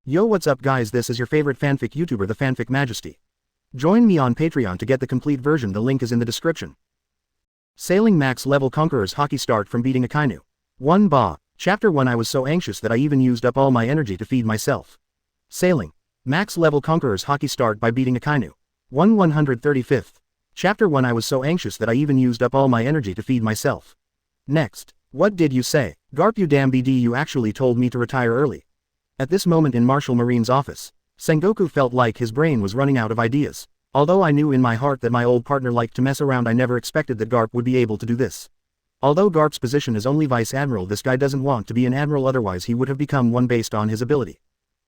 Yo, what's up guys, this is your favorite fanfic YouTuber, the Fanfic Majesty. Join me on Patreon to get the complete version, the link is in the description. Sailing max level Conqueror's Haki start from beating Akainu. 1 Ba. Chapter 1. I was so anxious that I even used up all my energy to feed myself. Sailing max level Conqueror's Haki start by beating Akainu. 135th. Chapter 1. I was so anxious that I even used up all my energy to feed myself. Next. What did you say? Garp, you damn BD, you actually told me to retire early. At this moment in Marshal Marine's office, Sengoku felt like his brain was running out of ideas. Although I knew in my heart that my old partner liked to mess around, I never expected that Garp would be able to do this. Although Garp's position is only Vice Admiral, this guy doesn't want to be an admiral, otherwise he would have become one based on his ability.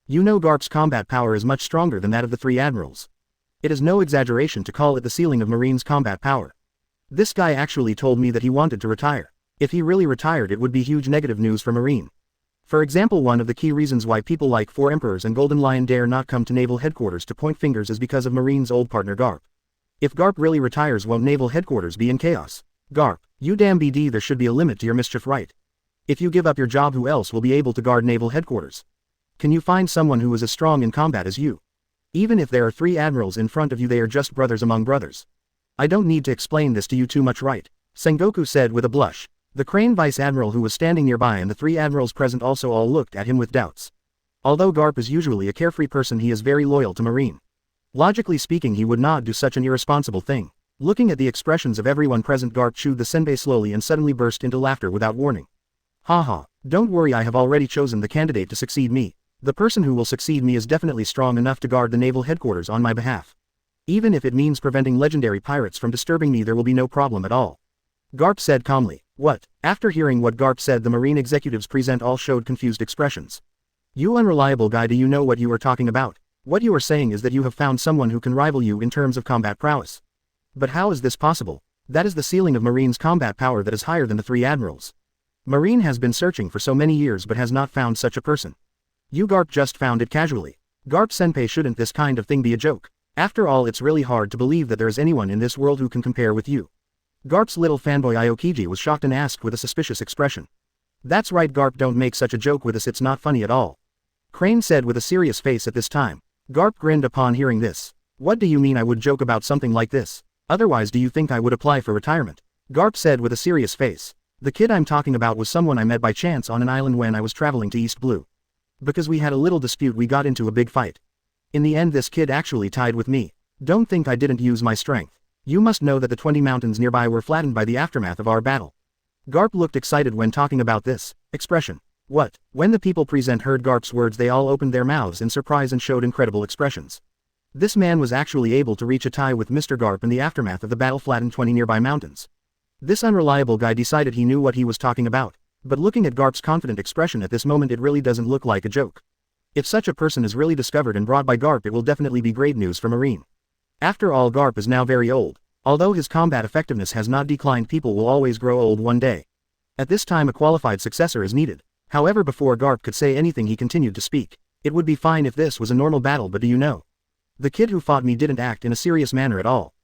You know, Garp's combat power is much stronger than that of the 3 admirals. It is no exaggeration to call it the ceiling of Marine's combat power. This guy actually told me that he wanted to retire. If he really retired, it would be huge negative news for Marine. For example, one of the key reasons why people like 4 Emperors and Golden Lion dare not come to Naval Headquarters to point fingers is because of Marine's old partner Garp. If Garp really retires, won't Naval Headquarters be in chaos? Garp, you damn BD, there should be a limit to your mischief, right? If you give up your job, who else will be able to guard Naval Headquarters? Can you find someone who is as strong in combat as you? Even if there are 3 admirals in front of you, they are just brothers among brothers. I don't need to explain this to you too much, right? Sengoku said with a blush. The Crane Vice Admiral, who was standing nearby, and the 3 admirals present also all looked at him with doubts. Although Garp is usually a carefree person, he is very loyal to Marine. Logically speaking, he would not do such an irresponsible thing. Looking at the expressions of everyone present, Garp chewed the senbei slowly and suddenly burst into laughter without warning. Haha, don't worry, I have already chosen the candidate to succeed me. The person who will succeed me is definitely strong enough to guard the Naval Headquarters on my behalf. Even if it means preventing legendary pirates from disturbing me, there will be no problem at all. Garp said calmly. What? After hearing what Garp said, the Marine executives present all showed confused expressions. You unreliable guy, do you know what you are talking about? What you are saying is that you have found someone who can rival you in terms of combat prowess. But how is this possible? That is the ceiling of Marine's combat power, that is higher than the 3 admirals. Marine has been searching for so many years but has not found such a person. You, Garp, just found it casually. Garp senpai, shouldn't this kind of thing be a joke? After all, it's really hard to believe that there is anyone in this world who can compare with you. Garp's little fanboy Aokiji was shocked and asked with a suspicious expression. That's right, Garp, don't make such a joke with us, it's not funny at all. Crane said with a serious face at this time. Garp grinned upon hearing this. What do you mean I would joke about something like this? Otherwise, do you think I would apply for retirement? Garp said with a serious face. The kid I'm talking about was someone I met by chance on an island when I was traveling to East Blue. Because we had a little dispute, we got into a big fight. In the end, this kid actually tied with me. Don't think I didn't use my strength. You must know that the 20 mountains nearby were flattened by the aftermath of our battle. Garp looked excited when talking about this expression. What? When the people present heard Garp's words, they all opened their mouths in surprise and showed incredible expressions. This man was actually able to reach a tie with Mr. Garp in the aftermath of the battle, flattened 20 nearby mountains. This unreliable guy decided he knew what he was talking about. But looking at Garp's confident expression at this moment, it really doesn't look like a joke. If such a person is really discovered and brought by Garp, it will definitely be great news for Marine. After all, Garp is now very old. Although his combat effectiveness has not declined, people will always grow old one day. At this time, a qualified successor is needed. However, before Garp could say anything, he continued to speak. It would be fine if this was a normal battle, but do you know? The kid who fought me didn't act in a serious manner at all.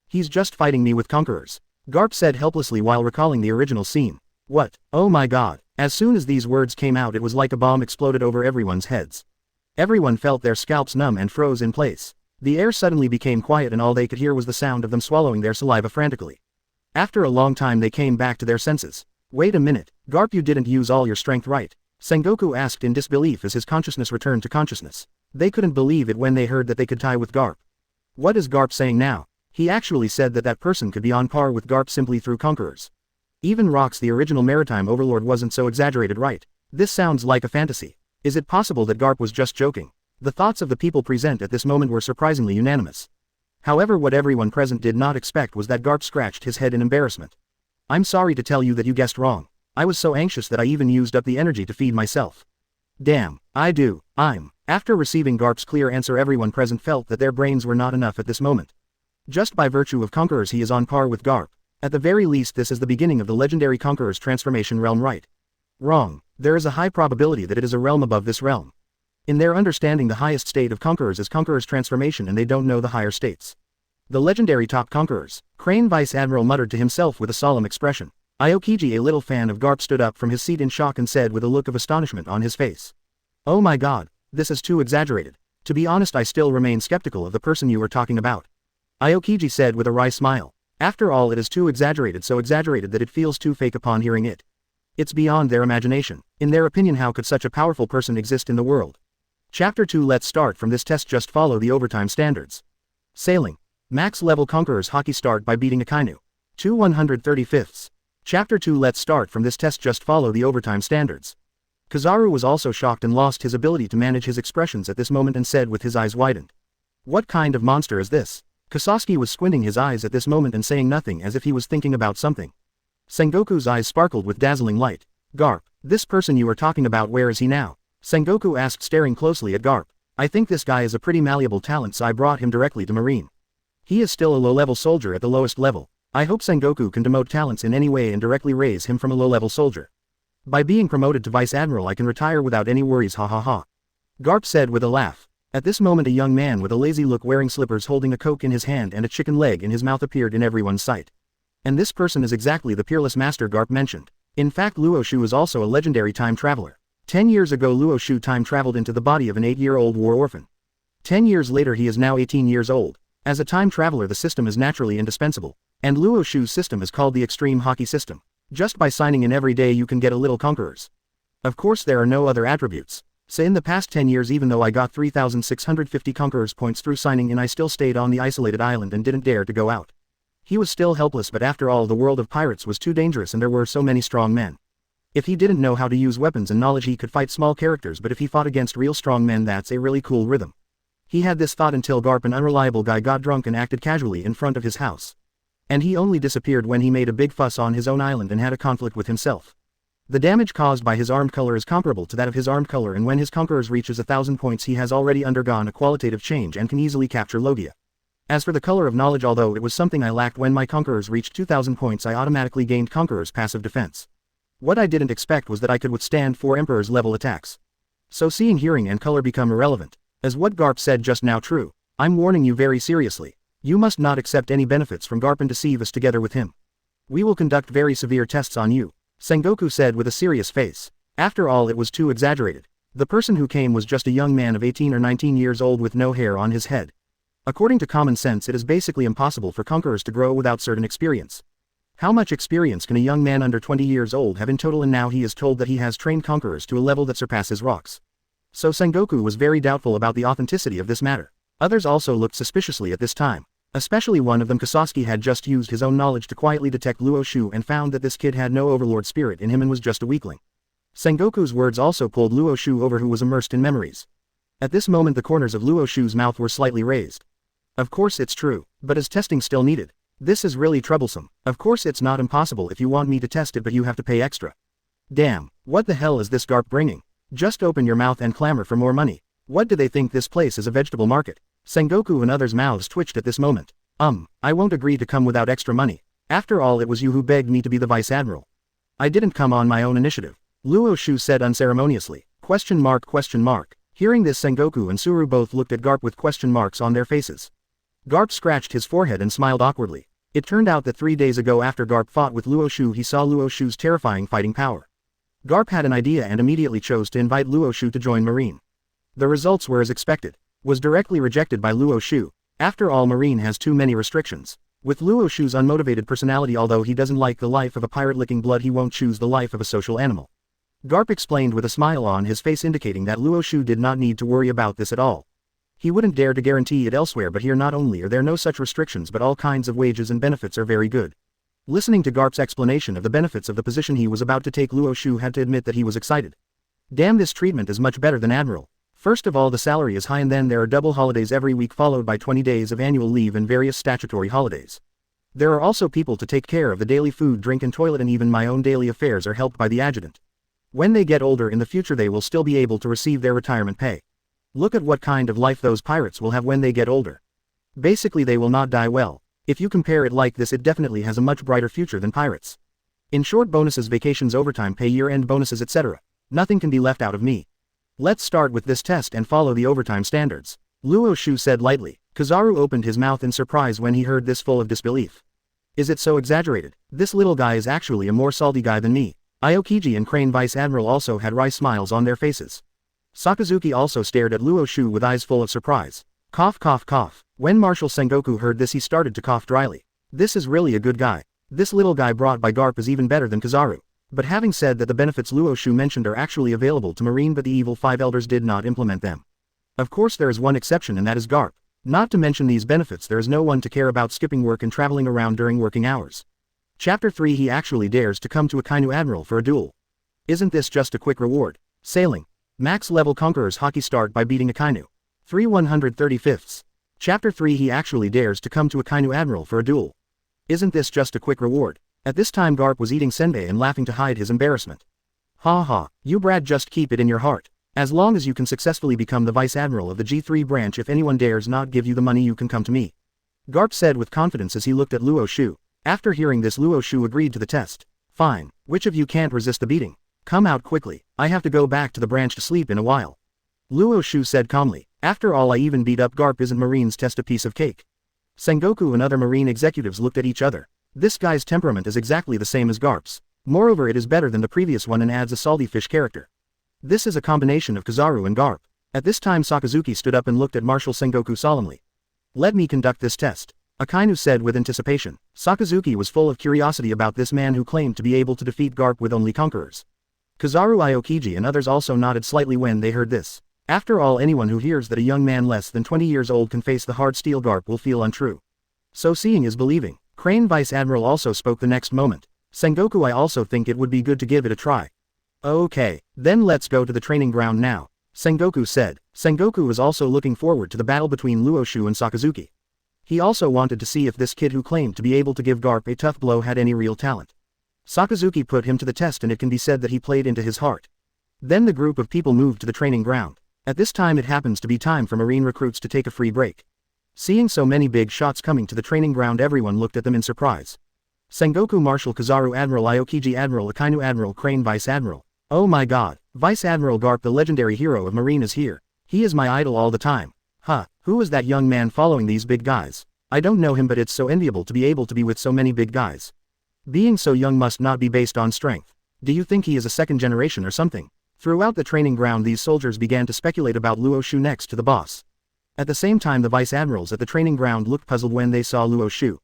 He's just fighting me with conquerors. Garp said helplessly while recalling the original scene. What? Oh my god. As soon as these words came out, it was like a bomb exploded over everyone's heads. Everyone felt their scalps numb and froze in place. The air suddenly became quiet and all they could hear was the sound of them swallowing their saliva frantically. After a long time they came back to their senses. Wait a minute, Garp, you didn't use all your strength, right? Sengoku asked in disbelief as his consciousness returned to consciousness. They couldn't believe it when they heard that they could tie with Garp. What is Garp saying now? He actually said that that person could be on par with Garp simply through conquerors. Even Rox, the original maritime overlord, wasn't so exaggerated, right? This sounds like a fantasy. Is it possible that Garp was just joking? The thoughts of the people present at this moment were surprisingly unanimous. However, what everyone present did not expect was that Garp scratched his head in embarrassment. I'm sorry to tell you that you guessed wrong. I was so anxious that I even used up the energy to feed myself. Damn, After receiving Garp's clear answer, everyone present felt that their brains were not enough at this moment. Just by virtue of conquerors, he is on par with Garp. At the very least, this is the beginning of the legendary conqueror's transformation realm, right? Wrong. There is a high probability that it is a realm above this realm. In their understanding, the highest state of conquerors is conqueror's transformation, and they don't know the higher states. The legendary top conquerors. Crane Vice Admiral muttered to himself with a solemn expression. Aokiji, a little fan of Garp, stood up from his seat in shock and said with a look of astonishment on his face. Oh my god, This is too exaggerated. To be honest, I still remain skeptical of the person you are talking about. Aokiji said with a wry smile. After all, it is too exaggerated, so exaggerated that it feels too fake upon hearing it. It's beyond their imagination. In their opinion, how could such a powerful person exist in the world? Chapter 2. Let's start from this test. Just follow the overtime standards. Sailing. Max level Conqueror's Haki start by beating Akainu. 2/135. Chapter 2. Let's start from this test. Just follow the overtime standards. Kizaru was also shocked and lost his ability to manage his expressions at this moment and said with his eyes widened. What kind of monster is this? Kasaki was squinting his eyes at this moment and saying nothing as if he was thinking about something. Sengoku's eyes sparkled with dazzling light. Garp, this person you are talking about, where is he now? Sengoku asked, staring closely at Garp. I think this guy is a pretty malleable talent, so I brought him directly to Marine. He is still a low-level soldier at the lowest level. I hope Sengoku can demote talents in any way and directly raise him from a low-level soldier. By being promoted to Vice Admiral, I can retire without any worries, ha ha ha. Garp said with a laugh. At this moment, a young man with a lazy look, wearing slippers, holding a coke in his hand and a chicken leg in his mouth, appeared in everyone's sight. And this person is exactly the peerless master Garp mentioned. In fact, Luo Xiu is also a legendary time traveler. 10 years ago, Luo Xiu time traveled into the body of an 8-year-old war orphan. 10 years later, he is now 18 years old. As a time traveler, the system is naturally indispensable. And Luo Xiu's system is called the Extreme Haki system. Just by signing in every day, you can get a little conquerors. Of course, there are no other attributes. So in the past 10 years, even though I got 3,650 conquerors points through signing in, I still stayed on the isolated island and didn't dare to go out. He was still helpless, but after all, the world of pirates was too dangerous and there were so many strong men. If he didn't know how to use weapons and knowledge, he could fight small characters, but if he fought against real strong men, that's a really cool rhythm. He had this thought until Garp, an unreliable guy, got drunk and acted casually in front of his house. And he only disappeared when he made a big fuss on his own island and had a conflict with himself. The damage caused by his armed color is comparable to that of his armed color, and when his conquerors reaches 1,000 points, he has already undergone a qualitative change and can easily capture Logia. As for the color of knowledge, although it was something I lacked, when my conquerors reached 2,000 points, I automatically gained conqueror's passive defense. What I didn't expect was that I could withstand 4 emperor's level attacks. So seeing, hearing, and color become irrelevant. Is what Garp said just now true? I'm warning you very seriously. You must not accept any benefits from Garp and deceive us together with him. We will conduct very severe tests on you, Sengoku said with a serious face. After all, it was too exaggerated. The person who came was just a young man of 18 or 19 years old with no hair on his head. According to common sense, it is basically impossible for conquerors to grow without certain experience. How much experience can a young man under 20 years old have in total? And now he is told that he has trained conquerors to a level that surpasses rocks. So Sengoku was very doubtful about the authenticity of this matter. Others also looked suspiciously at this time. Especially one of them. Kasaki had just used his own knowledge to quietly detect Luo Xiu and found that this kid had no overlord spirit in him and was just a weakling. Sengoku's words also pulled Luo Xiu over, who was immersed in memories. At this moment, the corners of Luo Xiu's mouth were slightly raised. Of course it's true, but is testing still needed? This is really troublesome. Of course it's not impossible if you want me to test it, but you have to pay extra. Damn, what the hell is this Garp bringing? Just open your mouth and clamor for more money. What do they think this place is, a vegetable market? Sengoku and others' mouths twitched at this moment. I won't agree to come without extra money. After all, it was you who begged me to be the Vice Admiral. I didn't come on my own initiative, Luo Xiu said unceremoniously. ? Hearing this, Sengoku and Suru both looked at Garp with question marks on their faces. Garp scratched his forehead and smiled awkwardly. It turned out that 3 days ago, after Garp fought with Luo Xiu, he saw Luo Xiu's terrifying fighting power. Garp had an idea and immediately chose to invite Luo Xiu to join Marine. The results were as expected. Was directly rejected by Luo Xiu. After all, Marine has too many restrictions. With Luo Xiu's unmotivated personality, although he doesn't like the life of a pirate licking blood, he won't choose the life of a social animal. Garp explained with a smile on his face, indicating that Luo Xiu did not need to worry about this at all. He wouldn't dare to guarantee it elsewhere, but here not only are there no such restrictions, but all kinds of wages and benefits are very good. Listening to Garp's explanation of the benefits of the position he was about to take, Luo Xiu had to admit that he was excited. Damn, this treatment is much better than Admiral. First of all, the salary is high, and then there are double holidays every week, followed by 20 days of annual leave and various statutory holidays. There are also people to take care of the daily food, drink, and toilet, and even my own daily affairs are helped by the adjutant. When they get older in the future, they will still be able to receive their retirement pay. Look at what kind of life those pirates will have when they get older. Basically, they will not die well. If you compare it like this, it definitely has a much brighter future than pirates. In short, bonuses, vacations, overtime pay, year-end bonuses, etc. Nothing can be left out of me. Let's start with this test and follow the overtime standards, Luo Xiu said lightly. Kizaru opened his mouth in surprise when he heard this, full of disbelief. Is it so exaggerated? This little guy is actually a more salty guy than me. Aokiji and Crane Vice Admiral also had wry smiles on their faces. Sakazuki also stared at Luo Xiu with eyes full of surprise. Cough cough cough. When Marshal Sengoku heard this he started to cough dryly. This is really a good guy. This little guy brought by Garp is even better than Kizaru. But having said that, the benefits Luo Xiu mentioned are actually available to Marine, but the evil five elders did not implement them. Of course there is one exception, and that is Garp. Not to mention these benefits, there is no one to care about skipping work and traveling around during working hours. Chapter 3. He actually dares to come to Akainu Admiral for a duel. Isn't this just a quick reward? Sailing. Max level Conqueror's Haki start by beating Akainu. 3 135ths. Chapter 3. He actually dares to come to Akainu Admiral for a duel. Isn't this just a quick reward? At this time Garp was eating senbei and laughing to hide his embarrassment. Ha ha, you Brad, just keep it in your heart. As long as you can successfully become the Vice Admiral of the G3 branch, if anyone dares not give you the money, you can come to me. Garp said with confidence as he looked at Luo Xiu. After hearing this, Luo Xiu agreed to the test. Fine, which of you can't resist the beating? Come out quickly, I have to go back to the branch to sleep in a while. Luo Xiu said calmly. After all, I even beat up Garp, isn't Marine's test a piece of cake? Sengoku and other Marine executives looked at each other. This guy's temperament is exactly the same as Garp's. Moreover, it is better than the previous one and adds a salty fish character. This is a combination of Kizaru and Garp. At this time Sakazuki stood up and looked at Marshal Sengoku solemnly. Let me conduct this test, Akainu said with anticipation. Sakazuki was full of curiosity about this man who claimed to be able to defeat Garp with only conquerors. Kizaru, Aokiji and others also nodded slightly when they heard this. After all, anyone who hears that a young man less than 20 years old can face the hard steel Garp will feel untrue. So seeing is believing. Crane Vice Admiral also spoke the next moment. Sengoku, I also think it would be good to give it a try. Okay, then let's go to the training ground now, Sengoku said. Sengoku was also looking forward to the battle between Luo Xiu and Sakazuki. He also wanted to see if this kid who claimed to be able to give Garp a tough blow had any real talent. Sakazuki put him to the test, and it can be said that he played into his heart. Then the group of people moved to the training ground. At this time it happens to be time for Marine recruits to take a free break. Seeing so many big shots coming to the training ground, everyone looked at them in surprise. Sengoku, Marshal, Kizaru, Admiral, Aokiji, Admiral, Akainu, Admiral, Crane, Vice Admiral. Oh my god, Vice Admiral Garp, the legendary hero of Marine, is here. He is my idol all the time. Huh, who is that young man following these big guys? I don't know him, but it's so enviable to be able to be with so many big guys. Being so young must not be based on strength. Do you think he is a second generation or something? Throughout the training ground these soldiers began to speculate about Luo Xiu next to the boss. At the same time the Vice Admirals at the training ground looked puzzled when they saw Luo Xiu.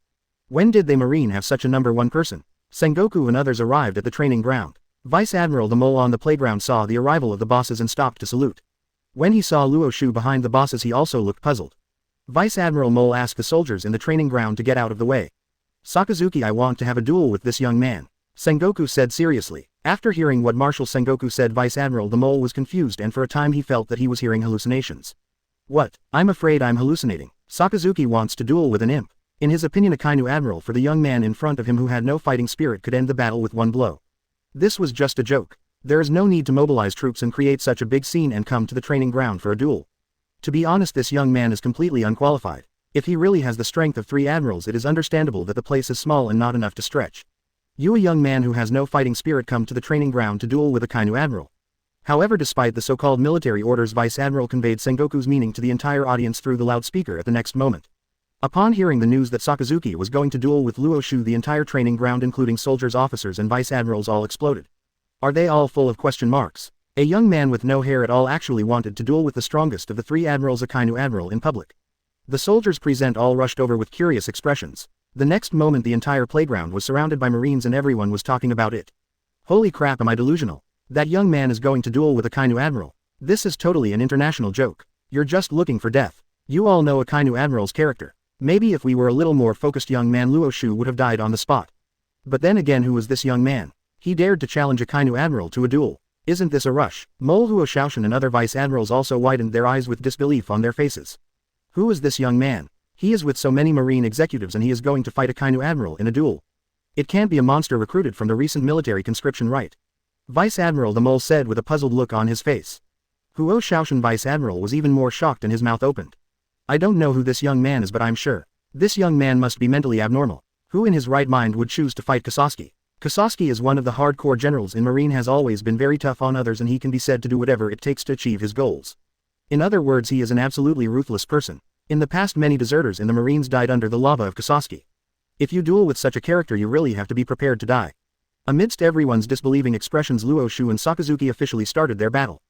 When did they Marine have such a number one person? Sengoku and others arrived at the training ground. Vice Admiral the mole on the playground saw the arrival of the bosses and stopped to salute. When he saw Luo Xiu behind the bosses he also looked puzzled. Vice Admiral Mole asked the soldiers in the training ground to get out of the way. Sakazuki, I want to have a duel with this young man, Sengoku said seriously. After hearing what Marshal Sengoku said, Vice Admiral the mole was confused and for a time he felt that he was hearing hallucinations. What? I'm afraid I'm hallucinating. Sakazuki wants to duel with an imp. In his opinion, Akainu Admiral for the young man in front of him who had no fighting spirit could end the battle with one blow. This was just a joke. There is no need to mobilize troops and create such a big scene and come to the training ground for a duel. To be honest, this young man is completely unqualified. If he really has the strength of 3 admirals, it is understandable that the place is small and not enough to stretch. You, a young man who has no fighting spirit, come to the training ground to duel with Akainu Admiral. However, despite the so-called military orders, Vice Admiral conveyed Sengoku's meaning to the entire audience through the loudspeaker at the next moment. Upon hearing the news that Sakazuki was going to duel with Luo Xiu, the entire training ground, including soldiers, officers and vice admirals, all exploded. Are they all full of question marks? A young man with no hair at all actually wanted to duel with the strongest of the 3 admirals, Akainu Admiral, in public. The soldiers present all rushed over with curious expressions. The next moment the entire playground was surrounded by Marines and everyone was talking about it. Holy crap, am I delusional? That young man is going to duel with Akainu Admiral. This is totally an international joke. You're just looking for death. You all know Akainu Admiral's character. Maybe if we were a little more focused, young man Luo Xiu would have died on the spot. But then again, who was this young man? He dared to challenge Akainu Admiral to a duel. Isn't this a rush? Mole, Luo Xiu and other vice admirals also widened their eyes with disbelief on their faces. Who is this young man? He is with so many Marine executives and he is going to fight Akainu Admiral in a duel. It can't be a monster recruited from the recent military conscription, right? Vice Admiral the Mole said with a puzzled look on his face. Luo Xiu, Vice Admiral, was even more shocked and his mouth opened. I don't know who this young man is, but I'm sure this young man must be mentally abnormal. Who in his right mind would choose to fight Kizaru? Kizaru is one of the hardcore generals in Marine, has always been very tough on others, and he can be said to do whatever it takes to achieve his goals. In other words, he is an absolutely ruthless person. In the past, many deserters in the Marines died under the lava of Kizaru. If you duel with such a character, you really have to be prepared to die. Amidst everyone's disbelieving expressions, Luo Xiu and Sakazuki officially started their battle.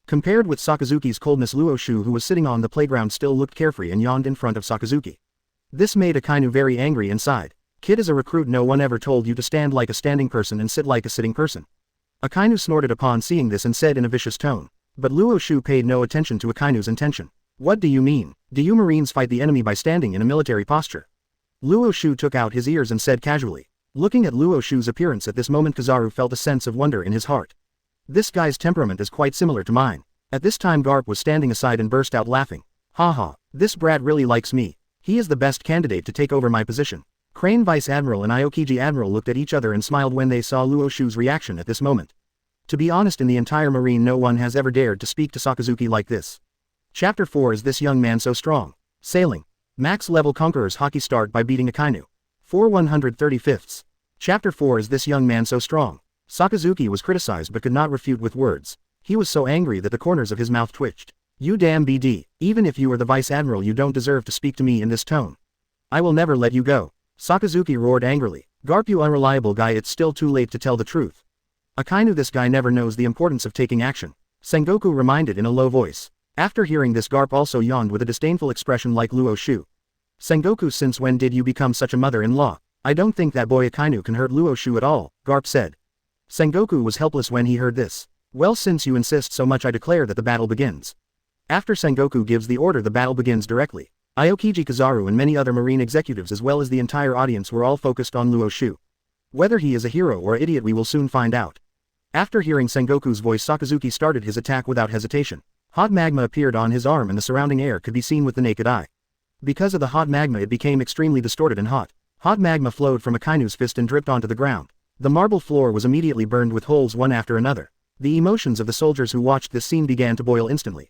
Compared with Sakazuki's coldness, Luo Xiu, who was sitting on the playground, still looked carefree and yawned in front of Sakazuki. This made Akainu very angry inside. Kid, as a recruit, no one ever told you to stand like a standing person and sit like a sitting person. Akainu snorted upon seeing this and said in a vicious tone. But Luo Xiu paid no attention to Akainu's intention. What do you mean? Do you Marines fight the enemy by standing in a military posture? Luo Xiu took out his ears and said casually. Looking at Luo Xiu's appearance at this moment, Kizaru felt a sense of wonder in his heart. This guy's temperament is quite similar to mine. At this time Garp was standing aside and burst out laughing. Haha, this brat really likes me. He is the best candidate to take over my position. Crane Vice Admiral and Aokiji Admiral looked at each other and smiled when they saw Luo Xiu's reaction at this moment. To be honest, in the entire Marine no one has ever dared to speak to Sakazuki like this. Chapter 4 Is this young man so strong? Sailing. Max level Conqueror's Haki start by beating Akainu. 135th. Chapter 4 Is this young man so strong? Sakazuki was criticized but could not refute with words. He was so angry that the corners of his mouth twitched. You damn BD, even if you are the Vice Admiral you don't deserve to speak to me in this tone. I will never let you go. Sakazuki roared angrily. Garp, you unreliable guy, it's still too late to tell the truth. Akainu, this guy never knows the importance of taking action. Sengoku reminded in a low voice. After hearing this, Garp also yawned with a disdainful expression like Luo Xiu. Sengoku, since when did you become such a mother-in-law? I don't think that boy Akainu can hurt Luo Xiu at all, Garp said. Sengoku was helpless when he heard this. Well, since you insist so much, I declare that the battle begins. After Sengoku gives the order, the battle begins directly. Aokiji, Kizaru and many other Marine executives as well as the entire audience were all focused on Luo Xiu. Whether he is a hero or an idiot we will soon find out. After hearing Sengoku's voice, Sakazuki started his attack without hesitation. Hot magma appeared on his arm and the surrounding air could be seen with the naked eye. Because of the hot magma it became extremely distorted and hot. Hot magma flowed from Akainu's fist and dripped onto the ground. The marble floor was immediately burned with holes one after another. The emotions of the soldiers who watched this scene began to boil instantly.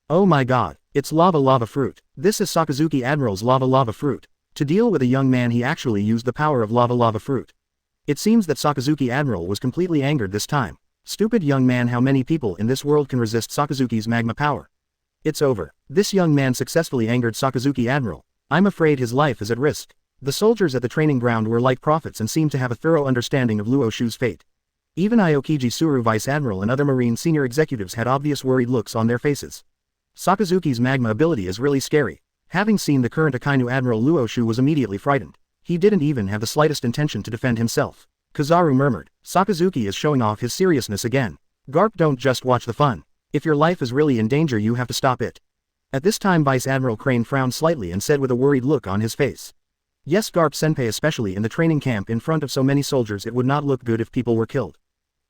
Oh my god, it's lava fruit. This is Sakazuki Admiral's lava fruit. To deal with a young man he actually used the power of lava fruit. It seems that Sakazuki Admiral was completely angered this time. Stupid young man, how many people in this world can resist Sakazuki's magma power? It's over. This young man successfully angered Sakazuki Admiral. I'm afraid his life is at risk. The soldiers at the training ground were like prophets and seemed to have a thorough understanding of Luo Xiu's fate. Even Aokiji Suru, Vice Admiral and other Marine senior executives had obvious worried looks on their faces. Sakazuki's magma ability is really scary. Having seen the current Akainu Admiral, Luo Xiu was immediately frightened. He didn't even have the slightest intention to defend himself. Kizaru murmured, Sakazuki is showing off his seriousness again. Garp, don't just watch the fun. If your life is really in danger you have to stop it. At this time Vice Admiral Crane frowned slightly and said with a worried look on his face. Yes, Garp Senpai, especially in the training camp in front of so many soldiers it would not look good if people were killed.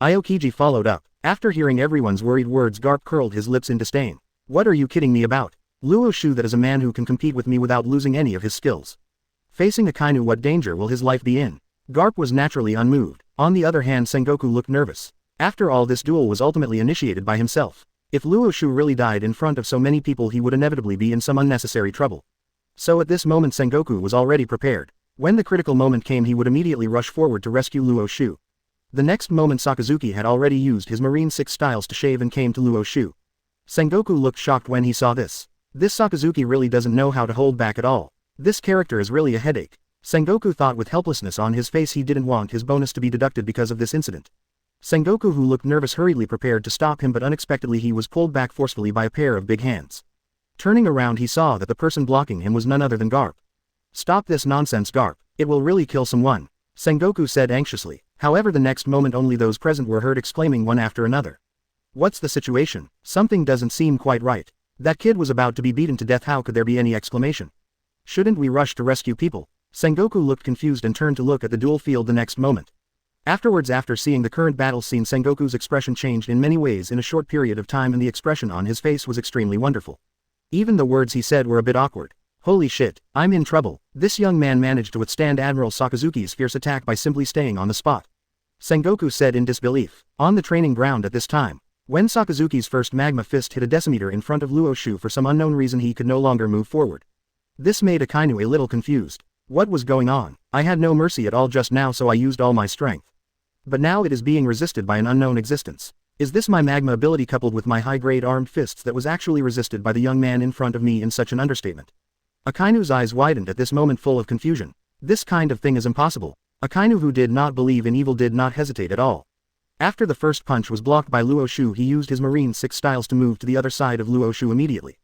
Aokiji followed up. After hearing everyone's worried words, Garp curled his lips in disdain. What are you kidding me about? Luo Xiu, that is a man who can compete with me without losing any of his skills. Facing Akainu, what danger will his life be in? Garp was naturally unmoved. On the other hand, Sengoku looked nervous. After all, this duel was ultimately initiated by himself. If Luo Xiu really died in front of so many people he would inevitably be in some unnecessary trouble. So at this moment Sengoku was already prepared. When the critical moment came he would immediately rush forward to rescue Luo Xiu. The next moment Sakazuki had already used his Marine 6 styles to shave and came to Luo Xiu. Sengoku looked shocked when he saw this. This Sakazuki really doesn't know how to hold back at all. This character is really a headache. Sengoku thought with helplessness on his face he didn't want his bonus to be deducted because of this incident. Sengoku, who looked nervous, hurriedly prepared to stop him, but unexpectedly he was pulled back forcefully by a pair of big hands. Turning around he saw that the person blocking him was none other than Garp. Stop this nonsense, Garp. It will really kill someone, Sengoku said anxiously. However, the next moment only those present were heard exclaiming one after another. What's the situation? Something doesn't seem quite right. That kid was about to be beaten to death, how could there be any exclamation? Shouldn't we rush to rescue people? Sengoku looked confused and turned to look at the duel field the next moment. Afterwards, after seeing the current battle scene, Sengoku's expression changed in many ways in a short period of time and the expression on his face was extremely wonderful. Even the words he said were a bit awkward. Holy shit, I'm in trouble. This young man managed to withstand Admiral Sakazuki's fierce attack by simply staying on the spot. Sengoku said in disbelief. On the training ground at this time, when Sakazuki's first magma fist hit a decimeter in front of Luo Xiu, for some unknown reason he could no longer move forward. This made Akainu a little confused. What was going on? I had no mercy at all just now, so I used all my strength. But now it is being resisted by an unknown existence. Is this my magma ability coupled with my high-grade armed fists that was actually resisted by the young man in front of me in such an understatement? Akainu's eyes widened at this moment, full of confusion. This kind of thing is impossible. Akainu, who did not believe in evil, did not hesitate at all. After the first punch was blocked by Luo Xiu, he used his Marine 6 styles to move to the other side of Luo Xiu immediately.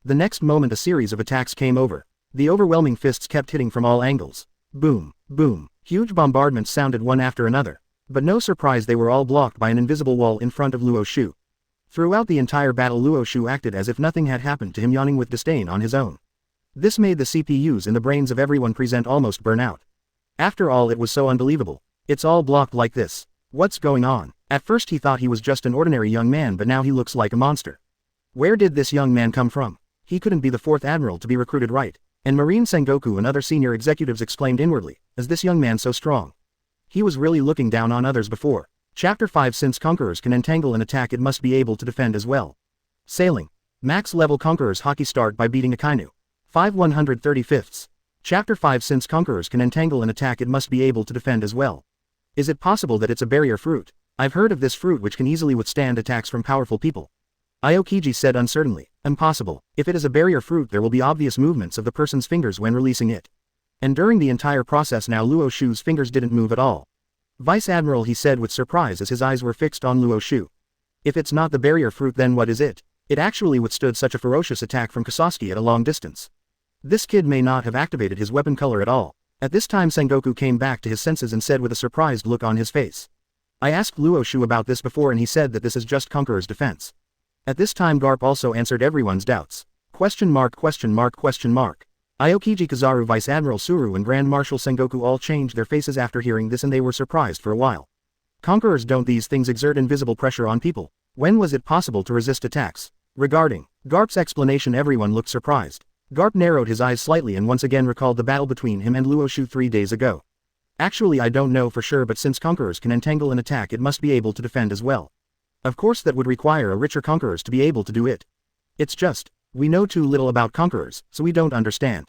The next moment a series of attacks came over. The overwhelming fists kept hitting from all angles. Boom, boom, huge bombardments sounded one after another. But no surprise, they were all blocked by an invisible wall in front of Luo Xiu. Throughout the entire battle, Luo Xiu acted as if nothing had happened to him, yawning with disdain on his own. This made the CPUs in the brains of everyone present almost burn out. After all, it was so unbelievable. It's all blocked like this. What's going on? At first he thought he was just an ordinary young man, but now he looks like a monster. Where did this young man come from? He couldn't be the 4th Admiral to be recruited, right? And Marine Sengoku and other senior executives exclaimed inwardly, is this young man so strong? He was really looking down on others before. Chapter 5. Since Conquerors can entangle and attack, it must be able to defend as well. Sailing. Max level Conquerors Haki start by beating Akainu. 5/135. Chapter 5. Since Conquerors can entangle and attack, it must be able to defend as well. Is it possible that it's a barrier fruit? I've heard of this fruit which can easily withstand attacks from powerful people. Aokiji said uncertainly. Impossible. If it is a barrier fruit, there will be obvious movements of the person's fingers when releasing it. And during the entire process now, Luo Xiu's fingers didn't move at all. Vice Admiral, he said with surprise as his eyes were fixed on Luo Xiu. If it's not the barrier fruit, then what is it? It actually withstood such a ferocious attack from Kizaru at a long distance. This kid may not have activated his weapon color at all. At this time Sengoku came back to his senses and said with a surprised look on his face. I asked Luo Xiu about this before and he said that this is just Conqueror's defense. At this time Garp also answered everyone's doubts. Question mark, question mark, question mark. Aokiji, Kizaru, Vice Admiral Suru and Grand Marshal Sengoku all changed their faces after hearing this, and they were surprised for a while. Conquerors, don't these things exert invisible pressure on people? When was it possible to resist attacks? Regarding Garp's explanation, everyone looked surprised. Garp narrowed his eyes slightly and once again recalled the battle between him and Luo Xiu 3 days ago. Actually, I don't know for sure, but since Conquerors can entangle and attack, it must be able to defend as well. Of course that would require a richer Conquerors to be able to do it. It's just, we know too little about Conquerors, so we don't understand.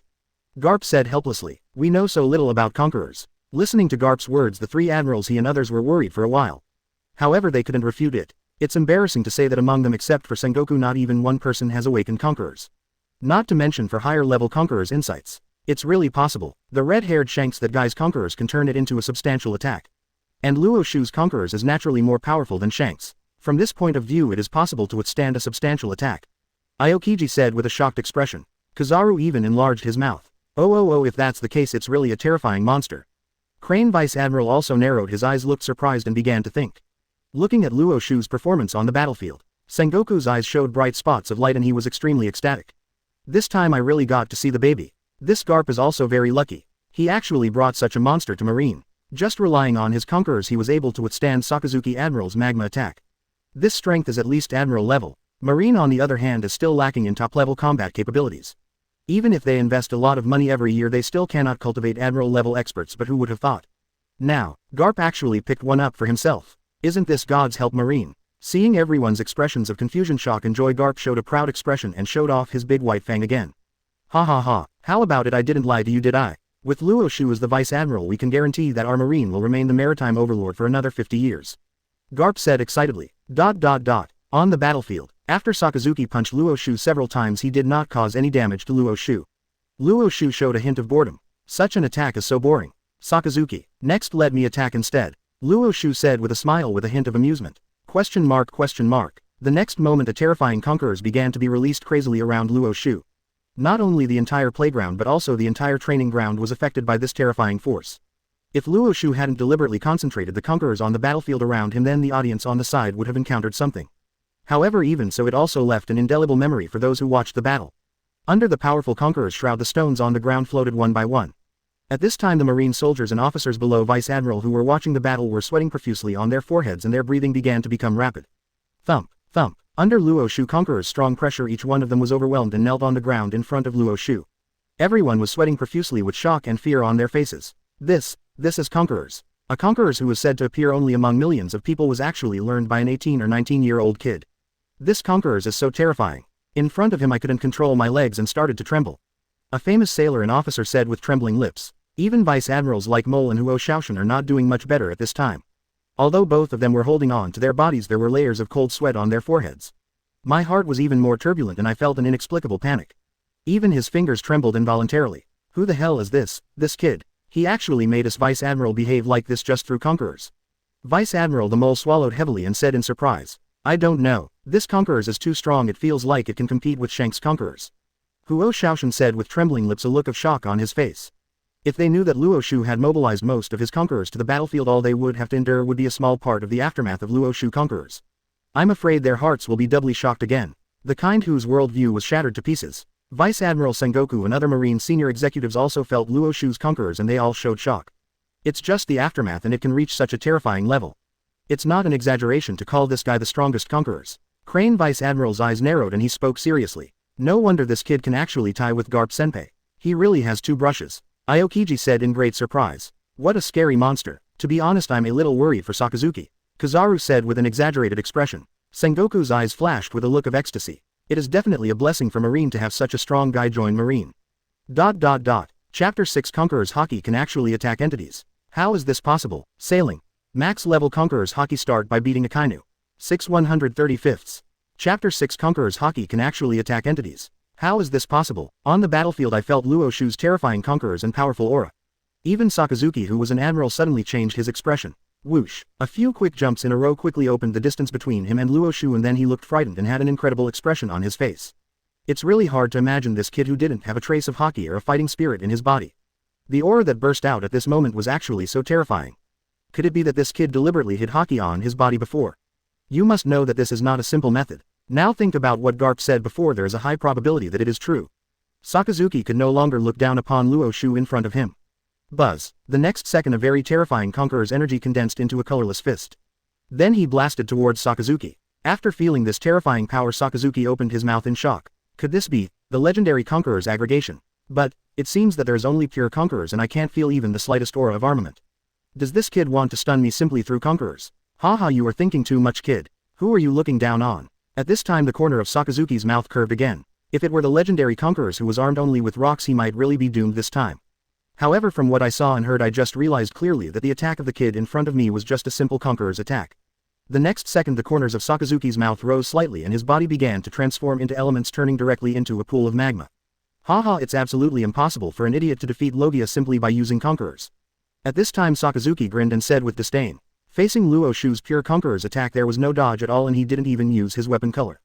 Garp said helplessly. We know so little about Conquerors. Listening to Garp's words, the 3 admirals, he and others, were worried for a while. However, they couldn't refute it. It's embarrassing to say that among them except for Sengoku not even one person has awakened Conquerors. Not to mention for higher level Conquerors' insights. It's really possible. The red-haired Shanks, that guy's Conquerors can turn it into a substantial attack. And Luo Xiu's Conquerors is naturally more powerful than Shanks. From this point of view, it is possible to withstand a substantial attack. Aokiji said with a shocked expression. Kizaru even enlarged his mouth. Oh, if that's the case, it's really a terrifying monster. Crane Vice Admiral also narrowed his eyes, looked surprised and began to think. Looking at Luo Xiu's performance on the battlefield, Sengoku's eyes showed bright spots of light and he was extremely ecstatic. This time I really got to see the baby. This Garp is also very lucky. He actually brought such a monster to Marine. Just relying on his Conquerors, he was able to withstand Sakazuki Admiral's magma attack. This strength is at least Admiral level. Marine on the other hand is still lacking in top-level combat capabilities. Even if they invest a lot of money every year, they still cannot cultivate Admiral-level experts, but who would have thought? Now, Garp actually picked one up for himself. Isn't this God's help, Marine? Seeing everyone's expressions of confusion, shock and joy, Garp showed a proud expression and showed off his big white fang again. Ha ha ha, how about it? I didn't lie to you, did I? With Luo Xiu as the Vice Admiral, we can guarantee that our Marine will remain the maritime overlord for another 50 years. Garp said excitedly. On the battlefield, after Sakazuki punched Luo Xiu several times, he did not cause any damage to Luo Xiu. Luo Xiu showed a hint of boredom. Such an attack is so boring. Sakazuki, next let me attack instead. Luo Xiu said with a smile with a hint of amusement. Question mark, question mark. The next moment, a terrifying Conquerors began to be released crazily around Luo Xiu. Not only the entire playground but also the entire training ground was affected by this terrifying force. If Luo Xiu hadn't deliberately concentrated the Conquerors on the battlefield around him, then the audience on the side would have encountered something. However, even so, it also left an indelible memory for those who watched the battle. Under the powerful Conqueror's shroud, the stones on the ground floated one by one. At this time, the Marine soldiers and officers below Vice Admiral who were watching the battle were sweating profusely on their foreheads and their breathing began to become rapid. Thump, thump. Under Luo Xiu Conqueror's strong pressure, each one of them was overwhelmed and knelt on the ground in front of Luo Xiu. Everyone was sweating profusely with shock and fear on their faces. This is Conquerors. A Conquerors who was said to appear only among millions of people was actually learned by an 18 or 19-year-old kid. This Conquerors is so terrifying. In front of him I couldn't control my legs and started to tremble. A famous sailor and officer said with trembling lips. Even Vice Admirals like Mellin and Luo Xiu are not doing much better at this time. Although both of them were holding on to their bodies, there were layers of cold sweat on their foreheads. My heart was even more turbulent and I felt an inexplicable panic. Even his fingers trembled involuntarily. Who the hell is this kid? He actually made us Vice Admiral behave like this just through Conquerors. Vice Admiral the Mole swallowed heavily and said in surprise. I don't know. This Conqueror's is too strong, it feels like it can compete with Shanks' Conquerors. Luo Xiu said with trembling lips, a look of shock on his face. If they knew that Luo Xiu had mobilized most of his Conquerors to the battlefield, all they would have to endure would be a small part of the aftermath of Luo Xiu Conquerors. I'm afraid their hearts will be doubly shocked again. The kind whose worldview was shattered to pieces. Vice Admiral Sengoku and other Marine senior executives also felt Luo Xiu's Conquerors and they all showed shock. It's just the aftermath and it can reach such a terrifying level. It's not an exaggeration to call this guy the strongest Conquerors. Crane Vice Admiral's eyes narrowed and he spoke seriously. No wonder this kid can actually tie with Garp Senpai. He really has two brushes. Aokiji said in great surprise. What a scary monster. To be honest, I'm a little worried for Sakazuki. Kizaru said with an exaggerated expression. Sengoku's eyes flashed with a look of ecstasy. It is definitely a blessing for Marine to have such a strong guy join Marine. Chapter 6 Conqueror's Haki can actually attack entities. How is this possible? Sailing. Max level Conqueror's Haki start by beating Akainu. 6/135. Chapter 6 Conqueror's Haki can actually attack entities. How is this possible? On the battlefield I felt Luo Xiu's terrifying Conquerors and powerful aura. Even Sakazuki, who was an admiral, suddenly changed his expression. Whoosh. A few quick jumps in a row quickly opened the distance between him and Luo Xiu, and then he looked frightened and had an incredible expression on his face. It's really hard to imagine this kid who didn't have a trace of Haki or a fighting spirit in his body. The aura that burst out at this moment was actually so terrifying. Could it be that this kid deliberately hid Haki on his body before? You must know that this is not a simple method. Now think about what Garp said before, there is a high probability that it is true. Sakazuki could no longer look down upon Luo Xiu in front of him. Buzz. The next second a very terrifying Conqueror's energy condensed into a colorless fist. Then he blasted towards Sakazuki. After feeling this terrifying power, Sakazuki opened his mouth in shock. Could this be the legendary Conqueror's aggregation? But it seems that there's only pure Conquerors and I can't feel even the slightest aura of armament. Does this kid want to stun me simply through Conquerors? Haha, you are thinking too much, kid. Who are you looking down on? At this time the corner of Sakazuki's mouth curved again. If it were the legendary Conquerors who was armed only with rocks, he might really be doomed this time. However, from what I saw and heard, I just realized clearly that the attack of the kid in front of me was just a simple Conqueror's attack. The next second the corners of Sakazuki's mouth rose slightly and his body began to transform into elements, turning directly into a pool of magma. Haha, it's absolutely impossible for an idiot to defeat Logia simply by using Conquerors. At this time Sakazuki grinned and said with disdain. Facing Luo Xiu's pure Conqueror's attack there was no dodge at all and he didn't even use his weapon color.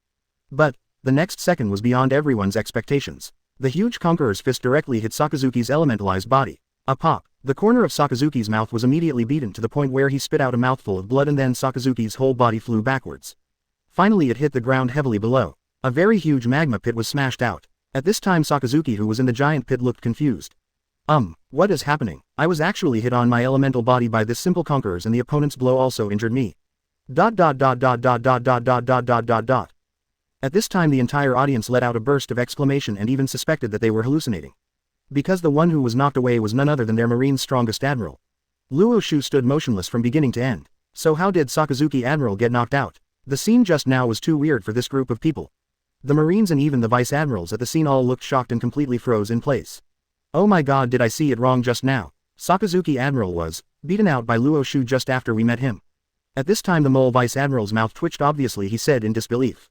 But the next second was beyond everyone's expectations. The huge Conqueror's fist directly hit Sakazuki's elementalized body. A pop. The corner of Sakazuki's mouth was immediately beaten to the point where he spit out a mouthful of blood and then Sakazuki's whole body flew backwards. Finally it hit the ground heavily below. A very huge magma pit was smashed out. At this time Sakazuki, who was in the giant pit, looked confused. What is happening? I was actually hit on my elemental body by this simple Conquerors and the opponent's blow also injured me. At this time the entire audience let out a burst of exclamation and even suspected that they were hallucinating. Because the one who was knocked away was none other than their Marine's strongest admiral. Luo Xiu stood motionless from beginning to end. So how did Sakazuki Admiral get knocked out? The scene just now was too weird for this group of people. The Marines and even the Vice Admirals at the scene all looked shocked and completely froze in place. Oh my god, did I see it wrong just now? Sakazuki Admiral was beaten out by Luo Xiu just after we met him. At this time the mole Vice Admiral's mouth twitched. Obviously he said in disbelief.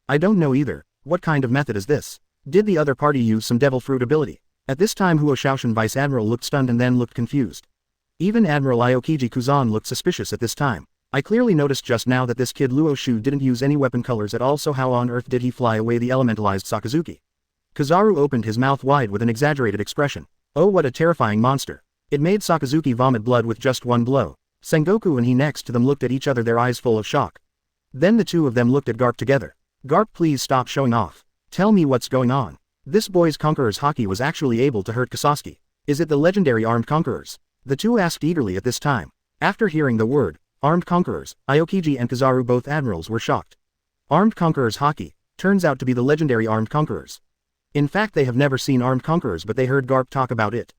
I don't know either. What kind of method is this? Did the other party use some devil fruit ability? At this time Luo Xiu Vice Admiral looked stunned and then looked confused. Even Admiral Aokiji Kuzan looked suspicious at this time. I clearly noticed just now that this kid Luo Xiu didn't use any weapon colors at all, so how on earth did he fly away the elementalized Sakazuki? Kizaru opened his mouth wide with an exaggerated expression. Oh, what a terrifying monster. It made Sakazuki vomit blood with just one blow. Sengoku and he next to them looked at each other, their eyes full of shock. Then the two of them looked at Garp together. Garp, please stop showing off. Tell me what's going on. This boy's Conqueror's Haki was actually able to hurt Kasaki. Is it the legendary armed Conquerors? The two asked eagerly at this time. After hearing the word armed Conquerors, Aokiji and Kizaru, both admirals, were shocked. Armed Conqueror's Haki turns out to be the legendary armed Conquerors. In fact, they have never seen armed Conquerors, but they heard Garp talk about it.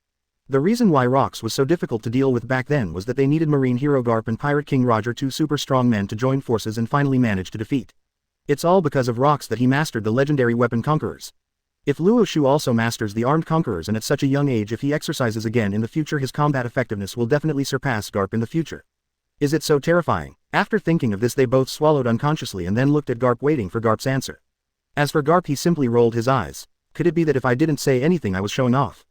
The reason why Rocks was so difficult to deal with back then was that they needed Marine hero Garp and Pirate King Roger, two super strong men, to join forces and finally manage to defeat. It's all because of Rocks that he mastered the legendary weapon Conquerors. If Luo Xiu also masters the armed Conquerors, and at such a young age, if he exercises again in the future, his combat effectiveness will definitely surpass Garp in the future. Is it so terrifying? After thinking of this they both swallowed unconsciously and then looked at Garp, waiting for Garp's answer. As for Garp, he simply rolled his eyes. Could it be that if I didn't say anything I was showing off?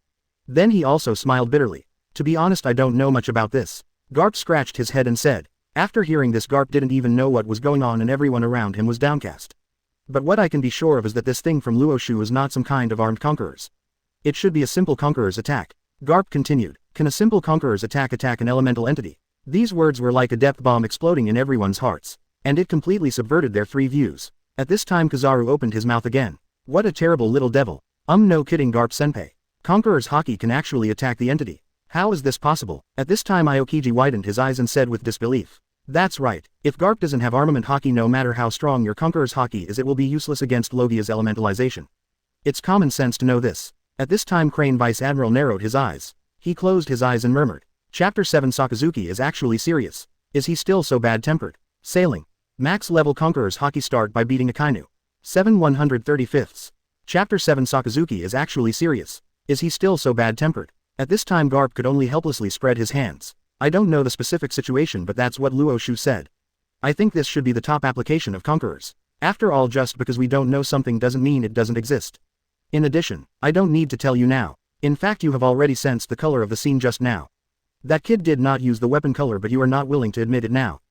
Then he also smiled bitterly. To be honest, I don't know much about this. Garp scratched his head and said. After hearing this, Garp didn't even know what was going on and everyone around him was downcast. But what I can be sure of is that this thing from Luo Xiu is not some kind of armed conquerors. It should be a simple conqueror's attack. Garp continued, can a simple conqueror's attack an elemental entity? These words were like a depth bomb exploding in everyone's hearts. And it completely subverted their three views. At this time Kizaru opened his mouth again. What a terrible little devil. No kidding Garp senpai. Conqueror's Haki can actually attack the entity. How is this possible? At this time Aokiji widened his eyes and said with disbelief. That's right. If Garp doesn't have armament Haki, no matter how strong your Conqueror's Haki is, it will be useless against Logia's elementalization. It's common sense to know this. At this time Crane Vice Admiral narrowed his eyes. He closed his eyes and murmured. Chapter 7 Sakazuki is actually serious. Is he still so bad-tempered? Sailing. Max level Conqueror's Haki start by beating Akainu. 7/135. Chapter 7 Sakazuki is actually serious. Is he still so bad-tempered? At this time Garp could only helplessly spread his hands. I don't know the specific situation, but that's what Luo Xiu said. I think this should be the top application of conquerors. After all, just because we don't know something doesn't mean it doesn't exist. In addition, I don't need to tell you now. In fact, you have already sensed the color of the scene just now. That kid did not use the weapon color, but you are not willing to admit it now.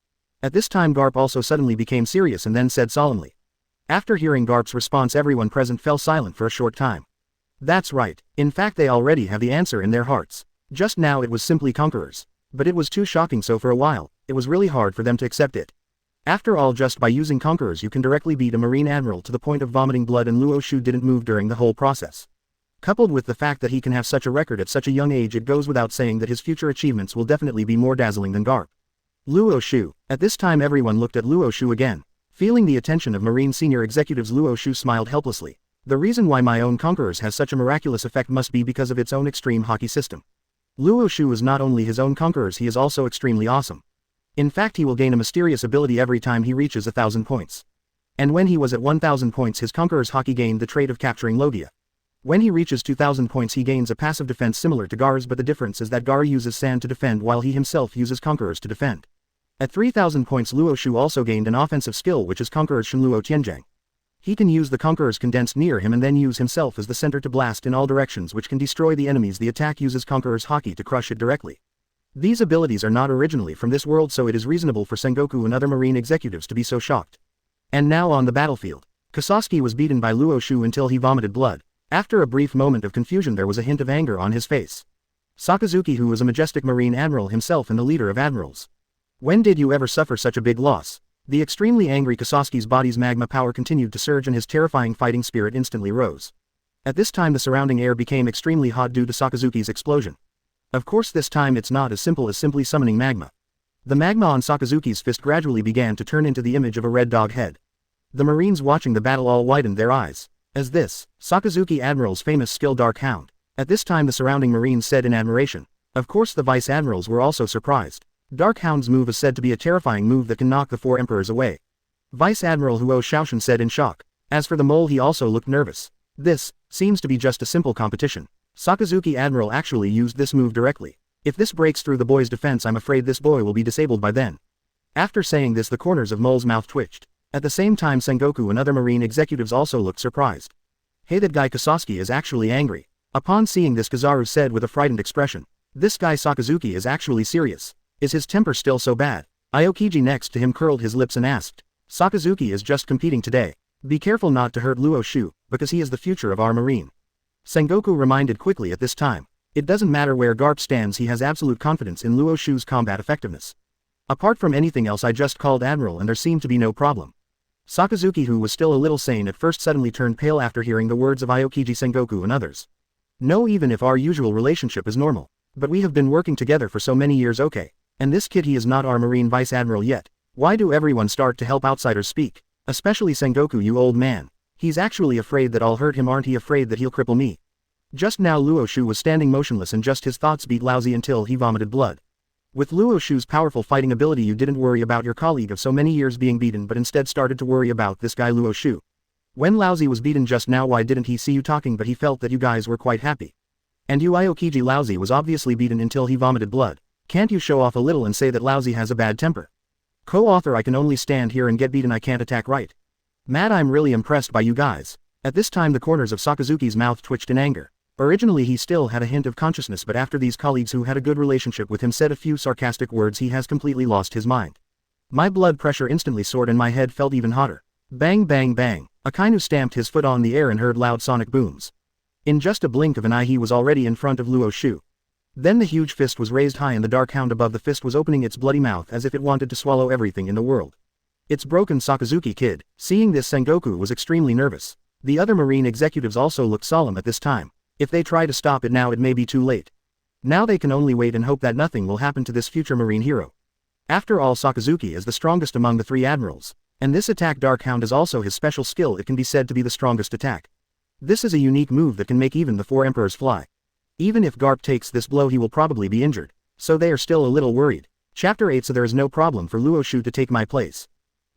At this time Garp also suddenly became serious and then said solemnly. After hearing Garp's response, everyone present fell silent for a short time. That's right. In fact, they already have the answer in their hearts. Just now it was simply conquerors. But it was too shocking, so for a while, it was really hard for them to accept it. After all, just by using conquerors you can directly beat a Marine Admiral to the point of vomiting blood, and Luo Xiu didn't move during the whole process. Coupled with the fact that he can have such a record at such a young age, it goes without saying that his future achievements will definitely be more dazzling than Garp. Luo Xiu. At this time everyone looked at Luo Xiu again. Feeling the attention of Marine senior executives, Luo Xiu smiled helplessly. The reason why my own conquerors has such a miraculous effect must be because of its own extreme Haki system. Luo Xiu is not only his own conquerors, he is also extremely awesome. In fact, he will gain a mysterious ability every time he reaches 1,000 points. And when he was at 1,000 points, his conqueror's Haki gained the trait of capturing Logia. When he reaches 2,000 points, he gains a passive defense similar to Gar's, but the difference is that Gar uses sand to defend while he himself uses conquerors to defend. At 3,000 points, Luo Xiu also gained an offensive skill, which is Conqueror's Shenluo Tianjiang. He can use the conquerors condensed near him and then use himself as the center to blast in all directions, which can destroy the enemies. The attack uses conqueror's Haki to crush it directly. These abilities are not originally from this world, so it is reasonable for Sengoku and other marine executives to be so shocked. And now on the battlefield. Kizaru was beaten by Luo Xiu until he vomited blood. After a brief moment of confusion, there was a hint of anger on his face. Sakazuki, who was a majestic Marine Admiral himself and the leader of admirals. When did you ever suffer such a big loss? The extremely angry Kizaru's body's magma power continued to surge and his terrifying fighting spirit instantly rose. At this time the surrounding air became extremely hot due to Sakazuki's explosion. Of course, this time it's not as simple as simply summoning magma. The magma on Sakazuki's fist gradually began to turn into the image of a red dog head. The Marines watching the battle all widened their eyes. As this, Sakazuki Admiral's famous skill Dark Hound. At this time the surrounding Marines said in admiration. Of course the Vice Admirals were also surprised. Dark Hound's move is said to be a terrifying move that can knock the 4 emperors away. Vice Admiral Luo Xiu said in shock. As for the mole, he also looked nervous. This seems to be just a simple competition. Sakazuki Admiral actually used this move directly. If this breaks through the boy's defense, I'm afraid this boy will be disabled by then. After saying this, the corners of Mole's mouth twitched. At the same time Sengoku and other marine executives also looked surprised. Hey, that guy Kizaru is actually angry. Upon seeing this, Kizaru said with a frightened expression. This guy Sakazuki is actually serious. Is his temper still so bad? Aokiji next to him curled his lips and asked. Sakazuki is just competing today. Be careful not to hurt Luo Xiu, because he is the future of our marine. Sengoku reminded quickly at this time. It doesn't matter where Garp stands, he has absolute confidence in Luo Xiu's combat effectiveness. Apart from anything else, I just called Admiral and there seemed to be no problem. Sakazuki, who was still a little sane at first, suddenly turned pale after hearing the words of Aokiji, Sengoku and others. No, even if our usual relationship is normal. But we have been working together for so many years, okay. And this kid, he is not our Marine Vice Admiral yet. Why do everyone start to help outsiders speak? Especially Sengoku, you old man. He's actually afraid that I'll hurt him, aren't he afraid that he'll cripple me? Just now Luo Xiu was standing motionless and just his thoughts beat lousy until he vomited blood. With Luo Xiu's powerful fighting ability, you didn't worry about your colleague of so many years being beaten, but instead started to worry about this guy Luo Xiu. When Lousy was beaten just now, why didn't he see you talking, but he felt that you guys were quite happy? And you, Aokiji, Lousy was obviously beaten until he vomited blood. Can't you show off a little and say that Lousy has a bad temper? Co-author, I can only stand here and get beaten, I can't attack, right? Mad, I'm really impressed by you guys. At this time the corners of Sakazuki's mouth twitched in anger. Originally he still had a hint of consciousness, but after these colleagues who had a good relationship with him said a few sarcastic words, he has completely lost his mind. My blood pressure instantly soared and my head felt even hotter. Bang bang bang. Akainu stamped his foot on the air and heard loud sonic booms. In just a blink of an eye he was already in front of Luo Xiu. Then the huge fist was raised high and the dark hound above the fist was opening its bloody mouth as if it wanted to swallow everything in the world. It's broken, Sakazuki kid. Seeing this, Sengoku was extremely nervous. The other marine executives also looked solemn at this time. If they try to stop it now it may be too late. Now they can only wait and hope that nothing will happen to this future marine hero. After all, Sakazuki is the strongest among the three admirals. And this attack Dark Hound is also his special skill. It can be said to be the strongest attack. This is a unique move that can make even the four emperors fly. Even if Garp takes this blow he will probably be injured. So they are still a little worried. Chapter 8. So there is no problem for Luo Xiu to take my place.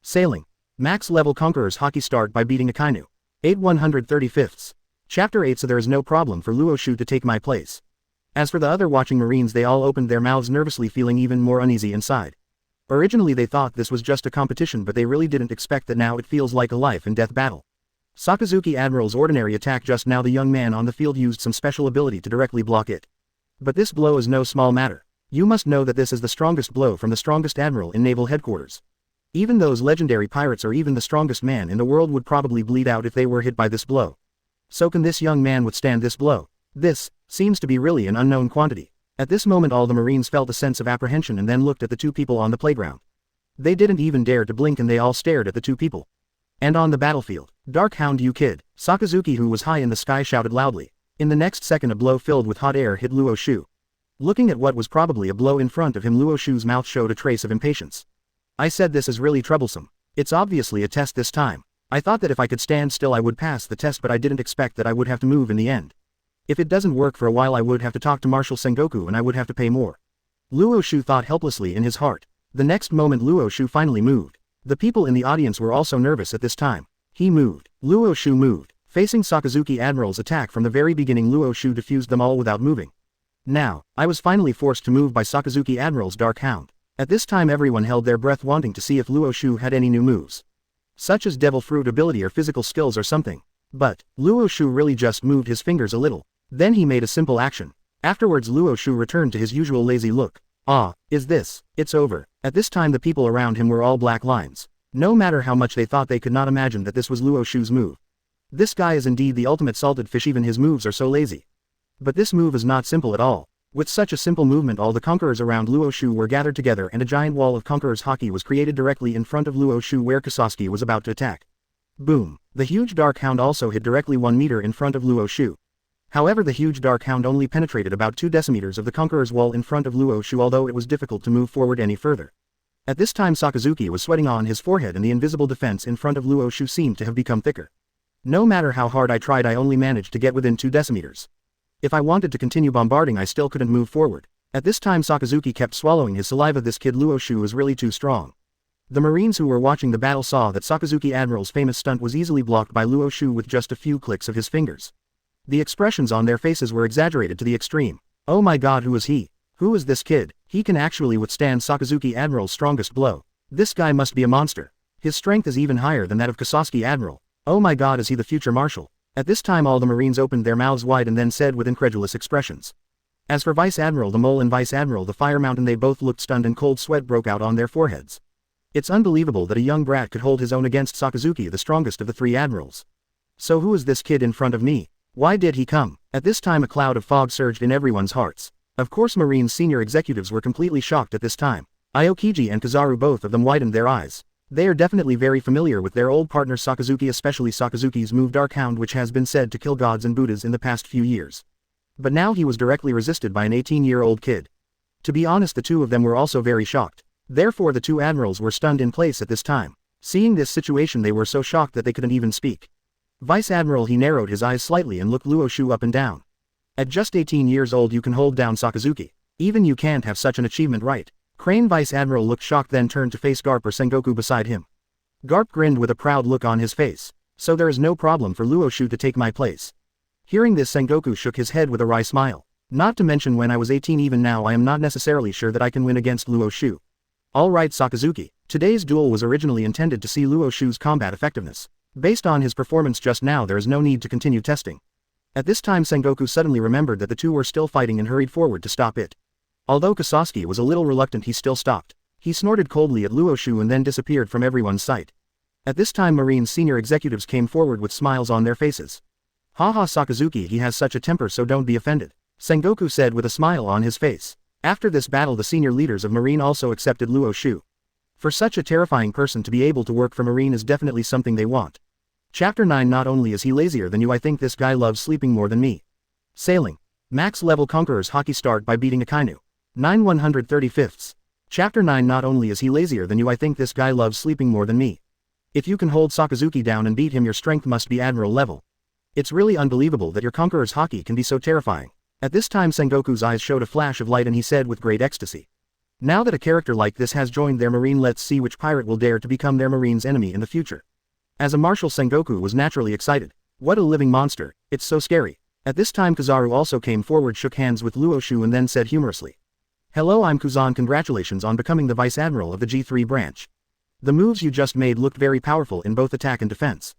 Sailing. Max level Conquerors Haki start by beating Akainu. 8/135. Chapter 8. So there is no problem for Luo Xiu to take my place. As for the other watching marines, they all opened their mouths nervously, feeling even more uneasy inside. Originally they thought this was just a competition, but they really didn't expect that now it feels like a life and death battle. Sakazuki Admiral's ordinary attack just now, the young man on the field used some special ability to directly block it. But this blow is no small matter. You must know that this is the strongest blow from the strongest admiral in naval headquarters. Even those legendary pirates or even the strongest man in the world would probably bleed out if they were hit by this blow. So can this young man withstand this blow? This seems to be really an unknown quantity. At this moment all the marines felt a sense of apprehension and then looked at the two people on the playground. They didn't even dare to blink and they all stared at the two people. And on the battlefield, Dark Hound, you kid. Sakazuki, who was high in the sky, shouted loudly. In the next second a blow filled with hot air hit Luo Xiu. Looking at what was probably a blow in front of him, Luo Xiu's mouth showed a trace of impatience. I said this is really troublesome. It's obviously a test this time. I thought that if I could stand still I would pass the test, but I didn't expect that I would have to move in the end. If it doesn't work for a while I would have to talk to Marshal Sengoku and I would have to pay more. Luo Xiu thought helplessly in his heart. The next moment Luo Xiu finally moved. The people in the audience were also nervous at this time. He moved. Luo Xiu moved. Facing Sakazuki Admiral's attack from the very beginning, Luo Xiu diffused them all without moving. Now, I was finally forced to move by Sakazuki Admiral's Dark Hound. At this time everyone held their breath, wanting to see if Luo Xiu had any new moves. Such as Devil Fruit ability or physical skills or something. But Luo Xiu really just moved his fingers a little. Then he made a simple action. Afterwards Luo Xiu returned to his usual lazy look. Ah, is this? It's over. At this time the people around him were all black lines. No matter how much they thought, they could not imagine that this was Luo Xiu's move. This guy is indeed the ultimate salted fish, even his moves are so lazy. But this move is not simple at all. With such a simple movement all the conquerors around Luo Xiu were gathered together and a giant wall of Conqueror's Haki was created directly in front of Luo Xiu where Kizaru was about to attack. Boom. The huge Dark Hound also hit directly 1 meter in front of Luo Xiu. However, the huge Dark Hound only penetrated about 2 decimeters of the Conqueror's wall in front of Luo Xiu, although it was difficult to move forward any further. At this time Sakazuki was sweating on his forehead and the invisible defense in front of Luo Xiu seemed to have become thicker. No matter how hard I tried I only managed to get within 2 decimeters. If I wanted to continue bombarding I still couldn't move forward. At this time Sakazuki kept swallowing his saliva. This kid Luo Xiu is really too strong. The marines who were watching the battle saw that Sakazuki Admiral's famous stunt was easily blocked by Luo Xiu with just a few clicks of his fingers. The expressions on their faces were exaggerated to the extreme. Oh my god, who is he? Who is this kid? He can actually withstand Sakazuki Admiral's strongest blow. This guy must be a monster. His strength is even higher than that of Kizaru Admiral. Oh my god, is he the future marshal? At this time all the marines opened their mouths wide and then said with incredulous expressions. As for Vice Admiral the Mole and Vice Admiral the Fire Mountain, they both looked stunned and cold sweat broke out on their foreheads. It's unbelievable that a young brat could hold his own against Sakazuki, the strongest of the 3 admirals. So who is this kid in front of me? Why did he come? At this time a cloud of fog surged in everyone's hearts. Of course Marine's senior executives were completely shocked at this time. Aokiji and Kizaru, both of them widened their eyes. They are definitely very familiar with their old partner Sakazuki, especially Sakazuki's move Dark Hound, which has been said to kill gods and Buddhas in the past few years. But now he was directly resisted by an 18-year-old kid. To be honest, the two of them were also very shocked. Therefore the 2 admirals were stunned in place at this time. Seeing this situation they were so shocked that they couldn't even speak. Vice Admiral, he narrowed his eyes slightly and looked Luo Xiu up and down. At just 18 years old you can hold down Sakazuki. Even you can't have such an achievement, right? Crane Vice Admiral looked shocked, then turned to face Garp or Sengoku beside him. Garp grinned with a proud look on his face. So there is no problem for Luo Xiu to take my place. Hearing this, Sengoku shook his head with a wry smile. Not to mention, when I was 18, even now I am not necessarily sure that I can win against Luo Xiu. Alright Sakazuki, today's duel was originally intended to see Luo Xiu's combat effectiveness. Based on his performance just now there is no need to continue testing. At this time Sengoku suddenly remembered that the two were still fighting and hurried forward to stop it. Although Kizaru was a little reluctant, he still stopped. He snorted coldly at Luo Xiu and then disappeared from everyone's sight. At this time Marine's senior executives came forward with smiles on their faces. Haha Sakazuki, he has such a temper, so don't be offended, Sengoku said with a smile on his face. After this battle the senior leaders of Marine also accepted Luo Xiu. For such a terrifying person to be able to work for Marine is definitely something they want. Chapter 9. Not only is he lazier than you, I think this guy loves sleeping more than me. Sailing. Max level Conqueror's Haki start by beating Akainu. 9 135ths. Chapter 9. Not only is he lazier than you, I think this guy loves sleeping more than me. If you can hold Sakazuki down and beat him, your strength must be Admiral level. It's really unbelievable that your Conqueror's Haki can be so terrifying. At this time Sengoku's eyes showed a flash of light and he said with great ecstasy. Now that a character like this has joined their marine, let's see which pirate will dare to become their marine's enemy in the future. As a marshal, Sengoku was naturally excited. What a living monster, it's so scary. At this time Kizaru also came forward, shook hands with Luo Xiu and then said humorously. Hello, I'm Kuzan, congratulations on becoming the Vice Admiral of the G3 branch. The moves you just made looked very powerful in both attack and defense.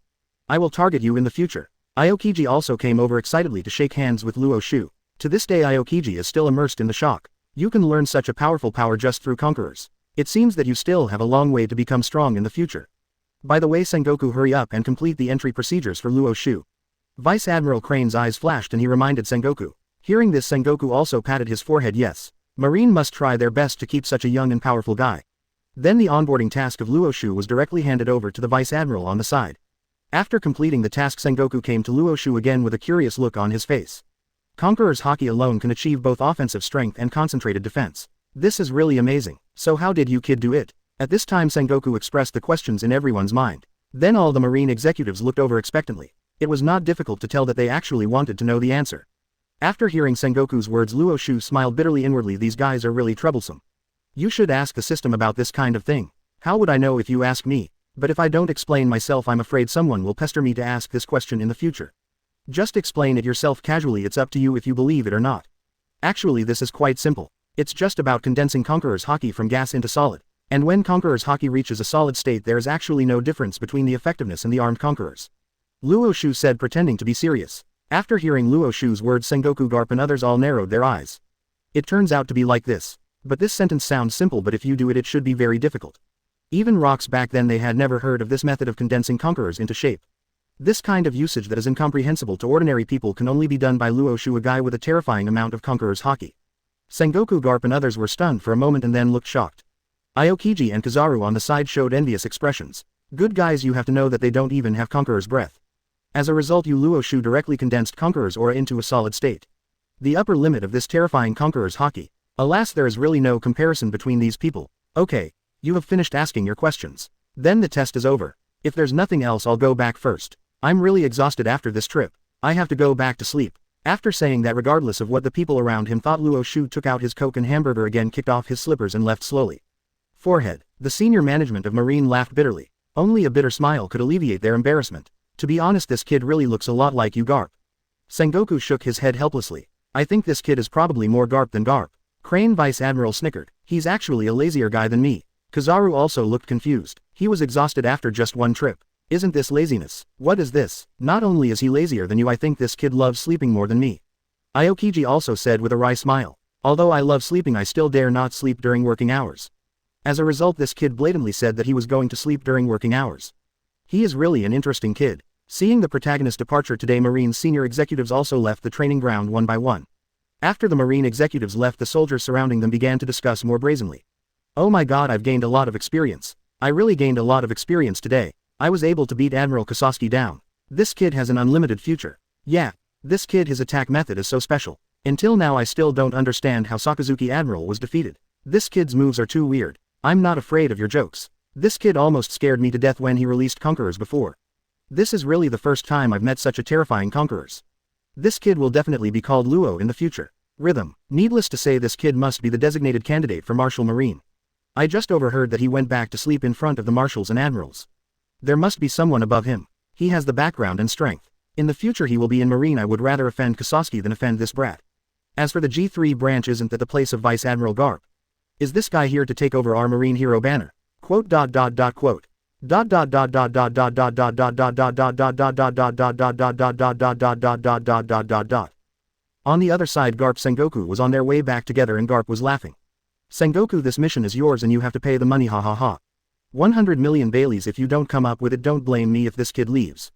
I will target you in the future. Aokiji also came over excitedly to shake hands with Luo Xiu. To this day Aokiji is still immersed in the shock. You can learn such a powerful power just through conquerors. It seems that you still have a long way to become strong in the future. By the way, Sengoku, hurry up and complete the entry procedures for Luo Xiu. Vice Admiral Crane's eyes flashed and he reminded Sengoku. Hearing this, Sengoku also patted his forehead. Yes, Marine must try their best to keep such a young and powerful guy. Then the onboarding task of Luo Xiu was directly handed over to the Vice Admiral on the side. After completing the task, Sengoku came to Luo Xiu again with a curious look on his face. Conqueror's Haki alone can achieve both offensive strength and concentrated defense. This is really amazing. So how did you kid do it? At this time Sengoku expressed the questions in everyone's mind. Then all the Marine executives looked over expectantly. It was not difficult to tell that they actually wanted to know the answer. After hearing Sengoku's words, Luo Xiu smiled bitterly inwardly. These guys are really troublesome. You should ask the system about this kind of thing. How would I know if you ask me? But if I don't explain myself, I'm afraid someone will pester me to ask this question in the future. Just explain it yourself casually, it's up to you if you believe it or not. Actually, this is quite simple. It's just about condensing Conqueror's Haki from gas into solid. And when Conqueror's Haki reaches a solid state, there is actually no difference between the effectiveness and the armed conquerors. Luo Xiu said, pretending to be serious. After hearing Luo Xiu's words, Sengoku, Garp and others all narrowed their eyes. It turns out to be like this. But this sentence sounds simple, but if you do it, it should be very difficult. Even rocks back then, they had never heard of this method of condensing conquerors into shape. This kind of usage that is incomprehensible to ordinary people can only be done by Luo Xiu, a guy with a terrifying amount of Conqueror's Haki. Sengoku, Garp and others were stunned for a moment and then looked shocked. Aokiji and Kizaru on the side showed envious expressions. Good guys, you have to know that they don't even have Conqueror's breath. As a result, you Luo Xiu directly condensed Conqueror's aura into a solid state. The upper limit of this terrifying Conqueror's Haki. Alas, there is really no comparison between these people. Okay, you have finished asking your questions. Then the test is over. If there's nothing else, I'll go back first. I'm really exhausted after this trip. I have to go back to sleep. After saying that, regardless of what the people around him thought, Luo Xiu took out his Coke and hamburger again, kicked off his slippers and left slowly. Forehead. The senior management of Marine laughed bitterly. Only a bitter smile could alleviate their embarrassment. To be honest, this kid really looks a lot like you, Garp. Sengoku shook his head helplessly. I think this kid is probably more Garp than Garp. Crane Vice Admiral snickered. He's actually a lazier guy than me. Kizaru also looked confused. He was exhausted after just one trip. Isn't this laziness? What is this? Not only is he lazier than you, I think this kid loves sleeping more than me. Aokiji also said with a wry smile. Although I love sleeping, I still dare not sleep during working hours. As a result, this kid blatantly said that he was going to sleep during working hours. He is really an interesting kid. Seeing the protagonist's departure today, Marine's senior executives also left the training ground one by one. After the Marine executives left, the soldiers surrounding them began to discuss more brazenly. Oh my god, I've gained a lot of experience. I really gained a lot of experience today. I was able to beat Admiral Kososki down. This kid has an unlimited future. Yeah, this kid, his attack method is so special. Until now I still don't understand how Sakazuki Admiral was defeated. This kid's moves are too weird. I'm not afraid of your jokes. This kid almost scared me to death when he released Conquerors before. This is really the first time I've met such a terrifying Conquerors. This kid will definitely be called Luo in the future. Rhythm. Needless to say, this kid must be the designated candidate for Marshal Marine. I just overheard that he went back to sleep in front of the marshals and admirals. There must be someone above him. He has the background and strength. In the future he will be in Marine. I would rather offend Kososki than offend this brat. As for the G3 branch, isn't that the place of Vice Admiral Garp? Is this guy here to take over our Marine hero banner? Quote. On the other side, Garp Sengoku was on their way back together and Garp was laughing. Sengoku, this mission is yours and you have to pay the money, ha ha ha. 100 million Baileys if you don't come up with it. Don't blame me if this kid leaves.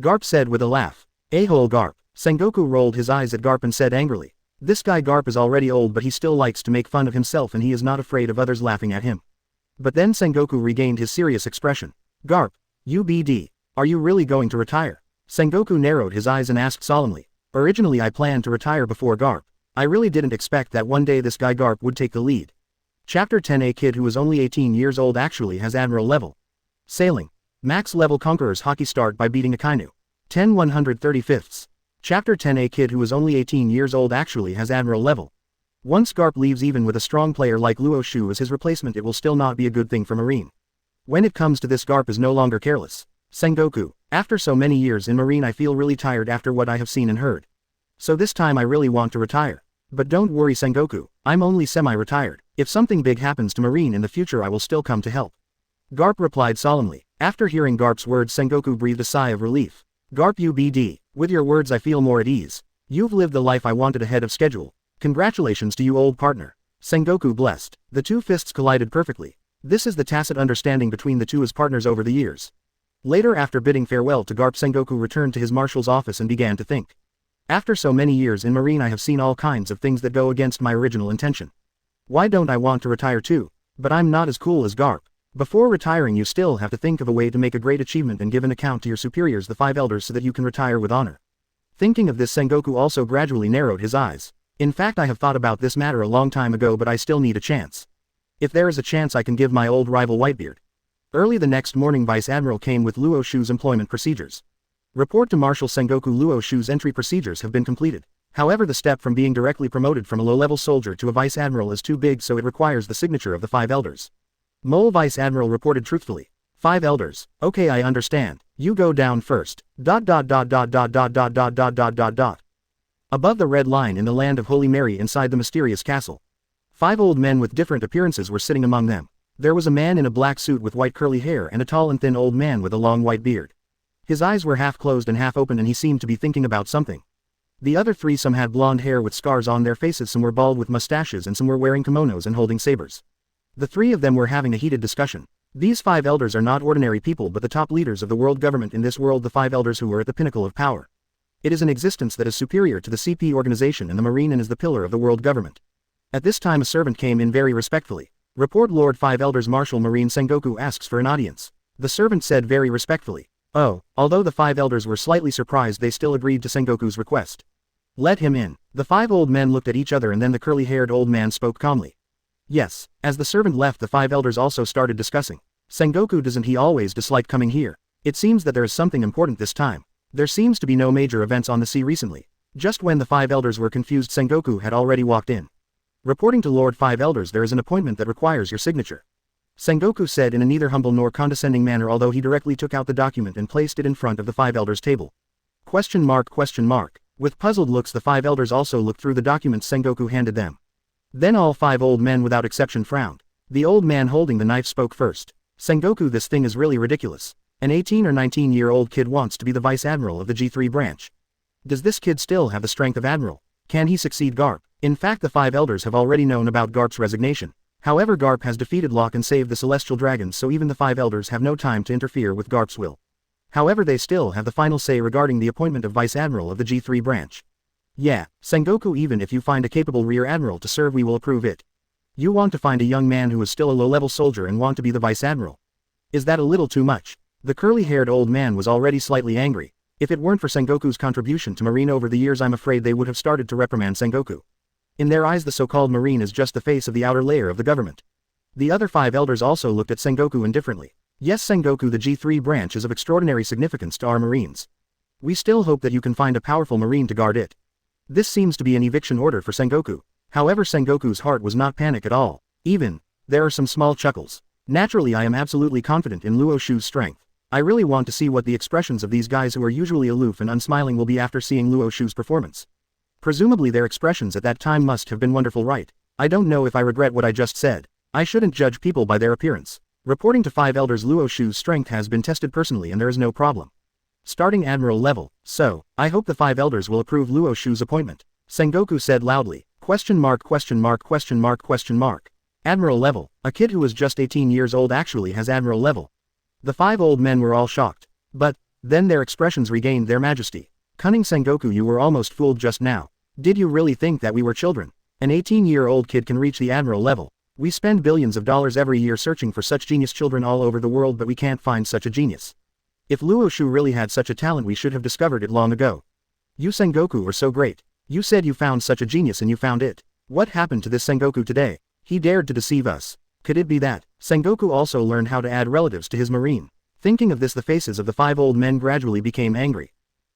Garp said with a laugh. A-hole Garp. Sengoku rolled his eyes at Garp and said angrily. This guy Garp is already old, but he still likes to make fun of himself and he is not afraid of others laughing at him. But then Sengoku regained his serious expression. Garp, UBD. Are you really going to retire? Sengoku narrowed his eyes and asked solemnly. Originally I planned to retire before Garp. I really didn't expect that one day this guy Garp would take the lead. Chapter 10. A kid who is only 18 years old actually has Admiral level. Sailing. Max level Conqueror's Haki start by beating Akainu. 10 135ths. Chapter 10. A kid who is only 18 years old actually has Admiral level. Once Garp leaves, even with a strong player like Luo Xiu as his replacement, it will still not be a good thing for Marine. When it comes to this, Garp is no longer careless. Sengoku, after so many years in Marine I feel really tired after what I have seen and heard. So this time I really want to retire. But don't worry Sengoku, I'm only semi-retired. If something big happens to Marine in the future I will still come to help. Garp replied solemnly. After hearing Garp's words, Sengoku breathed a sigh of relief. Garp, UBD, with your words I feel more at ease. You've lived the life I wanted ahead of schedule. Congratulations to you, old partner. Sengoku blessed. The two fists collided perfectly. This is the tacit understanding between the two as partners over the years. Later, after bidding farewell to Garp, Sengoku returned to his marshal's office and began to think. After so many years in Marine I have seen all kinds of things that go against my original intention. Why don't I want to retire too? But I'm not as cool as Garp. Before retiring you still have to think of a way to make a great achievement and give an account to your superiors, the 5 elders, so that you can retire with honor. Thinking of this, Sengoku also gradually narrowed his eyes. In fact, I have thought about this matter a long time ago, but I still need a chance. If there is a chance I can give my old rival Whitebeard. Early the next morning, Vice Admiral came with Luo Xiu's employment procedures. Report to Marshal Sengoku. Luo Xiu's entry procedures have been completed. However, the step from being directly promoted from a low-level soldier to a Vice Admiral is too big, so it requires the signature of the 5 elders. Mole Vice Admiral reported truthfully. 5 elders. Okay, I understand. You go down first. ... Above the red line in the land of Holy Mary inside the mysterious castle. 5 old men with different appearances were sitting among them. There was a man in a black suit with white curly hair and a tall and thin old man with a long white beard. His eyes were half closed and half open and he seemed to be thinking about something. The other 3, some had blonde hair with scars on their faces, some were bald with mustaches, and some were wearing kimonos and holding sabers. The 3 of them were having a heated discussion. These 5 elders are not ordinary people but the top leaders of the world government in this world, the 5 elders who are at the pinnacle of power. It is an existence that is superior to the CP organization and the Marine and is the pillar of the world government. At this time a servant came in very respectfully. Report Lord 5 Elders. Marshal Marine Sengoku asks for an audience. The servant said very respectfully. Oh, although the 5 elders were slightly surprised, they still agreed to Sengoku's request. Let him in. The 5 old men looked at each other and then the curly-haired old man spoke calmly. Yes. As the servant left, the 5 elders also started discussing. Sengoku, doesn't he always dislike coming here? It seems that there is something important this time. There seems to be no major events on the sea recently. Just when the 5 elders were confused, Sengoku had already walked in. Reporting to Lord 5 Elders, there is an appointment that requires your signature. Sengoku said in a neither humble nor condescending manner, although he directly took out the document and placed it in front of the 5 elders' table. Question mark. With puzzled looks, the 5 elders also looked through the documents Sengoku handed them. Then all 5 old men without exception frowned. The old man holding the knife spoke first. Sengoku, this thing is really ridiculous. An 18 or 19-year-old kid wants to be the Vice Admiral of the G3 branch. Does this kid still have the strength of Admiral? Can he succeed Garp? In fact, the 5 elders have already known about Garp's resignation. However, Garp has defeated Locke and saved the Celestial Dragons, so even the 5 elders have no time to interfere with Garp's will. However, they still have the final say regarding the appointment of Vice Admiral of the G3 branch. Yeah, Sengoku, even if you find a capable Rear Admiral to serve, we will approve it. You want to find a young man who is still a low-level soldier and want to be the Vice Admiral? Is that a little too much? The curly-haired old man was already slightly angry. If it weren't for Sengoku's contribution to Marine over the years, I'm afraid they would have started to reprimand Sengoku. In their eyes, the so-called Marine is just the face of the outer layer of the government. The other 5 elders also looked at Sengoku indifferently. Yes, Sengoku, the G3 branch is of extraordinary significance to our Marines. We still hope that you can find a powerful Marine to guard it. This seems to be an eviction order for Sengoku. However, Sengoku's heart was not panic at all. There are some small chuckles. Naturally, I am absolutely confident in Luo Xiu's strength. I really want to see what the expressions of these guys who are usually aloof and unsmiling will be after seeing Luo Xiu's performance. Presumably their expressions at that time must have been wonderful, right? I don't know if I regret what I just said. I shouldn't judge people by their appearance. Reporting to 5 elders, Luo Xiu's strength has been tested personally and there is no problem. Starting Admiral level, so, I hope the 5 elders will approve Luo Xiu's appointment. Sengoku said loudly. ? Admiral level. A kid who was just 18 years old actually has Admiral level. The 5 old men were all shocked. But, then their expressions regained their majesty. Cunning Sengoku, you were almost fooled just now. Did you really think that we were children? An 18-year-old kid can reach the Admiral level. We spend billions of dollars every year searching for such genius children all over the world, but we can't find such a genius. If Luo Xiu really had such a talent, we should have discovered it long ago. You Sengoku are so great. You said you found such a genius and you found it. What happened to this Sengoku today? He dared to deceive us. Could it be that Sengoku also learned how to add relatives to his marine? Thinking of this, the faces of the 5 old men gradually became angry.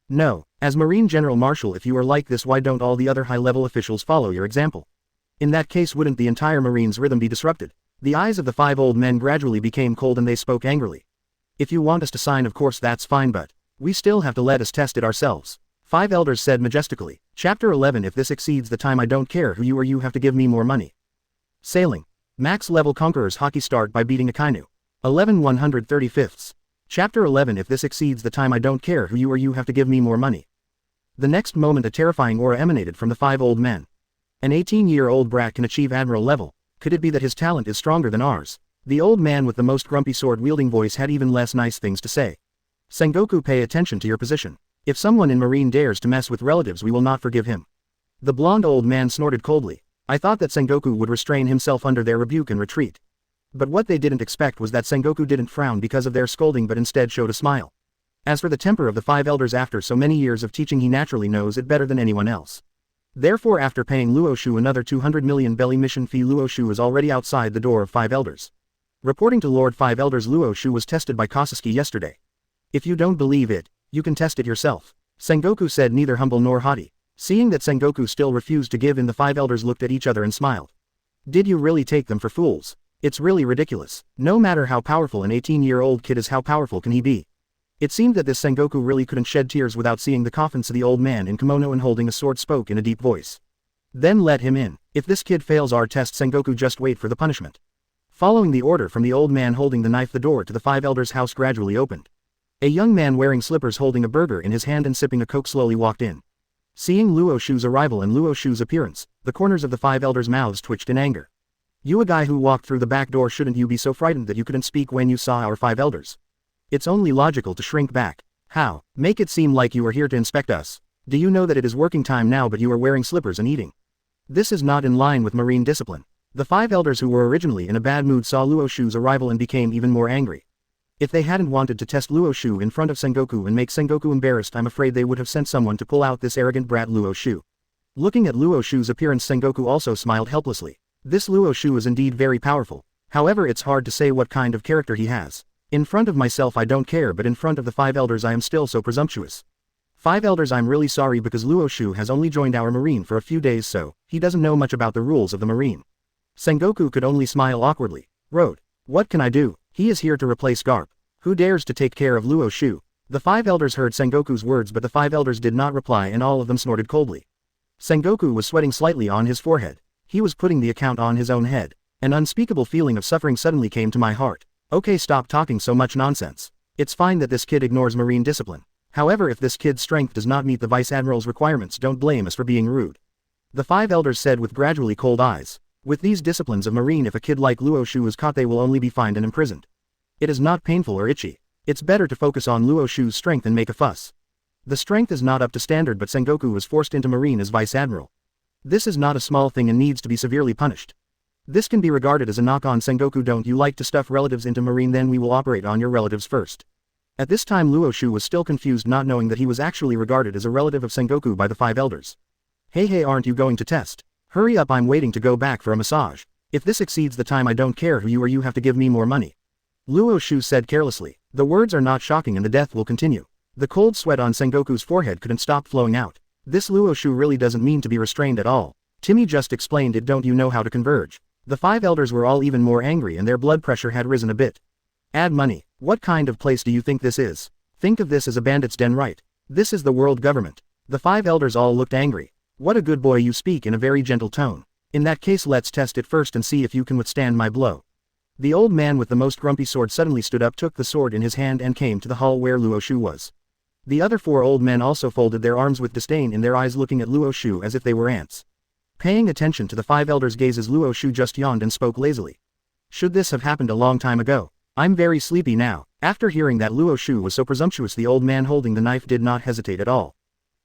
No, as Marine General Marshal, if you are like this, why don't all the other high-level officials follow your example? In that case, wouldn't the entire Marine's rhythm be disrupted? The eyes of the 5 old men gradually became cold and they spoke angrily. If you want us to sign, of course that's fine, but we still have to let us test it ourselves. 5 elders said majestically. Chapter 11. If this exceeds the time, I don't care who you are, you have to give me more money. Sailing. Max level Conqueror's Haki start by beating Akainu. 11/135. Chapter 11. If this exceeds the time, I don't care who you are, you have to give me more money. The next moment a terrifying aura emanated from the 5 old men. An 18-year-old brat can achieve Admiral level. Could it be that his talent is stronger than ours? The old man with the most grumpy sword-wielding voice had even less nice things to say. Sengoku, pay attention to your position. If someone in Marine dares to mess with relatives, we will not forgive him. The blonde old man snorted coldly. I thought that Sengoku would restrain himself under their rebuke and retreat. But what they didn't expect was that Sengoku didn't frown because of their scolding, but instead showed a smile. As for the temper of the 5 elders, after so many years of teaching, he naturally knows it better than anyone else. Therefore, after paying Luo Xiu another 200 million belly mission fee, Luo Xiu is already outside the door of 5 elders. Reporting to Lord 5 elders, Luo Xiu was tested by Kosuke yesterday. If you don't believe it, you can test it yourself. Sengoku said, neither humble nor haughty. Seeing that Sengoku still refused to give in, the 5 elders looked at each other and smiled. Did you really take them for fools? It's really ridiculous. No matter how powerful an 18-year-old kid is, how powerful can he be? It seemed that this Sengoku really couldn't shed tears without seeing the coffin, so the old man in kimono and holding a sword spoke in a deep voice. Then let him in. If this kid fails our test, Sengoku, just wait for the punishment. Following the order from the old man holding the knife, the door to the 5 elders' house gradually opened. A young man wearing slippers holding a burger in his hand and sipping a coke slowly walked in. Seeing Luo Xiu's arrival and Luo Xiu's appearance, the corners of the 5 elders' mouths twitched in anger. You, a guy who walked through the back door, shouldn't you be so frightened that you couldn't speak when you saw our 5 elders? It's only logical to shrink back. How? Make it seem like you are here to inspect us. Do you know that it is working time now, but you are wearing slippers and eating? This is not in line with marine discipline. The 5 elders, who were originally in a bad mood, saw Luo Xiu's arrival and became even more angry. If they hadn't wanted to test Luo Xiu in front of Sengoku and make Sengoku embarrassed, I'm afraid they would have sent someone to pull out this arrogant brat Luo Xiu. Looking at Luo Xiu's appearance, Sengoku also smiled helplessly. This Luo Xiu is indeed very powerful. However, it's hard to say what kind of character he has. In front of myself I don't care, but in front of the 5 elders I am still so presumptuous. 5 elders, I'm really sorry, because Luo Xiu has only joined our marine for a few days, so he doesn't know much about the rules of the marine. Sengoku could only smile awkwardly. Road. What can I do? He is here to replace Garp. Who dares to take care of Luo Xiu? The 5 elders heard Sengoku's words, but the 5 elders did not reply and all of them snorted coldly. Sengoku was sweating slightly on his forehead. He was putting the account on his own head. An unspeakable feeling of suffering suddenly came to my heart. Okay, stop talking so much nonsense. It's fine that this kid ignores marine discipline. However, if this kid's strength does not meet the Vice Admiral's requirements, don't blame us for being rude. The 5 elders said with gradually cold eyes. With these disciplines of marine, if a kid like Luo Xiu is caught, they will only be fined and imprisoned. It is not painful or itchy. It's better to focus on Luo Xiu's strength and make a fuss. The strength is not up to standard, but Sengoku was forced into marine as Vice Admiral. This is not a small thing and needs to be severely punished. This can be regarded as a knock on Sengoku. Don't you like to stuff relatives into marine? Then we will operate on your relatives first. At this time Luo Xiu was still confused, not knowing that he was actually regarded as a relative of Sengoku by the 5 elders. Hey, aren't you going to test? Hurry up, I'm waiting to go back for a massage. If this exceeds the time, I don't care who you are, you have to give me more money. Luo Xiu said carelessly. The words are not shocking and the death will continue. The cold sweat on Sengoku's forehead couldn't stop flowing out. This Luo Xiu really doesn't mean to be restrained at all. Timmy just explained it, don't you know how to converge? The 5 elders were all even more angry and their blood pressure had risen a bit. Add money. What kind of place do you think this is? Think of this as a bandit's den, right? This is the world government. The 5 elders all looked angry. What a good boy, you speak in a very gentle tone. In that case, let's test it first and see if you can withstand my blow. The old man with the most grumpy sword suddenly stood up, took the sword in his hand and came to the hall where Luo Xiu was. The other 4 old men also folded their arms with disdain in their eyes, looking at Luo Xiu as if they were ants. Paying attention to the five elders' gazes, Luo Xiu just yawned and spoke lazily. Should this have happened a long time ago? I'm very sleepy now. After hearing that Luo Xiu was so presumptuous, the old man holding the knife did not hesitate at all.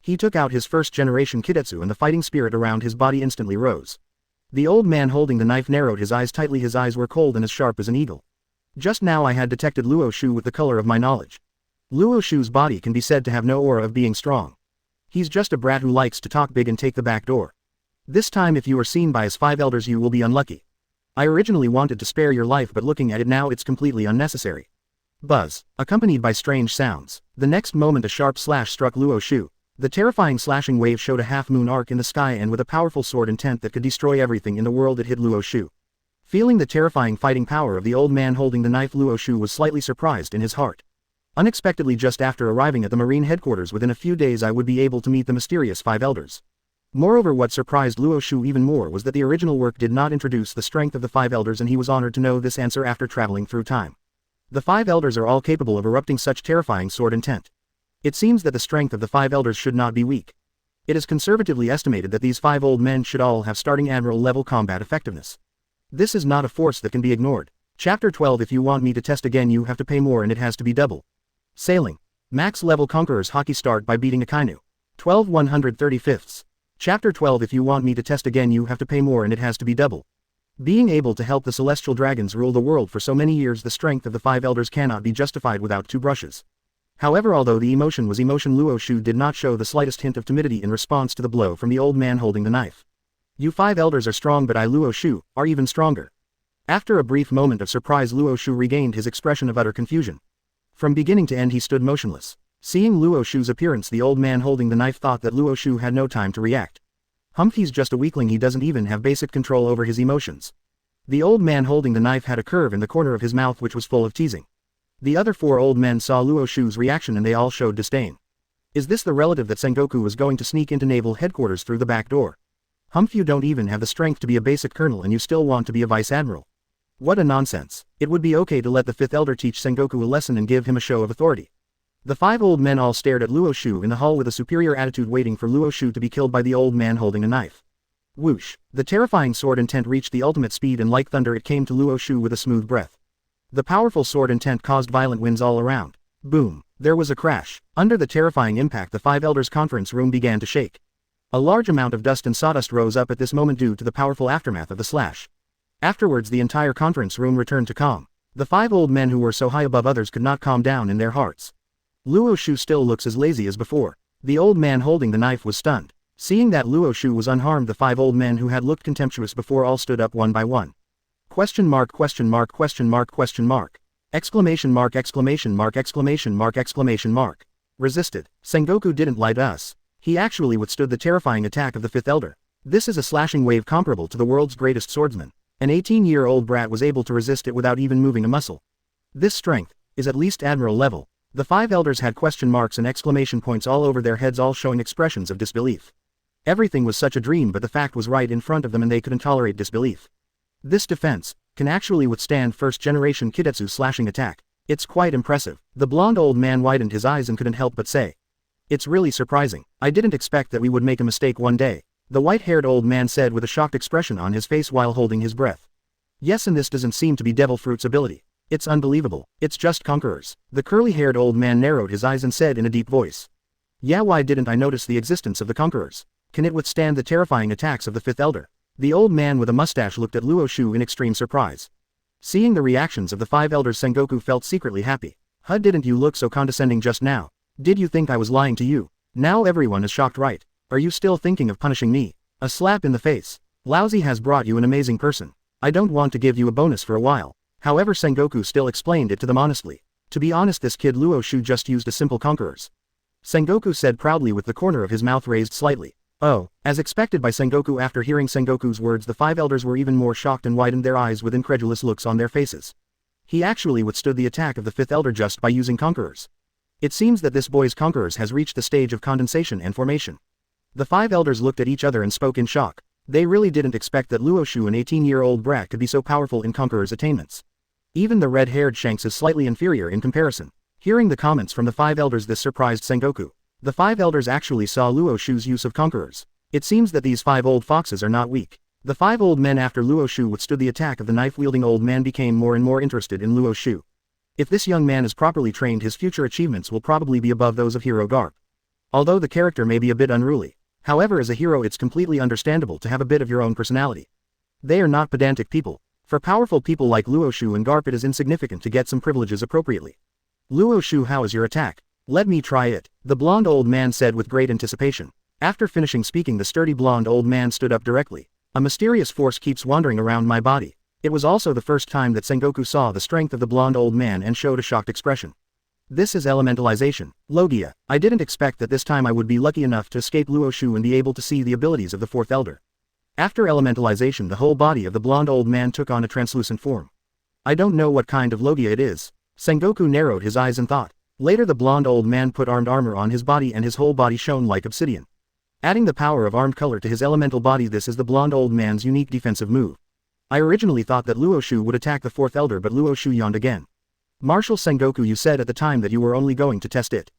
He took out his first-generation Kidetsu and the fighting spirit around his body instantly rose. The old man holding the knife narrowed his eyes tightly. His eyes were cold and as sharp as an eagle. Just now I had detected Luo Xiu with the color of my knowledge. Luo Xiu's body can be said to have no aura of being strong. He's just a brat who likes to talk big and take the back door. This time if you are seen by his five elders you will be unlucky. I originally wanted to spare your life, but looking at it now it's completely unnecessary. Buzz, accompanied by strange sounds. The next moment a sharp slash struck Luo Xiu. The terrifying slashing wave showed a half-moon arc in the sky, and with a powerful sword intent that could destroy everything in the world it hit Luo Xiu. Feeling the terrifying fighting power of the old man holding the knife, Luo Xiu was slightly surprised in his heart. Unexpectedly, just after arriving at the Marine headquarters within a few days, I would be able to meet the mysterious five elders. Moreover, what surprised Luo Xiu even more was that the original work did not introduce the strength of the five elders, and he was honored to know this answer after traveling through time. The five elders are all capable of erupting such terrifying sword intent. It seems that the strength of the five elders should not be weak. It is conservatively estimated that these five old men should all have starting admiral level combat effectiveness. This is not a force that can be ignored. Chapter 12. If you want me to test again you have to pay more, and it has to be double. Sailing. Max level Conqueror's Haki start by beating Akainu. 12 135ths. Chapter 12. If you want me to test again you have to pay more, and it has to be double. Being able to help the celestial dragons rule the world for so many years, the strength of the five elders cannot be justified without two brushes. However, although the emotion was emotion, Luo Xiu did not show the slightest hint of timidity in response to the blow from the old man holding the knife. You five elders are strong, but I, Luo Xiu, are even stronger. After a brief moment of surprise, Luo Xiu regained his expression of utter confusion. From beginning to end he stood motionless. Seeing Luo Xiu's appearance, the old man holding the knife thought that Luo Xiu had no time to react. He's just a weakling, he doesn't even have basic control over his emotions. The old man holding the knife had a curve in the corner of his mouth which was full of teasing. The other four old men saw Luo Xiu's reaction and they all showed disdain. Is this the relative that Sengoku was going to sneak into naval headquarters through the back door? You don't even have the strength to be a basic colonel and you still want to be a vice admiral. What a nonsense. It would be okay to let the fifth elder teach Sengoku a lesson and give him a show of authority. The five old men all stared at Luo Xiu in the hall with a superior attitude, waiting for Luo Xiu to be killed by the old man holding a knife. Whoosh! The terrifying sword intent reached the ultimate speed, and like thunder it came to Luo Xiu with a smooth breath. The powerful sword intent caused violent winds all around. Boom! There was a crash. Under the terrifying impact, the five elders' conference room began to shake. A large amount of dust and sawdust rose up at this moment due to the powerful aftermath of the slash. Afterwards the entire conference room returned to calm. The five old men who were so high above others could not calm down in their hearts. Luo Xiu still looks as lazy as before. The old man holding the knife was stunned. Seeing that Luo Xiu was unharmed, the five old men who had looked contemptuous before all stood up one by one. Question mark, question mark, question mark, question mark. Exclamation mark, exclamation mark, exclamation mark, exclamation mark. Resisted. Sengoku didn't lie to us. He actually withstood the terrifying attack of the fifth elder. This is a slashing wave comparable to the world's greatest swordsman. An 18-year-old brat was able to resist it without even moving a muscle. This strength is at least admiral level. The five elders had question marks and exclamation points all over their heads, all showing expressions of disbelief. Everything was such a dream, but the fact was right in front of them and they couldn't tolerate disbelief. This defense can actually withstand first-generation Kidetsu slashing attack. It's quite impressive. The blonde old man widened his eyes and couldn't help but say, "It's really surprising. I didn't expect that we would make a mistake one day," the white-haired old man said with a shocked expression on his face while holding his breath. Yes, and this doesn't seem to be Devil Fruit's ability. It's unbelievable. It's just conquerors. The curly-haired old man narrowed his eyes and said in a deep voice, "Yeah, why didn't I notice the existence of the conquerors? Can it withstand the terrifying attacks of the fifth elder?" The old man with a mustache looked at Luo Xiu in extreme surprise. Seeing the reactions of the five elders, Sengoku felt secretly happy. Didn't you look so condescending just now? Did you think I was lying to you? Now everyone is shocked, right? Are you still thinking of punishing me? A slap in the face. Lousy has brought you an amazing person. I don't want to give you a bonus for a while." However, Sengoku still explained it to them honestly. To be honest, this kid Luo Xiu just used a simple conquerors. Sengoku said proudly with the corner of his mouth raised slightly. Oh, as expected by Sengoku. After hearing Sengoku's words, the five elders were even more shocked and widened their eyes with incredulous looks on their faces. He actually withstood the attack of the fifth elder just by using conquerors. It seems that this boy's conquerors has reached the stage of condensation and formation. The five elders looked at each other and spoke in shock. They really didn't expect that Luo Xiu, an 18-year-old brat, could be so powerful in conquerors' attainments. Even the red-haired Shanks is slightly inferior in comparison. Hearing the comments from the five elders, this surprised Sengoku. The five elders actually saw Luo Xiu's use of conquerors. It seems that these 5 old foxes are not weak. The 5 old men after Luo Xiu withstood the attack of the knife-wielding old man became more and more interested in Luo Xiu. If this young man is properly trained, his future achievements will probably be above those of hero Garp. Although the character may be a bit unruly. However, as a hero it's completely understandable to have a bit of your own personality. They are not pedantic people. For powerful people like Luo Xiu and Garp it is insignificant to get some privileges appropriately. Luo Xiu, how is your attack? Let me try it, the blonde old man said with great anticipation. After finishing speaking, the sturdy blonde old man stood up directly. A mysterious force keeps wandering around my body. It was also the first time that Sengoku saw the strength of the blonde old man and showed a shocked expression. This is elementalization. Logia. I didn't expect that this time I would be lucky enough to escape Luo Xiu and be able to see the abilities of the 4th elder. After elementalization, the whole body of the blonde old man took on a translucent form. I don't know what kind of Logia it is. Sengoku narrowed his eyes and thought. Later the blonde old man put armed armor on his body and his whole body shone like obsidian. Adding the power of armed color to his elemental body, this is the blonde old man's unique defensive move. I originally thought that Luo Xiu would attack the 4th elder, but Luo Xiu yawned again. Marshal Sengoku, you said at the time that you were only going to test it.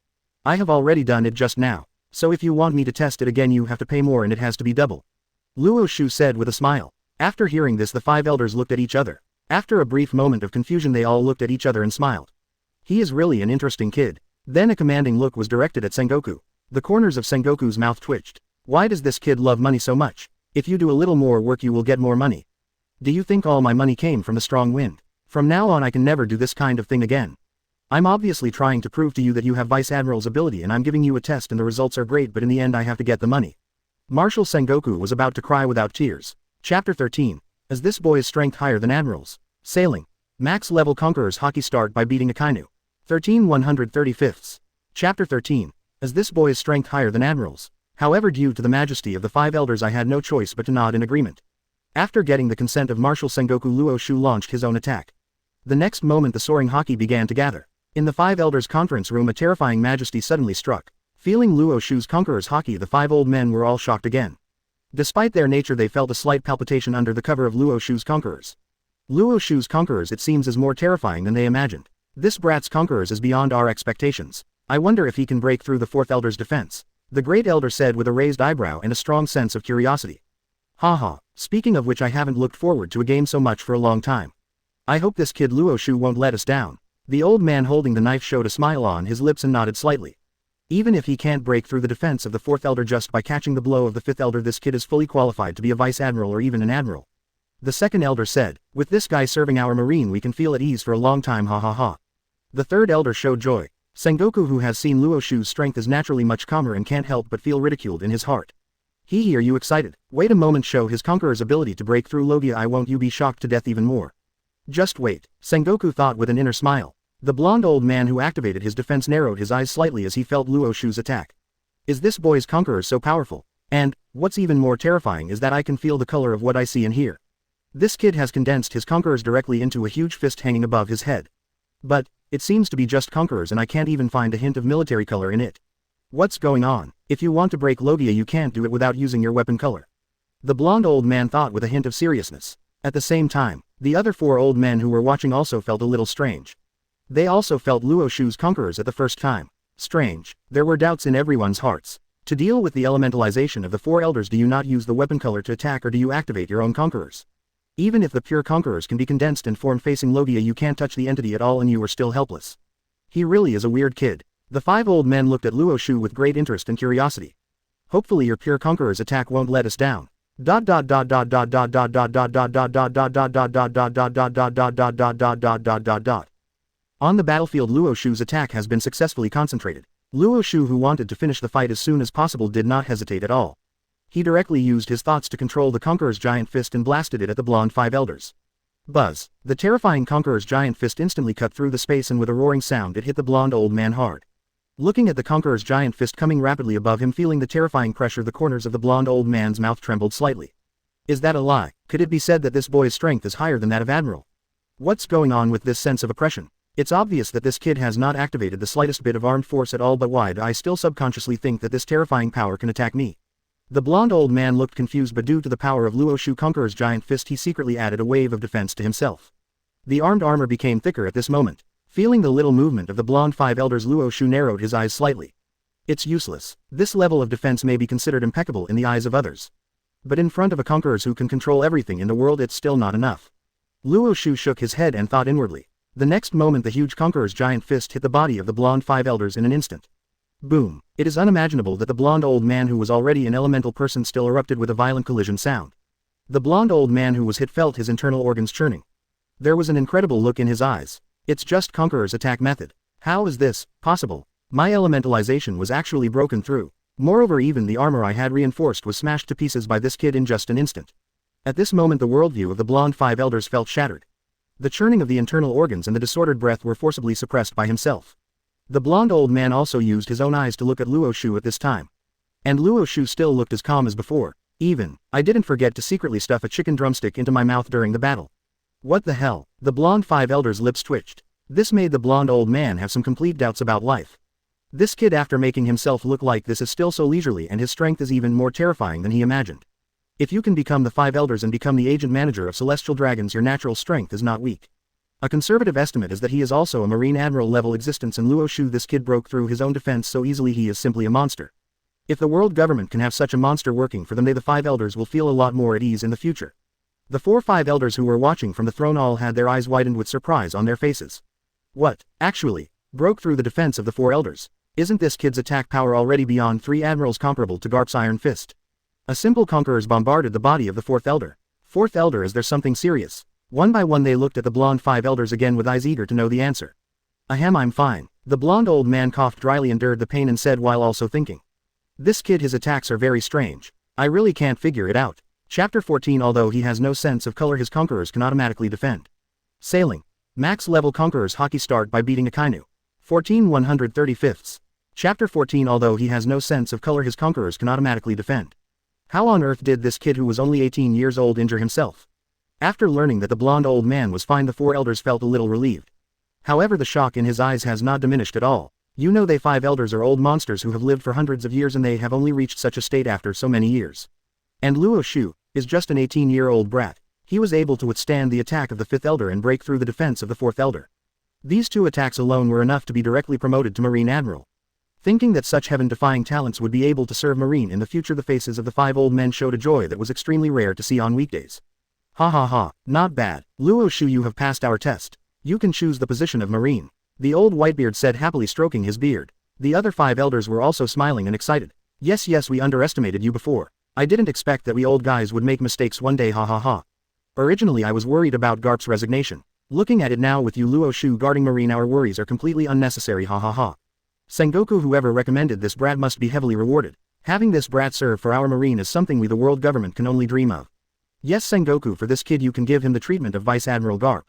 I have already done it just now, so if you want me to test it again you have to pay more and it has to be double. Luo Xiu said with a smile. After hearing this, the 5 elders looked at each other. After a brief moment of confusion they all looked at each other and smiled. He is really an interesting kid. Then a commanding look was directed at Sengoku. The corners of Sengoku's mouth twitched. Why does this kid love money so much? If you do a little more work you will get more money. Do you think all my money came from the strong wind? From now on I can never do this kind of thing again. I'm obviously trying to prove to you that you have Vice Admiral's ability and I'm giving you a test and the results are great, but in the end I have to get the money. Marshal Sengoku was about to cry without tears. Chapter 13. Is this boy's strength higher than Admiral's? Sailing. Max level Conqueror's Haki start by beating Akainu. 13/135. Chapter 13. Is this boy's strength higher than Admiral's? However, due to the majesty of the 5 elders I had no choice but to nod in agreement. After getting the consent of Marshal Sengoku, Luo Xiu launched his own attack. The next moment the soaring Haki began to gather. In the 5 elders' conference room a terrifying majesty suddenly struck. Feeling Luo Xiu's Conqueror's Haki, the 5 old men were all shocked again. Despite their nature they felt a slight palpitation under the cover of Luo Xiu's Conquerors. Luo Xiu's Conquerors, it seems, is more terrifying than they imagined. This brat's Conquerors is beyond our expectations. I wonder if he can break through the 4th elder's defense. The great elder said with a raised eyebrow and a strong sense of curiosity. Haha, speaking of which, I haven't looked forward to a game so much for a long time. I hope this kid Luo Xiu won't let us down. The old man holding the knife showed a smile on his lips and nodded slightly. Even if he can't break through the defense of the 4th elder just by catching the blow of the 5th elder, this kid is fully qualified to be a Vice Admiral or even an Admiral. The 2nd elder said, with this guy serving our marine we can feel at ease for a long time, ha ha ha. The 3rd elder showed joy. Sengoku, who has seen Luo Xiu's strength, is naturally much calmer and can't help but feel ridiculed in his heart. Are you excited? Wait a moment, show his Conqueror's ability to break through Logia, I won't you be shocked to death even more. Just wait, Sengoku thought with an inner smile. The blonde old man who activated his defense narrowed his eyes slightly as he felt Luo Xiu's attack. Is this boy's Conqueror so powerful? And, what's even more terrifying is that I can feel the color of what I see and hear. This kid has condensed his Conquerors directly into a huge fist hanging above his head. But, it seems to be just Conquerors and I can't even find a hint of military color in it. What's going on? If you want to break Logia you can't do it without using your weapon color. The blonde old man thought with a hint of seriousness. At the same time, the other 4 old men who were watching also felt a little strange. They also felt Luo Xiu's Conquerors at the first time. Strange. There were doubts in everyone's hearts. To deal with the elementalization of the 4 elders, do you not use the weapon color to attack or do you activate your own Conquerors? Even if the pure Conquerors can be condensed and form facing Logia, you can't touch the entity at all and you are still helpless. He really is a weird kid. The 5 old men looked at Luo Xiu with great interest and curiosity. Hopefully your pure Conqueror's attack won't let us down. On the battlefield, Luo Xiu's attack has been successfully concentrated. Luo Xiu, who wanted to finish the fight as soon as possible, did not hesitate at all. He directly used his thoughts to control the Conqueror's giant fist and blasted it at the blonde 5 elders. Buzz! The terrifying Conqueror's giant fist instantly cut through the space and with a roaring sound it hit the blonde old man hard. Looking at the Conqueror's giant fist coming rapidly above him, feeling the terrifying pressure, the corners of the blonde old man's mouth trembled slightly. Is that a lie? Could it be said that this boy's strength is higher than that of Admiral? What's going on with this sense of oppression? It's obvious that this kid has not activated the slightest bit of armed force at all, but why do I still subconsciously think that this terrifying power can attack me? The blonde old man looked confused, but due to the power of Luo Xiu Conqueror's giant fist he secretly added a wave of defense to himself. The armed armor became thicker at this moment. Feeling the little movement of the blonde 5 elders, Luo Xiu narrowed his eyes slightly. It's useless. This level of defense may be considered impeccable in the eyes of others. But in front of a conquerors who can control everything in the world, it's still not enough. Luo Xiu shook his head and thought inwardly. The next moment the huge conqueror's giant fist hit the body of the blonde five elders in an instant. Boom. It is unimaginable that the blonde old man who was already an elemental person still erupted with a violent collision sound. The blonde old man who was hit felt his internal organs churning. There was an incredible look in his eyes. It's just Conqueror's attack method. How is this possible? My elementalization was actually broken through. Moreover, even the armor I had reinforced was smashed to pieces by this kid in just an instant. At this moment the worldview of the blonde five elders felt shattered. The churning of the internal organs and the disordered breath were forcibly suppressed by himself. The blonde old man also used his own eyes to look at Luo Xiu at this time. And Luo Xiu still looked as calm as before. I didn't forget to secretly stuff a chicken drumstick into my mouth during the battle. What the hell? The blonde five elders' lips twitched. This made the blonde old man have some complete doubts about life. This kid, after making himself look like this, is still so leisurely, and his strength is even more terrifying than he imagined. If you can become the five elders and become the agent manager of celestial dragons, your natural strength is not weak. A conservative estimate is that he is also a Marine Admiral level existence, and Luo Xiu, this kid broke through his own defense so easily, he is simply a monster. If the world government can have such a monster working for them, they the five elders will feel a lot more at ease in the future. The 4-5 elders who were watching from the throne all had their eyes widened with surprise on their faces. What, actually, broke through the defense of the 4 elders? Isn't this kid's attack power already beyond 3 admirals, comparable to Garp's Iron Fist? A simple conquerors bombarded the body of the 4th elder. 4th elder, is there something serious? One by one they looked at the blonde 5 elders again with eyes eager to know the answer. Ahem, I'm fine. The blonde old man coughed dryly, endured the pain, and said while also thinking. This kid, his attacks are very strange. I really can't figure it out. Chapter 14. Although he has no sense of color, his conquerors can automatically defend. Sailing. Max level conquerors Haki start by beating Akainu. 14/135. Chapter 14. Although he has no sense of color, his conquerors can automatically defend. How on earth did this kid who was only 18 years old injure himself? After learning that the blonde old man was fine, the 4 elders felt a little relieved. However, the shock in his eyes has not diminished at all. You know, they 5 elders are old monsters who have lived for hundreds of years, and they have only reached such a state after so many years. And Luo Xiu is just an 18-year-old brat. He was able to withstand the attack of the 5th elder and break through the defense of the 4th elder. These 2 attacks alone were enough to be directly promoted to Marine Admiral. Thinking that such heaven-defying talents would be able to serve Marine in the future, the faces of the 5 old men showed a joy that was extremely rare to see on weekdays. Ha ha ha, not bad. Luo Xiu, you have passed our test. You can choose the position of Marine. The old Whitebeard said, happily stroking his beard. The other 5 elders were also smiling and excited. Yes, we underestimated you before. I didn't expect that we old guys would make mistakes one day, ha ha ha. Originally I was worried about Garp's resignation. Looking at it now with you Luo Xiu guarding Marine, our worries are completely unnecessary, ha ha ha. Sengoku, whoever recommended this brat must be heavily rewarded. Having this brat serve for our Marine is something we the world government can only dream of. Yes Sengoku, for this kid you can give him the treatment of Vice Admiral Garp.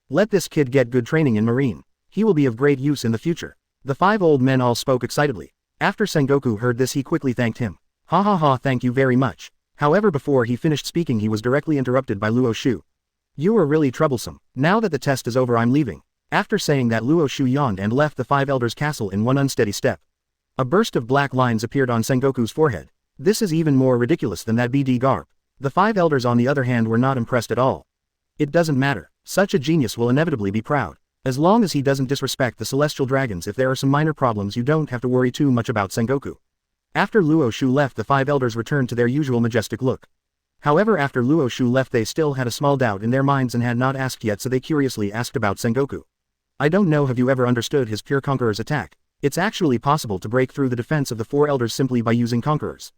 Let this kid get good training in Marine. He will be of great use in the future. The 5 old men all spoke excitedly. After Sengoku heard this, he quickly thanked him. Ha ha ha, thank you very much. However, before he finished speaking he was directly interrupted by Luo Xiu. You are really troublesome. Now that the test is over, I'm leaving. After saying that, Luo Xiu yawned and left the 5 elders' castle in one unsteady step. A burst of black lines appeared on Sengoku's forehead. This is even more ridiculous than that BD Garp. The 5 elders on the other hand were not impressed at all. It doesn't matter. Such a genius will inevitably be proud. As long as he doesn't disrespect the celestial dragons, if there are some minor problems you don't have to worry too much about Sengoku. After Luo Xiu left, the 5 elders returned to their usual majestic look. However, after Luo Xiu left they still had a small doubt in their minds and had not asked yet, so they curiously asked about Sengoku. I don't know, have you ever understood his pure conqueror's attack? It's actually possible to break through the defense of the 4 elders simply by using conquerors.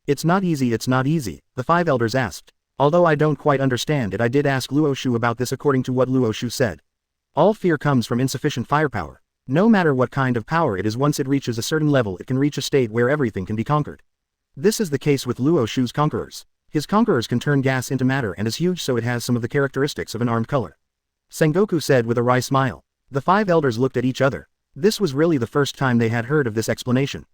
It's not easy, the 5 elders asked. Although I don't quite understand it, I did ask Luo Xiu about this. According to what Luo Xiu said, all fear comes from insufficient firepower. No matter what kind of power it is, once it reaches a certain level it can reach a state where everything can be conquered. This is the case with Luo Xiu's conquerors. His conquerors can turn gas into matter and is huge, so it has some of the characteristics of an armed color. Sengoku said with a wry smile. The 5 elders looked at each other. This was really the first time they had heard of this explanation.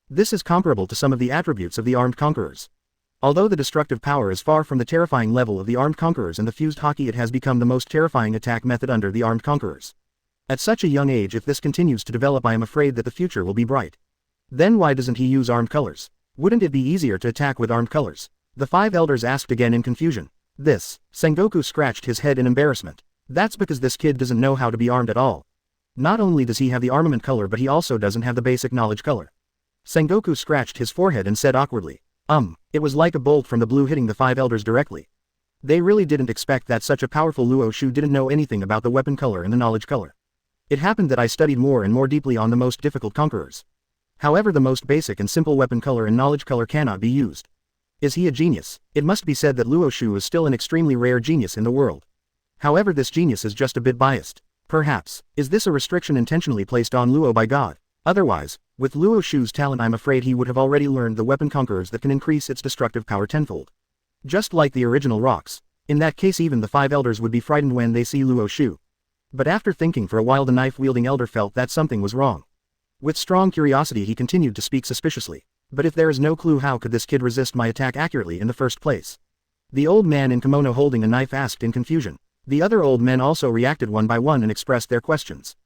This is comparable to some of the attributes of the armed conquerors. Although the destructive power is far from the terrifying level of the armed conquerors and the fused Haki, it has become the most terrifying attack method under the armed conquerors. At such a young age, if this continues to develop, I am afraid that the future will be bright. Then why doesn't he use armed colors? Wouldn't it be easier to attack with armed colors? The 5 elders asked again in confusion. Sengoku scratched his head in embarrassment. That's because this kid doesn't know how to be armed at all. Not only does he have the armament color, but he also doesn't have the basic knowledge color. Sengoku scratched his forehead and said awkwardly. It was like a bolt from the blue hitting the five elders directly. They really didn't expect that such a powerful Luo Xiu didn't know anything about the weapon color and the knowledge color. It happened that I studied more and more deeply on the most difficult conquerors. However, the most basic and simple weapon color and knowledge color cannot be used. Is he a genius? It must be said that Luo Xiu is still an extremely rare genius in the world. However, this genius is just a bit biased. Perhaps, is this a restriction intentionally placed on Luo by God? Otherwise, with Luo Xiu's talent I'm afraid he would have already learned the weapon conquerors that can increase its destructive power tenfold. Just like the original rocks. In that case even the five elders would be frightened when they see Luo Xiu. But after thinking for a while the knife-wielding elder felt that something was wrong. With strong curiosity he continued to speak suspiciously. But if there is no clue, how could this kid resist my attack accurately in the first place? The old man in kimono holding a knife asked in confusion. The other old men also reacted one by one and expressed their questions.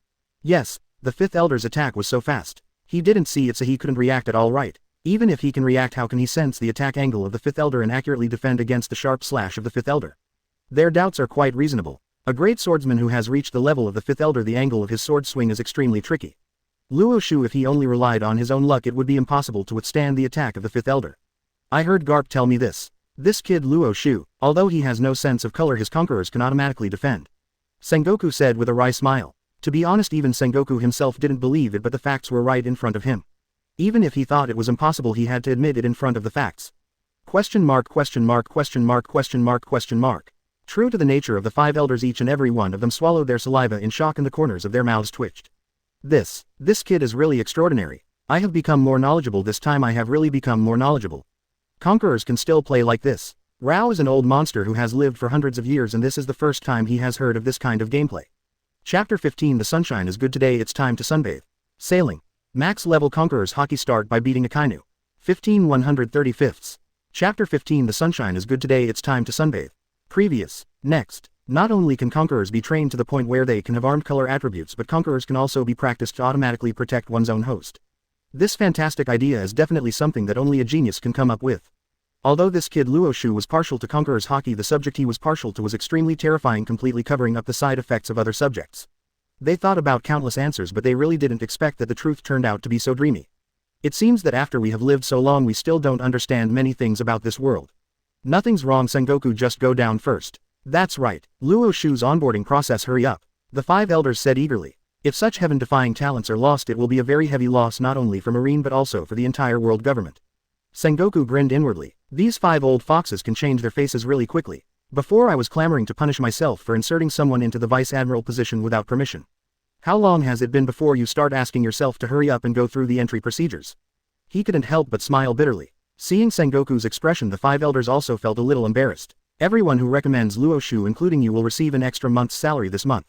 Yes, the fifth elder's attack was so fast. He didn't see it, so he couldn't react at all right. Even if he can react, how can he sense the attack angle of the fifth elder and accurately defend against the sharp slash of the fifth elder? Their doubts are quite reasonable. A great swordsman who has reached the level of the fifth elder, the angle of his sword swing is extremely tricky. Luo Xiu, if he only relied on his own luck, it would be impossible to withstand the attack of the fifth elder. I heard Garp tell me this. This kid Luo Xiu, although he has no sense of color, his conquerors can automatically defend. Sengoku said with a wry smile. To be honest, even Sengoku himself didn't believe it, but the facts were right in front of him. Even if he thought it was impossible, he had to admit it in front of the facts. Question mark, question mark, question mark, question mark, question mark. True to the nature of the five elders, each and every one of them swallowed their saliva in shock and the corners of their mouths twitched. This kid is really extraordinary. I have become more knowledgeable this time. I have really become more knowledgeable. Conquerors can still play like this. Rao is an old monster who has lived for hundreds of years, and this is the first time he has heard of this kind of gameplay. Chapter 15. The sunshine is good today, it's time to sunbathe. Sailing. Max level conquerors Haki start by beating Akainu. 15/135. Chapter 15. The sunshine is good today, it's time to sunbathe. Previous. Next. Not only can conquerors be trained to the point where they can have armed color attributes, but conquerors can also be practiced to automatically protect one's own host. This fantastic idea is definitely something that only a genius can come up with. Although this kid Luo Xiu was partial to conquerors Haki, the subject he was partial to was extremely terrifying, completely covering up the side effects of other subjects. They thought about countless answers, but they really didn't expect that the truth turned out to be so dreamy. It seems that after we have lived so long we still don't understand many things about this world. Nothing's wrong, Sengoku, just go down first. That's right. Luo Xiu's onboarding process, hurry up. The five elders said eagerly. If such heaven-defying talents are lost, it will be a very heavy loss not only for Marine but also for the entire world government. Sengoku grinned inwardly. These five old foxes can change their faces really quickly. Before I was clamoring to punish myself for inserting someone into the Vice Admiral position without permission. How long has it been before you start asking yourself to hurry up and go through the entry procedures? He couldn't help but smile bitterly. Seeing Sengoku's expression, the five elders also felt a little embarrassed. Everyone who recommends Luo Xiu, including you, will receive an extra month's salary this month.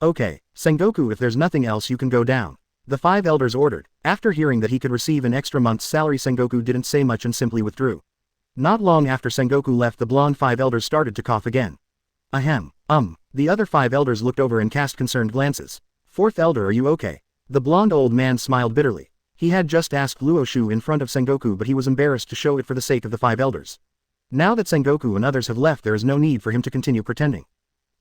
Okay, Sengoku, if there's nothing else you can go down. The five elders ordered. After hearing that he could receive an extra month's salary, Sengoku didn't say much and simply withdrew. Not long after Sengoku left, the blonde five elders started to cough again. Ahem. The other five elders looked over and cast concerned glances. Fourth elder, are you okay? The blonde old man smiled bitterly. He had just asked Luo Xiu in front of Sengoku, but he was embarrassed to show it for the sake of the five elders. Now that Sengoku and others have left, there is no need for him to continue pretending.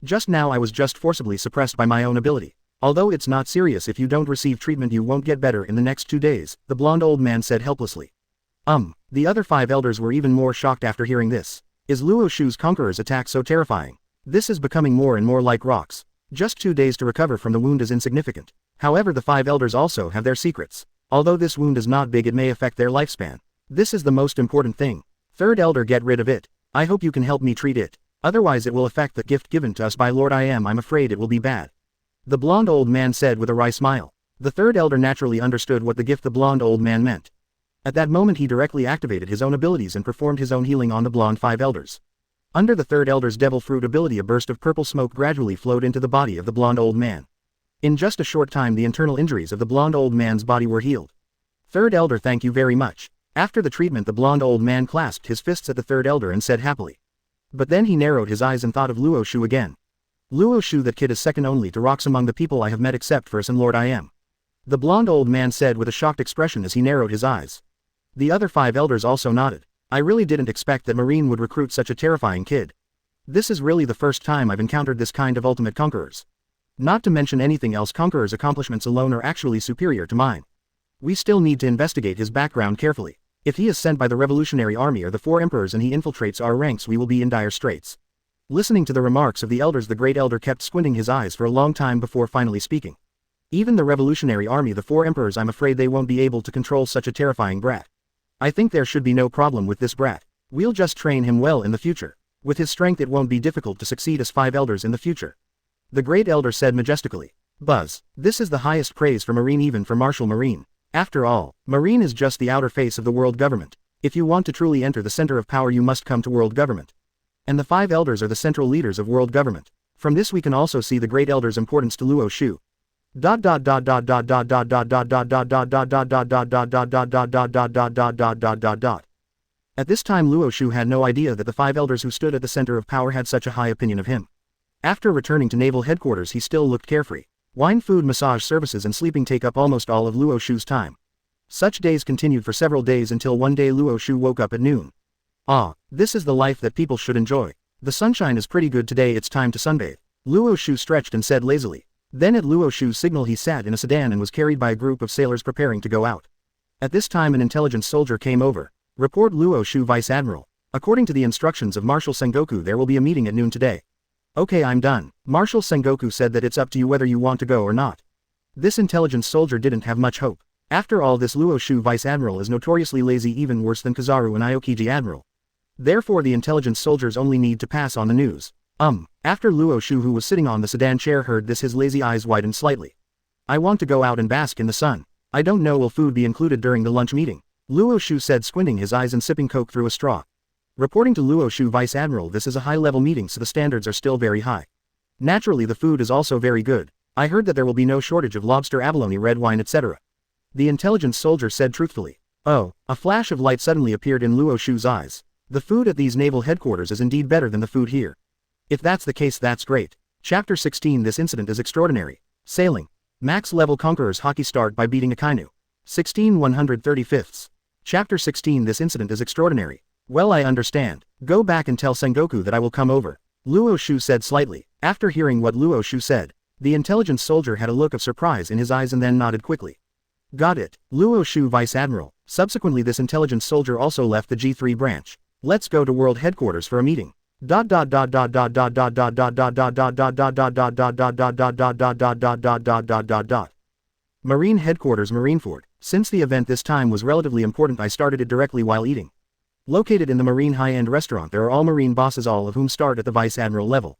Just now I was just forcibly suppressed by my own ability. Although it's not serious, if you don't receive treatment you won't get better in the next 2 days, the blonde old man said helplessly. The other five elders were even more shocked after hearing this. Is Luo Xiu's conqueror's attack so terrifying? This is becoming more and more like rocks. Just 2 days to recover from the wound is insignificant. However, the five elders also have their secrets. Although this wound is not big, it may affect their lifespan. This is the most important thing. Third elder, get rid of it. I hope you can help me treat it. Otherwise it will affect the gift given to us by Lord I am afraid it will be bad. The blonde old man said with a wry smile. The third elder naturally understood what the gift the blonde old man meant. At that moment he directly activated his own abilities and performed his own healing on the blonde five elders. Under the third elder's devil fruit ability, a burst of purple smoke gradually flowed into the body of the blonde old man. In just a short time the internal injuries of the blonde old man's body were healed. Third elder, thank you very much. After the treatment the blonde old man clasped his fists at the third elder and said happily. But then he narrowed his eyes and thought of Luo Xiu again. Luo Xiu, that kid is second only to rocks among the people I have met except for us and Lord I am. The blonde old man said with a shocked expression as he narrowed his eyes. The other five elders also nodded. I really didn't expect that Marine would recruit such a terrifying kid. This is really the first time I've encountered this kind of ultimate conquerors. Not to mention anything else, conquerors' accomplishments alone are actually superior to mine. We still need to investigate his background carefully. If he is sent by the Revolutionary Army or the Four Emperors and he infiltrates our ranks, we will be in dire straits. Listening to the remarks of the elders, the Great Elder kept squinting his eyes for a long time before finally speaking. Even the Revolutionary Army, the Four Emperors, I'm afraid they won't be able to control such a terrifying brat. I think there should be no problem with this brat. We'll just train him well in the future. With his strength it won't be difficult to succeed as 5 elders in the future. The Great Elder said majestically. Buzz. This is the highest praise for Marine, even for Martial Marine. After all, Marine is just the outer face of the world government. If you want to truly enter the center of power, you must come to world government. And the 5 elders are the central leaders of world government. From this we can also see the Great Elder's importance to Luo Xiu. At this time Luo Xiu had no idea that the 5 elders who stood at the center of power had such a high opinion of him. After returning to naval headquarters he still looked carefree. Wine, food, massage services and sleeping take up almost all of Luo Xiu's time. Such days continued for several days until one day Luo Xiu woke up at noon. Ah, this is the life that people should enjoy. The sunshine is pretty good today, it's time to sunbathe. Luo Xiu stretched and said lazily. Then at Luo Xiu's signal he sat in a sedan and was carried by a group of sailors preparing to go out. At this time an intelligence soldier came over. Report Luo Xiu, Vice Admiral. According to the instructions of Marshal Sengoku, there will be a meeting at noon today. Okay, I'm done. Marshal Sengoku said that it's up to you whether you want to go or not. This intelligence soldier didn't have much hope. After all, this Luo Xiu Vice Admiral is notoriously lazy, even worse than Kizaru and Aokiji Admiral. Therefore the intelligence soldiers only need to pass on the news. After Luo Xiu, who was sitting on the sedan chair, heard this, his lazy eyes widened slightly. I want to go out and bask in the sun. I don't know, will food be included during the lunch meeting? Luo Xiu said, squinting his eyes and sipping coke through a straw. Reporting to Luo Xiu, Vice Admiral, this is a high-level meeting, so the standards are still very high. Naturally the food is also very good. I heard that there will be no shortage of lobster, abalone, red wine, etc. The intelligence soldier said truthfully. Oh, a flash of light suddenly appeared in Luo Xiu's eyes. The food at these naval headquarters is indeed better than the food here. If that's the case, that's great. Chapter 16. This incident is extraordinary. Sailing. Max level Conquerors Haki start by beating Akainu. 16/135. Chapter 16. This incident is extraordinary. Well, I understand. Go back and tell Sengoku that I will come over. Luo Xiu said slightly. After hearing what Luo Xiu said, the intelligence soldier had a look of surprise in his eyes and then nodded quickly. Got it. Luo Xiu, Vice Admiral. Subsequently this intelligence soldier also left the G3 branch. Let's go to world headquarters for a meeting. Marine headquarters, Marineford. Since the event this time was relatively important, I started it directly while eating. Located in the Marine high-end restaurant, there are all Marine bosses, all of whom start at the Vice Admiral level.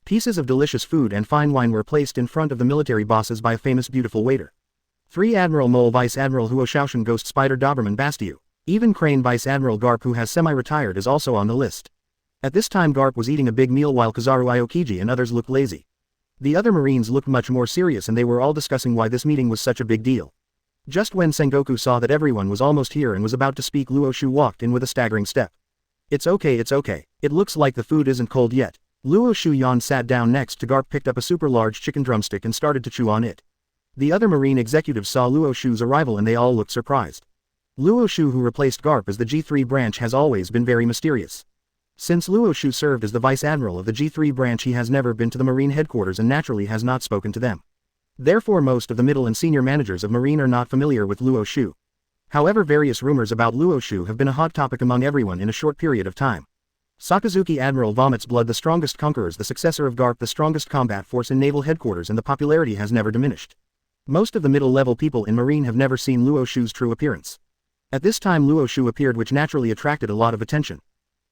Pieces of delicious food and fine wine were placed in front of the military bosses by a famous beautiful waiter. 3 Admiral Mole, Vice Admiral Huo Shaoshan, Ghost Spider, Doberman Bastiu. Even Crane, Vice Admiral Garp, who has semi-retired, is also on the list. At this time Garp was eating a big meal while Kizaru, Aokiji and others looked lazy. The other Marines looked much more serious and they were all discussing why this meeting was such a big deal. Just when Sengoku saw that everyone was almost here and was about to speak, Luo Xiu walked in with a staggering step. It's okay, it's okay. It looks like the food isn't cold yet. Luo Xiu yawned, sat down next to Garp, picked up a super large chicken drumstick and started to chew on it. The other Marine executives saw Luo Xiu's arrival and they all looked surprised. Luo Xiu, who replaced Garp as the G3 branch, has always been very mysterious. Since Luo Xiu served as the Vice Admiral of the G3 branch, he has never been to the Marine headquarters and naturally has not spoken to them. Therefore most of the middle and senior managers of Marine are not familiar with Luo Xiu. However, various rumors about Luo Xiu have been a hot topic among everyone in a short period of time. Sakazuki Admiral vomits blood, the strongest conquerors, the successor of Garp, the strongest combat force in naval headquarters, and the popularity has never diminished. Most of the middle-level people in Marine have never seen Luo Xiu's true appearance. At this time Luo Xiu appeared, which naturally attracted a lot of attention.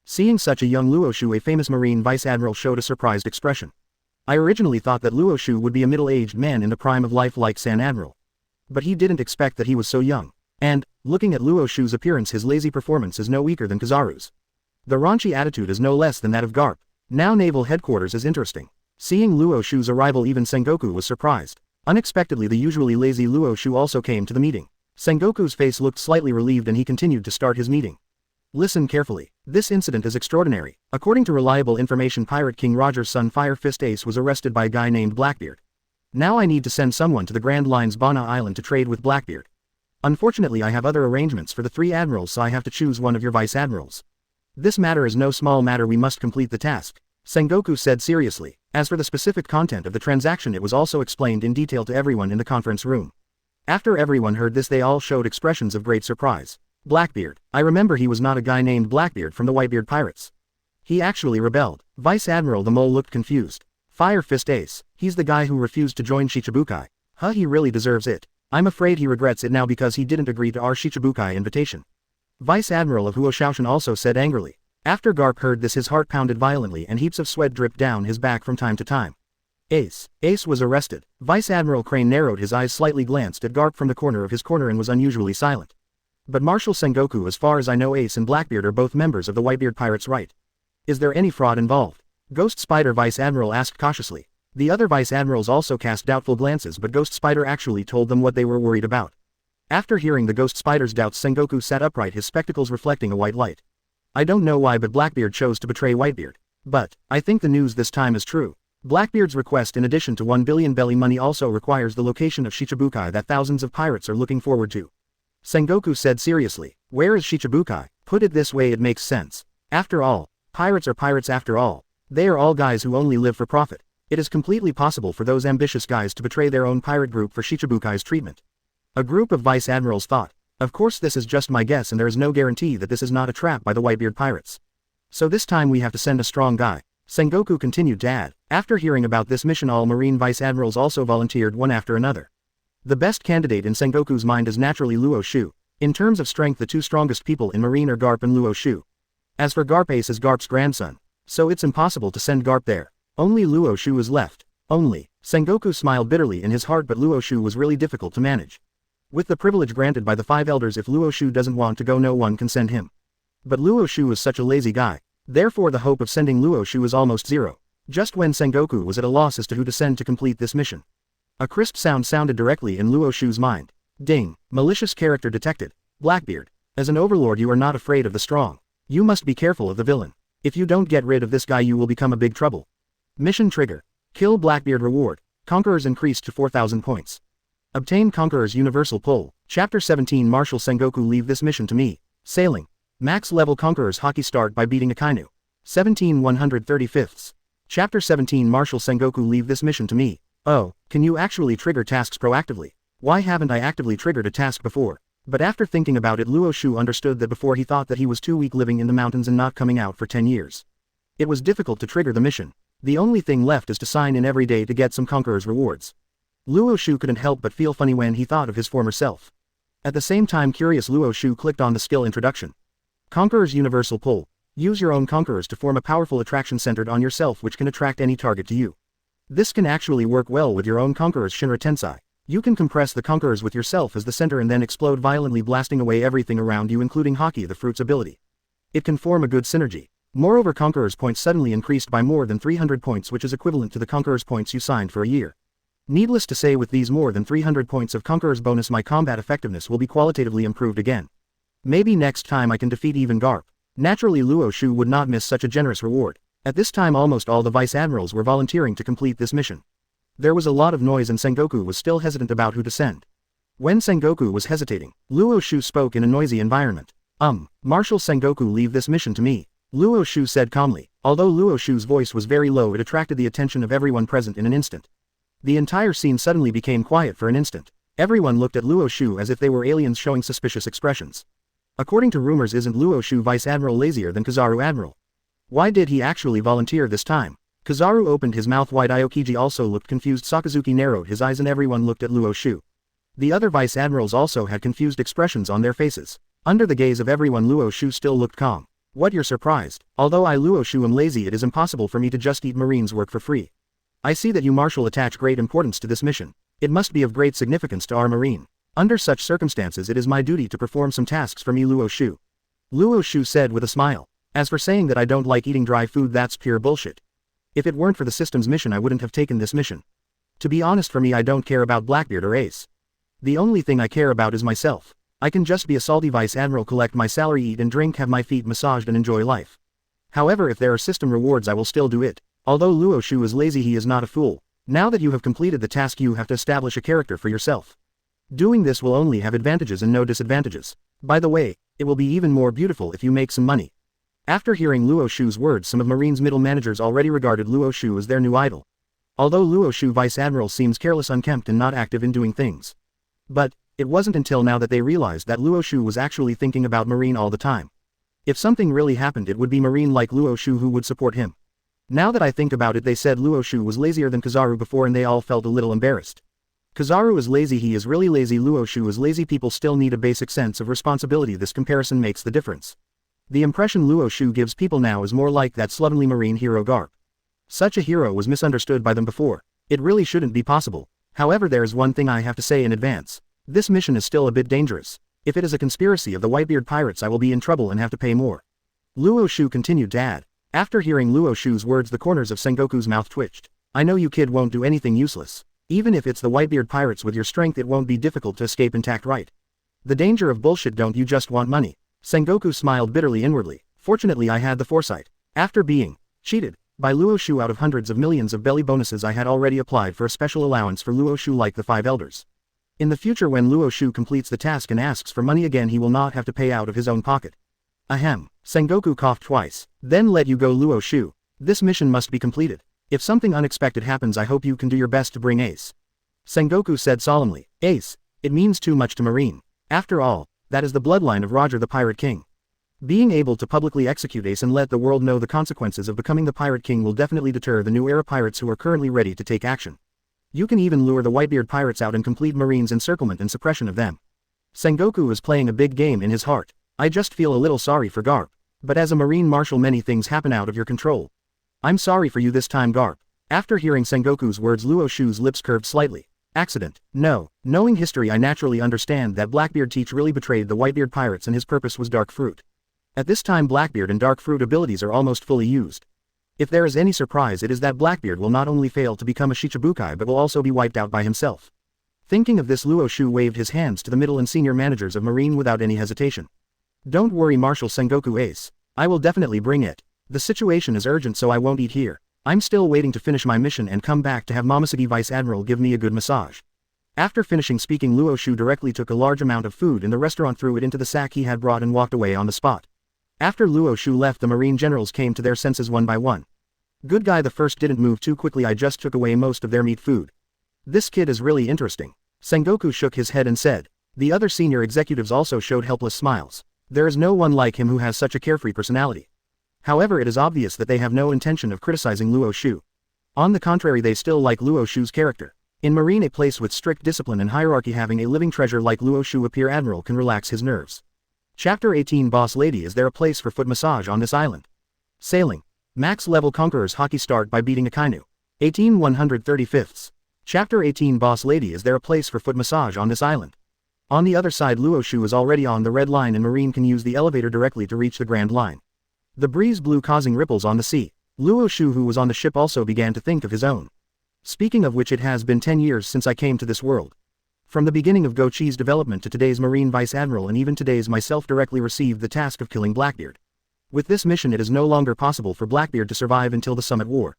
Seeing such a young Luo Xiu, a famous Marine Vice Admiral showed a surprised expression. I originally thought that Luo Xiu would be a middle-aged man in the prime of life like San Admiral. But he didn't expect that he was so young. And, looking at Luo Xiu's appearance, his lazy performance is no weaker than Kizaru's. The raunchy attitude is no less than that of Garp. Now naval headquarters is interesting. Seeing Luo Xiu's arrival, even Sengoku was surprised. Unexpectedly the usually lazy Luo Xiu also came to the meeting. Sengoku's face looked slightly relieved and he continued to start his meeting. Listen carefully. This incident is extraordinary. According to reliable information, Pirate King Roger's son Fire Fist Ace was arrested by a guy named Blackbeard. Now I need to send someone to the Grand Line's Bana Island to trade with Blackbeard. Unfortunately I have other arrangements for the 3 admirals, so I have to choose one of your vice admirals. This matter is no small matter, we must complete the task. Sengoku said seriously. As for the specific content of the transaction, it was also explained in detail to everyone in the conference room. After everyone heard this they all showed expressions of great surprise. Blackbeard. I remember he was not a guy named Blackbeard from the Whitebeard pirates. He actually rebelled. Vice Admiral the Mole looked confused. Fire Fist Ace. He's the guy who refused to join Shichibukai. Huh, he really deserves it. I'm afraid he regrets it now because he didn't agree to our Shichibukai invitation. Vice Admiral of Luo Xiu also said angrily. After Garp heard this his heart pounded violently and heaps of sweat dripped down his back from time to time. Ace. Ace was arrested. Vice Admiral Crane narrowed his eyes slightly, glanced at Garp from the corner of his corner and was unusually silent. But Marshal Sengoku, as far as I know Ace and Blackbeard are both members of the Whitebeard pirates, right? Is there any fraud involved? Ghost Spider Vice Admiral asked cautiously. The other Vice Admirals also cast doubtful glances, but Ghost Spider actually told them what they were worried about. After hearing the Ghost Spider's doubts, Sengoku sat upright, his spectacles reflecting a white light. I don't know why, but Blackbeard chose to betray Whitebeard. But I think the news this time is true. Blackbeard's request in addition to 1 billion belly money also requires the location of Shichibukai that thousands of pirates are looking forward to. Sengoku said seriously. Where is Shichibukai? Put it this way, it makes sense. After all, pirates are pirates after all. They are all guys who only live for profit. It is completely possible for those ambitious guys to betray their own pirate group for Shichibukai's treatment. A group of Vice Admirals thought. Of course this is just my guess and there is no guarantee that this is not a trap by the Whitebeard pirates. So this time we have to send a strong guy. Sengoku continued to add. After hearing about this mission, all Marine Vice Admirals also volunteered one after another. The best candidate in Sengoku's mind is naturally Luo Xiu. In terms of strength, the two strongest people in Marine are Garp and Luo Xiu. As for Garp, Ace is Garp's grandson. So it's impossible to send Garp there. Only Luo Xiu is left. Only. Sengoku smiled bitterly in his heart, but Luo Xiu was really difficult to manage. With the privilege granted by the 5 elders, if Luo Xiu doesn't want to go, no one can send him. But Luo Xiu is such a lazy guy. Therefore the hope of sending Luo Xiu is almost zero. Just when Sengoku was at a loss as to who to send to complete this mission, a crisp sound sounded directly in Luo Xiu's mind. Ding. Malicious character detected. Blackbeard. As an overlord you are not afraid of the strong. You must be careful of the villain. If you don't get rid of this guy you will become a big trouble. Mission trigger. Kill Blackbeard. Reward. Conquerors increased to 4,000 points. Obtain Conqueror's Universal Pull. Chapter 17. Marshal Sengoku, leave this mission to me. Sailing. Max level Conqueror's Haki, start by beating Akainu. 17/135. Chapter 17. Marshal Sengoku, leave this mission to me. Oh, can you actually trigger tasks proactively? Why haven't I actively triggered a task before? But after thinking about it, Luo Xiu understood that before he thought that he was too weak living in the mountains and not coming out for 10 years. It was difficult to trigger the mission. The only thing left is to sign in every day to get some Conqueror's rewards. Luo Xiu couldn't help but feel funny when he thought of his former self. At the same time, curious, Luo Xiu clicked on the skill introduction. Conqueror's Universal Pull. Use your own conquerors to form a powerful attraction centered on yourself which can attract any target to you. This can actually work well with your own conquerors Shinra Tensei. You can compress the conquerors with yourself as the center and then explode violently, blasting away everything around you including Haki, the fruit's ability. It can form a good synergy. Moreover, conquerors points suddenly increased by more than 300 points, which is equivalent to the conquerors points you signed for a year. Needless to say, with these more than 300 points of conquerors bonus, my combat effectiveness will be qualitatively improved again. Maybe next time I can defeat even Garp. Naturally Luo Xiu would not miss such a generous reward. At this time almost all the Vice Admirals were volunteering to complete this mission. There was a lot of noise and Sengoku was still hesitant about who to send. When Sengoku was hesitating, Luo Xiu spoke in a noisy environment. Marshal Sengoku, leave this mission to me. Luo Xiu said calmly. Although Luo Xiu's voice was very low, it attracted the attention of everyone present in an instant. The entire scene suddenly became quiet for an instant. Everyone looked at Luo Xiu as if they were aliens showing suspicious expressions. According to rumors, isn't Luo Xiu Vice Admiral lazier than Kizaru Admiral? Why did he actually volunteer this time? Kizaru opened his mouth wide. Aokiji also looked confused. Sakazuki narrowed his eyes and everyone looked at Luo Xiu. The other Vice Admirals also had confused expressions on their faces. Under the gaze of everyone, Luo Xiu still looked calm. What, you're surprised? Although I Luo Xiu am lazy, it is impossible for me to just eat Marine's work for free. I see that you Marshal attach great importance to this mission. It must be of great significance to our Marine. Under such circumstances it is my duty to perform some tasks for me, Luo Xiu. Luo Xiu said with a smile. As for saying that I don't like eating dry food, that's pure bullshit. If it weren't for the system's mission I wouldn't have taken this mission. To be honest, for me I don't care about Blackbeard or Ace. The only thing I care about is myself. I can just be a salty Vice Admiral, collect my salary, eat and drink, have my feet massaged and enjoy life. However, if there are system rewards I will still do it. Although Luo Xiu is lazy, he is not a fool. Now that you have completed the task you have to establish a character for yourself. Doing this will only have advantages and no disadvantages. By the way, it will be even more beautiful if you make some money. After hearing Luo Xiu's words, some of Marine's middle managers already regarded Luo Xiu as their new idol. Although Luo Xiu Vice Admiral seems careless, unkempt and not active in doing things. But, it wasn't until now that they realized that Luo Xiu was actually thinking about Marine all the time. If something really happened, it would be Marine like Luo Xiu who would support him. Now that I think about it, they said Luo Xiu was lazier than Kizaru before and they all felt a little embarrassed. Kizaru is lazy, he is really lazy, Luo Xiu is lazy, people still need a basic sense of responsibility, this comparison makes the difference. The impression Luo Xiu gives people now is more like that slovenly Marine hero Garp. Such a hero was misunderstood by them before. It really shouldn't be possible. However, there is one thing I have to say in advance. This mission is still a bit dangerous. If it is a conspiracy of the Whitebeard pirates, I will be in trouble and have to pay more. Luo Xiu continued to add. After hearing Luo Xiu's words, the corners of Sengoku's mouth twitched. I know you kid won't do anything useless. Even if it's the Whitebeard pirates, with your strength it won't be difficult to escape intact, right? The danger of bullshit, don't you just want money? Sengoku smiled bitterly inwardly. Fortunately I had the foresight. After being cheated by Luo Xiu out of hundreds of millions of belly bonuses, I had already applied for a special allowance for Luo Xiu like the 5 elders. In the future, when Luo Xiu completes the task and asks for money again, he will not have to pay out of his own pocket. Ahem. Sengoku coughed twice. Then let you go, Luo Xiu. This mission must be completed. If something unexpected happens, I hope you can do your best to bring Ace. Sengoku said solemnly. Ace. It means too much to Marine. After all, that is the bloodline of Roger the Pirate King. Being able to publicly execute Ace and let the world know the consequences of becoming the Pirate King will definitely deter the new era pirates who are currently ready to take action. You can even lure the Whitebeard pirates out and complete Marine's encirclement and suppression of them. Sengoku is playing a big game in his heart. I just feel a little sorry for Garp. But as a Marine Marshal, many things happen out of your control. I'm sorry for you this time, Garp. After hearing Sengoku's words, Luo Xiu's lips curved slightly. Accident. No. Knowing history, I naturally understand that Blackbeard teach really betrayed the Whitebeard pirates and his purpose was Dark Fruit. At this time Blackbeard and Dark Fruit abilities are almost fully used. If there is any surprise, it is that Blackbeard will not only fail to become a Shichibukai but will also be wiped out by himself. Thinking of this, Luo Xiu waved his hands to the middle and senior managers of Marine without any hesitation. Don't worry, Marshal Sengoku Ace. I will definitely bring it. The situation is urgent, so I won't eat here. I'm still waiting to finish my mission and come back to have Momosuke Vice Admiral give me a good massage. After finishing speaking, Luo Xiu directly took a large amount of food in the restaurant, threw it into the sack he had brought and walked away on the spot. After Luo Xiu left, the Marine generals came to their senses one by one. Good guy, the first didn't move too quickly, I just took away most of their meat food. This kid is really interesting. Sengoku shook his head and said. The other senior executives also showed helpless smiles. There is no one like him who has such a carefree personality. However, it is obvious that they have no intention of criticizing Luo Xiu. On the contrary, they still like Luo Xiu's character. In Marine, a place with strict discipline and hierarchy, having a living treasure like Luo Xiu appear admiral can relax his nerves. Chapter 18 Boss Lady. Is there a place for foot massage on this island? Sailing. Max level conquerors Haki start by beating Akainu. 18/135. Chapter 18 Boss Lady. Is there a place for foot massage on this island? On the other side, Luo Xiu is already on the red line and Marine can use the elevator directly to reach the Grand Line. The breeze blew, causing ripples on the sea. Luo Xiu, who was on the ship, also began to think of his own. Speaking of which, it has been 10 years since I came to this world. From the beginning of Gochi's development to today's Marine Vice Admiral and even today's myself directly received the task of killing Blackbeard. With this mission, it is no longer possible for Blackbeard to survive until the Summit War.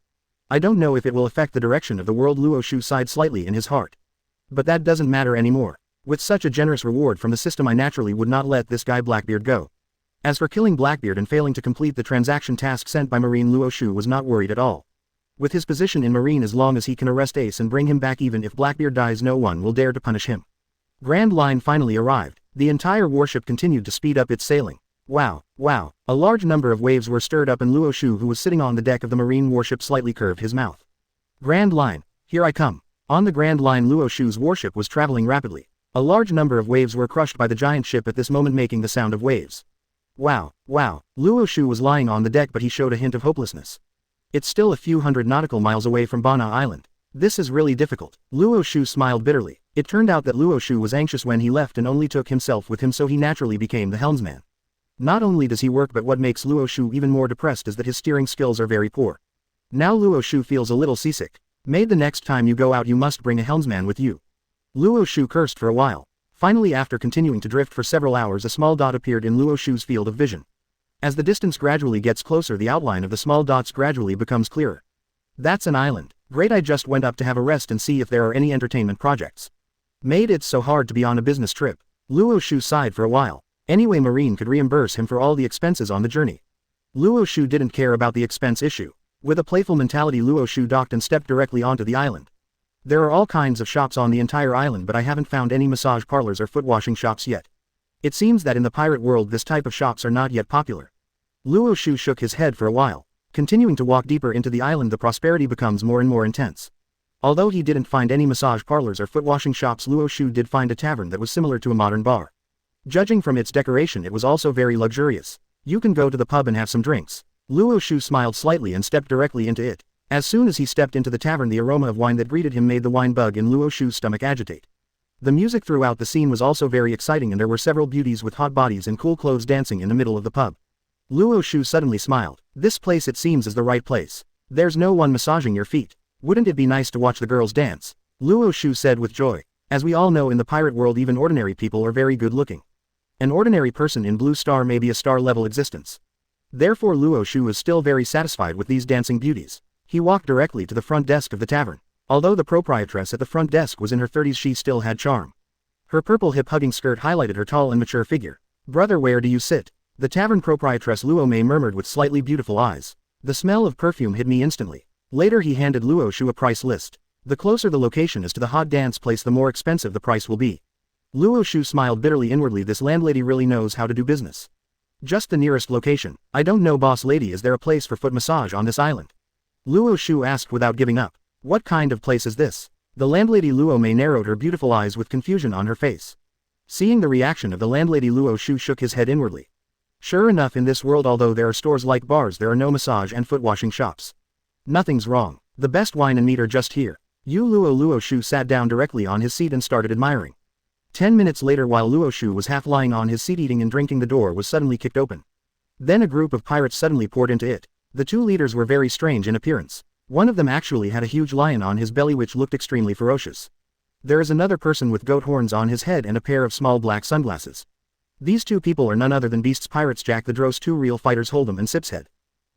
I don't know if it will affect the direction of the world. Luo Xiu sighed slightly in his heart. But that doesn't matter anymore. With such a generous reward from the system, I naturally would not let this guy Blackbeard go. As for killing Blackbeard and failing to complete the transaction task sent by Marine, Luo Xiu was not worried at all. With his position in Marine, as long as he can arrest Ace and bring him back, even if Blackbeard dies, no one will dare to punish him. Grand Line finally arrived. The entire warship continued to speed up its sailing. Wow, wow. A large number of waves were stirred up and Luo Xiu, who was sitting on the deck of the Marine warship, slightly curved his mouth. Grand Line. Here I come. On the Grand Line, Luo Xiu's warship was traveling rapidly. A large number of waves were crushed by the giant ship at this moment, making the sound of waves. Wow, wow. Luo Xiu was lying on the deck, but he showed a hint of hopelessness. It's still a few hundred nautical miles away from Bana Island. This is really difficult. Luo Xiu smiled bitterly. It turned out that Luo Xiu was anxious when he left and only took himself with him, so he naturally became the helmsman. Not only does he work, but what makes Luo Xiu even more depressed is that his steering skills are very poor. Now Luo Xiu feels a little seasick. Made the next time you go out, you must bring a helmsman with you. Luo Xiu cursed for a while. Finally, after continuing to drift for several hours, a small dot appeared in Luo Xiu's field of vision. As the distance gradually gets closer, the outline of the small dots gradually becomes clearer. That's an island. Great, I just went up to have a rest and see if there are any entertainment projects. Made it so hard to be on a business trip. Luo Xiu sighed for a while. Anyway, Marine could reimburse him for all the expenses on the journey. Luo Xiu didn't care about the expense issue. With a playful mentality, Luo Xiu docked and stepped directly onto the island. There are all kinds of shops on the entire island, but I haven't found any massage parlors or foot washing shops yet. It seems that in the pirate world this type of shops are not yet popular. Luo Xiu shook his head for a while. Continuing to walk deeper into the island, the prosperity becomes more and more intense. Although he didn't find any massage parlors or foot washing shops, Luo Xiu did find a tavern that was similar to a modern bar. Judging from its decoration, it was also very luxurious. You can go to the pub and have some drinks. Luo Xiu smiled slightly and stepped directly into it. As soon as he stepped into the tavern, the aroma of wine that greeted him made the wine bug in Luo Xiu's stomach agitate. The music throughout the scene was also very exciting, and there were several beauties with hot bodies and cool clothes dancing in the middle of the pub. Luo Xiu suddenly smiled. This place, it seems, is the right place. There's no one massaging your feet. Wouldn't it be nice to watch the girls dance? Luo Xiu said with joy. As we all know, in the pirate world even ordinary people are very good looking. An ordinary person in Blue Star may be a star-level existence. Therefore Luo Xiu was still very satisfied with these dancing beauties. He walked directly to the front desk of the tavern. Although the proprietress at the front desk was in her 30s, she still had charm. Her purple hip-hugging skirt highlighted her tall and mature figure. "Brother, where do you sit?" The tavern proprietress Luo Mei murmured with slightly beautiful eyes. "The smell of perfume hit me instantly." Later he handed Luo Xiu a price list. The closer the location is to the hot dance place, the more expensive the price will be. Luo Xiu smiled bitterly inwardly. This landlady really knows how to do business. "Just the nearest location. I don't know, boss lady, is there a place for foot massage on this island?" Luo Xiu asked without giving up. "What kind of place is this?" The landlady Luo Mei narrowed her beautiful eyes with confusion on her face. Seeing the reaction of the landlady, Luo Xiu shook his head inwardly. Sure enough, in this world, although there are stores like bars, there are no massage and foot washing shops. Nothing's wrong. The best wine and meat are just here. Luo Xiu sat down directly on his seat and started admiring. 10 minutes later, while Luo Xiu was half lying on his seat eating and drinking, the door was suddenly kicked open. Then a group of pirates suddenly poured into it. The two leaders were very strange in appearance. One of them actually had a huge lion on his belly which looked extremely ferocious. There is another person with goat horns on his head and a pair of small black sunglasses. These two people are none other than Beast's pirates Jack the Dro's two real fighters, Hold'em and Sipshead.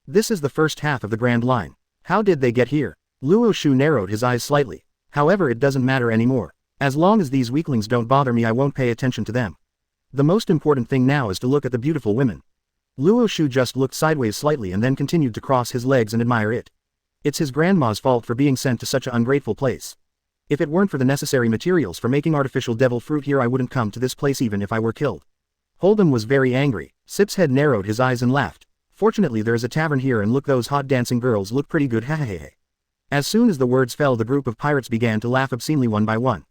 This is the first half of the Grand Line. How did they get here? Luo Xiu narrowed his eyes slightly. However, it doesn't matter anymore. As long as these weaklings don't bother me, I won't pay attention to them. The most important thing now is to look at the beautiful women. Luo Xiu just looked sideways slightly and then continued to cross his legs and admire it. It's his grandma's fault for being sent to such an ungrateful place. If it weren't for the necessary materials for making artificial devil fruit here, I wouldn't come to this place even if I were killed. Hold'em was very angry. Sipshead narrowed his eyes and laughed. Fortunately there is a tavern here, and look, those hot dancing girls look pretty good, hahaha. As soon as the words fell, the group of pirates began to laugh obscenely one by one.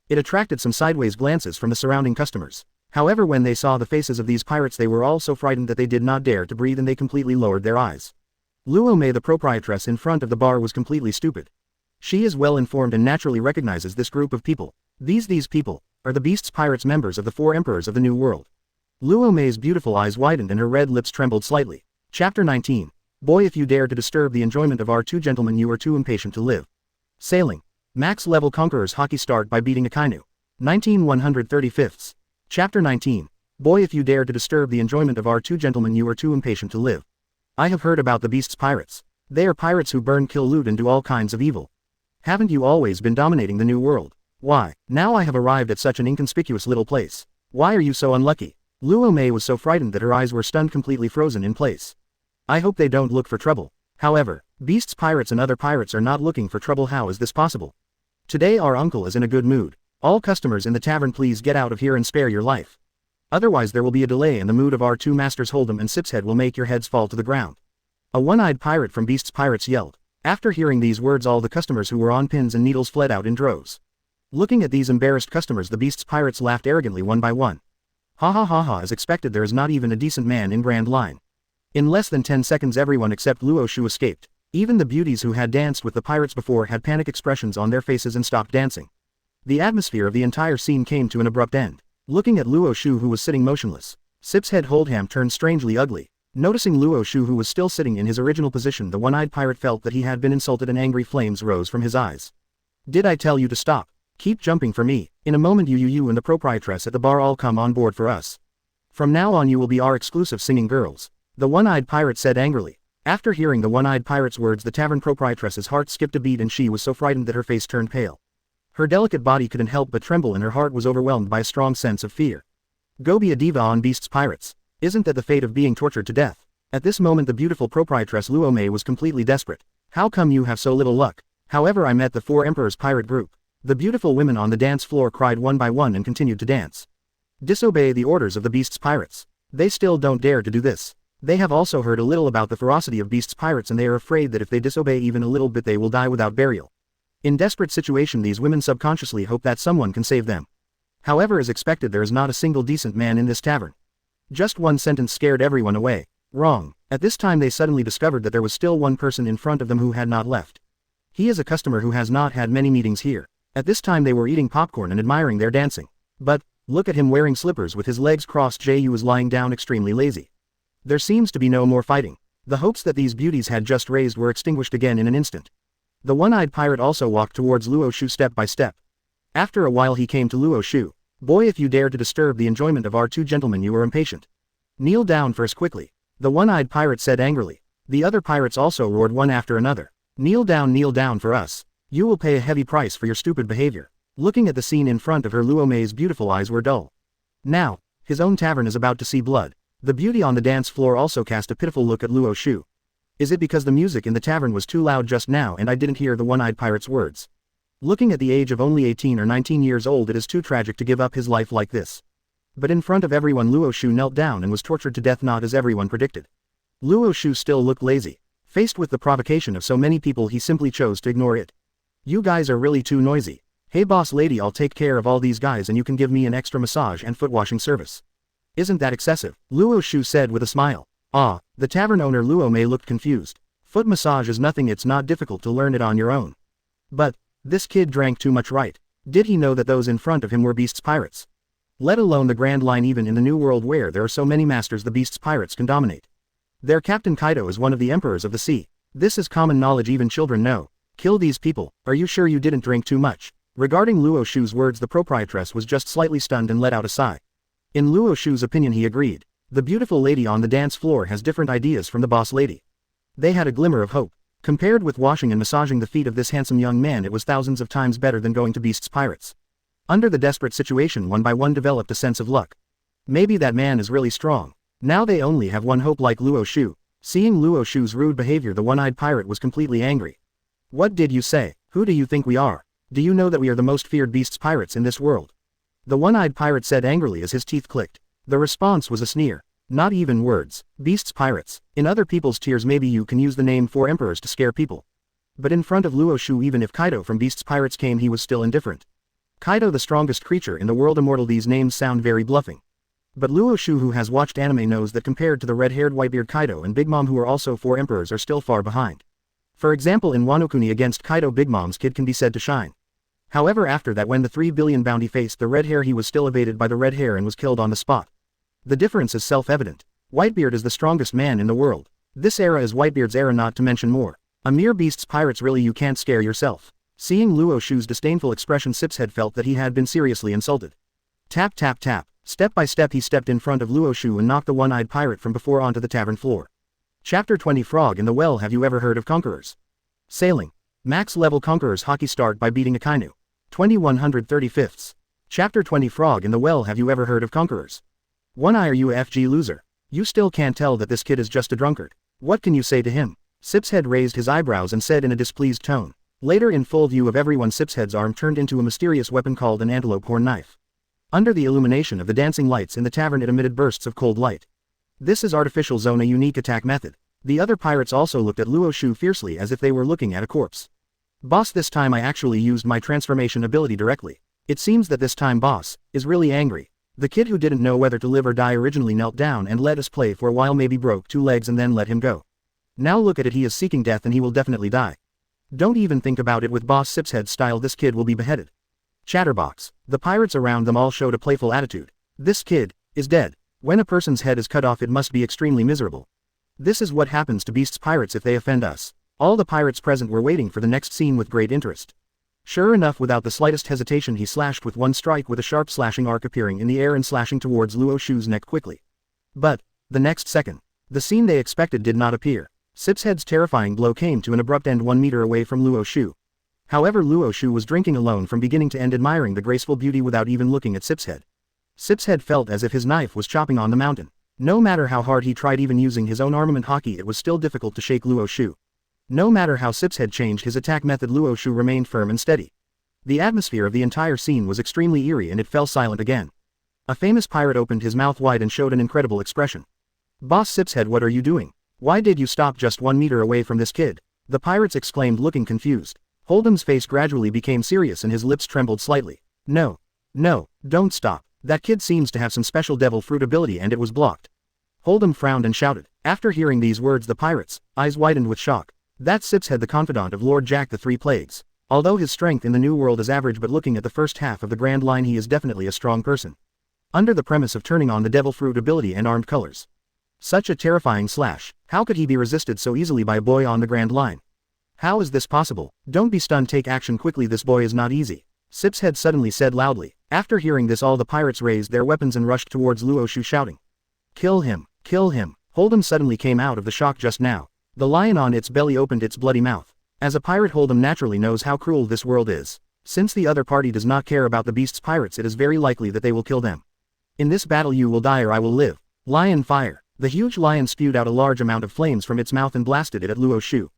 It attracted some sideways glances from the surrounding customers. However, when they saw the faces of these pirates, they were all so frightened that they did not dare to breathe and they completely lowered their eyes. Luo Mei, the proprietress in front of the bar, was completely stupid. She is well informed and naturally recognizes this group of people. These people are the Beast's pirates, members of the 4 emperors of the New World. Luo Mei's beautiful eyes widened and her red lips trembled slightly. Chapter 19. Boy, if you dare to disturb the enjoyment of our 2 gentlemen, you are too impatient to live. Sailing. Max level conquerors Haki start by beating Akainu. 19/135. Chapter 19. Boy, if you dare to disturb the enjoyment of our 2 gentlemen, you are too impatient to live. I have heard about the Beast's pirates. They are pirates who burn, kill, loot and do all kinds of evil. Haven't you always been dominating the New World? Why, now I have arrived at such an inconspicuous little place. Why are you so unlucky? Luo Mei was so frightened that her eyes were stunned, completely frozen in place. I hope they don't look for trouble. However, Beast's pirates and other pirates are not looking for trouble. How is this possible? Today our uncle is in a good mood. All customers in the tavern, please get out of here and spare your life. Otherwise there will be a delay, and the mood of our 2 masters Hold'em and Sipshead will make your heads fall to the ground. A one-eyed pirate from Beast's pirates yelled. After hearing these words, all the customers who were on pins and needles fled out in droves. Looking at these embarrassed customers, the Beast's pirates laughed arrogantly one by one. Ha ha ha ha, as expected, there is not even a decent man in Grand Line. In less than 10 seconds everyone except Luo Xiu escaped. Even the beauties who had danced with the pirates before had panic expressions on their faces and stopped dancing. The atmosphere of the entire scene came to an abrupt end. Looking at Luo Xiu, who was sitting motionless, Sipshead Holdham turned strangely ugly. Noticing Luo Xiu, who was still sitting in his original position, the one-eyed pirate felt that he had been insulted and angry flames rose from his eyes. Did I tell you to stop? Keep jumping for me. In a moment you and the proprietress at the bar all come on board for us. From now on you will be our exclusive singing girls. The one-eyed pirate said angrily. After hearing the one-eyed pirate's words, the tavern proprietress's heart skipped a beat and she was so frightened that her face turned pale. Her delicate body couldn't help but tremble and her heart was overwhelmed by a strong sense of fear. Go be a diva on Beast's pirates. Isn't that the fate of being tortured to death? At this moment the beautiful proprietress Luo Mei was completely desperate. How come you have so little luck? However, I met the 4 Emperors pirate group. The beautiful women on the dance floor cried one by one and continued to dance. Disobey the orders of the Beast's pirates. They still don't dare to do this. They have also heard a little about the ferocity of Beast's pirates and they are afraid that if they disobey even a little bit they will die without burial. In desperate situation these women subconsciously hope that someone can save them. However, as expected, there is not a single decent man in this tavern. Just one sentence scared everyone away. Wrong. At this time they suddenly discovered that there was still one person in front of them who had not left. He is a customer who has not had many meetings here. At this time they were eating popcorn and admiring their dancing. But, look at him wearing slippers with his legs crossed. Ju is lying down extremely lazy. There seems to be no more fighting. The hopes that these beauties had just raised were extinguished again in an instant. The one-eyed pirate also walked towards Luo Xiu step by step. After a while he came to Luo Xiu. Boy, if you dare to disturb the enjoyment of our 2 gentlemen you are impatient. Kneel down first quickly. The one-eyed pirate said angrily. The other pirates also roared one after another. Kneel down for us. You will pay a heavy price for your stupid behavior. Looking at the scene in front of her, Luo Mei's beautiful eyes were dull. Now, his own tavern is about to see blood. The beauty on the dance floor also cast a pitiful look at Luo Xiu. Is it because the music in the tavern was too loud just now and I didn't hear the one-eyed pirate's words? Looking at the age of only 18 or 19 years old, it is too tragic to give up his life like this. But in front of everyone Luo Xiu knelt down and was tortured to death, not as everyone predicted. Luo Xiu still looked lazy. Faced with the provocation of so many people he simply chose to ignore it. You guys are really too noisy. Hey boss lady, I'll take care of all these guys and you can give me an extra massage and foot washing service. Isn't that excessive? Luo Xiu said with a smile. Ah, the tavern owner Luo Mei looked confused. Foot massage is nothing, it's not difficult to learn it on your own. But, this kid drank too much, right? Did he know that those in front of him were Beast's pirates? Let alone the Grand Line, even in the New World where there are so many masters the Beast's pirates can dominate. Their captain Kaido is one of the emperors of the sea. This is common knowledge, even children know. Kill these people. Are you sure you didn't drink too much? Regarding Luo Xiu's words, the proprietress was just slightly stunned and let out a sigh. In Luo Xiu's opinion, he agreed. The beautiful lady on the dance floor has different ideas from the boss lady. They had a glimmer of hope. Compared with washing and massaging the feet of this handsome young man, it was thousands of times better than going to Beast's pirates. Under the desperate situation, one by one developed a sense of luck. Maybe that man is really strong. Now they only have one hope, like Luo Xiu. Seeing Luo Xiu's rude behavior, the one-eyed pirate was completely angry. What did you say? Who do you think we are? Do you know that we are the most feared Beast's pirates in this world? The one-eyed pirate said angrily as his teeth clicked. The response was a sneer. Not even words. Beast's pirates. In other people's tears, maybe you can use the name 4 emperors to scare people. But in front of Luo Xiu, even if Kaido from Beast's pirates came, he was still indifferent. Kaido, the strongest creature in the world, immortal. These names sound very bluffing. But Luo Xiu, who has watched anime, knows that compared to the red-haired Whitebeard, Kaido and Big Mom, who are also 4 emperors, are still far behind. For example, in Wano Kuni against Kaido, Big Mom's kid can be said to shine. However, after that, when the 3 billion bounty faced the red hair, he was still evaded by the red hair and was killed on the spot. The difference is self-evident. Whitebeard is the strongest man in the world. This era is Whitebeard's era, not to mention more. A mere Beast's pirates, really? You can't scare yourself. Seeing Luo Xiu's disdainful expression, Sipshead felt that he had been seriously insulted. Tap tap tap. Step by step he stepped in front of Luo Xiu and knocked the one-eyed pirate from before onto the tavern floor. Chapter 20, Frog in the Well. Have you ever heard of conquerors? Sailing. Max level conquerors Haki start by beating Akainu. 2135. Chapter 20, Frog in the Well. Have you ever heard of conquerors? One eye, are you a FG loser? You still can't tell that this kid is just a drunkard. What can you say to him? Sipshead raised his eyebrows and said in a displeased tone. Later, in full view of everyone, Sipshead's arm turned into a mysterious weapon called an antelope horn knife. Under the illumination of the dancing lights in the tavern, it emitted bursts of cold light. This is Artificial Zone, a unique attack method. The other pirates also looked at Luo Xiu fiercely as if they were looking at a corpse. Boss, this time I actually used my transformation ability directly. It seems that this time boss is really angry. The kid who didn't know whether to live or die originally knelt down and let us play for a while, maybe broke 2 legs and then let him go. Now look at it, he is seeking death and he will definitely die. Don't even think about it. With Boss Sipshead style, this kid will be beheaded. Chatterbox. The pirates around them all showed a playful attitude. This kid is dead. When a person's head is cut off, it must be extremely miserable. This is what happens to Beast's pirates if they offend us. All the pirates present were waiting for the next scene with great interest. Sure enough, without the slightest hesitation, he slashed with one strike, with a sharp slashing arc appearing in the air and slashing towards Luo Xiu's neck quickly. But, the next second, the scene they expected did not appear. Sipshead's terrifying blow came to an abrupt end 1 meter away from Luo Xiu. However, Luo Xiu was drinking alone from beginning to end, admiring the graceful beauty without even looking at Sipshead. Sipshead felt as if his knife was chopping on the mountain. No matter how hard he tried, even using his own armament Haki, it was still difficult to shake Luo Xiu. No matter how Sips had changed his attack method, Luo Xiu remained firm and steady. The atmosphere of the entire scene was extremely eerie and it fell silent again. A famous pirate opened his mouth wide and showed an incredible expression. "Boss Sipshead, what are you doing? Why did you stop just 1 meter away from this kid?" the pirates exclaimed, looking confused. Hold'em's face gradually became serious and his lips trembled slightly. No, don't stop. That kid seems to have some special devil fruit ability and it was blocked." Hold'em frowned and shouted. After hearing these words, the pirates' eyes widened with shock. That's Sipshead, the confidant of Lord Jack the Three Plagues. Although his strength in the New World is average, but looking at the first half of the Grand Line, he is definitely a strong person. Under the premise of turning on the devil fruit ability and armed colors. Such a terrifying slash. How could he be resisted so easily by a boy on the Grand Line? How is this possible? Don't be stunned, take action quickly, this boy is not easy. Sipshead suddenly said loudly. After hearing this, all the pirates raised their weapons and rushed towards Luo Xiu shouting. Kill him! Kill him! Hold'em suddenly came out of the shock just now. The lion on its belly opened its bloody mouth. As a pirate, Hold'em naturally knows how cruel this world is. Since the other party does not care about the beast's pirates, it is very likely that they will kill them. In this battle you will die or I will live. Lion fire! The huge lion spewed out a large amount of flames from its mouth and blasted it at Luo Xiu.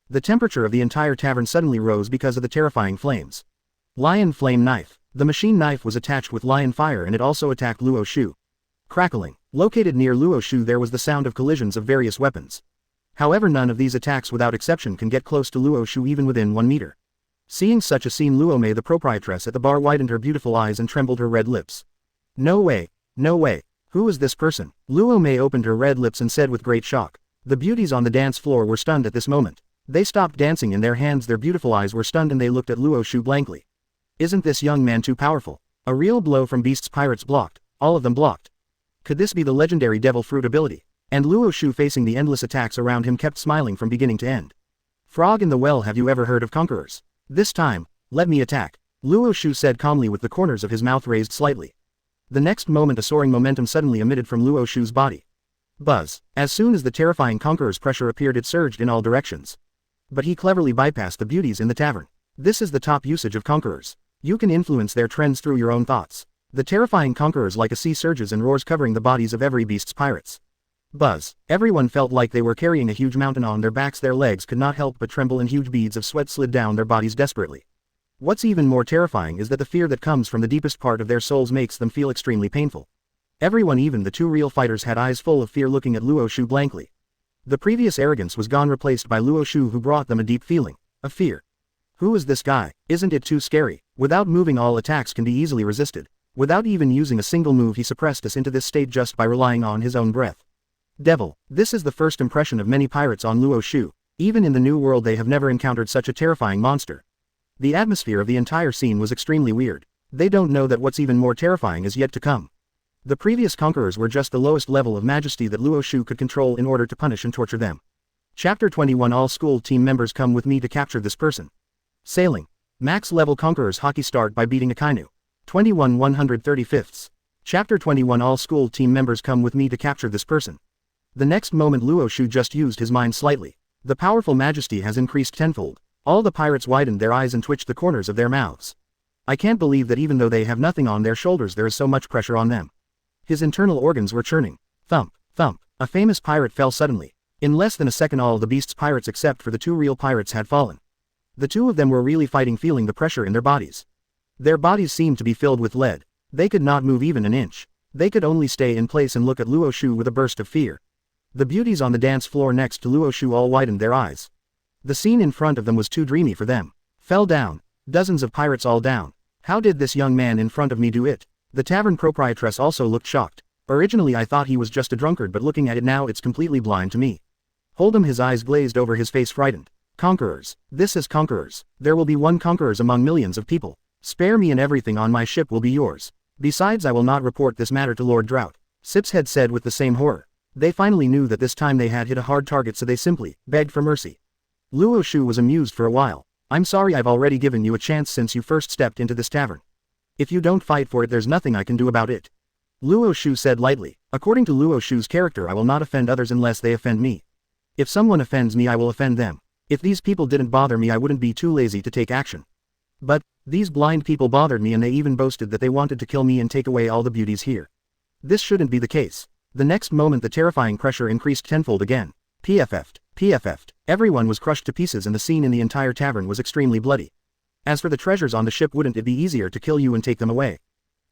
The temperature of the entire tavern suddenly rose because of the terrifying flames. Lion flame knife. The machine knife was attached with lion fire and it also attacked Luo Xiu. Crackling. Located near Luo Xiu there was the sound of collisions of various weapons. However, none of these attacks without exception can get close to Luo Xiu even within 1 meter. Seeing such a scene, Luo Mei, the proprietress at the bar, widened her beautiful eyes and trembled her red lips. No way. No way. Who is this person? Luo Mei opened her red lips and said with great shock. The beauties on the dance floor were stunned at this moment. They stopped dancing in their hands, their beautiful eyes were stunned and they looked at Luo Xiu blankly. Isn't this young man too powerful? A real blow from Beast's pirates blocked. All of them blocked. Could this be the legendary devil fruit ability? And Luo Xiu, facing the endless attacks around him, kept smiling from beginning to end. Frog in the well, have you ever heard of conquerors? This time, let me attack. Luo Xiu said calmly with the corners of his mouth raised slightly. The next moment a soaring momentum suddenly emitted from Luo Xiu's body. Buzz. As soon as the terrifying Conqueror's pressure appeared, it surged in all directions. But he cleverly bypassed the beauties in the tavern. This is the top usage of Conquerors. You can influence their trends through your own thoughts. The terrifying Conquerors like a sea surges and roars, covering the bodies of every beast's pirates. Buzz. Everyone felt like they were carrying a huge mountain on their backs. Their legs could not help but tremble and huge beads of sweat slid down their bodies desperately. What's even more terrifying is that the fear that comes from the deepest part of their souls makes them feel extremely painful. Everyone, even the two real fighters, had eyes full of fear looking at Luo Xiu blankly. The previous arrogance was gone, replaced by Luo Xiu, who brought them a deep feeling of fear. Who is this guy? Isn't it too scary? Without moving, all attacks can be easily resisted. Without even using a single move, he suppressed us into this state just by relying on his own breath. Devil. This is the first impression of many pirates on Luo Xiu. Even in the New World they have never encountered such a terrifying monster. The atmosphere of the entire scene was extremely weird. They don't know that what's even more terrifying is yet to come. The previous conquerors were just the lowest level of majesty that Luo Xiu could control in order to punish and torture them. Chapter 21. All school team members come with me to capture this person. Sailing. Max level conquerors Haki start by beating Akainu. 21 135ths. Chapter 21. All school team members come with me to capture this person. The next moment Luo Xiu just used his mind slightly. The powerful majesty has increased tenfold. All the pirates widened their eyes and twitched the corners of their mouths. I can't believe that even though they have nothing on their shoulders, there is so much pressure on them. His internal organs were churning. Thump, thump. A famous pirate fell suddenly. In less than a second all the beast's pirates except for the two real pirates had fallen. The two of them were really fighting, feeling the pressure in their bodies. Their bodies seemed to be filled with lead. They could not move even an inch. They could only stay in place and look at Luo Xiu with a burst of fear. The beauties on the dance floor next to Luo Xiu all widened their eyes. The scene in front of them was too dreamy for them. Fell down. Dozens of pirates all down. How did this young man in front of me do it? The tavern proprietress also looked shocked. Originally I thought he was just a drunkard, but looking at it now it's completely blind to me. Hold'em, his eyes glazed over, his face frightened. Conquerors. This is conquerors. There will be one conquerors among millions of people. Spare me and everything on my ship will be yours. Besides, I will not report this matter to Lord Drought. Sipshead said with the same horror. They finally knew that this time they had hit a hard target, so they simply begged for mercy. Luo Xiu was amused for a while. I'm sorry, I've already given you a chance since you first stepped into this tavern. If you don't fight for it, there's nothing I can do about it. Luo Xiu said lightly. According to Luo Xiu's character, I will not offend others unless they offend me. If someone offends me, I will offend them. If these people didn't bother me, I wouldn't be too lazy to take action. But these blind people bothered me, and they even boasted that they wanted to kill me and take away all the beauties here. This shouldn't be the case. The next moment the terrifying pressure increased tenfold again. PFF'd. Everyone was crushed to pieces and the scene in the entire tavern was extremely bloody. As for the treasures on the ship, wouldn't it be easier to kill you and take them away?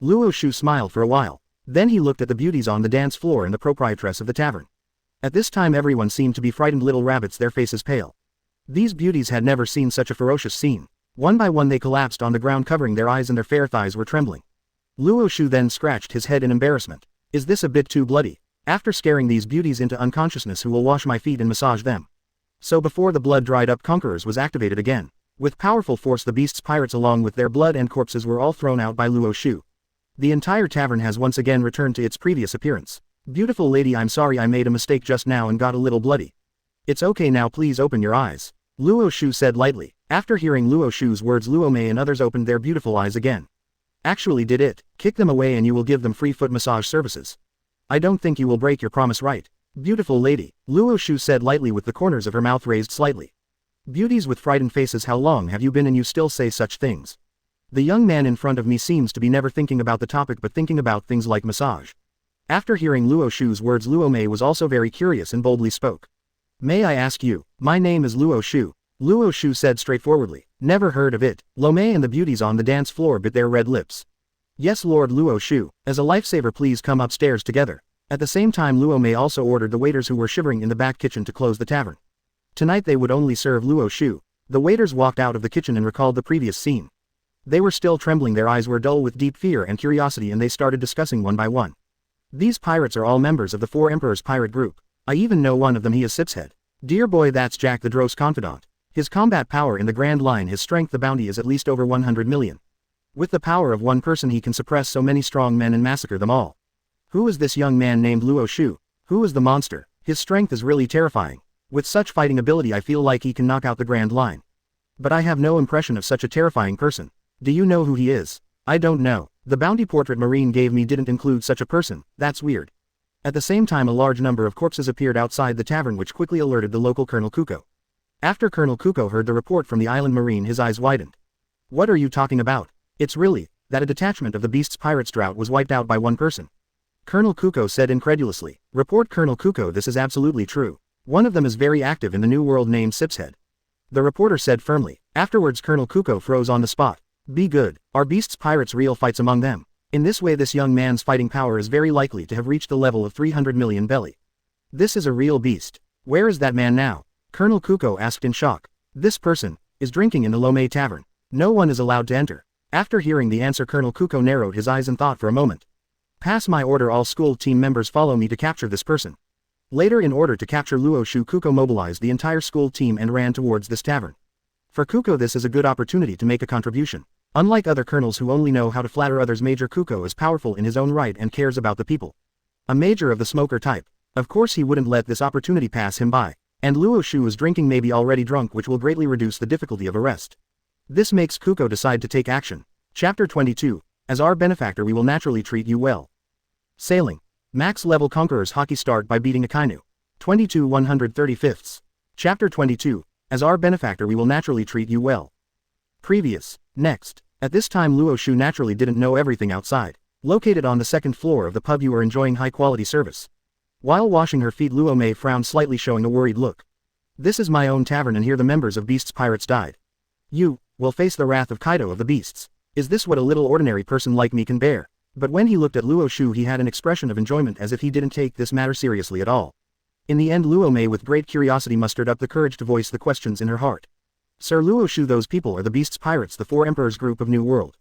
Luo Xiu smiled for a while. Then he looked at the beauties on the dance floor and the proprietress of the tavern. At this time everyone seemed to be frightened little rabbits, their faces pale. These beauties had never seen such a ferocious scene. One by one they collapsed on the ground, covering their eyes, and their fair thighs were trembling. Luo Xiu then scratched his head in embarrassment. Is this a bit too bloody? After scaring these beauties into unconsciousness, who will wash my feet and massage them? So before the blood dried up, Conquerors was activated again. With powerful force the beast's pirates along with their blood and corpses were all thrown out by Luo Xiu. The entire tavern has once again returned to its previous appearance. Beautiful lady, I'm sorry I made a mistake just now and got a little bloody. It's okay now, please open your eyes, Luo Xiu said lightly. After hearing Luo Xiu's words, Luo Mei and others opened their beautiful eyes again. Actually did it. Kick them away and you will give them free foot massage services. I don't think you will break your promise, right? Beautiful lady, Luo Xiu said lightly with the corners of her mouth raised slightly. Beauties with frightened faces, how long have you been and you still say such things? The young man in front of me seems to be never thinking about the topic but thinking about things like massage. After hearing Luo Xiu's words, Luo Mei was also very curious and boldly spoke. May I ask you? My name is Luo Xiu, Luo Xiu said straightforwardly. Never heard of it. Luo Mei and the beauties on the dance floor bit their red lips. Yes, Lord Luo Xiu, as a lifesaver please come upstairs together. At the same time Luo Mei also ordered the waiters who were shivering in the back kitchen to close the tavern. Tonight they would only serve Luo Xiu. The waiters walked out of the kitchen and recalled the previous scene. They were still trembling, their eyes were dull with deep fear and curiosity, and they started discussing one by one. These pirates are all members of the Four Emperors pirate group. I even know one of them, he is Sipshead. Dear boy, that's Jack the Dro's confidant. His combat power in the Grand Line, his strength, the bounty is at least over 100 million. With the power of one person he can suppress so many strong men and massacre them all. Who is this young man named Luo Xiu? Who is the monster? His strength is really terrifying. With such fighting ability I feel like he can knock out the Grand Line. But I have no impression of such a terrifying person. Do you know who he is? I don't know. The bounty portrait Marine gave me didn't include such a person. That's weird. At the same time a large number of corpses appeared outside the tavern, which quickly alerted the local Colonel Kuko. After Colonel Kuko heard the report from the island Marine, his eyes widened. What are you talking about? It's really that a detachment of the beast's pirates drought was wiped out by one person. Colonel Kuko said incredulously. Report Colonel Kuko, this is absolutely true. One of them is very active in the new world named Sipshead. The reporter said firmly. Afterwards Colonel Kuko froze on the spot. Be good. Are beast's pirates real fights among them? In this way this young man's fighting power is very likely to have reached the level of 300 million belly. This is a real beast. Where is that man now? Colonel Kuko asked in shock. This person is drinking in the Luo Mei tavern. No one is allowed to enter. After hearing the answer Colonel Kuko narrowed his eyes and thought for a moment. Pass my order, all school team members follow me to capture this person. Later, in order to capture Luo Xiu, Kuko mobilized the entire school team and ran towards this tavern. For Kuko this is a good opportunity to make a contribution. Unlike other colonels who only know how to flatter others, Major Kuko is powerful in his own right and cares about the people. A major of the smoker type. Of course he wouldn't let this opportunity pass him by. And Luo Xiu is drinking, maybe already drunk, which will greatly reduce the difficulty of arrest. This makes Kuko decide to take action. Chapter 22. As our benefactor we will naturally treat you well. Sailing. Max level Conquerors Haki start by beating Akainu. 22 135ths. Chapter 22. As our benefactor we will naturally treat you well. Previous. Next. At this time Luo Xiu naturally didn't know everything outside. Located on the second floor of the pub you are enjoying high quality service. While washing her feet Luo Mei frowned slightly, showing a worried look. This is my own tavern and here the members of Beast's pirates died. You will face the wrath of Kaido of the Beasts. Is this what a little ordinary person like me can bear? But when he looked at Luo Xiu he had an expression of enjoyment as if he didn't take this matter seriously at all. In the end Luo Mei with great curiosity mustered up the courage to voice the questions in her heart. Sir Luo Xiu, those people are the Beast's pirates, the Four Emperors group of New World.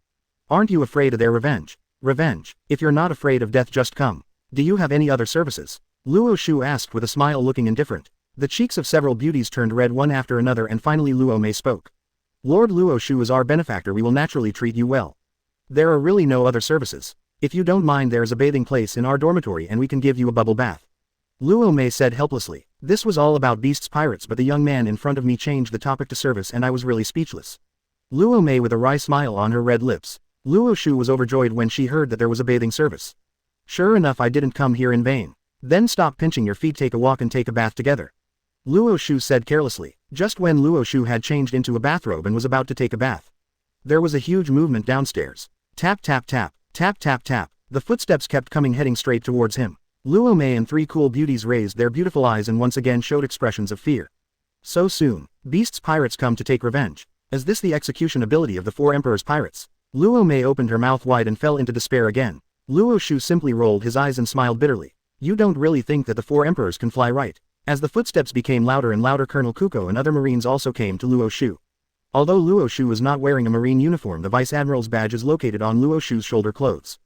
Aren't you afraid of their revenge? Revenge? If you're not afraid of death just come. Do you have any other services? Luo Xiu asked with a smile, looking indifferent. The cheeks of several beauties turned red one after another and finally Luo Mei spoke. Lord Luo Xiu is our benefactor, we will naturally treat you well. There are really no other services. If you don't mind, there is a bathing place in our dormitory and we can give you a bubble bath. Luo Mei said helplessly. This was all about Beast's pirates, but the young man in front of me changed the topic to service and I was really speechless. Luo Mei with a wry smile on her red lips. Luo Xiu was overjoyed when she heard that there was a bathing service. Sure enough, I didn't come here in vain. Then stop pinching your feet, take a walk and take a bath together. Luo Xiu said carelessly. Just when Luo Xiu had changed into a bathrobe and was about to take a bath, there was a huge movement downstairs. Tap tap tap, tap tap tap. The footsteps kept coming, heading straight towards him. Luo Mei and three cool beauties raised their beautiful eyes and once again showed expressions of fear. So soon, Beast's pirates come to take revenge. Is this the execution ability of the four Emperor's pirates? Luo Mei opened her mouth wide and fell into despair again. Luo Xiu simply rolled his eyes and smiled bitterly. You don't really think that the four Emperors can fly, right? As the footsteps became louder and louder, Colonel Kuko and other Marines also came to Luo Xiu. Although Luo Xiu was not wearing a Marine uniform, the Vice Admiral's badge is located on Luo Xiu's shoulder clothes.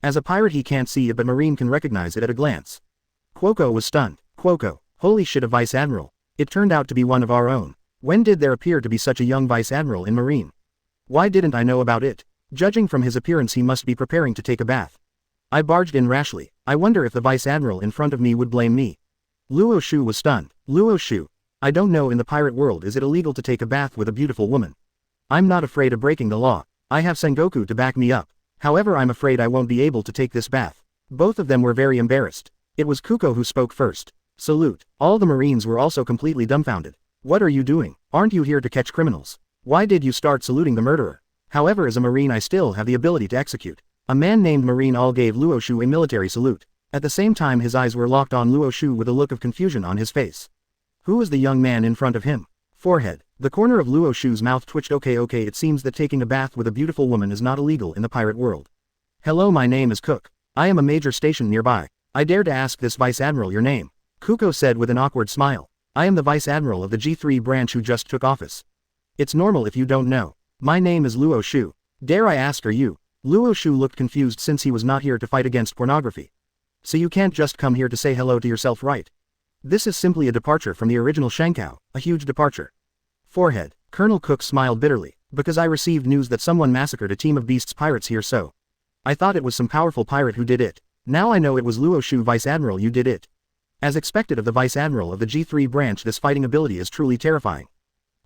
As a pirate he can't see it, but Marine can recognize it at a glance. Cuoco was stunned. Cuoco, holy shit, a Vice Admiral. It turned out to be one of our own. When did there appear to be such a young Vice Admiral in Marine? Why didn't I know about it? Judging from his appearance he must be preparing to take a bath. I barged in rashly. I wonder if the Vice Admiral in front of me would blame me. Luo Xiu was stunned. Luo Xiu. I don't know, in the pirate world is it illegal to take a bath with a beautiful woman? I'm not afraid of breaking the law. I have Sengoku to back me up. However, I'm afraid I won't be able to take this bath. Both of them were very embarrassed. It was Kuko who spoke first. Salute. All the Marines were also completely dumbfounded. What are you doing? Aren't you here to catch criminals? Why did you start saluting the murderer? However, as a Marine I still have the ability to execute. A man named Marine All gave Luo Xiu a military salute. At the same time his eyes were locked on Luo Xiu with a look of confusion on his face. Who is the young man in front of him? Forehead. The corner of Luo Xiu's mouth twitched. Okay, it seems that taking a bath with a beautiful woman is not illegal in the pirate world. Hello, my name is Cook. I am a major stationed nearby. I dare to ask this Vice Admiral your name. Kuko said with an awkward smile. I am the Vice Admiral of the G3 branch who just took office. It's normal if you don't know. My name is Luo Xiu. Dare I ask, are you? Luo Xiu looked confused since he was not here to fight against pornography. So you can't just come here to say hello to yourself, right? This is simply a departure from the original Shankao, a huge departure. Forehead. Colonel Cook smiled bitterly. Because I received news that someone massacred a team of Beast's pirates here, so I thought it was some powerful pirate who did it. Now I know it was Luo Xiu. Vice Admiral, you did it. As expected of the Vice Admiral of the G3 branch, this fighting ability is truly terrifying.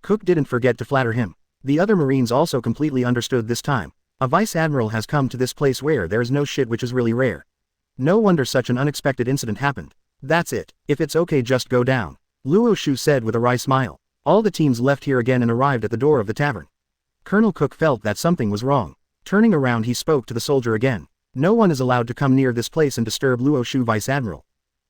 Cook didn't forget to flatter him. The other Marines also completely understood this time. A Vice Admiral has come to this place where there is no shit, which is really rare. No wonder such an unexpected incident happened. That's it. If it's okay, just go down. Luo Xiu said with a wry smile. All the teams left here again and arrived at the door of the tavern. Colonel Cook felt that something was wrong. Turning around he spoke to the soldier again. No one is allowed to come near this place and disturb Luo Xiu, Vice Admiral.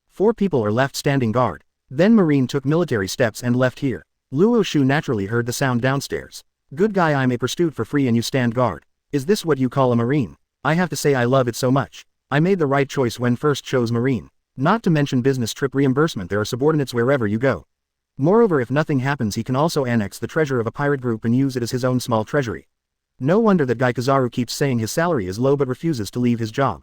4 people are left standing guard. Then Marine took military steps and left here. Luo Xiu naturally heard the sound downstairs. Good guy, I'm a pursuit for free and you stand guard. Is this what you call a Marine? I have to say I love it so much. I made the right choice when first chose Marine. Not to mention business trip reimbursement, there are subordinates wherever you go. Moreover, if nothing happens he can also annex the treasure of a pirate group and use it as his own small treasury. No wonder that guy Kizaru keeps saying his salary is low but refuses to leave his job.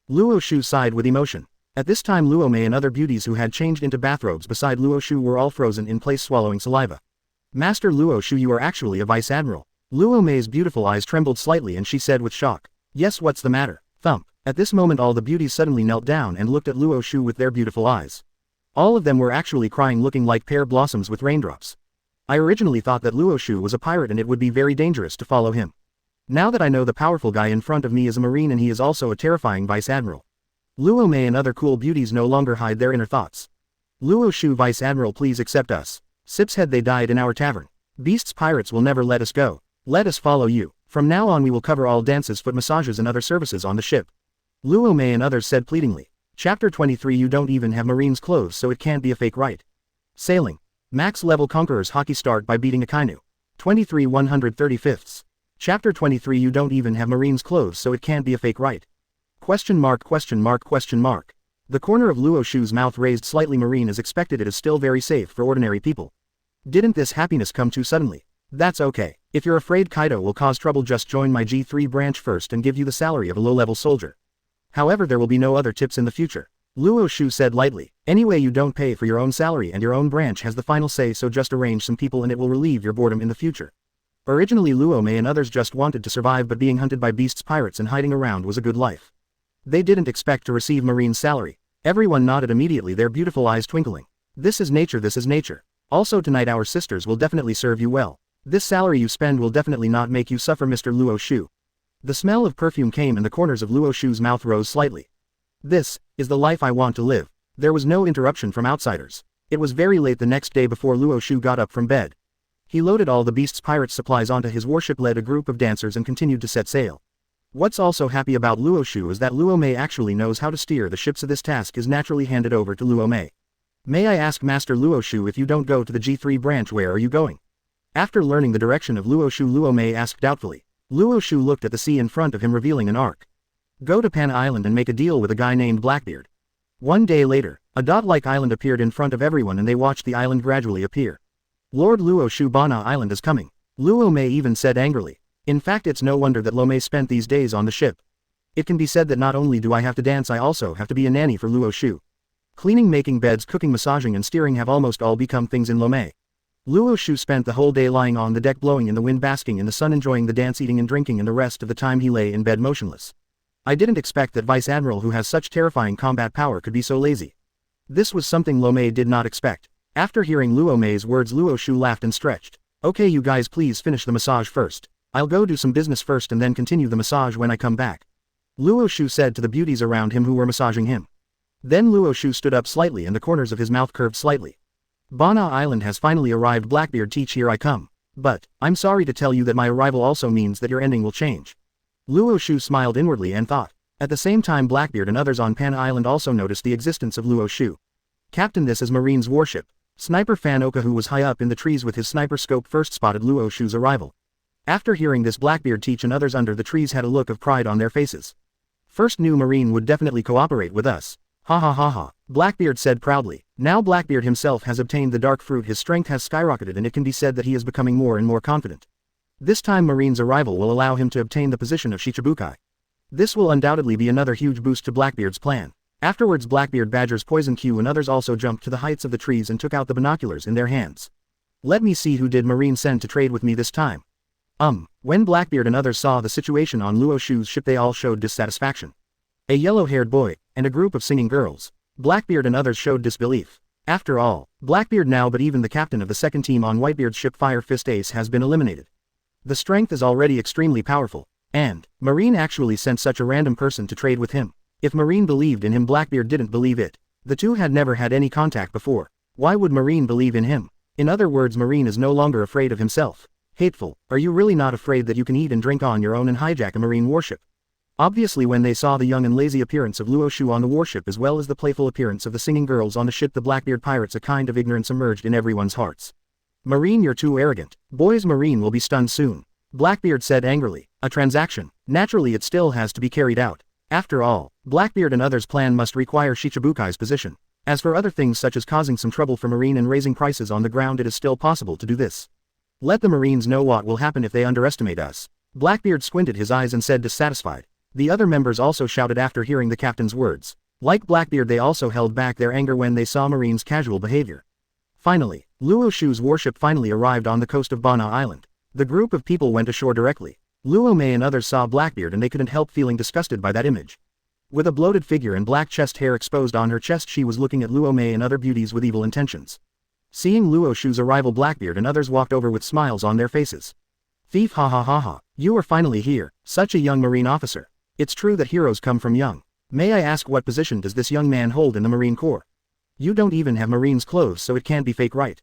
Luo Xiu sighed with emotion. At this time Luo Mei and other beauties who had changed into bathrobes beside Luo Xiu were all frozen in place swallowing saliva. Master Luo Xiu, you are actually a Vice Admiral. Luo Mei's beautiful eyes trembled slightly and she said with shock. Yes, what's the matter? Thump. At this moment all the beauties suddenly knelt down and looked at Luo Xiu with their beautiful eyes. All of them were actually crying, looking like pear blossoms with raindrops. I originally thought that Luo Xiu was a pirate and it would be very dangerous to follow him. Now that I know the powerful guy in front of me is a Marine and he is also a terrifying Vice Admiral. Luo Mei and other cool beauties no longer hide their inner thoughts. Luo Xiu, Vice Admiral, please accept us. Sip's head, they died in our tavern. Beast's pirates will never let us go. Let us follow you. From now on we will cover all dances, foot massages and other services on the ship. Luo Mei and others said pleadingly. Chapter 23. You don't even have Marine's clothes, so it can't be a fake, right? Sailing. Max level Conqueror's Haki start by beating Akainu. 23 135ths. Chapter 23. You don't even have Marine's clothes, so it can't be a fake, right? Question mark, question mark, question mark. The corner of Luo Xiu's mouth raised slightly. Marine as expected, it is still very safe for ordinary people. Didn't this happiness come too suddenly? That's okay. If you're afraid Kaido will cause trouble, just join my G3 branch first and give you the salary of a low-level soldier. However, there will be no other tips in the future. Luo Xiu said lightly. Anyway, you don't pay for your own salary and your own branch has the final say, so just arrange some people and it will relieve your boredom in the future. Originally Luo Mei and others just wanted to survive, but being hunted by Beast's pirates and hiding around was a good life. They didn't expect to receive Marine's salary. Everyone nodded immediately, their beautiful eyes twinkling. This is nature, this is nature. Also tonight our sisters will definitely serve you well. This salary you spend will definitely not make you suffer, Mr. Luo Xiu. The smell of perfume came and the corners of Luo Xiu's mouth rose slightly. This is the life I want to live. There was no interruption from outsiders. It was very late the next day before Luo Xiu got up from bed. He loaded all the Beast's pirates' supplies onto his warship, led a group of dancers and continued to set sail. What's also happy about Luo Xiu is that Luo Mei actually knows how to steer the ship, so this task is naturally handed over to Luo Mei. May I ask Master Luo Xiu, if you don't go to the G3 branch, where are you going? After learning the direction of Luo Xiu, Luo Mei asked doubtfully. Luo Xiu looked at the sea in front of him, revealing an arc. Go to Pan Island and make a deal with a guy named Blackbeard. One day later, a dot-like island appeared in front of everyone and they watched the island gradually appear. Lord Luo Xiu, Bana Island is coming. Luo Mei even said angrily. In fact, it's no wonder that Luo Mei spent these days on the ship. It can be said that not only do I have to dance, I also have to be a nanny for Luo Xiu. Cleaning, making beds, cooking, massaging and steering have almost all become things in Luo Mei. Luo Xiu spent the whole day lying on the deck, blowing in the wind, basking in the sun, enjoying the dance, eating and drinking, and the rest of the time he lay in bed motionless. I didn't expect that Vice Admiral, who has such terrifying combat power, could be so lazy. This was something Luo Mei did not expect. After hearing Luo Mei's words, Luo Xiu laughed and stretched. Okay, you guys please finish the massage first. I'll go do some business first and then continue the massage when I come back. Luo Xiu said to the beauties around him who were massaging him. Then Luo Xiu stood up slightly and the corners of his mouth curved slightly. Bana Island has finally arrived. Blackbeard, teach, here I come. But, I'm sorry to tell you that my arrival also means that your ending will change. Luo Xiu smiled inwardly and thought. At the same time, Blackbeard and others on Pan Island also noticed the existence of Luo Xiu. Captain, this is Marine's warship. Sniper Fan Oka, who was high up in the trees with his sniper scope, first spotted Luo Xiu's arrival. After hearing this, Blackbeard, Teach and others under the trees had a look of pride on their faces. First knew Marine would definitely cooperate with us. Ha ha ha ha, Blackbeard said proudly. Now Blackbeard himself has obtained the dark fruit, his strength has skyrocketed and it can be said that he is becoming more and more confident. This time Marine's arrival will allow him to obtain the position of Shichibukai. This will undoubtedly be another huge boost to Blackbeard's plan. Afterwards, Blackbeard, Badger's Poison Q and others also jumped to the heights of the trees and took out the binoculars in their hands. Let me see who did Marine send to trade with me this time. When Blackbeard and others saw the situation on Luo Xiu's ship, they all showed dissatisfaction. A yellow-haired boy, and a group of singing girls. Blackbeard and others showed disbelief. After all, Blackbeard now, but even the captain of the second team on Whitebeard's ship, Fire Fist Ace, has been eliminated. The strength is already extremely powerful. And, Marine actually sent such a random person to trade with him. If Marine believed in him, Blackbeard didn't believe it. The two had never had any contact before. Why would Marine believe in him? In other words, Marine is no longer afraid of himself. Hateful, are you really not afraid that you can eat and drink on your own and hijack a Marine warship? Obviously, when they saw the young and lazy appearance of Luo Xiu on the warship as well as the playful appearance of the singing girls on the ship, the Blackbeard pirates, a kind of ignorance emerged in everyone's hearts. Marine, you're too arrogant. Boys, Marine will be stunned soon. Blackbeard said angrily. A transaction. Naturally, it still has to be carried out. After all, Blackbeard and others' plan must require Shichibukai's position. As for other things such as causing some trouble for Marine and raising prices on the ground, it is still possible to do this. Let the Marines know what will happen if they underestimate us. Blackbeard squinted his eyes and said, dissatisfied. The other members also shouted after hearing the captain's words. Like Blackbeard, they also held back their anger when they saw Marine's casual behavior. Finally, Luo Xiu's warship finally arrived on the coast of Bana Island. The group of people went ashore directly. Luo Mei and others saw Blackbeard and they couldn't help feeling disgusted by that image. With a bloated figure and black chest hair exposed on her chest, she was looking at Luo Mei and other beauties with evil intentions. Seeing Luo Xiu's arrival, Blackbeard and others walked over with smiles on their faces. Thief, ha ha ha ha, you are finally here, such a young Marine officer. It's true that heroes come from young. May I ask, what position does this young man hold in the Marine Corps? You don't even have Marine's clothes, so it can't be fake, right?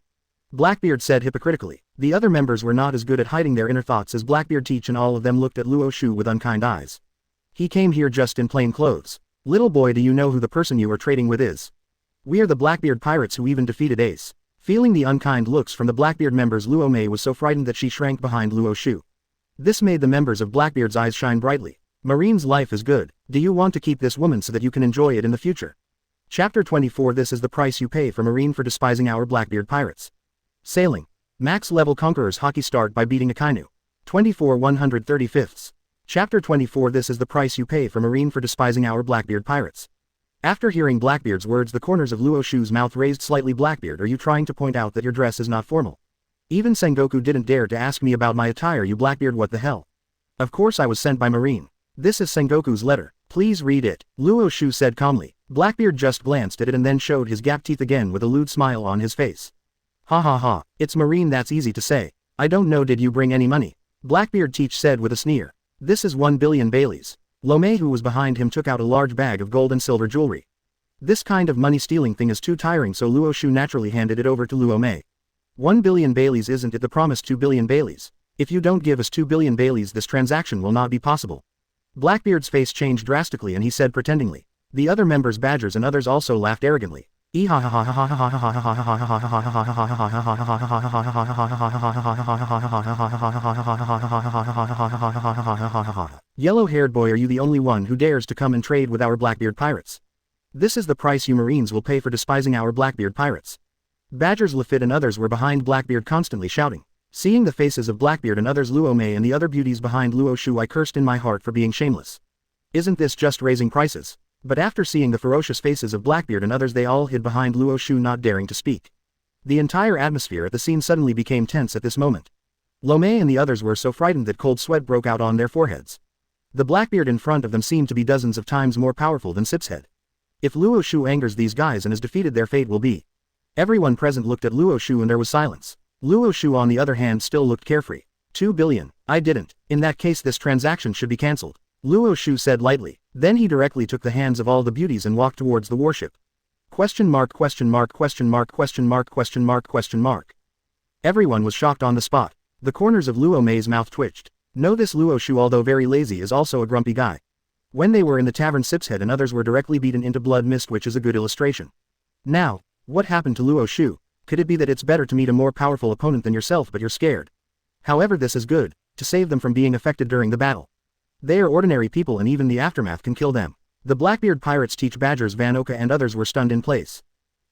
Blackbeard said hypocritically. The other members were not as good at hiding their inner thoughts as Blackbeard, Teach and all of them looked at Luo Xiu with unkind eyes. He came here just in plain clothes. Little boy, do you know who the person you are trading with is? We are the Blackbeard pirates who even defeated Ace. Feeling the unkind looks from the Blackbeard members, Luo Mei was so frightened that she shrank behind Luo Xiu. This made the members of Blackbeard's eyes shine brightly. Marine's life is good. Do you want to keep this woman so that you can enjoy it in the future? Chapter 24. This is the price you pay for Marine for despising our Blackbeard pirates. Sailing. Max level Conqueror's Haki start by beating Akainu. 24 135ths. Chapter 24. This is the price you pay for Marine for despising our Blackbeard pirates. After hearing Blackbeard's words, the corners of Luo Xiu's mouth raised slightly. Blackbeard, are you trying to point out that your dress is not formal? Even Sengoku didn't dare to ask me about my attire, you Blackbeard, what the hell? Of course I was sent by Marine. This is Sengoku's letter. Please read it, Luo Xiu said calmly. Blackbeard just glanced at it and then showed his gap teeth again with a lewd smile on his face. Ha ha ha, it's Marine, that's easy to say. I don't know, did you bring any money? Blackbeard Teach said with a sneer. This is 1 billion Baileys. Luo Mei, who was behind him, took out a large bag of gold and silver jewelry. This kind of money stealing thing is too tiring, so Luo Xiu naturally handed it over to Luo Mei. 1 billion Baileys, isn't it the promised 2 billion Baileys? If you don't give us 2 billion Baileys, this transaction will not be possible. Blackbeard's face changed drastically and he said pretendingly. The other members, Badgers and others, also laughed arrogantly. Yellow-haired boy, are you the only one who dares to come and trade with our Blackbeard pirates? This is the price you Marines will pay for despising our Blackbeard pirates. Badgers Lafitte and others were behind Blackbeard constantly shouting. Seeing the faces of Blackbeard and others, Luo Mei and the other beauties behind Luo Xiu, I cursed in my heart for being shameless. Isn't this just raising prices? But after seeing the ferocious faces of Blackbeard and others, they all hid behind Luo Xiu, not daring to speak. The entire atmosphere at the scene suddenly became tense at this moment. Luo Mei and the others were so frightened that cold sweat broke out on their foreheads. The Blackbeard in front of them seemed to be dozens of times more powerful than Sip's head. If Luo Xiu angers these guys and is defeated, their fate will be. Everyone present looked at Luo Xiu and there was silence. Luo Xiu on the other hand still looked carefree. 2 billion, I didn't. In that case this transaction should be cancelled. Luo Xiu said lightly. Then he directly took the hands of all the beauties and walked towards the warship. Question mark, question mark, question mark, question mark, question mark, question mark. Everyone was shocked on the spot. The corners of Luo Mei's mouth twitched. Know this Luo Xiu, although very lazy, is also a grumpy guy. When they were in the tavern, Sip's head and others were directly beaten into blood mist, which is a good illustration. Now, what happened to Luo Xiu? Could it be that it's better to meet a more powerful opponent than yourself but you're scared? However, this is good, to save them from being affected during the battle. They are ordinary people and even the aftermath can kill them. The Blackbeard pirates teach Badgers Van Oka and others were stunned in place.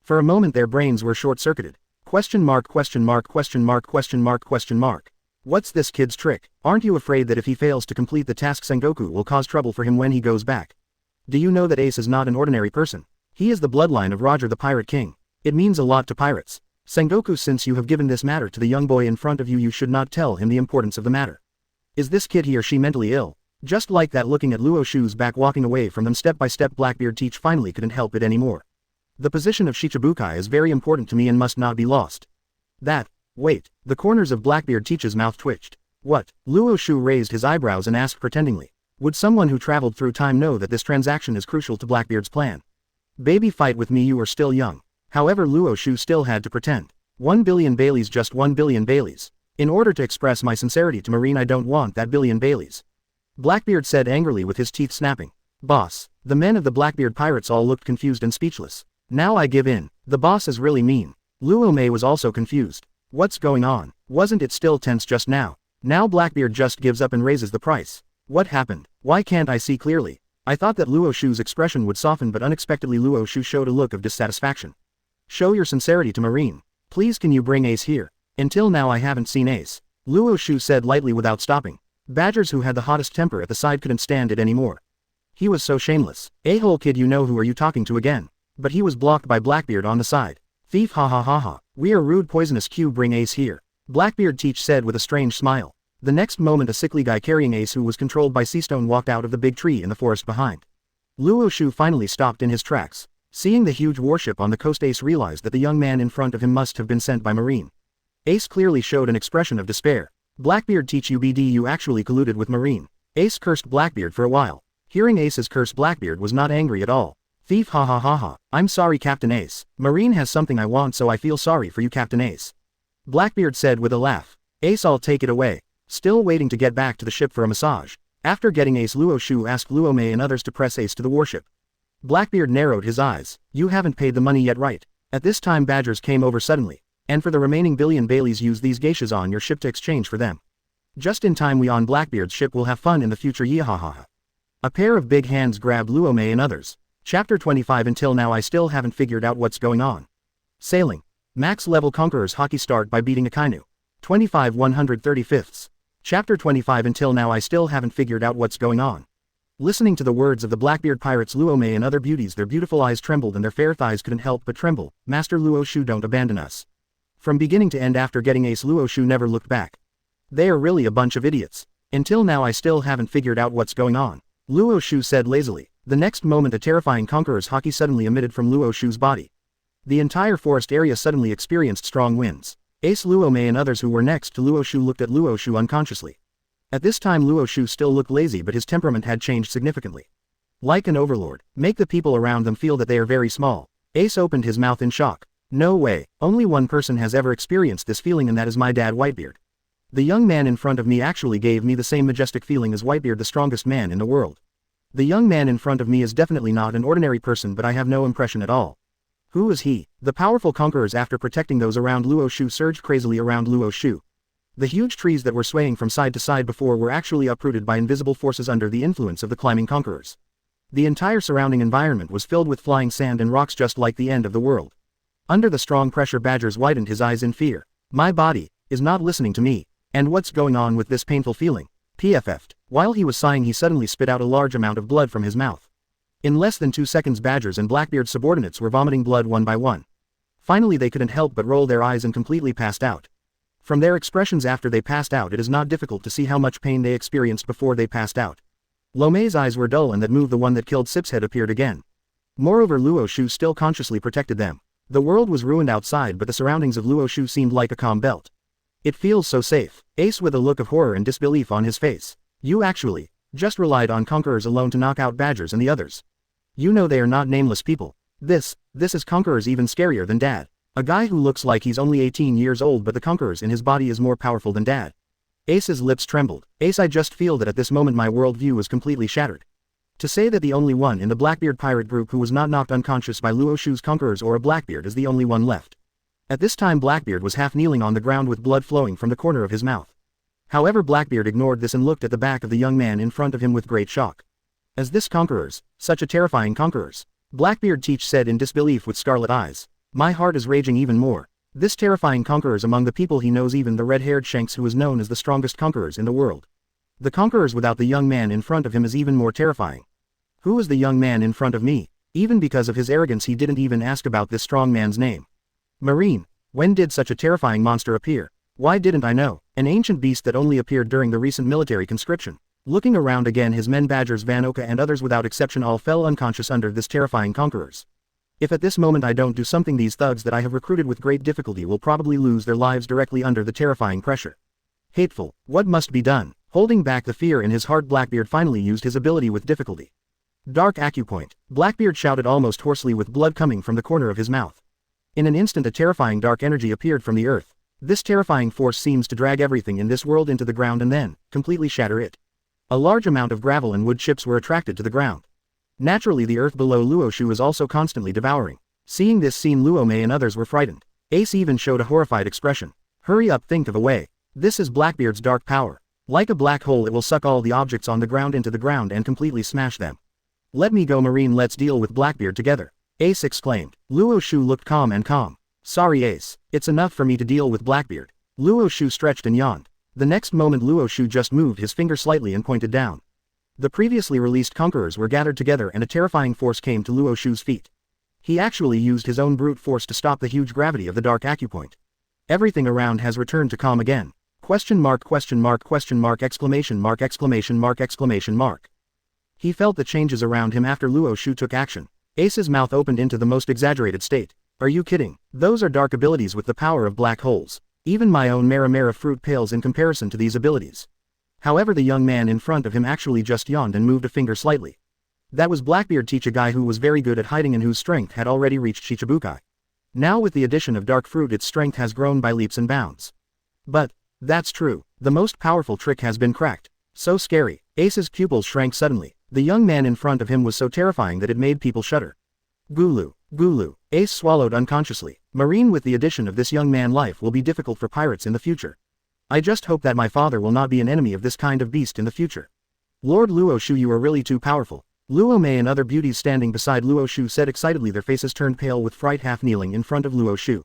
For a moment their brains were short-circuited. Question mark, question mark, question mark, question mark, question mark. What's this kid's trick? Aren't you afraid that if he fails to complete the task Sengoku will cause trouble for him when he goes back? Do you know that Ace is not an ordinary person? He is the bloodline of Roger the Pirate King. It means a lot to pirates. Sengoku, since you have given this matter to the young boy in front of you, you should not tell him the importance of the matter. Is this kid, he or she, mentally ill? Just like that, looking at Luo Xiu's back, walking away from them step by step, Blackbeard teach finally couldn't help it anymore. The position of Shichibukai is very important to me and must not be lost. Wait, the corners of Blackbeard teach's mouth twitched. What? Luo Xiu raised his eyebrows and asked pretendingly. Would someone who traveled through time know that this transaction is crucial to Blackbeard's plan? Baby, fight with me, you are still young. However, Luo Xiu still had to pretend. 1 billion Baileys, just 1 billion Baileys. In order to express my sincerity to Marine, I don't want that billion Baileys. Blackbeard said angrily with his teeth snapping. Boss. The men of the Blackbeard pirates all looked confused and speechless. Now I give in. The boss is really mean. Luo Mei was also confused. What's going on? Wasn't it still tense just now? Now Blackbeard just gives up and raises the price. What happened? Why can't I see clearly? I thought that Luo Xiu's expression would soften, but unexpectedly Luo Xiu showed a look of dissatisfaction. Show your sincerity to Marine. Please, can you bring Ace here? Until now I haven't seen Ace. Luo Xiu said lightly without stopping. Badgers who had the hottest temper at the side couldn't stand it anymore. He was so shameless. A-hole kid, you know, who are you talking to again? But he was blocked by Blackbeard on the side. Thief, ha ha ha ha. We are rude, poisonous Q, bring Ace here. Blackbeard teach said with a strange smile. The next moment a sickly guy carrying Ace who was controlled by Seastone walked out of the big tree in the forest behind. Luo Xiu finally stopped in his tracks. Seeing the huge warship on the coast, Ace realized that the young man in front of him must have been sent by Marine. Ace clearly showed an expression of despair. Blackbeard teach, you actually colluded with Marine. Ace cursed Blackbeard for a while. Hearing Ace's curse, Blackbeard was not angry at all. Thief, ha ha ha ha. I'm sorry, Captain Ace. Marine has something I want, so I feel sorry for you, Captain Ace. Blackbeard said with a laugh. Ace, I'll take it away. Still waiting to get back to the ship for a massage. After getting Ace, Luo Xiu asked Luo Mei and others to press Ace to the warship. Blackbeard narrowed his eyes. You haven't paid the money yet, right? At this time Badgers came over suddenly. And for the remaining billion Baileys, use these geishas on your ship to exchange for them. Just in time, we on Blackbeard's ship will have fun in the future, yeehahaha. A pair of big hands grabbed Luo Mei and others. Chapter 25. Until now I still haven't figured out what's going on. Sailing. Max level Conquerors Haki start by beating Akainu. 25 135ths. Chapter 25. Until now I still haven't figured out what's going on. Listening to the words of the Blackbeard pirates, Luo Mei and other beauties, their beautiful eyes trembled and their fair thighs couldn't help but tremble. Master Luo Xiu, don't abandon us. From beginning to end, after getting Ace, Luo Xiu never looked back. They are really a bunch of idiots. Until now I still haven't figured out what's going on. Luo Xiu said lazily. The next moment a terrifying Conqueror's Haki suddenly emitted from Luo Xiu's body. The entire forest area suddenly experienced strong winds. Ace, Luo Mei and others who were next to Luo Xiu looked at Luo Xiu unconsciously. At this time Luo Xiu still looked lazy, but his temperament had changed significantly. Like an overlord, make the people around them feel that they are very small. Ace opened his mouth in shock. No way, only one person has ever experienced this feeling, and that is my dad, Whitebeard. The young man in front of me actually gave me the same majestic feeling as Whitebeard, the strongest man in the world. The young man in front of me is definitely not an ordinary person, but I have no impression at all. Who is he? The powerful conquerors after protecting those around Luo Xiu surged crazily around Luo Xiu. The huge trees that were swaying from side to side before were actually uprooted by invisible forces under the influence of the climbing conquerors. The entire surrounding environment was filled with flying sand and rocks just like the end of the world. Under the strong pressure Badgers widened his eyes in fear. My body is not listening to me. And what's going on with this painful feeling? PFF'd. While he was sighing he suddenly spit out a large amount of blood from his mouth. In less than 2 seconds Badgers and Blackbeard's subordinates were vomiting blood one by one. Finally they couldn't help but roll their eyes and completely passed out. From their expressions after they passed out it is not difficult to see how much pain they experienced before they passed out. Lo Mei's eyes were dull and that move the one that killed Sip's head appeared again. Moreover Luo Xiu still consciously protected them. The world was ruined outside but the surroundings of Luo Xiu seemed like a calm belt. It feels so safe. Ace with a look of horror and disbelief on his face. You actually just relied on conquerors alone to knock out Badgers and the others. You know they are not nameless people. This is conquerors even scarier than Dad. A guy who looks like he's only 18 years old but the conquerors in his body is more powerful than Dad. Ace's lips trembled. Ace, I just feel that at this moment my worldview was completely shattered. To say that the only one in the Blackbeard pirate group who was not knocked unconscious by Luo Xiu's conquerors or a Blackbeard is the only one left. At this time Blackbeard was half kneeling on the ground with blood flowing from the corner of his mouth. However Blackbeard ignored this and looked at the back of the young man in front of him with great shock. As this conquerors, such a terrifying conquerors? Blackbeard Teach said in disbelief with scarlet eyes. My heart is raging even more. This terrifying conquerors among the people he knows, even the red-haired Shanks who is known as the strongest conquerors in the world. The conquerors without the young man in front of him is even more terrifying. Who is the young man in front of me? Even because of his arrogance he didn't even ask about this strong man's name. Marine. When did such a terrifying monster appear? Why didn't I know? An ancient beast that only appeared during the recent military conscription. Looking around again his men Badgers, Vanoka and others without exception all fell unconscious under this terrifying conquerors. If at this moment I don't do something these thugs that I have recruited with great difficulty will probably lose their lives directly under the terrifying pressure. Hateful. What must be done? Holding back the fear in his heart Blackbeard finally used his ability with difficulty. Dark Acupoint. Blackbeard shouted almost hoarsely with blood coming from the corner of his mouth. In an instant a terrifying dark energy appeared from the earth. This terrifying force seems to drag everything in this world into the ground and then completely shatter it. A large amount of gravel and wood chips were attracted to the ground. Naturally the earth below Luo Xiu is also constantly devouring. Seeing this scene Luo Mei and others were frightened. Ace even showed a horrified expression. Hurry up, think of a way. This is Blackbeard's dark power. Like a black hole it will suck all the objects on the ground into the ground and completely smash them. Let me go Marine, let's deal with Blackbeard together. Ace exclaimed. Luo Xiu looked calm and calm. Sorry Ace, it's enough for me to deal with Blackbeard. Luo Xiu stretched and yawned. The next moment Luo Xiu just moved his finger slightly and pointed down. The previously released conquerors were gathered together and a terrifying force came to Luo Xiu's feet. He actually used his own brute force to stop the huge gravity of the dark acupoint. Everything around has returned to calm again. Question mark, exclamation mark, exclamation mark, exclamation mark. He felt the changes around him after Luo Xiu took action. Ace's mouth opened into the most exaggerated state. Are you kidding? Those are dark abilities with the power of black holes. Even my own Mara fruit pales in comparison to these abilities. However the young man in front of him actually just yawned and moved a finger slightly. That was Blackbeard Teach, a guy who was very good at hiding and whose strength had already reached Shichibukai. Now with the addition of dark fruit its strength has grown by leaps and bounds. But that's true. The most powerful trick has been cracked. So scary. Ace's pupils shrank suddenly. The young man in front of him was so terrifying that it made people shudder. Gulu. Gulu. Ace swallowed unconsciously. Marine, with the addition of this young man life will be difficult for pirates in the future. I just hope that my father will not be an enemy of this kind of beast in the future. Lord Luo Xiu, you are really too powerful. Luo Mei and other beauties standing beside Luo Xiu said excitedly, their faces turned pale with fright, half kneeling in front of Luo Xiu.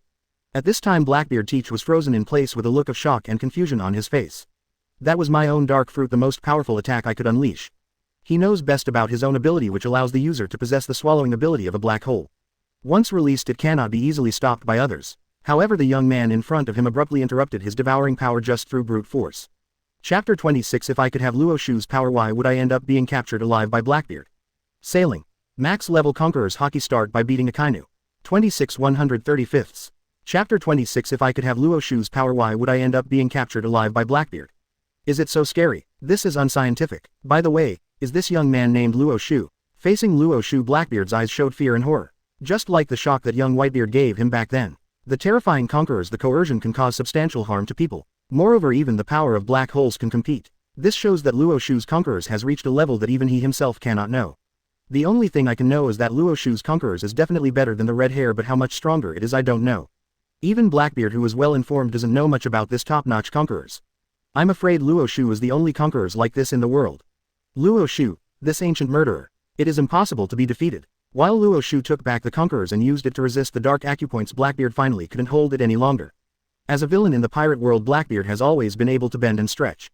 At this time Blackbeard Teach was frozen in place with a look of shock and confusion on his face. That was my own dark fruit, the most powerful attack I could unleash. He knows best about his own ability, which allows the user to possess the swallowing ability of a black hole. Once released it cannot be easily stopped by others. However the young man in front of him abruptly interrupted his devouring power just through brute force. Chapter 26. If I could have Luo Xiu's power, why would I end up being captured alive by Blackbeard? Sailing. Max level Conqueror's Haki start by beating Akainu. 26 135ths. Chapter 26. If I could have Luo Xiu's power, why would I end up being captured alive by Blackbeard? Is it so scary? This is unscientific. By the way, is this young man named Luo Xiu? Facing Luo Xiu, Blackbeard's eyes showed fear and horror. Just like the shock that young Whitebeard gave him back then. The terrifying conquerors, the coercion can cause substantial harm to people. Moreover, even the power of black holes can compete. This shows that Luo Xiu's conquerors has reached a level that even he himself cannot know. The only thing I can know is that Luo Xiu's Conquerors is definitely better than the red hair, but how much stronger it is I don't know. Even Blackbeard, who is well informed, doesn't know much about this top-notch Conquerors. I'm afraid Luo Xiu is the only Conquerors like this in the world. Luo Xiu, this ancient murderer. It is impossible to be defeated. While Luo Xiu took back the Conquerors and used it to resist the dark acupoints, Blackbeard finally couldn't hold it any longer. As a villain in the pirate world, Blackbeard has always been able to bend and stretch.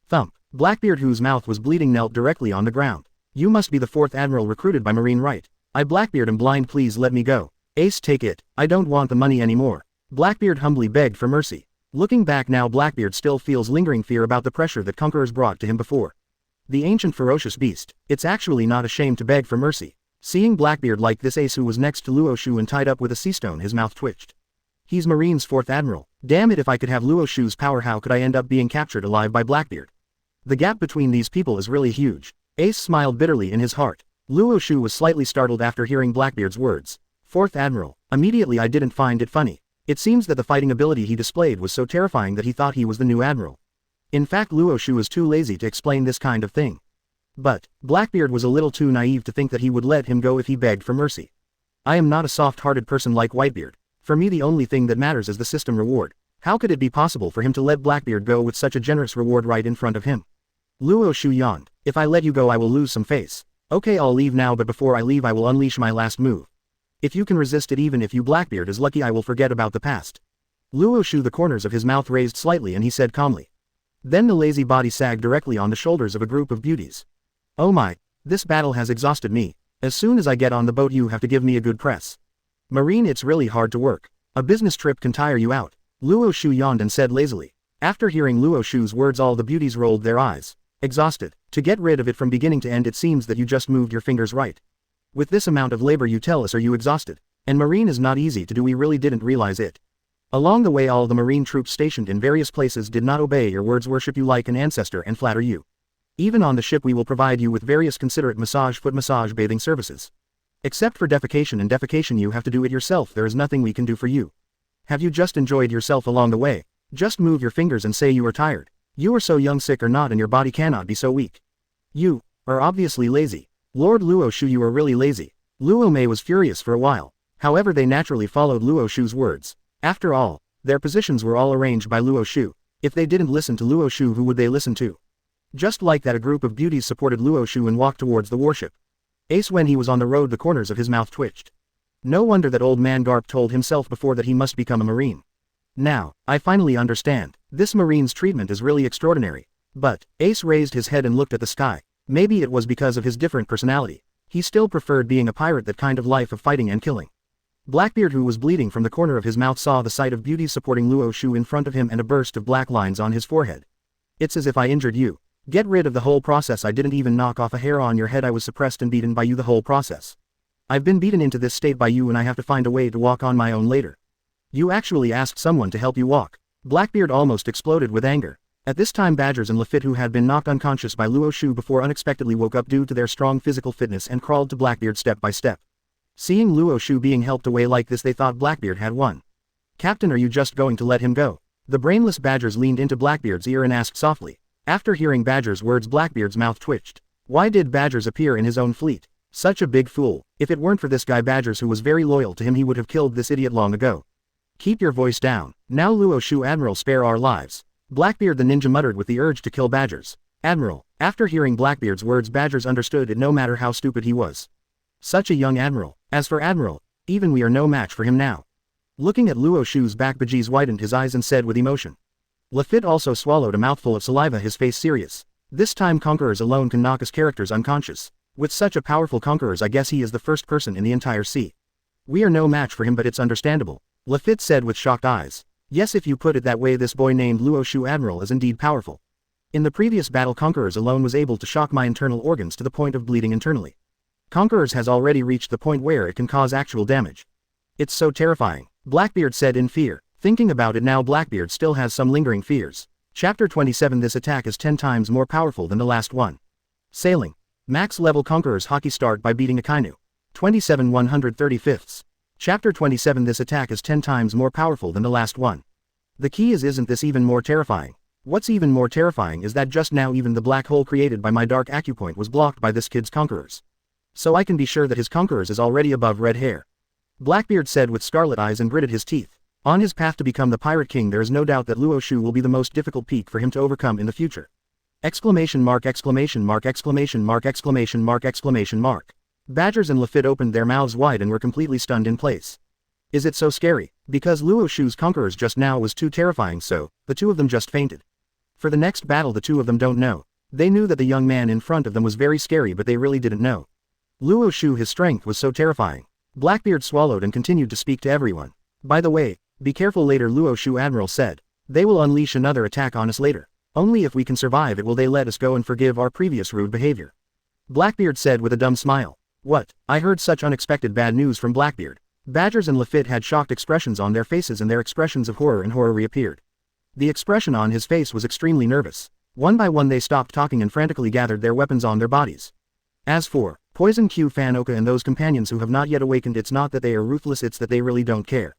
Thump. Blackbeard, whose mouth was bleeding, knelt directly on the ground. You must be the 4th Admiral recruited by Marine Right. I, Blackbeard, am blind, please let me go. Ace, take it, I don't want the money anymore. Blackbeard humbly begged for mercy. Looking back now, Blackbeard still feels lingering fear about the pressure that Conquerors brought to him before. The ancient ferocious beast, it's actually not ashamed to beg for mercy. Seeing Blackbeard like this, Ace, who was next to Luo Xiu and tied up with a sea stone, his mouth twitched. He's Marine's 4th Admiral. Damn it, if I could have Luo Xiu's power, how could I end up being captured alive by Blackbeard? The gap between these people is really huge. Ace smiled bitterly in his heart. Luo Xiu was slightly startled after hearing Blackbeard's words. 4th Admiral. Immediately I didn't find it funny. It seems that the fighting ability he displayed was so terrifying that he thought he was the new admiral. In fact, Luo Xiu is too lazy to explain this kind of thing. But Blackbeard was a little too naive to think that he would let him go if he begged for mercy. I am not a soft-hearted person like Whitebeard. For me, the only thing that matters is the system reward. How could it be possible for him to let Blackbeard go with such a generous reward right in front of him? Luo Xiu yawned. If I let you go, I will lose some face. Okay, I'll leave now, but before I leave I will unleash my last move. If you can resist it, even if you Blackbeard is lucky, I will forget about the past. Luo Xiu, the corners of his mouth raised slightly, and he said calmly. Then the lazy body sagged directly on the shoulders of a group of beauties. Oh my, this battle has exhausted me. As soon as I get on the boat, you have to give me a good press. Marine, it's really hard to work. A business trip can tire you out. Luo Xiu yawned and said lazily. After hearing Luo Xiu's words, all the beauties rolled their eyes. Exhausted. To get rid of it from beginning to end, it seems that you just moved your fingers right. With this amount of labor, you tell us, are you exhausted? And Marine is not easy to do, we really didn't realize it. Along the way, all the Marine troops stationed in various places did not obey your words, worship you like an ancestor, and flatter you. Even on the ship we will provide you with various considerate massage, foot massage, bathing services. Except for defecation, and defecation you have to do it yourself. There is nothing we can do for you. Have you just enjoyed yourself along the way? Just move your fingers and say you are tired. You are so young, sick or not, and your body cannot be so weak. You are obviously lazy. Lord Luo Xiu, you are really lazy. Luo Mei was furious for a while. However, they naturally followed Luo Xiu's words. After all, their positions were all arranged by Luo Xiu. If they didn't listen to Luo Xiu, who would they listen to? Just like that, a group of beauties supported Luo Xiu and walked towards the warship. Ace, when he was on the road, the corners of his mouth twitched. No wonder that old man Garp told himself before that he must become a Marine. Now, I finally understand. This Marine's treatment is really extraordinary. But Ace raised his head and looked at the sky. Maybe it was because of his different personality. He still preferred being a pirate, that kind of life of fighting and killing. Blackbeard, who was bleeding from the corner of his mouth, saw the sight of beauties supporting Luo Xiu in front of him and a burst of black lines on his forehead. It's as if I injured you. Get rid of the whole process. I didn't even knock off a hair on your head. I was suppressed and beaten by you the whole process. I've been beaten into this state by you, and I have to find a way to walk on my own later. You actually asked someone to help you walk. Blackbeard almost exploded with anger. At this time, Badgers and Lafitte, who had been knocked unconscious by Luo Xiu before, unexpectedly woke up due to their strong physical fitness and crawled to Blackbeard step by step. Seeing Luo Xiu being helped away like this, they thought Blackbeard had won. Captain, are you just going to let him go? The brainless Badgers leaned into Blackbeard's ear and asked softly. After hearing Badger's words, Blackbeard's mouth twitched. Why did Badgers appear in his own fleet? Such a big fool. If it weren't for this guy Badgers, who was very loyal to him, he would have killed this idiot long ago. Keep your voice down. Now, Luo Xiu, Admiral, spare our lives. Blackbeard the ninja muttered with the urge to kill Badgers. Admiral. After hearing Blackbeard's words, Badgers understood it, no matter how stupid he was. Such a young Admiral. As for Admiral, even we are no match for him now. Looking at Luo Xiu's back, Bajis widened his eyes and said with emotion. Lafitte also swallowed a mouthful of saliva, his face serious. This time conquerors alone can knock us characters unconscious. With such a powerful conquerors, I guess he is the first person in the entire sea. We are no match for him, but it's understandable. Lafitte said with shocked eyes. Yes, if you put it that way, this boy named Luo Xiu, Admiral, is indeed powerful. In the previous battle, Conquerors alone was able to shock my internal organs to the point of bleeding internally. Conquerors has already reached the point where it can cause actual damage. It's so terrifying, Blackbeard said in fear. Thinking about it now, Blackbeard still has some lingering fears. Chapter 27. This attack is 10 times more powerful than the last one. Sailing. Max level Conquerors Haki start by beating Akainu. 27 135ths. Chapter 27. This attack is 10 times more powerful than the last one. The key is, isn't this even more terrifying? What's even more terrifying is that just now even the black hole created by my dark acupoint was blocked by this kid's Conquerors. So I can be sure that his Conquerors is already above red hair. Blackbeard said with scarlet eyes and gritted his teeth. On his path to become the Pirate King there is no doubt that Luo Xiu will be the most difficult peak for him to overcome in the future. Exclamation mark exclamation mark exclamation mark exclamation mark exclamation mark. Badgers and Lafitte opened their mouths wide and were completely stunned in place. Is it so scary? Because Luo Xiu's Conquerors just now was too terrifying, so the two of them just fainted. For the next battle the two of them don't know. They knew that the young man in front of them was very scary, but they really didn't know. Luo Xiu, his strength was so terrifying. Blackbeard swallowed and continued to speak to everyone. By the way, be careful later, Luo Xiu Admiral said. They will unleash another attack on us later. Only if we can survive it will they let us go and forgive our previous rude behavior. Blackbeard said with a dumb smile. What? I heard such unexpected bad news from Blackbeard. Badgers and Lafitte had shocked expressions on their faces, and their expressions of horror and horror reappeared. The expression on his face was extremely nervous. One by one they stopped talking and frantically gathered their weapons on their bodies. As for Poison Q Fan Oka and those companions who have not yet awakened, it's not that they are ruthless, it's that they really don't care.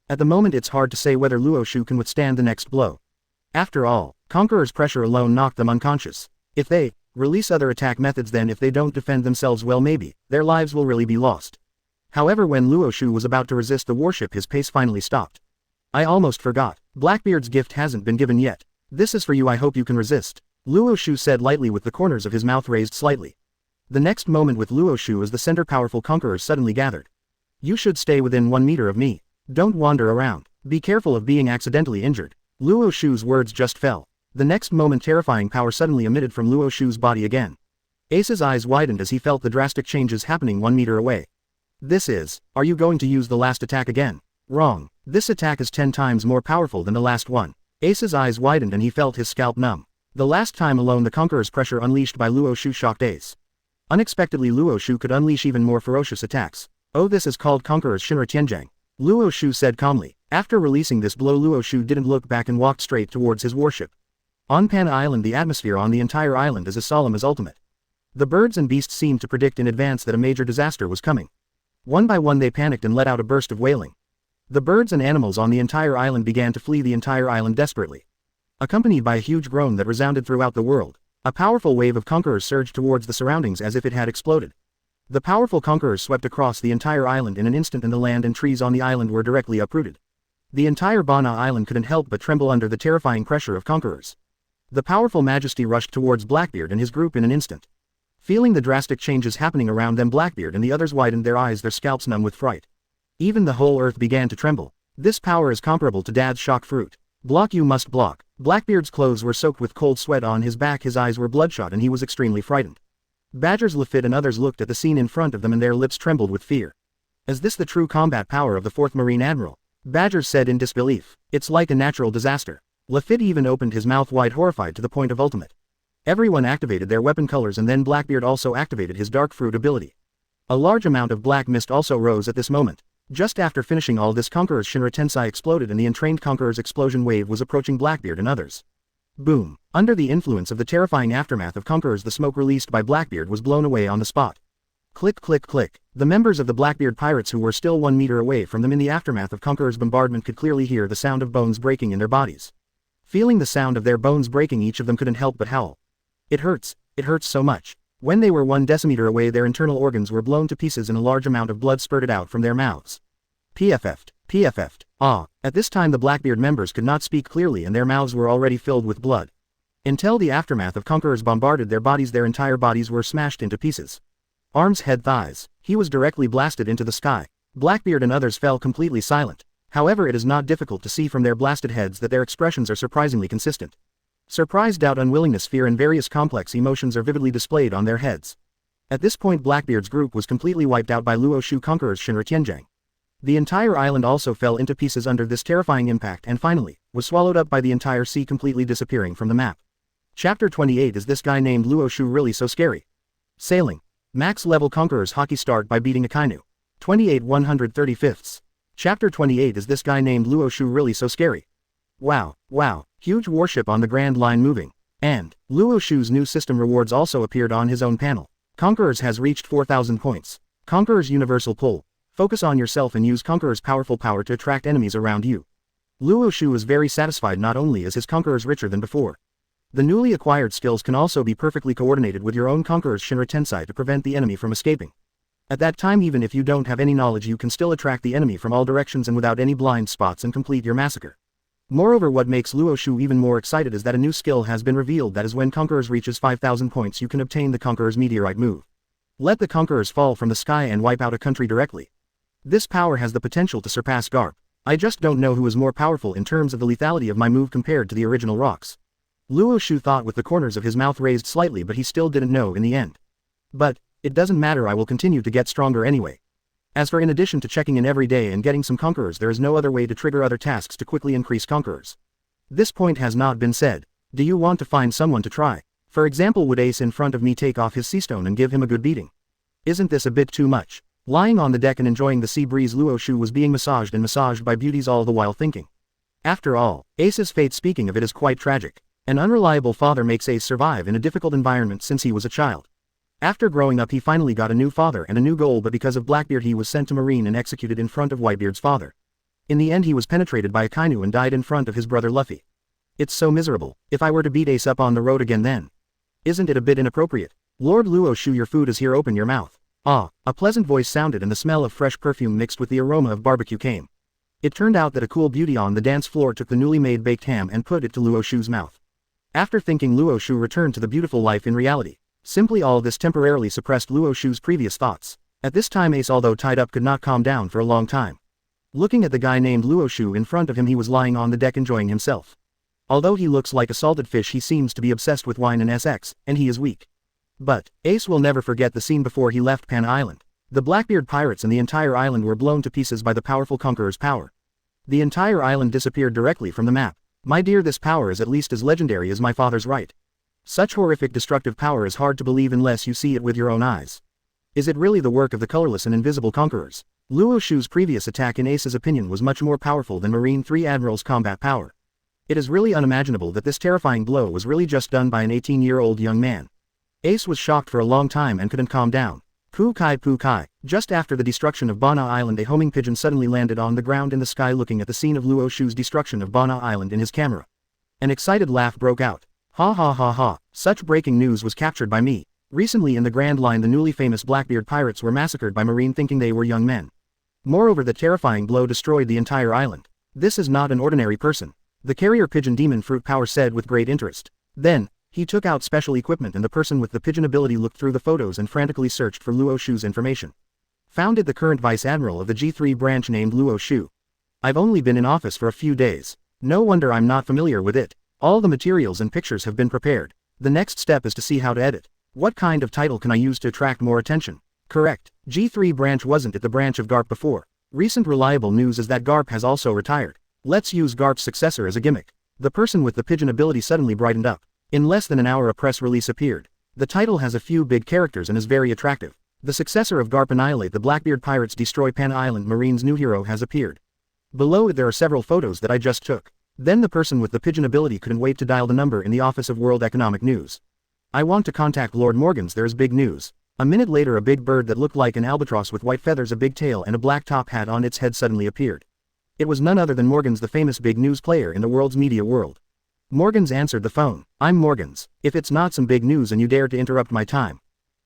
At the moment it's hard to say whether Luo Xiu can withstand the next blow. After all, Conqueror's pressure alone knocked them unconscious. If they release other attack methods, then if they don't defend themselves well, maybe their lives will really be lost. However, when Luo Xiu was about to resist the warship, his pace finally stopped. I almost forgot. Blackbeard's gift hasn't been given yet. This is for you, I hope you can resist. Luo Xiu said lightly with the corners of his mouth raised slightly. The next moment with Luo Xiu as the center, powerful Conquerors suddenly gathered. You should stay within 1 meter of me. Don't wander around. Be careful of being accidentally injured. Luo Xiu's words just fell. The next moment terrifying power suddenly emitted from Luo Xiu's body again. Ace's eyes widened as he felt the drastic changes happening 1 meter away. Are you going to use the last attack again? Wrong. This attack is 10 times more powerful than the last one. Ace's eyes widened and he felt his scalp numb. The last time alone the Conqueror's pressure unleashed by Luo Xiu shocked Ace. Unexpectedly Luo Xiu could unleash even more ferocious attacks. Oh, this is called Conqueror's Shinra Tianjiang. Luo Xiu said calmly. After releasing this blow, Luo Xiu didn't look back and walked straight towards his warship. On Pana Island, the atmosphere on the entire island is as solemn as ultimate. The birds and beasts seemed to predict in advance that a major disaster was coming. One by one they panicked and let out a burst of wailing. The birds and animals on the entire island began to flee the entire island desperately. Accompanied by a huge groan that resounded throughout the world, a powerful wave of Conquerors surged towards the surroundings as if it had exploded. The powerful Conquerors swept across the entire island in an instant, and the land and trees on the island were directly uprooted. The entire Bana Island couldn't help but tremble under the terrifying pressure of Conquerors. The powerful Majesty rushed towards Blackbeard and his group in an instant. Feeling the drastic changes happening around them, Blackbeard and the others widened their eyes, their scalps numb with fright. Even the whole earth began to tremble. This power is comparable to Dad's shock fruit. Block, you must block. Blackbeard's clothes were soaked with cold sweat on his back, his eyes were bloodshot and he was extremely frightened. Badgers, Lafitte and others looked at the scene in front of them and their lips trembled with fear. Is this the true combat power of the 4th Marine Admiral? Badgers said in disbelief. It's like a natural disaster. Lafitte even opened his mouth wide, horrified to the point of ultimate. Everyone activated their weapon colors, and then Blackbeard also activated his dark fruit ability. A large amount of black mist also rose at this moment. Just after finishing all this, Conqueror's Shinra Tensei exploded and the entrained Conqueror's explosion wave was approaching Blackbeard and others. Boom. Under the influence of the terrifying aftermath of Conquerors, the smoke released by Blackbeard was blown away on the spot. Click, click, click. The members of the Blackbeard pirates who were still 1 meter away from them in the aftermath of Conqueror's bombardment could clearly hear the sound of bones breaking in their bodies. Feeling the sound of their bones breaking, each of them couldn't help but howl. It hurts so much. When they were 1 decimeter away, their internal organs were blown to pieces and a large amount of blood spurted out from their mouths. PFF'd. At this time the Blackbeard members could not speak clearly and their mouths were already filled with blood. Until the aftermath of Conquerors bombarded their bodies, their entire bodies were smashed into pieces. Arms, head, thighs. He was directly blasted into the sky. Blackbeard and others fell completely silent. However, it is not difficult to see from their blasted heads that their expressions are surprisingly consistent. Surprise, doubt, unwillingness, fear and various complex emotions are vividly displayed on their heads. At this point Blackbeard's group was completely wiped out by Luo Xiu Conqueror's Shinra Tianjiang. The entire island also fell into pieces under this terrifying impact and finally was swallowed up by the entire sea, completely disappearing from the map. Chapter 28. Is this guy named Luo Xiu really so scary? Sailing. Max level Conquerors Haki start by beating Akainu. 28 135ths. Chapter 28. Is this guy named Luo Xiu really so scary? Wow. Huge warship on the Grand Line moving. And Luo Xiu's new system rewards also appeared on his own panel. Conquerors has reached 4,000 points. Conqueror's Universal Pull. Focus on yourself and use Conqueror's powerful power to attract enemies around you. Luo Xiu is very satisfied. Not only is his Conquerors richer than before, the newly acquired skills can also be perfectly coordinated with your own Conqueror's Shinra Tensei to prevent the enemy from escaping. At that time, even if you don't have any knowledge, you can still attract the enemy from all directions and without any blind spots and complete your massacre. Moreover, what makes Luo Xiu even more excited is that a new skill has been revealed, that is when Conquerors reaches 5,000 points you can obtain the Conqueror's Meteorite move. Let the Conquerors fall from the sky and wipe out a country directly. This power has the potential to surpass Garp. I just don't know who is more powerful in terms of the lethality of my move compared to the original rocks. Luo Xiu thought with the corners of his mouth raised slightly, but he still didn't know in the end. But it doesn't matter, I will continue to get stronger anyway. As for in addition to checking in every day and getting some Conquerors, there is no other way to trigger other tasks to quickly increase Conquerors. This point has not been said. Do you want to find someone to try? For example, would Ace in front of me take off his sea stone and give him a good beating? Isn't this a bit too much? Lying on the deck and enjoying the sea breeze, Luo Xiu was being massaged and massaged by beauties, all the while thinking. After all, Ace's fate, speaking of it, is quite tragic. An unreliable father makes Ace survive in a difficult environment since he was a child. After growing up, he finally got a new father and a new goal, but because of Blackbeard he was sent to Marine and executed in front of Whitebeard's father. In the end he was penetrated by Akainu and died in front of his brother Luffy. It's so miserable. If I were to beat Ace up on the road again, then isn't it a bit inappropriate? Lord Luo Xiu, your food is here, open your mouth. Ah, a pleasant voice sounded and the smell of fresh perfume mixed with the aroma of barbecue came. It turned out that a cool beauty on the dance floor took the newly made baked ham and put it to Luo Xiu's mouth. After thinking, Luo Xiu returned to the beautiful life in reality. Simply all this temporarily suppressed Luo Xiu's previous thoughts. At this time Ace, although tied up, could not calm down for a long time. Looking at the guy named Luo Xiu in front of him, he was lying on the deck enjoying himself. Although he looks like a salted fish, he seems to be obsessed with wine and sex, and he is weak. But Ace will never forget the scene before he left Bana Island. The Blackbeard pirates and the entire island were blown to pieces by the powerful Conqueror's power. The entire island disappeared directly from the map. My dear, this power is at least as legendary as my father's right. Such horrific destructive power is hard to believe unless you see it with your own eyes. Is it really the work of the colorless and invisible Conquerors? Luo Xiu's previous attack, in Ace's opinion, was much more powerful than Marine 3 Admiral's combat power. It is really unimaginable that this terrifying blow was really just done by an 18-year-old young man. Ace was shocked for a long time and couldn't calm down. Poo kai. Just after the destruction of Bana Island, a homing pigeon suddenly landed on the ground in the sky, looking at the scene of Luo Xiu's destruction of Bana Island in his camera. An excited laugh broke out. Ha ha ha ha, such breaking news was captured by me. Recently in the Grand Line, the newly famous Blackbeard pirates were massacred by Marine thinking they were young men. Moreover, the terrifying blow destroyed the entire island. This is not an ordinary person. The carrier pigeon demon fruit power said with great interest. Then, he took out special equipment and the person with the pigeon ability looked through the photos and frantically searched for Luo Xiu's information. Found it, the current Vice Admiral of the G3 branch named Luo Xiu. I've only been in office for a few days. No wonder I'm not familiar with it. All the materials and pictures have been prepared. The next step is to see how to edit. What kind of title can I use to attract more attention? Correct. G3 branch wasn't it the branch of Garp before? Recent reliable news is that Garp has also retired. Let's use Garp's successor as a gimmick. The person with the pigeon ability suddenly brightened up. In less than an hour a press release appeared. The title has a few big characters and is very attractive. The successor of Garp, annihilate the Blackbeard pirates, destroy Bana Island, Marine's new hero has appeared. Below it there are several photos that I just took. Then the person with the pigeon ability couldn't wait to dial the number in the Office of World Economic News. I want to contact Lord Morgans, there's big news. A minute later a big bird that looked like an albatross with white feathers, a big tail and a black top hat on its head suddenly appeared. It was none other than Morgans, the famous big news player in the world's media world. Morgans answered the phone. I'm Morgans. If it's not some big news and you dare to interrupt my time,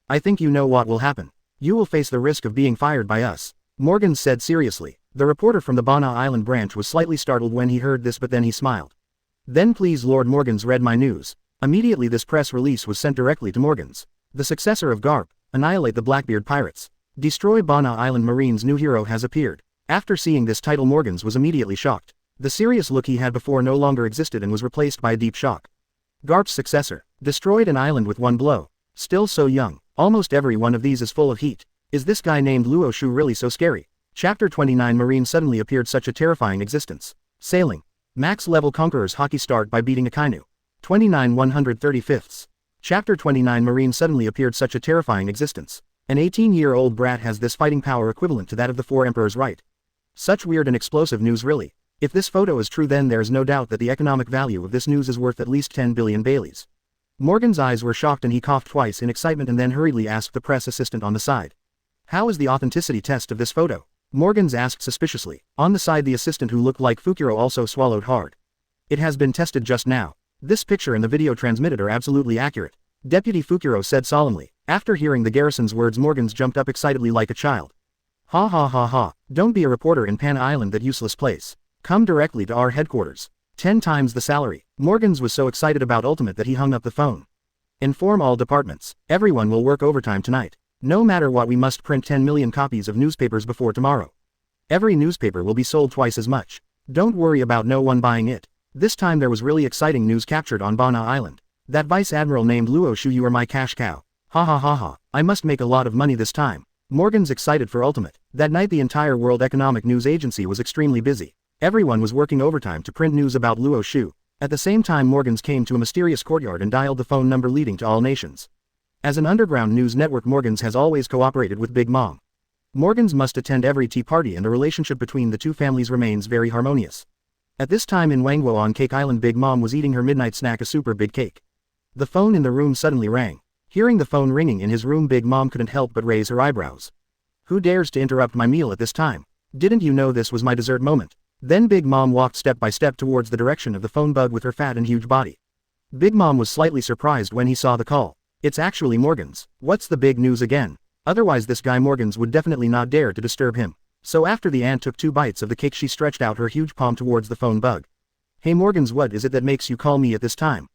I think you know what will happen. You will face the risk of being fired by us. Morgans said seriously. The reporter from the Bana Island branch was slightly startled when he heard this, but then he smiled. Then please, Lord Morgans read my news. Immediately this press release was sent directly to Morgans. The successor of Garp, annihilate the Blackbeard pirates. Destroy Bana Island, Marine's new hero has appeared. After seeing this title, Morgans was immediately shocked. The serious look he had before no longer existed and was replaced by a deep shock. Garp's successor, destroyed an island with one blow. Still so young. Almost every one of these is full of heat. Is this guy named Luo Xiu really so scary? Chapter 29. Marine suddenly appeared, such a terrifying existence. Sailing. Max level Conquerors Haki start by beating Akainu. 29 135ths. Chapter 29. Marine suddenly appeared, such a terrifying existence. An 18-year-old brat has this fighting power equivalent to that of the 4 Emperors, right? Such weird and explosive news, really. If this photo is true, then there's no doubt that the economic value of this news is worth at least 10 billion Baileys. Morgan's eyes were shocked and he coughed twice in excitement and then hurriedly asked the press assistant on the side. How is the authenticity test of this photo? Morgans asked suspiciously. On the side the assistant, who looked like Fukuro, also swallowed hard. It has been tested just now. This picture and the video transmitted are absolutely accurate. Deputy Fukuro said solemnly. After hearing the garrison's words, Morgans jumped up excitedly like a child. Ha ha ha ha, don't be a reporter in Pana Island, that useless place. Come directly to our headquarters. 10 times the salary. Morgans was so excited about Ultimate that he hung up the phone. Inform all departments. Everyone will work overtime tonight. No matter what, we must print 10 million copies of newspapers before tomorrow. Every newspaper will be sold twice as much. Don't worry about no one buying it. This time there was really exciting news captured on Bana Island. That Vice Admiral named Luo Xiu, you are my cash cow. Ha ha ha ha, I must make a lot of money this time. Morgans excited for Ultimate. That night the entire World Economic News Agency was extremely busy. Everyone was working overtime to print news about Luo Xiu. At the same time, Morgans came to a mysterious courtyard and dialed the phone number leading to all nations. As an underground news network, Morgans has always cooperated with Big Mom. Morgans must attend every tea party and the relationship between the two families remains very harmonious. At this time in Wangwo on Cake Island, Big Mom was eating her midnight snack, a super big cake. The phone in the room suddenly rang. Hearing the phone ringing in his room, Big Mom couldn't help but raise her eyebrows. Who dares to interrupt my meal at this time? Didn't you know this was my dessert moment? Then Big Mom walked step by step towards the direction of the phone bug with her fat and huge body. Big Mom was slightly surprised when he saw the call. It's actually Morgans. What's the big news again? Otherwise this guy Morgans would definitely not dare to disturb him. So after the aunt took 2 bites of the cake, she stretched out her huge palm towards the phone bug. Hey Morgans, what is it that makes you call me at this time?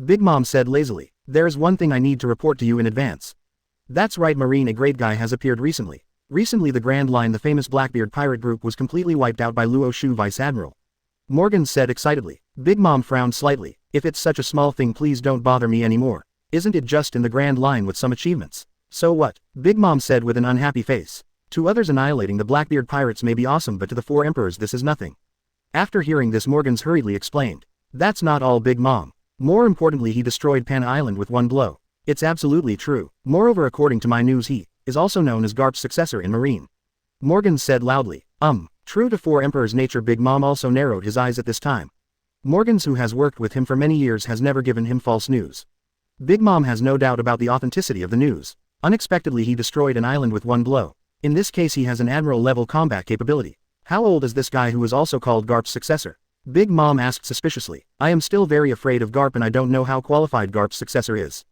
Big Mom said lazily. There's one thing I need to report to you in advance. That's right, Marine, a great guy has appeared recently. Recently the Grand Line, the famous Blackbeard pirate group, was completely wiped out by Luo Xiu, Vice Admiral. Morgans said excitedly. Big Mom frowned slightly. If it's such a small thing, please don't bother me anymore. Isn't it just in the Grand Line with some achievements? So what? Big Mom said with an unhappy face. To others, annihilating the Blackbeard pirates may be awesome, but to the 4 emperors this is nothing. After hearing this, Morgans hurriedly explained. That's not all, Big Mom. More importantly, he destroyed Pana Island with 1 blow. It's absolutely true. Moreover, according to my news, he is also known as Garp's successor in Marine. Morgans said loudly. True to 4 emperors' nature, Big Mom also narrowed his eyes at this time. Morgans, who has worked with him for many years, has never given him false news. Big Mom has no doubt about the authenticity of the news. Unexpectedly he destroyed an island with 1 blow. In this case he has an admiral-level combat capability. How old is this guy who is also called Garp's successor? Big Mom asked suspiciously. I am still very afraid of Garp and I don't know how qualified Garp's successor is.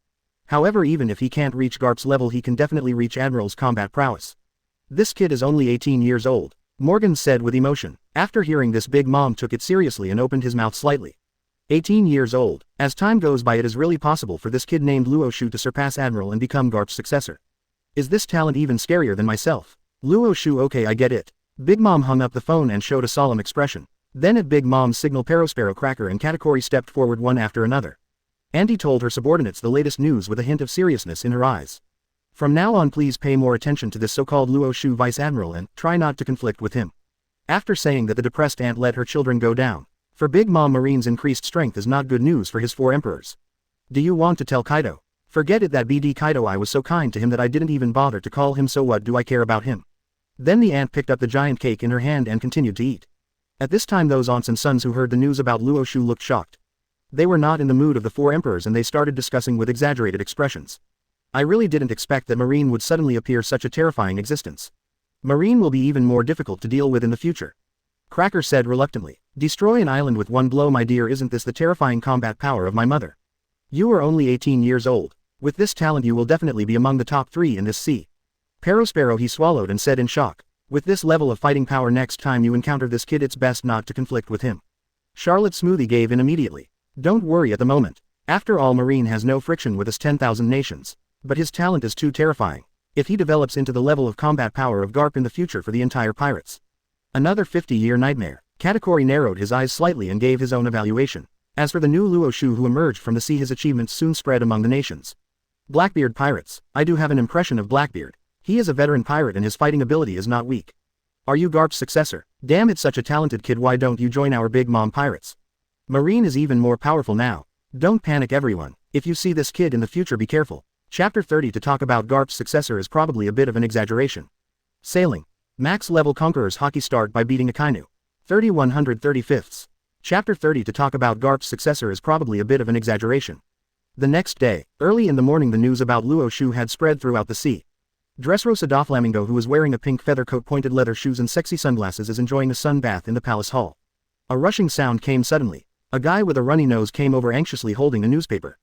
However, even if he can't reach Garp's level, he can definitely reach Admiral's combat prowess. This kid is only 18 years old, Morgans said with emotion. After hearing this, Big Mom took it seriously and opened his mouth slightly. 18 years old. As time goes by, it is really possible for this kid named Luo Xiu to surpass Admiral and become Garp's successor. Is this talent even scarier than myself? Luo Xiu, okay, I get it. Big Mom hung up the phone and showed a solemn expression. Then at Big Mom's signal, Perospero, Cracker and Katakuri stepped forward one after another. Auntie told her subordinates the latest news with a hint of seriousness in her eyes. From now on, please pay more attention to this so-called Luo Xiu Vice Admiral and try not to conflict with him. After saying that, the depressed aunt let her children go down. For Big Mom, Marine's increased strength is not good news for his 4 emperors. Do you want to tell Kaido? Forget it, that BD Kaido, I was so kind to him that I didn't even bother to call him, so what do I care about him? Then the aunt picked up the giant cake in her hand and continued to eat. At this time those aunts and sons who heard the news about Luo Xiu looked shocked. They were not in the mood of the 4 emperors and they started discussing with exaggerated expressions. I really didn't expect that Marine would suddenly appear such a terrifying existence. Marine will be even more difficult to deal with in the future. Cracker said reluctantly. Destroy an island with 1 blow, my dear, isn't this the terrifying combat power of my mother? You are only 18 years old. With this talent you will definitely be among the top 3 in this sea. Perospero, he swallowed and said in shock. With this level of fighting power, next time you encounter this kid it's best not to conflict with him. Charlotte Smoothie gave in immediately. Don't worry at the moment. After all, Marine has no friction with us 10,000 nations. But his talent is too terrifying. If he develops into the level of combat power of Garp in the future for the entire pirates. Another 50-year nightmare. Katakuri narrowed his eyes slightly and gave his own evaluation. As for the new Luo Xiu who emerged from the sea, his achievements soon spread among the nations. Blackbeard pirates. I do have an impression of Blackbeard. He is a veteran pirate and his fighting ability is not weak. Are you Garp's successor? Damn, it's such a talented kid, why don't you join our Big Mom pirates? Marine is even more powerful now. Don't panic everyone. If you see this kid in the future, be careful. Chapter 30. To talk about Garp's successor is probably a bit of an exaggeration. Sailing. Max level Conquerors Haki start by beating Akainu. 3135. Chapter 30. To talk about Garp's successor is probably a bit of an exaggeration. The next day, early in the morning, the news about Luo Xiu had spread throughout the sea. Dressrosa Doflamingo, who is wearing a pink feather coat, pointed leather shoes and sexy sunglasses, is enjoying a sun bath in the palace hall. A rushing sound came suddenly. A guy with a runny nose came over anxiously holding a newspaper.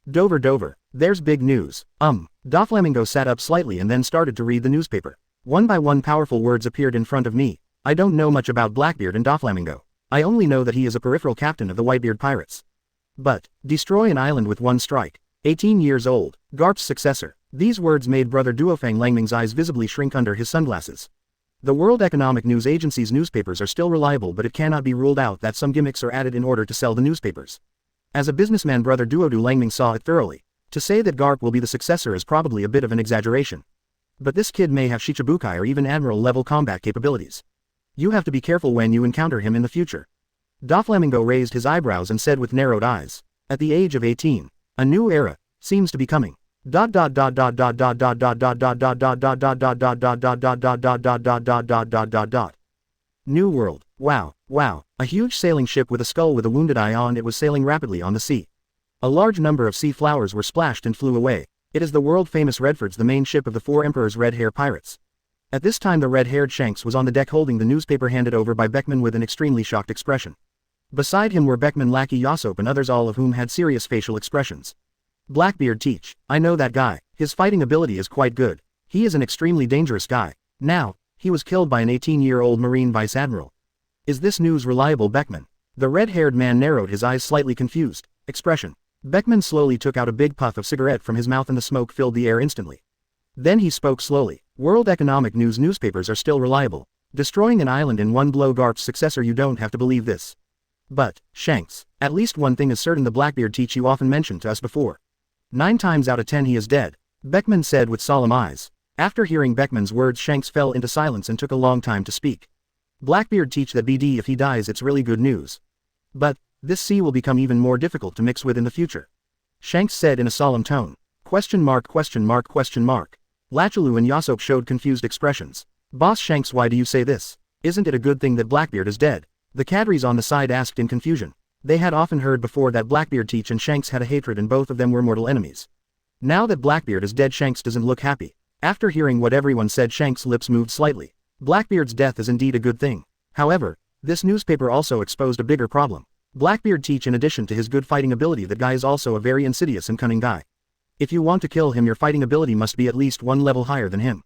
Dover, There's big news. Doflamingo sat up slightly and then started to read the newspaper. One by one powerful words appeared in front of me. I don't know much about Blackbeard and Doflamingo. I only know that he is a peripheral captain of the Whitebeard pirates. But, destroy an island with one strike. 18 years old, Garp's successor. These words made Brother Duofang Langming's eyes visibly shrink under his sunglasses. The World Economic News Agency's newspapers are still reliable, but it cannot be ruled out that some gimmicks are added in order to sell the newspapers. As a businessman, Brother Duodu Langming saw it thoroughly. To say that Garp will be the successor is probably a bit of an exaggeration. But this kid may have Shichibukai or even Admiral-level combat capabilities. You have to be careful when you encounter him in the future. Doflamingo raised his eyebrows and said with narrowed eyes, at the age of 18, a new era seems to be coming. New world. Wow. A huge sailing ship with a skull with a wounded eye on it was sailing rapidly on the sea. A large number of sea flowers were splashed and flew away. It is the world-famous Redfords, the main ship of the Four Emperors' Red Hair Pirates. At this time the red-haired Shanks was on the deck holding the newspaper handed over by Beckman with an extremely shocked expression. Beside him were Beckman, Lackey Yasop and others, all of whom had serious facial expressions. Blackbeard teach. I know that guy. His fighting ability is quite good. He is an extremely dangerous guy. Now, he was killed by an 18-year-old Marine Vice Admiral. Is this news reliable, Beckman? The red-haired man narrowed his eyes, slightly confused expression. Beckman slowly took out a big puff of cigarette from his mouth and the smoke filled the air instantly. Then he spoke slowly. World Economic News newspapers are still reliable. Destroying an island in one blow, Garp's successor. You don't have to believe this. But, Shanks, at least one thing is certain, the Blackbeard teach you often mentioned to us before. 9 times out of 10 he is dead, Beckman said with solemn eyes. After hearing Beckman's words, Shanks fell into silence and took a long time to speak. Blackbeard teach that BD, if he dies it's really good news. But, this sea will become even more difficult to mix with in the future. Shanks said in a solemn tone. ? Lachalu and Yasop showed confused expressions. Boss Shanks, why do you say this? Isn't it a good thing that Blackbeard is dead? The cadres on the side asked in confusion. They had often heard before that Blackbeard teach and Shanks had a hatred and both of them were mortal enemies. Now that Blackbeard is dead, Shanks doesn't look happy. After hearing what everyone said, Shanks' lips moved slightly. Blackbeard's death is indeed a good thing. However, this newspaper also exposed a bigger problem. Blackbeard teach, in addition to his good fighting ability, that guy is also a very insidious and cunning guy. If you want to kill him, your fighting ability must be at least one level higher than him.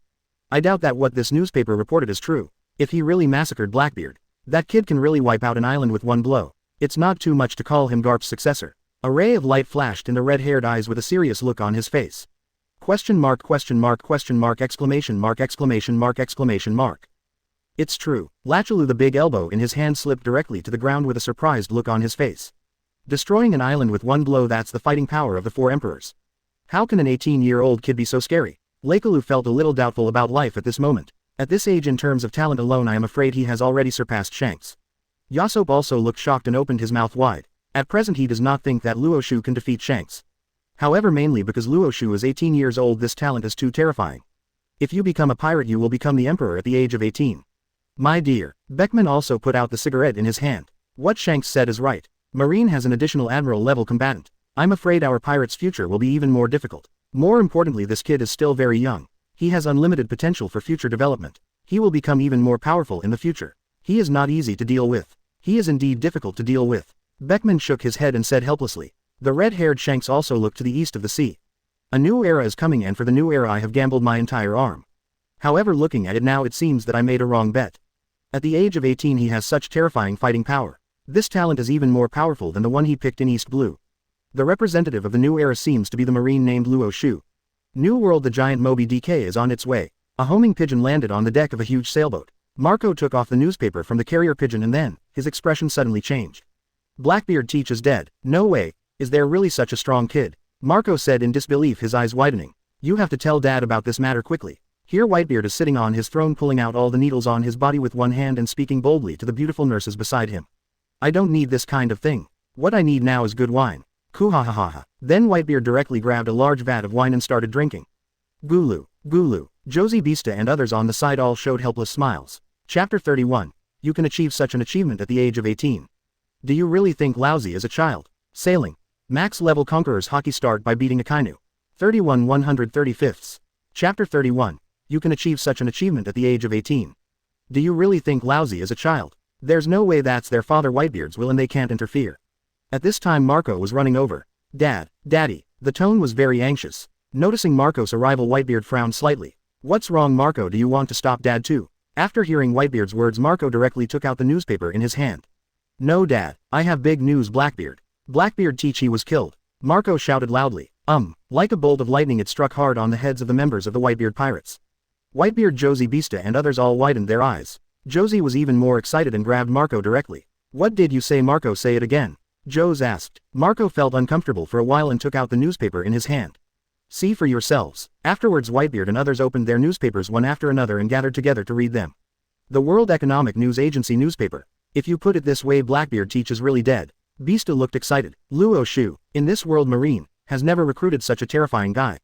I doubt that what this newspaper reported is true. If he really massacred Blackbeard, that kid can really wipe out an island with one blow. It's not too much to call him Garp's successor. A ray of light flashed in the red-haired eyes with a serious look on his face. ? It's true. Lachalu, the big elbow in his hand, slipped directly to the ground with a surprised look on his face. Destroying an island with one blow, that's the fighting power of the Four Emperors. How can an 18-year-old kid be so scary? Lachalu felt a little doubtful about life at this moment. At this age, in terms of talent alone, I am afraid he has already surpassed Shanks. Yasop also looked shocked and opened his mouth wide. At present he does not think that Luo Xiu can defeat Shanks. However, mainly because Luo Xiu is 18 years old, this talent is too terrifying. If you become a pirate, you will become the emperor at the age of 18. My dear. Beckman also put out the cigarette in his hand. What Shanks said is right. Marine has an additional admiral-level combatant. I'm afraid our pirate's future will be even more difficult. More importantly, this kid is still very young. He has unlimited potential for future development. He will become even more powerful in the future. He is not easy to deal with. He is indeed difficult to deal with. Beckman shook his head and said helplessly. The red-haired Shanks also looked to the east of the sea. A new era is coming, and for the new era I have gambled my entire arm. However, looking at it now, it seems that I made a wrong bet. At the age of 18 he has such terrifying fighting power. This talent is even more powerful than the one he picked in East Blue. The representative of the new era seems to be the Marine named Luo Xiu. New World, the giant Moby DK is on its way. A homing pigeon landed on the deck of a huge sailboat. Marco took off the newspaper from the carrier pigeon and then, his expression suddenly changed. Blackbeard teach is dead. No way. Is there really such a strong kid? Marco said in disbelief, his eyes widening. You have to tell Dad about this matter quickly. Here Whitebeard is sitting on his throne, pulling out all the needles on his body with one hand and speaking boldly to the beautiful nurses beside him. I don't need this kind of thing. What I need now is good wine. Kuhahaha. Then Whitebeard directly grabbed a large vat of wine and started drinking. Gulu. Josie Bista and others on the side all showed helpless smiles. Chapter 31. You can achieve such an achievement at the age of 18. Do you really think Lousy is a child? Sailing. Max level conquerors Haki start by beating Akainu. 31 135ths. Chapter 31. You can achieve such an achievement at the age of 18. Do you really think Lousy is a child? There's no way, that's their father Whitebeard's will and they can't interfere. At this time Marco was running over. Daddy, The tone was very anxious. Noticing Marco's arrival, Whitebeard frowned slightly. What's wrong, Marco? Do you want to stop Dad too? After hearing Whitebeard's words, Marco directly took out the newspaper in his hand. No, Dad, I have big news. Blackbeard. Blackbeard Chi was killed. Marco shouted loudly. Like a bolt of lightning it struck hard on the heads of the members of the Whitebeard pirates. Whitebeard, Josie, Beasta and others all widened their eyes. Josie was even more excited and grabbed Marco directly. What did you say, Marco? Say it again. Jose asked. Marco felt uncomfortable for a while and took out the newspaper in his hand. See for yourselves. Afterwards Whitebeard and others opened their newspapers one after another and gathered together to read them. The World Economic News Agency newspaper. If you put it this way, Blackbeard is really dead. Beasta looked excited. Luo Xiu, in this world Marine, has never recruited such a terrifying guy.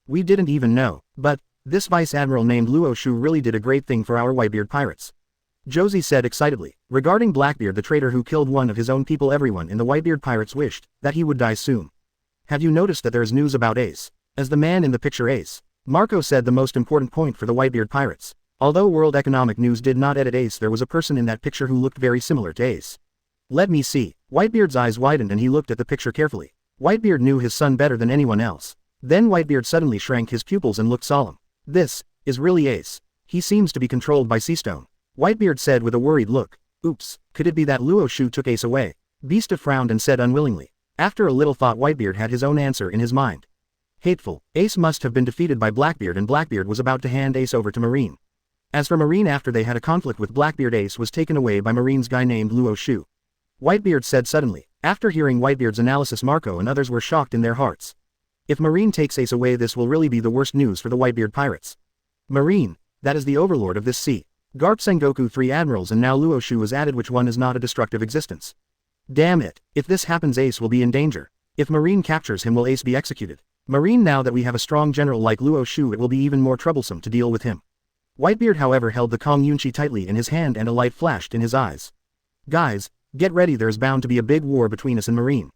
We didn't even know, but this Vice Admiral named Luo Xiu really did a great thing for our Whitebeard pirates. Josie said excitedly. Regarding Blackbeard, the traitor who killed one of his own people, everyone in the Whitebeard pirates wished that he would die soon. Have you noticed that there is news about Ace? As the man in the picture Ace, Marco said the most important point for the Whitebeard pirates. Although World Economic News did not edit Ace, there was a person in that picture who looked very similar to Ace. Let me see. Whitebeard's eyes widened and he looked at the picture carefully. Whitebeard knew his son better than anyone else. Then Whitebeard suddenly shrank his pupils and looked solemn. This is really Ace. He seems to be controlled by Seastone. Whitebeard said with a worried look. Oops, could it be that Luo Xiu took Ace away? Beasta frowned and said unwillingly. After a little thought, Whitebeard had his own answer in his mind. Hateful, Ace must have been defeated by Blackbeard and Blackbeard was about to hand Ace over to Marine. As for Marine, after they had a conflict with Blackbeard, Ace was taken away by Marine's guy named Luo Xiu. Whitebeard said suddenly. After hearing Whitebeard's analysis, Marco and others were shocked in their hearts. If Marine takes Ace away, this will really be the worst news for the Whitebeard pirates. Marine, that is the overlord of this sea. Garp, Sengoku, 3 admirals, and now Luo Xiu is added, which one is not a destructive existence. Damn it, if this happens Ace will be in danger. If Marine captures him, will Ace be executed? Marine, now that we have a strong general like Luo Xiu, it will be even more troublesome to deal with him. Whitebeard however held the Kong Yunchi tightly in his hand and a light flashed in his eyes. Guys, get ready, there's bound to be a big war between us and Marine.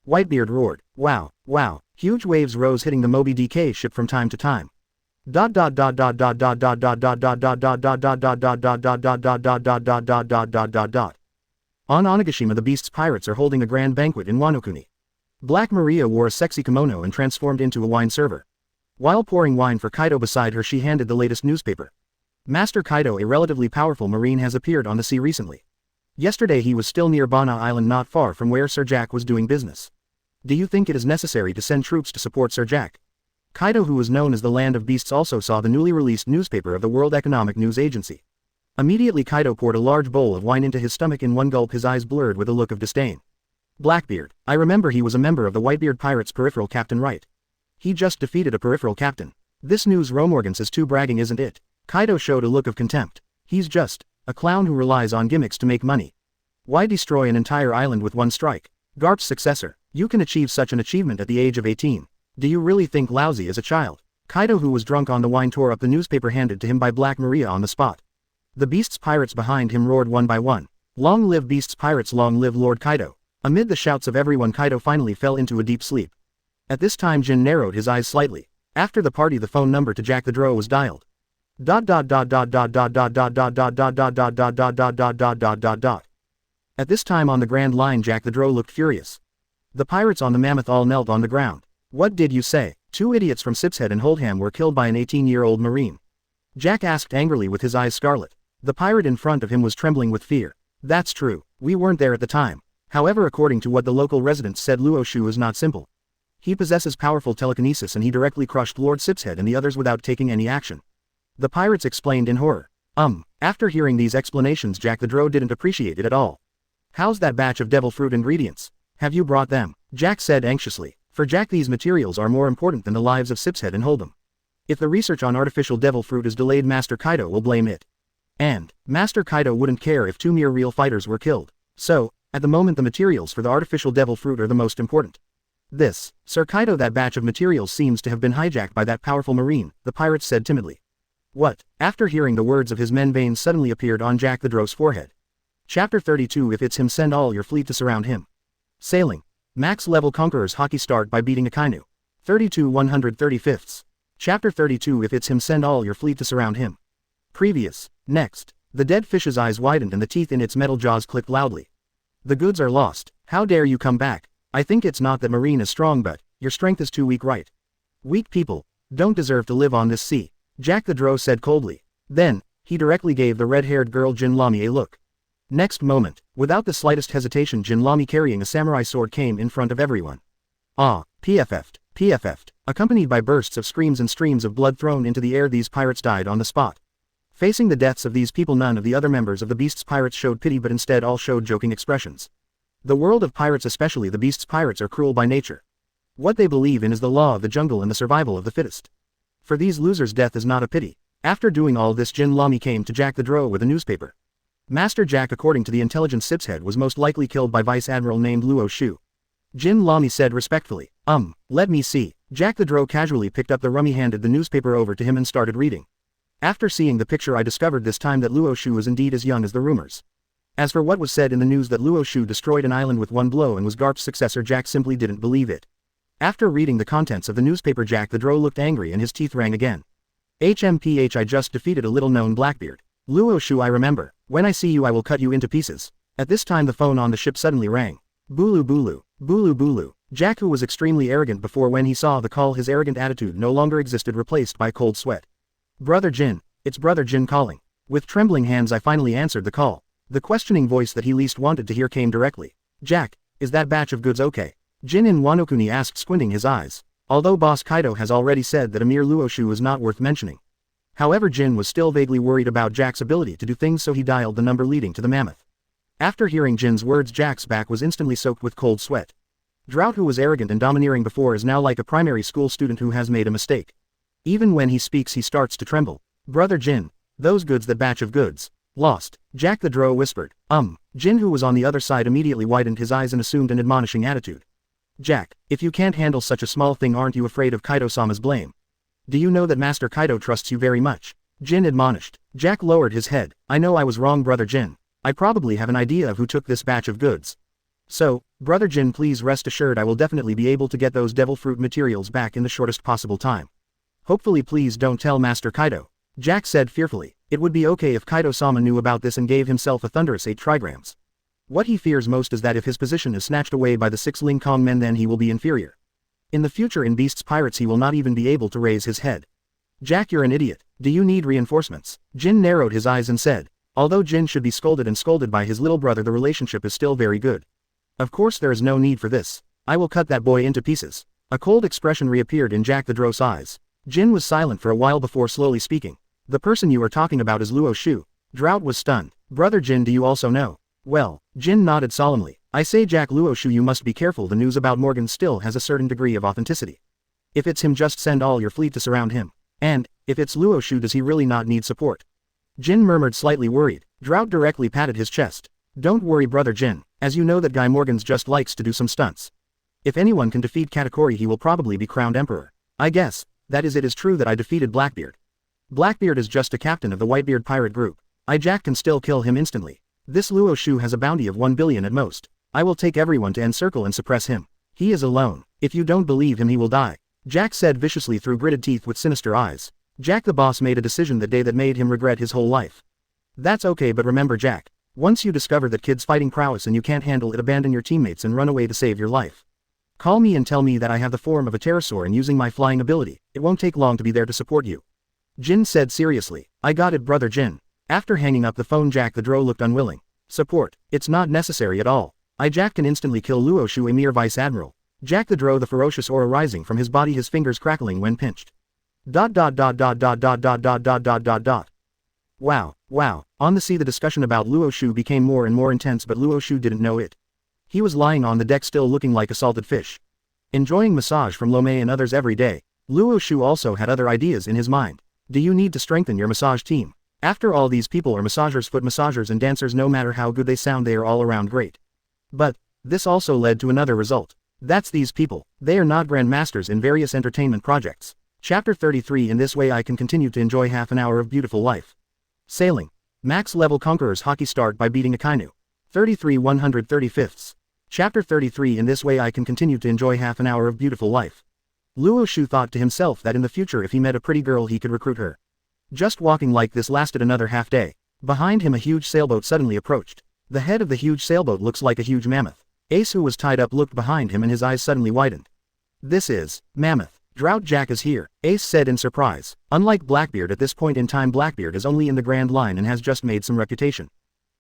Whitebeard roared. Wow, wow, huge waves rose hitting the Moby DK ship from time to time. On Onigashima the Beast's pirates are holding a grand banquet in Wanokuni. Black Maria wore a sexy kimono and transformed into a wine server. While pouring wine for Kaido beside her, she handed the latest newspaper. Master Kaido, a relatively powerful Marine, has appeared on the sea recently. Yesterday he was still near Bana Island, not far from where Sir Jack was doing business. Do you think it is necessary to send troops to support Sir Jack? Kaido, who was known as the Land of Beasts, also saw the newly released newspaper of the World Economic News Agency. Immediately Kaido poured a large bowl of wine into his stomach in one gulp, his eyes blurred with a look of disdain. Blackbeard, I remember he was a member of the Whitebeard pirates, peripheral captain, right? He just defeated a peripheral captain. This news Romorgans is too bragging, isn't it? Kaido showed a look of contempt. He's just a clown who relies on gimmicks to make money. Why destroy an entire island with one strike? Garp's successor, you can achieve such an achievement at the age of 18. Do you really think Lousy is a child? Kaido, who was drunk on the wine, tore up the newspaper handed to him by Black Maria on the spot. The Beast's pirates behind him roared one by one. Long live Beast's pirates, long live Lord Kaido. Amid the shouts of everyone, Kaido finally fell into a deep sleep. At this time Jin narrowed his eyes slightly. After the party, the phone number to Jack the Drow was dialed. At this time on the Grand Line, Jack the Drow looked furious. The pirates on the Mammoth all knelt on the ground. What did you say? 2 idiots from Sipshead and Holdham were killed by an 18-year-old Marine. Jack asked angrily with his eyes scarlet. The pirate in front of him was trembling with fear. That's true, we weren't there at the time. However, according to what the local residents said, Luo Xiu is not simple. He possesses powerful telekinesis and he directly crushed Lord Sipshead and the others without taking any action. The pirates explained in horror. After hearing these explanations, Jack the Drow didn't appreciate it at all. How's that batch of devil fruit ingredients? Have you brought them? Jack said anxiously. For Jack, these materials are more important than the lives of Sipshead and Hold'em. If the research on artificial devil fruit is delayed, Master Kaido will blame it. And Master Kaido wouldn't care if 2 mere real fighters were killed. So, at the moment, the materials for the artificial devil fruit are the most important. This, Sir Kaido, that batch of materials seems to have been hijacked by that powerful Marine, the pirates said timidly. What? After hearing the words of his men, veins suddenly appeared on Jack the Drow's forehead. Chapter 32. If it's him, send all your fleet to surround him. Sailing. Max level Conquerors Haki start by beating Akainu. 32 135ths. Chapter 32. If it's him, send all your fleet to surround him. Previous. Next. The dead fish's eyes widened and the teeth in its metal jaws clicked loudly. The goods are lost. How dare you come back? I think it's not that Marine is strong, but your strength is too weak, right? Weak people don't deserve to live on this sea, Jack the Drow said coldly. Then, he directly gave the red-haired girl Jin Lami a look. Next moment, without the slightest hesitation, Jin Lami carrying a samurai sword came in front of everyone. Ah, PFF'd, PFF'd. Accompanied by bursts of screams and streams of blood thrown into the air, these pirates died on the spot. Facing the deaths of these people, none of the other members of the Beast's pirates showed pity, but instead all showed joking expressions. The world of pirates, especially the Beast's pirates, are cruel by nature. What they believe in is the law of the jungle and the survival of the fittest. For these losers, death is not a pity. After doing all this, Jin Lami came to Jack the Drow with a newspaper. Master Jack, according to the intelligence Sip's head, was most likely killed by Vice Admiral named Luo Xiu. Jin Lami said respectfully, let me see. Jack the Drow casually picked up the rummy, handed the newspaper over to him and started reading. After seeing the picture, I discovered this time that Luo Xiu is indeed as young as the rumors. As for what was said in the news that Luo Xiu destroyed an island with one blow and was Garp's successor, Jack simply didn't believe it. After reading the contents of the newspaper, Jack the Drow looked angry and his teeth rang again. HMPH, I just defeated a little-known Blackbeard. Luo Xiu, I remember. When I see you I will cut you into pieces. At this time the phone on the ship suddenly rang. Bulu Bulu, Bulu Bulu. Jack, who was extremely arrogant before, when he saw the call his arrogant attitude no longer existed, replaced by cold sweat. Brother Jin, it's Brother Jin calling. With trembling hands I finally answered the call. The questioning voice that he least wanted to hear came directly. Jack, is that batch of goods okay? Jin in Wanokuni asked, squinting his eyes. Although Boss Kaido has already said that a mere Luo Xiu is not worth mentioning. However, Jin was still vaguely worried about Jack's ability to do things, so he dialed the number leading to the mammoth. After hearing Jin's words, Jack's back was instantly soaked with cold sweat. Drought, who was arrogant and domineering before, is now like a primary school student who has made a mistake. Even when he speaks he starts to tremble. Brother Jin, those goods, that batch of goods. Lost. Jack the Drow whispered. Jin, who was on the other side, immediately widened his eyes and assumed an admonishing attitude. Jack, if you can't handle such a small thing, aren't you afraid of Kaido-sama's blame? Do you know that Master Kaido trusts you very much? Jin admonished. Jack lowered his head. I know I was wrong, Brother Jin. I probably have an idea of who took this batch of goods. So, Brother Jin, please rest assured I will definitely be able to get those devil fruit materials back in the shortest possible time. Hopefully, please don't tell Master Kaido. Jack said fearfully. It would be okay if Kaido-sama knew about this and gave himself a thunderous 8 trigrams. What he fears most is that if his position is snatched away by the 6 Ling Kong men, then he will be inferior. In the future, in Beast's pirates, he will not even be able to raise his head. Jack, you're an idiot. Do you need reinforcements? Jin narrowed his eyes and said. Although Jin should be scolded and scolded by his little brother, the relationship is still very good. Of course there is no need for this. I will cut that boy into pieces. A cold expression reappeared in Jack the Drow's eyes. Jin was silent for a while before slowly speaking. The person you are talking about is Luo Xiu. Drought was stunned. Brother Jin, do you also know? Well, Jin nodded solemnly. I say, Jack, Luo Xiu, you must be careful. The news about Morgan still has a certain degree of authenticity. If it's him, just send all your fleet to surround him. And, if it's Luo Xiu, does he really not need support? Jin murmured, slightly worried. Drought directly patted his chest. Don't worry, Brother Jin, as you know that guy Morgan's just likes to do some stunts. If anyone can defeat Katakuri, he will probably be crowned emperor. I guess, that is, it is true that I defeated Blackbeard. Blackbeard is just a captain of the Whitebeard pirate group. Jack can still kill him instantly. This Luo Xiu has a bounty of 1 billion at most. I will take everyone to Encircle and suppress him. He is alone. If you don't believe him, he will die. Jack said viciously through gritted teeth with sinister eyes. Jack the boss made a decision that day that made him regret his whole life. That's okay, but remember, Jack. Once you discover that kid's fighting prowess and you can't handle it, abandon your teammates and run away to save your life. Call me and tell me that I have the form of a pterosaur and using my flying ability. It won't take long to be there to support you. Jin said seriously. I got it, Brother Jin. After hanging up the phone, Jack the Drow looked unwilling. Support. It's not necessary at all. Jack can instantly kill Luo Xiu, a mere Vice Admiral. Jack the Drow, the ferocious aura rising from his body, his fingers crackling when pinched. ... Wow. On the sea, the discussion about Luo Xiu became more and more intense, but Luo Xiu didn't know it. He was lying on the deck, still looking like a salted fish. Enjoying massage from Lomé and others every day. Luo Xiu also had other ideas in his mind. Do you need to strengthen your massage team? After all, these people are massagers, foot massagers and dancers. No matter how good they sound, they are all around great. But this also led to another result. That's these people. They are not grandmasters in various entertainment projects. Chapter 33. In this way I can continue to enjoy half an hour of beautiful life. Sailing. Max level Conquerors Haki start by beating Akainu. 33 135ths. Chapter 33. In this way I can continue to enjoy half an hour of beautiful life. Luo Xiu thought to himself that in the future if he met a pretty girl he could recruit her. Just walking like this lasted another half day. Behind him a huge sailboat suddenly approached. The head of the huge sailboat looks like a huge mammoth. Ace, who was tied up, looked behind him and his eyes suddenly widened. This is Mammoth. Drought Jack is here, Ace said in surprise. Unlike Blackbeard, at this point in time Blackbeard is only in the Grand Line and has just made some reputation.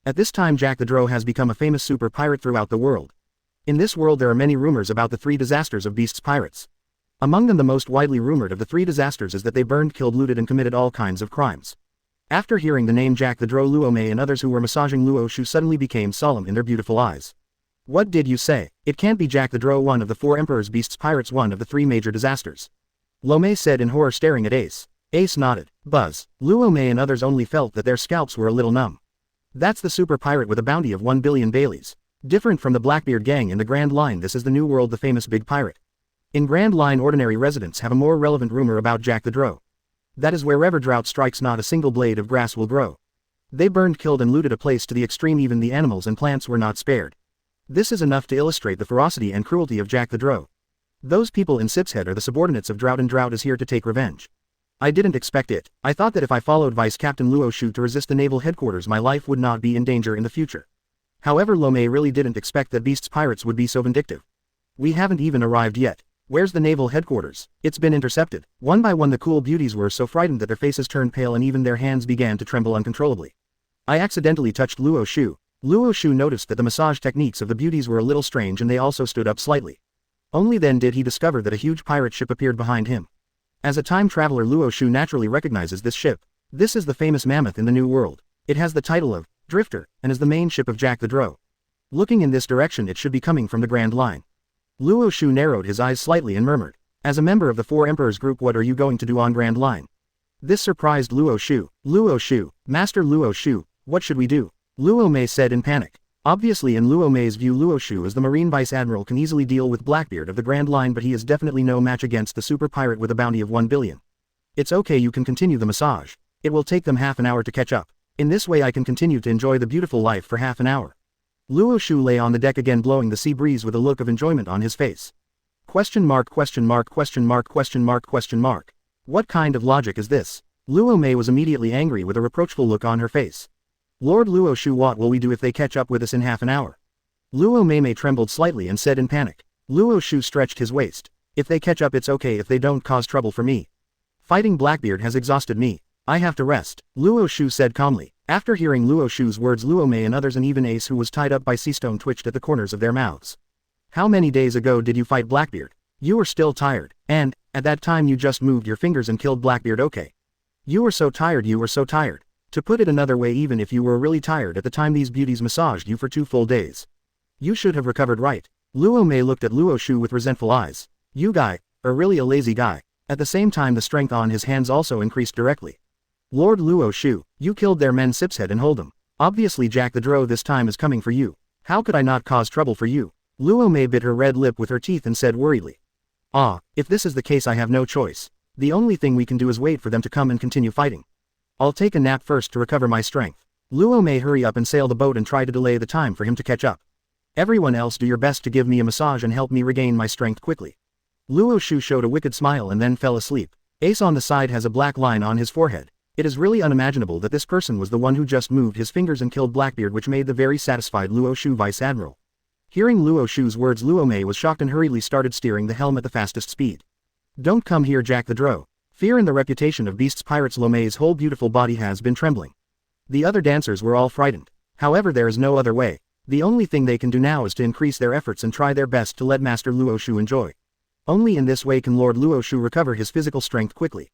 At this time Jack the Drow has become a famous super pirate throughout the world. In this world there are many rumors about the 3 disasters of Beast's pirates. Among them the most widely rumored of the 3 disasters is that they burned, killed, looted and committed all kinds of crimes. After hearing the name Jack the Drow, Luo Mei and others who were massaging Luo Xiu suddenly became solemn in their beautiful eyes. What did you say? It can't be Jack the Drow, one of the 4 Emperor's Beast's pirates, one of the 3 major disasters. Luo Mei said in horror, staring at Ace. Ace nodded. Buzz. Luo Mei and others only felt that their scalps were a little numb. That's the super pirate with a bounty of 1 billion Baileys. Different from the Blackbeard gang in the Grand Line, this is the new world, the famous big pirate. In Grand Line ordinary residents have a more relevant rumor about Jack the Drow. That is wherever drought strikes not a single blade of grass will grow. They burned, killed and looted a place to the extreme, even the animals and plants were not spared. This is enough to illustrate the ferocity and cruelty of Jack the Drow. Those people in Sip's head are the subordinates of Drought, and Drought is here to take revenge. I didn't expect it. I thought that if I followed Vice Captain Luo Xiu to resist the naval headquarters my life would not be in danger in the future. However, Luo Mei really didn't expect that Beast's pirates would be so vindictive. We haven't even arrived yet. Where's the naval headquarters? It's been intercepted. One by one the cool beauties were so frightened that their faces turned pale and even their hands began to tremble uncontrollably. I accidentally touched Luo Xiu. Luo Xiu noticed that the massage techniques of the beauties were a little strange and they also stood up slightly. Only then did he discover that a huge pirate ship appeared behind him. As a time traveler, Luo Xiu naturally recognizes this ship. This is the famous Mammoth in the New World. It has the title of Drifter and is the main ship of Jack the Drow. Looking in this direction, it should be coming from the Grand Line. Luo Xiu narrowed his eyes slightly and murmured, "As a member of the 4 Emperors group, what are you going to do on Grand Line?" This surprised Luo Xiu. Luo Xiu, Master Luo Xiu, what should we do? Luo Mei said in panic. Obviously, in Luo Mei's view, Luo Xiu as the Marine Vice Admiral can easily deal with Blackbeard of the Grand Line, but he is definitely no match against the super pirate with a bounty of 1 billion. It's okay, you can continue the massage. It will take them half an hour to catch up. In this way I can continue to enjoy the beautiful life for half an hour. Luo Xiu lay on the deck again, blowing the sea breeze with a look of enjoyment on his face. Question mark, question mark, question mark, question mark, question mark. What kind of logic is this? Luo Mei was immediately angry with a reproachful look on her face. Lord Luo Xiu, what will we do if they catch up with us in half an hour? Luo Mei trembled slightly and said in panic. Luo Xiu stretched his waist. If they catch up it's okay if they don't cause trouble for me. Fighting Blackbeard has exhausted me. I have to rest, Luo Xiu said calmly. After hearing Luo Xiu's words, Luo Mei and others and even Ace, who was tied up by Seastone, twitched at the corners of their mouths. How many days ago did you fight Blackbeard? You were still tired, and, at that time you just moved your fingers and killed Blackbeard, okay? You were so tired, you were so tired. To put it another way, even if you were really tired at the time, these beauties massaged you for 2 full days. You should have recovered, right? Luo Mei looked at Luo Xiu with resentful eyes. You guy, are really a lazy guy. At the same time the strength on his hands also increased directly. Lord Luo Xiu, you killed their men Sip's head and hold them. Obviously Jack the Drow this time is coming for you. How could I not cause trouble for you? Luo Mei bit her red lip with her teeth and said worriedly. Ah, if this is the case I have no choice. The only thing we can do is wait for them to come and continue fighting. I'll take a nap first to recover my strength. Luo Mei, hurry up and sail the boat and try to delay the time for him to catch up. Everyone else, do your best to give me a massage and help me regain my strength quickly. Luo Xiu showed a wicked smile and then fell asleep. Ace on the side has a black line on his forehead. It is really unimaginable that this person was the one who just moved his fingers and killed Blackbeard, which made the very satisfied Luo Xiu Vice Admiral. Hearing Luo Xiu's words, Luo Mei was shocked and hurriedly started steering the helm at the fastest speed. Don't come here, Jack the Drow. Fear and the reputation of Beast's pirates. Luo Mei's whole beautiful body has been trembling. The other dancers were all frightened. However, there is no other way. The only thing they can do now is to increase their efforts and try their best to let Master Luo Xiu enjoy. Only in this way can Lord Luo Xiu recover his physical strength quickly.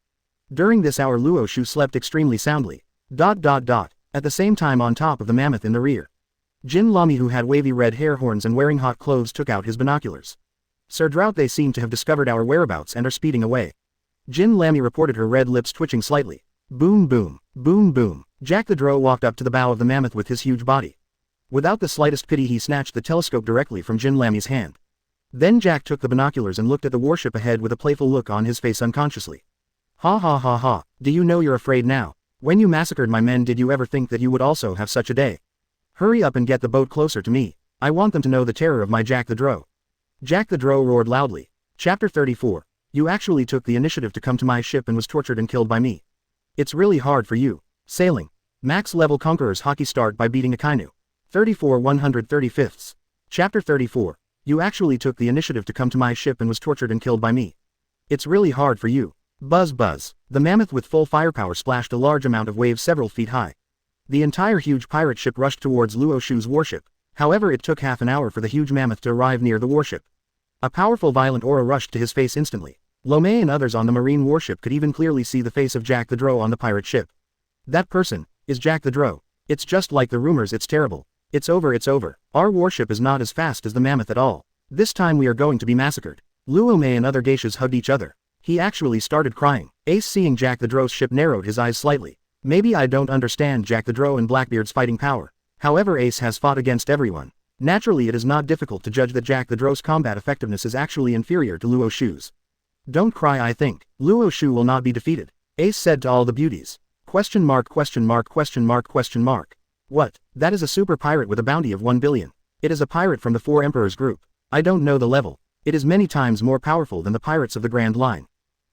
During this hour Luo Xiu slept extremely soundly. At the same time, on top of the Mammoth in the rear, Jin Lami, who had wavy red hair, horns and wearing hot clothes, took out his binoculars. Sir Drought, they seem to have discovered our whereabouts and are speeding away. Jin Lami reported, her red lips twitching slightly. Boom boom, boom boom. Jack the Drow walked up to the bow of the Mammoth with his huge body. Without the slightest pity he snatched the telescope directly from Jin Lami's hand. Then Jack took the binoculars and looked at the warship ahead with a playful look on his face unconsciously. Ha ha ha ha, do you know you're afraid now? When you massacred my men, did you ever think that you would also have such a day? Hurry up and get the boat closer to me. I want them to know the terror of my Jack the Drow. Jack the Drow roared loudly. Chapter 34. You actually took the initiative to come to my ship and was tortured and killed by me. It's really hard for you. Sailing. Max level Conqueror's Haki start by beating Akainu. 34 135. Chapter 34. You actually took the initiative to come to my ship and was tortured and killed by me. It's really hard for you. Buzz buzz. The mammoth with full firepower splashed a large amount of waves several feet high. The entire huge pirate ship rushed towards Luo Xiu's warship. However, it took half an hour for the huge mammoth to arrive near the warship. A powerful violent aura rushed to his face instantly. Lomé and others on the marine warship could even clearly see the face of Jack the Drow on the pirate ship. That person is Jack the Drow. It's just like the rumors. It's terrible. It's over, it's over. Our warship is not as fast as the mammoth at all. This time we are going to be massacred. Luo and other geishas hugged each other. He actually started crying. Ace, seeing Jack the Drow's ship, narrowed his eyes slightly. Maybe I don't understand Jack the Drow and Blackbeard's fighting power. However, Ace has fought against everyone. Naturally, it is not difficult to judge that Jack the Drow's combat effectiveness is actually inferior to Luo Xiu's. Don't cry, I think. Luo Xiu will not be defeated, Ace said to all the beauties. Question mark, question mark, question mark, question mark. What? That is a super pirate with a bounty of 1 billion. It is a pirate from the Four Emperors group. I don't know the level. It is many times more powerful than the pirates of the Grand Line.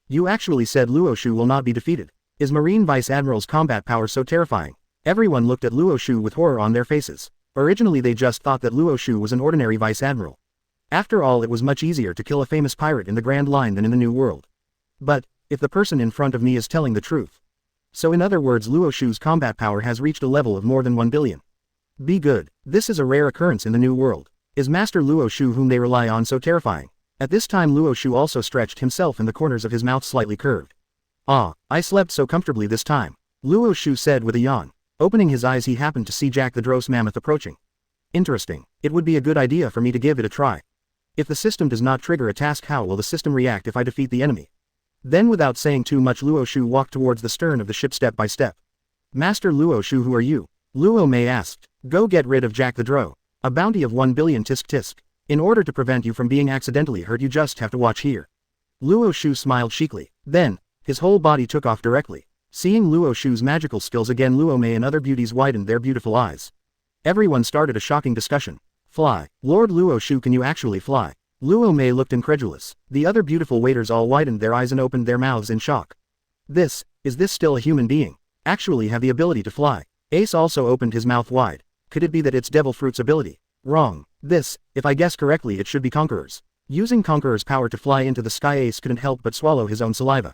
You actually said Luo Xiu will not be defeated. Is Marine Vice Admiral's combat power so terrifying? Everyone looked at Luo Xiu with horror on their faces. Originally they just thought that Luo Xiu was an ordinary Vice Admiral. After all, it was much easier to kill a famous pirate in the Grand Line than in the New World. But, if the person in front of me is telling the truth. So in other words, Luo Xiu's combat power has reached a level of more than 1 billion. Be good. This is a rare occurrence in the New World. Is Master Luo Xiu, whom they rely on, so terrifying? At this time Luo Xiu also stretched himself and the corners of his mouth slightly curved. Ah, I slept so comfortably this time, Luo Xiu said with a yawn. Opening his eyes, he happened to see Jack the Drow's mammoth approaching. Interesting. It would be a good idea for me to give it a try. If the system does not trigger a task, how will the system react if I defeat the enemy? Then without saying too much, Luo Xiu walked towards the stern of the ship step by step. Master Luo Xiu, who are you? Luo Mei asked. Go get rid of Jack the Drow. A bounty of 1 billion tisk tisk. In order to prevent you from being accidentally hurt, you just have to watch here. Luo Xiu smiled cheekily. Then, his whole body took off directly. Seeing Luo Xiu's magical skills again, Luo Mei and other beauties widened their beautiful eyes. Everyone started a shocking discussion. Fly. Lord Luo Xiu, can you actually fly? Luo Mei looked incredulous. The other beautiful waiters all widened their eyes and opened their mouths in shock. Is this still a human being? Actually have the ability to fly? Ace also opened his mouth wide. Could it be that it's Devil Fruit's ability? Wrong. If I guess correctly, it should be Conqueror's. Using Conqueror's power to fly into the sky, Ace couldn't help but swallow his own saliva.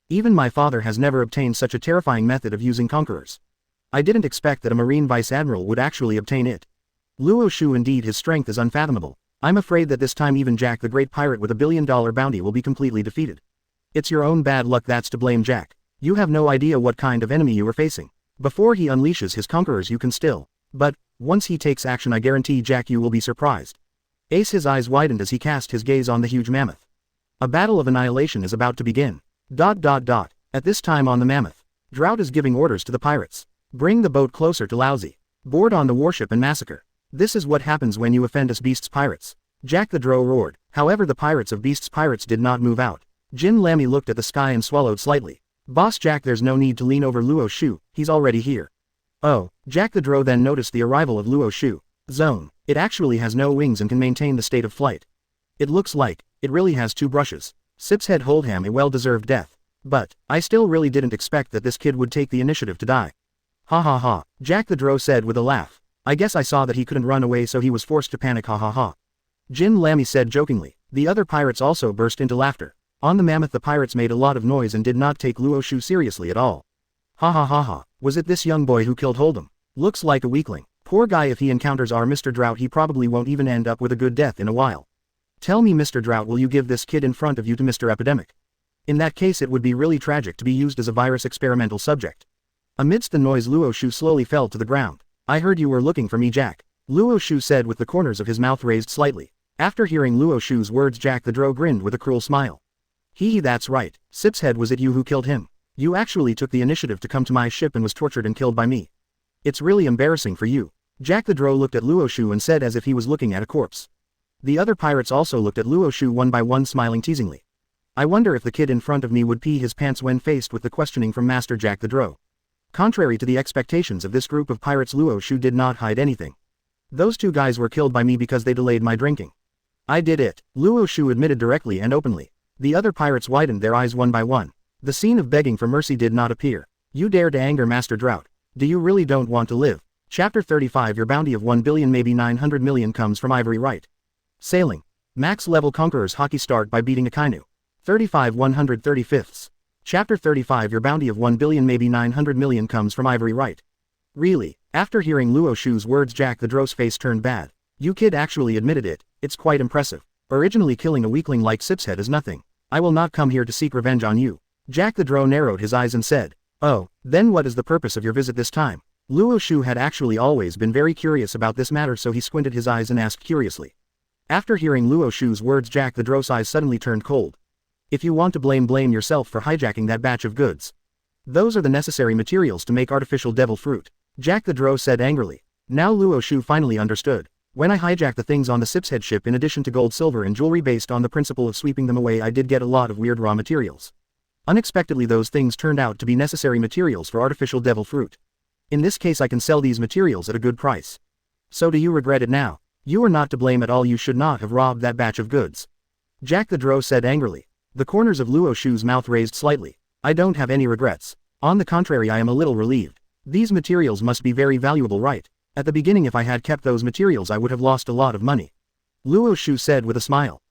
Even my father has never obtained such a terrifying method of using Conqueror's. I didn't expect that a Marine Vice Admiral would actually obtain it. Luo Xiu, indeed, his strength is unfathomable. I'm afraid that this time even Jack the Great Pirate with $1 billion bounty will be completely defeated. It's your own bad luck that's to blame, Jack. You have no idea what kind of enemy you are facing. Before he unleashes his conquerors you can still. But, once he takes action, I guarantee Jack you will be surprised. Ace, his eyes widened as he cast his gaze on the huge mammoth. A battle of annihilation is about to begin. ... At this time on the mammoth, Drought is giving orders to the pirates. Bring the boat closer to Lousy. Board on the warship and massacre. This is what happens when you offend us Beast's pirates. Jack the Drow roared. However, the pirates of Beast's pirates did not move out. Jin Lamy looked at the sky and swallowed slightly. Boss Jack, there's no need to lean over Luo Xiu, he's already here. Oh, Jack the Drow then noticed the arrival of Luo Xiu. Zone. It actually has no wings and can maintain the state of flight. It looks like it really has 2 brushes. Sip's head hold him a well-deserved death. But I still really didn't expect that this kid would take the initiative to die. Ha ha ha, Jack the Drow said with a laugh. I guess I saw that he couldn't run away, so he was forced to panic, ha ha ha. Jin Lamy said jokingly. The other pirates also burst into laughter. On the mammoth the pirates made a lot of noise and did not take Luo Xiu seriously at all. Ha ha ha ha, was it this young boy who killed Hold'em? Looks like a weakling. Poor guy, if he encounters our Mr. Drought he probably won't even end up with a good death in a while. Tell me, Mr. Drought, will you give this kid in front of you to Mr. Epidemic? In that case it would be really tragic to be used as a virus experimental subject. Amidst the noise Luo Xiu slowly fell to the ground. I heard you were looking for me, Jack. Luo Xiu said with the corners of his mouth raised slightly. After hearing Luo Xiu's words, Jack the Drow grinned with a cruel smile. Hee, that's right. Sip's head, was it you who killed him? You actually took the initiative to come to my ship and was tortured and killed by me. It's really embarrassing for you. Jack the Drow looked at Luo Xiu and said as if he was looking at a corpse. The other pirates also looked at Luo Xiu one by one, smiling teasingly. I wonder if the kid in front of me would pee his pants when faced with the questioning from Master Jack the Drow. Contrary to the expectations of this group of pirates, Luo Xiu did not hide anything. Those 2 guys were killed by me because they delayed my drinking. I did it, Luo Xiu admitted directly and openly. The other pirates widened their eyes one by one. The scene of begging for mercy did not appear. You dare to anger Master Drought. Do you really don't want to live? Chapter 35. Your bounty of 1 billion, maybe 900 million, comes from Ivory Right. Sailing. Max level Conqueror's Haki start by beating Akainu. 35 135ths. Chapter 35 Your bounty of 1 billion maybe 900 million comes from Ivory right. Really? After hearing Luo Xiu's words Jack the Dro's face turned bad. You kid actually admitted it, it's quite impressive. Originally killing a weakling like Sipshead is nothing. I will not come here to seek revenge on you. Jack the Dro narrowed his eyes and said. Oh, then what is the purpose of your visit this time? Luo Xiu had actually always been very curious about this matter so he squinted his eyes and asked curiously. After hearing Luo Xiu's words Jack the Dro's eyes suddenly turned cold. If you want to blame yourself for hijacking that batch of goods. Those are the necessary materials to make artificial devil fruit. Jack the Dro said angrily. Now Luo Xiu finally understood. When I hijacked the things on the Sipshead ship in addition to gold, silver and jewelry based on the principle of sweeping them away I did get a lot of weird raw materials. Unexpectedly those things turned out to be necessary materials for artificial devil fruit. In this case I can sell these materials at a good price. So do you regret it now? You are not to blame at all, you should not have robbed that batch of goods. Jack the Dro said angrily. The corners of Luo Xiu's mouth raised slightly. I don't have any regrets. On the contrary I am a little relieved. These materials must be very valuable right? At the beginning if I had kept those materials I would have lost a lot of money. Luo Xiu said with a smile.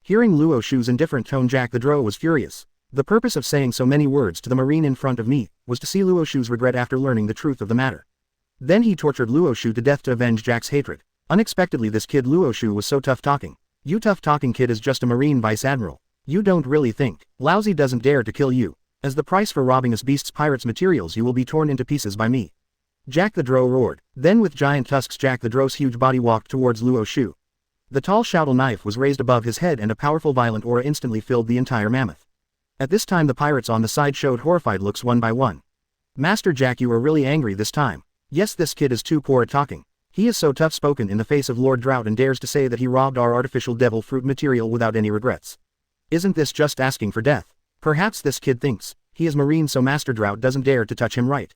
Hearing Luo Xiu's indifferent tone Jack the Dro was furious. The purpose of saying so many words to the marine in front of me was to see Luo Xiu's regret after learning the truth of the matter. Then he tortured Luo Xiu to death to avenge Jack's hatred. Unexpectedly this kid Luo Xiu was so tough talking. You tough talking kid is just a marine vice admiral. You don't really think. Lousy doesn't dare to kill you. As the price for robbing us beasts pirates materials you will be torn into pieces by me. Jack the Dro roared. Then with giant tusks Jack the Dro's huge body walked towards Luo Xiu. The tall shoutel knife was raised above his head and a powerful violent aura instantly filled the entire mammoth. At this time the pirates on the side showed horrified looks one by one. Master Jack, you are really angry this time. Yes, this kid is too poor at talking. He is so tough spoken in the face of Lord Drought and dares to say that he robbed our artificial devil fruit material without any regrets. Isn't this just asking for death? Perhaps this kid thinks he is marine so Master Drought doesn't dare to touch him right.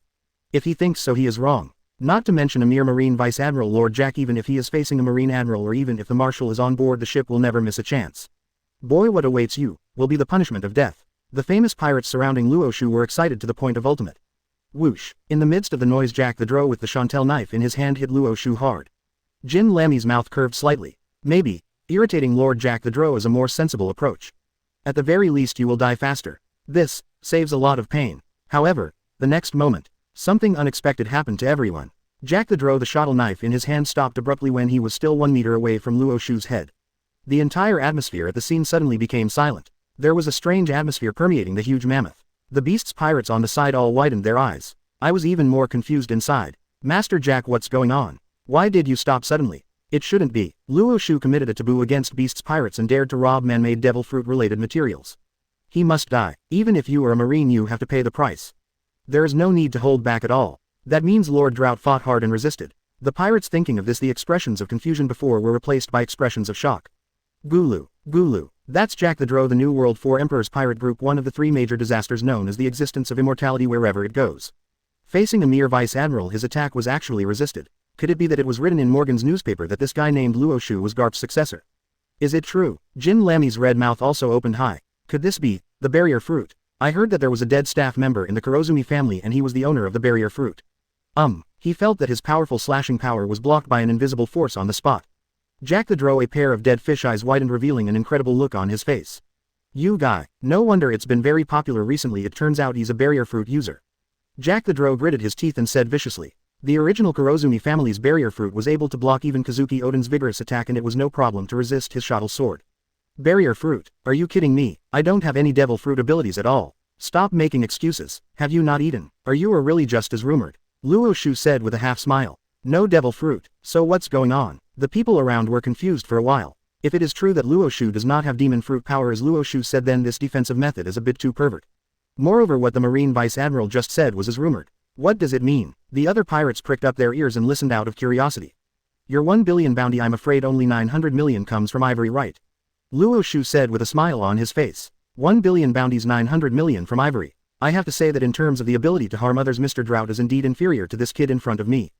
If he thinks so he is wrong. Not to mention a mere marine vice admiral Lord Jack, even if he is facing a marine admiral or even if the marshal is on board the ship will never miss a chance. Boy, what awaits you will be the punishment of death. The famous pirates surrounding Luo Xiu were excited to the point of ultimate. Whoosh. In the midst of the noise Jack the Dro with the chantel knife in his hand hit Luo Xiu hard. Jin Lammy's mouth curved slightly. Maybe irritating Lord Jack the Dro is a more sensible approach. At the very least you will die faster. This saves a lot of pain. However, the next moment, something unexpected happened to everyone. Jack the Dro, the shuttle knife in his hand, stopped abruptly when he was still 1 meter away from Luo Xiu's head. The entire atmosphere at the scene suddenly became silent. There was a strange atmosphere permeating the huge mammoth. The beast's pirates on the side all widened their eyes. I was even more confused inside. Master Jack, what's going on? Why did you stop suddenly? It shouldn't be. Luo Xiu committed a taboo against beast's pirates and dared to rob man-made devil fruit-related materials. He must die. Even if you are a marine you have to pay the price. There is no need to hold back at all. That means Lord Drought fought hard and resisted. The pirates thinking of this, the expressions of confusion before were replaced by expressions of shock. Gulu. Gulu. That's Jack the Dro, the New World 4 Emperor's pirate group, one of the 3 major disasters known as the existence of immortality wherever it goes. Facing a mere vice admiral his attack was actually resisted. Could it be that it was written in Morgan's newspaper that this guy named Luo Xiu was Garp's successor? Is it true? Jin Lammy's red mouth also opened high. Could this be the barrier fruit? I heard that there was a dead staff member in the Kurozumi family and he was the owner of the barrier fruit. He felt that his powerful slashing power was blocked by an invisible force on the spot. Jack the Dro, a pair of dead fish eyes widened, revealing an incredible look on his face. You guy. No wonder it's been very popular recently, it turns out he's a barrier fruit user. Jack the Dro gritted his teeth and said viciously. The original Kurozumi family's barrier fruit was able to block even Kazuki Oden's vigorous attack and it was no problem to resist his shuttle sword. Barrier fruit? Are you kidding me? I don't have any devil fruit abilities at all. Stop making excuses. Have you not eaten? Are you really just as rumored? Luo Xiu said with a half smile. No devil fruit. So what's going on? The people around were confused for a while. If it is true that Luo Xiu does not have demon fruit power as Luo Xiu said, then this defensive method is a bit too pervert. Moreover, what the Marine Vice Admiral just said was as rumored. What does it mean? The other pirates pricked up their ears and listened out of curiosity. Your 1 billion bounty, I'm afraid only 900 million comes from Ivory right? Luo Xiu said with a smile on his face. 1 billion bounties, 900 million from Ivory. I have to say that in terms of the ability to harm others, Mr. Drought is indeed inferior to this kid in front of me.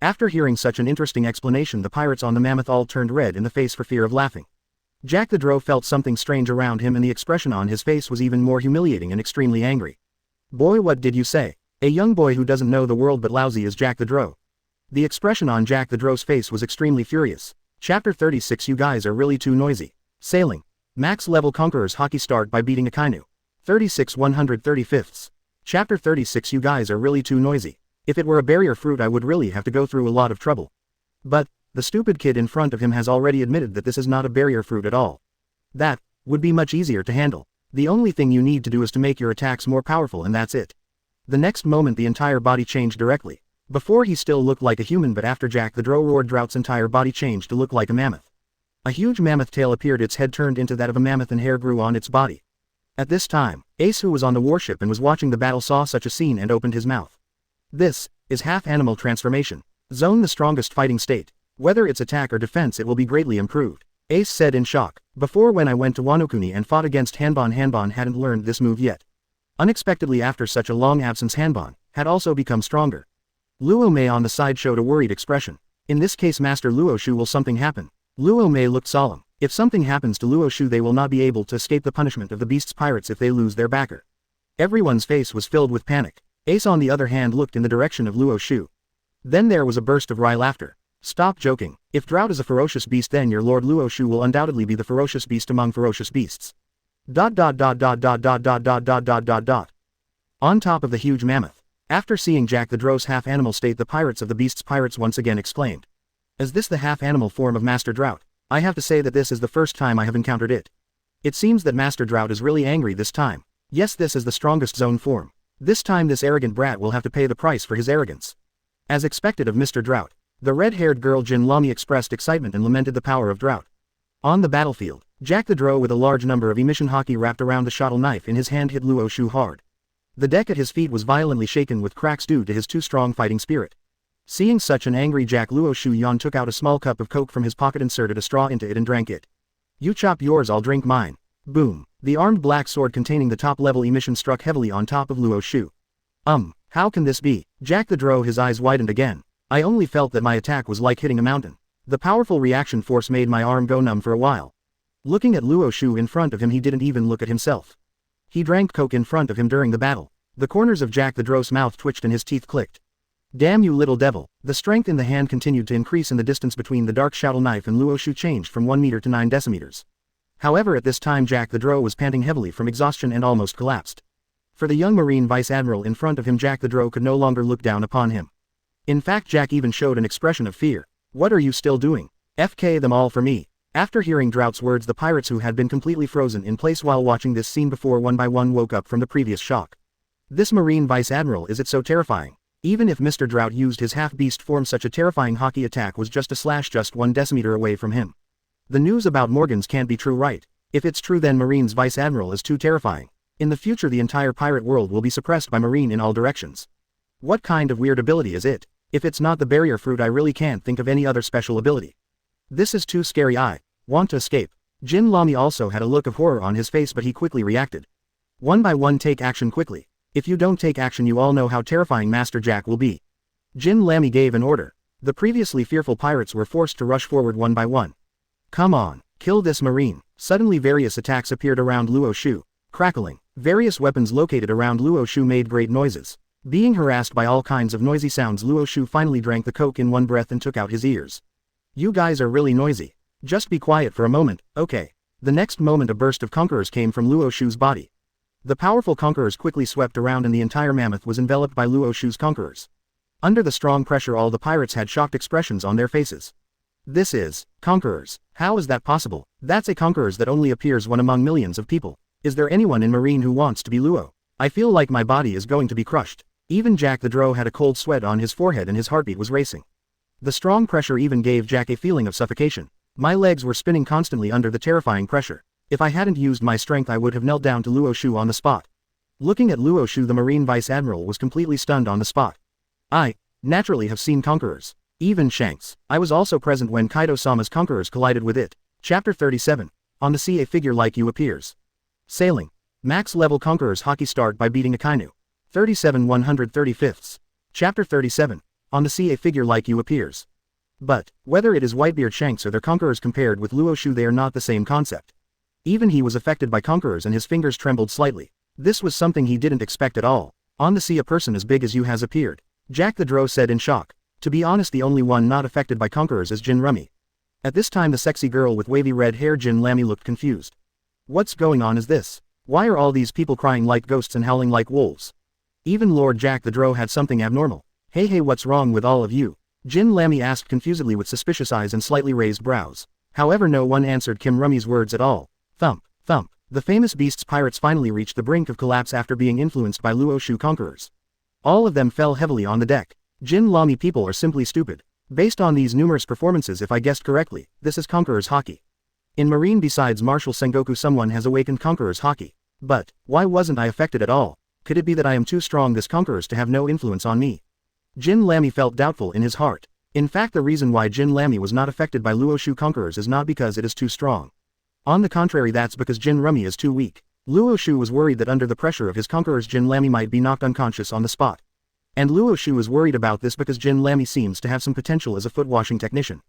After hearing such an interesting explanation, the pirates on the mammoth all turned red in the face for fear of laughing. Jack the Dro felt something strange around him and the expression on his face was even more humiliating and extremely angry. Boy, what did you say? A young boy who doesn't know the world but lousy is Jack the Dro. The expression on Jack the Dro's face was extremely furious. Chapter 36 You guys are really too noisy. Sailing. Max level Conqueror's Haki start by beating Akainu. 36 135ths. Chapter 36 You guys are really too noisy. If it were a barrier fruit I would really have to go through a lot of trouble. But, the stupid kid in front of him has already admitted that this is not a barrier fruit at all. That would be much easier to handle. The only thing you need to do is to make your attacks more powerful and that's it. The next moment the entire body changed directly. Before he still looked like a human but after Jack the Drow roared Drought's entire body changed to look like a mammoth. A huge mammoth tail appeared, its head turned into that of a mammoth and hair grew on its body. At this time, Ace, who was on the warship and was watching the battle, saw such a scene and opened his mouth. This is half-animal transformation. Zone the strongest fighting state. Whether it's attack or defense it will be greatly improved. Ace said in shock. Before when I went to Wano Kuni and fought against Hanbon hadn't learned this move yet. Unexpectedly after such a long absence Hanbon had also become stronger. Luo Mei on the side showed a worried expression. In this case Master Luo Xiu, will something happen? Luo Mei looked solemn. If something happens to Luo Xiu they will not be able to escape the punishment of the beast's pirates if they lose their backer. Everyone's face was filled with panic. Ace on the other hand looked in the direction of Luo Xiu. Then there was a burst of wry laughter. Stop joking. If Drought is a ferocious beast then your Lord Luo Xiu will undoubtedly be the ferocious beast among ferocious beasts. On top of the huge mammoth. After seeing Jack the Drow's half-animal state the pirates of the beast's pirates once again exclaimed. Is this the half-animal form of Master Drought? I have to say that this is the first time I have encountered it. It seems that Master Drought is really angry this time. Yes, this is the strongest zone form. This time this arrogant brat will have to pay the price for his arrogance. As expected of Mr. Drought, the red-haired girl Jin Lami expressed excitement and lamented the power of Drought. On the battlefield, Jack the Drow with a large number of emission Haki wrapped around the shuttle knife in his hand hit Luo Xiu hard. The deck at his feet was violently shaken with cracks due to his too strong fighting spirit. Seeing such an angry Jack, Luo Xiu Yan took out a small cup of coke from his pocket, inserted a straw into it and drank it. You chop yours, I'll drink mine. Boom. The armed black sword containing the top-level emission struck heavily on top of Luo Xiu. How can this be? Jack the Drow, his eyes widened again. I only felt that my attack was like hitting a mountain. The powerful reaction force made my arm go numb for a while. Looking at Luo Xiu in front of him, he didn't even look at himself. He drank coke in front of him during the battle. The corners of Jack the Drow's mouth twitched and his teeth clicked. Damn you little devil. The strength in the hand continued to increase and the distance between the dark shuttle knife and Luo Xiu changed from 1 meter to 9 decimeters. However, at this time Jack the Drow was panting heavily from exhaustion and almost collapsed. For the young Marine Vice Admiral in front of him, Jack the Drow could no longer look down upon him. In fact, Jack even showed an expression of fear. What are you still doing? FK them all for me. After hearing Drought's words, the pirates who had been completely frozen in place while watching this scene before one by one woke up from the previous shock. This Marine Vice Admiral, is it so terrifying? Even if Mr. Drought used his half-beast form, such a terrifying Haki attack was just just 1 decimeter away from him. The news about Morgans can't be true, right? If it's true then Marine's Vice Admiral is too terrifying. In the future the entire pirate world will be suppressed by Marine in all directions. What kind of weird ability is it? If it's not the barrier fruit I really can't think of any other special ability. This is too scary, I want to escape. Jin Lami also had a look of horror on his face but he quickly reacted. One by one, take action quickly. If you don't take action you all know how terrifying Master Jack will be. Jin Lami gave an order. The previously fearful pirates were forced to rush forward one by one. Come on, kill this Marine. Suddenly various attacks appeared around Luo Xiu. Crackling. Various weapons located around Luo Xiu made great noises. Being harassed by all kinds of noisy sounds, Luo Xiu finally drank the coke in one breath and took out his ears. You guys are really noisy. Just be quiet for a moment, okay? The next moment a burst of conquerors came from Luo Xiu's body. The powerful conquerors quickly swept around and the entire mammoth was enveloped by Luo Xiu's conquerors. Under the strong pressure all the pirates had shocked expressions on their faces. This is conquerors. How is that possible? That's a conquerors that only appears one among millions of people. Is there anyone in Marine who wants to be Luo? I feel like my body is going to be crushed. Even Jack the Drow had a cold sweat on his forehead and his heartbeat was racing. The strong pressure even gave Jack a feeling of suffocation. My legs were spinning constantly under the terrifying pressure. If I hadn't used my strength I would have knelt down to Luo Xiu on the spot. Looking at Luo Xiu, the Marine Vice Admiral was completely stunned on the spot. I naturally have seen conquerors. Even Shanks. I was also present when Kaido-sama's conquerors collided with it. Chapter 37. On the sea a figure like you appears. Sailing. Max level conquerors Haki start by beating Akainu. 37 135ths. Chapter 37. On the sea a figure like you appears. But, whether it is Whitebeard, Shanks or their conquerors, compared with Luo Xiu they are not the same concept. Even he was affected by conquerors and his fingers trembled slightly. This was something he didn't expect at all. On the sea a person as big as you has appeared. Jack the Drow said in shock. To be honest, the only one not affected by conquerors is Jin Rummy. At this time the sexy girl with wavy red hair Jin Lami looked confused. What's going on is this? Why are all these people crying like ghosts and howling like wolves? Even Lord Jack the Drow had something abnormal. Hey what's wrong with all of you? Jin Lami asked confusedly with suspicious eyes and slightly raised brows. However no one answered Kim Rummy's words at all. Thump, thump. The famous beast's pirates finally reached the brink of collapse after being influenced by Luo Xiu conquerors. All of them fell heavily on the deck. Jin Lami people are simply stupid. Based on these numerous performances, if I guessed correctly, this is Conqueror's Haki. In Marine besides Marshal Sengoku someone has awakened Conqueror's Haki. But, why wasn't I affected at all? Could it be that I am too strong this Conqueror's to have no influence on me? Jin Lami felt doubtful in his heart. In fact the reason why Jin Lami was not affected by Luo Xiu conquerors is not because it is too strong. On the contrary that's because Jin Rummy is too weak. Luo Xiu was worried that under the pressure of his conquerors Jin Lami might be knocked unconscious on the spot. And Luo Xiu is worried about this because Jin Lami seems to have some potential as a foot-washing technician.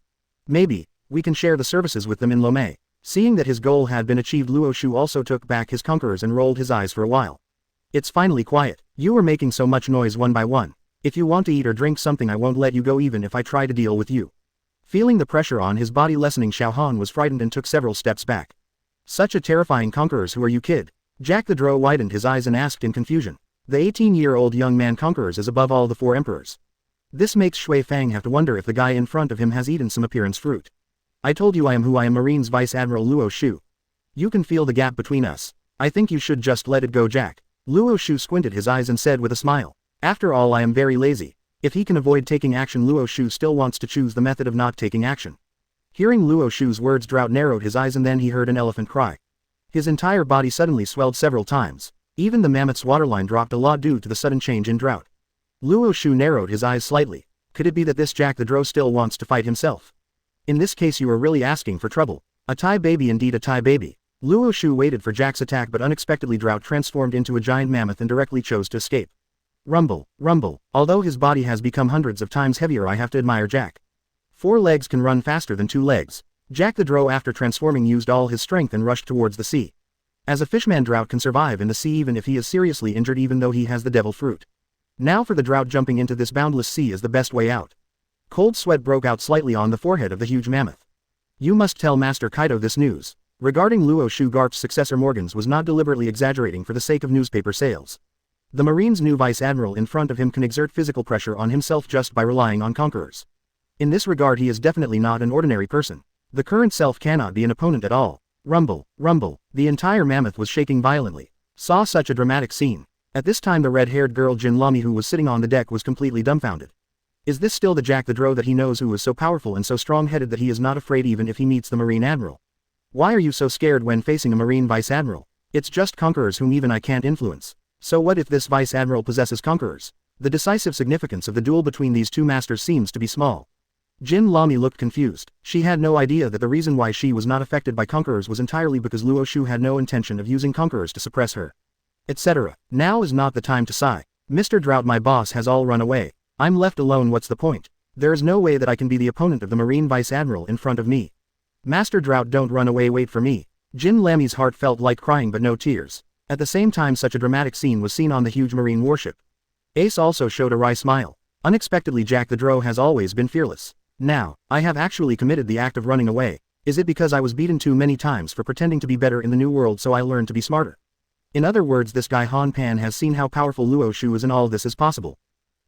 Maybe, we can share the services with them in Lomé. Seeing that his goal had been achieved Luo Xiu also took back his conquerors and rolled his eyes for a while. It's finally quiet. You are making so much noise one by one. If you want to eat or drink something I won't let you go even if I try to deal with you. Feeling the pressure on his body lessening Xiao Han was frightened and took several steps back. Such a terrifying conquerors, who are you kid? Jack the Drow widened his eyes and asked in confusion. The 18-year-old young man conquerors is above all the 4 emperors. This makes Shui Fang have to wonder if the guy in front of him has eaten some appearance fruit. I told you I am who I am, Marine's Vice Admiral Luo Xiu. You can feel the gap between us. I think you should just let it go, Jack. Luo Xiu squinted his eyes and said with a smile. After all I am very lazy. If he can avoid taking action Luo Xiu still wants to choose the method of not taking action. Hearing Luo Xiu's words Drought narrowed his eyes and then he heard an elephant cry. His entire body suddenly swelled several times. Even the mammoth's waterline dropped a lot due to the sudden change in Drought. Luo Xiu narrowed his eyes slightly. Could it be that this Jack the Drow still wants to fight himself? In this case you are really asking for trouble. A Thai baby, indeed a Thai baby. Luo Xiu waited for Jack's attack but unexpectedly Drought transformed into a giant mammoth and directly chose to escape. Rumble, rumble. Although his body has become hundreds of times heavier I have to admire Jack. 4 legs can run faster than 2 legs. Jack the Drow after transforming used all his strength and rushed towards the sea. As a fishman Drought can survive in the sea even if he is seriously injured even though he has the devil fruit. Now for the Drought, jumping into this boundless sea is the best way out. Cold sweat broke out slightly on the forehead of the huge mammoth. You must tell Master Kaido this news. Regarding Luo Xiu, Garp's successor Morgans was not deliberately exaggerating for the sake of newspaper sales. The Marine's new Vice Admiral in front of him can exert physical pressure on himself just by relying on conquerors. In this regard he is definitely not an ordinary person. The current self cannot be an opponent at all. Rumble, rumble. The entire mammoth was shaking violently. Saw such a dramatic scene. At this time the red-haired girl Jin Lami who was sitting on the deck was completely dumbfounded. Is this still the Jack the Drow that he knows, who is so powerful and so strong-headed that he is not afraid even if he meets the Marine Admiral? Why are you so scared when facing a Marine Vice Admiral? It's just conquerors whom even I can't influence. So what if this Vice Admiral possesses conquerors? The decisive significance of the duel between these two masters seems to be small. Jin Lami looked confused. She had no idea that the reason why she was not affected by conquerors was entirely because Luo Xiu had no intention of using conquerors to suppress her. Etc. Now is not the time to sigh. Mr. Drought, my boss has all run away. I'm left alone. What's the point? There is no way that I can be the opponent of the Marine Vice Admiral in front of me. Master Drought, don't run away, wait for me. Jin Lami's heart felt like crying but no tears. At the same time such a dramatic scene was seen on the huge marine warship. Ace also showed a wry smile. Unexpectedly Jack the Drow has always been fearless. Now, I have actually committed the act of running away. Is it because I was beaten too many times for pretending to be better in the new world, so I learned to be smarter? In other words, this guy Han Pan has seen how powerful Luo Xiu is and all this is possible.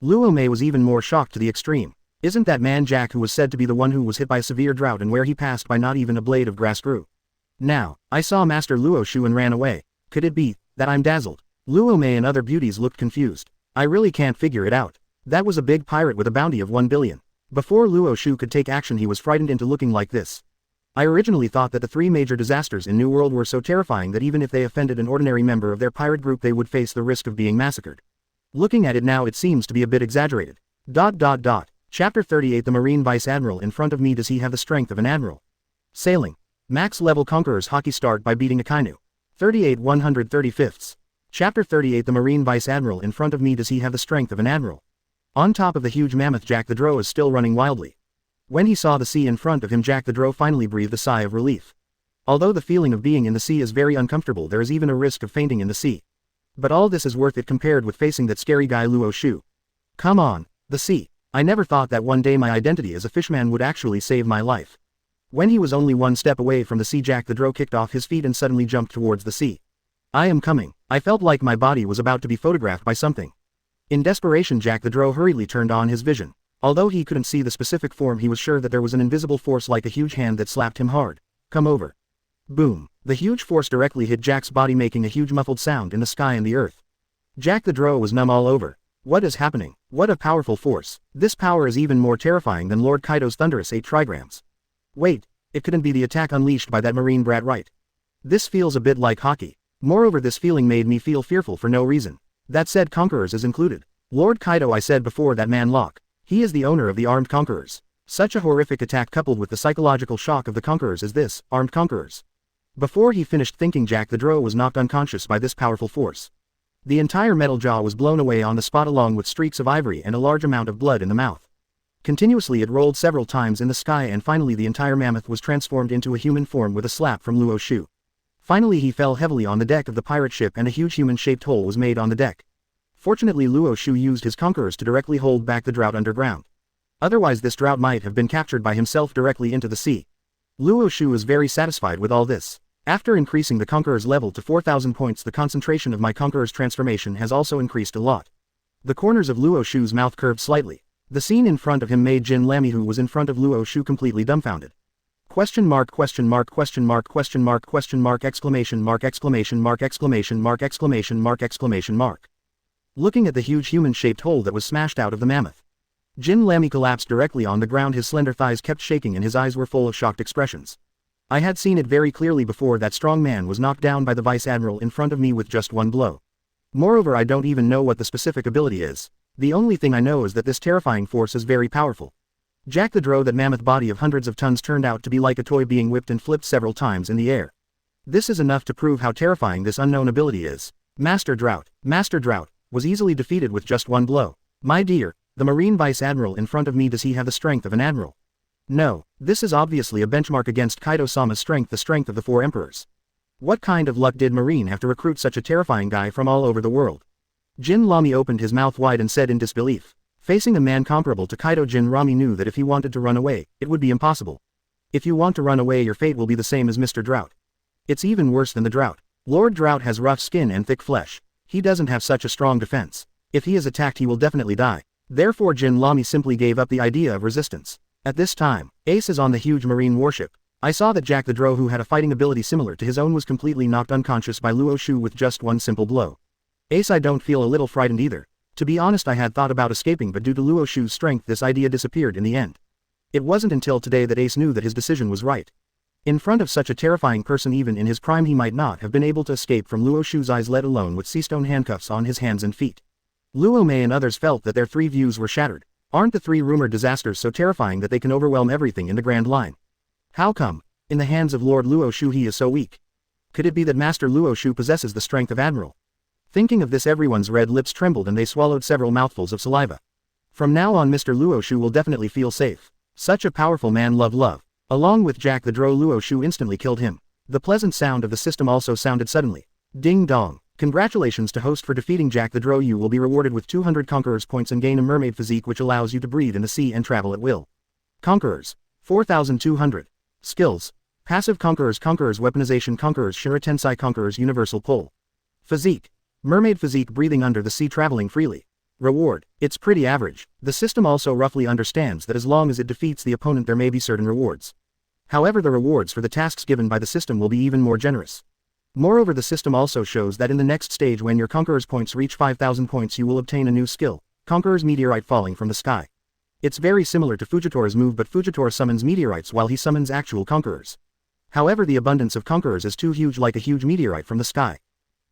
Luo Mei was even more shocked to the extreme. Isn't that man Jack, who was said to be the one who was hit by a severe drought and where he passed by not even a blade of grass grew? Now, I saw Master Luo Xiu and ran away. Could it be that I'm dazzled? Luo Mei and other beauties looked confused. I really can't figure it out. That was a big pirate with a bounty of 1 billion. Before Luo Xiu could take action he was frightened into looking like this. I originally thought that the 3 major disasters in New World were so terrifying that even if they offended an ordinary member of their pirate group they would face the risk of being massacred. Looking at it now it seems to be a bit exaggerated. Chapter 38. The Marine Vice Admiral in front of me, does he have the strength of an admiral? Sailing. Max level Conqueror's Haki start by beating Akainu. 38 135. Chapter 38. The Marine Vice Admiral in front of me, does he have the strength of an admiral? On top of the huge mammoth Jack the Drow is still running wildly. When he saw the sea in front of him Jack the Drow finally breathed a sigh of relief. Although the feeling of being in the sea is very uncomfortable, there is even a risk of fainting in the sea. But all this is worth it compared with facing that scary guy Luo Xiu. Come on, the sea. I never thought that one day my identity as a fishman would actually save my life. When he was only one step away from the sea, Jack the Drow kicked off his feet and suddenly jumped towards the sea. I am coming. I felt like my body was about to be photographed by something. In desperation, Jack the Drow hurriedly turned on his vision. Although he couldn't see the specific form, he was sure that there was an invisible force like a huge hand that slapped him hard. Come over. Boom. The huge force directly hit Jack's body, making a huge muffled sound in the sky and the earth. Jack the Drow was numb all over. What is happening? What a powerful force. This power is even more terrifying than Lord Kaido's thunderous 8 trigrams. Wait, it couldn't be the attack unleashed by that marine brat, right? This feels a bit like Haki. Moreover, this feeling made me feel fearful for no reason. That said, Conquerors is included. Lord Kaido, I said before, that man Locke. He is the owner of the armed Conquerors. Such a horrific attack coupled with the psychological shock of the Conquerors as this, armed Conquerors. Before he finished thinking, Jack the Drow was knocked unconscious by this powerful force. The entire metal jaw was blown away on the spot, along with streaks of ivory and a large amount of blood in the mouth. Continuously it rolled several times in the sky, and finally the entire mammoth was transformed into a human form with a slap from Luo Xiu. Finally he fell heavily on the deck of the pirate ship, and a huge human-shaped hole was made on the deck. Fortunately, Luo Xiu used his Conquerors to directly hold back the drought underground. Otherwise this drought might have been captured by himself directly into the sea. Luo Xiu is very satisfied with all this. After increasing the Conqueror's level to 4,000 points, the concentration of my Conqueror's transformation has also increased a lot. The corners of Luo Xiu's mouth curved slightly. The scene in front of him made Jin Lami, who was in front of Luo Xiu, completely dumbfounded. Question mark, question mark, question mark, question mark, question mark, exclamation mark, exclamation mark, exclamation mark, exclamation mark, exclamation mark. Looking at the huge human-shaped hole that was smashed out of the mammoth, Jin Lami collapsed directly on the ground. His slender thighs kept shaking and his eyes were full of shocked expressions. I had seen it very clearly before. That strong man was knocked down by the Vice Admiral in front of me with just one blow. Moreover, I don't even know what the specific ability is. The only thing I know is that this terrifying force is very powerful. Jack the Drow, that mammoth body of hundreds of tons, turned out to be like a toy being whipped and flipped several times in the air. This is enough to prove how terrifying this unknown ability is. Master Drought was easily defeated with just one blow. My dear, the Marine Vice Admiral in front of me, does he have the strength of an admiral? No, this is obviously a benchmark against Kaido-sama's strength, the strength of the 4 emperors. What kind of luck did Marine have to recruit such a terrifying guy from all over the world? Jin Lami opened his mouth wide and said in disbelief. Facing a man comparable to Kaido, Jin Lami knew that if he wanted to run away, it would be impossible. If you want to run away, your fate will be the same as Mr. Drought. It's even worse than the Drought. Lord Drought has rough skin and thick flesh. He doesn't have such a strong defense. If he is attacked, he will definitely die. Therefore Jin Lami simply gave up the idea of resistance. At this time, Ace is on the huge marine warship. I saw that Jack the Drow, who had a fighting ability similar to his own, was completely knocked unconscious by Luo Xiu with just one simple blow. Ace, I don't feel a little frightened either. To be honest, I had thought about escaping, but due to Luo Xiu's strength this idea disappeared in the end. It wasn't until today that Ace knew that his decision was right. In front of such a terrifying person, even in his prime, he might not have been able to escape from Luo Xiu's eyes, let alone with seastone handcuffs on his hands and feet. Luo Mei and others felt that their 3 views were shattered. Aren't the 3 rumored disasters so terrifying that they can overwhelm everything in the Grand Line? How come, in the hands of Lord Luo Xiu, he is so weak? Could it be that Master Luo Xiu possesses the strength of Admiral? Thinking of this, everyone's red lips trembled and they swallowed several mouthfuls of saliva. From now on, Mr. Luo Xiu will definitely feel safe. Such a powerful man, love. Along with Jack the Drow, Luo Xiu instantly killed him. The pleasant sound of the system also sounded suddenly. Ding dong. Congratulations to host for defeating Jack the Drow. You will be rewarded with 200 Conqueror's points and gain a mermaid physique which allows you to breathe in the sea and travel at will. Conquerors. 4,200. Skills. Passive Conquerors, Conquerors Weaponization, Conquerors Shinra Tensai, Conquerors Universal Pull. Physique. Mermaid physique, breathing under the sea, traveling freely. Reward. It's pretty average. The system also roughly understands that as long as it defeats the opponent there may be certain rewards. However, the rewards for the tasks given by the system will be even more generous. Moreover, the system also shows that in the next stage, when your Conqueror's points reach 5,000 points, you will obtain a new skill, Conqueror's Meteorite, falling from the sky. It's very similar to Fujitori's move, but Fujitor summons meteorites while he summons actual Conquerors. However, the abundance of Conquerors is too huge, like a huge meteorite from the sky.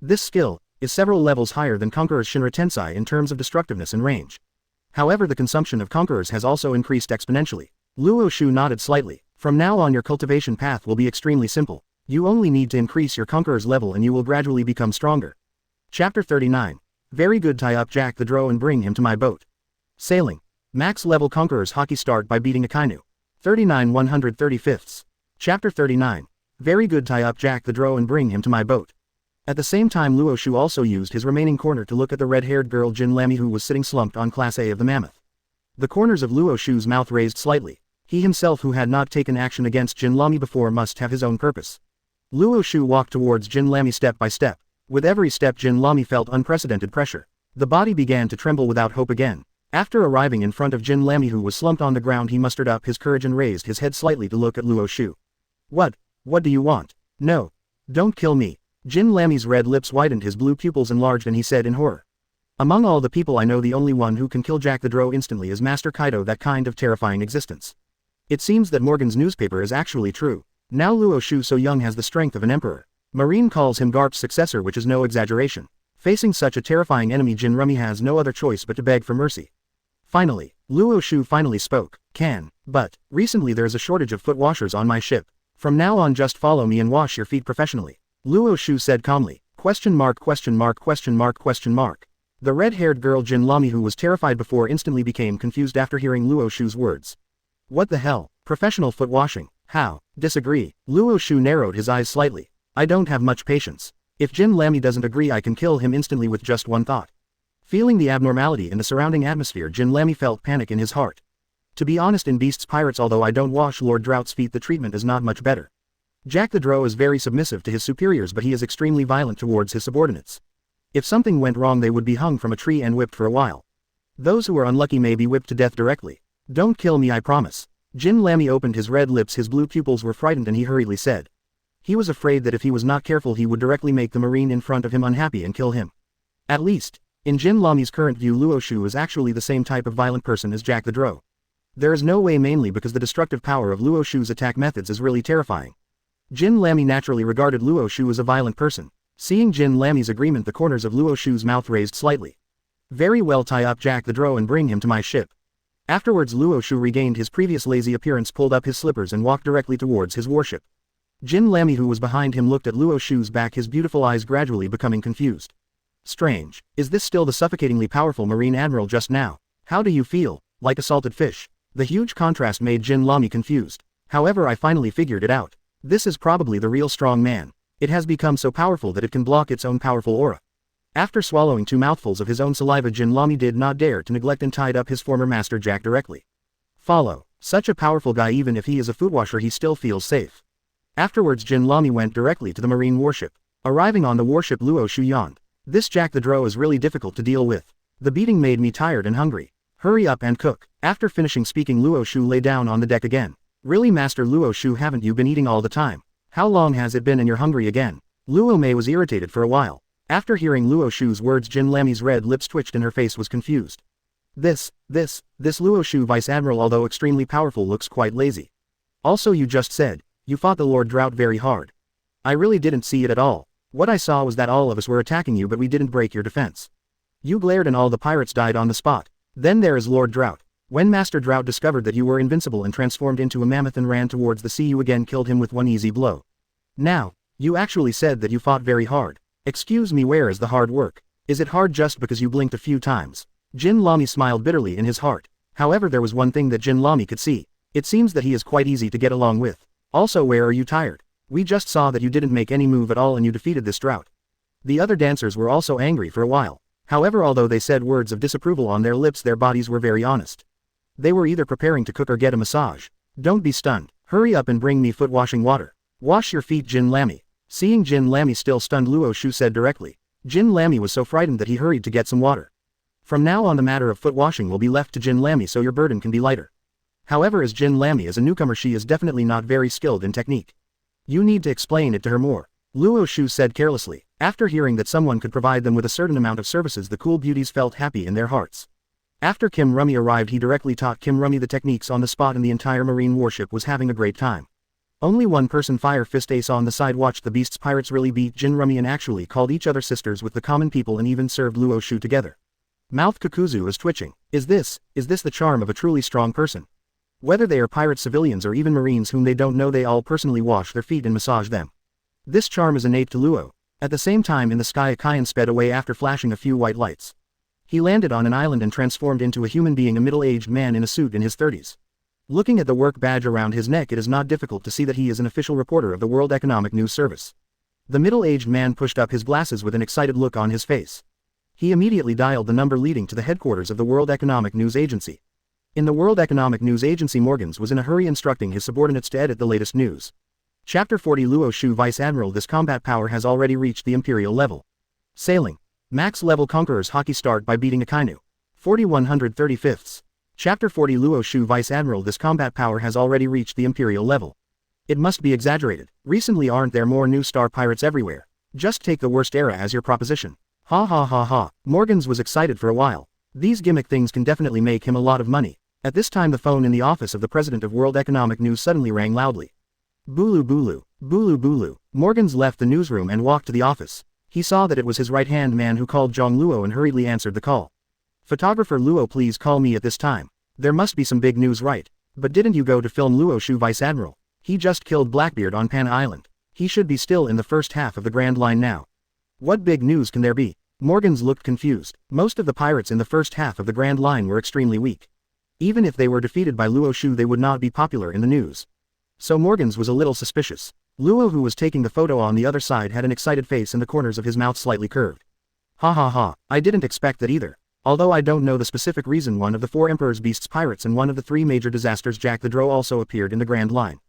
This skill is several levels higher than Conqueror's Shinra Tensai in terms of destructiveness and range. However, the consumption of Conquerors has also increased exponentially. Luo Xiu nodded slightly. From now on, your cultivation path will be extremely simple. You only need to increase your Conqueror's level and you will gradually become stronger. Chapter 39. Very good. Tie up Jack the Drow and bring him to my boat. Sailing. Max level Conqueror's Haki start by beating Akainu. 39 135ths. Chapter 39. Very good. Tie up Jack the Drow and bring him to my boat. At the same time, Luo Xiu also used his remaining corner to look at the red-haired girl Jin Lami, who was sitting slumped on Class A of the mammoth. The corners of Luo Xiu's mouth raised slightly. He himself who had not taken action against Jin Lami before must have his own purpose. Luo Xiu walked towards Jin Lami step by step. With every step Jin Lami felt unprecedented pressure. The body began to tremble without hope again. After arriving in front of Jin Lami who was slumped on the ground, he mustered up his courage and raised his head slightly to look at Luo Xiu. What do you want? No. Don't kill me. Jin Lami's red lips widened, his blue pupils enlarged, and he said in horror. Among all the people I know, the only one who can kill Jack the Drow instantly is Master Kaido, that kind of terrifying existence. It seems that Morgan's newspaper is actually true. Now Luo Xiu so young has the strength of an emperor. Marine calls him Garp's successor, which is no exaggeration. Facing such a terrifying enemy, Jin Lami has no other choice but to beg for mercy. Finally, Luo Xiu finally spoke. But, recently there's a shortage of foot washers on my ship. From now on just follow me and wash your feet professionally. Luo Xiu said calmly. ? The red-haired girl Jin Lami, who was terrified before, instantly became confused after hearing Luo Xiu's words. What the hell? Professional foot washing? How? Disagree. Luo Xiu narrowed his eyes slightly. I don't have much patience. If Jin Lami doesn't agree, I can kill him instantly with just one thought. Feeling the abnormality in the surrounding atmosphere, Jin Lami felt panic in his heart. To be honest, in Beast's Pirates, although I don't wash Lord Drought's feet, the treatment is not much better. Jack the Drow is very submissive to his superiors, but he is extremely violent towards his subordinates. If something went wrong, they would be hung from a tree and whipped for a while. Those who are unlucky may be whipped to death directly. Don't kill me, I promise. Jin Lami opened his red lips, his blue pupils were frightened, and he hurriedly said. He was afraid that if he was not careful he would directly make the marine in front of him unhappy and kill him. At least, in Jin Lami's current view, Luo Xiu is actually the same type of violent person as Jack the Drow. There is no way, mainly because the destructive power of Luo Xiu's attack methods is really terrifying. Jin Lami naturally regarded Luo Xiu as a violent person. Seeing Jin Lami's agreement, the corners of Luo Xiu's mouth raised slightly. Very well, tie up Jack the Drow and bring him to my ship. Afterwards Luo Xiu regained his previous lazy appearance, pulled up his slippers and walked directly towards his warship. Jin Lami, who was behind him, looked at Luo Xiu's back, his beautiful eyes gradually becoming confused. Strange. Is this still the suffocatingly powerful Marine Admiral just now? How do you feel? Like a salted fish. The huge contrast made Jin Lami confused. However, I finally figured it out. This is probably the real strong man. It has become so powerful that it can block its own powerful aura. After swallowing 2 mouthfuls of his own saliva, Jin Lami did not dare to neglect and tied up his former master Jack directly. Follow. Such a powerful guy, even if he is a foot washer, he still feels safe. Afterwards Jin Lami went directly to the marine warship. Arriving on the warship, Luo Xiu yawned. This Jack the Drow is really difficult to deal with. The beating made me tired and hungry. Hurry up and cook. After finishing speaking, Luo Xiu lay down on the deck again. Really, Master Luo Xiu, haven't you been eating all the time? How long has it been and you're hungry again? Luo Mei was irritated for a while. After hearing Luo Xiu's words, Jin Lami's red lips twitched and her face was confused. This Luo Xiu, Vice Admiral, although extremely powerful, looks quite lazy. Also, you just said, you fought the Lord Drought very hard. I really didn't see it at all. What I saw was that all of us were attacking you, but we didn't break your defense. You glared and all the pirates died on the spot. Then there is Lord Drought. When Master Drought discovered that you were invincible and transformed into a mammoth and ran towards the sea, you again killed him with one easy blow. Now, you actually said that you fought very hard. Excuse me, where is the hard work? Is it hard just because you blinked a few times? Jin Lami smiled bitterly in his heart. However, there was one thing that Jin Lami could see. It seems that he is quite easy to get along with. Also, where are you tired? We just saw that you didn't make any move at all and you defeated this Drought. The other dancers were also angry for a while. However, although they said words of disapproval on their lips, their bodies were very honest. They were either preparing to cook or get a massage. Don't be stunned. Hurry up and bring me foot washing water. Wash your feet, Jin Lami. Seeing Jin Lami still stunned, Luo Xiu said directly. Jin Lami was so frightened that he hurried to get some water. From now on, the matter of foot washing will be left to Jin Lami so your burden can be lighter. However, as Jin Lami is a newcomer, she is definitely not very skilled in technique. You need to explain it to her more. Luo Xiu said carelessly. After hearing that someone could provide them with a certain amount of services, the cool beauties felt happy in their hearts. After Kim Rummy arrived, he directly taught Kim Rummy the techniques on the spot, and the entire marine warship was having a great time. Only one person, Fire Fist Ace on the side, watched the Beast's pirates really beat Jin Rummy and actually called each other sisters with the common people and even served Luo Xiu together. Mouth Kukuzu is twitching. Is this the charm of a truly strong person? Whether they are pirate, civilians, or even marines whom they don't know, they all personally wash their feet and massage them. This charm is innate to Luo. At the same time, in the sky, Akainu sped away after flashing a few white lights. He landed on an island and transformed into a human being, a middle-aged man in a suit in his 30s. Looking at the work badge around his neck, it is not difficult to see that he is an official reporter of the World Economic News Service. The middle-aged man pushed up his glasses with an excited look on his face. He immediately dialed the number leading to the headquarters of the World Economic News Agency. In the World Economic News Agency, Morgans was in a hurry instructing his subordinates to edit the latest news. Chapter 40 Luo Xiu Vice Admiral. This combat power has already reached the Imperial level. Sailing. Max level Conquerors Haki start by beating Akainu. 4135. Chapter 40 Luo Xiu Vice Admiral. This combat power has already reached the Imperial level. It must be exaggerated. Recently aren't there more new star pirates everywhere? Just take the worst era as your proposition. Ha ha ha ha. Morgans was excited for a while. These gimmick things can definitely make him a lot of money. At this time the phone in the office of the President of World Economic News suddenly rang loudly. Bulu bulu, bulu bulu. Morgans left the newsroom and walked to the office. He saw that it was his right-hand man who called Zhang Luo and hurriedly answered the call. Photographer Luo, please call me at this time. There must be some big news, right? But didn't you go to film Luo Xiu Vice Admiral? He just killed Blackbeard on Bana Island. He should be still in the first half of the Grand Line now. What big news can there be? Morgans looked confused. Most of the pirates in the first half of the Grand Line were extremely weak. Even if they were defeated by Luo Xiu, they would not be popular in the news. So Morgans was a little suspicious. Luo, who was taking the photo on the other side, had an excited face and the corners of his mouth slightly curved. Ha ha ha, I didn't expect that either. Although I don't know the specific reason, one of the 4 Emperor's Beasts pirates and one of the 3 major disasters Jack the Drow also appeared in the Grand Line.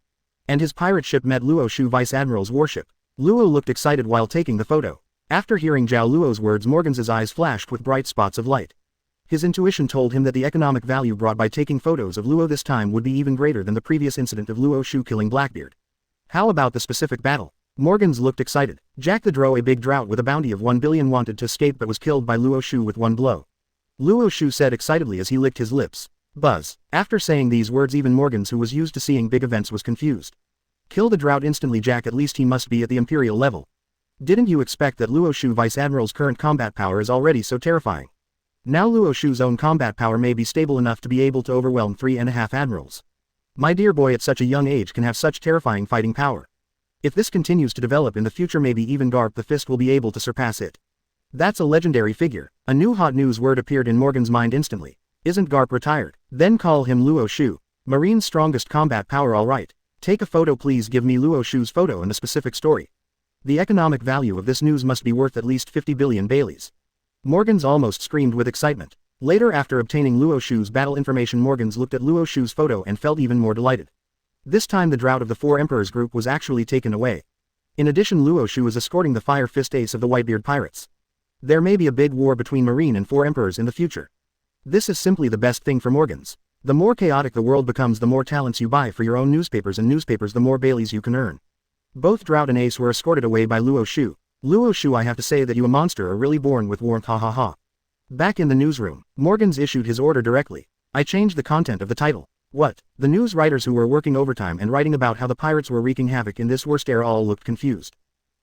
And his pirate ship met Luo Xiu Vice Admiral's warship. Luo looked excited while taking the photo. After hearing Zhao Luo's words, Morgans' eyes flashed with bright spots of light. His intuition told him that the economic value brought by taking photos of Luo this time would be even greater than the previous incident of Luo Xiu killing Blackbeard. How about the specific battle? Morgans looked excited. Jack the Drow, a big drought with a bounty of 1 billion, wanted to escape but was killed by Luo Xiu with one blow. Luo Xiu said excitedly as he licked his lips. Buzz. After saying these words, even Morgans, who was used to seeing big events, was confused. Kill the drought instantly, Jack, at least he must be at the Imperial level. Didn't you expect that Luo Xiu Vice Admiral's current combat power is already so terrifying? Now Luo Xiu's own combat power may be stable enough to be able to overwhelm 3.5 admirals. My dear boy, at such a young age can have such terrifying fighting power. If this continues to develop in the future, maybe even Garp the Fist will be able to surpass it. That's a legendary figure. A new hot news word appeared in Morgan's mind instantly. Isn't Garp retired? Then call him Luo Xiu. Marine's strongest combat power, alright. Take a photo, please. Give me Luo Xiu's photo and the specific story. The economic value of this news must be worth at least 50 billion Baileys. Morgans almost screamed with excitement. Later, after obtaining Luo Xiu's battle information, Morgans looked at Luo Xiu's photo and felt even more delighted. This time the drought of the 4 Emperors group was actually taken away. In addition, Luo Xiu is escorting the Fire Fist ace of the Whitebeard pirates. There may be a big war between Marine and 4 Emperors in the future. This is simply the best thing for Morgans. The more chaotic the world becomes, the more talents you buy for your own newspapers, and newspapers the more Baileys you can earn. Both Drought and Ace were escorted away by Luo Xiu. Luo Xiu, I have to say that you a monster are really born with warmth, ha ha ha. Back in the newsroom, Morgans issued his order directly. I changed the content of the title. What? The news writers who were working overtime and writing about how the pirates were wreaking havoc in this worst era all looked confused.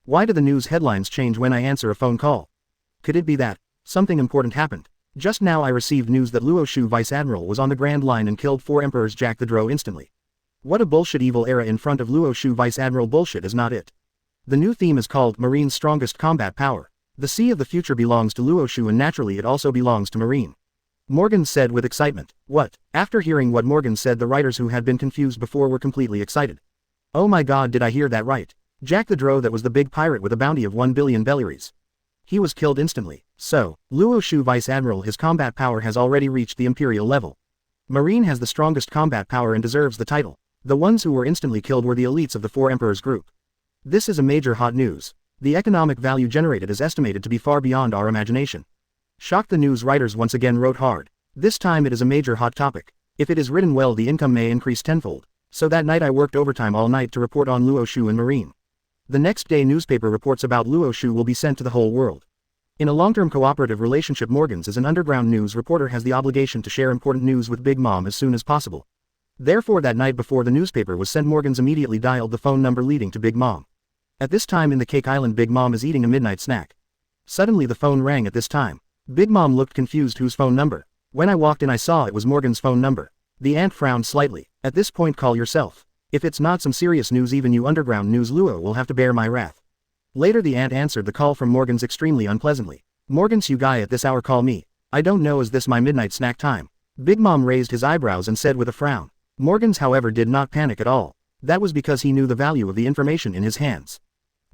Why do the news headlines change when I answer a phone call? Could it be that something important happened? Just now I received news that Luo Xiu Vice Admiral was on the Grand Line and killed 4 Emperors Jack the Drow instantly. What a bullshit evil era in front of Luo Xiu Vice Admiral. Bullshit is not it. The new theme is called Marine's Strongest Combat Power. The sea of the future belongs to Luo Xiu, and naturally it also belongs to Marine. Morgans said with excitement. What? After hearing what Morgans said, the writers who had been confused before were completely excited. Oh my god, did I hear that right? Jack the Drow, that was the big pirate with a bounty of 1 billion Baileys. He was killed instantly. So, Luo Xiu Vice Admiral, his combat power has already reached the Imperial level. Marine has the strongest combat power and deserves the title. The ones who were instantly killed were the elites of the 4 Emperors group. This is a major hot news. The economic value generated is estimated to be far beyond our imagination. Shocked, the news writers once again wrote hard. This time it is a major hot topic. If it is written well, the income may increase tenfold. So that night I worked overtime all night to report on Luo Xiu and Marine. The next day newspaper reports about Luo Xiu will be sent to the whole world. In a long-term cooperative relationship, Morgans as an underground news reporter has the obligation to share important news with Big Mom as soon as possible. Therefore, that night before the newspaper was sent, Morgans immediately dialed the phone number leading to Big Mom. At this time in the Cake Island, Big Mom is eating a midnight snack. Suddenly the phone rang at this time. Big Mom looked confused. Whose phone number? When I walked in I saw it was Morgan's phone number. The aunt frowned slightly. At this point, call yourself. If it's not some serious news, even you underground news Luo will have to bear my wrath. Later the aunt answered the call from Morgans extremely unpleasantly. Morgans, you guy at this hour call me. I don't know, is this my midnight snack time? Big Mom raised his eyebrows and said with a frown. Morgans, however, did not panic at all. That was because he knew the value of the information in his hands.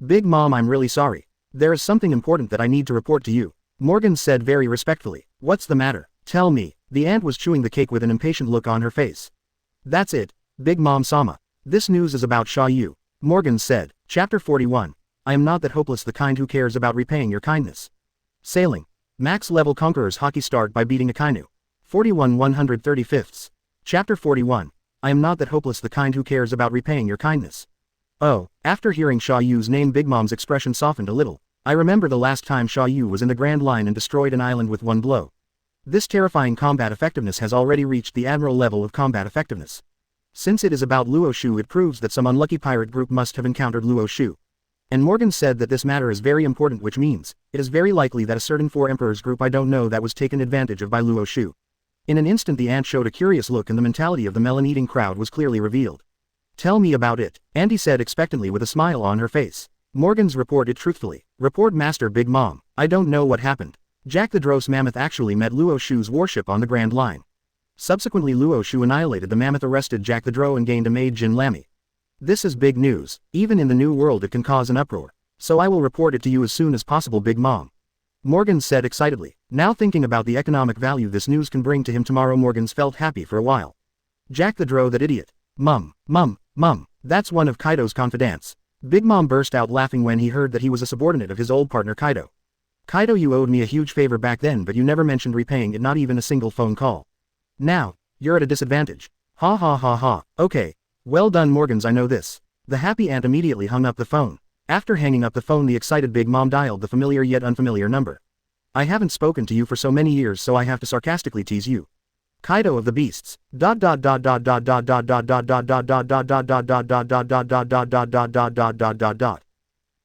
Big Mom, I'm really sorry. There is something important that I need to report to you. Morgans said very respectfully. What's the matter? Tell me. The ant was chewing the cake with an impatient look on her face. That's it, Big Mom Sama. This news is about Xiu, Morgan said. Chapter 41. I am not that hopeless, the kind who cares about repaying your kindness. Sailing. Max level Conqueror's Haki start by beating Akainu. 41 135ths. Chapter 41. I am not that hopeless, the kind who cares about repaying your kindness. Oh, after hearing Xiu's name, Big Mom's expression softened a little. I remember the last time Xiu was in the Grand Line and destroyed an island with one blow. This terrifying combat effectiveness has already reached the Admiral level of combat effectiveness. Since it is about Luo Xiu, it proves that some unlucky pirate group must have encountered Luo Xiu. And Morgan said that this matter is very important, which means, it is very likely that a certain Four Emperors group I don't know that was taken advantage of by Luo Xiu. In an instant the ant showed a curious look and the mentality of the melon-eating crowd was clearly revealed. Tell me about it, Andy said expectantly with a smile on her face. Morgan's reported truthfully. Report Master Big Mom. I don't know what happened. Jack the Dross Mammoth actually met Luo Xiu's warship on the Grand Line. Subsequently Luo Xiu annihilated the mammoth, arrested Jack the Drow and gained a maid Jin Lamy. This is big news. Even in the new world it can cause an uproar. So I will report it to you as soon as possible, Big Mom. Morgan said excitedly. Now thinking about the economic value this news can bring to him tomorrow, Morgan's felt happy for a while. Jack the Drow, that idiot. Mum, that's one of Kaido's confidants. Big Mom burst out laughing when he heard that he was a subordinate of his old partner Kaido. Kaido, you owed me a huge favor back then, but you never mentioned repaying it, not even a single phone call. Now, you're at a disadvantage. Ha ha ha ha. Okay. Well done, Morgans, I know this. The happy ant immediately hung up the phone. After hanging up the phone, the excited Big Mom dialed the familiar yet unfamiliar number. I haven't spoken to you for so many years, so I have to sarcastically tease you. Kaido of the Beasts.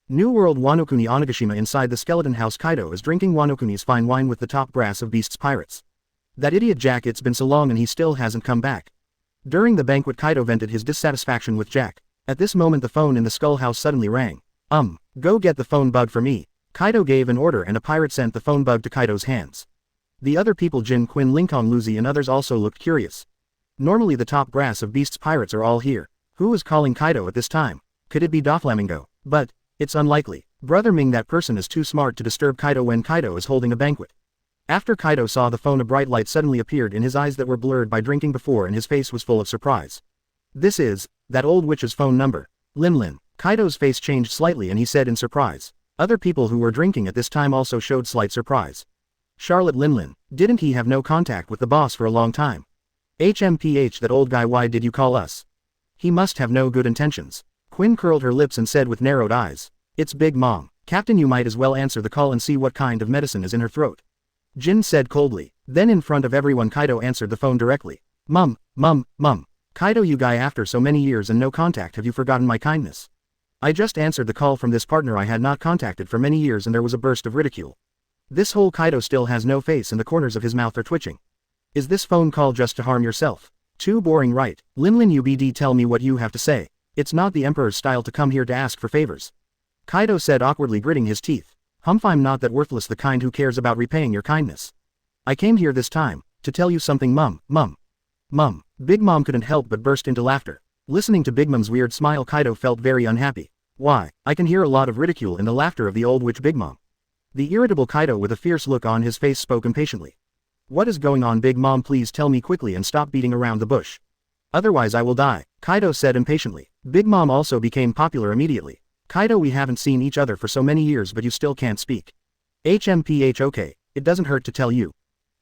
New World Wanokuni Onigashima. Inside the skeleton house, Kaido is drinking Wanokuni's fine wine with the top brass of Beasts pirates. That idiot Jack, it's been so long and he still hasn't come back. During the banquet, Kaido vented his dissatisfaction with Jack. At this moment the phone in the skull house suddenly rang. Go get the phone bug for me. Kaido gave an order and a pirate sent the phone bug to Kaido's hands. The other people, Jin, Quinn, Linkong, Luzi and others also looked curious. Normally the top brass of Beasts pirates are all here. Who was calling Kaido at this time? Could it be Doflamingo? But, it's unlikely. Brother Ming, that person is too smart to disturb Kaido when Kaido is holding a banquet. After Kaido saw the phone, a bright light suddenly appeared in his eyes that were blurred by drinking before, and his face was full of surprise. This is that old witch's phone number. Lin. Kaido's face changed slightly and he said in surprise. Other people who were drinking at this time also showed slight surprise. Charlotte, Lin. Didn't he have no contact with the boss for a long time? HMPH, that old guy, why did you call us? He must have no good intentions. Quinn curled her lips and said with narrowed eyes. It's Big Mom. Captain, you might as well answer the call and see what kind of medicine is in her throat. Jin said coldly. Then in front of everyone Kaido answered the phone directly. Mum. Kaido, you guy, after so many years and no contact, have you forgotten my kindness? I just answered the call from this partner I had not contacted for many years, and there was a burst of ridicule. This whole Kaido still has no face and the corners of his mouth are twitching. Is this phone call just to harm yourself? Too boring, right? Lin, you BD, tell me what you have to say. It's not the Emperor's style to come here to ask for favors. Kaido said awkwardly, gritting his teeth. Humph, I'm not that worthless, the kind who cares about repaying your kindness. I came here this time to tell you something, Mum. Big Mom couldn't help but burst into laughter. Listening to Big Mom's weird smile, Kaido felt very unhappy. Why, I can hear a lot of ridicule in the laughter of the old witch Big Mom. The irritable Kaido with a fierce look on his face spoke impatiently. What is going on, Big Mom? Please tell me quickly and stop beating around the bush. Otherwise I will die, Kaido said impatiently. Big Mom also became popular immediately. Kaido, we haven't seen each other for so many years but you still can't speak. HMPH, okay, it doesn't hurt to tell you.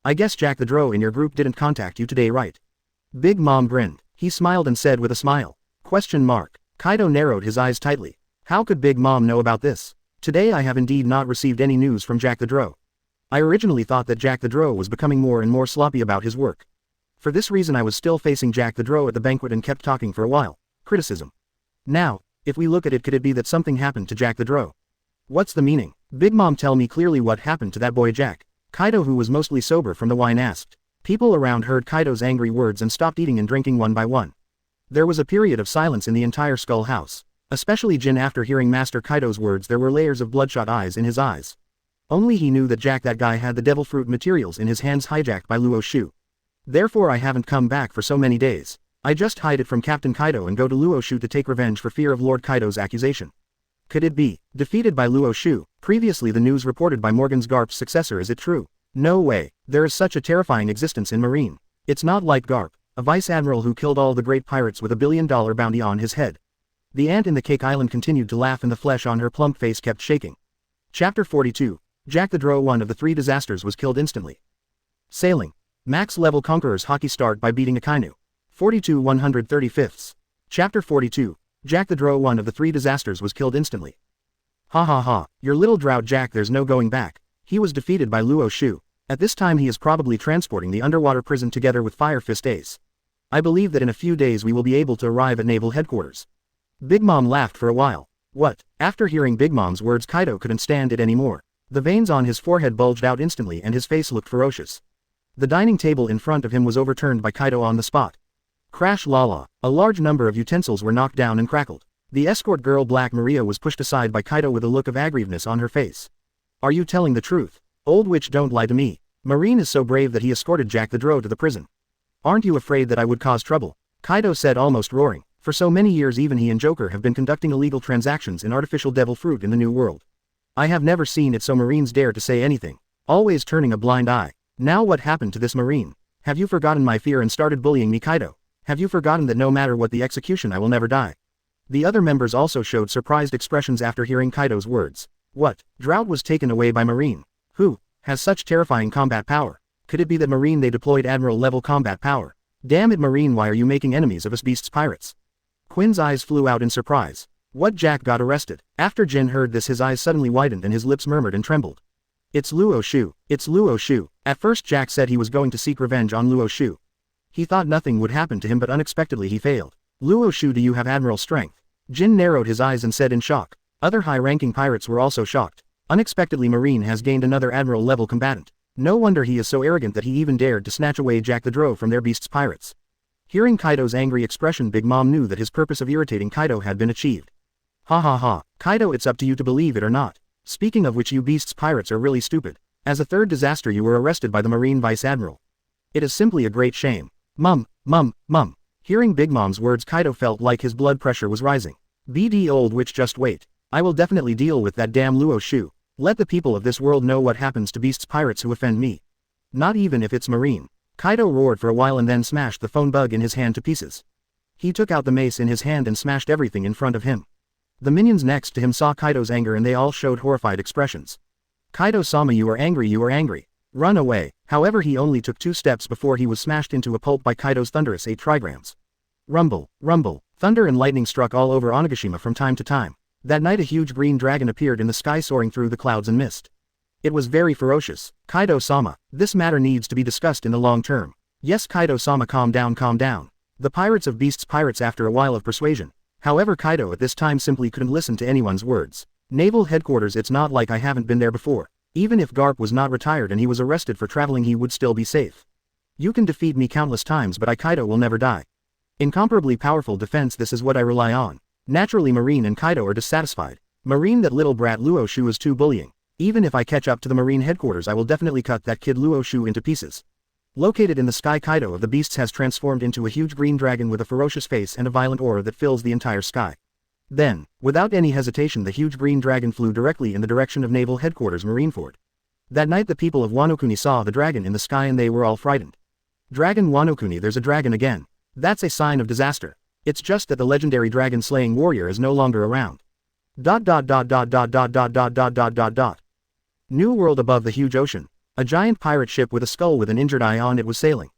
I guess Jack the Drow in your group didn't contact you today, right? Big Mom grinned. He smiled and said with a smile. ? Kaido narrowed his eyes tightly. How could Big Mom know about this? Today I have indeed not received any news from Jack the Drow. I originally thought that Jack the Drow was becoming more and more sloppy about his work. For this reason I was still facing Jack the Drow at the banquet and kept talking for a while. Criticism. Now, if we look at it, could it be that something happened to Jack the Drow? What's the meaning? Big Mom, tell me clearly what happened to that boy Jack. Kaido, who was mostly sober from the wine, asked. People around heard Kaido's angry words and stopped eating and drinking one by one. There was a period of silence in the entire Skull House. Especially Jin. After hearing Master Kaido's words, there were layers of bloodshot eyes in his eyes. Only he knew that Jack, that guy, had the devil fruit materials in his hands hijacked by Luo Xiu. Therefore I haven't come back for so many days. I just hide it from Captain Kaido and go to Luo Xiu to take revenge for fear of Lord Kaido's accusation. Could it be defeated by Luo Xiu? Previously the news reported by Morgan's Garp's successor, is it true? No way. There is such a terrifying existence in Marine. It's not like Garp, a Vice Admiral who killed all the great pirates with $1 billion bounty on his head. The ant in the cake island continued to laugh and the flesh on her plump face kept shaking. Chapter 42. Jack the Drow, one of the 3 disasters, was killed instantly. Sailing. Max level Conquerors Haki start by beating Akainu. 42 135ths. Chapter 42. Jack the Drow, one of the 3 disasters, was killed instantly. Ha ha ha, your little drought Jack, there's no going back. He was defeated by Luo Xiu. At this time he is probably transporting the underwater prison together with Fire Fist Ace. I believe that in a few days we will be able to arrive at naval headquarters. Big Mom laughed for a while. What? After hearing Big Mom's words, Kaido couldn't stand it anymore. The veins on his forehead bulged out instantly and his face looked ferocious. The dining table in front of him was overturned by Kaido on the spot. Crash lala. A large number of utensils were knocked down and crackled. The escort girl Black Maria was pushed aside by Kaido with a look of aggrievedness on her face. Are you telling the truth? Old witch, don't lie to me. Marine is so brave that he escorted Jack the Drow to the prison. Aren't you afraid that I would cause trouble? Kaido said, almost roaring. For so many years even he and Joker have been conducting illegal transactions in artificial devil fruit in the New World. I have never seen it so Marines dare to say anything. Always turning a blind eye. Now what happened to this Marine? Have you forgotten my fear and started bullying me, Kaido? Have you forgotten that no matter what the execution I will never die? The other members also showed surprised expressions after hearing Kaido's words. What? Drought was taken away by Marine? Who has such terrifying combat power? Could it be that Marine they deployed Admiral level combat power? Damn it Marine, why are you making enemies of us beasts pirates? Quinn's eyes flew out in surprise. What, Jack got arrested? After Jin heard this his eyes suddenly widened and his lips murmured and trembled. It's Luo Xiu. It's Luo Xiu. At first Jack said he was going to seek revenge on Luo Xiu. He thought nothing would happen to him but unexpectedly he failed. Luo Xiu, do you have Admiral strength? Jin narrowed his eyes and said in shock. Other high-ranking pirates were also shocked. Unexpectedly Marine has gained another Admiral level combatant. No wonder he is so arrogant that he even dared to snatch away Jack the Drow from their beasts pirates. Hearing Kaido's angry expression, Big Mom knew that his purpose of irritating Kaido had been achieved. Ha ha ha, Kaido, it's up to you to believe it or not. Speaking of which, you beasts pirates are really stupid. As a 3rd disaster you were arrested by the Marine Vice Admiral. It is simply a great shame. Mum. Hearing Big Mom's words, Kaido felt like his blood pressure was rising. BD old witch, just wait. I will definitely deal with that damn Luo Xiu. Let the people of this world know what happens to beasts pirates who offend me. Not even if it's Marine. Kaido roared for a while and then smashed the phone bug in his hand to pieces. He took out the mace in his hand and smashed everything in front of him. The minions next to him saw Kaido's anger and they all showed horrified expressions. Kaido-sama, you are angry. Run away. However, he only took 2 steps before he was smashed into a pulp by Kaido's thunderous 8 trigrams. Rumble. Thunder and lightning struck all over Onigashima from time to time. That night a huge green dragon appeared in the sky, soaring through the clouds and mist. It was very ferocious. Kaido-sama, this matter needs to be discussed in the long term. Yes, Kaido-sama, calm down. The pirates of beasts pirates after a while of persuasion. However, Kaido at this time simply couldn't listen to anyone's words. Naval headquarters, it's not like I haven't been there before. Even if Garp was not retired and he was arrested for traveling, he would still be safe. You can defeat me countless times, but Kaido will never die. Incomparably powerful defense, this is what I rely on. Naturally Marine and Kaido are dissatisfied. Marine, that little brat Luo Xiu is too bullying. Even if I catch up to the Marine headquarters, I will definitely cut that kid Luo Xiu into pieces. Located in the sky, Kaido of the Beasts has transformed into a huge green dragon with a ferocious face and a violent aura that fills the entire sky. Then, without any hesitation, the huge green dragon flew directly in the direction of Naval Headquarters Marineford. That night the people of Wano-kuni saw the dragon in the sky and they were all frightened. Dragon Wano-kuni, there's a dragon again. That's a sign of disaster. It's just that the legendary dragon-slaying warrior is no longer around. ... New world above the huge ocean. A giant pirate ship with a skull with an injured eye on it was sailing.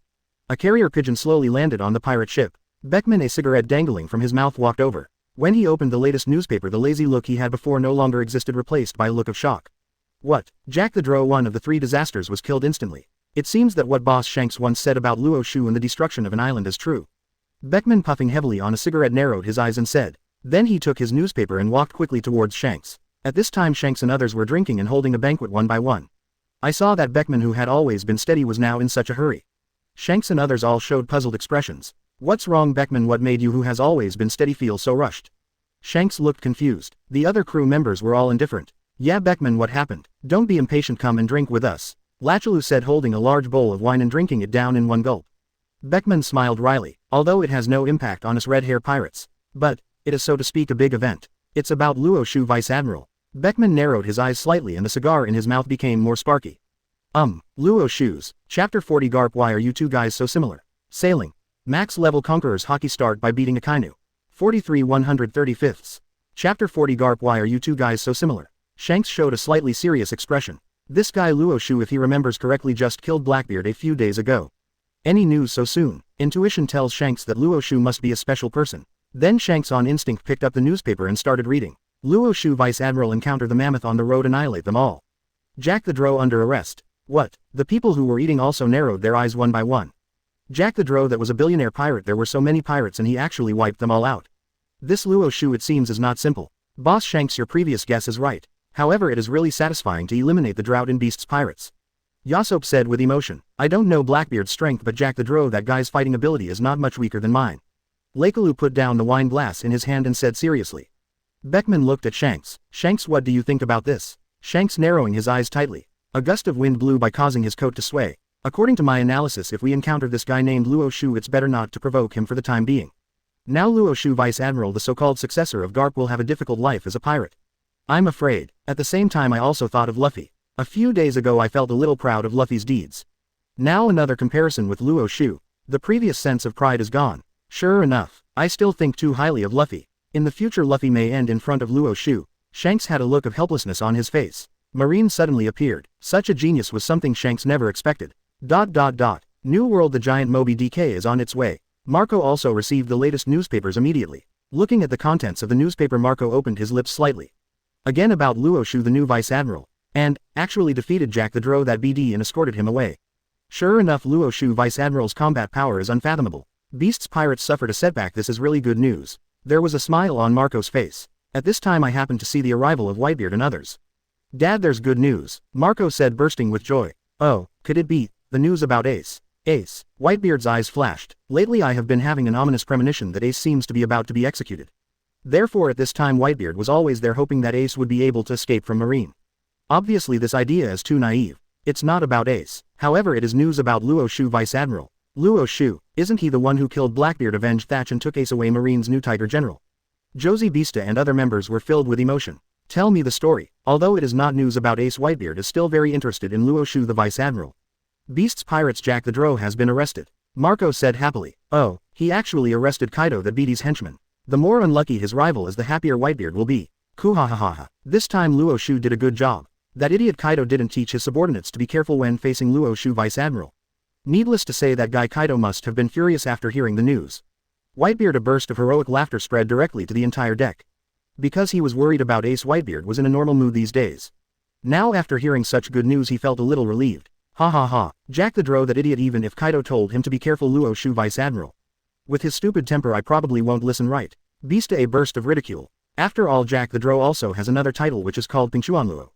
A carrier pigeon slowly landed on the pirate ship. Beckman, a cigarette dangling from his mouth, walked over. When he opened the latest newspaper, the lazy look he had before no longer existed, replaced by a look of shock. What? Jack the Drow, one of the 3 disasters, was killed instantly. It seems that what Boss Shanks once said about Luo Xiu and the destruction of an island is true. Beckman, puffing heavily on a cigarette, narrowed his eyes and said. Then he took his newspaper and walked quickly towards Shanks. At this time Shanks and others were drinking and holding a banquet one by one. I saw that Beckman, who had always been steady, was now in such a hurry. Shanks and others all showed puzzled expressions. What's wrong, Beckman? What made you, who has always been steady, feel so rushed? Shanks looked confused. The other crew members were all indifferent. Yeah, Beckman, what happened? Don't be impatient, come and drink with us, Lachalu said, holding a large bowl of wine and drinking it down in one gulp. Beckman smiled wryly. Although it has no impact on us red hair pirates. But it is, so to speak, a big event. It's about Luo Xiu, Vice Admiral. Beckman narrowed his eyes slightly and the cigar in his mouth became more sparky. Luo Xiu's, Chapter 40 Garp. Why are you two guys so similar? Sailing. Max level Conqueror's Haki start by beating Akainu. 43 135ths. Chapter 40 Garp. Why are you two guys so similar? Shanks showed a slightly serious expression. This guy Luo Xiu, if he remembers correctly, just killed Blackbeard a few days ago. Any news so soon? Intuition tells Shanks that Luo Xiu must be a special person. Then Shanks on instinct picked up the newspaper and started reading. Luo Xiu Vice Admiral encounter the mammoth on the road, annihilate them all. Jack the Drow under arrest. What? The people who were eating also narrowed their eyes one by one. Jack the Drow, that was a billionaire pirate. There were so many pirates and he actually wiped them all out. This Luo Xiu, it seems, is not simple. Boss Shanks, your previous guess is right. However, it is really satisfying to eliminate the drought in Beast's pirates. Yasop said with emotion. I don't know Blackbeard's strength, but Jack the Drow, that guy's fighting ability is not much weaker than mine. Lakelu put down the wine glass in his hand and said seriously. Beckman looked at Shanks. Shanks, what do you think about this? Shanks narrowing his eyes tightly. A gust of wind blew by, causing his coat to sway. According to my analysis, if we encounter this guy named Luo Xiu, it's better not to provoke him for the time being. Now Luo Xiu Vice Admiral, the so-called successor of Garp, will have a difficult life as a pirate. I'm afraid. At the same time I also thought of Luffy. A few days ago I felt a little proud of Luffy's deeds. Now another comparison with Luo Xiu. The previous sense of pride is gone. Sure enough, I still think too highly of Luffy. In the future Luffy may end in front of Luo Xiu. Shanks had a look of helplessness on his face. Marine suddenly appeared. Such a genius was something Shanks never expected. New World, the giant Moby DK is on its way. Marco also received the latest newspapers immediately. Looking at the contents of the newspaper, Marco opened his lips slightly. Again about Luo Xiu, the new Vice Admiral. And, actually defeated Jack the Drow, that BD, and escorted him away. Sure enough, Luo Xiu Vice Admiral's combat power is unfathomable. Beast's pirates suffered a setback. This is really good news. There was a smile on Marco's face. At this time I happened to see the arrival of Whitebeard and others. Dad, there's good news, Marco said, bursting with joy. Oh, could it be the news about Ace? Ace. Whitebeard's eyes flashed. Lately I have been having an ominous premonition that Ace seems to be about to be executed. Therefore at this time Whitebeard was always there, hoping that Ace would be able to escape from Marine. Obviously this idea is too naive. It's not about Ace. However, it is news about Luo Xiu Vice Admiral. Luo Xiu, isn't he the one who killed Blackbeard, avenged Thatch, and took Ace away, Marine's new Tiger General? Josie Beasta and other members were filled with emotion. Tell me the story. Although it is not news about Ace, Whitebeard is still very interested in Luo Xiu the Vice Admiral. Beast's pirates Jack the Drow has been arrested. Marco said happily. Oh, he actually arrested Kaido, the BD's henchman. The more unlucky his rival is, the happier Whitebeard will be. Kuhahaha. This time Luo Xiu did a good job. That idiot Kaido didn't teach his subordinates to be careful when facing Luo Xiu Vice Admiral. Needless to say, that guy Kaido must have been furious after hearing the news. Whitebeard, a burst of heroic laughter spread directly to the entire deck. Because he was worried about Ace, Whitebeard was in a normal mood these days. Now after hearing such good news he felt a little relieved. Ha ha ha. Jack the Drow, that idiot, even if Kaido told him to be careful Luo Xiu Vice Admiral. With his stupid temper I probably won't listen, right? Beasta, a burst of ridicule. After all, Jack the Drow also has another title which is called Pingchuanluo.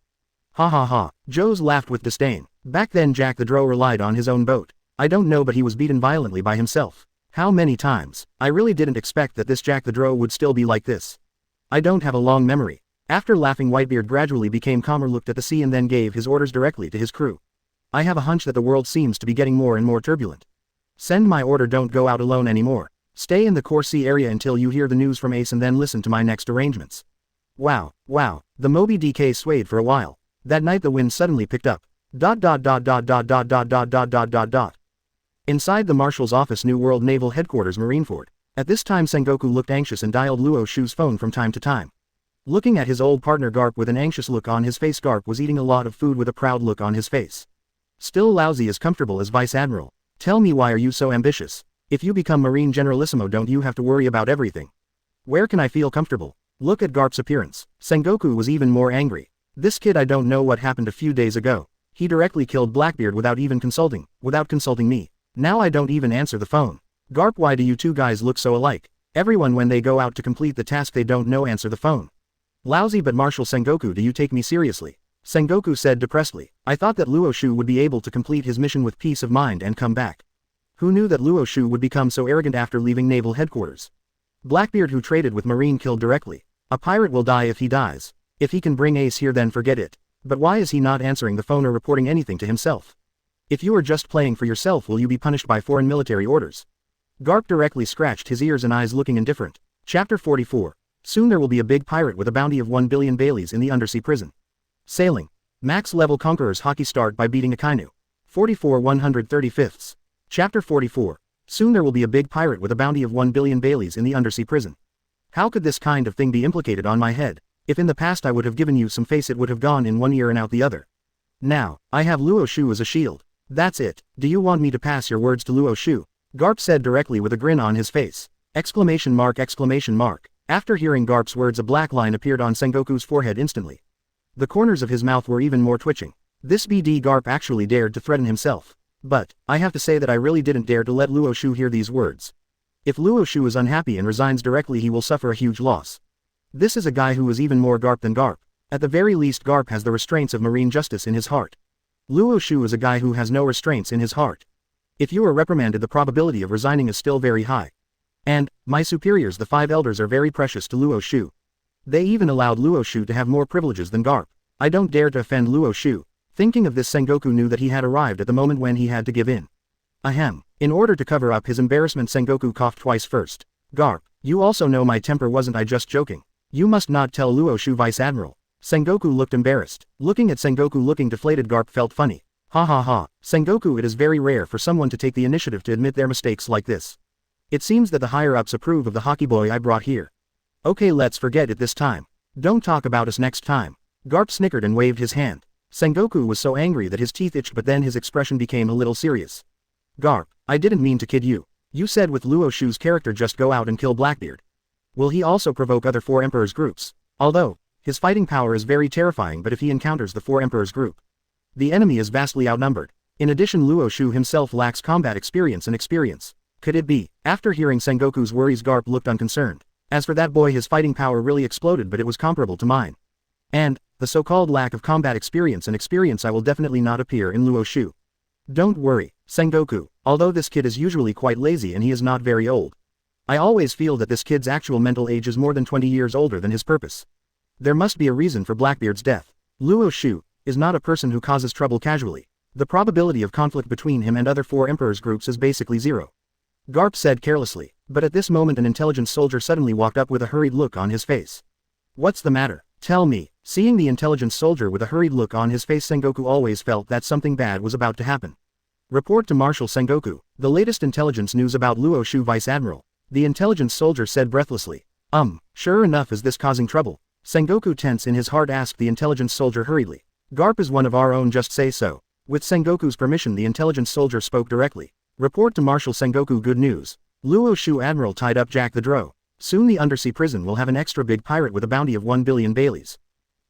Ha ha ha. Joes laughed with disdain. Back then Jack the Drow relied on his own boat. I don't know, but he was beaten violently by himself. How many times? I really didn't expect that this Jack the Drow would still be like this. I don't have a long memory. After laughing, Whitebeard gradually became calmer, looked at the sea, and then gave his orders directly to his crew. I have a hunch that the world seems to be getting more and more turbulent. Send my order, don't go out alone anymore. Stay in the core sea area until you hear the news from Ace and then listen to my next arrangements. Wow. The Moby DK swayed for a while. That night the wind suddenly picked up. Inside the Marshal's office, New World Naval Headquarters, Marineford. At this time Sengoku looked anxious and dialed Luo Xiu's phone from time to time. Looking at his old partner Garp with an anxious look on his face. Garp was eating a lot of food with a proud look on his face. Still lousy as comfortable as Vice Admiral. Tell me, why are you so ambitious? If you become Marine Generalissimo, don't you have to worry about everything? Where can I feel comfortable? Look at Garp's appearance. Sengoku was even more angry. This kid, I don't know what happened a few days ago. He directly killed Blackbeard without consulting me. Now I don't even answer the phone. Garp, why do you two guys look so alike? Everyone, when they go out to complete the task they don't know, answer the phone. Lousy but Marshal Sengoku, do you take me seriously? Sengoku said depressedly. I thought that Luo Xiu would be able to complete his mission with peace of mind and come back. Who knew that Luo Xiu would become so arrogant after leaving Naval Headquarters? Blackbeard, who traded with Marine, killed directly. A pirate will die if he dies. If he can bring Ace here, then forget it. But why is he not answering the phone or reporting anything to himself? If you are just playing for yourself, will you be punished by foreign military orders? Garp directly scratched his ears and eyes, looking indifferent. Chapter 44. Soon there will be a big pirate with a bounty of 1 billion Baileys in the undersea prison. Sailing. Max level Conqueror's Haki start by beating Akainu. 44 135ths. Chapter 44. Soon there will be a big pirate with a bounty of 1 billion Baileys in the undersea prison. How could this kind of thing be implicated on my head? If in the past I would have given you some face, it would have gone in one ear and out the other. Now, I have Luo Xiu as a shield. That's it. Do you want me to pass your words to Luo Xiu? Garp said directly with a grin on his face. Exclamation mark, exclamation mark. After hearing Garp's words, a black line appeared on Sengoku's forehead instantly. The corners of his mouth were even more twitching. This BD Garp actually dared to threaten himself. But, I have to say that I really didn't dare to let Luo Xiu hear these words. If Luo Xiu is unhappy and resigns directly, he will suffer a huge loss. This is a guy who is even more Garp than Garp. At the very least, Garp has the restraints of marine justice in his heart. Luo Xiu is a guy who has no restraints in his heart. If you are reprimanded, the probability of resigning is still very high. And, my superiors, the 5 elders, are very precious to Luo Xiu. They even allowed Luo Xiu to have more privileges than Garp. I don't dare to offend Luo Xiu. Thinking of this, Sengoku knew that he had arrived at the moment when he had to give in. Ahem. In order to cover up his embarrassment, Sengoku coughed twice first. Garp, you also know my temper, wasn't I just joking? You must not tell Luo Xiu, Vice Admiral. Sengoku looked embarrassed. Looking at Sengoku looking deflated, Garp felt funny. Ha ha ha. Sengoku, it is very rare for someone to take the initiative to admit their mistakes like this. It seems that the higher-ups approve of the Haki boy I brought here. Okay, let's forget it this time. Don't talk about us next time. Garp snickered and waved his hand. Sengoku was so angry that his teeth itched, but then his expression became a little serious. Garp, I didn't mean to kid you. You said with Luo Xiu's character just go out and kill Blackbeard. Will he also provoke other 4 Emperors groups? Although, his fighting power is very terrifying, but if he encounters the 4 Emperors group, the enemy is vastly outnumbered. In addition, Luo Xiu himself lacks combat experience and experience. Could it be? After hearing Sengoku's worries, Garp looked unconcerned. As for that boy, his fighting power really exploded, but it was comparable to mine. And, the so-called lack of combat experience and experience I will definitely not appear in Luo Xiu. Don't worry, Sengoku, although this kid is usually quite lazy and he is not very old. I always feel that this kid's actual mental age is more than 20 years older than his purpose. There must be a reason for Blackbeard's death. Luo Xiu is not a person who causes trouble casually. The probability of conflict between him and other 4 Emperors groups is basically 0. Garp said carelessly, but at this moment an intelligence soldier suddenly walked up with a hurried look on his face. What's the matter? Tell me. Seeing the intelligence soldier with a hurried look on his face, Sengoku always felt that something bad was about to happen. Report to Marshal Sengoku, the latest intelligence news about Luo Xiu, Vice Admiral. The intelligence soldier said breathlessly. Sure enough, is this causing trouble? Sengoku, tense in his heart, asked the intelligence soldier hurriedly. Garp is one of our own, just say so. With Sengoku's permission, the intelligence soldier spoke directly. Report to Marshal Sengoku, good news. Luo Xiu Admiral tied up Jack the Drow. Soon the undersea prison will have an extra big pirate with a bounty of 1 billion Baileys.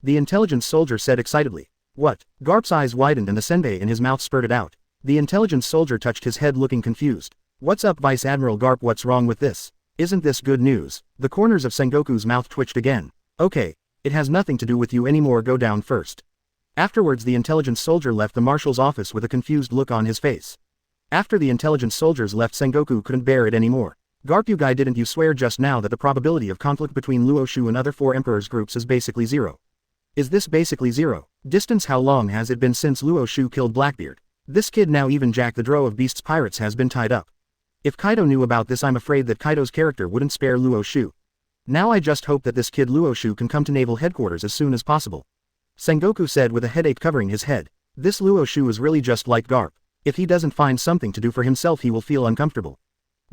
The intelligence soldier said excitedly. What? Garp's eyes widened and the senbei in his mouth spurted out. The intelligence soldier touched his head looking confused. What's up, Vice Admiral Garp? What's wrong with this? Isn't this good news? The corners of Sengoku's mouth twitched again. Okay, it has nothing to do with you anymore, go down first. Afterwards, the intelligence soldier left the marshal's office with a confused look on his face. After the intelligence soldiers left, Sengoku couldn't bear it anymore. Garp, you guy, didn't you swear just now that the probability of conflict between Luo Xiu and other 4 Emperors groups is basically 0? Is this basically 0? Distance, how long has it been since Luo Xiu killed Blackbeard? This kid, now even Jack the Drow of Beasts Pirates has been tied up. If Kaido knew about this, I'm afraid that Kaido's character wouldn't spare Luo Xiu. Now I just hope that this kid Luo Xiu can come to naval headquarters as soon as possible. Sengoku said with a headache covering his head. This Luo Xiu is really just like Garp. If he doesn't find something to do for himself, he will feel uncomfortable.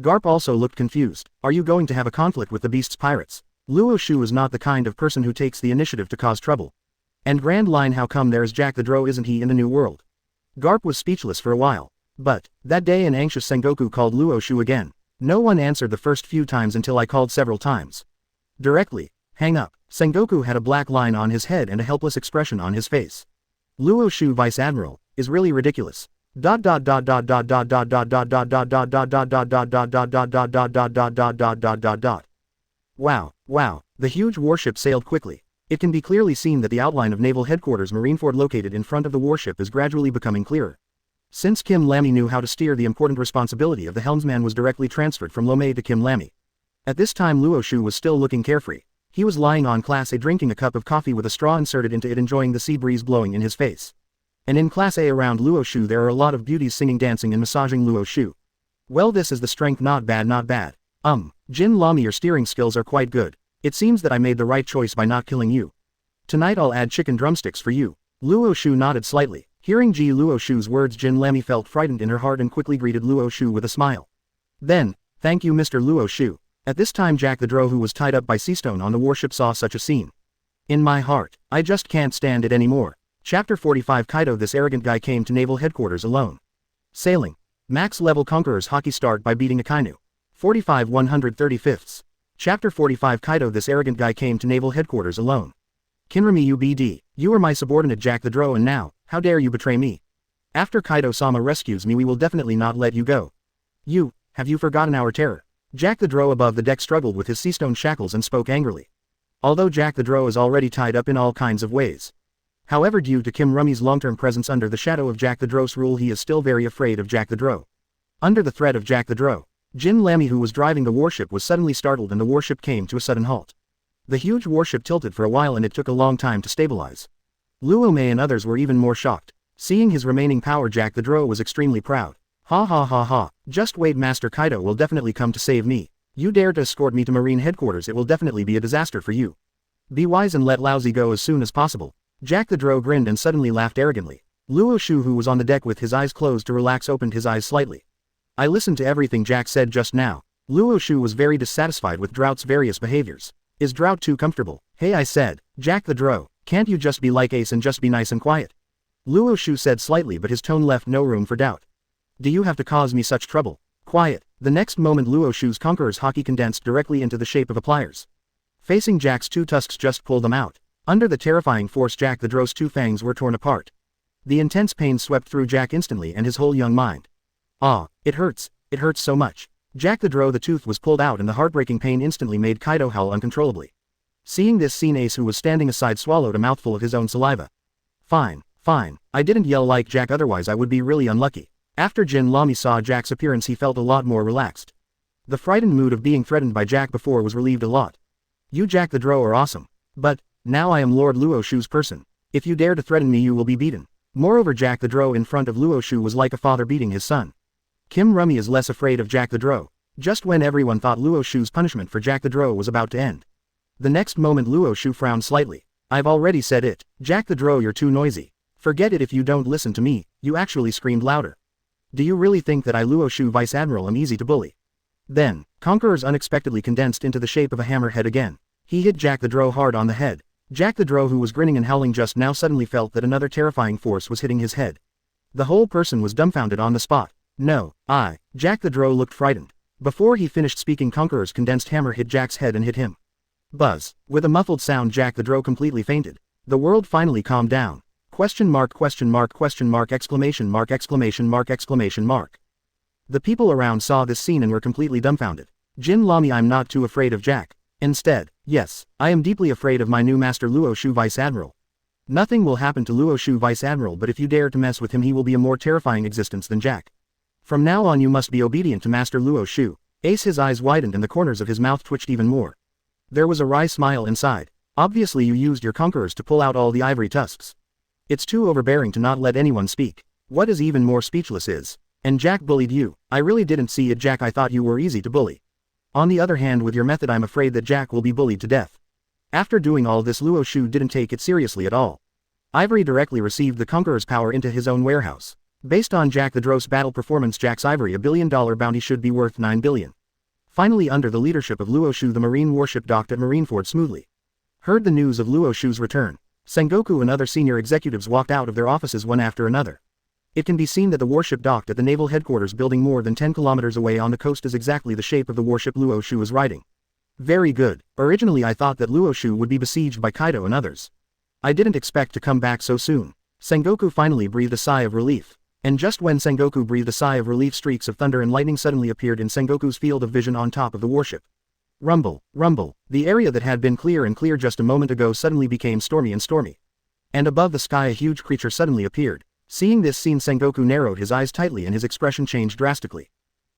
Garp also looked confused. Are you going to have a conflict with the Beasts Pirates? Luo Xiu is not the kind of person who takes the initiative to cause trouble. And Grand Line, how come there's Jack the Drow, isn't he in the New World? Garp was speechless for a while. But, that day an anxious Sengoku called Luo Xiu again. No one answered the first few times until I called several times. Directly. Hang up. Sengoku had a black line on his head and a helpless expression on his face. Luo Xiu, Vice Admiral, is really ridiculous. Wow, the huge warship sailed quickly. It can be clearly seen that the outline of Naval Headquarters Marineford located in front of the warship is gradually becoming clearer. Since Kim Lamy knew how to steer, the important responsibility of the helmsman was directly transferred from Lomei to Kim Lamy. At this time Luo Xiu was still looking carefree. He was lying on Class A drinking a cup of coffee with a straw inserted into it, enjoying the sea breeze blowing in his face. And in Class A around Luo Xiu there are a lot of beauties singing, dancing and massaging Luo Xiu. Well, this is the strength, not bad, not bad. Jin Lamy, your steering skills are quite good. It seems that I made the right choice by not killing you. Tonight I'll add chicken drumsticks for you. Luo Xiu nodded slightly. Hearing Luo Xiu's words, Jin Lami felt frightened in her heart and quickly greeted Luo Xiu with a smile. Then, thank you Mr. Luo Xiu. At this time Jack the Drow, who was tied up by Seastone on the warship, saw such a scene. In my heart, I just can't stand it anymore. Chapter 45 Kaido. This arrogant guy came to naval headquarters alone. Sailing. Max level Conqueror's Haki start by beating Akainu. 45 135ths. Chapter 45 Kaido. This arrogant guy came to naval headquarters alone. Kinrami UBD, you are my subordinate Jack the Drow, and now, how dare you betray me? After Kaido-sama rescues me, we will definitely not let you go. Have you forgotten our terror? Jack the Drow above the deck struggled with his seastone shackles and spoke angrily. Although Jack the Drow is already tied up in all kinds of ways. However, due to Kim Rummy's long-term presence under the shadow of Jack the Drow's rule, he is still very afraid of Jack the Drow. Under the threat of Jack the Drow, Jin Lami, who was driving the warship, was suddenly startled and the warship came to a sudden halt. The huge warship tilted for a while and it took a long time to stabilize. Luo Mei and others were even more shocked. Seeing his remaining power, Jack the Drow was extremely proud. Ha ha ha ha, just wait, Master Kaido will definitely come to save me. You dare to escort me to Marine headquarters, it will definitely be a disaster for you. Be wise and let Lousy go as soon as possible. Jack the Drow grinned and suddenly laughed arrogantly. Luo Xiu, who was on the deck with his eyes closed to relax, opened his eyes slightly. I listened to everything Jack said just now. Luo Xiu was very dissatisfied with Drought's various behaviors. Is Drought too comfortable? Hey, I said, Jack the Drow, can't you just be like Ace and just be nice and quiet? Luo Xiu said slightly, but his tone left no room for doubt. Do you have to cause me such trouble? Quiet. The next moment Luo Xiu's Conqueror's Haki condensed directly into the shape of a pliers. Facing Jack's two tusks, just pulled them out. Under the terrifying force, Jack the Drow's two fangs were torn apart. The intense pain swept through Jack instantly and his whole young mind. Ah, it hurts so much. Jack the Drow, the tooth was pulled out and the heartbreaking pain instantly made Kaido howl uncontrollably. Seeing this scene, Ace, who was standing aside, swallowed a mouthful of his own saliva. Fine. I didn't yell like Jack, otherwise I would be really unlucky. After Jin Lami saw Jack's appearance, he felt a lot more relaxed. The frightened mood of being threatened by Jack before was relieved a lot. You Jack the Drow are awesome. But, now I am Lord Luo Xiu's person. If you dare to threaten me, you will be beaten. Moreover, Jack the Drow in front of Luo Xiu was like a father beating his son. Kim Rummy is less afraid of Jack the Drow. Just when everyone thought Luo Xiu's punishment for Jack the Drow was about to end. The next moment Luo Xiu frowned slightly. I've already said it. Jack the Drow, you're too noisy. Forget it if you don't listen to me. You actually screamed louder. Do you really think that I, Luo Xiu, Vice Admiral, am easy to bully? Then, Conquerors unexpectedly condensed into the shape of a hammerhead again. He hit Jack the Drow hard on the head. Jack the Drow, who was grinning and howling just now, suddenly felt that another terrifying force was hitting his head. The whole person was dumbfounded on the spot. No, Jack the Drow looked frightened. Before he finished speaking, Conqueror's condensed hammer hit Jack's head and hit him. Buzz. With a muffled sound, Jack the Drow completely fainted. The world finally calmed down. Question mark, exclamation mark. The people around saw this scene and were completely dumbfounded. Jin Lami, I'm not too afraid of Jack. Instead, yes, I am deeply afraid of my new master Luo Xiu, Vice Admiral. Nothing will happen to Luo Xiu, Vice Admiral, but if you dare to mess with him, he will be a more terrifying existence than Jack. From now on you must be obedient to Master Luo Xiu. Ace, his eyes widened and the corners of his mouth twitched even more. There was a wry smile inside. Obviously you used your conquerors to pull out all the ivory tusks. It's too overbearing to not let anyone speak. What is even more speechless is, and Jack bullied you. I really didn't see it, Jack. I thought you were easy to bully. On the other hand, with your method, I'm afraid that Jack will be bullied to death. After doing all this, Luo Xiu didn't take it seriously at all. Ivory directly received the Conqueror's power into his own warehouse. Based on Jack the Drow's battle performance, Jack's ivory $1 billion bounty should be worth $9 billion. Finally, under the leadership of Luo Xiu, the marine warship docked at Marineford smoothly. Heard the news of Luo Xiu's return. Sengoku and other senior executives walked out of their offices one after another. It can be seen that the warship docked at the naval headquarters building more than 10 kilometers away on the coast is exactly the shape of the warship Luo Xiu is riding. Very good. Originally I thought that Luo Xiu would be besieged by Kaido and others. I didn't expect to come back so soon. Sengoku finally breathed a sigh of relief. And just when Sengoku breathed a sigh of relief, streaks of thunder and lightning suddenly appeared in Sengoku's field of vision on top of the warship. Rumble, rumble. The area that had been clear and clear just a moment ago suddenly became stormy and stormy. And above the sky a huge creature suddenly appeared. Seeing this scene, Sengoku narrowed his eyes tightly and his expression changed drastically.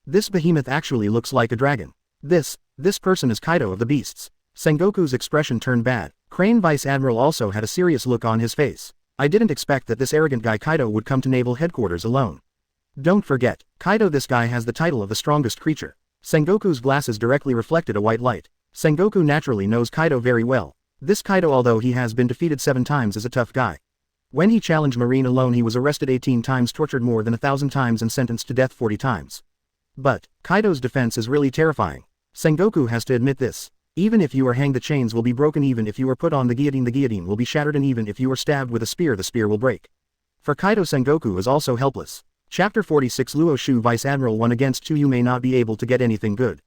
This behemoth actually looks like a dragon. This person is Kaido of the Beasts. Sengoku's expression turned bad. Crane Vice Admiral also had a serious look on his face. I didn't expect that this arrogant guy Kaido would come to naval headquarters alone. Don't forget, Kaido, this guy has the title of the strongest creature. Sengoku's glasses directly reflected a white light. Sengoku naturally knows Kaido very well. This Kaido, although he has been defeated 7 times, is a tough guy. When he challenged Marine alone he was arrested 18 times, tortured more than 1,000 times and sentenced to death 40 times. But, Kaido's defense is really terrifying. Sengoku has to admit this. Even if you are hanged the chains will be broken, even if you are put on the guillotine will be shattered, and even if you are stabbed with a spear the spear will break. For Kaido, Sengoku is also helpless. Chapter 46 Luo Xiu Vice Admiral 1 against 2. You may not be able to get anything good.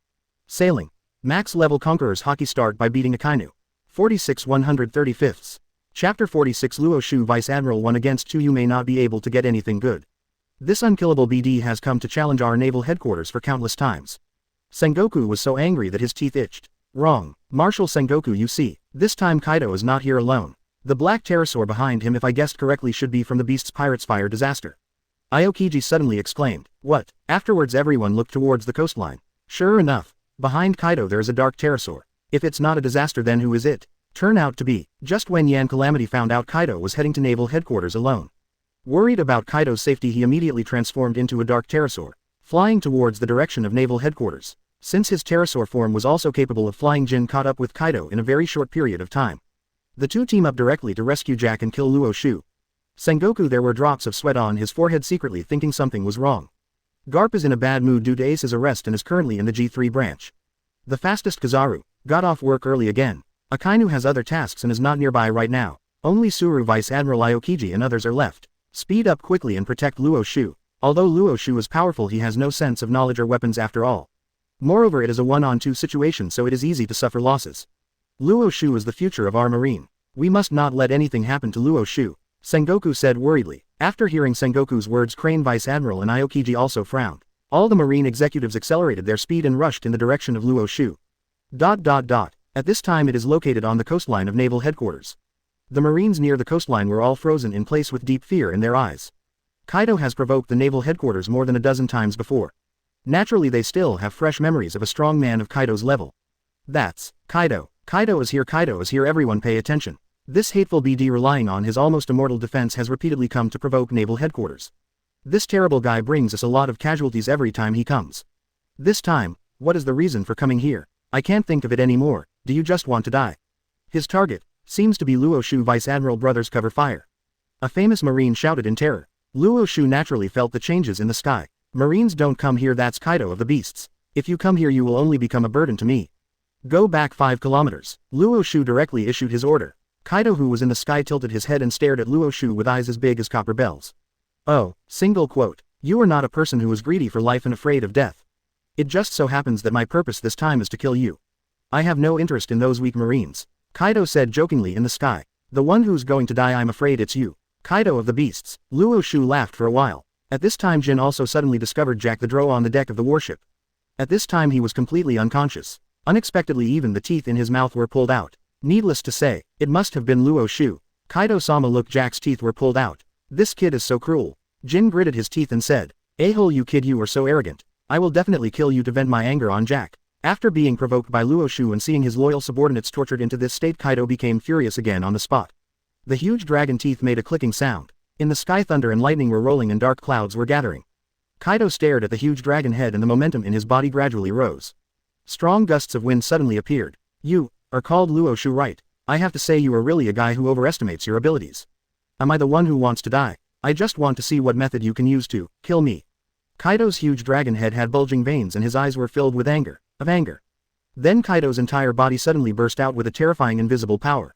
Sailing. Max level Conquerors Haki start by beating Akainu. 46 135. Chapter 46 Luo Xiu Vice Admiral 1 against 2. You may not be able to get anything good. This unkillable BD has come to challenge our naval headquarters for countless times. Sengoku was so angry that his teeth itched. Wrong. Marshal Sengoku, you see, this time Kaido is not here alone. The black pterosaur behind him, if I guessed correctly, should be from the Beast's Pirates Fire disaster. Aokiji suddenly exclaimed. What? Afterwards everyone looked towards the coastline. Sure enough, behind Kaido there is a dark pterosaur. If it's not a disaster, then who is it? Turn out to be. Just when Yan Calamity found out Kaido was heading to naval headquarters alone. Worried about Kaido's safety, he immediately transformed into a dark pterosaur, flying towards the direction of naval headquarters. Since his pterosaur form was also capable of flying, Jin caught up with Kaido in a very short period of time. The two team up directly to rescue Jack and kill Luo Xiu. Sengoku, there were drops of sweat on his forehead, secretly thinking something was wrong. Garp is in a bad mood due to Ace's arrest and is currently in the G3 branch. The fastest Kizaru got off work early again. Akainu has other tasks and is not nearby right now. Only Suru, Vice Admiral Aokiji and others are left. Speed up quickly and protect Luo Xiu. Although Luo Xiu is powerful, he has no sense of knowledge or weapons after all. Moreover, it is a 1-on-2 situation, so it is easy to suffer losses. Luo Xiu is the future of our marine. We must not let anything happen to Luo Xiu, Sengoku said worriedly. After hearing Sengoku's words, Crane, Vice Admiral and Aokiji also frowned. All the marine executives accelerated their speed and rushed in the direction of Luo Xiu. At this time it is located on the coastline of naval headquarters. The marines near the coastline were all frozen in place with deep fear in their eyes. Kaido has provoked the naval headquarters more than a dozen times before. Naturally they still have fresh memories of a strong man of Kaido's level. That's Kaido. Kaido is here, everyone pay attention. This hateful BD, relying on his almost immortal defense, has repeatedly come to provoke naval headquarters. This terrible guy brings us a lot of casualties every time he comes. This time, what is the reason for coming here? I can't think of it anymore. Do you just want to die? His target seems to be Luo Xiu. Vice Admiral, brothers cover fire. A famous marine shouted in terror. Luo Xiu naturally felt the changes in the sky. Marines don't come here, that's Kaido of the Beasts. If you come here you will only become a burden to me. Go back 5 kilometers. Luo Xiu directly issued his order. Kaido, who was in the sky, tilted his head and stared at Luo Xiu with eyes as big as copper bells. Oh, single quote. You are not a person who is greedy for life and afraid of death. It just so happens that my purpose this time is to kill you. I have no interest in those weak marines. Kaido said jokingly in the sky. The one who's going to die, I'm afraid it's you. Kaido of the Beasts. Luo Xiu laughed for a while. At this time Jin also suddenly discovered Jack the Drow on the deck of the warship. At this time he was completely unconscious. Unexpectedly even the teeth in his mouth were pulled out. Needless to say, it must have been Luo Xiu. Kaido-sama, look, Jack's teeth were pulled out. This kid is so cruel. Jin gritted his teeth and said, "A-hole, you kid, you are so arrogant. I will definitely kill you to vent my anger on Jack." After being provoked by Luo Xiu and seeing his loyal subordinates tortured into this state, Kaido became furious again on the spot. The huge dragon teeth made a clicking sound. In the sky thunder and lightning were rolling and dark clouds were gathering. Kaido stared at the huge dragon head and the momentum in his body gradually rose. Strong gusts of wind suddenly appeared. You are called Luo Xiu, right? I have to say you are really a guy who overestimates your abilities. Am I the one who wants to die? I just want to see what method you can use to kill me. Kaido's huge dragon head had bulging veins and his eyes were filled with anger. Then Kaido's entire body suddenly burst out with a terrifying invisible power.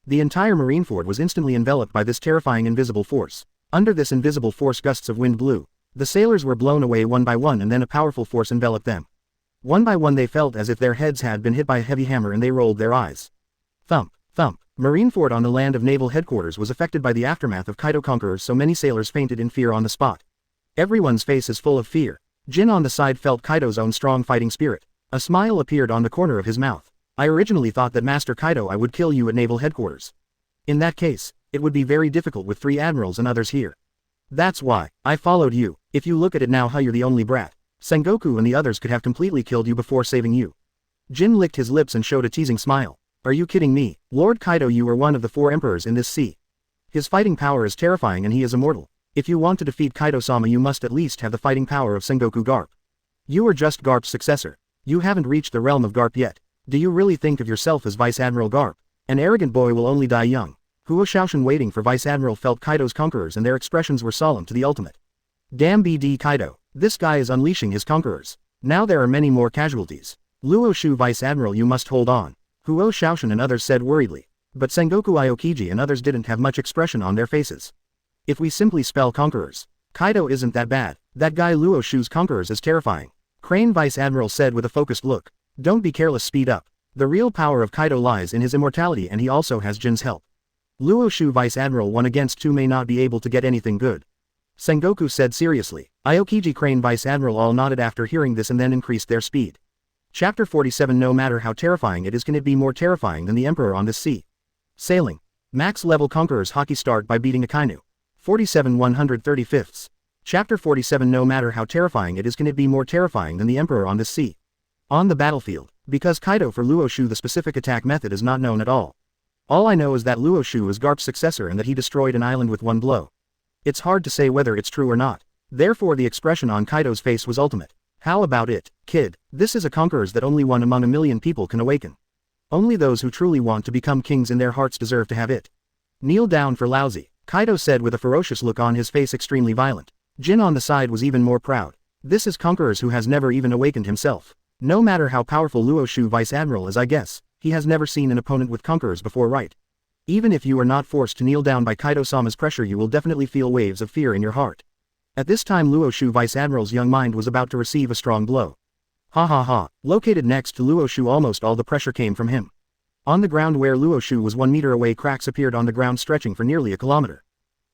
The entire Marineford was instantly enveloped by this terrifying invisible force. Under this invisible force gusts of wind blew. The sailors were blown away one by one and then a powerful force enveloped them. One by one they felt as if their heads had been hit by a heavy hammer and they rolled their eyes. Thump, thump. Marineford on the land of naval headquarters was affected by the aftermath of Kaido conquerors, so many sailors fainted in fear on the spot. Everyone's face is full of fear. Jin on the side felt Kaido's own strong fighting spirit. A smile appeared on the corner of his mouth. I originally thought that Master Kaido, I would kill you at naval headquarters. In that case, it would be very difficult with 3 admirals and others here. That's why I followed you. If you look at it now, how you're the only brat. Sengoku and the others could have completely killed you before saving you. Jin licked his lips and showed a teasing smile. Are you kidding me? Lord Kaido, you are one of the 4 emperors in this sea. His fighting power is terrifying and he is immortal. If you want to defeat Kaido-sama, you must at least have the fighting power of Sengoku Garp. You are just Garp's successor. You haven't reached the realm of Garp yet. Do you really think of yourself as Vice Admiral Garp? An arrogant boy will only die young. Luo Xiu waiting for Vice Admiral felt Kaido's conquerors and their expressions were solemn to the ultimate. Damn BD Kaido, this guy is unleashing his conquerors. Now there are many more casualties. Luo Xiu Vice Admiral, you must hold on. Luo Xiu and others said worriedly. But Sengoku Aokiji and others didn't have much expression on their faces. If we simply spell conquerors, Kaido isn't that bad. That guy Luo Xiu's conquerors is terrifying. Crane Vice Admiral said with a focused look. Don't be careless, speed up. The real power of Kaido lies in his immortality and he also has Jin's help. Luo Xiu Vice Admiral 1 against 2 may not be able to get anything good. Sengoku said seriously. Aokiji Crane Vice Admiral all nodded after hearing this and then increased their speed. Chapter 47. No matter how terrifying it is, can it be more terrifying than the Emperor on this sea? Sailing. Max level Conquerors Haki start by beating Akainu. 47 135. Chapter 47. No matter how terrifying it is, can it be more terrifying than the Emperor on this sea? On the battlefield. Because Kaido for Luo Xiu the specific attack method is not known at all. All I know is that Luo Xiu is Garp's successor and that he destroyed an island with one blow. It's hard to say whether it's true or not. Therefore the expression on Kaido's face was ultimate. How about it, kid? This is a conquerors that only one among a million people can awaken. Only those who truly want to become kings in their hearts deserve to have it. Kneel down for lousy, Kaido said with a ferocious look on his face, extremely violent. Jin on the side was even more proud. This is conquerors who has never even awakened himself. No matter how powerful Luo Xiu Vice Admiral is, I guess, he has never seen an opponent with conquerors before, right? Even if you are not forced to kneel down by Kaido-sama's pressure, you will definitely feel waves of fear in your heart. At this time Luo Xiu Vice Admiral's young mind was about to receive a strong blow. Ha ha ha. Located next to Luo Xiu, almost all the pressure came from him. On the ground where Luo Xiu was 1 meter away, cracks appeared on the ground stretching for nearly a kilometer.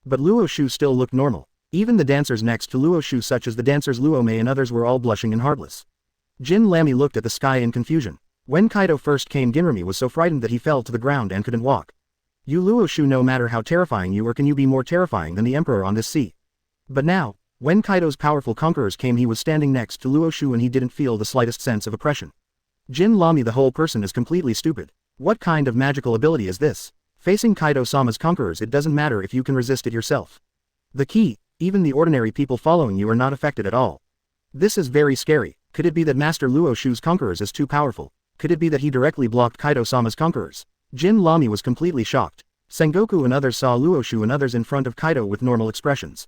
But Luo Xiu still looked normal. Even the dancers next to Luo Xiu, such as the dancers Luo Mei and others, were all blushing and heartless. Jin Lamy looked at the sky in confusion. When Kaido first came, Ginrami was so frightened that he fell to the ground and couldn't walk. You Luo Xiu, no matter how terrifying you are, can you be more terrifying than the Emperor on this sea? But now, when Kaido's powerful conquerors came, he was standing next to Luo Xiu and he didn't feel the slightest sense of oppression. Jin Lamy, the whole person is completely stupid. What kind of magical ability is this? Facing Kaido-sama's conquerors, it doesn't matter if you can resist it yourself. The key, even the ordinary people following you are not affected at all. This is very scary. Could it be that Master Luo Xiu's conquerors is too powerful? Could it be that he directly blocked Kaido-sama's conquerors? Jin Lamy was completely shocked. Sengoku and others saw Luo Xiu and others in front of Kaido with normal expressions.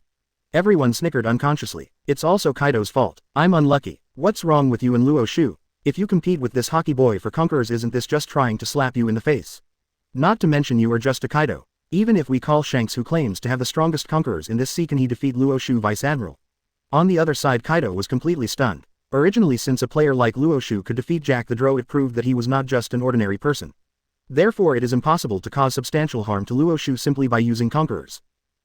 Everyone snickered unconsciously. It's also Kaido's fault. I'm unlucky. What's wrong with you and Luo Xiu? If you compete with this Haki boy for conquerors, isn't this just trying to slap you in the face? Not to mention you are just a Kaido. Even if we call Shanks, who claims to have the strongest conquerors in this sea, can he defeat Luo Xiu Vice Admiral? On the other side, Kaido was completely stunned. Originally, since a player like Luo Xiu could defeat Jack the Drow, it proved that he was not just an ordinary person. Therefore it is impossible to cause substantial harm to Luo Xiu simply by using conquerors.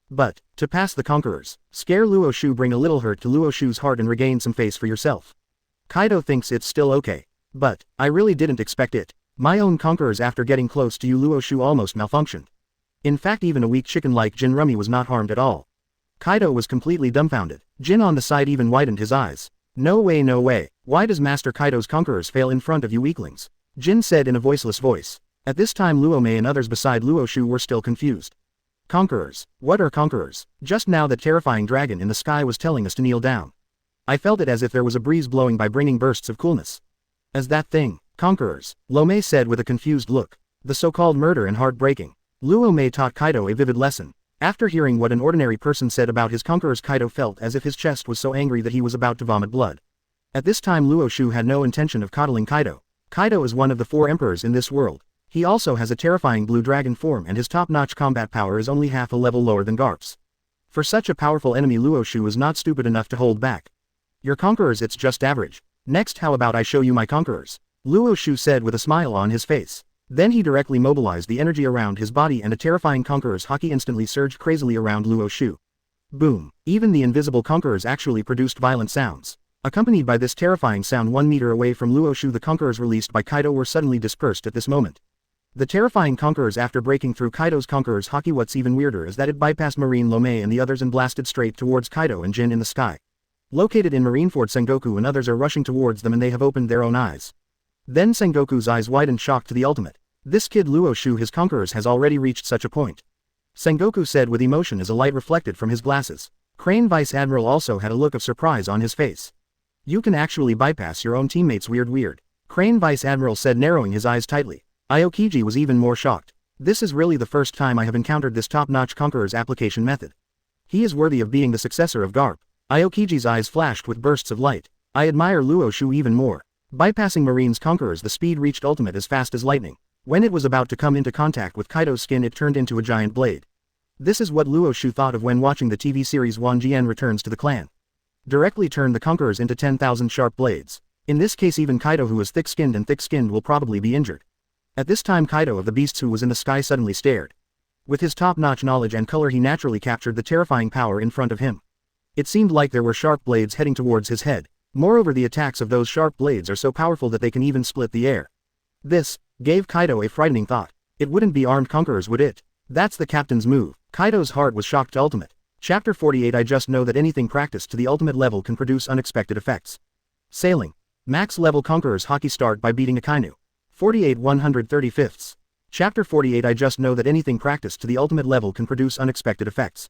But, to pass the conquerors, scare Luo Xiu, bring a little hurt to Luo Xiu's heart and regain some face for yourself. Kaido thinks it's still okay. But, I really didn't expect it. My own conquerors, after getting close to you Luo Xiu, almost malfunctioned. In fact, even a weak chicken like Ginrami was not harmed at all. Kaido was completely dumbfounded. Jin on the side even widened his eyes. No way, no way. Why does Master Kaido's conquerors fail in front of you weaklings? Jin said in a voiceless voice. At this time Luo Mei and others beside Luo Xiu were still confused. Conquerors? What are conquerors? Just now that terrifying dragon in the sky was telling us to kneel down. I felt it as if there was a breeze blowing by, bringing bursts of coolness. As that thing, conquerors, Luo Mei said with a confused look. The so-called murder and heartbreaking. Luo Mei taught Kaido a vivid lesson. After hearing what an ordinary person said about his conquerors, Kaido felt as if his chest was so angry that he was about to vomit blood. At this time Luo Xiu had no intention of coddling Kaido. Kaido is one of the 4 emperors in this world. He also has a terrifying blue dragon form and his top-notch combat power is only half a level lower than Garp's. For such a powerful enemy, Luo Xiu is not stupid enough to hold back. Your conquerors, it's just average. Next, how about I show you my conquerors? Luo Xiu said with a smile on his face. Then he directly mobilized the energy around his body and a terrifying conqueror's Haki instantly surged crazily around Luo Xiu. Boom. Even the invisible conquerors actually produced violent sounds. Accompanied by this terrifying sound 1 meter away from Luo Xiu, the conquerors released by Kaido were suddenly dispersed at this moment. The terrifying conquerors, after breaking through Kaido's conqueror's Haki, what's even weirder is that it bypassed Marine Luo Mei and the others and blasted straight towards Kaido and Jin in the sky. Located in Marineford, Sengoku and others are rushing towards them and they have opened their own eyes. Then Sengoku's eyes widened, shocked to the ultimate. This kid Luo Xiu, his conquerors, has already reached such a point. Sengoku said with emotion as a light reflected from his glasses. Crane Vice Admiral also had a look of surprise on his face. You can actually bypass your own teammates, weird. Crane Vice Admiral said, narrowing his eyes tightly. Aokiji was even more shocked. This is really the first time I have encountered this top-notch Conqueror's application method. He is worthy of being the successor of Garp. Aokiji's eyes flashed with bursts of light. I admire Luo Xiu even more. Bypassing Marine's Conquerors, the speed reached ultimate as fast as lightning. When it was about to come into contact with Kaido's skin, it turned into a giant blade. This is what Luo Xiu thought of when watching the TV series Wan Jian Returns to the Clan. Directly turn the Conquerors into 10,000 sharp blades. In this case, even Kaido, who is thick-skinned and thick-skinned, will probably be injured. At this time, Kaido of the Beasts, who was in the sky, suddenly stared. With his top-notch knowledge and color, he naturally captured the terrifying power in front of him. It seemed like there were sharp blades heading towards his head. Moreover, the attacks of those sharp blades are so powerful that they can even split the air. This gave Kaido a frightening thought. It wouldn't be armed conquerors, would it? That's the captain's move. Kaido's heart was shocked to ultimate. Chapter 48. I just know that anything practiced to the ultimate level can produce unexpected effects. Sailing. Max level Conquerors Haki start by beating Akainu. 48 135. Chapter 48. I just know that anything practiced to the ultimate level can produce unexpected effects.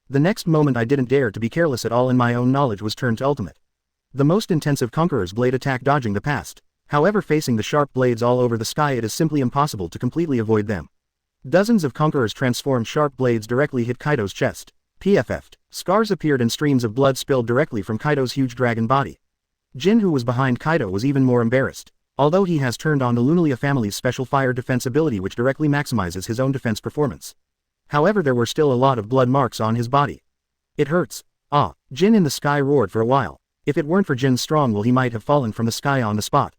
The next moment, I didn't dare to be careless at all, and my own knowledge was turned to ultimate. The most intensive Conqueror's blade attack, dodging the past. However, facing the sharp blades all over the sky, it is simply impossible to completely avoid them. Dozens of Conquerors transformed sharp blades directly hit Kaido's chest. PFF'd. Scars appeared and streams of blood spilled directly from Kaido's huge dragon body. Jin, who was behind Kaido, was even more embarrassed. Although he has turned on the Lunalia family's special fire defense ability, which directly maximizes his own defense performance. However, there were still a lot of blood marks on his body. It hurts. Ah! Jin in the sky roared for a while. If it weren't for Jin's strong will, he might have fallen from the sky on the spot.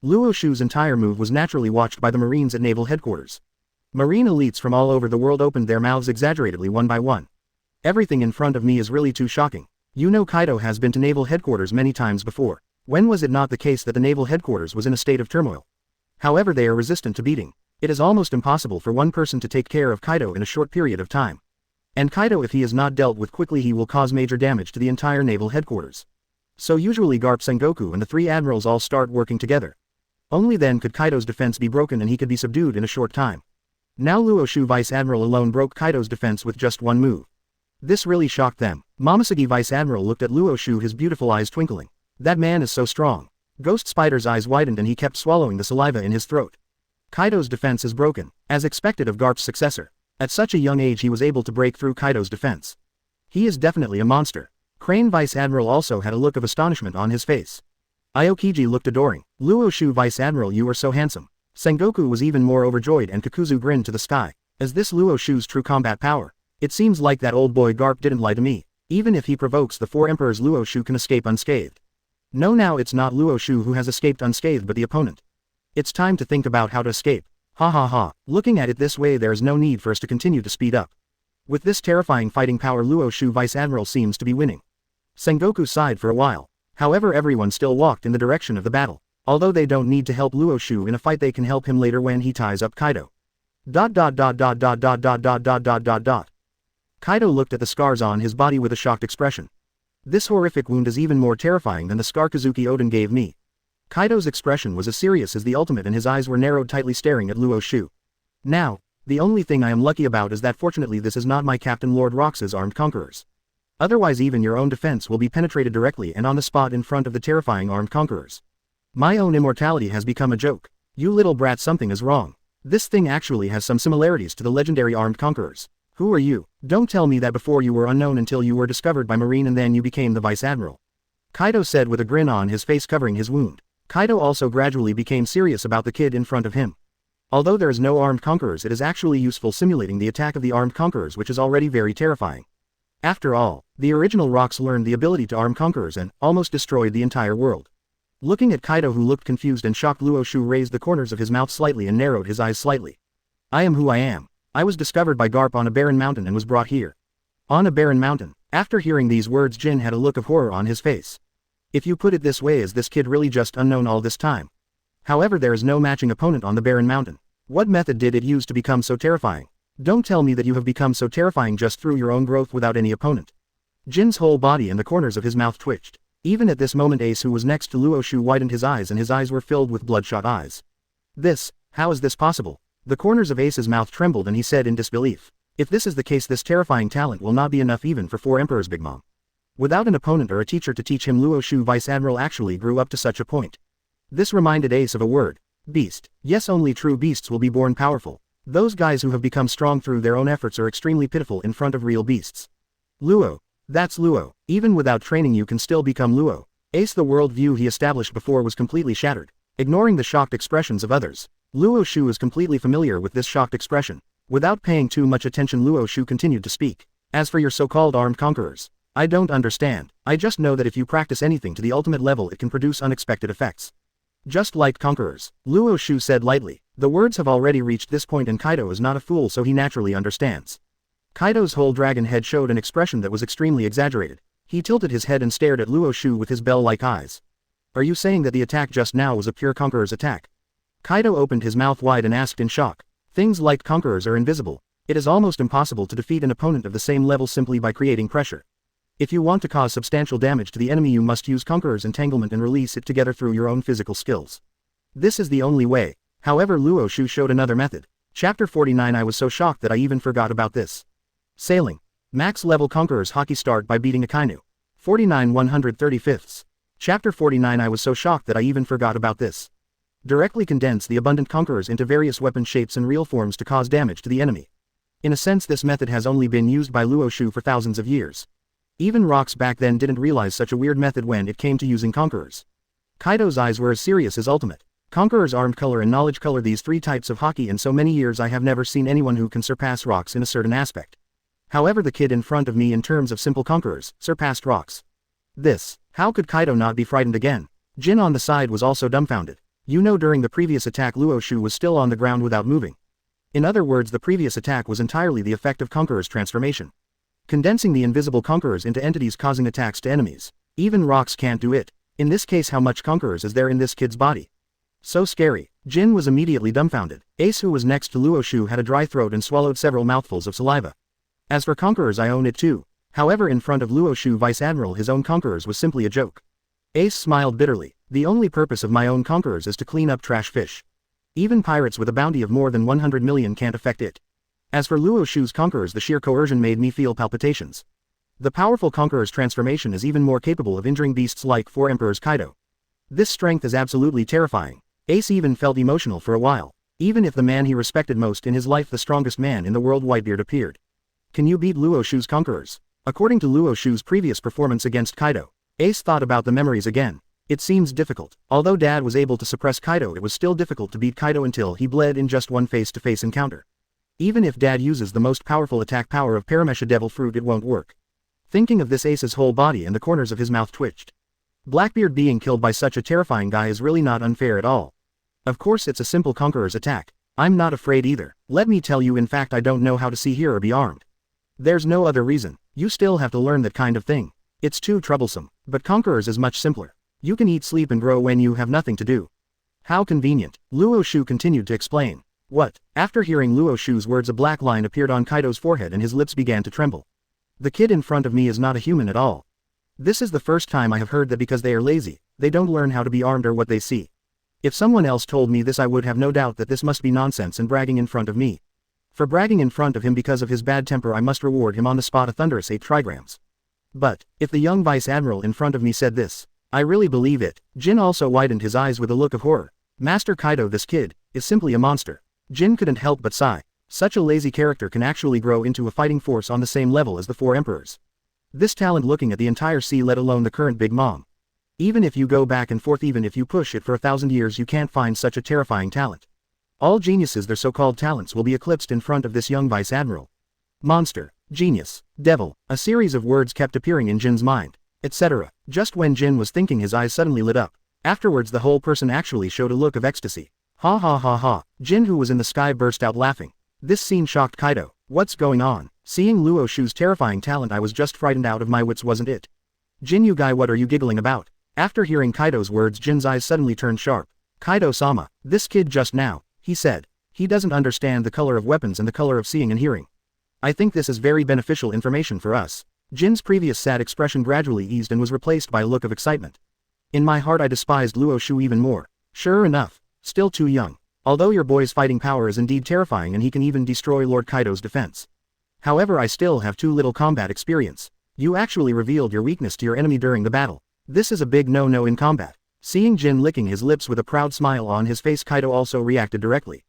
Luo Xiu's entire move was naturally watched by the Marines at Naval Headquarters. Marine elites from all over the world opened their mouths exaggeratedly one by one. Everything in front of me is really too shocking. You know, Kaido has been to Naval Headquarters many times before. When was it not the case that the Naval Headquarters was in a state of turmoil? However, they are resistant to beating. It is almost impossible for one person to take care of Kaido in a short period of time. And Kaido, if he is not dealt with quickly, he will cause major damage to the entire Naval Headquarters. So usually Garp, Sengoku and the three admirals all start working together. Only then could Kaido's defense be broken and he could be subdued in a short time. Now Luo Xiu Vice Admiral alone broke Kaido's defense with just one move. This really shocked them. Momosuke Vice Admiral looked at Luo Xiu, his beautiful eyes twinkling. That man is so strong. Ghost Spider's eyes widened and he kept swallowing the saliva in his throat. Kaido's defense is broken, as expected of Garp's successor. At such a young age he was able to break through Kaido's defense. He is definitely a monster. Crane Vice Admiral also had a look of astonishment on his face. Aokiji looked adoring. Luo Xiu Vice Admiral, you are so handsome. Sengoku was even more overjoyed and Kakuzu grinned to the sky. Is this Luo Xiu's true combat power? It seems like that old boy Garp didn't lie to me. Even if he provokes the four emperors, Luo Xiu can escape unscathed. No, now it's not Luo Xiu who has escaped unscathed but the opponent. It's time to think about how to escape. Ha ha ha. Looking at it this way, there is no need for us to continue to speed up. With this terrifying fighting power, Luo Xiu Vice Admiral seems to be winning. Sengoku sighed for a while. However, everyone still walked in the direction of the battle. Although they don't need to help Luo Xiu in a fight, they can help him later when he ties up Kaido. ... Kaido looked at the scars on his body with a shocked expression. This horrific wound is even more terrifying than the scar Kazuki Oden gave me. Kaido's expression was as serious as the ultimate and his eyes were narrowed, tightly staring at Luo Xiu. Now, the only thing I am lucky about is that fortunately this is not my Captain Lord Rox's armed conquerors. Otherwise even your own defense will be penetrated directly and on the spot in front of the terrifying armed conquerors. My own immortality has become a joke. You little brat, something is wrong. This thing actually has some similarities to the legendary armed conquerors. Who are you? Don't tell me that before you were unknown until you were discovered by Marine and then you became the Vice Admiral. Kaido said with a grin on his face covering his wound. Kaido also gradually became serious about the kid in front of him. Although there is no armed conquerors, it is actually useful simulating the attack of the armed conquerors, which is already very terrifying. After all, the original Rox learned the ability to arm conquerors and almost destroyed the entire world. Looking at Kaido, who looked confused and shocked, Luo Xiu raised the corners of his mouth slightly and narrowed his eyes slightly. I am who I am. I was discovered by Garp on a barren mountain and was brought here. On a barren mountain. After hearing these words, Jin had a look of horror on his face. If you put it this way, is this kid really just unknown all this time? However, there is no matching opponent on the barren mountain. What method did it use to become so terrifying? Don't tell me that you have become so terrifying just through your own growth without any opponent. Jin's whole body and the corners of his mouth twitched. Even at this moment, Ace, who was next to Luo Xiu, widened his eyes and his eyes were filled with bloodshot eyes. How is this possible? The corners of Ace's mouth trembled and he said in disbelief. If this is the case, this terrifying talent will not be enough even for 4 emperors, Big Mom. Without an opponent or a teacher to teach him, Luo Xiu Vice Admiral actually grew up to such a point. This reminded Ace of a word. Beast. Yes, only true beasts will be born powerful. Those guys who have become strong through their own efforts are extremely pitiful in front of real beasts. Luo. That's Luo. Even without training you can still become Luo. Ace, the world view he established before was completely shattered. Ignoring the shocked expressions of others, Luo Xiu is completely familiar with this shocked expression. Without paying too much attention, Luo Xiu continued to speak. As for your so-called armed conquerors, I don't understand. I just know that if you practice anything to the ultimate level it can produce unexpected effects. Just like conquerors, Luo Xiu said lightly. The words have already reached this point and Kaido is not a fool, so he naturally understands. Kaido's whole dragon head showed an expression that was extremely exaggerated. He tilted his head and stared at Luo Xiu with his bell-like eyes. Are you saying that the attack just now was a pure conqueror's attack? Kaido opened his mouth wide and asked in shock. Things like conquerors are invisible. It is almost impossible to defeat an opponent of the same level simply by creating pressure. If you want to cause substantial damage to the enemy you must use conqueror's entanglement and release it together through your own physical skills. This is the only way. However, Luo Xiu showed another method. Chapter 49. I was so shocked that I even forgot about this. Sailing. Max level conquerors Haki start by beating Akainu. 49 135ths. Chapter 49. I was so shocked that I even forgot about this. Directly condense the abundant conquerors into various weapon shapes and real forms to cause damage to the enemy. In a sense this method has only been used by Luo Xiu for thousands of years. Even rocks back then didn't realize such a weird method when it came to using conquerors. Kaido's eyes were as serious as ultimate. Conqueror's armed color and knowledge color, these three types of Haki. In so many years I have never seen anyone who can surpass rocks in a certain aspect. However, the kid in front of me in terms of simple conquerors surpassed rocks. This, how could Kaido not be frightened again? Jin on the side was also dumbfounded. You know, during the previous attack Luo Xiu was still on the ground without moving. In other words, the previous attack was entirely the effect of Conqueror's transformation. Condensing the invisible conquerors into entities causing attacks to enemies. Even rocks can't do it. In this case, how much conquerors is there in this kid's body? So scary. Jin was immediately dumbfounded. Ace, who was next to Luo Xiu, had a dry throat and swallowed several mouthfuls of saliva. As for conquerors, I own it too. However, in front of Luo Xiu, Vice Admiral, his own conquerors was simply a joke. Ace smiled bitterly. The only purpose of my own conquerors is to clean up trash fish. Even pirates with a bounty of more than 100 million can't affect it. As for Luo Xiu's conquerors, the sheer coercion made me feel palpitations. The powerful conqueror's transformation is even more capable of injuring beasts like Four Emperors Kaido. This strength is absolutely terrifying. Ace even felt emotional for a while. Even if the man he respected most in his life, the strongest man in the world, Whitebeard, appeared. Can you beat Luo Xiu's conquerors? According to Luo Xiu's previous performance against Kaido, Ace thought about the memories again. It seems difficult. Although Dad was able to suppress Kaido, it was still difficult to beat Kaido until he bled in just one face-to-face encounter. Even if Dad uses the most powerful attack power of Paramesha Devil Fruit, it won't work. Thinking of this, Ace's whole body and the corners of his mouth twitched. Blackbeard being killed by such a terrifying guy is really not unfair at all. Of course it's a simple conqueror's attack. I'm not afraid either. Let me tell you, in fact I don't know how to see, hear or be armed. There's no other reason. You still have to learn that kind of thing. It's too troublesome. But conquerors is much simpler. You can eat, sleep and grow when you have nothing to do. How convenient. Luo Xiu continued to explain. What? After hearing Luo Xiu's words, a black line appeared on Kaido's forehead and his lips began to tremble. The kid in front of me is not a human at all. This is the first time I have heard that because they are lazy, they don't learn how to be armed or what they see. If someone else told me this, I would have no doubt that this must be nonsense and bragging in front of me. For bragging in front of him because of his bad temper, I must reward him on the spot a thunderous 8 trigrams. But, if the young Vice Admiral in front of me said this, I really believe it. Jin also widened his eyes with a look of horror. Master Kaido, this kid is simply a monster. Jin couldn't help but sigh. Such a lazy character can actually grow into a fighting force on the same level as the Four Emperors. This talent, looking at the entire sea, let alone the current Big Mom. Even if you go back and forth, even if you push it for 1,000 years, you can't find such a terrifying talent. All geniuses, their so-called talents, will be eclipsed in front of this young Vice Admiral. Monster, genius, devil, a series of words kept appearing in Jin's mind, etc. Just when Jin was thinking, his eyes suddenly lit up. Afterwards the whole person actually showed a look of ecstasy. Ha ha ha ha. Jin, who was in the sky, burst out laughing. This scene shocked Kaido. What's going on? Seeing Luo Xiu's terrifying talent, I was just frightened out of my wits, wasn't it? Jin, you guy, what are you giggling about? After hearing Kaido's words, Jin's eyes suddenly turned sharp. Kaido-sama, this kid just now, he said. He doesn't understand the color of weapons and the color of seeing and hearing. I think this is very beneficial information for us. Jin's previous sad expression gradually eased and was replaced by a look of excitement. In my heart I despised Luo Xiu even more. Sure enough, still too young. Although your boy's fighting power is indeed terrifying and he can even destroy Lord Kaido's defense. However, I still have too little combat experience. You actually revealed your weakness to your enemy during the battle. This is a big no-no in combat. Seeing Jin licking his lips with a proud smile on his face, Kaido also reacted directly.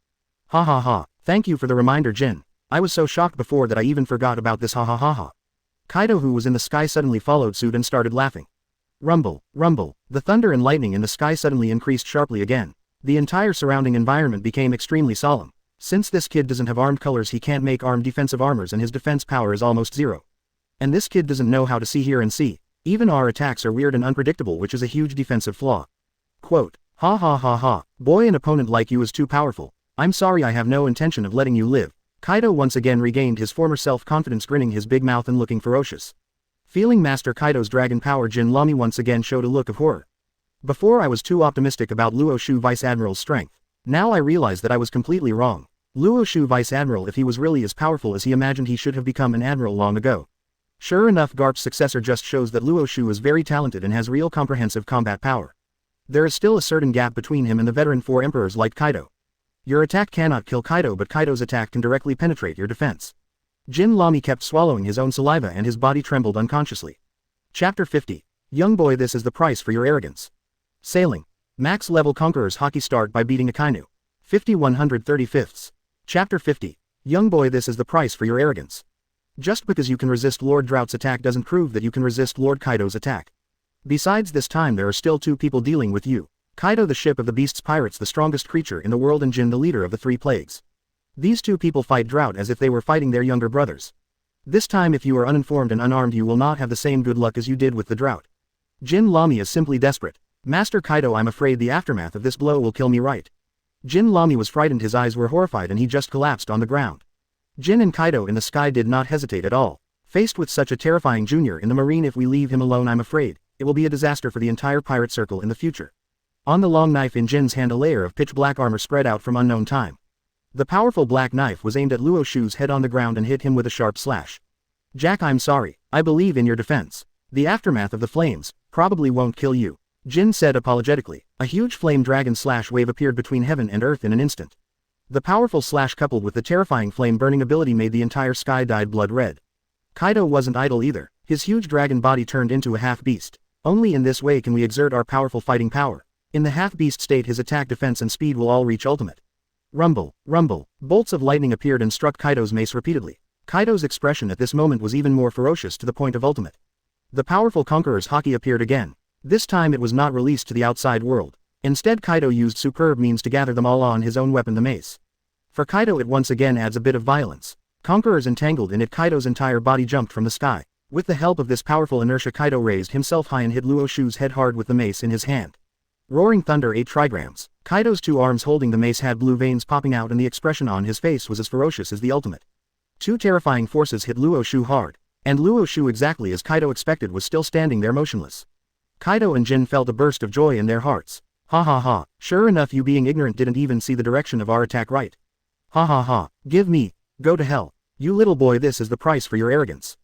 Ha ha ha, Thank you for the reminder, Jin. I was so shocked before that I even forgot about this, ha ha ha ha. Kaido, who was in the sky, suddenly followed suit and started laughing. Rumble, rumble, the thunder and lightning in the sky suddenly increased sharply again. The entire surrounding environment became extremely solemn. Since this kid doesn't have armed colors, he can't make armed defensive armors and his defense power is almost zero. And this kid doesn't know how to see, hear and see. Even our attacks are weird and unpredictable, which is a huge defensive flaw. Quote, ha ha ha ha, boy, an opponent like you is too powerful. I'm sorry, I have no intention of letting you live. Kaido once again regained his former self-confidence, grinning his big mouth and looking ferocious. Feeling Master Kaido's dragon power, Jin Lami once again showed a look of horror. Before I was too optimistic about Luo Xiu Vice Admiral's strength. Now I realize that I was completely wrong. Luo Xiu Vice Admiral, if he was really as powerful as he imagined, he should have become an admiral long ago. Sure enough, Garp's successor just shows that Luo Xiu is very talented and has real comprehensive combat power. There is still a certain gap between him and the veteran four emperors like Kaido. Your attack cannot kill Kaido, but Kaido's attack can directly penetrate your defense. Jin Lami kept swallowing his own saliva and his body trembled unconsciously. Chapter 50. Young boy, this is the price for your arrogance. Sailing. Max level conquerors Haki start by beating Akainu. 5135. Chapter 50. Young boy, this is the price for your arrogance. Just because you can resist Lord Drought's attack doesn't prove that you can resist Lord Kaido's attack. Besides, this time there are still two people dealing with you. Kaido, the ship of the beast's pirates, the strongest creature in the world, and Jin, the leader of the three plagues. These two people fight Drought as if they were fighting their younger brothers. This time, if you are uninformed and unarmed, you will not have the same good luck as you did with the Drought. Jin Lami is simply desperate. Master Kaido, I'm afraid the aftermath of this blow will kill me, right? Jin Lami was frightened, his eyes were horrified, and he just collapsed on the ground. Jin and Kaido in the sky did not hesitate at all. Faced with such a terrifying junior in the marine, if we leave him alone, I'm afraid it will be a disaster for the entire pirate circle in the future. On the long knife in Jin's hand, a layer of pitch black armor spread out from unknown time. The powerful black knife was aimed at Luo Xiu's head on the ground and hit him with a sharp slash. Jack, I'm sorry. I believe in your defense. The aftermath of the flames probably won't kill you, Jin said apologetically. A huge flame dragon slash wave appeared between heaven and earth in an instant. The powerful slash coupled with the terrifying flame burning ability made the entire sky dyed blood red. Kaido wasn't idle either. His huge dragon body turned into a half-beast. Only in this way can we exert our powerful fighting power. In the half-beast state, his attack, defense and speed will all reach ultimate. Rumble, rumble, bolts of lightning appeared and struck Kaido's mace repeatedly. Kaido's expression at this moment was even more ferocious, to the point of ultimate. The powerful conqueror's Haki appeared again. This time it was not released to the outside world. Instead, Kaido used superb means to gather them all on his own weapon, the mace. For Kaido, it once again adds a bit of violence. Conquerors entangled in it, Kaido's entire body jumped from the sky. With the help of this powerful inertia, Kaido raised himself high and hit Luo Xiu's head hard with the mace in his hand. Roaring thunder, 8 trigrams. Kaido's two arms holding the mace had blue veins popping out, and the expression on his face was as ferocious as the ultimate. Two terrifying forces hit Luo Xiu hard. And Luo Xiu, exactly as Kaido expected, was still standing there motionless. Kaido and Jin felt a burst of joy in their hearts. Ha ha ha, sure enough, you being ignorant didn't even see the direction of our attack, right? Ha ha ha, give me, go to hell. You little boy, this is the price for your arrogance. ...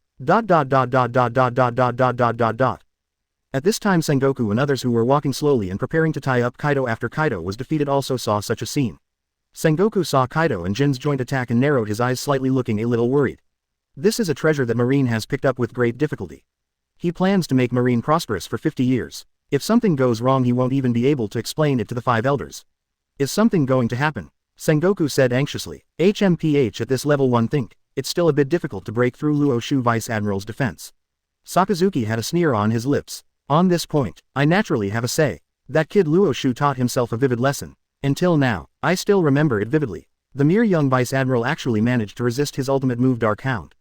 At this time, Sengoku and others who were walking slowly and preparing to tie up Kaido after Kaido was defeated also saw such a scene. Sengoku saw Kaido and Jin's joint attack and narrowed his eyes slightly, looking a little worried. This is a treasure that Marine has picked up with great difficulty. He plans to make Marine prosperous for 50 years. If something goes wrong, he won't even be able to explain it to the 5 elders. Is something going to happen? Sengoku said anxiously. HMPH, at this level 1, think it's still a bit difficult to break through Luo Xiu Vice Admiral's defense. Sakazuki had a sneer on his lips. On this point, I naturally have a say. That kid Luo Xiu taught himself a vivid lesson. Until now, I still remember it vividly. The mere young Vice Admiral actually managed to resist his ultimate move, Dark Hound.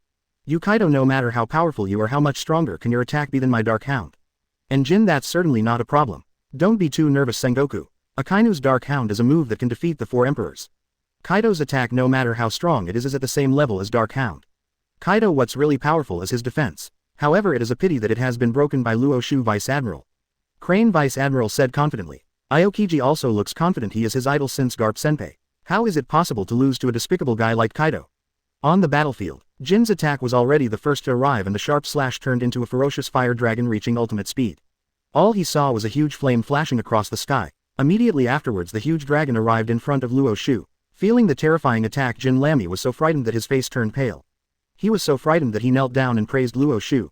You, Kaido, no matter how powerful you are, how much stronger can your attack be than my Dark Hound? And Jin, that's certainly not a problem. Don't be too nervous, Sengoku. Akainu's Dark Hound is a move that can defeat the 4 emperors. Kaido's attack, no matter how strong it is at the same level as Dark Hound. Kaido, what's really powerful is his defense. However, it is a pity that it has been broken by Luo Xiu Vice Admiral. Crane Vice Admiral said confidently. Aokiji also looks confident. He is his idol since Garp Senpai. How is it possible to lose to a despicable guy like Kaido? On the battlefield, Jin's attack was already the first to arrive, and the sharp slash turned into a ferocious fire dragon reaching ultimate speed. All he saw was a huge flame flashing across the sky. Immediately afterwards, the huge dragon arrived in front of Luo Xiu. Feeling the terrifying attack, Jin Lami was so frightened that his face turned pale. He was so frightened that he knelt down and praised Luo Xiu.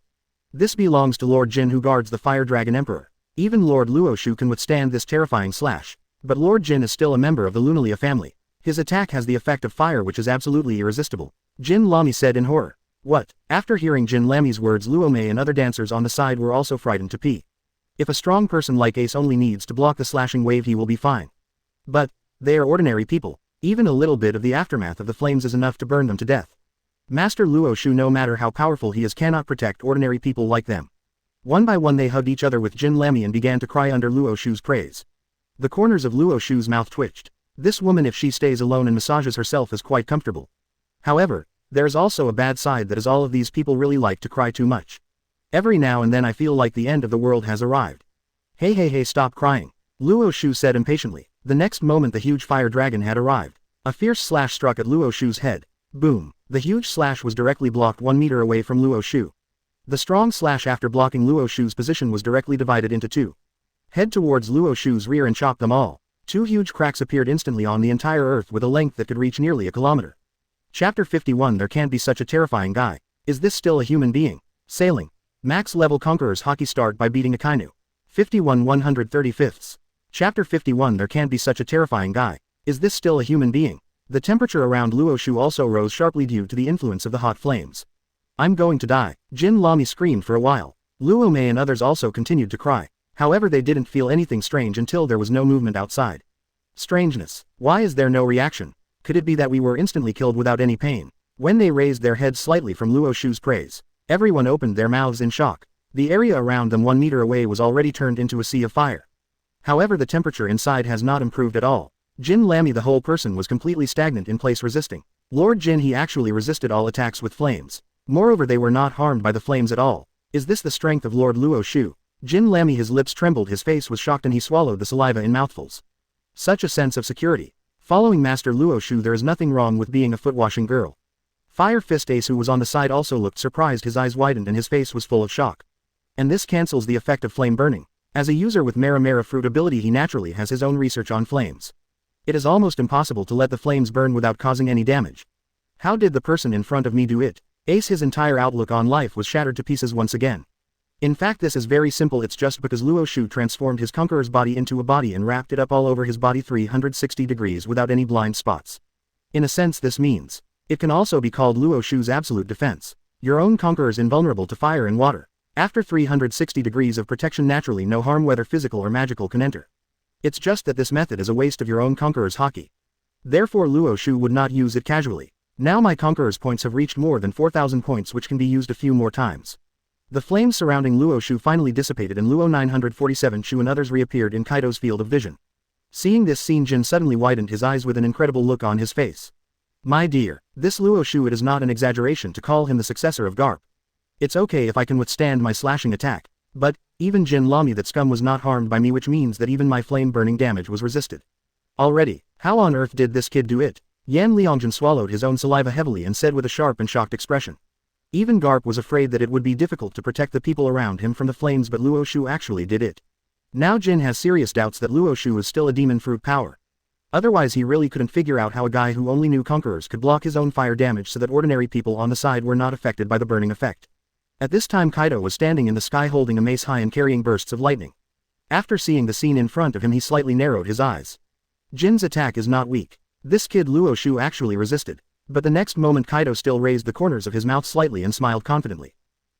This belongs to Lord Jin, who guards the Fire Dragon Emperor. Even Lord Luo Xiu can withstand this terrifying slash. But Lord Jin is still a member of the Lunalia family. His attack has the effect of fire which is absolutely irresistible. Jin Lami said in horror. What? After hearing Jin Lami's words, Luo Mei and other dancers on the side were also frightened to pee. If a strong person like Ace only needs to block the slashing wave, he will be fine. But they are ordinary people. Even a little bit of the aftermath of the flames is enough to burn them to death. Master Luo Xiu, no matter how powerful he is, cannot protect ordinary people like them. One by one they hugged each other with Jin Lami and began to cry under Luo Xiu's praise. The corners of Luo Xiu's mouth twitched. This woman, if she stays alone and massages herself, is quite comfortable. However, there is also a bad side, that is all of these people really like to cry too much. Every now and then I feel like the end of the world has arrived. Hey, stop crying, Luo Xiu said impatiently. The next moment the huge fire dragon had arrived. A fierce slash struck at Luo Xiu's head. Boom! The huge slash was directly blocked 1 meter away from Luo Xiu. The strong slash, after blocking Luo Xiu's position, was directly divided into two. Head towards Luo Xiu's rear and chop them all. 2 huge cracks appeared instantly on the entire earth with a length that could reach nearly a kilometer. Chapter 51. There can't be such a terrifying guy. Is this still a human being? Sailing. Max level Conquerors Haki start by beating Akainu. 51 135ths. Chapter 51. There can't be such a terrifying guy. Is this still a human being? The temperature around Luo Xiu also rose sharply due to the influence of the hot flames. I'm going to die, Jin Lami screamed for a while. Luo Mei and others also continued to cry. However, they didn't feel anything strange until there was no movement outside. Strangeness. Why is there no reaction? Could it be that we were instantly killed without any pain? When they raised their heads slightly from Luo Xiu's praise, everyone opened their mouths in shock. The area around them 1 meter away was already turned into a sea of fire. However, the temperature inside has not improved at all. Jin Lami, the whole person, was completely stagnant in place, resisting. Lord Jin, he actually resisted all attacks with flames. Moreover, they were not harmed by the flames at all. Is this the strength of Lord Luo Xiu? Jin Lami, his lips trembled, his face was shocked, and he swallowed the saliva in mouthfuls. Such a sense of security. Following Master Luo Xiu, there is nothing wrong with being a foot-washing girl. Fire Fist Ace, who was on the side, also looked surprised, his eyes widened and his face was full of shock. And this cancels the effect of flame burning. As a user with Mara Fruit ability, he naturally has his own research on flames. It is almost impossible to let the flames burn without causing any damage. How did the person in front of me do it? Ace, his entire outlook on life was shattered to pieces once again. In fact, this is very simple. It's just because Luo Xiu transformed his conqueror's body into a body and wrapped it up all over his body 360 degrees without any blind spots. In a sense, this means it can also be called Luo Xiu's absolute defense. Your own conqueror is invulnerable to fire and water. After 360 degrees of protection, naturally no harm, whether physical or magical, can enter. It's just that this method is a waste of your own conqueror's Haki. Therefore Luo Xiu would not use it casually. Now my conqueror's points have reached more than 4,000 points, which can be used a few more times. The flames surrounding Luo Xiu finally dissipated and Luo 947 Xiu and others reappeared in Kaido's field of vision. Seeing this scene, Jin suddenly widened his eyes with an incredible look on his face. My dear, this Luo Xiu, it is not an exaggeration to call him the successor of Garp. It's okay if I can withstand my slashing attack, but even Jin Lami, that scum, was not harmed by me, which means that even my flame burning damage was resisted. Already, how on earth did this kid do it? Yan Liangjun swallowed his own saliva heavily and said with a sharp and shocked expression. Even Garp was afraid that it would be difficult to protect the people around him from the flames, but Luo Xiu actually did it. Now Jin has serious doubts that Luo Xiu is still a demon fruit power. Otherwise he really couldn't figure out how a guy who only knew conquerors could block his own fire damage so that ordinary people on the side were not affected by the burning effect. At this time Kaido was standing in the sky holding a mace high and carrying bursts of lightning. After seeing the scene in front of him, he slightly narrowed his eyes. Jin's attack is not weak. This kid Luo Xiu actually resisted. But the next moment Kaido still raised the corners of his mouth slightly and smiled confidently.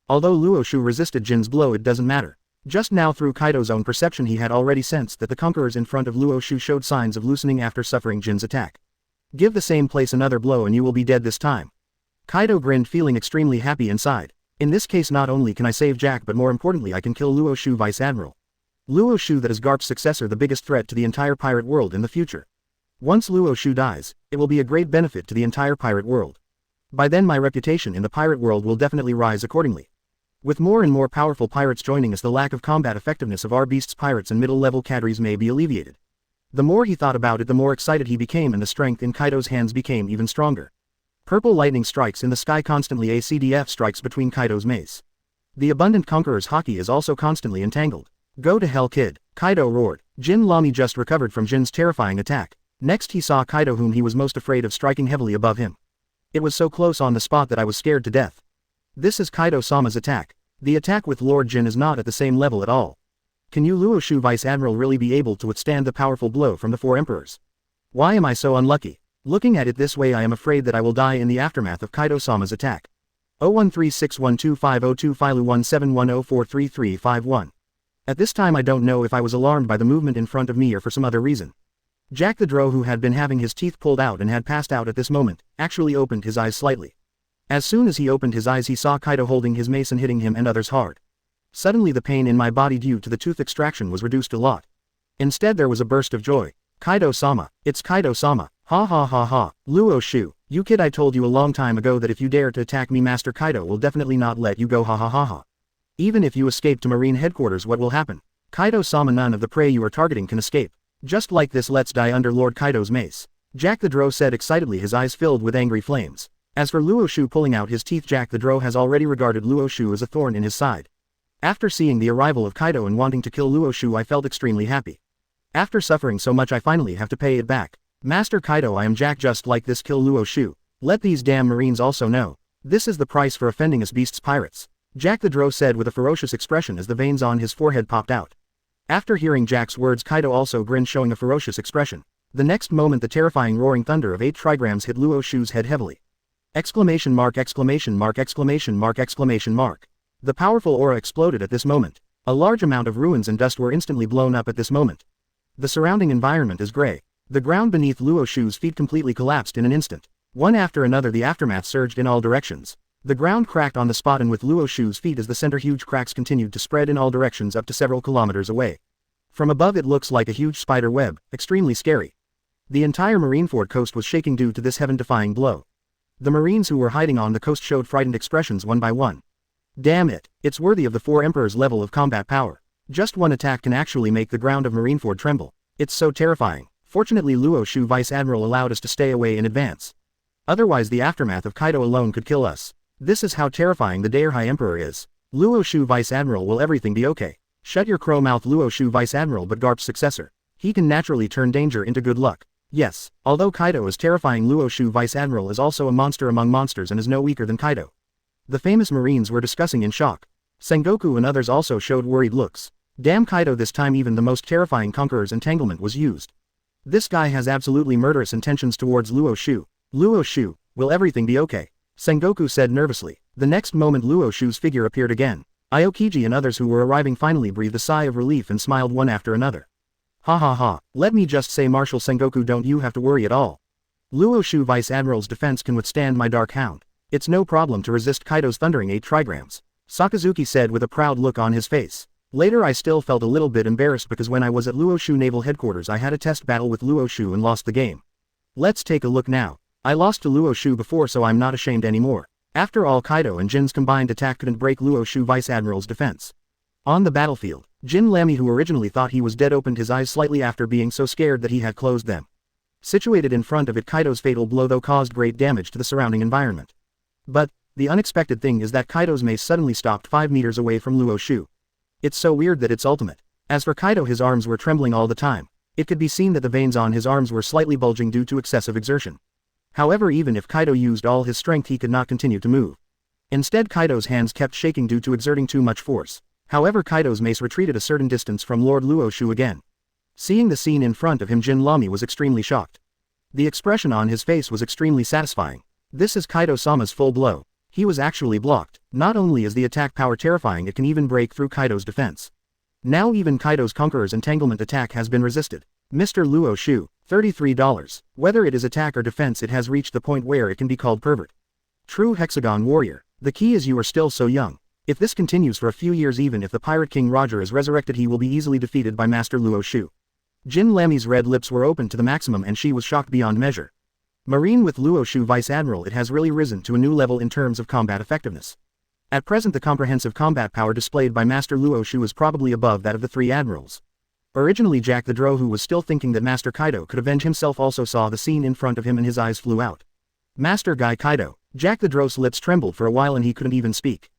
Although Luo Xiu resisted Jin's blow, it doesn't matter. Just now, through Kaido's own perception, he had already sensed that the conquerors in front of Luo Xiu showed signs of loosening after suffering Jin's attack. Give the same place another blow and you will be dead this time. Kaido grinned, feeling extremely happy inside. In this case, not only can I save Jack, but more importantly I can kill Luo Xiu, Vice Admiral. Luo Xiu, that is Garp's successor, the biggest threat to the entire pirate world in the future. Once Luo Xiu dies, it will be a great benefit to the entire pirate world. By then my reputation in the pirate world will definitely rise accordingly. With more and more powerful pirates joining us, the lack of combat effectiveness of our beasts, pirates and middle-level cadres may be alleviated. The more he thought about it, the more excited he became, and the strength in Kaido's hands became even stronger. Purple lightning strikes in the sky constantly. ACDF strikes between Kaido's mace. The abundant conqueror's Haki is also constantly entangled. Go to hell, kid, Kaido roared. Jin Lami just recovered from Jin's terrifying attack. Next he saw Kaido, whom he was most afraid of, striking heavily above him. It was so close on the spot that I was scared to death. This is Kaido-sama's attack. The attack with Lord Jin is not at the same level at all. Can you, Luo Xiu Vice Admiral, really be able to withstand the powerful blow from the 4 emperors? Why am I so unlucky? Looking at it this way, I am afraid that I will die in the aftermath of Kaido-sama's attack. 0136125025 1710433351. At this time I don't know if I was alarmed by the movement in front of me or for some other reason. Jack the Drow, who had been having his teeth pulled out and had passed out at this moment, actually opened his eyes slightly. As soon as he opened his eyes, he saw Kaido holding his mace and hitting him and others hard. Suddenly the pain in my body due to the tooth extraction was reduced a lot. Instead there was a burst of joy. Kaido-sama, it's Kaido-sama, ha ha ha ha, Luo Xiu, you kid, I told you a long time ago that if you dare to attack me, Master Kaido will definitely not let you go, ha ha ha ha. Even if you escape to Marine headquarters, what will happen? Kaido-sama, none of the prey you are targeting can escape. Just like this, let's die under Lord Kaido's mace. Jack the Drow said excitedly, his eyes filled with angry flames. As for Luo Xiu pulling out his teeth, Jack the Drow has already regarded Luo Xiu as a thorn in his side. After seeing the arrival of Kaido and wanting to kill Luo Xiu, I felt extremely happy. After suffering so much, I finally have to pay it back. Master Kaido, I am Jack, just like this, kill Luo Xiu. Let these damn Marines also know. This is the price for offending us beasts, pirates. Jack the Drow said with a ferocious expression as the veins on his forehead popped out. After hearing Jack's words, Kaido also grinned, showing a ferocious expression. The next moment the terrifying roaring thunder of 8 trigrams hit Luo Xiu's head heavily. Exclamation mark, exclamation mark, exclamation mark, exclamation mark. The powerful aura exploded at this moment. A large amount of ruins and dust were instantly blown up at this moment. The surrounding environment is gray. The ground beneath Luo Xiu's feet completely collapsed in an instant. One after another the aftermath surged in all directions. The ground cracked on the spot, and with Luo Xiu's feet as the center, huge cracks continued to spread in all directions up to several kilometers away. From above it looks like a huge spider web, extremely scary. The entire Marineford coast was shaking due to this heaven-defying blow. The Marines who were hiding on the coast showed frightened expressions one by one. Damn it, it's worthy of the 4 Emperors' level of combat power. Just one attack can actually make the ground of Marineford tremble. It's so terrifying. Fortunately Luo Xiu Vice Admiral allowed us to stay away in advance. Otherwise the aftermath of Kaido alone could kill us. This is how terrifying the Dire High Emperor is. Luo Xiu Vice Admiral, will everything be okay? Shut your crow mouth, Luo Xiu Vice Admiral, but Garp's successor. He can naturally turn danger into good luck. Yes, although Kaido is terrifying, Luo Xiu Vice Admiral is also a monster among monsters and is no weaker than Kaido. The famous Marines were discussing in shock. Sengoku and others also showed worried looks. Damn Kaido, this time even the most terrifying Conqueror's entanglement was used. This guy has absolutely murderous intentions towards Luo Xiu. Luo Xiu, will everything be okay? Sengoku said nervously. The next moment Luo Xiu's figure appeared again. Aokiji and others who were arriving finally breathed a sigh of relief and smiled one after another. Ha ha ha, let me just say, Marshal Sengoku, don't you have to worry at all. Luo Xiu Vice Admiral's defense can withstand my Dark Hound. It's no problem to resist Kaido's thundering 8 trigrams. Sakazuki said with a proud look on his face. Later I still felt a little bit embarrassed because when I was at Luo Xiu Naval Headquarters I had a test battle with Luo Xiu and lost the game. Let's take a look now. I lost to Luo Xiu before, so I'm not ashamed anymore. After all, Kaido and Jin's combined attack couldn't break Luo Xiu Vice Admiral's defense. On the battlefield, Jin Lamy, who originally thought he was dead, opened his eyes slightly after being so scared that he had closed them. Situated in front of it, Kaido's fatal blow though caused great damage to the surrounding environment. But, the unexpected thing is that Kaido's mace suddenly stopped 5 meters away from Luo Xiu. It's so weird that it's ultimate. As for Kaido, his arms were trembling all the time. It could be seen that the veins on his arms were slightly bulging due to excessive exertion. However, even if Kaido used all his strength, he could not continue to move. Instead, Kaido's hands kept shaking due to exerting too much force. However, Kaido's mace retreated a certain distance from Lord Luo Xiu again. Seeing the scene in front of him, Jin Lamy was extremely shocked. The expression on his face was extremely satisfying. This is Kaido-sama's full blow. He was actually blocked. Not only is the attack power terrifying, it can even break through Kaido's defense. Now even Kaido's Conqueror's entanglement attack has been resisted. Mr. Luo Xiu, $33. Whether it is attack or defense, it has reached the point where it can be called pervert. True Hexagon Warrior. The key is you are still so young. If this continues for a few years, even if the Pirate King Roger is resurrected, he will be easily defeated by Master Luo Xiu. Jin Lamy's red lips were open to the maximum and she was shocked beyond measure. Marine with Luo Xiu Vice Admiral, it has really risen to a new level in terms of combat effectiveness. At present, the comprehensive combat power displayed by Master Luo Xiu is probably above that of the 3 admirals. Originally, Jack the Drow, who was still thinking that Master Kaido could avenge himself, also saw the scene in front of him and his eyes flew out. Master Guy Kaido. Jack the Drow's lips trembled for a while and he couldn't even speak.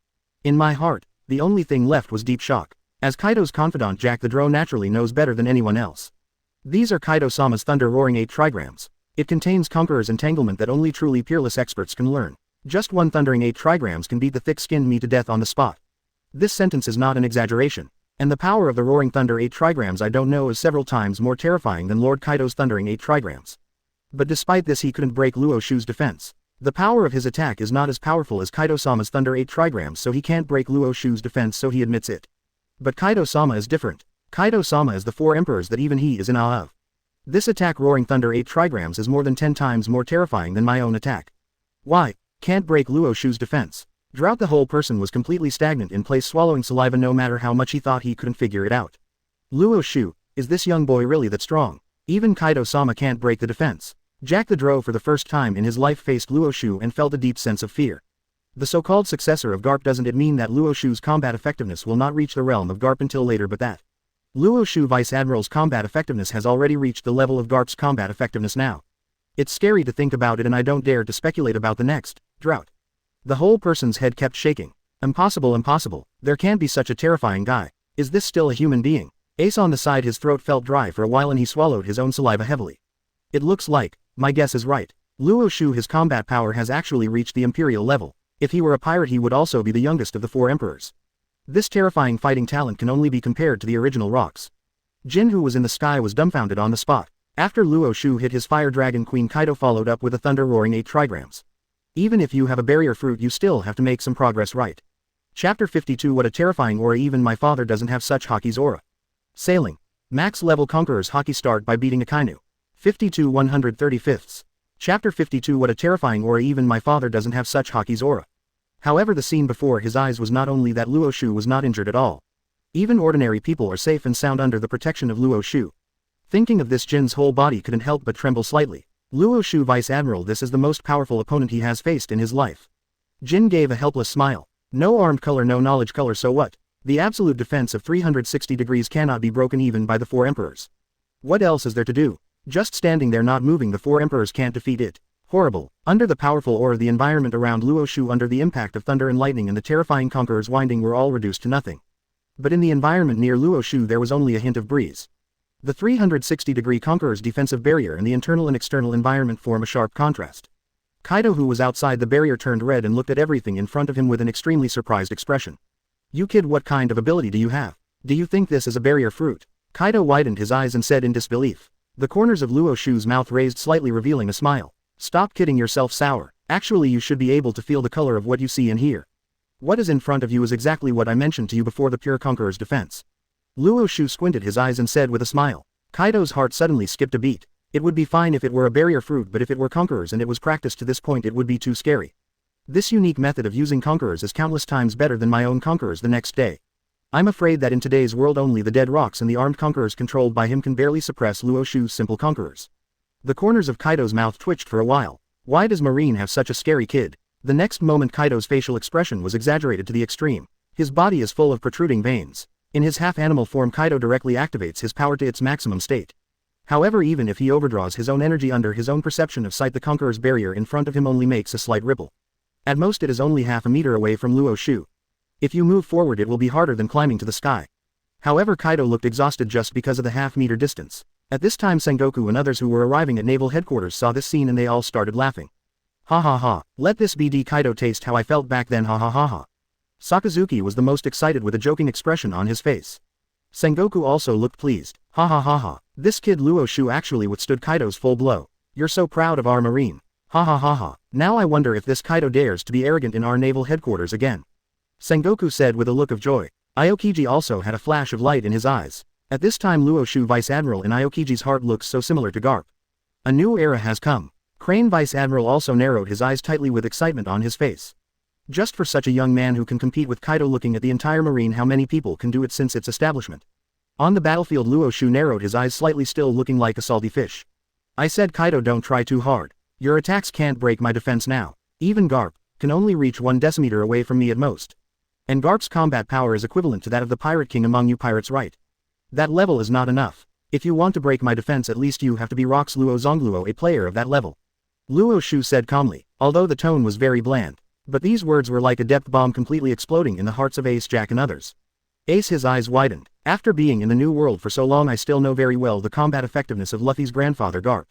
In my heart, the only thing left was deep shock. As Kaido's confidant, Jack the Drow naturally knows better than anyone else. These are Kaido-sama's thunder roaring 8 trigrams. It contains Conqueror's entanglement that only truly peerless experts can learn. Just one thundering 8 trigrams can beat the thick-skinned me to death on the spot. This sentence is not an exaggeration. And the power of the roaring thunder 8 trigrams, I don't know, is several times more terrifying than Lord Kaido's thundering 8 trigrams. But despite this he couldn't break Luo Xiu's defense. The power of his attack is not as powerful as Kaido-sama's Thunder 8 trigrams, so he can't break Luo Xiu's defense, so he admits it. But Kaido-sama is different. Kaido-sama is the 4 emperors that even he is in awe of. This attack Roaring Thunder 8 trigrams is more than 10 times more terrifying than my own attack. Why? Can't break Luo Xiu's defense. Drought the whole person was completely stagnant in place, swallowing saliva no matter how much he thought he couldn't figure it out. Luo Xiu, is this young boy really that strong? Even Kaido-sama can't break the defense. Jack the Drow for the first time in his life faced Luo Xiu and felt a deep sense of fear. The so-called successor of Garp, doesn't it mean that Luo Xiu's combat effectiveness will not reach the realm of Garp until later, but that Luo Xiu Vice Admiral's combat effectiveness has already reached the level of Garp's combat effectiveness now. It's scary to think about it, and I don't dare to speculate about the next drought. The whole person's head kept shaking. Impossible, impossible. There can't be such a terrifying guy. Is this still a human being? Ace on the side, his throat felt dry for a while and he swallowed his own saliva heavily. It looks like, my guess is right. Luo Xiu, his combat power has actually reached the imperial level. If he were a pirate he would also be the youngest of the 4 emperors. This terrifying fighting talent can only be compared to the original rocks. Jin, who was in the sky, was dumbfounded on the spot. After Luo Xiu hit his Fire Dragon Queen, Kaido followed up with a Thunder Roaring 8 trigrams. Even if you have a barrier fruit you still have to make some progress, right? Chapter 52. What a terrifying aura. Even my father doesn't have such Haki's aura. Sailing. Max level Conqueror's Haki start by beating Akainu. 52 135ths. Chapter 52. What a terrifying aura. Even my father doesn't have such Haki's aura. However, the scene before his eyes was not only that Luo Xiu was not injured at all. Even ordinary people are safe and sound under the protection of Luo Xiu. Thinking of this, Jin's whole body couldn't help but tremble slightly. Luo Xiu Vice Admiral, this is the most powerful opponent he has faced in his life. Jin gave a helpless smile. No armed color, no knowledge color, so what? The absolute defense of 360 degrees cannot be broken even by the 4 emperors. What else is there to do? Just standing there not moving, the 4 emperors can't defeat it. Horrible. Under the powerful aura, the environment around Luo Xiu under the impact of thunder and lightning and the terrifying Conqueror's winding were all reduced to nothing. But in the environment near Luo Xiu there was only a hint of breeze. The 360-degree Conqueror's defensive barrier and the internal and external environment form a sharp contrast. Kaido, who was outside the barrier, turned red and looked at everything in front of him with an extremely surprised expression. You kid, what kind of ability do you have? Do you think this is a barrier fruit? Kaido widened his eyes and said in disbelief. The corners of Luo Xiu's mouth raised slightly, revealing a smile. Stop kidding yourself, sour. Actually, you should be able to feel the color of what you see and hear. What is in front of you is exactly what I mentioned to you before, the pure Conqueror's defense. Luo Xiu squinted his eyes and said with a smile. Kaido's heart suddenly skipped a beat. It would be fine if it were a barrier fruit, but if it were Conquerors and it was practiced to this point it would be too scary. This unique method of using Conquerors is countless times better than my own Conquerors the next day. I'm afraid that in today's world only the dead rocks and the armed Conquerors controlled by him can barely suppress Luo Xiu's simple Conquerors. The corners of Kaido's mouth twitched for a while. Why does Marine have such a scary kid? The next moment Kaido's facial expression was exaggerated to the extreme. His body is full of protruding veins. In his half-animal form Kaido directly activates his power to its maximum state. However, even if he overdraws his own energy under his own perception of sight, the Conqueror's barrier in front of him only makes a slight ripple. At most it is only half a meter away from Luo Xiu. If you move forward it will be harder than climbing to the sky. However, Kaido looked exhausted just because of the half-meter distance. At this time Sengoku and others who were arriving at naval headquarters saw this scene and they all started laughing. Ha ha ha, let this be Kaido taste how I felt back then, ha ha ha ha. Sakazuki was the most excited with a joking expression on his face. Sengoku also looked pleased. Ha ha ha ha, this kid Luo Xiu actually withstood Kaido's full blow. You're so proud of our Marine. Ha ha ha ha, now I wonder if this Kaido dares to be arrogant in our naval headquarters again. Sengoku said with a look of joy. Aokiji also had a flash of light in his eyes. At this time Luo Xiu Vice Admiral in Aokiji's heart looks so similar to Garp. A new era has come. Crane Vice Admiral also narrowed his eyes tightly with excitement on his face. Just for such a young man who can compete with Kaido, looking at the entire Marine, how many people can do it since its establishment? On the battlefield Luo Xiu narrowed his eyes slightly, still looking like a salty fish. I said, Kaido, don't try too hard. Your attacks can't break my defense now. Even Garp can only reach 1 decimeter away from me at most. And Garp's combat power is equivalent to that of the Pirate King among you pirates, right? That level is not enough. If you want to break my defense at least you have to be Rocks Luo Zongluo, a player of that level. Luo Xiu said calmly, although the tone was very bland. But these words were like a depth bomb completely exploding in the hearts of Ace, Jack and others. Ace, his eyes widened. After being in the New World for so long, I still know very well the combat effectiveness of Luffy's grandfather Garp.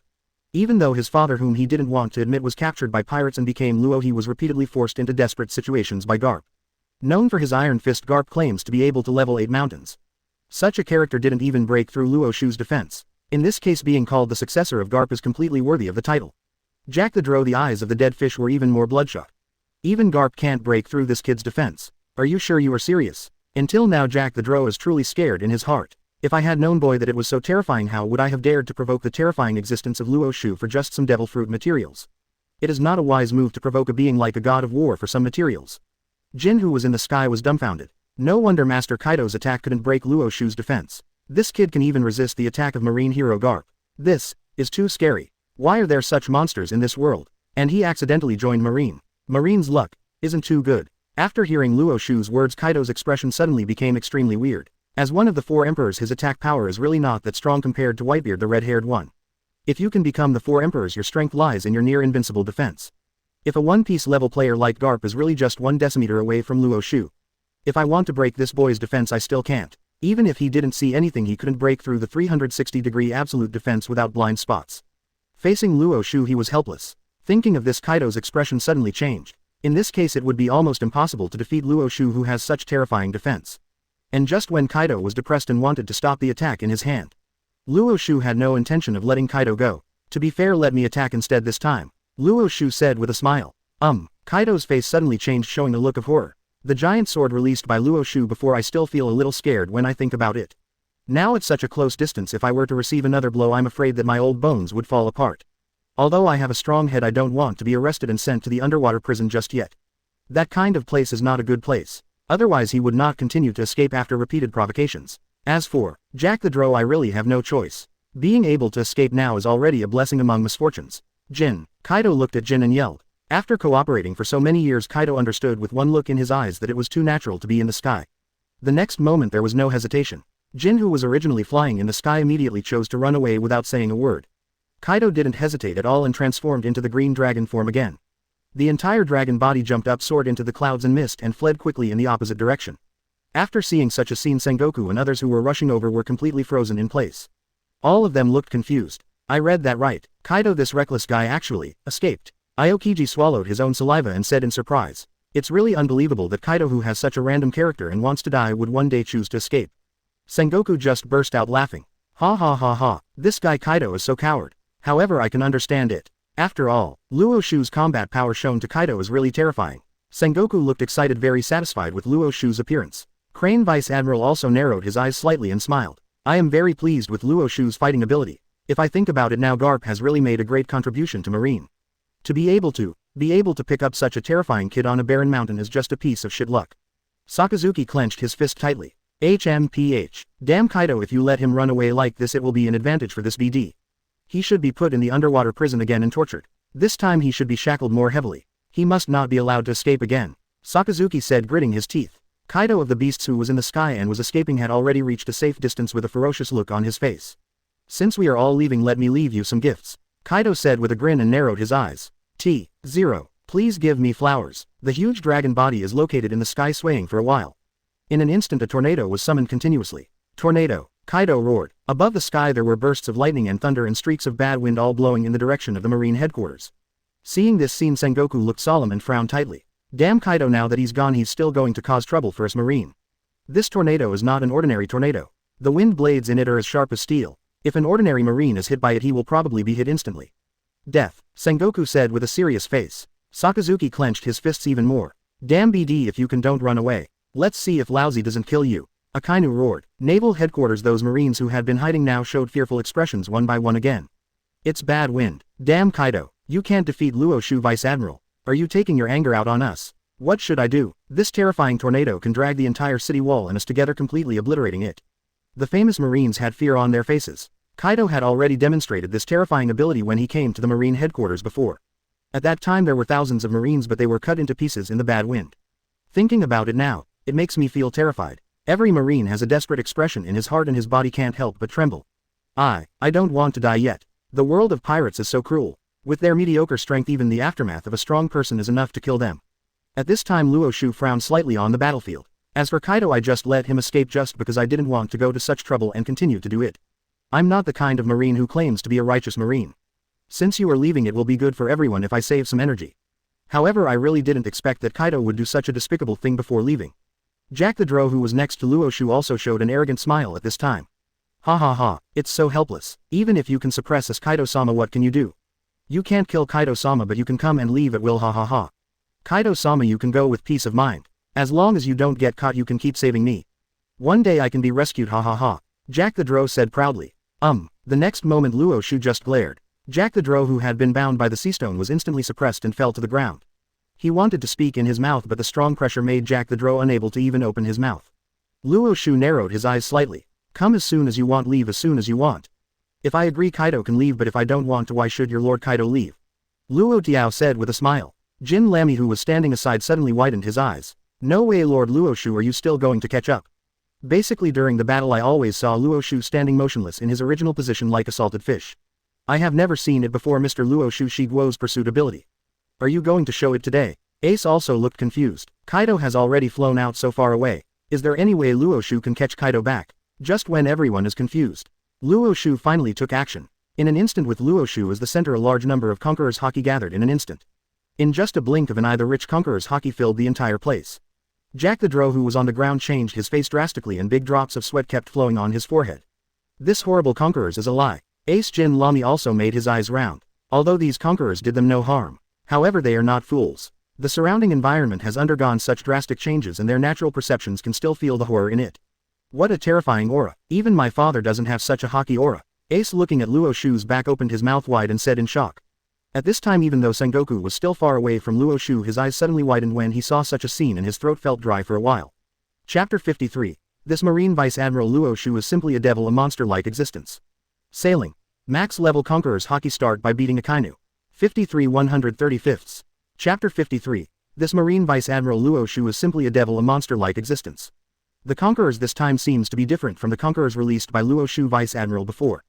Even though his father, whom he didn't want to admit, was captured by pirates and became Luo, he was repeatedly forced into desperate situations by Garp. Known for his iron fist, Garp claims to be able to level 8 mountains. Such a character didn't even break through Luo Xiu's defense. In this case, being called the successor of Garp is completely worthy of the title. Jack the Drow, the eyes of the dead fish were even more bloodshot. Even Garp can't break through this kid's defense. Are you sure you are serious? Until now Jack the Drow is truly scared in his heart. If I had known, boy, that it was so terrifying, how would I have dared to provoke the terrifying existence of Luo Xiu for just some devil fruit materials? It is not a wise move to provoke a being like a god of war for some materials. Jin, who was in the sky, was dumbfounded. No wonder Master Kaido's attack couldn't break Luo Xiu's defense. This kid can even resist the attack of marine hero Garp. This is too scary. Why are there such monsters in this world? And he accidentally joined Marine. Marine's luck isn't too good. After hearing Luo Xiu's words, Kaido's expression suddenly became extremely weird. As one of the 4 emperors, his attack power is really not that strong compared to Whitebeard, the red-haired one. If you can become the 4 emperors, your strength lies in your near-invincible defense. If a One-Piece level player like Garp is really just 1 decimeter away from Luo Xiu. If I want to break this boy's defense, I still can't. Even if he didn't see anything, he couldn't break through the 360-degree absolute defense without blind spots. Facing Luo Xiu, he was helpless. Thinking of this, Kaido's expression suddenly changed. In this case, it would be almost impossible to defeat Luo Xiu, who has such terrifying defense. And just when Kaido was depressed and wanted to stop the attack in his hand, Luo Xiu had no intention of letting Kaido go. To be fair, let me attack instead this time, Luo Xiu said with a smile. Kaido's face suddenly changed, showing a look of horror. The giant sword released by Luo Xiu before. I still feel a little scared when I think about it. Now at such a close distance, if I were to receive another blow, I'm afraid that my old bones would fall apart. Although I have a strong head, I don't want to be arrested and sent to the underwater prison just yet. That kind of place is not a good place. Otherwise he would not continue to escape after repeated provocations. As for Jack the Drow, I really have no choice. Being able to escape now is already a blessing among misfortunes. Jin. Kaido looked at Jin and yelled. After cooperating for so many years, Kaido understood with one look in his eyes that it was too natural to be in the sky. The next moment there was no hesitation. Jin, who was originally flying in the sky, immediately chose to run away without saying a word. Kaido didn't hesitate at all and transformed into the green dragon form again. The entire dragon body jumped up, soared into the clouds and mist, and fled quickly in the opposite direction. After seeing such a scene, Sengoku and others who were rushing over were completely frozen in place. All of them looked confused. I read that right. Kaido, this reckless guy, actually escaped. Aokiji swallowed his own saliva and said in surprise. It's really unbelievable that Kaido, who has such a random character and wants to die, would one day choose to escape. Sengoku just burst out laughing. Ha ha ha ha, this guy Kaido is so coward. However, I can understand it. After all, Luo Xiu's combat power shown to Kaido is really terrifying. Sengoku looked excited, very satisfied with Luo Xiu's appearance. Crane Vice Admiral also narrowed his eyes slightly and smiled. I am very pleased with Luo Xiu's fighting ability. If I think about it now, Garp has really made a great contribution to Marine. To be able to pick up such a terrifying kid on a barren mountain is just a piece of shit luck. Sakazuki clenched his fist tightly. HMPH. Damn Kaido, if you let him run away like this, it will be an advantage for this BD. He should be put in the underwater prison again and tortured. This time he should be shackled more heavily. He must not be allowed to escape again, Sakazuki said, gritting his teeth. Kaido of the Beasts, who was in the sky and was escaping, had already reached a safe distance with a ferocious look on his face. Since we are all leaving, let me leave you some gifts, Kaido said with a grin and narrowed his eyes. T-0. Please give me flowers. The huge dragon body is located in the sky, swaying for a while. In an instant a tornado was summoned continuously. Tornado. Kaido roared. Above the sky there were bursts of lightning and thunder and streaks of bad wind, all blowing in the direction of the Marine headquarters. Seeing this scene, Sengoku looked solemn and frowned tightly. Damn Kaido, now that he's gone he's still going to cause trouble for us Marine. This tornado is not an ordinary tornado. The wind blades in it are as sharp as steel. If an ordinary Marine is hit by it, he will probably be hit instantly. Death, Sengoku said with a serious face. Sakazuki clenched his fists even more. Damn BD, if you can, don't run away. Let's see if Lousy doesn't kill you. Akainu roared. Naval headquarters. Those Marines who had been hiding now showed fearful expressions one by one again. It's bad wind. Damn Kaido, you can't defeat Luo Xiu, Vice Admiral. Are you taking your anger out on us? What should I do? This terrifying tornado can drag the entire city wall and us together, completely obliterating it. The famous Marines had fear on their faces. Kaido had already demonstrated this terrifying ability when he came to the Marine headquarters before. At that time there were thousands of Marines, but they were cut into pieces in the bad wind. Thinking about it now, it makes me feel terrified. Every Marine has a desperate expression in his heart and his body can't help but tremble. I don't want to die yet. The world of pirates is so cruel. With their mediocre strength, even the aftermath of a strong person is enough to kill them. At this time Luo Xiu frowned slightly on the battlefield. As for Kaido, I just let him escape just because I didn't want to go to such trouble and continue to do it. I'm not the kind of Marine who claims to be a righteous Marine. Since you are leaving, it will be good for everyone if I save some energy. However, I really didn't expect that Kaido would do such a despicable thing before leaving. Jack the Drow, who was next to Luo Xiu, also showed an arrogant smile at this time. Ha ha ha, it's so helpless. Even if you can suppress us Kaido-sama, what can you do? You can't kill Kaido-sama, but you can come and leave at will, ha ha ha. Kaido-sama, you can go with peace of mind. As long as you don't get caught, you can keep saving me. One day I can be rescued, ha ha ha. Jack the Drow said proudly. The next moment Luo Xiu just glared. Jack the Drow, who had been bound by the sea stone, was instantly suppressed and fell to the ground. He wanted to speak in his mouth, but the strong pressure made Jack the Drow unable to even open his mouth. Luo Xiu narrowed his eyes slightly. Come as soon as you want, leave as soon as you want. If I agree, Kaido can leave, but if I don't want to, why should your Lord Kaido leave? Luo Tiao said with a smile. Jin Lamy, who was standing aside, suddenly widened his eyes. No way, Lord Luo Xiu, are you still going to catch up? Basically, during the battle I always saw Luo Xiu standing motionless in his original position like a salted fish. I have never seen it before, Mr. Luo Xiu. Shiguo's pursuit ability. Are you going to show it today? Ace also looked confused. Kaido has already flown out so far away. Is there any way Luo Xiu can catch Kaido back? Just when everyone is confused, Luo Xiu finally took action. In an instant, with Luo Xiu as the center, a large number of Conqueror's Haki gathered in an instant. In just a blink of an eye, the rich Conqueror's Haki filled the entire place. Jack the Drow, who was on the ground, changed his face drastically and big drops of sweat kept flowing on his forehead. This horrible Conquerors is a lie. Ace Jin Lamy also made his eyes round. Although these Conquerors did them no harm, however, they are not fools. The surrounding environment has undergone such drastic changes and their natural perceptions can still feel the horror in it. What a terrifying aura. Even my father doesn't have such a Haki aura. Ace, looking at Luo Xiu's back, opened his mouth wide and said in shock. At this time, even though Sengoku was still far away from Luo Xiu, his eyes suddenly widened when he saw such a scene and his throat felt dry for a while. Chapter 53. This Marine Vice Admiral Luo Xiu is simply a devil, a monster-like existence. Sailing. Max level Conqueror's Haki start by beating Akainu. 53 135ths. Chapter 53. This Marine Vice Admiral Luo Xiu is simply a devil, a monster-like existence. The Conquerors this time seems to be different from the Conquerors released by Luo Xiu Vice Admiral before.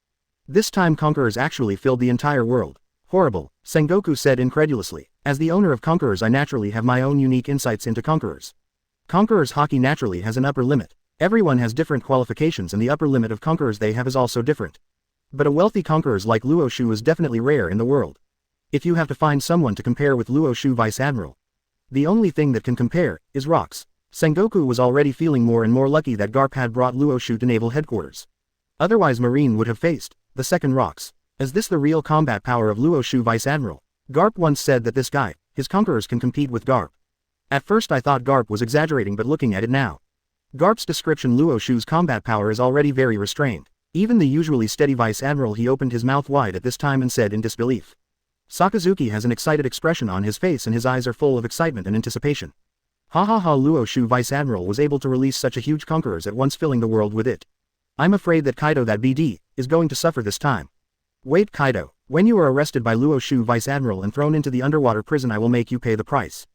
This time Conquerors actually filled the entire world. Horrible, Sengoku said incredulously. As the owner of Conquerors, I naturally have my own unique insights into Conquerors. Conquerors Haki naturally has an upper limit. Everyone has different qualifications and the upper limit of Conquerors they have is also different. But a wealthy Conquerors like Luo Xiu is definitely rare in the world. If you have to find someone to compare with Luo Xiu Vice Admiral, the only thing that can compare is rocks. Sengoku was already feeling more and more lucky that Garp had brought Luo Xiu to naval headquarters. Otherwise Marine would have faced the second rocks. Is this the real combat power of Luo Xiu Vice Admiral? Garp once said that this guy, his Conquerors can compete with Garp. At first I thought Garp was exaggerating, but looking at it now, Garp's description, Luo Xiu's combat power is already very restrained. Even the usually steady Vice Admiral, he opened his mouth wide at this time and said in disbelief. Sakazuki has an excited expression on his face and his eyes are full of excitement and anticipation. Ha ha ha, Luo Xiu Vice Admiral was able to release such a huge Conquerors at once, filling the world with it. I'm afraid that Kaido, that BD, is going to suffer this time. Wait, Kaido, when you are arrested by Luo Xiu Vice Admiral and thrown into the underwater prison, I will make you pay the price.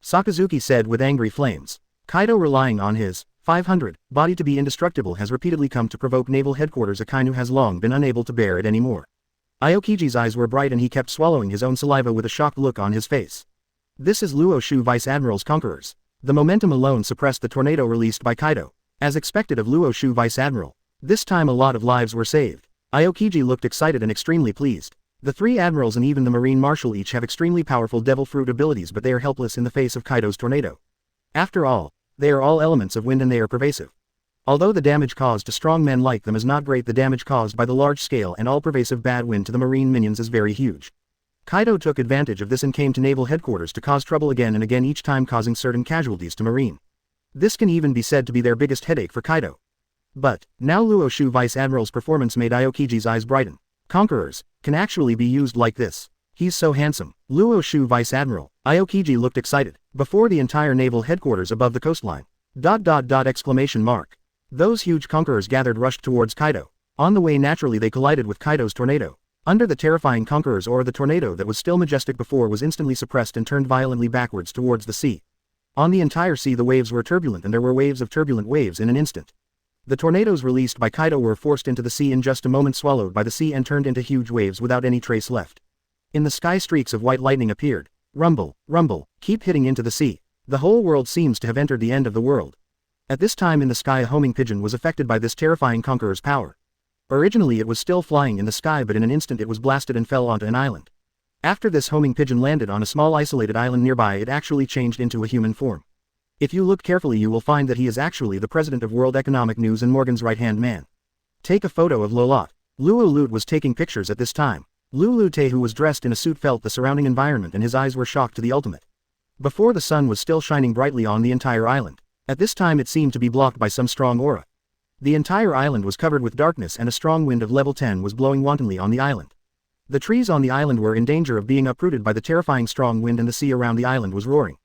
Sakazuki said with angry flames. Kaido, relying on his 500 body to be indestructible, has repeatedly come to provoke naval headquarters. Akainu has long been unable to bear it anymore. Aokiji's eyes were bright and he kept swallowing his own saliva with a shocked look on his face. This is Luo Xiu Vice Admiral's Conquerors. The momentum alone suppressed the tornado released by Kaido. As expected of Luo Xiu Vice Admiral, this time a lot of lives were saved. Aokiji looked excited and extremely pleased. The three admirals and even the Marine Marshal each have extremely powerful Devil Fruit abilities, but they are helpless in the face of Kaido's tornado. After all, they are all elements of wind and they are pervasive. Although the damage caused to strong men like them is not great, the damage caused by the large-scale and all-pervasive bad wind to the Marine minions is very huge. Kaido took advantage of this and came to naval headquarters to cause trouble again and again, each time causing certain casualties to Marine. This can even be said to be their biggest headache for Kaido. But, now Luo Xiu Vice Admiral's performance made Aokiji's eyes brighten. Conquerors can actually be used like this. He's so handsome. Luo Xiu Vice Admiral. Aokiji looked excited. Before the entire naval headquarters above the coastline. .. exclamation mark. Those huge Conquerors gathered rushed towards Kaido. On the way, naturally they collided with Kaido's tornado. Under the terrifying Conquerors aura, the tornado that was still majestic before was instantly suppressed and turned violently backwards towards the sea. On the entire sea the waves were turbulent and there were waves of turbulent waves in an instant. The tornadoes released by Kaido were forced into the sea in just a moment, swallowed by the sea and turned into huge waves without any trace left. In the sky streaks of white lightning appeared. Rumble, rumble, keep hitting into the sea. The whole world seems to have entered the end of the world. At this time in the sky a homing pigeon was affected by this terrifying Conqueror's power. Originally it was still flying in the sky, but in an instant it was blasted and fell onto an island. After this homing pigeon landed on a small isolated island nearby, it actually changed into a human form. If you look carefully you will find that he is actually the president of World Economic News and Morgan's right-hand man. Take a photo of Lolot. Luo Lut was taking pictures at this time. Lulute, who was dressed in a suit, felt the surrounding environment and his eyes were shocked to the ultimate. Before, the sun was still shining brightly on the entire island. At this time it seemed to be blocked by some strong aura. The entire island was covered with darkness and a strong wind of level 10 was blowing wantonly on the island. The trees on the island were in danger of being uprooted by the terrifying strong wind and the sea around the island was roaring.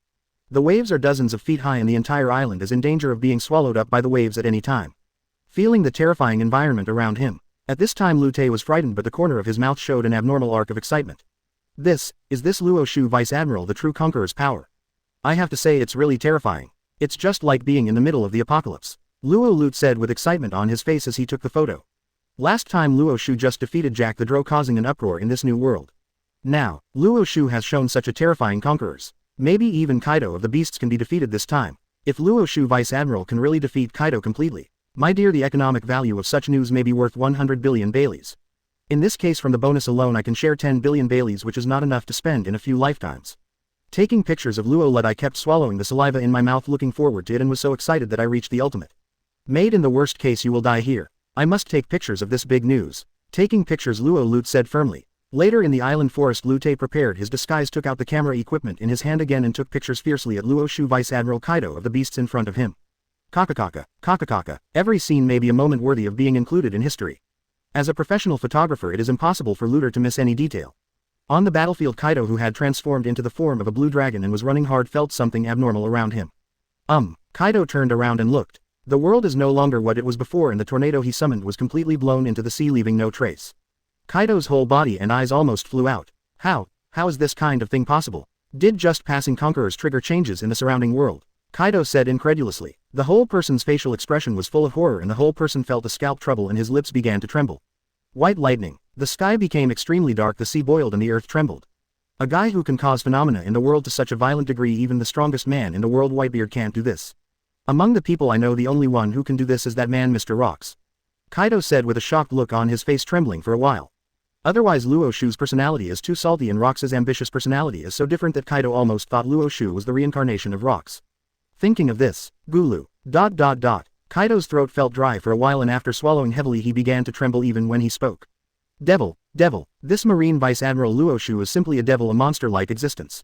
The waves are dozens of feet high and the entire island is in danger of being swallowed up by the waves at any time. Feeling the terrifying environment around him. At this time Lute was frightened, but the corner of his mouth showed an abnormal arc of excitement. Is this Luo Xiu Vice Admiral, the true Conqueror's power? I have to say it's really terrifying. It's just like being in the middle of the apocalypse. Luo Lut said with excitement on his face as he took the photo. Last time Luo Xiu just defeated Jack the Drow, causing an uproar in this new world. Now, Luo Xiu has shown such a terrifying conquerors. Maybe even Kaido of the Beasts can be defeated this time. If Luo Xiu Vice Admiral can really defeat Kaido completely. My dear, the economic value of such news may be worth 100 billion Baileys. In this case, from the bonus alone I can share 10 billion Baileys, which is not enough to spend in a few lifetimes. Taking pictures of Luo Lut, I kept swallowing the saliva in my mouth, looking forward to it, and was so excited that I reached the ultimate. Made in the worst case you will die here. I must take pictures of this big news. Taking pictures, Luo Lut said firmly. Later in the island forest, Lute prepared his disguise, took out the camera equipment in his hand again and took pictures fiercely at Luo Xiu Vice Admiral Kaido of the Beasts in front of him. Kakakaka. Every scene may be a moment worthy of being included in history. As a professional photographer, it is impossible for Looter to miss any detail. On the battlefield, Kaido, who had transformed into the form of a blue dragon and was running hard, felt something abnormal around him. Kaido turned around and looked. The world is no longer what it was before, and the tornado he summoned was completely blown into the sea, leaving no trace. Kaido's whole body and eyes almost flew out. How is this kind of thing possible? Did just passing conquerors trigger changes in the surrounding world? Kaido said incredulously. The whole person's facial expression was full of horror, and the whole person felt a scalp trouble and his lips began to tremble. White lightning. The sky became extremely dark, the sea boiled and the earth trembled. A guy who can cause phenomena in the world to such a violent degree, even the strongest man in the world, Whitebeard, can't do this. Among the people I know, the only one who can do this is that man, Mr. Rocks. Kaido said with a shocked look on his face, trembling for a while. Otherwise, Luo Xiu's personality is too salty and Rocks' ambitious personality is so different that Kaido almost thought Luo Xiu was the reincarnation of Rocks. Thinking of this, Gulu. Kaido's throat felt dry for a while, and after swallowing heavily he began to tremble even when he spoke. Devil. This Marine Vice Admiral Luo Xiu is simply a devil, a monster-like existence.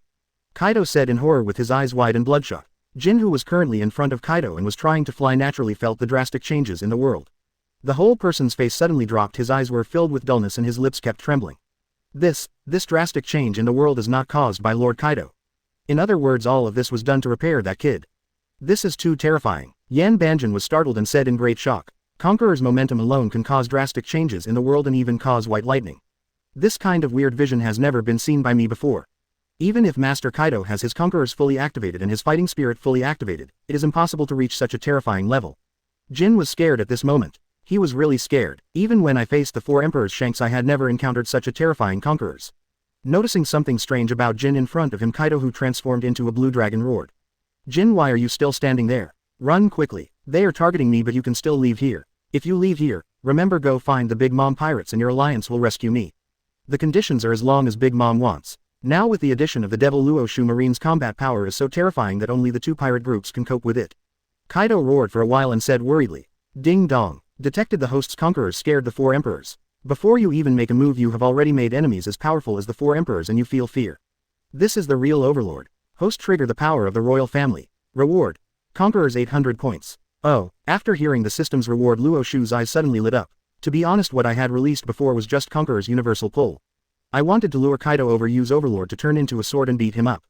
Kaido said in horror with his eyes wide and bloodshot. Jin, who was currently in front of Kaido and was trying to fly naturally, felt the drastic changes in the world. The whole person's face suddenly dropped, his eyes were filled with dullness and his lips kept trembling. This drastic change in the world is not caused by Lord Kaido. In other words, all of this was done to repair that kid. This is too terrifying. Yan Banjin was startled and said in great shock. Conqueror's momentum alone can cause drastic changes in the world and even cause white lightning. This kind of weird vision has never been seen by me before. Even if Master Kaido has his conquerors fully activated and his fighting spirit fully activated, it is impossible to reach such a terrifying level. Jin was scared at this moment. He was really scared. Even when I faced the 4 emperors Shanks, I had never encountered such a terrifying conquerors. Noticing something strange about Jin in front of him, Kaido, who transformed into a blue dragon, roared. Jin, why are you still standing there? Run quickly. They are targeting me, but you can still leave here. If you leave here, remember, go find the Big Mom pirates and your alliance will rescue me. The conditions are as long as Big Mom wants. Now with the addition of the Devil, Luo Xiu Marine's combat power is so terrifying that only the 2 pirate groups can cope with it. Kaido roared for a while and said worriedly. Ding dong. Detected the host's conquerors scared the 4 emperors. Before you even make a move, you have already made enemies as powerful as the 4 emperors and you feel fear. This is the real overlord. Host, trigger the power of the royal family. Reward. Conquerors 800 points. Oh, after hearing the system's reward, Luo Xiu's eyes suddenly lit up. To be honest, what I had released before was just Conqueror's universal pull. I wanted to lure Kaido over, use Overlord to turn into a sword and beat him up.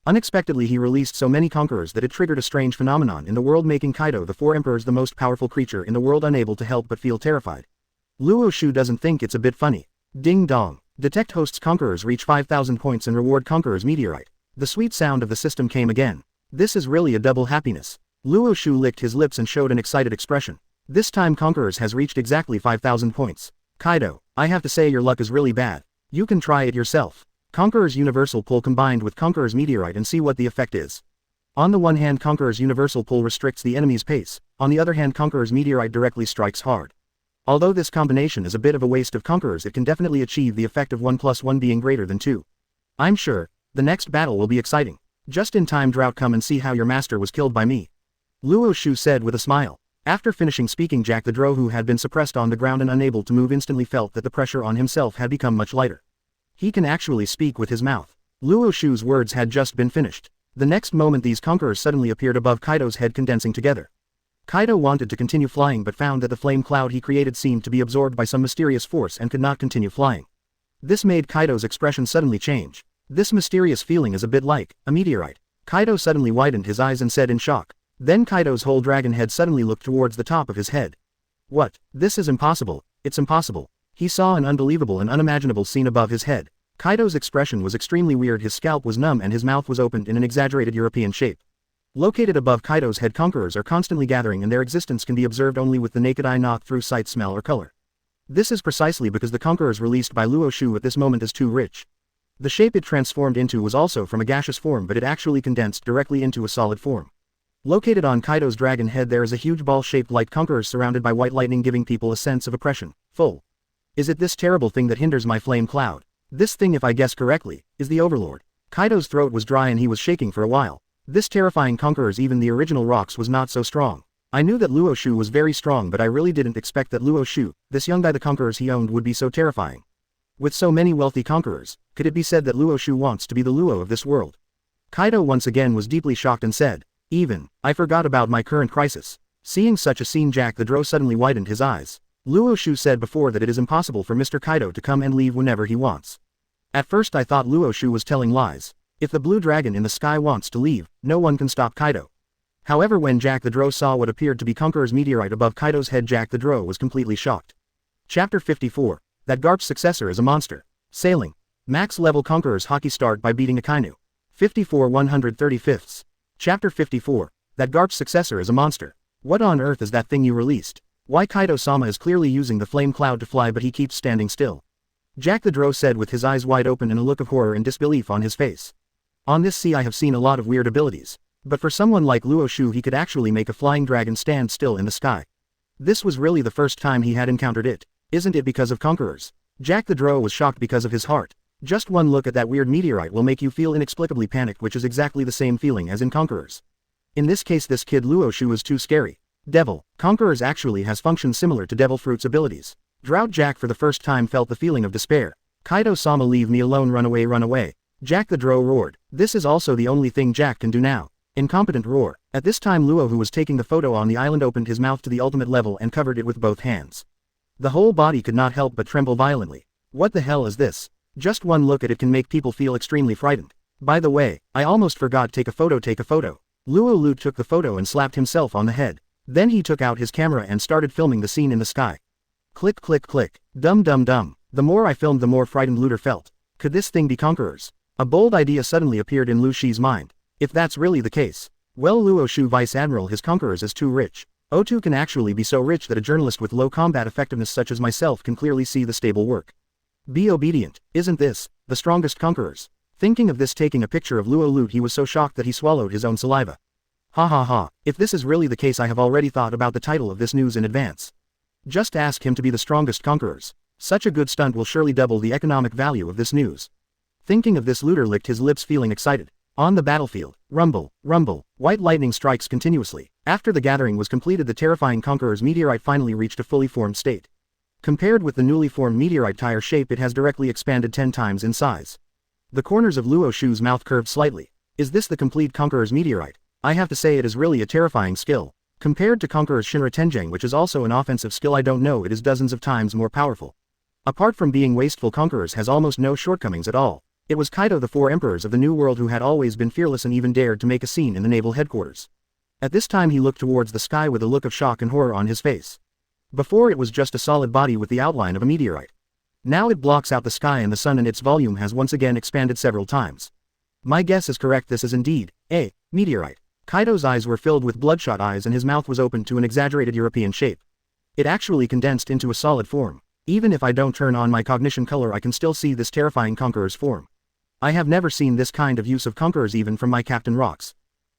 Unexpectedly he released so many conquerors that it triggered a strange phenomenon in the world, making Kaido the 4 emperors the most powerful creature in the world, unable to help but feel terrified. Luo Xiu doesn't think it's a bit funny. Ding dong. Detect host's conquerors reach 5,000 points and reward Conqueror's Meteorite. The sweet sound of the system came again. This is really a double happiness. Luo Xiu licked his lips and showed an excited expression. This time Conquerors has reached exactly 5,000 points. Kaido, I have to say your luck is really bad. You can try it yourself. Conqueror's Universal Pull combined with Conqueror's Meteorite and see what the effect is. On the one hand, Conqueror's Universal Pull restricts the enemy's pace. On the other hand, Conqueror's Meteorite directly strikes hard. Although this combination is a bit of a waste of conquerors, it can definitely achieve the effect of 1 + 1 being greater than 2. I'm sure the next battle will be exciting. Just in time, Drought, come and see how your master was killed by me. Luo Xiu said with a smile. After finishing speaking, Jack the Drow, who had been suppressed on the ground and unable to move, instantly felt that the pressure on himself had become much lighter. He can actually speak with his mouth. Luo Xiu's words had just been finished. The next moment these conquerors suddenly appeared above Kaido's head, condensing together. Kaido wanted to continue flying but found that the flame cloud he created seemed to be absorbed by some mysterious force and could not continue flying. This made Kaido's expression suddenly change. This mysterious feeling is a bit like a meteorite. Kaido suddenly widened his eyes and said in shock. Then Kaido's whole dragon head suddenly looked towards the top of his head. What? This is impossible. It's impossible. He saw an unbelievable and unimaginable scene above his head. Kaido's expression was extremely weird. His scalp was numb and his mouth was opened in an exaggerated European shape. Located above Kaido's head, conquerors are constantly gathering, and their existence can be observed only with the naked eye, not through sight, smell, or color. This is precisely because the conquerors released by Luo Xiu at this moment is too rich. The shape it transformed into was also from a gaseous form, but it actually condensed directly into a solid form. Located on Kaido's dragon head there is a huge ball-shaped light, conquerors surrounded by white lightning, giving people a sense of oppression. Full. Is it this terrible thing that hinders my flame cloud? This thing, if I guess correctly, is the Overlord. Kaido's throat was dry and he was shaking for a while. This terrifying conquerors, even the original rocks, was not so strong. I knew that Luo Xiu was very strong, but I really didn't expect that Luo Xiu, this young guy, the conquerors he owned, would be so terrifying. With so many wealthy conquerors, could it be said that Luo Xiu wants to be the Luo of this world? Kaido once again was deeply shocked and said, I forgot about my current crisis. Seeing such a scene, Jack the Drow suddenly widened his eyes. Luo Xiu said before that it is impossible for Mr. Kaido to come and leave whenever he wants. At first I thought Luo Xiu was telling lies. If the blue dragon in the sky wants to leave, no one can stop Kaido. However, when Jack the Drow saw what appeared to be Conqueror's Meteorite above Kaido's head, Jack the Drow was completely shocked. Chapter 54. That Garp's successor is a monster. Sailing. Max level Conqueror's Haki start by beating Akainu. 54 135ths. Chapter 54. That Garp's successor is a monster. What on earth is that thing you released? Why, Kaido-sama is clearly using the flame cloud to fly, but he keeps standing still. Jack the Drow said with his eyes wide open and a look of horror and disbelief on his face. On this sea I have seen a lot of weird abilities. But for someone like Luo Xiu, he could actually make a flying dragon stand still in the sky. This was really the first time he had encountered it. Isn't it because of conquerors? Jack the Drow was shocked because of his heart. Just one look at that weird meteorite will make you feel inexplicably panicked, which is exactly the same feeling as in conquerors. In this case, this kid Luo Xiu is too scary. Devil. Conquerors actually has functions similar to Devil Fruit's abilities. Drought Jack for the first time felt the feeling of despair. Kaido-sama, leave me alone, run away, run away. Jack the Drow roared. This is also the only thing Jack can do now. Incompetent roar. At this time Luo, who was taking the photo on the island, opened his mouth to the ultimate level and covered it with both hands. The whole body could not help but tremble violently. What the hell is this? Just one look at it can make people feel extremely frightened. By the way, I almost forgot, take a photo. Luo Lu took the photo and slapped himself on the head. Then he took out his camera and started filming the scene in the sky. Click click click. Dum dum dum. The more I filmed, the more frightened Luder felt. Could this thing be conquerors? A bold idea suddenly appeared in Luo Xi's mind. If that's really the case, well, Luo Xiu, Vice Admiral, his conquerors is too rich. O2 can actually be so rich that a journalist with low combat effectiveness such as myself can clearly see the stable work. Be obedient. Isn't this the strongest conquerors? Thinking of this, taking a picture of Luo Lu, he was so shocked that he swallowed his own saliva. Ha ha ha. If this is really the case, I have already thought about the title of this news in advance. Just ask him to be the strongest conquerors. Such a good stunt will surely double the economic value of this news. Thinking of this, Luder licked his lips, feeling excited. On the battlefield, rumble, rumble, white lightning strikes continuously. After the gathering was completed, the terrifying Conqueror's Meteorite finally reached a fully formed state. Compared with the newly formed meteorite tire shape, it has directly expanded 10 times in size. The corners of Luo Xiu's mouth curved slightly. Is this the complete Conqueror's Meteorite? I have to say, it is really a terrifying skill. Compared to Conqueror's Shinra Tenjang, which is also an offensive skill, I don't know, it is dozens of times more powerful. Apart from being wasteful, Conquerors has almost no shortcomings at all. It was Kaido, the 4 emperors of the New World, who had always been fearless and even dared to make a scene in the naval headquarters. At this time he looked towards the sky with a look of shock and horror on his face. Before, it was just a solid body with the outline of a meteorite. Now it blocks out the sky and the sun, and its volume has once again expanded several times. My guess is correct, this is indeed a meteorite. Kaido's eyes were filled with bloodshot eyes and his mouth was opened to an exaggerated European shape. It actually condensed into a solid form. Even if I don't turn on my cognition color, I can still see this terrifying conqueror's form. I have never seen this kind of use of conquerors even from my Captain Rocks.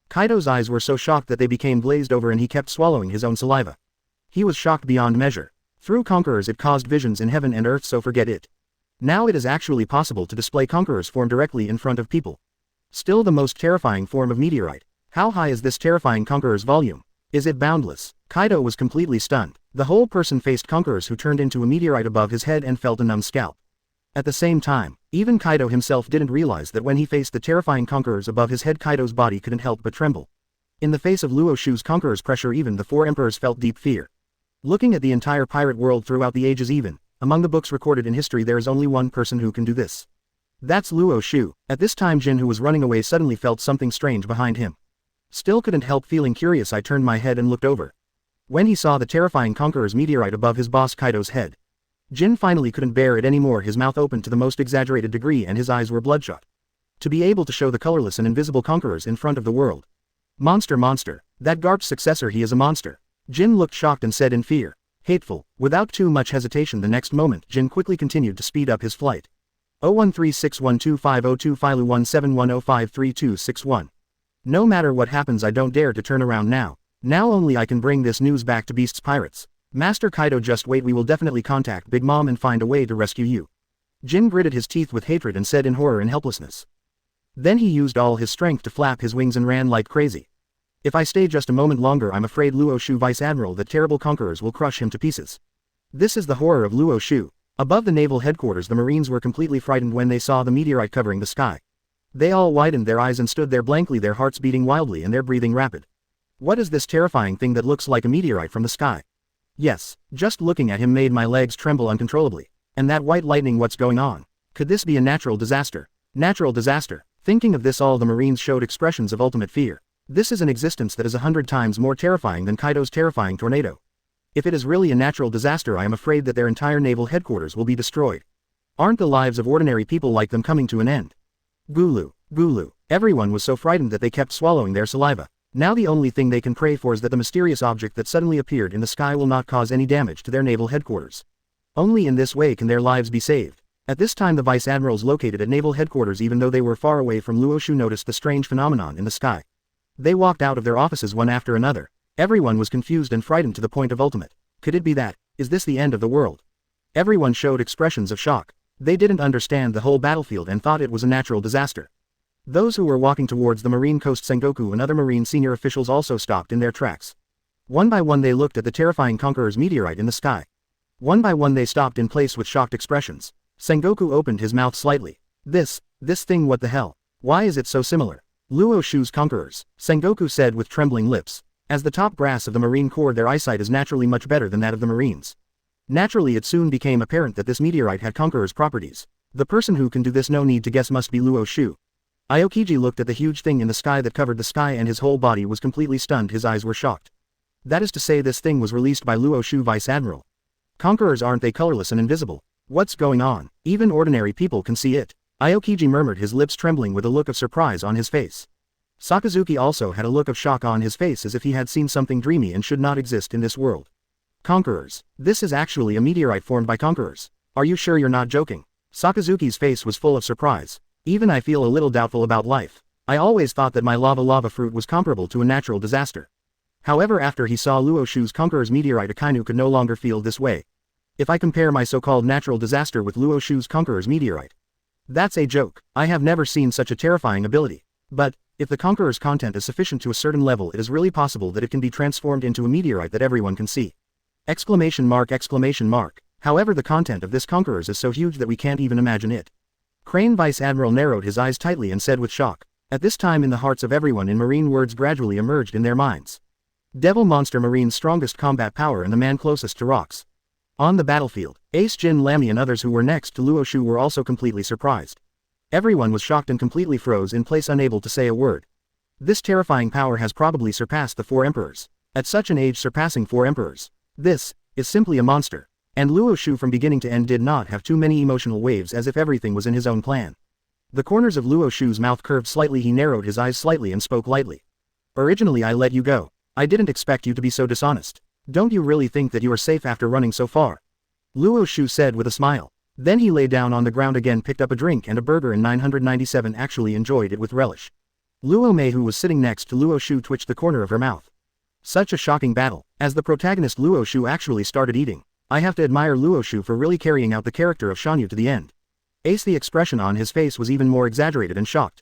Kaido's eyes were so shocked that they became glazed over and he kept swallowing his own saliva. He was shocked beyond measure. Through conquerors it caused visions in heaven and earth, so forget it. Now it is actually possible to display conqueror's form directly in front of people. Still the most terrifying form of meteorite. How high is this terrifying conqueror's volume? Is it boundless? Kaido was completely stunned. The whole person faced conquerors who turned into a meteorite above his head and felt a numb scalp. At the same time, even Kaido himself didn't realize that when he faced the terrifying conquerors above his head, Kaido's body couldn't help but tremble. In the face of Luo Xiu's Conqueror's pressure, even the four emperors felt deep fear. Looking at the entire pirate world throughout the ages, even among the books recorded in history, there is only one person who can do this. That's Luo Xiu. At this time, Jin, who was running away, suddenly felt something strange behind him. Still couldn't help feeling curious. I turned my head and looked over. When he saw the terrifying Conqueror's meteorite above his boss Kaido's head, Jin finally couldn't bear it anymore. His mouth opened to the most exaggerated degree and his eyes were bloodshot. To be able to show the colorless and invisible conquerors in front of the world. Monster, monster. That Garp's successor, he is a monster. Jin looked shocked and said in fear. Hateful. Without too much hesitation, the next moment, Jin quickly continued to speed up his flight. 0136125025 1710532661. No matter what happens, I don't dare to turn around now. Now only I can bring this news back to Beast's pirates. Master Kaido, just wait, we will definitely contact Big Mom and find a way to rescue you. Jin gritted his teeth with hatred and said in horror and helplessness. Then he used all his strength to flap his wings and ran like crazy. If I stay just a moment longer, I'm afraid Luo Xiu, Vice Admiral, the terrible conquerors will crush him to pieces. This is the horror of Luo Xiu. Above the naval headquarters, the Marines were completely frightened when they saw the meteorite covering the sky. They all widened their eyes and stood there blankly, their hearts beating wildly and their breathing rapid. What is this terrifying thing that looks like a meteorite from the sky? Yes, just looking at him made my legs tremble uncontrollably. And that white lightning, what's going on? Could this be a natural disaster? Natural disaster. Thinking of this, all the Marines showed expressions of ultimate fear. This is an existence that is 100 times more terrifying than Kaido's terrifying tornado. If it is really a natural disaster, I am afraid that their entire naval headquarters will be destroyed. Aren't the lives of ordinary people like them coming to an end? Gulu, Gulu. Everyone was so frightened that they kept swallowing their saliva. Now the only thing they can pray for is that the mysterious object that suddenly appeared in the sky will not cause any damage to their naval headquarters. Only in this way can their lives be saved. At this time, the Vice Admirals located at naval headquarters, even though they were far away from Luo Xiu, noticed the strange phenomenon in the sky. They walked out of their offices one after another. Everyone was confused and frightened to the point of ultimate. Could it be that? Is this the end of the world? Everyone showed expressions of shock. They didn't understand the whole battlefield and thought it was a natural disaster. Those who were walking towards the Marine coast, Sengoku and other Marine senior officials, also stopped in their tracks. One by one they looked at the terrifying Conqueror's meteorite in the sky. One by one they stopped in place with shocked expressions. Sengoku opened his mouth slightly. This thing, what the hell? Why is it so similar? Luo Xiu's conquerors, Sengoku said with trembling lips. As the top brass of the Marine Corps, their eyesight is naturally much better than that of the Marines. Naturally, it soon became apparent that this meteorite had conqueror's properties. The person who can do this, no need to guess, must be Luo Xiu. Aokiji looked at the huge thing in the sky that covered the sky and his whole body was completely stunned. His eyes were shocked. That is to say, this thing was released by Luo Xiu, Vice Admiral. Conquerors, aren't they colorless and invisible? What's going on? Even ordinary people can see it. Aokiji murmured, his lips trembling with a look of surprise on his face. Sakazuki also had a look of shock on his face, as if he had seen something dreamy and should not exist in this world. Conquerors. This is actually a meteorite formed by conquerors. Are you sure you're not joking? Sakazuki's face was full of surprise. Even I feel a little doubtful about life. I always thought that my lava fruit was comparable to a natural disaster. However, after he saw Luo Xiu's conqueror's meteorite, Akainu could no longer feel this way. If I compare my so-called natural disaster with Luo Xiu's conqueror's meteorite, that's a joke. I have never seen such a terrifying ability. But if the conqueror's content is sufficient to a certain level, it is really possible that it can be transformed into a meteorite that everyone can see. Exclamation mark, exclamation mark. However, the content of this conqueror's is so huge that we can't even imagine it. Crane Vice Admiral narrowed his eyes tightly and said with shock. At this time, in the hearts of everyone in Marine, words gradually emerged in their minds. Devil Monster, Marine's strongest combat power and the man closest to rocks. On the battlefield, Ace, Jin, Lamy and others who were next to Luo Xiu were also completely surprised. Everyone was shocked and completely froze in place, unable to say a word. This terrifying power has probably surpassed the four emperors. At such an age, surpassing four emperors. This is simply a monster. And Luo Xiu from beginning to end did not have too many emotional waves, as if everything was in his own plan. The corners of Luo Xiu's mouth curved slightly, he narrowed his eyes slightly and spoke lightly. Originally I let you go. I didn't expect you to be so dishonest. Don't you really think that you are safe after running so far? Luo Xiu said with a smile. Then he lay down on the ground again, picked up a drink and a burger, and 997 actually enjoyed it with relish. Luo Mei, who was sitting next to Luo Xiu, twitched the corner of her mouth. Such a shocking battle. As the protagonist, Luo Xiu actually started eating. I have to admire Luo Xiu for really carrying out the character of Shanyu to the end. Ace, the expression on his face was even more exaggerated and shocked.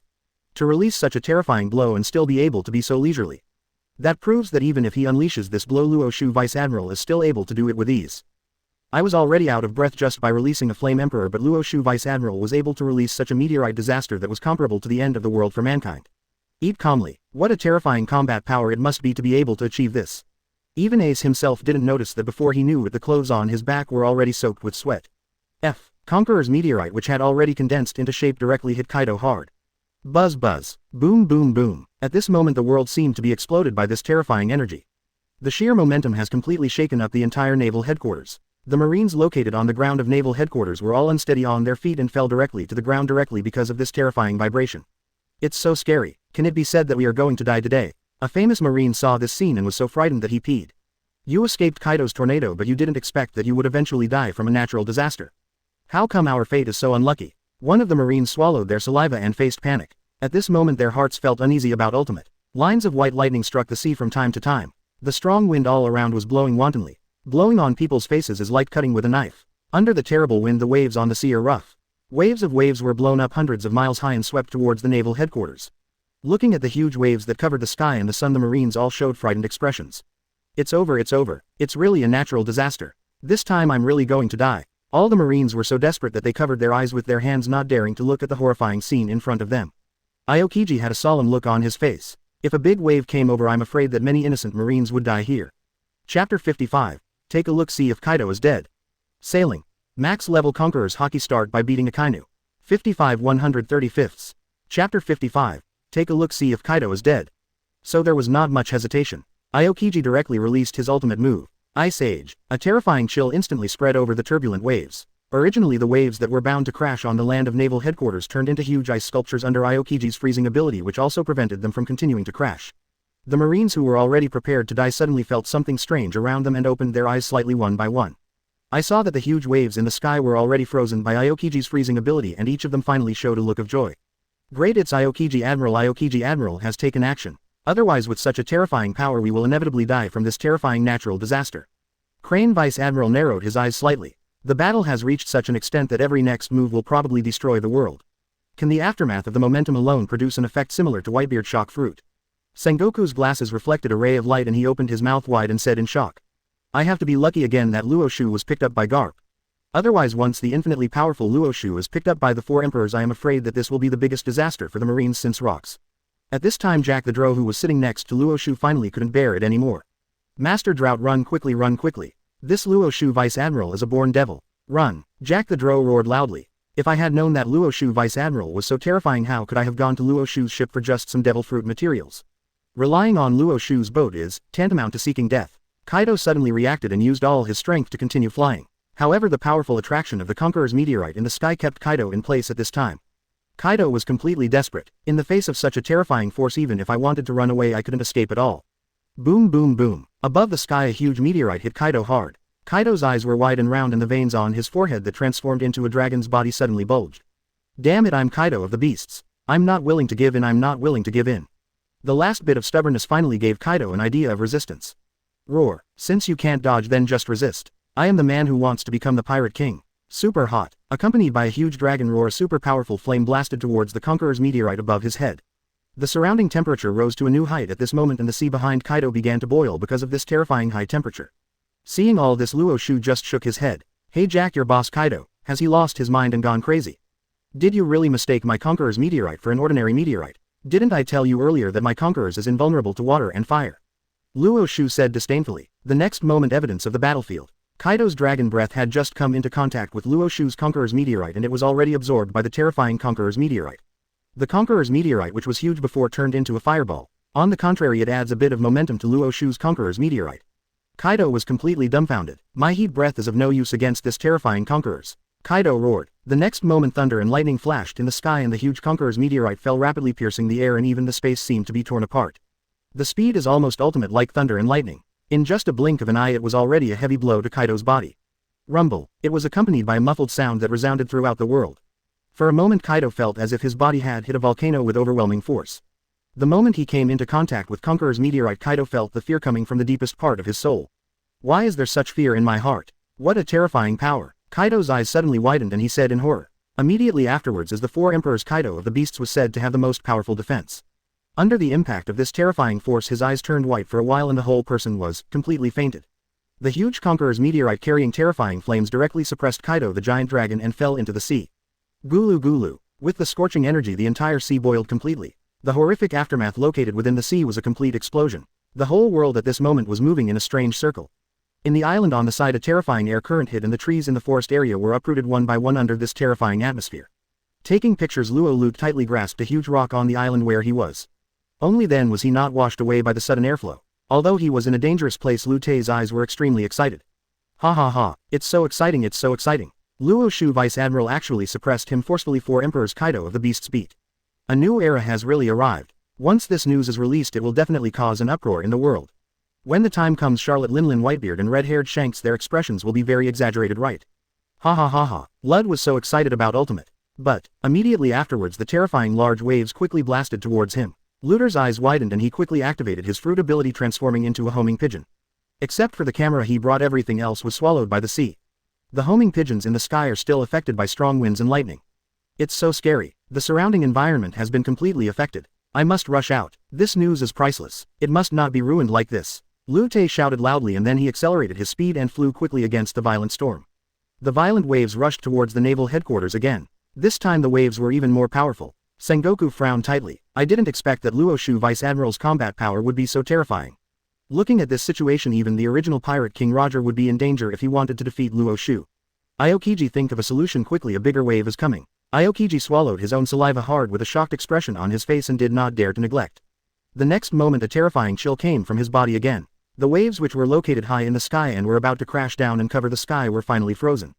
To release such a terrifying blow and still be able to be so leisurely. That proves that even if he unleashes this blow, Luo Xiu Vice Admiral is still able to do it with ease. I was already out of breath just by releasing a Flame Emperor, but Luo Xiu Vice Admiral was able to release such a meteorite disaster that was comparable to the end of the world for mankind. Eat calmly. What a terrifying combat power it must be to be able to achieve this. Even Ace himself didn't notice that before he knew it, the clothes on his back were already soaked with sweat. Conqueror's Meteorite, which had already condensed into shape, directly hit Kaido hard. Buzz buzz. Boom boom boom. At this moment the world seemed to be exploded by this terrifying energy. The sheer momentum has completely shaken up the entire naval headquarters. The Marines located on the ground of naval headquarters were all unsteady on their feet and fell directly to the ground directly because of this terrifying vibration. It's so scary. Can it be said that we are going to die today? A famous Marine saw this scene and was so frightened that he peed. You escaped Kaido's tornado, but you didn't expect that you would eventually die from a natural disaster. How come our fate is so unlucky? One of the Marines swallowed their saliva and faced panic. At this moment their hearts felt uneasy about ultimate. Lines of white lightning struck the sea from time to time. The strong wind all around was blowing wantonly. Blowing on people's faces is like cutting with a knife. Under the terrible wind the waves on the sea are rough. Waves of waves were blown up hundreds of miles high and swept towards the naval headquarters. Looking at the huge waves that covered the sky and the sun, the Marines all showed frightened expressions. It's over, it's over. It's really a natural disaster. This time I'm really going to die. All the Marines were so desperate that they covered their eyes with their hands, not daring to look at the horrifying scene in front of them. Aokiji had a solemn look on his face. If a big wave came over, I'm afraid that many innocent Marines would die here. Chapter 55. Take a look, see if Kaido is dead. Sailing. Max level Conqueror's Haki start by beating Akainu. 55 135ths. Chapter 55. Take a look, see if Kaido is dead. So there was not much hesitation. Aokiji directly released his ultimate move, Ice Age. A terrifying chill instantly spread over the turbulent waves. Originally the waves that were bound to crash on the land of naval headquarters turned into huge ice sculptures under Aokiji's freezing ability, which also prevented them from continuing to crash. The Marines who were already prepared to die suddenly felt something strange around them and opened their eyes slightly one by one. I saw that the huge waves in the sky were already frozen by Aokiji's freezing ability, and each of them finally showed a look of joy. Great, it's Aokiji Admiral. Aokiji Admiral has taken action. Otherwise with such a terrifying power we will inevitably die from this terrifying natural disaster. Crane Vice Admiral narrowed his eyes slightly. The battle has reached such an extent that every next move will probably destroy the world. Can the aftermath of the momentum alone produce an effect similar to Whitebeard shock fruit? Sengoku's glasses reflected a ray of light and he opened his mouth wide and said in shock. I have to be lucky again that Luo Xiu was picked up by Garp. Otherwise once the infinitely powerful Luo Xiu is picked up by the four emperors, I am afraid that this will be the biggest disaster for the Marines since rocks. At this time Jack the Drow, who was sitting next to Luo Xiu, finally couldn't bear it anymore. Master Drought, run quickly, run quickly. This Luo Xiu Vice Admiral is a born devil. Run. Jack the Drow roared loudly. If I had known that Luo Xiu Vice Admiral was so terrifying, how could I have gone to Luo Xiu's ship for just some devil fruit materials? Relying on Luo Xiu's boat is tantamount to seeking death. Kaido suddenly reacted and used all his strength to continue flying. However, the powerful attraction of the Conqueror's Meteorite in the sky kept Kaido in place at this time. Kaido was completely desperate. In the face of such a terrifying force, even if I wanted to run away I couldn't escape at all. Boom boom boom. Above the sky a huge meteorite hit Kaido hard. Kaido's eyes were wide and round and the veins on his forehead that transformed into a dragon's body suddenly bulged. Damn it, I'm Kaido of the beasts. I'm not willing to give in, I'm not willing to give in. The last bit of stubbornness finally gave Kaido an idea of resistance. Roar. Since you can't dodge, then just resist. I am the man who wants to become the Pirate King. Super hot. Accompanied by a huge dragon roar, a super powerful flame blasted towards the Conqueror's Meteorite above his head. The surrounding temperature rose to a new height at this moment and the sea behind Kaido began to boil because of this terrifying high temperature. Seeing all this, Luo Xiu just shook his head. Hey Jack, your boss Kaido, has he lost his mind and gone crazy? Did you really mistake my Conqueror's Meteorite for an ordinary meteorite? Didn't I tell you earlier that my Conqueror's is invulnerable to water and fire? Luo Xiu said disdainfully. The next moment, evidence of the battlefield. Kaido's dragon breath had just come into contact with Luo Xiu's Conqueror's Meteorite and it was already absorbed by the terrifying Conqueror's Meteorite. The Conqueror's Meteorite, which was huge before, turned into a fireball. On the contrary, it adds a bit of momentum to Luo Xiu's Conqueror's Meteorite. Kaido was completely dumbfounded. My heat breath is of no use against this terrifying Conqueror's. Kaido roared. The next moment thunder and lightning flashed in the sky and the huge Conqueror's Meteorite fell rapidly, piercing the air and even the space seemed to be torn apart. The speed is almost ultimate, like thunder and lightning. In just a blink of an eye it was already a heavy blow to Kaido's body. Rumble. It was accompanied by a muffled sound that resounded throughout the world. For a moment Kaido felt as if his body had hit a volcano with overwhelming force. The moment he came into contact with Conqueror's Meteorite, Kaido felt the fear coming from the deepest part of his soul. Why is there such fear in my heart? What a terrifying power. Kaido's eyes suddenly widened and he said in horror. Immediately afterwards, as the four emperors, Kaido of the beasts was said to have the most powerful defense. Under the impact of this terrifying force his eyes turned white for a while and the whole person was completely fainted. The huge Conqueror's Meteorite carrying terrifying flames directly suppressed Kaido the giant dragon and fell into the sea. Gulu gulu. With the scorching energy the entire sea boiled completely. The horrific aftermath located within the sea was a complete explosion. The whole world at this moment was moving in a strange circle. In the island on the side a terrifying air current hit and the trees in the forest area were uprooted one by one under this terrifying atmosphere. Taking pictures Luo Xiu tightly grasped a huge rock on the island where he was. Only then was he not washed away by the sudden airflow. Although he was in a dangerous place Lu Tei's eyes were extremely excited. Ha ha ha, it's so exciting, it's so exciting. Luo Xiu Vice Admiral actually suppressed him forcefully for Emperor's Kaido of the Beasts beat. A new era has really arrived. Once this news is released it will definitely cause an uproar in the world. When the time comes Charlotte Linlin Whitebeard and red-haired Shanks their expressions will be very exaggerated, right? Ha ha ha ha. Lud was so excited about Ultimate. But, immediately afterwards the terrifying large waves quickly blasted towards him. Luter's eyes widened and he quickly activated his fruit ability transforming into a homing pigeon. Except for the camera he brought everything else was swallowed by the sea. The homing pigeons in the sky are still affected by strong winds and lightning. It's so scary. The surrounding environment has been completely affected. I must rush out. This news is priceless. It must not be ruined like this. Lu Tei shouted loudly and then he accelerated his speed and flew quickly against the violent storm. The violent waves rushed towards the naval headquarters again. This time the waves were even more powerful. Sengoku frowned tightly. I didn't expect that Luo Xiu Vice Admiral's combat power would be so terrifying. Looking at this situation even the original pirate King Roger would be in danger if he wanted to defeat Luo Xiu. Aokiji think of a solution quickly, a bigger wave is coming. Aokiji swallowed his own saliva hard with a shocked expression on his face and did not dare to neglect. The next moment a terrifying chill came from his body again. The waves which were located high in the sky and were about to crash down and cover the sky were finally frozen.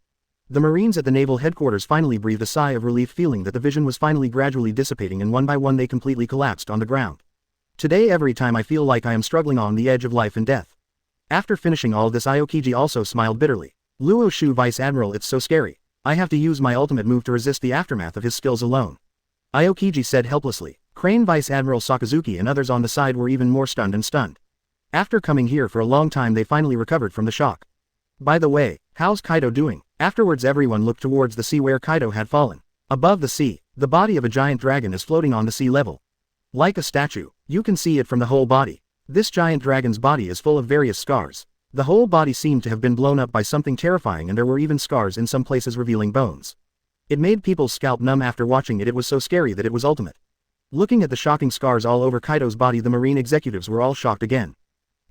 The Marines at the naval headquarters finally breathed a sigh of relief feeling that the vision was finally gradually dissipating and one by one they completely collapsed on the ground. Today every time I feel like I am struggling on the edge of life and death. After finishing all this Aokiji also smiled bitterly. Luo Xiu Vice Admiral, it's so scary. I have to use my ultimate move to resist the aftermath of his skills alone. Aokiji said helplessly. Crane Vice Admiral Sakazuki and others on the side were even more stunned. After coming here for a long time they finally recovered from the shock. By the way, how's Kaido doing? Afterwards everyone looked towards the sea where Kaido had fallen. Above the sea, the body of a giant dragon is floating on the sea level. Like a statue, you can see it from the whole body. This giant dragon's body is full of various scars. The whole body seemed to have been blown up by something terrifying and there were even scars in some places revealing bones. It made people's scalp numb after watching it. It was so scary that it was ultimate. Looking at the shocking scars all over Kaido's body the marine executives were all shocked again.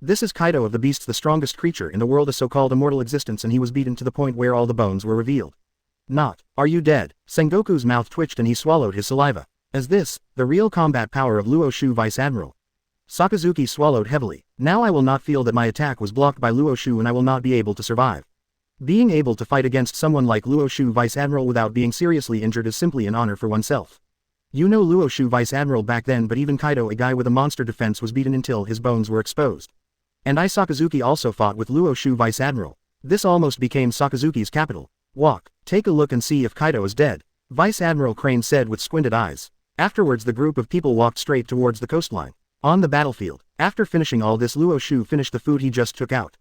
This is Kaido of the Beasts, the strongest creature in the world, a so-called immortal existence, and he was beaten to the point where all the bones were revealed. Not. Are you dead? Sengoku's mouth twitched and he swallowed his saliva. Is this the real combat power of Luo Xiu Vice Admiral? Sakazuki swallowed heavily. Now I will not feel that my attack was blocked by Luo Xiu and I will not be able to survive. Being able to fight against someone like Luo Xiu Vice Admiral without being seriously injured is simply an honor for oneself. You know Luo Xiu Vice Admiral back then, but even Kaido, a guy with a monster defense, was beaten until his bones were exposed. And Sakazuki also fought with Luo Xiu Vice Admiral. This almost became Sakazuki's capital. Walk, take a look and see if Kaido is dead, Vice Admiral Crane said with squinted eyes. Afterwards the group of people walked straight towards the coastline. On the battlefield, after finishing all this Luo Xiu finished the food he just took out.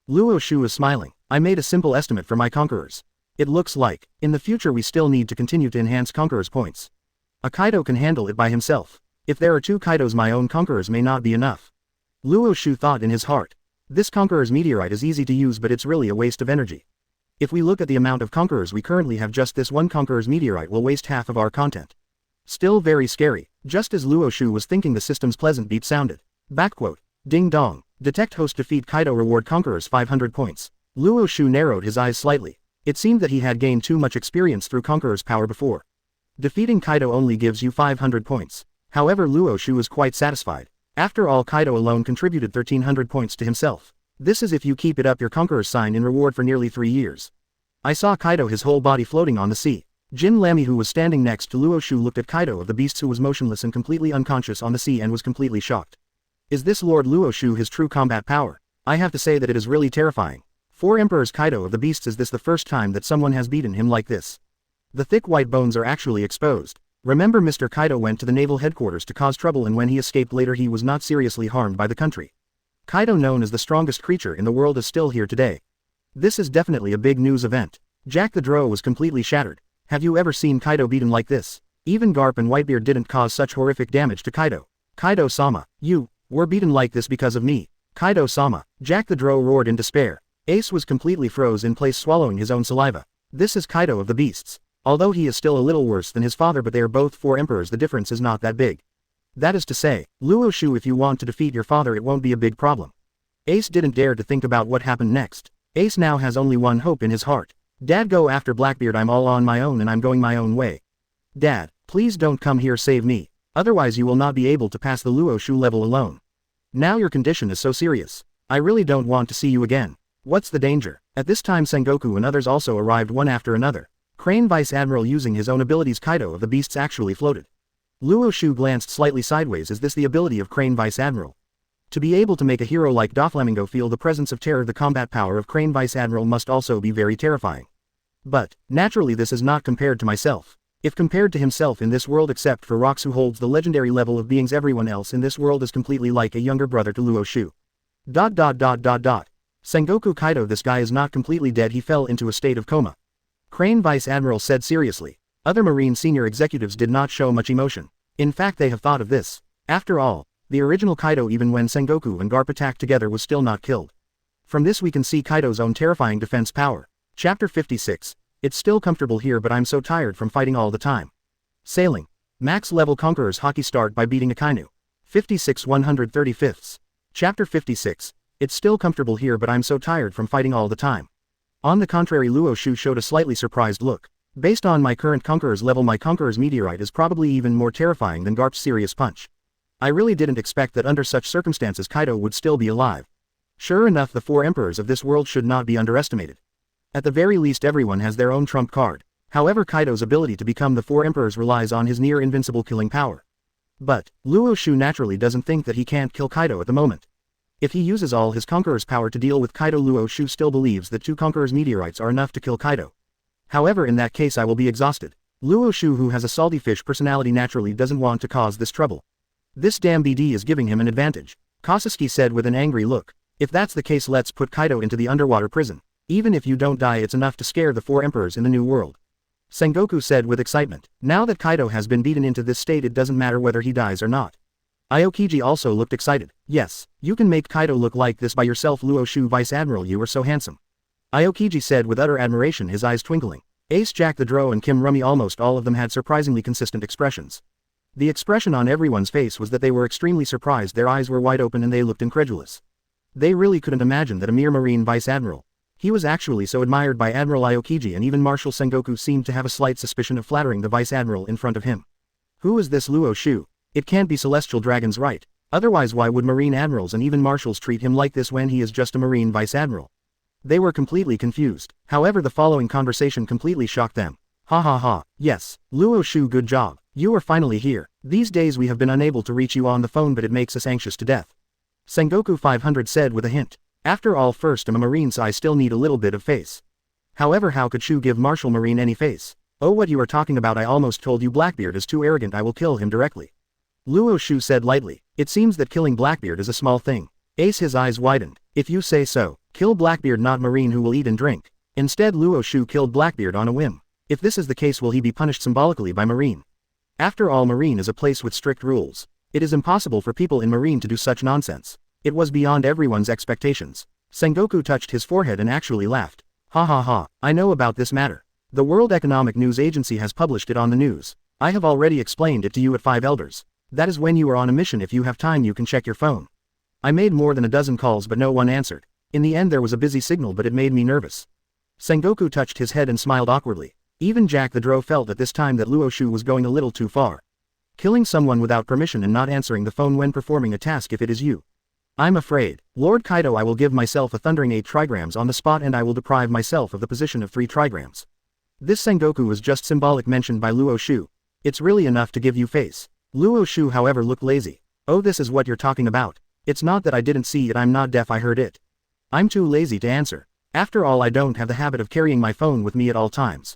Luo Xiu is smiling. I made a simple estimate for my conquerors. It looks like, in the future we still need to continue to enhance conquerors' points. A Kaido can handle it by himself. If there are 2 Kaidos my own conquerors may not be enough. Luo Xiu thought in his heart. This Conqueror's Meteorite is easy to use but it's really a waste of energy. If we look at the amount of conquerors we currently have, just this one Conqueror's Meteorite will waste half of our content. Still very scary. Just as Luo Xiu was thinking the system's pleasant beat sounded. Backquote. Ding dong. Detect host defeat Kaido reward conquerors 500 points. Luo Xiu narrowed his eyes slightly. It seemed that he had gained too much experience through Conqueror's power before. Defeating Kaido only gives you 500 points. However, Luo Xiu was quite satisfied. After all, Kaido alone contributed 1300 points to himself. This is if you keep it up your Conqueror's sign in reward for nearly 3 years. I saw Kaido, his whole body floating on the sea. Jin Lamy, who was standing next to Luo Xiu, looked at Kaido of the Beasts, who was motionless and completely unconscious on the sea, and was completely shocked. Is this Lord Luo Xiu his true combat power? I have to say that it is really terrifying. For Emperor's Kaido of the Beasts, is this the first time that someone has beaten him like this? The thick white bones are actually exposed. Remember, Mr. Kaido went to the naval headquarters to cause trouble, and when he escaped later he was not seriously harmed by the country. Kaido, known as the strongest creature in the world, is still here today. This is definitely a big news event. Jack the Drow was completely shattered. Have you ever seen Kaido beaten like this? Even Garp and Whitebeard didn't cause such horrific damage to Kaido. Kaido-sama, we're beaten like this because of me. Kaido-sama, Jack the Drow roared in despair. Ace was completely froze in place, swallowing his own saliva. This is Kaido of the Beasts. Although he is still a little worse than his father, but they are both 4 emperors, the difference is not that big. That is to say, Luo Xiu, if you want to defeat your father it won't be a big problem. Ace didn't dare to think about what happened next. Ace now has only one hope in his heart. Dad, go after Blackbeard. I'm all on my own and I'm going my own way. Dad, please don't come here, save me. Otherwise you will not be able to pass the Luo Xiu level alone. Now your condition is so serious. I really don't want to see you again. What's the danger? At this time Sengoku and others also arrived one after another. Crane Vice Admiral using his own abilities. Kaido of the Beasts actually floated. Luo Xiu glanced slightly sideways. Is this the ability of Crane Vice Admiral? To be able to make a hero like Doflamingo feel the presence of terror, the combat power of Crane Vice Admiral must also be very terrifying. But, naturally this is not compared to myself. If compared to himself in this world, except for Rox who holds the legendary level of beings, everyone else in this world is completely like a younger brother to Luo Xiu. Sengoku, Kaido, this guy is not completely dead, he fell into a state of coma. Crane Vice Admiral said seriously. Other Marine senior executives did not show much emotion. In fact, they have thought of this. After all, the original Kaido, even when Sengoku and Garp attacked together, was still not killed. From this we can see Kaido's own terrifying defense power. Chapter 56. It's still comfortable here, but I'm so tired from fighting all the time. Sailing. Max level Conquerors Haki start by beating Akainu. 56 135. Chapter 56. It's still comfortable here, but I'm so tired from fighting all the time. On the contrary, Luo Xiu showed a slightly surprised look. Based on my current Conqueror's level, my Conqueror's Meteorite is probably even more terrifying than Garp's serious punch. I really didn't expect that under such circumstances Kaido would still be alive. Sure enough, the 4 emperors of this world should not be underestimated. At the very least, everyone has their own trump card. However, Kaido's ability to become the 4 emperors relies on his near-invincible killing power. But, Luo Xiu naturally doesn't think that he can't kill Kaido at the moment. If he uses all his Conqueror's power to deal with Kaido, Luo Xiu still believes that 2 Conqueror's Meteorites are enough to kill Kaido. However, in that case I will be exhausted. Luo Xiu, who has a salty fish personality, naturally doesn't want to cause this trouble. This damn BD is giving him an advantage. Kasusuke said with an angry look. If that's the case, let's put Kaido into the underwater prison. Even if you don't die, it's enough to scare the 4 emperors in the new world. Sengoku said with excitement. Now that Kaido has been beaten into this state, it doesn't matter whether he dies or not. Aokiji also looked excited. Yes, you can make Kaido look like this by yourself, Luo Xiu Vice Admiral, you are so handsome. Aokiji said with utter admiration, his eyes twinkling. Ace, Jack the Drow and Kim Rummy, almost all of them had surprisingly consistent expressions. The expression on everyone's face was that they were extremely surprised, their eyes were wide open and they looked incredulous. They really couldn't imagine that a mere Marine Vice Admiral. He was actually so admired by Admiral Aokiji, and even Marshal Sengoku seemed to have a slight suspicion of flattering the Vice Admiral in front of him. Who is this Luo Xiu? It can't be Celestial Dragons, right? Otherwise why would Marine Admirals and even Marshals treat him like this when he is just a Marine Vice Admiral? They were completely confused. However, the following conversation completely shocked them. Ha ha ha, yes, Luo Xiu, good job. You are finally here. These days we have been unable to reach you on the phone, but it makes us anxious to death. Sengoku 500 said with a hint. After all, first I'm a Marine, so I still need a little bit of face. However, how could Xiu give Marshal Marine any face? Oh, what you are talking about, I almost told you Blackbeard is too arrogant, I will kill him directly. Luo Xiu said lightly. It seems that killing Blackbeard is a small thing. Ace, his eyes widened. If you say so, kill Blackbeard, not Marine who will eat and drink. Instead, Luo Xiu killed Blackbeard on a whim. If this is the case, will he be punished symbolically by Marine? After all, Marine is a place with strict rules. It is impossible for people in Marine to do such nonsense. It was beyond everyone's expectations. Sengoku touched his forehead and actually laughed. Ha ha ha, I know about this matter. The World Economic News Agency has published it on the news. I have already explained it to you at 5 Elders. That is when you are on a mission. If you have time you can check your phone. I made more than a dozen calls but no one answered. In the end there was a busy signal, but it made me nervous. Sengoku touched his head and smiled awkwardly. Even Jack the Drow felt at this time that Luo Xiu was going a little too far. Killing someone without permission and not answering the phone when performing a task, if it is you. I'm afraid, Lord Kaido, I will give myself a thundering 8 trigrams on the spot, and I will deprive myself of the position of 3 trigrams. This Sengoku was just symbolic mentioned by Luo Xiu. It's really enough to give you face. Luo Xiu however looked lazy. Oh, this is what you're talking about. It's not that I didn't see it, I'm not deaf, I heard it. I'm too lazy to answer. After all, I don't have the habit of carrying my phone with me at all times.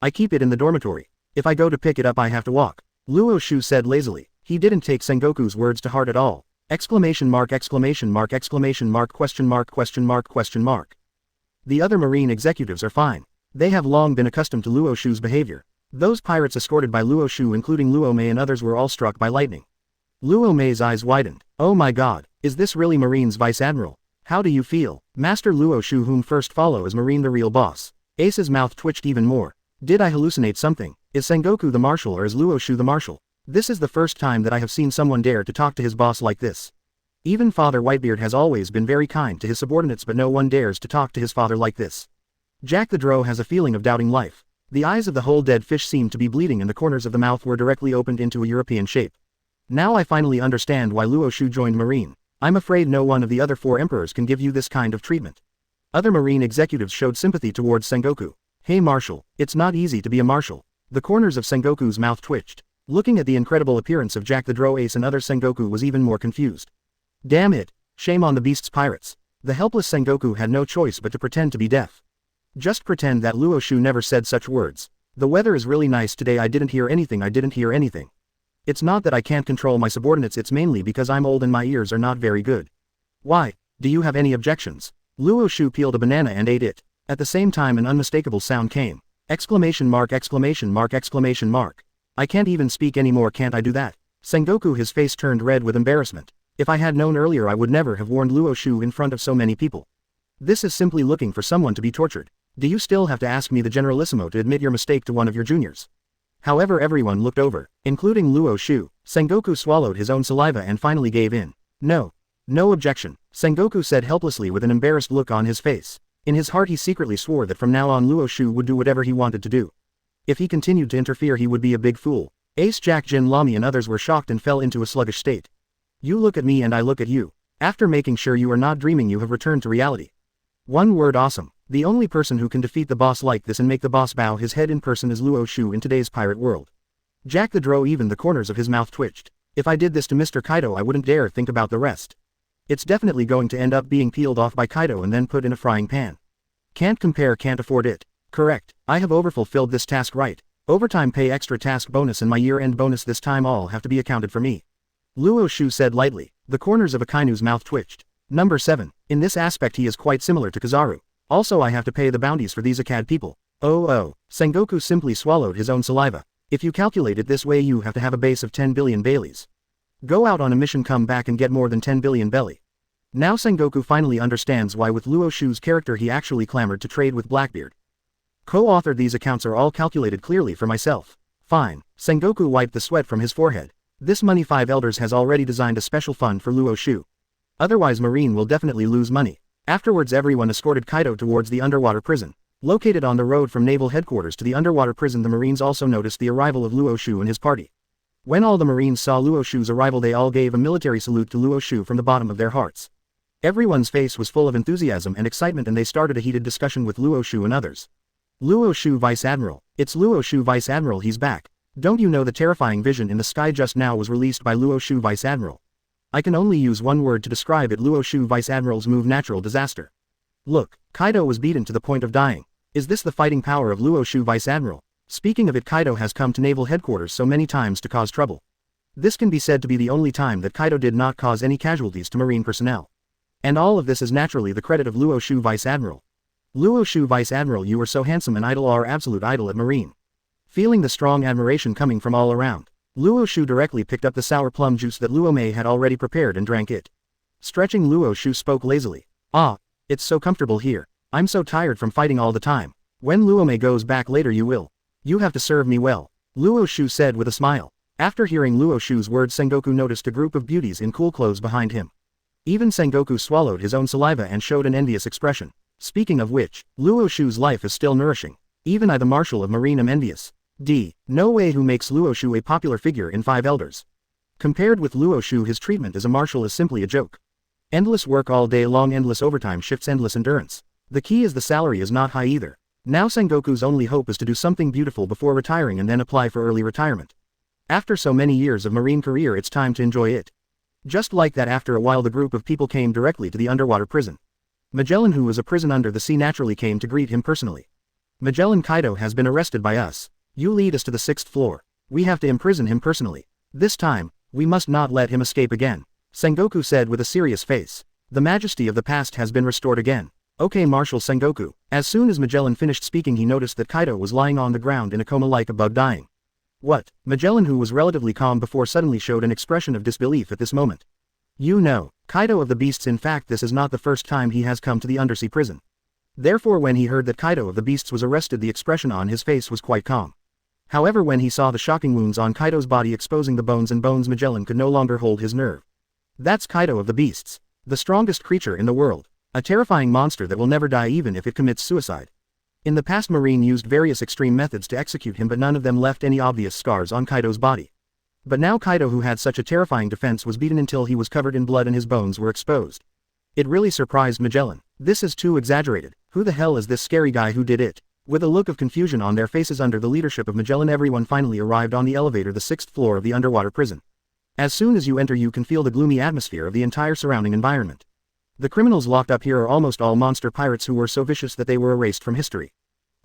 I keep it in the dormitory. If I go to pick it up I have to walk. Luo Xiu said lazily. He didn't take Sengoku's words to heart at all. Exclamation mark, exclamation mark, exclamation mark, question mark, question mark, question mark. The other Marine executives are fine. They have long been accustomed to Luo Xiu's behavior. Those pirates escorted by Luo Xiu, including Luo Mei and others, were all struck by lightning. Luo Mei's eyes widened. Oh my god, is this really Marine's Vice Admiral? How do you feel? Master Luo Xiu, whom first follow as Marine the real boss. Ace's mouth twitched even more. Did I hallucinate something? Is Sengoku the marshal or is Luo Xiu the marshal? This is the first time that I have seen someone dare to talk to his boss like this. Even Father Whitebeard has always been very kind to his subordinates, but no one dares to talk to his father like this. Jack the Drow has a feeling of doubting life. The eyes of the whole dead fish seemed to be bleeding and the corners of the mouth were directly opened into a European shape. Now I finally understand why Luo Xiu joined Marine. I'm afraid no one of the other 4 emperors can give you this kind of treatment. Other Marine executives showed sympathy towards Sengoku. Hey Marshal, it's not easy to be a marshal. The corners of Sengoku's mouth twitched. Looking at the incredible appearance of Jack the Drow, Ace and other, Sengoku was even more confused. Damn it, shame on the beast's pirates. The helpless Sengoku had no choice but to pretend to be deaf. Just pretend that Luo Xiu never said such words. The weather is really nice today. I didn't hear anything. It's not that I can't control my subordinates, it's mainly because I'm old and my ears are not very good. Why, do you have any objections? Luo Xiu peeled a banana and ate it. At the same time an unmistakable sound came. Exclamation mark, exclamation mark, exclamation mark. I can't even speak anymore, can't I do that? Sengoku, his face turned red with embarrassment. If I had known earlier I would never have warned Luo Xiu in front of so many people. This is simply looking for someone to be tortured. Do you still have to ask me, the Generalissimo, to admit your mistake to one of your juniors? However, everyone looked over, including Luo Xiu. Sengoku swallowed his own saliva and finally gave in. No objection, Sengoku said helplessly with an embarrassed look on his face. In his heart he secretly swore that from now on Luo Xiu would do whatever he wanted to do. If he continued to interfere he would be a big fool. Ace, Jack, Jin, Lamy and others were shocked and fell into a sluggish state. You look at me and I look at you. After making sure you are not dreaming, you have returned to reality. One word: awesome. The only person who can defeat the boss like this and make the boss bow his head in person is Luo Xiu in today's pirate world. Jack the Drow, even the corners of his mouth twitched. If I did this to Mr. Kaido I wouldn't dare think about the rest. It's definitely going to end up being peeled off by Kaido and then put in a frying pan. Can't compare, can't afford it. Correct, I have overfulfilled this task right. Overtime pay, extra task bonus and my year-end bonus this time all have to be accounted for me. Luo Xiu said lightly. The corners of Akainu's mouth twitched. Number 7. In this aspect he is quite similar to Kizaru. Also I have to pay the bounties for these Akkad people. Oh. Sengoku simply swallowed his own saliva. If you calculate it this way you have to have a base of 10 billion Baileys. Go out on a mission, come back and get more than 10 billion belly. Now Sengoku finally understands why with Luo Xiu's character he actually clamored to trade with Blackbeard. Co-authored, these accounts are all calculated clearly for myself. Fine. Sengoku wiped the sweat from his forehead. This money, 5 elders has already designed a special fund for Luo Xiu. Otherwise Marine will definitely lose money. Afterwards everyone escorted Kaido towards the underwater prison. Located on the road from naval headquarters to the underwater prison, the Marines also noticed the arrival of Luo Xiu and his party. When all the Marines saw Luo Xiu's arrival they all gave a military salute to Luo Xiu from the bottom of their hearts. Everyone's face was full of enthusiasm and excitement and they started a heated discussion with Luo Xiu and others. Luo Xiu, Vice Admiral. It's Luo Xiu, Vice Admiral, he's back. Don't you know the terrifying vision in the sky just now was released by Luo Xiu, Vice Admiral? I can only use one word to describe it: Luo Xiu, Vice Admiral's move, natural disaster. Look, Kaido was beaten to the point of dying. Is this the fighting power of Luo Xiu, Vice Admiral? Speaking of it, Kaido has come to naval headquarters so many times to cause trouble. This can be said to be the only time that Kaido did not cause any casualties to Marine personnel. And all of this is naturally the credit of Luo Xiu, Vice Admiral. Luo Xiu, Vice Admiral, you are so handsome and idol, our absolute idol at Marine. Feeling the strong admiration coming from all around, Luo Xiu directly picked up the sour plum juice that Luo Mei had already prepared and drank it. Stretching, Luo Xiu spoke lazily. Ah, it's so comfortable here. I'm so tired from fighting all the time. When Luo Mei goes back later you have to serve me well, Luo Xiu said with a smile. After hearing Luo Xiu's words, Sengoku noticed a group of beauties in cool clothes behind him. Even Sengoku swallowed his own saliva and showed an envious expression. Speaking of which, Luo Xiu's life is still nourishing. Even I, the Marshal of Marine, am envious. No way, who makes Luo Xiu a popular figure in 5 elders. Compared with Luo Xiu, his treatment as a marshal is simply a joke. Endless work all day long, endless overtime shifts, endless endurance. The key is the salary is not high either. Now Sengoku's only hope is to do something beautiful before retiring and then apply for early retirement. After so many years of Marine career, it's time to enjoy it. Just like that, after a while the group of people came directly to the underwater prison. Magellan, who was a prison under the sea, naturally came to greet him personally. Magellan, Kaido has been arrested by us. You lead us to the 6th floor. We have to imprison him personally. This time, we must not let him escape again, Sengoku said with a serious face. The majesty of the past has been restored again. Okay, Marshal Sengoku. As soon as Magellan finished speaking, he noticed that Kaido was lying on the ground in a coma like a bug, dying. What? Magellan, who was relatively calm before, suddenly showed an expression of disbelief at this moment. You know, Kaido of the Beasts, in fact this is not the first time he has come to the undersea prison. Therefore when he heard that Kaido of the Beasts was arrested, the expression on his face was quite calm. However, when he saw the shocking wounds on Kaido's body exposing the bones and bones, Magellan could no longer hold his nerve. That's Kaido of the Beasts. The strongest creature in the world. A terrifying monster that will never die even if it commits suicide. In the past, Marine used various extreme methods to execute him, but none of them left any obvious scars on Kaido's body. But now Kaido, who had such a terrifying defense, was beaten until he was covered in blood and his bones were exposed. It really surprised Magellan. This is too exaggerated. Who the hell is this scary guy who did it? With a look of confusion on their faces under the leadership of Magellan, everyone finally arrived on the elevator, the 6th floor of the underwater prison. As soon as you enter, you can feel the gloomy atmosphere of the entire surrounding environment. The criminals locked up here are almost all monster pirates who were so vicious that they were erased from history.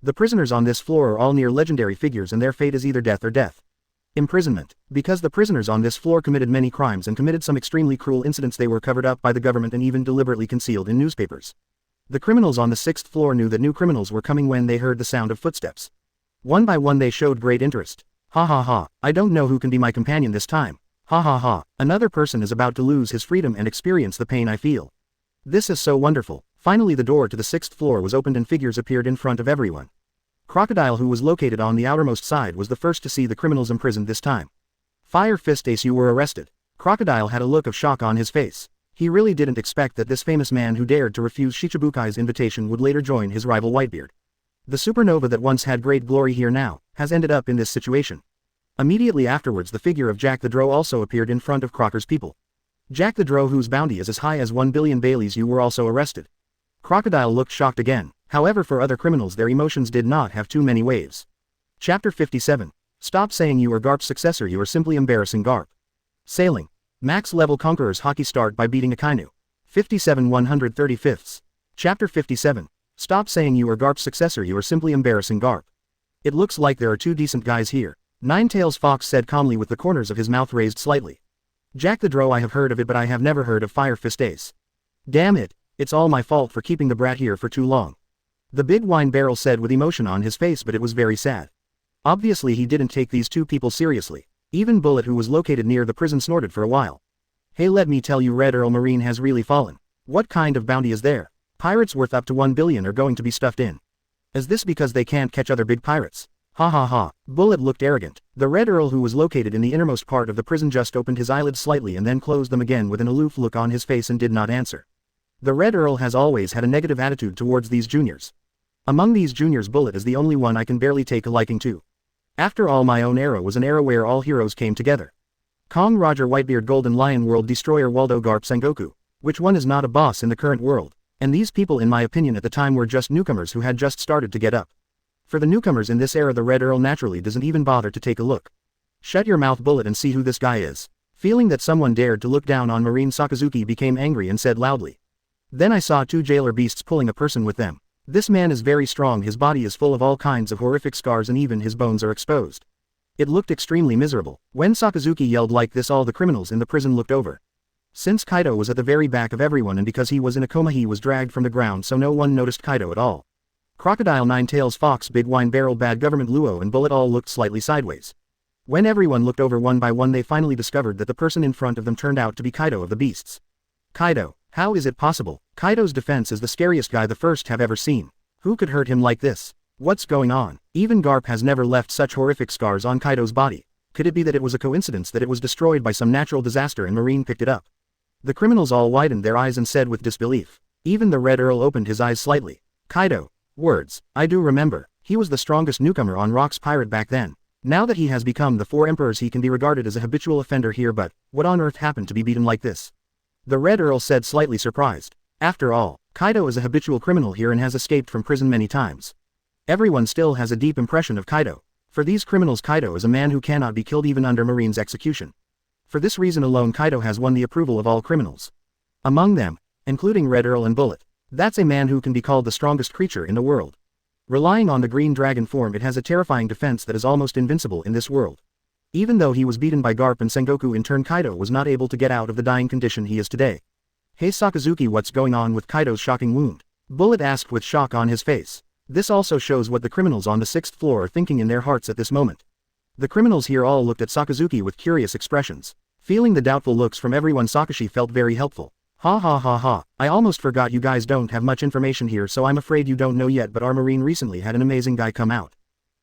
The prisoners on this floor are all near legendary figures, and their fate is either death or death. Imprisonment. Because the prisoners on this floor committed many crimes and committed some extremely cruel incidents, they were covered up by the government and even deliberately concealed in newspapers. The criminals on the 6th floor knew that new criminals were coming when they heard the sound of footsteps. One by one they showed great interest. Ha ha ha, I don't know who can be my companion this time. Ha ha ha, another person is about to lose his freedom and experience the pain I feel. This is so wonderful. Finally the door to the 6th floor was opened and figures appeared in front of everyone. Crocodile, who was located on the outermost side, was the first to see the criminals imprisoned this time. Fire Fist Ace, you were arrested. Crocodile had a look of shock on his face. He really didn't expect that this famous man who dared to refuse Shichibukai's invitation would later join his rival Whitebeard. The supernova that once had great glory here now has ended up in this situation. Immediately afterwards the figure of Jack the Drow also appeared in front of Crocker's people. Jack the Drow, whose bounty is as high as 1 billion Baileys, you were also arrested. Crocodile looked shocked again. However, for other criminals their emotions did not have too many waves. Chapter 57. Stop saying you are Garp's successor, you are simply embarrassing Garp. Sailing. Max level Conqueror's Haki start by beating Akainu. 57 135ths. Chapter 57. Stop saying you are Garp's successor, you are simply embarrassing Garp. It looks like there are two decent guys here. Ninetails Fox said calmly with the corners of his mouth raised slightly. Jack the Drow, I have heard of it, but I have never heard of Fire Fist Ace. Damn it, it's all my fault for keeping the brat here for too long. The big wine barrel said with emotion on his face, but it was very sad. Obviously he didn't take these two people seriously. Even Bullet, who was located near the prison, snorted for a while. Hey, let me tell you, Red Earl Marine has really fallen. What kind of bounty is there? Pirates worth up to 1 billion are going to be stuffed in. Is this because they can't catch other big pirates? Ha ha ha. Bullet looked arrogant. The Red Earl, who was located in the innermost part of the prison, just opened his eyelids slightly and then closed them again with an aloof look on his face and did not answer. The Red Earl has always had a negative attitude towards these juniors. Among these juniors, Bullet is the only one I can barely take a liking to. After all, my own era was an era where all heroes came together. Kong, Roger, Whitebeard, Golden Lion, World Destroyer, Waldo, Garp, Sengoku. Which one is not a boss in the current world? And these people, in my opinion at the time, were just newcomers who had just started to get up. For the newcomers in this era, the Red Earl naturally doesn't even bother to take a look. Shut your mouth, Bullet, and see who this guy is. Feeling that someone dared to look down on Marine, Sakazuki became angry and said loudly. Then I saw two jailer beasts pulling a person with them. This man is very strong, his body is full of all kinds of horrific scars and even his bones are exposed. It looked extremely miserable. When Sakazuki yelled like this, all the criminals in the prison looked over. Since Kaido was at the very back of everyone and because he was in a coma, he was dragged from the ground, so no one noticed Kaido at all. Crocodile, Ninetails Fox, Big Wine Barrel, Bad Government, Luo and Bullet all looked slightly sideways. When everyone looked over one by one, they finally discovered that the person in front of them turned out to be Kaido of the Beasts. Kaido. How is it possible? Kaido's defense is the scariest guy the first have ever seen. Who could hurt him like this? What's going on? Even Garp has never left such horrific scars on Kaido's body. Could it be that it was a coincidence that it was destroyed by some natural disaster and Marine picked it up? The criminals all widened their eyes and said with disbelief. Even the Red Earl opened his eyes slightly. Kaido. Words. I do remember. He was the strongest newcomer on Rock's Pirate back then. Now that he has become the 4 emperors, he can be regarded as a habitual offender here, but what on earth happened to be beaten like this? The Red Earl said, slightly surprised. After all, Kaido is a habitual criminal here and has escaped from prison many times. Everyone still has a deep impression of Kaido. For these criminals, Kaido is a man who cannot be killed even under Marine's execution. For this reason alone, Kaido has won the approval of all criminals. Among them, including Red Earl and Bullet. That's a man who can be called the strongest creature in the world. Relying on the green dragon form, it has a terrifying defense that is almost invincible in this world. Even though he was beaten by Garp and Sengoku in turn, Kaido was not able to get out of the dying condition he is today. Hey Sakazuki, what's going on with Kaido's shocking wound? Bullet asked with shock on his face. This also shows what the criminals on the 6th floor are thinking in their hearts at this moment. The criminals here all looked at Sakazuki with curious expressions. Feeling the doubtful looks from everyone, Sakashi felt very helpful. Ha ha ha ha, I almost forgot you guys don't have much information here, so I'm afraid you don't know yet, but our marine recently had an amazing guy come out.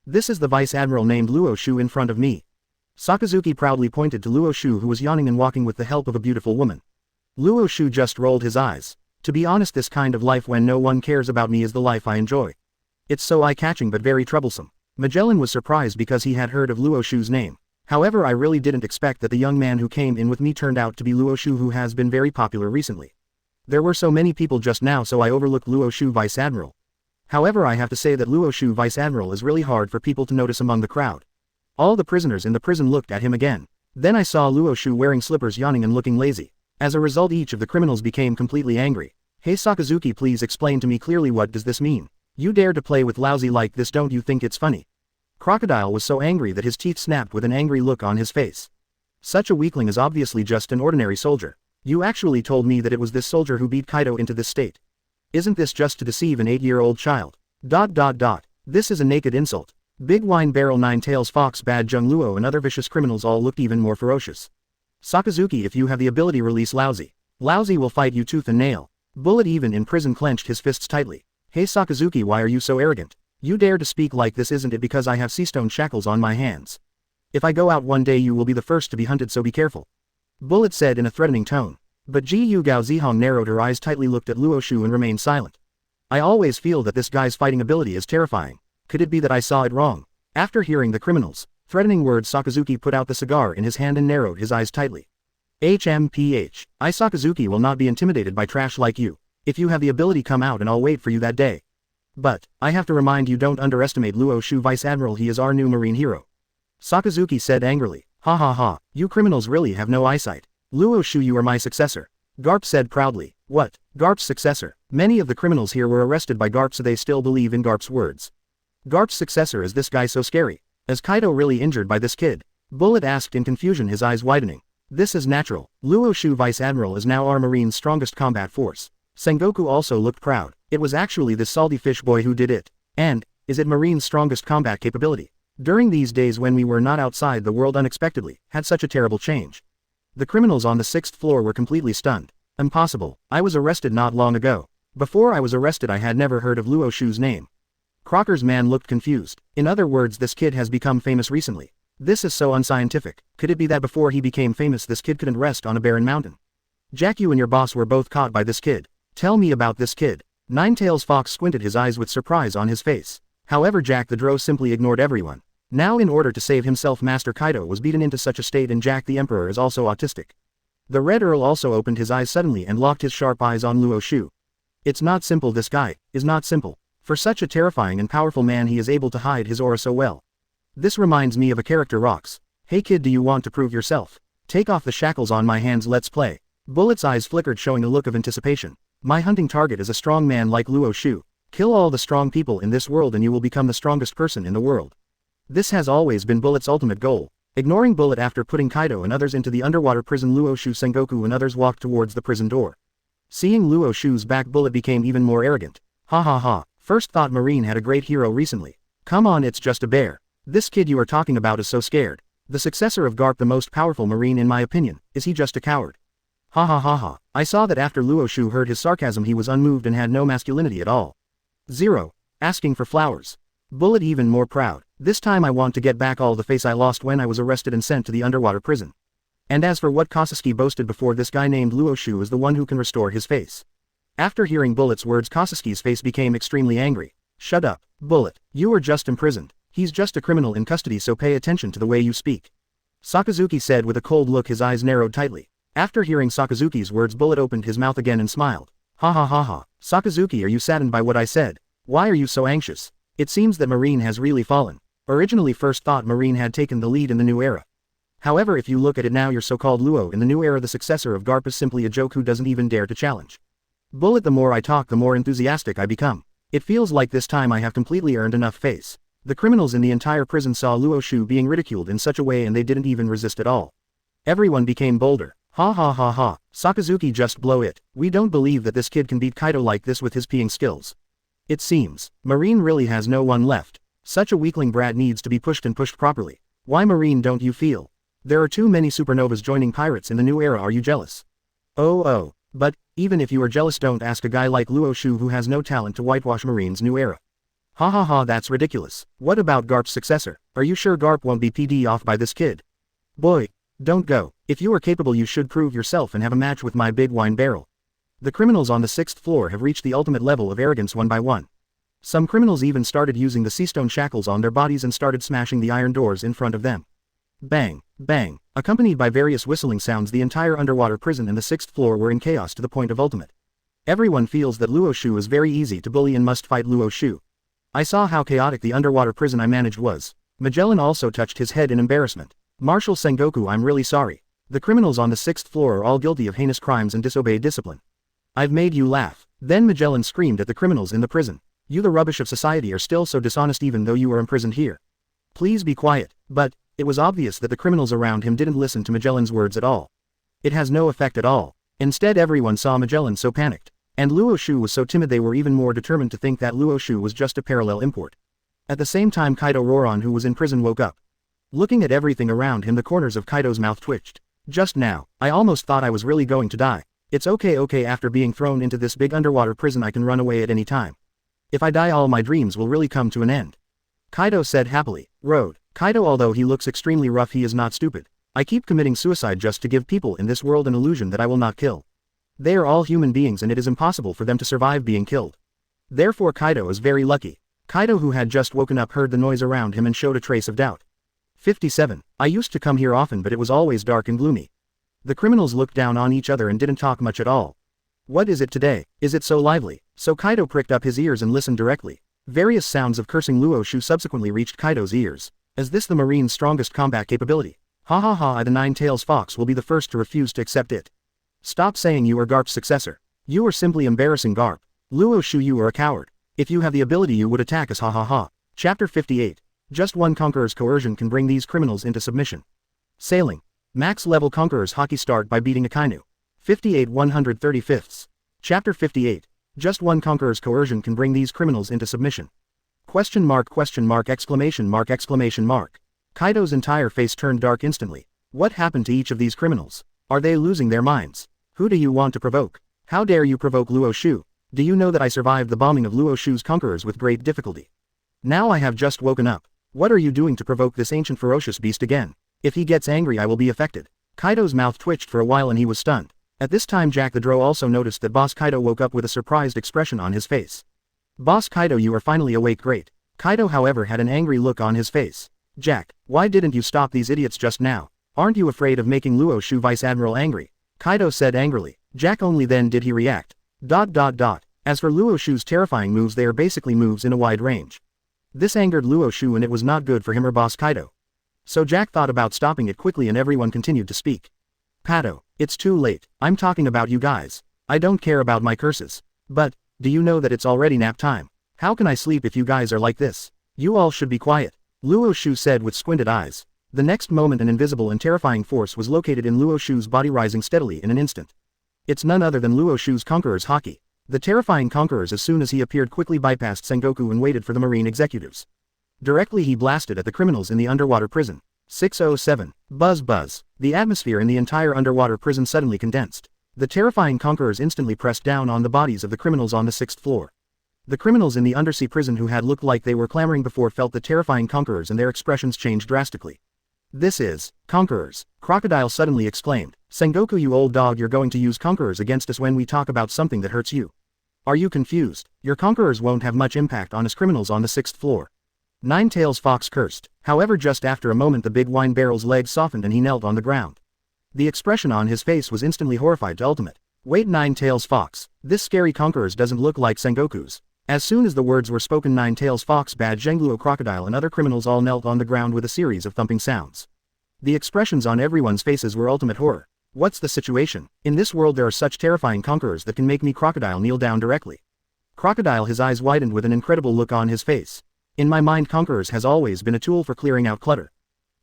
This is the Vice Admiral named Luo Xiu in front of me. Sakazuki proudly pointed to Luo Xiu, who was yawning and walking with the help of a beautiful woman. Luo Xiu just rolled his eyes. To be honest, this kind of life when no one cares about me is the life I enjoy. It's so eye-catching but very troublesome. Magellan was surprised because he had heard of Luo Xiu's name. However, I really didn't expect that the young man who came in with me turned out to be Luo Xiu, who has been very popular recently. There were so many people just now, so I overlooked Luo Xiu Vice Admiral. However, I have to say that Luo Xiu Vice Admiral is really hard for people to notice among the crowd. All the prisoners in the prison looked at him again. Then I saw Luo Xiu wearing slippers, yawning and looking lazy. As a result, each of the criminals became completely angry. Hey Sakazuki, please explain to me clearly, what does this mean? You dare to play with lousy like this? Don't you think it's funny? Crocodile was so angry that his teeth snapped with an angry look on his face. Such a weakling is obviously just an ordinary soldier. You actually told me that it was this soldier who beat Kaido into this state. Isn't this just to deceive an 8-year-old child? ... This is a naked insult. Big Wine Barrel, Nine Tails Fox, Bad Jung Luo and other vicious criminals all looked even more ferocious. Sakazuki, if you have the ability, release Lousy. Lousy will fight you tooth and nail. Bullet, even in prison, clenched his fists tightly. Hey Sakazuki, why are you so arrogant? You dare to speak like this? Isn't it because I have seastone shackles on my hands? If I go out one day, you will be the first to be hunted, so be careful. Bullet said in a threatening tone. But Ji Yu Gao Zihong narrowed her eyes tightly, looked at Luo Xiu and remained silent. I always feel that this guy's fighting ability is terrifying. Could it be that I saw it wrong? After hearing the criminals' threatening words, Sakazuki put out the cigar in his hand and narrowed his eyes tightly. HMPH. I, Sakazuki, will not be intimidated by trash like you. If you have the ability, come out and I'll wait for you that day. But, I have to remind you, don't underestimate Luo Xiu Vice Admiral, he is our new marine hero. Sakazuki said angrily. Ha ha ha, you criminals really have no eyesight. Luo Xiu, you are my successor. Garp said proudly. What? Garp's successor? Many of the criminals here were arrested by Garp, so they still believe in Garp's words. Garp's successor? Is this guy so scary? Is Kaido really injured by this kid? Bullet asked in confusion, his eyes widening. This is natural. Luo Xiu Vice Admiral is now our marine's strongest combat force. Sengoku also looked proud. It was actually this salty fish boy who did it. And, is it marine's strongest combat capability? During these days when we were not outside, the world unexpectedly had such a terrible change. The criminals on the 6th floor were completely stunned. Impossible. I was arrested not long ago. Before I was arrested, I had never heard of Luo Xiu's name. Crocker's man looked confused. In other words, this kid has become famous recently. This is so unscientific. Could it be that before he became famous, this kid couldn't rest on a barren mountain? Jack, you and your boss were both caught by this kid. Tell me about this kid. Nine-Tails Fox squinted his eyes with surprise on his face. However, Jack the Drow simply ignored everyone. Now, in order to save himself, Master Kaido was beaten into such a state, and Jack the Emperor is also autistic. The Red Earl also opened his eyes suddenly and locked his sharp eyes on Luo Xiu. It's not simple, this guy is not simple. For such a terrifying and powerful man, he is able to hide his aura so well. This reminds me of a character Rocks. Hey kid, do you want to prove yourself? Take off the shackles on my hands, let's play. Bullet's eyes flickered, showing a look of anticipation. My hunting target is a strong man like Luo Xiu. Kill all the strong people in this world and you will become the strongest person in the world. This has always been Bullet's ultimate goal. Ignoring Bullet after putting Kaido and others into the underwater prison, Luo Xiu, Sengoku and others walked towards the prison door. Seeing Luo Xiu's back, Bullet became even more arrogant. Ha ha ha, first thought Marine had a great hero recently. Come on, it's just a bear. This kid you are talking about is so scared. The successor of Garp, the most powerful Marine in my opinion, is he just a coward? Ha ha ha ha. I saw that after Luo Xiu heard his sarcasm, he was unmoved and had no masculinity at all. 0. Asking for flowers. Bullet even more proud. This time I want to get back all the face I lost when I was arrested and sent to the underwater prison. And as for what Kasusuke boasted before, this guy named Luo Xiu is the one who can restore his face. After hearing Bullet's words, Kasusuke's face became extremely angry. Shut up, Bullet. You are just imprisoned. He's just a criminal in custody, so pay attention to the way you speak. Sakazuki said with a cold look, his eyes narrowed tightly. After hearing Sakazuki's words, Bullet opened his mouth again and smiled. Ha ha ha ha. Sakazuki, are you saddened by what I said? Why are you so anxious? It seems that Marine has really fallen. Originally, first thought Marine had taken the lead in the new era. However, if you look at it now, your so-called Luo in the new era, the successor of Garp, is simply a joke who doesn't even dare to challenge. Bullet, the more I talk, the more enthusiastic I become. It feels like this time I have completely earned enough face. The criminals in the entire prison saw Luo Xiu being ridiculed in such a way and they didn't even resist at all. Everyone became bolder. Ha ha ha ha. Sakazuki, just blow it. We don't believe that this kid can beat Kaido like this with his peeing skills. It seems Marine really has no one left. Such a weakling brat needs to be pushed and pushed properly. Why Marine don't you feel? There are too many supernovas joining pirates in the new era, are you jealous? Oh, but, even if you are jealous don't ask a guy like Luo Xiu who has no talent to whitewash Marine's new era. Ha ha ha, that's ridiculous. What about Garp's successor? Are you sure Garp won't be PD off by this kid? Boy, don't go. If you are capable you should prove yourself and have a match with my big wine barrel. The criminals on the 6th floor have reached the ultimate level of arrogance one by one. Some criminals even started using the seastone shackles on their bodies and started smashing the iron doors in front of them. Bang, bang, accompanied by various whistling sounds, the entire underwater prison and the 6th floor were in chaos to the point of ultimate. Everyone feels that Luo Xiu is very easy to bully and must fight Luo Xiu. I saw how chaotic the underwater prison I managed was. Magellan also touched his head in embarrassment. Marshal Sengoku, I'm really sorry. The criminals on the 6th floor are all guilty of heinous crimes and disobey discipline. I've made you laugh. Then Magellan screamed at the criminals in the prison. You, the rubbish of society, are still so dishonest even though you are imprisoned here. Please be quiet. But, it was obvious that the criminals around him didn't listen to Magellan's words at all. It has no effect at all. Instead everyone saw Magellan so panicked. And Luo Xiu was so timid they were even more determined to think that Luo Xiu was just a parallel import. At the same time Kaido Roron, who was in prison, woke up. Looking at everything around him, the corners of Kaido's mouth twitched. Just now, I almost thought I was really going to die. It's okay, after being thrown into this big underwater prison I can run away at any time. If I die all my dreams will really come to an end. Kaido said happily. Kaido, although he looks extremely rough, he is not stupid. I keep committing suicide just to give people in this world an illusion that I will not kill. They are all human beings and it is impossible for them to survive being killed. Therefore Kaido is very lucky. Kaido, who had just woken up, heard the noise around him and showed a trace of doubt. 57. I used to come here often but it was always dark and gloomy. The criminals looked down on each other and didn't talk much at all. What is it today? Is it so lively? So Kaido pricked up his ears and listened directly. Various sounds of cursing Luo Xiu subsequently reached Kaido's ears. Is this the Marine's strongest combat capability? Ha ha ha, the Nine-Tails Fox will be the first to refuse to accept it. Stop saying you are Garp's successor. You are simply embarrassing Garp. Luo Xiu, you are a coward. If you have the ability you would attack us, ha ha ha. Chapter 58. Just one Conqueror's coercion can bring these criminals into submission. Sailing. Max level Conqueror's Haki start by beating Akainu. 58 135ths. Chapter 58. Just one Conqueror's coercion can bring these criminals into submission. Question mark, exclamation mark. Kaido's entire face turned dark instantly. What happened to each of these criminals? Are they losing their minds? Who do you want to provoke? How dare you provoke Luo Xiu? Do you know that I survived the bombing of Luo Xiu's conquerors with great difficulty? Now I have just woken up. What are you doing to provoke this ancient ferocious beast again? If he gets angry I will be affected. Kaido's mouth twitched for a while and he was stunned. At this time Jack the Drow also noticed that Boss Kaido woke up with a surprised expression on his face. Boss Kaido, you are finally awake, great. Kaido however had an angry look on his face. Jack, why didn't you stop these idiots just now? Aren't you afraid of making Luo Xiu Vice Admiral angry? Kaido said angrily. Jack only then did he react. As for Luo Xiu's terrifying moves, they are basically moves in a wide range. This angered Luo Xiu and it was not good for him or Boss Kaido. So Jack thought about stopping it quickly and everyone continued to speak. Pato, it's too late. I'm talking about you guys. I don't care about my curses. But, do you know that it's already nap time? How can I sleep if you guys are like this? You all should be quiet. Luo Xiu said with squinted eyes. The next moment an invisible and terrifying force was located in Luo Xiu's body, rising steadily in an instant. It's none other than Luo Xiu's conquerors Haki. The terrifying conquerors, as soon as he appeared, quickly bypassed Sengoku and waited for the marine executives. Directly he blasted at the criminals in the underwater prison. 607. Buzz buzz. The atmosphere in the entire underwater prison suddenly condensed. The terrifying conquerors instantly pressed down on the bodies of the criminals on the 6th floor. The criminals in the undersea prison who had looked like they were clamoring before felt the terrifying conquerors and their expressions changed drastically. This is conquerors. Crocodile suddenly exclaimed. Sengoku, you old dog, you're going to use conquerors against us when we talk about something that hurts you. Are you confused? Your conquerors won't have much impact on us criminals on the 6th floor. Nine-Tails Fox cursed. However, just after a moment the big wine barrel's legs softened and he knelt on the ground. The expression on his face was instantly horrified to ultimate. Wait, Nine-Tails Fox. This scary conquerors doesn't look like Sengoku's. As soon as the words were spoken, Nine-Tails Fox, Bad Zhengluo, Crocodile and other criminals all knelt on the ground with a series of thumping sounds. The expressions on everyone's faces were ultimate horror. What's the situation? In this world there are such terrifying conquerors that can make me, Crocodile, kneel down directly. Crocodile, his eyes widened with an incredible look on his face. In my mind, conquerors has always been a tool for clearing out clutter.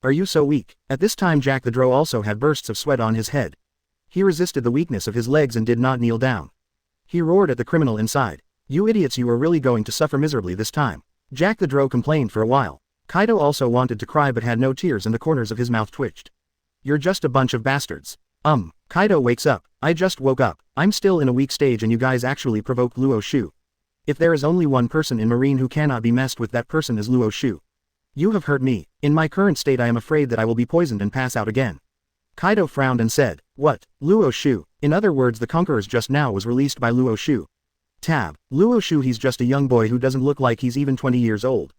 Are you so weak? At this time Jack the Drow also had bursts of sweat on his head. He resisted the weakness of his legs and did not kneel down. He roared at the criminal inside. You idiots, you are really going to suffer miserably this time. Jack the Drow complained for a while. Kaido also wanted to cry but had no tears and the corners of his mouth twitched. You're just a bunch of bastards. Kaido wakes up. I just woke up. I'm still in a weak stage and you guys actually provoked Luo Xiu. If there is only one person in Marine who cannot be messed with, that person is Luo Xiu. You have hurt me. In my current state I am afraid that I will be poisoned and pass out again. Kaido frowned and said, what? Luo Xiu? In other words, the Conquerors just now was released by Luo Xiu. Luo Xiu, he's just a young boy who doesn't look like he's even 20 years old.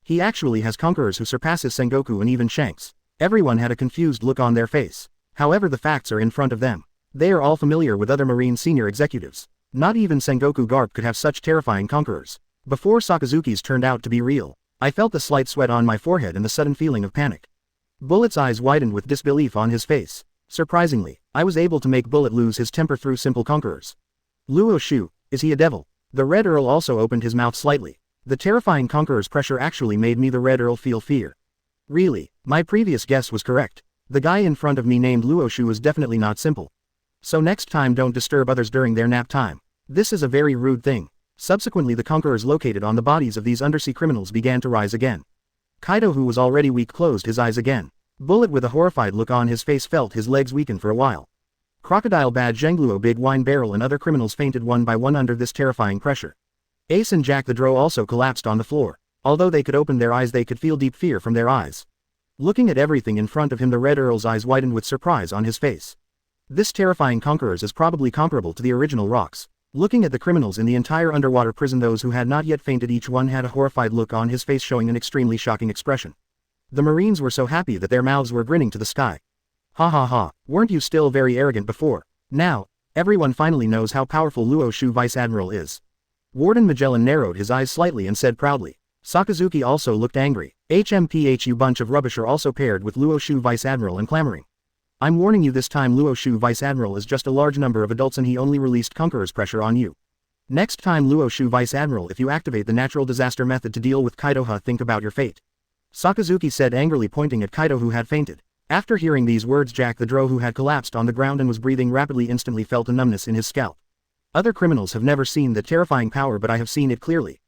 He actually has conquerors who surpasses Sengoku and even Shanks. Everyone had a confused look on their face. However, the facts are in front of them. They are all familiar with other Marine senior executives. Not even Sengoku Garp could have such terrifying conquerors. Before Sakazuki's turned out to be real, I felt the slight sweat on my forehead and the sudden feeling of panic. Bullet's eyes widened with disbelief on his face. Surprisingly, I was able to make Bullet lose his temper through simple conquerors. Luo Xiu, is he a devil? The Red Earl also opened his mouth slightly. The terrifying conqueror's pressure actually made me, the Red Earl, feel fear. Really, my previous guess was correct. The guy in front of me named Luo Xiu is definitely not simple. So next time don't disturb others during their nap time. This is a very rude thing. Subsequently, the conquerors located on the bodies of these undersea criminals began to rise again. Kaido, who was already weak, closed his eyes again. Bullet, with a horrified look on his face, felt his legs weaken for a while. Crocodile, Bad, Zhengluo, Big Wine Barrel and other criminals fainted one by one under this terrifying pressure. Ace and Jack the Drow also collapsed on the floor. Although they could open their eyes, they could feel deep fear from their eyes. Looking at everything in front of him, the Red Earl's eyes widened with surprise on his face. This terrifying conquerors is probably comparable to the original rocks. Looking at the criminals in the entire underwater prison, those who had not yet fainted, each one had a horrified look on his face, showing an extremely shocking expression. The Marines were so happy that their mouths were grinning to the sky. Ha ha ha, weren't you still very arrogant before? Now, everyone finally knows how powerful Luo Xiu Vice Admiral is. Warden Magellan narrowed his eyes slightly and said proudly. Sakazuki also looked angry. HMPH, bunch of rubbish, are also paired with Luo Xiu Vice Admiral and clamoring. I'm warning you this time, Luo Xiu Vice Admiral is just a large number of adults and he only released Conqueror's pressure on you. Next time, Luo Xiu Vice Admiral, if you activate the natural disaster method to deal with Kaido, think about your fate. Sakazuki said angrily, pointing at Kaido, who had fainted. After hearing these words, Jack the Drow, who had collapsed on the ground and was breathing rapidly, instantly felt a numbness in his scalp. Other criminals have never seen that terrifying power, but I have seen it clearly.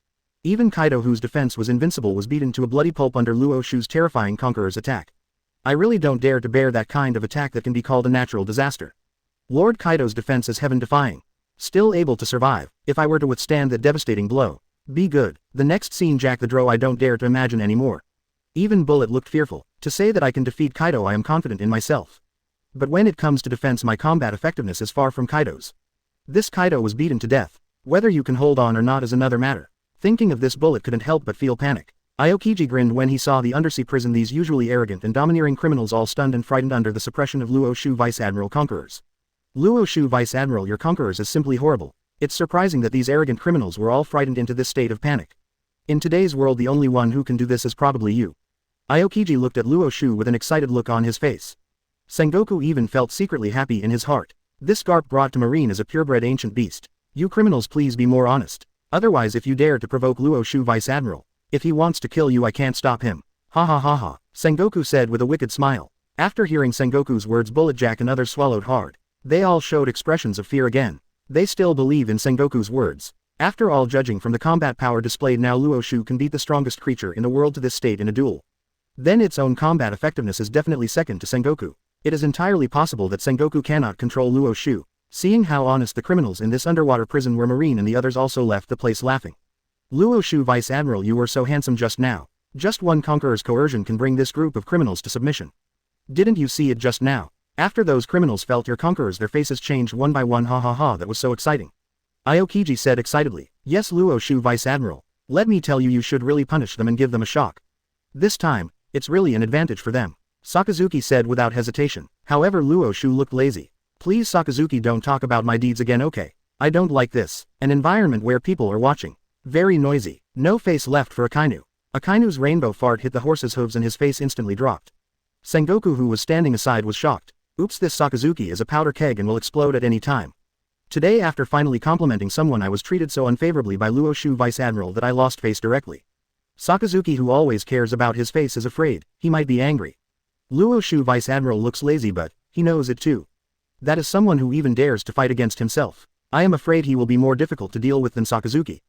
Even Kaido, whose defense was invincible, was beaten to a bloody pulp under Luo Xiu's terrifying conqueror's attack. I really don't dare to bear that kind of attack that can be called a natural disaster. Lord Kaido's defense is heaven-defying. Still able to survive, if I were to withstand that devastating blow. Be good. The next scene, Jack the Drow, I don't dare to imagine anymore. Even Bullet looked fearful. To say that I can defeat Kaido, I am confident in myself. But when it comes to defense, my combat effectiveness is far from Kaido's. This Kaido was beaten to death. Whether you can hold on or not is another matter. Thinking of this, Bullet couldn't help but feel panic. Aokiji grinned when he saw the undersea prison, these usually arrogant and domineering criminals all stunned and frightened under the suppression of Luo Xiu Vice Admiral conquerors. Luo Xiu Vice Admiral, your conquerors is simply horrible. It's surprising that these arrogant criminals were all frightened into this state of panic. In today's world, the only one who can do this is probably you. Aokiji looked at Luo Xiu with an excited look on his face. Sengoku even felt secretly happy in his heart. This Garp brought to Marine is a purebred ancient beast. You criminals, please be more honest. Otherwise, if you dare to provoke Luo Xiu Vice Admiral, if he wants to kill you, I can't stop him. Ha ha ha ha, Sengoku said with a wicked smile. After hearing Sengoku's words, Bullet, Jack and others swallowed hard. They all showed expressions of fear again. They still believe in Sengoku's words. After all, judging from the combat power displayed now, Luo Xiu can beat the strongest creature in the world to this state in a duel. Then its own combat effectiveness is definitely second to Sengoku. It is entirely possible that Sengoku cannot control Luo Xiu. Seeing how honest the criminals in this underwater prison were, Marine and the others also left the place laughing. Luo Xiu Vice Admiral, you were so handsome just now. Just one conqueror's coercion can bring this group of criminals to submission. Didn't you see it just now? After those criminals felt your conquerors, their faces changed one by one. Ha ha ha, that was so exciting. Aokiji said excitedly. Yes, Luo Xiu Vice Admiral. Let me tell you, you should really punish them and give them a shock. This time, it's really an advantage for them. Sakazuki said without hesitation. However, Luo Xiu looked lazy. Please Sakazuki, don't talk about my deeds again, okay? I don't like this. An environment where people are watching. Very noisy. No face left for Akainu. Akainu's rainbow fart hit the horse's hooves and his face instantly dropped. Sengoku, who was standing aside, was shocked. Oops, this Sakazuki is a powder keg and will explode at any time. Today, after finally complimenting someone, I was treated so unfavorably by Luo Xiu Vice Admiral that I lost face directly. Sakazuki, who always cares about his face, is afraid. He might be angry. Luo Xiu Vice Admiral looks lazy, but he knows it too. That is someone who even dares to fight against himself. I am afraid he will be more difficult to deal with than Sakazuki.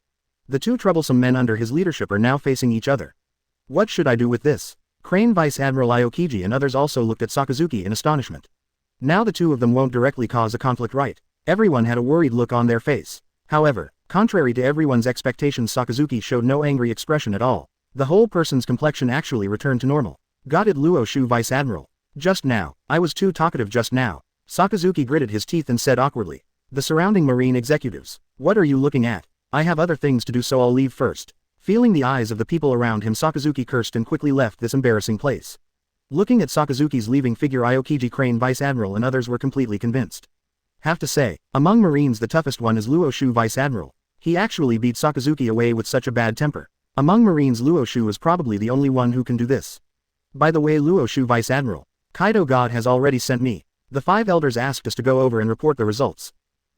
The two troublesome men under his leadership are now facing each other. What should I do with this? Crane Vice Admiral Aokiji and others also looked at Sakazuki in astonishment. Now the two of them won't directly cause a conflict, right? Everyone had a worried look on their face. However, contrary to everyone's expectations, Sakazuki showed no angry expression at all. The whole person's complexion actually returned to normal. Got it, Luo Xiu Vice Admiral. Just now, I was too talkative just now. Sakazuki gritted his teeth and said awkwardly. The surrounding marine executives. What are you looking at? I have other things to do, so I'll leave first. Feeling the eyes of the people around him, Sakazuki cursed and quickly left this embarrassing place. Looking at Sakazuki's leaving figure, Aokiji, Crane Vice Admiral and others were completely convinced. Have to say, among Marines the toughest one is Luo Xiu Vice Admiral. He actually beat Sakazuki away with such a bad temper. Among Marines, Luo Xiu is probably the only one who can do this. By the way, Luo Xiu Vice Admiral, Kaido God has already sent me. The 5 elders asked us to go over and report the results.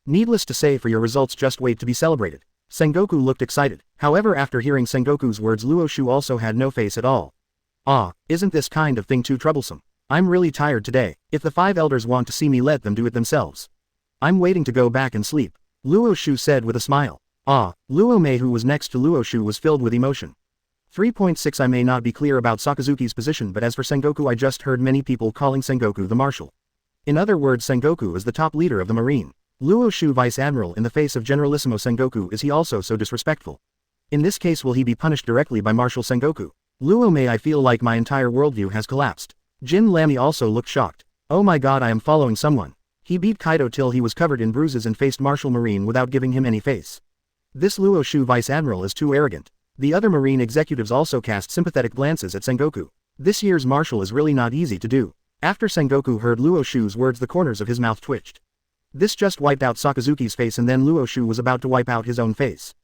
Needless to say, for your results just wait to be celebrated. Sengoku looked excited. However, after hearing Sengoku's words, Luo Xiu also had no face at all. Ah, isn't this kind of thing too troublesome? I'm really tired today. If the 5 elders want to see me, let them do it themselves. I'm waiting to go back and sleep, Luo Xiu said with a smile. Ah, Luo Mei, who was next to Luo Xiu, was filled with emotion. 3.6 I may not be clear about Sakazuki's position, but as for Sengoku, I just heard many people calling Sengoku the Marshal. In other words, Sengoku is the top leader of the Marine. Luo Xiu Vice Admiral, in the face of Generalissimo Sengoku, is he also so disrespectful? In this case, will he be punished directly by Marshal Sengoku? Luo Mei, I feel like my entire worldview has collapsed. Jin Lamy also looked shocked. Oh my god, I am following someone. He beat Kaido till he was covered in bruises and faced Marshal Marine without giving him any face. This Luo Xiu Vice Admiral is too arrogant. The other Marine executives also cast sympathetic glances at Sengoku. This year's Marshal is really not easy to do. After Sengoku heard Luo Xiu's words, the corners of his mouth twitched. This just wiped out Sakazuki's face, and then Luo Xiu was about to wipe out his own face.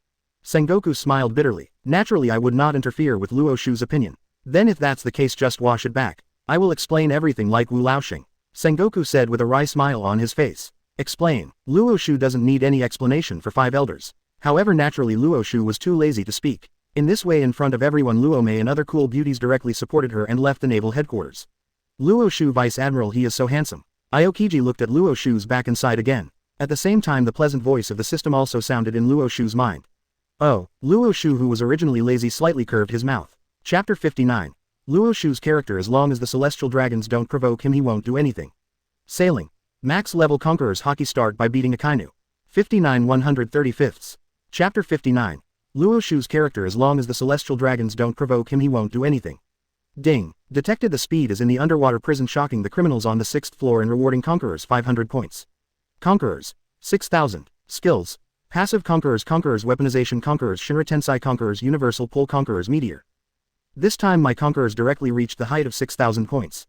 Sengoku smiled bitterly. Naturally, I would not interfere with Luo Xiu's opinion. Then if that's the case, just wash it back. I will explain everything like Wu Laoxing, Sengoku said with a wry smile on his face. Explain. Luo Xiu doesn't need any explanation for 5 elders. However, naturally Luo Xiu was too lazy to speak. In this way, in front of everyone, Luo Mei and other cool beauties directly supported her and left the naval headquarters. Luo Xiu Vice Admiral, he is so handsome. Aokiji looked at Luo Xiu's back and sighed again. At the same time, the pleasant voice of the system also sounded in Luo Xiu's mind. Oh, Luo Xiu, who was originally lazy, slightly curved his mouth. Chapter 59. Luo Xiu's character: as long as the celestial dragons don't provoke him, he won't do anything. Sailing. Max level Conqueror's Haki start by beating Akainu. 59 135. Chapter 59. Luo Xiu's character: as long as the celestial dragons don't provoke him, he won't do anything. Ding. Detected. The speed is in the underwater prison, shocking the criminals on the 6th floor and rewarding Conquerors 500 points. Conquerors. 6,000. Skills. Passive Conquerors, Conquerors Weaponization, Conquerors Shinra Tensei, Conquerors Universal Pull, Conquerors Meteor. This time my Conquerors directly reached the height of 6,000 points.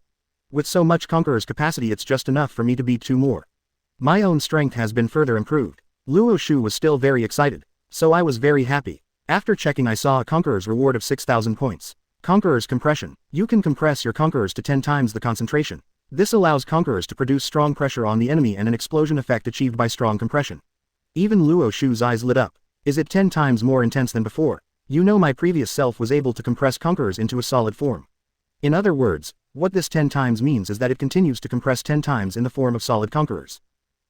With so much Conquerors capacity, it's just enough for me to beat 2 more. My own strength has been further improved. Luo Xiu was still very excited, so I was very happy. After checking, I saw a Conqueror's reward of 6,000 points. Conqueror's Compression. You can compress your Conquerors to 10 times the concentration. This allows Conquerors to produce strong pressure on the enemy and an explosion effect achieved by strong compression. Even Luo Xiu's eyes lit up. Is it 10 times more intense than before? You know, my previous self was able to compress Conquerors into a solid form. In other words, what this 10 times means is that it continues to compress 10 times in the form of solid Conquerors.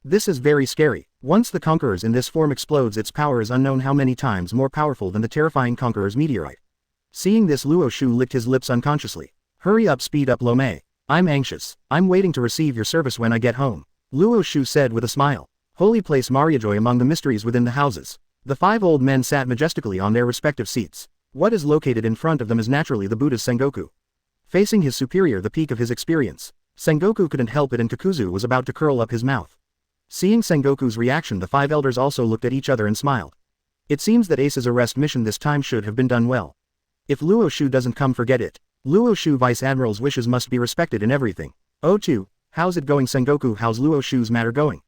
This is very scary. Once the Conquerors in this form explodes, its power is unknown how many times more powerful than the terrifying Conqueror's Meteorite. Seeing this, Luo Xiu licked his lips unconsciously. Hurry up, speed up, Lo Mei. I'm anxious. I'm waiting to receive your service when I get home, Luo Xiu said with a smile. Holy place, Mariajoy among the mysteries within the houses. The 5 old men sat majestically on their respective seats. What is located in front of them is naturally the Buddha's Sengoku. Facing his superior, the peak of his experience, Sengoku couldn't help it, and Kakuzu was about to curl up his mouth. Seeing Sengoku's reaction, the 5 elders also looked at each other and smiled. It seems that Ace's arrest mission this time should have been done well. If Luo Xiu doesn't come, forget it. Luo Xiu Vice Admiral's wishes must be respected in everything. Oh 2, how's it going, Sengoku? How's Luo Xiu's matter going?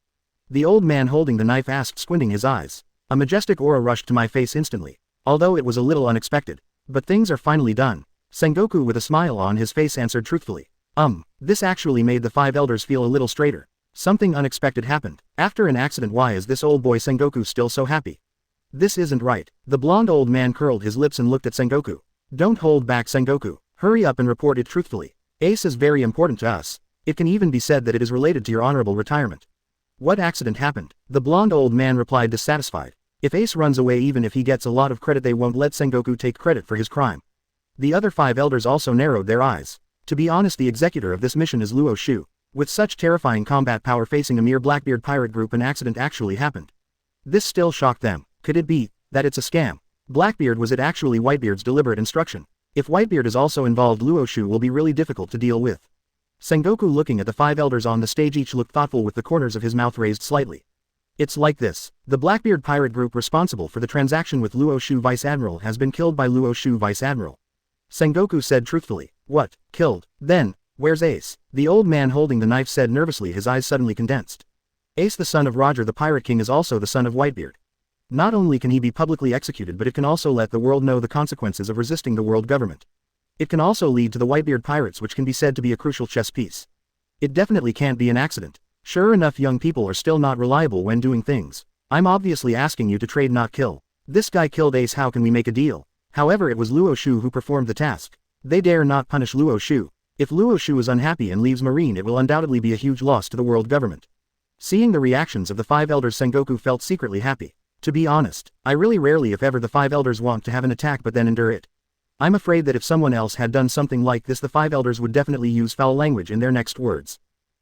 The old man holding the knife asked, squinting his eyes. A majestic aura rushed to my face instantly, although it was a little unexpected. But things are finally done. Sengoku with a smile on his face answered truthfully. This actually made the 5 elders feel a little straighter. Something unexpected happened. After an accident, why is this old boy Sengoku still so happy? This isn't right. The blonde old man curled his lips and looked at Sengoku. Don't hold back, Sengoku. Hurry up and report it truthfully. Ace is very important to us. It can even be said that it is related to your honorable retirement. What accident happened? The blonde old man replied, dissatisfied. If Ace runs away, even if he gets a lot of credit, they won't let Sengoku take credit for his crime. The other 5 elders also narrowed their eyes. To be honest, the executor of this mission is Luo Xiu. With such terrifying combat power facing a mere Blackbeard pirate group, an accident actually happened. This still shocked them. Could it be that it's a scam? Blackbeard, was it actually Whitebeard's deliberate instruction? If Whitebeard is also involved, Luo Xiu will be really difficult to deal with. Sengoku, looking at the 5 elders on the stage, each looked thoughtful with the corners of his mouth raised slightly. It's like this. The Blackbeard pirate group responsible for the transaction with Luo Xiu Vice Admiral has been killed by Luo Xiu Vice Admiral. Sengoku said truthfully. What? Killed? Then, where's Ace? The old man holding the knife said nervously, his eyes suddenly condensed. Ace, the son of Roger the Pirate King, is also the son of Whitebeard. Not only can he be publicly executed, but it can also let the world know the consequences of resisting the world government. It can also lead to the Whitebeard pirates, which can be said to be a crucial chess piece. It definitely can't be an accident. Sure enough, young people are still not reliable when doing things. I'm obviously asking you to trade, not kill. This guy killed Ace, how can we make a deal? However, it was Luo Xiu who performed the task. They dare not punish Luo Xiu. If Luo Xiu is unhappy and leaves Marine, it will undoubtedly be a huge loss to the world government. Seeing the reactions of the 5 elders, Sengoku felt secretly happy. To be honest, I really rarely if ever the 5 elders want to have an attack but then endure it. I'm afraid that if someone else had done something like this, the 5 elders would definitely use foul language in their next words.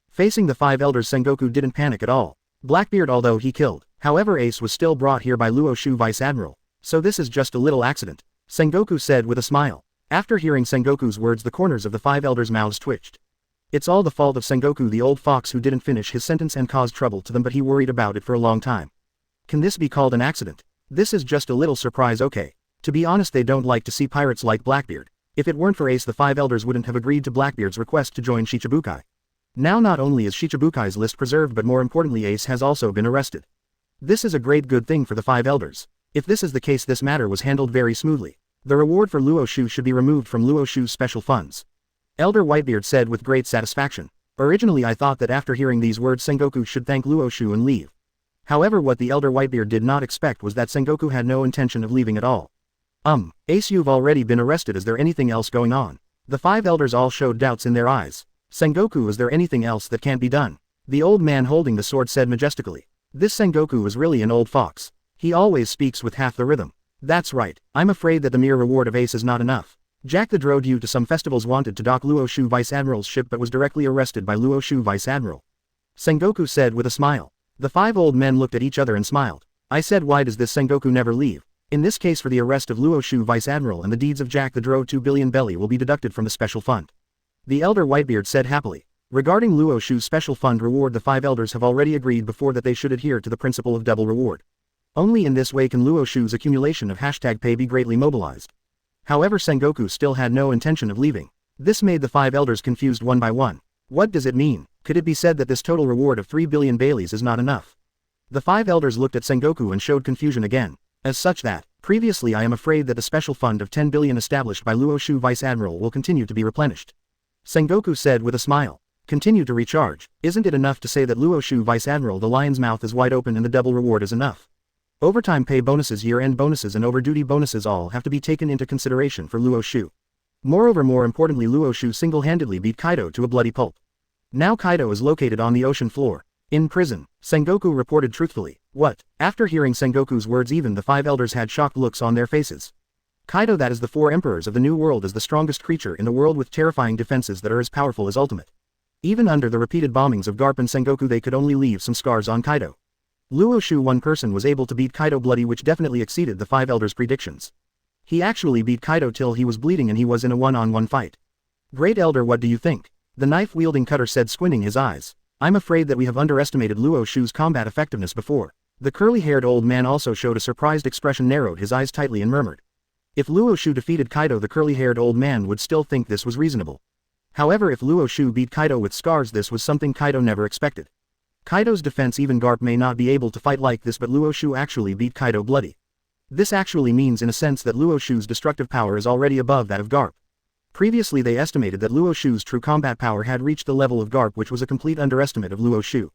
Facing the 5 elders, Sengoku didn't panic at all. Blackbeard, although he killed, however, Ace was still brought here by Luo Xiu Vice Admiral. So this is just a little accident, Sengoku said with a smile. After hearing Sengoku's words, the corners of the 5 elders' mouths twitched. It's all the fault of Sengoku, the old fox who didn't finish his sentence and caused trouble to them, but he worried about it for a long time. Can this be called an accident? This is just a little surprise, okay. To be honest, they don't like to see pirates like Blackbeard. If it weren't for Ace, the 5 elders wouldn't have agreed to Blackbeard's request to join Shichibukai. Now not only is Shichibukai's list preserved, but more importantly, Ace has also been arrested. This is a great good thing for the 5 elders. If this is the case, this matter was handled very smoothly. The reward for Luo Xiu should be removed from Luo Xiu's special funds. Elder Whitebeard said with great satisfaction. Originally I thought that after hearing these words, Sengoku should thank Luo Xiu and leave. However, what the Elder Whitebeard did not expect was that Sengoku had no intention of leaving at all. Ace, you've already been arrested. Is there anything else going on? The 5 elders all showed doubts in their eyes. Sengoku, is there anything else that can't be done? The old man holding the sword said majestically. This Sengoku is really an old fox. He always speaks with half the rhythm. That's right, I'm afraid that the mere reward of Ace is not enough. Jack the Drow, due to some festivals, wanted to dock Luo Xiu Vice Admiral's ship but was directly arrested by Luo Xiu Vice Admiral. Sengoku said with a smile. The 5 old men looked at each other and smiled. I said, why does this Sengoku never leave? In this case, for the arrest of Luo Xiu Vice Admiral and the deeds of Jack the Drow, 2 billion belly will be deducted from the special fund. The Elder Whitebeard said happily. Regarding Luo Xiu's special fund reward, the 5 elders have already agreed before that they should adhere to the principle of double reward. Only in this way can Luo Xiu's accumulation of #pay be greatly mobilized. However, Sengoku still had no intention of leaving. This made the 5 elders confused one by one. What does it mean? Could it be said that this total reward of 3 billion baileys is not enough? The 5 elders looked at Sengoku and showed confusion again. As such that, previously, I am afraid that the special fund of 10 billion established by Luo Xiu Vice Admiral will continue to be replenished. Sengoku said with a smile. Continue to recharge. Isn't it enough to say that Luo Xiu Vice Admiral, the lion's mouth is wide open and the double reward is enough? Overtime pay bonuses, year-end bonuses and over-duty bonuses all have to be taken into consideration for Luo Xiu. Moreover, more importantly, Luo Xiu single-handedly beat Kaido to a bloody pulp. Now Kaido is located on the ocean floor. In prison, Sengoku reported truthfully. What? After hearing Sengoku's words, even the 5 elders had shocked looks on their faces. Kaido, that is the 4 emperors of the New World, is the strongest creature in the world with terrifying defenses that are as powerful as Ultimate. Even under the repeated bombings of Garp and Sengoku, they could only leave some scars on Kaido. Luo Xiu, one person, was able to beat Kaido bloody, which definitely exceeded the 5 elders' predictions. He actually beat Kaido till he was bleeding and he was in a one-on-one fight. Great Elder, what do you think? The knife-wielding cutter said, squinting his eyes. I'm afraid that we have underestimated Luo Xiu's combat effectiveness before. The curly-haired old man also showed a surprised expression, narrowed his eyes tightly and murmured. If Luo Xiu defeated Kaido, the curly-haired old man would still think this was reasonable. However, if Luo Xiu beat Kaido with scars, this was something Kaido never expected. Kaido's defense, even Garp may not be able to fight like this, but Luo Xiu actually beat Kaido bloody. This actually means in a sense that Luo Xiu's destructive power is already above that of Garp. Previously they estimated that Luo Xiu's true combat power had reached the level of Garp, which was a complete underestimate of Luo Xiu.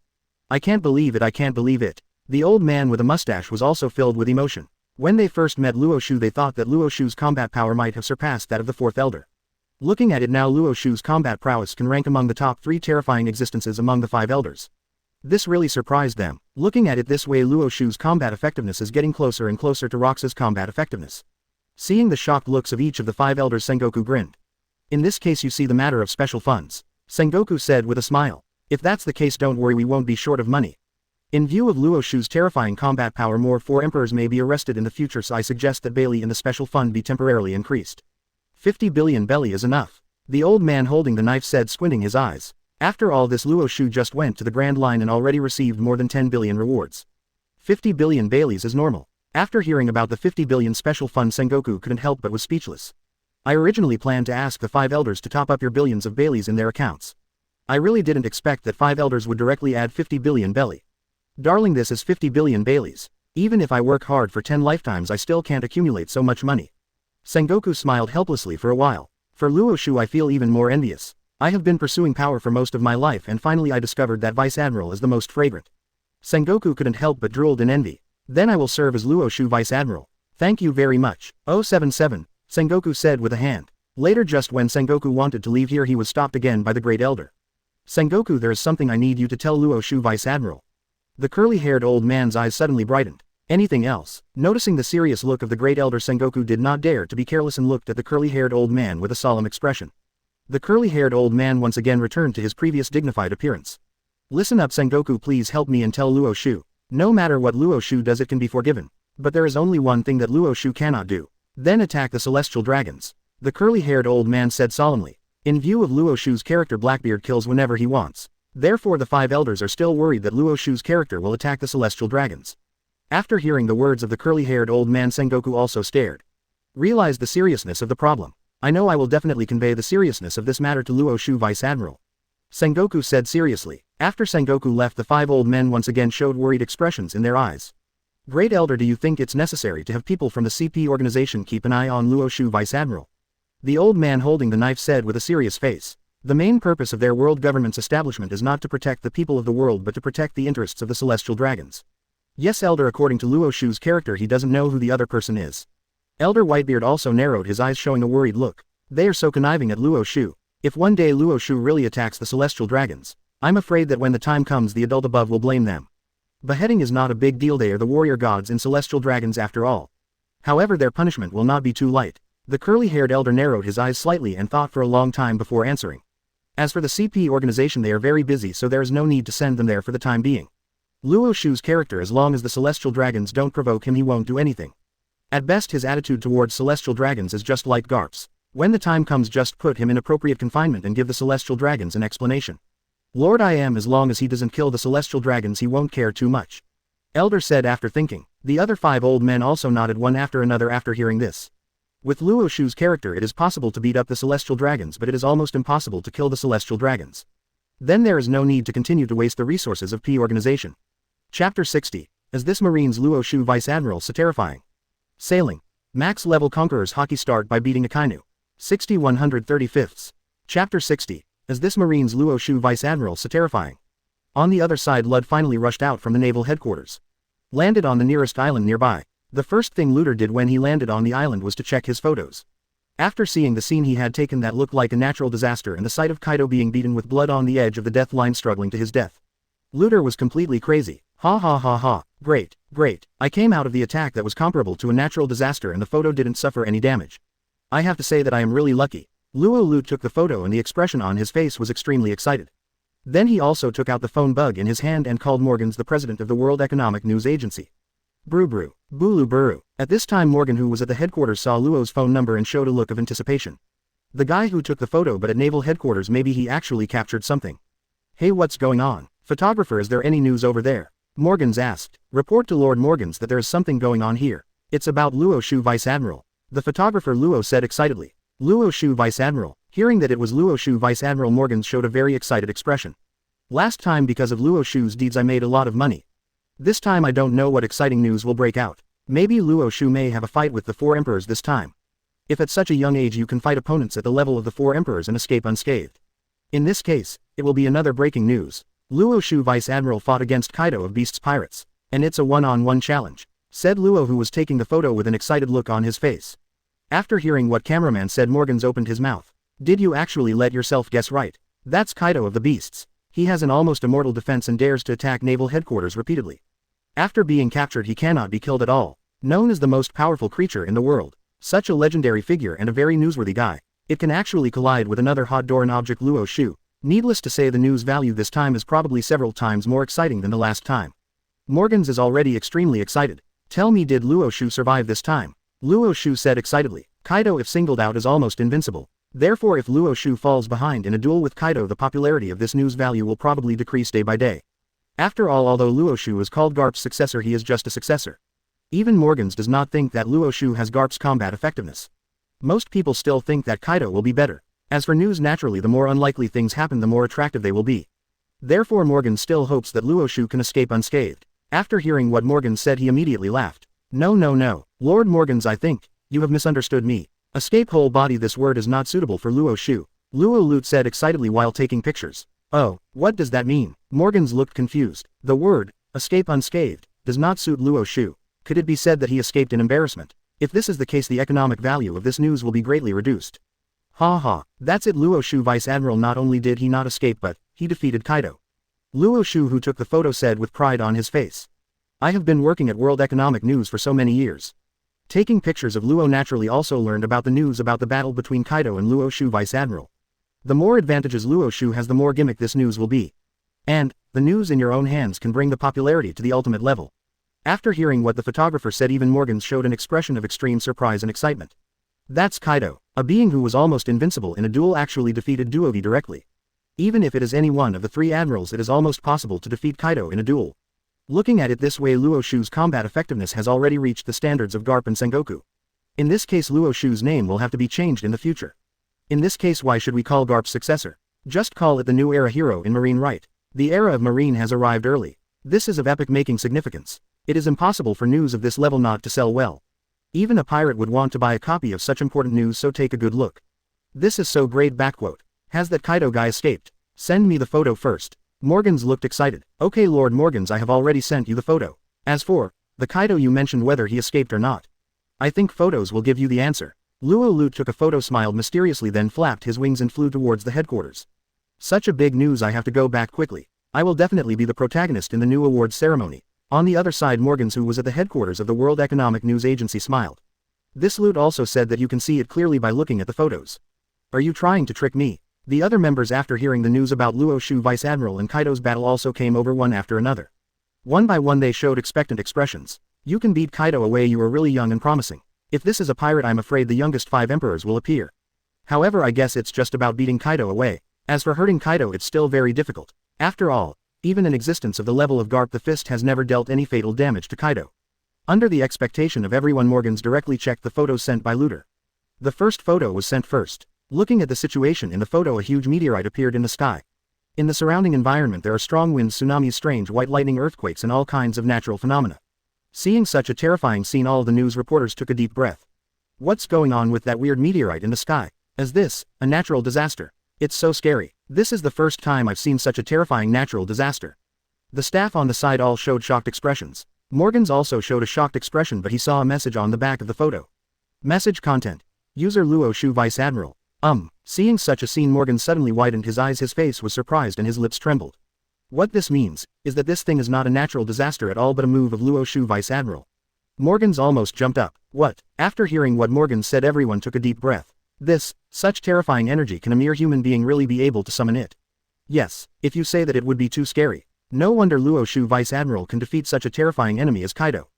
I can't believe it, I can't believe it. The old man with a mustache was also filled with emotion. When they first met Luo Xiu, they thought that Luo Xiu's combat power might have surpassed that of the 4th elder. Looking at it now, Luo Xiu's combat prowess can rank among the top 3 terrifying existences among the 5 elders. This really surprised them. Looking at it this way, Luo Xiu's combat effectiveness is getting closer and closer to Rox's combat effectiveness. Seeing the shocked looks of each of the 5 elders, Sengoku grinned. In this case you see the matter of special funds, Sengoku said with a smile. If that's the case, don't worry, we won't be short of money. In view of Luo Xiu's terrifying combat power, more 4 emperors may be arrested in the future, so I suggest that Bailey in the special fund be temporarily increased. 50 billion belly is enough, the old man holding the knife said, squinting his eyes. After all this, Luo Xiu just went to the Grand Line and already received more than 10 billion rewards. 50 billion Baileys is normal. After hearing about the 50 billion special fund, Sengoku couldn't help but was speechless. I originally planned to ask the 5 elders to top up your billions of Baileys in their accounts. I really didn't expect that 5 elders would directly add 50 billion belly. Darling, this is 50 billion Baileys. Even if I work hard for 10 lifetimes, I still can't accumulate so much money. Sengoku smiled helplessly for a while. For Luo Xiu, I feel even more envious. I have been pursuing power for most of my life, and finally I discovered that Vice Admiral is the most fragrant. Sengoku couldn't help but drooled in envy. Then I will serve as Luo Xiu Vice Admiral. Thank you very much. 077, Sengoku said with a hand. Later, just when Sengoku wanted to leave here, he was stopped again by the Great Elder. Sengoku, there is something I need you to tell Luo Xiu Vice Admiral. The curly-haired old man's eyes suddenly brightened. Anything else? Noticing the serious look of the Great Elder, Sengoku did not dare to be careless and looked at the curly-haired old man with a solemn expression. The curly-haired old man once again returned to his previous dignified appearance. Listen up, Sengoku, please help me and tell Luo Xiu. No matter what Luo Xiu does, it can be forgiven. But there is only one thing that Luo Xiu cannot do. Then attack the celestial dragons. The curly-haired old man said solemnly. In view of Luo Xiu's character, Blackbeard kills whenever he wants. Therefore the 5 elders are still worried that Luo Xiu's character will attack the celestial dragons. After hearing the words of the curly-haired old man, Sengoku also stared. Realized the seriousness of the problem. I know I will definitely convey the seriousness of this matter to Luo Xiu Vice Admiral. Sengoku said seriously. After Sengoku left, the 5 old men once again showed worried expressions in their eyes. Great Elder, do you think it's necessary to have people from the CP organization keep an eye on Luo Xiu Vice Admiral? The old man holding the knife said with a serious face. The main purpose of their world government's establishment is not to protect the people of the world but to protect the interests of the celestial dragons. Yes, Elder, according to Luo Xiu's character, he doesn't know who the other person is. Elder Whitebeard also narrowed his eyes, showing a worried look. They are so conniving at Luo Xiu. If one day Luo Xiu really attacks the celestial dragons, I'm afraid that when the time comes, the adult above will blame them. Beheading is not a big deal, they are the warrior gods and celestial dragons after all. However, their punishment will not be too light. The curly-haired elder narrowed his eyes slightly and thought for a long time before answering. As for the CP organization, they are very busy, so there is no need to send them there for the time being. Luo Xiu's character, as long as the celestial dragons don't provoke him, he won't do anything. At best, his attitude towards celestial dragons is just like Garp's. When the time comes, just put him in appropriate confinement and give the celestial dragons an explanation. Lord I am, as long as he doesn't kill the celestial dragons, he won't care too much. Elder said after thinking. The other 5 old men also nodded one after another after hearing this. With Luo Xiu's character, it is possible to beat up the celestial dragons, but it is almost impossible to kill the celestial dragons. Then there is no need to continue to waste the resources of P organization. Chapter 60. Is this Marine's Luo Xiu Vice Admiral so terrifying? Sailing. Max level Conqueror's Haki start by beating Akainu. 60-135. Chapter 60. Is this Marine's Luo Xiu Vice Admiral so terrifying? On the other side, Lud finally rushed out from the naval headquarters. Landed on the nearest island nearby. The first thing Looter did when he landed on the island was to check his photos. After seeing the scene he had taken that looked like a natural disaster and the sight of Kaido being beaten with blood on the edge of the death line struggling to his death, Looter was completely crazy. Ha ha ha ha, great, great, I came out of the attack that was comparable to a natural disaster and the photo didn't suffer any damage. I have to say that I am really lucky. Luo Lu took the photo and the expression on his face was extremely excited. Then he also took out the phone bug in his hand and called Morgan's the president of the World Economic News Agency. Brew brew, booloo buru. At this time Morgan, who was at the headquarters, saw Luo's phone number and showed a look of anticipation. The guy who took the photo, but at naval headquarters, maybe he actually captured something. Hey, what's going on? Photographer, is there any news over there? Morgans asked. Report to Lord Morgans that there is something going on here. It's about Luo Xiu Vice Admiral. The photographer Luo said excitedly. Luo Xiu Vice Admiral. Hearing that it was Luo Xiu Vice Admiral, Morgans showed a very excited expression. Last time, because of Luo Xiu's deeds, I made a lot of money. This time I don't know what exciting news will break out. Maybe Luo Xiu may have a fight with the 4 emperors this time. If at such a young age you can fight opponents at the level of the 4 emperors and escape unscathed. In this case, it will be another breaking news. Luo Xiu Vice Admiral fought against Kaido of Beast's Pirates. And it's a one-on-one challenge, said Luo, who was taking the photo with an excited look on his face. After hearing what cameraman said, Morgans opened his mouth. Did you actually let yourself guess right? That's Kaido of the Beasts. He has an almost immortal defense and dares to attack naval headquarters repeatedly. After being captured, he cannot be killed at all. Known as the most powerful creature in the world. Such a legendary figure and a very newsworthy guy. It can actually collide with another hot Doran object Luo Xiu. Needless to say the news value this time is probably several times more exciting than the last time. Morgans is already extremely excited. Tell me, did Luo Xiu survive this time? Luo Xiu said excitedly. Kaido if singled out is almost invincible. Therefore if Luo Xiu falls behind in a duel with Kaido, the popularity of this news value will probably decrease day by day. After all, although Luo Xiu is called Garp's successor, he is just a successor. Even Morgans does not think that Luo Xiu has Garp's combat effectiveness. Most people still think that Kaido will be better. As for news, naturally the more unlikely things happen the more attractive they will be. Therefore Morgan still hopes that Luo Xiu can escape unscathed. After hearing what Morgan said he immediately laughed. No, Lord Morgans, I think you have misunderstood me. Escape whole body, this word is not suitable for Luo Xiu. Luo Lut said excitedly while taking pictures. Oh, what does that mean? Morgans looked confused. The word, escape unscathed, does not suit Luo Xiu. Could it be said that he escaped in embarrassment? If this is the case, the economic value of this news will be greatly reduced. Ha ha, that's it. Luo Xiu, Vice Admiral, not only did he not escape but he defeated Kaido. Luo Xiu, who took the photo, said with pride on his face. I have been working at World Economic News for so many years. Taking pictures of Luo naturally also learned about the news about the battle between Kaido and Luo Xiu, Vice Admiral. The more advantages Luo Xiu has, the more gimmick this news will be. And the news in your own hands can bring the popularity to the ultimate level. After hearing what the photographer said, even Morgans showed an expression of extreme surprise and excitement. That's Kaido, a being who was almost invincible in a duel, actually defeated Duovi directly. Even if it is any one of the three admirals, it is almost possible to defeat Kaido in a duel. Looking at it this way, Luo Xiu's combat effectiveness has already reached the standards of Garp and Sengoku. In this case, Luo Xiu's name will have to be changed in the future. In this case, why should we call Garp's successor? Just call it the new era hero in Marine, right? The era of Marine has arrived early. This is of epic-making significance. It is impossible for news of this level not to sell well. Even a pirate would want to buy a copy of such important news, so take a good look. This is so great. Backquote. Has that Kaido guy escaped? Send me the photo first. Morgans looked excited. Okay, Lord Morgans, I have already sent you the photo. As for the Kaido you mentioned, whether he escaped or not, I think photos will give you the answer. Luo Lut took a photo, smiled mysteriously, then flapped his wings and flew towards the headquarters. Such a big news, I have to go back quickly. I will definitely be the protagonist in the new awards ceremony. On the other side, Morgans, who was at the headquarters of the World Economic News Agency, smiled. This Lut also said that you can see it clearly by looking at the photos. Are you trying to trick me? The other members, after hearing the news about Luo Xiu, Vice Admiral, and Kaido's battle, also came over one after another. One by one they showed expectant expressions. You can beat Kaido away, you are really young and promising. If this is a pirate, I'm afraid the youngest 5 emperors will appear. However, I guess it's just about beating Kaido away. As for hurting Kaido, it's still very difficult. After all, even in existence of the level of Garp, the fist has never dealt any fatal damage to Kaido. Under the expectation of everyone, Morgans directly checked the photos sent by Looter. The first photo was sent first. Looking at the situation in the photo, a huge meteorite appeared in the sky. In the surrounding environment there are strong winds, tsunamis, strange white lightning, earthquakes, and all kinds of natural phenomena. Seeing such a terrifying scene, all the news reporters took a deep breath. What's going on with that weird meteorite in the sky? Is this a natural disaster? It's so scary. This is the first time I've seen such a terrifying natural disaster. The staff on the side all showed shocked expressions. Morgans also showed a shocked expression, but he saw a message on the back of the photo. Message content. User Luo Xiu, Vice Admiral. Seeing such a scene, Morgan suddenly widened his eyes, his face was surprised and his lips trembled. What this means is that this thing is not a natural disaster at all, but a move of Luo Xiu, Vice Admiral. Morgans almost jumped up. What? After hearing what Morgan said, everyone took a deep breath. Such terrifying energy, can a mere human being really be able to summon it? Yes, if you say that, it would be too scary. No wonder Luo Xiu, Vice Admiral, can defeat such a terrifying enemy as Kaido.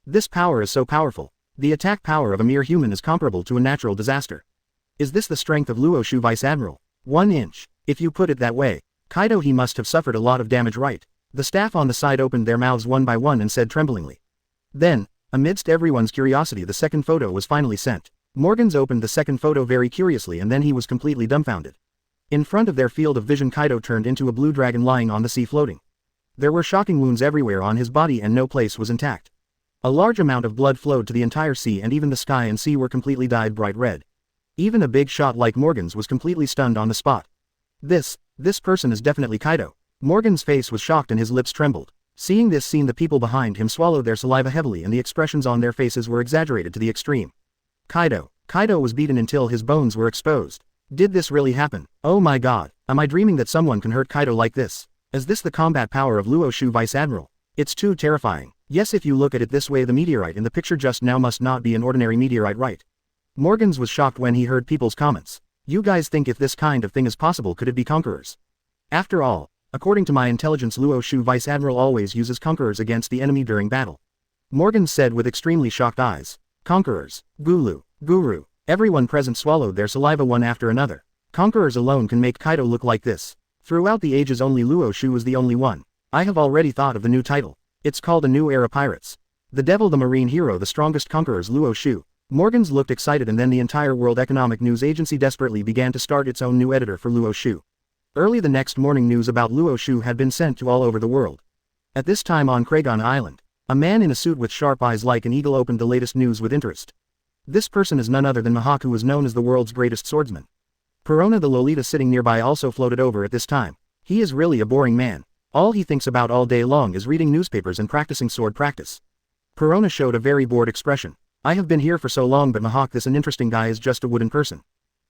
This power is so powerful. The attack power of a mere human is comparable to a natural disaster. Is this the strength of Luo Xiu, Vice Admiral? 1 inch. If you put it that way, Kaido, he must have suffered a lot of damage, right? The staff on the side opened their mouths one by one and said tremblingly. Then, amidst everyone's curiosity, the second photo was finally sent. Morgans opened the second photo very curiously, and then he was completely dumbfounded. In front of their field of vision, Kaido turned into a blue dragon lying on the sea, floating. There were shocking wounds everywhere on his body and no place was intact. A large amount of blood flowed to the entire sea, and even the sky and sea were completely dyed bright red. Even a big shot like Morgans was completely stunned on the spot. This person is definitely Kaido. Morgan's face was shocked and his lips trembled. Seeing this scene, the people behind him swallowed their saliva heavily and the expressions on their faces were exaggerated to the extreme. Kaido was beaten until his bones were exposed. Did this really happen? Oh my god, am I dreaming that someone can hurt Kaido like this? Is this the combat power of Luo Xiu, Vice Admiral? It's too terrifying. Yes, if you look at it this way, the meteorite in the picture just now must not be an ordinary meteorite, right? Morgans was shocked when he heard people's comments. You guys think if this kind of thing is possible, could it be conquerors? After all, according to my intelligence, Luo Xiu Vice Admiral always uses conquerors against the enemy during battle. Morgans said with extremely shocked eyes. Conquerors, Guru. Everyone present swallowed their saliva one after another. Conquerors alone can make Kaido look like this. Throughout the ages only Luo Xiu was the only one. I have already thought of the new title. It's called A New Era Pirates. The Devil the Marine Hero, the strongest conquerors, Luo Xiu. Morgans looked excited, and then the entire World Economic News Agency desperately began to start its own new editor for Luo Xiu. Early the next morning, news about Luo Xiu had been sent to all over the world. At this time on Kragon Island, a man in a suit with sharp eyes like an eagle opened the latest news with interest. This person is none other than Mihawk, who was known as the world's greatest swordsman. Perona the Lolita sitting nearby also floated over at this time. He is really a boring man. All he thinks about all day long is reading newspapers and practicing sword practice. Perona showed a very bored expression. I have been here for so long, but Mihawk, this an interesting guy, is just a wooden person.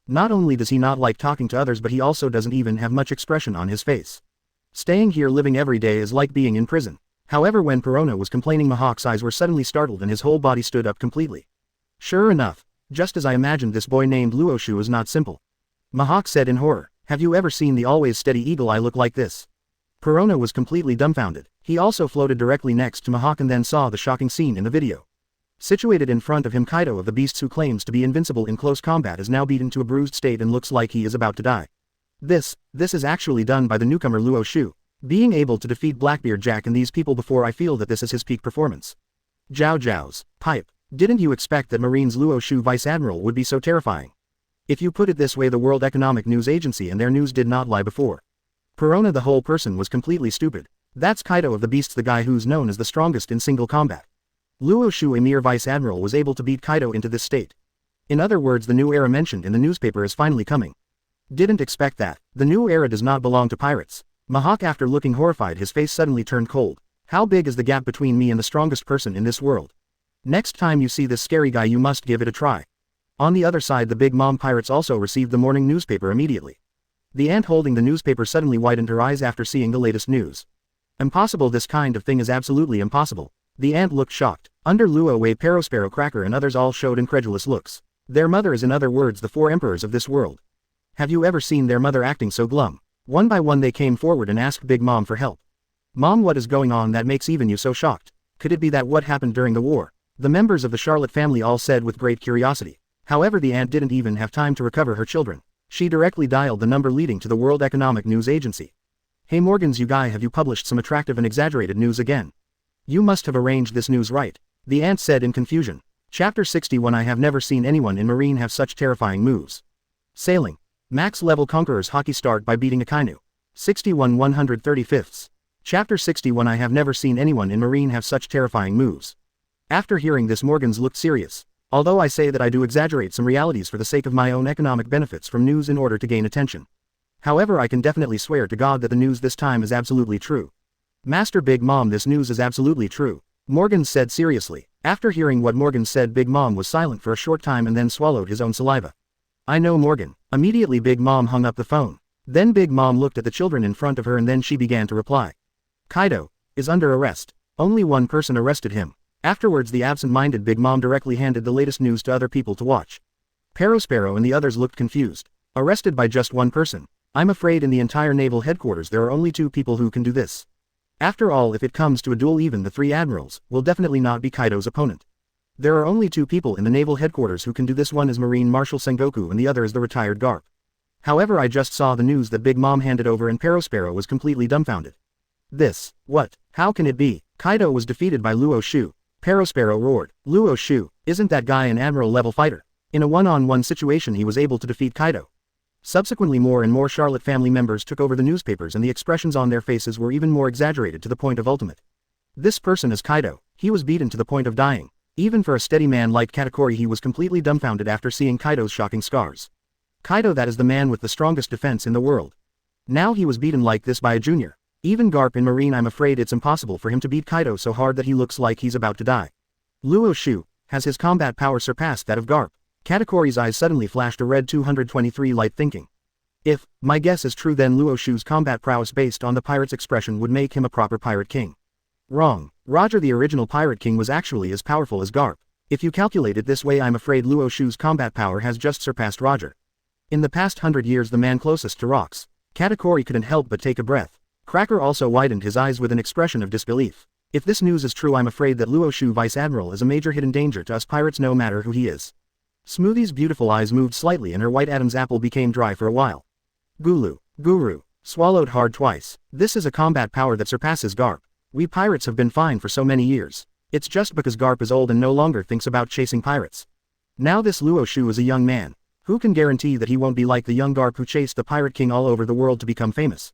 Not only does he not like talking to others, but he also doesn't even have much expression on his face. Staying here living every day is like being in prison. However, when Perona was complaining, Mihawk's eyes were suddenly startled and his whole body stood up completely. Sure enough, just as I imagined, this boy named Luo Xiu is not simple. Mihawk said in horror, have you ever seen the always steady eagle eye look like this? Perona was completely dumbfounded. He also floated directly next to Mihawk and then saw the shocking scene in the video. Situated in front of him, Kaido of the Beasts, who claims to be invincible in close combat, is now beaten to a bruised state and looks like he is about to die. This is actually done by the newcomer Luo Xiu. Being able to defeat Blackbeard, Jack and these people before, I feel that this is his peak performance. Zhao's pipe. Didn't you expect that Marine's Luo Xiu Vice Admiral would be so terrifying? If you put it this way, the World Economic News Agency and their news did not lie before. Perona the whole person was completely stupid. That's Kaido of the Beasts, the guy who's known as the strongest in single combat. Luo Xiu, a mere Vice Admiral, was able to beat Kaido into this state. In other words, the new era mentioned in the newspaper is finally coming. Didn't expect that. The new era does not belong to pirates. Mihawk, after looking horrified, his face suddenly turned cold. How big is the gap between me and the strongest person in this world? Next time you see this scary guy, you must give it a try. On the other side, the Big Mom pirates also received the morning newspaper immediately. The ant holding the newspaper suddenly widened her eyes after seeing the latest news. Impossible, this kind of thing is absolutely impossible. The ant looked shocked. Under Luo Wei, Perospero, Cracker and others all showed incredulous looks. Their mother is, in other words, the four emperors of this world. Have you ever seen their mother acting so glum? One by one they came forward and asked Big Mom for help. Mom, what is going on that makes even you so shocked? Could it be that what happened during the war? The members of the Charlotte family all said with great curiosity. However, the ant didn't even have time to recover her children. She directly dialed the number leading to the World Economic News Agency. Hey Morgans, you guy, have you published some attractive and exaggerated news again? You must have arranged this news right. The ant said in confusion. Chapter 61. I have never seen anyone in Marine have such terrifying moves. Sailing. Max level conquerors Haki start by beating Akainu. 61 135ths. Chapter 61. I have never seen anyone in Marine have such terrifying moves. After hearing this, Morgans looked serious. Although I say that I do exaggerate some realities for the sake of my own economic benefits from news in order to gain attention. However, I can definitely swear to God that the news this time is absolutely true. Master Big Mom, this news is absolutely true. Morgans said seriously. After hearing what Morgans said, Big Mom was silent for a short time and then swallowed his own saliva. I know, Morgan. Immediately Big Mom hung up the phone. Then Big Mom looked at the children in front of her and then she began to reply. Kaido is under arrest. Only one person arrested him. Afterwards, the absent-minded Big Mom directly handed the latest news to other people to watch. Perospero and the others looked confused. Arrested by just one person? I'm afraid in the entire naval headquarters there are only two people who can do this. After all, if it comes to a duel, even the three admirals will definitely not be Kaido's opponent. There are only two people in the naval headquarters who can do this. One is Marine Marshal Sengoku and the other is the retired Garp. However, I just saw the news that Big Mom handed over and Perospero was completely dumbfounded. This, what? How can it be? Kaido was defeated by Luo Xiu. Perospero roared. Luo Xiu, isn't that guy an admiral-level fighter? In a one-on-one situation he was able to defeat Kaido. Subsequently, more and more Charlotte family members took over the newspapers and the expressions on their faces were even more exaggerated to the point of ultimate. This person is Kaido. He was beaten to the point of dying. Even for a steady man like Katakuri, he was completely dumbfounded after seeing Kaido's shocking scars. Kaido, that is the man with the strongest defense in the world. Now he was beaten like this by a junior. Even Garp in Marine, I'm afraid it's impossible for him to beat Kaido so hard that he looks like he's about to die. Luo Xiu, has his combat power surpassed that of Garp? Katakuri's eyes suddenly flashed a red 223 light, thinking. If my guess is true, then Luo Xiu's combat prowess based on the pirate's expression would make him a proper pirate king. Wrong. Roger, the original pirate king was actually as powerful as Garp. If you calculate it this way, I'm afraid Luo Xiu's combat power has just surpassed Roger. In the past 100 years, the man closest to rocks. Katakuri couldn't help but take a breath. Cracker also widened his eyes with an expression of disbelief. If this news is true, I'm afraid that Luo Xiu Vice Admiral is a major hidden danger to us pirates no matter who he is. Smoothie's beautiful eyes moved slightly and her white Adam's apple became dry for a while. Guru. Swallowed hard twice. This is a combat power that surpasses Garp. We pirates have been fine for so many years. It's just because Garp is old and no longer thinks about chasing pirates. Now this Luo Xiu is a young man. Who can guarantee that he won't be like the young Garp who chased the Pirate King all over the world to become famous?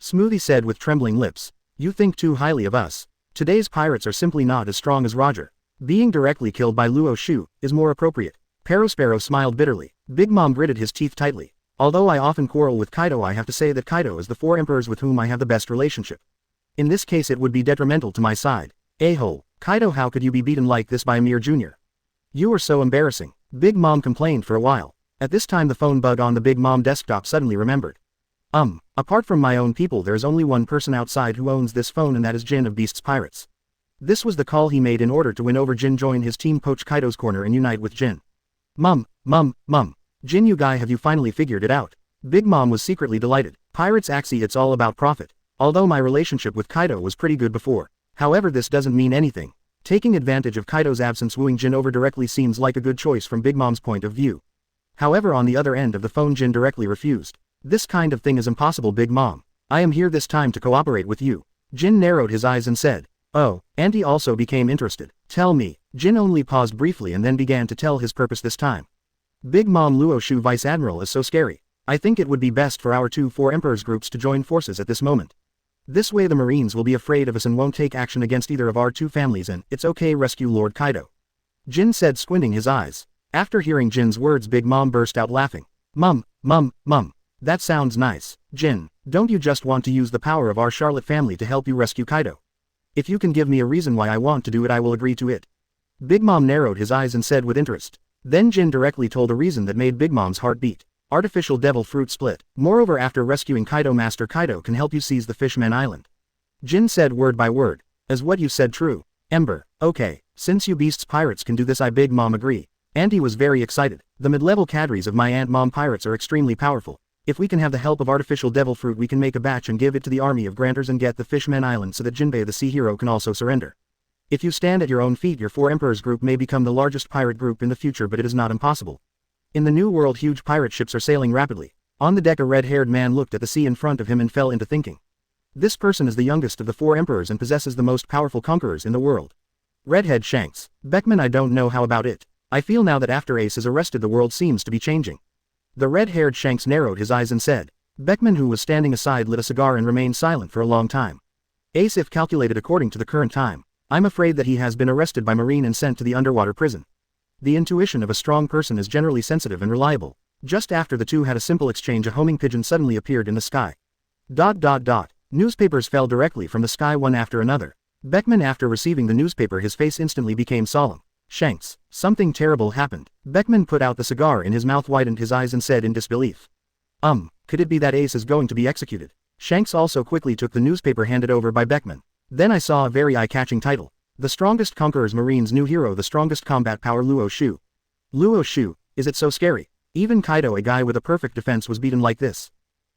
Smoothie said with trembling lips. You think too highly of us. Today's pirates are simply not as strong as Roger. Being directly killed by Luo Xiu is more appropriate. Perospero smiled bitterly. Big Mom gritted his teeth tightly. Although I often quarrel with Kaido, I have to say that Kaido is the 4 emperors with whom I have the best relationship. In this case it would be detrimental to my side. A-hole, Kaido, how could you be beaten like this by a mere junior? You are so embarrassing. Big Mom complained for a while. At this time the phone bug on the Big Mom desktop suddenly remembered. Apart from my own people, there is only one person outside who owns this phone, and that is Jin of Beast's Pirates. This was the call he made in order to win over Jin, join his team, poach Kaido's corner and unite with Jin. Mum. Jin, you guy, have you finally figured it out? Big Mom was secretly delighted. Pirates Axie, it's all about profit. Although my relationship with Kaido was pretty good before. However, this doesn't mean anything. Taking advantage of Kaido's absence, wooing Jin over directly seems like a good choice from Big Mom's point of view. However, on the other end of the phone, Jin directly refused. This kind of thing is impossible, Big Mom. I am here this time to cooperate with you. Jin narrowed his eyes and said, oh, and he also became interested. Tell me. Jin only paused briefly and then began to tell his purpose this time. Big Mom, Luo Xiu Vice Admiral is so scary. I think it would be best for our 4 emperors groups to join forces at this moment. This way the Marines will be afraid of us and won't take action against either of our 2 families, and it's okay, rescue Lord Kaido. Jin said, squinting his eyes. After hearing Jin's words, Big Mom burst out laughing. Mum. That sounds nice. Jin, don't you just want to use the power of our Charlotte family to help you rescue Kaido? If you can give me a reason why I want to do it, I will agree to it. Big Mom narrowed his eyes and said with interest. Then Jin directly told a reason that made Big Mom's heart beat. Artificial devil fruit split. Moreover, after rescuing Kaido, Master Kaido can help you seize the Fishman Island. Jin said word by word. Is what you said true? Ember. Okay, since you beasts pirates can do this, I Big Mom agree. Auntie was very excited. The mid-level cadres of my Aunt Mom pirates are extremely powerful. If we can have the help of artificial devil fruit, we can make a batch and give it to the army of Granters and get the Fishman Island so that Jinbei the sea hero can also surrender. If you stand at your own feet, your 4 emperors group may become the largest pirate group in the future, but it is not impossible. In the new world, huge pirate ships are sailing rapidly. On the deck, a red-haired man looked at the sea in front of him and fell into thinking. This person is the youngest of the 4 emperors and possesses the most powerful conquerors in the world. Redhead Shanks. Beckman, I don't know how about it. I feel now that after Ace is arrested, the world seems to be changing. The red-haired Shanks narrowed his eyes and said. Beckman, who was standing aside, lit a cigar and remained silent for a long time. Ace, if calculated according to the current time, I'm afraid that he has been arrested by Marine and sent to the underwater prison. The intuition of a strong person is generally sensitive and reliable. Just after the two had a simple exchange, a homing pigeon suddenly appeared in the sky. ... Newspapers fell directly from the sky, one after another. Beckman, after receiving the newspaper, his face instantly became solemn. Shanks, something terrible happened. Beckman put out the cigar in his mouth, widened his eyes and said in disbelief. Could it be that Ace is going to be executed? Shanks also quickly took the newspaper handed over by Beckman. Then I saw a very eye-catching title. The strongest conquerors, Marine's new hero, the strongest combat power, Luo Xiu. Luo Xiu, is it so scary? Even Kaido, a guy with a perfect defense, was beaten like this.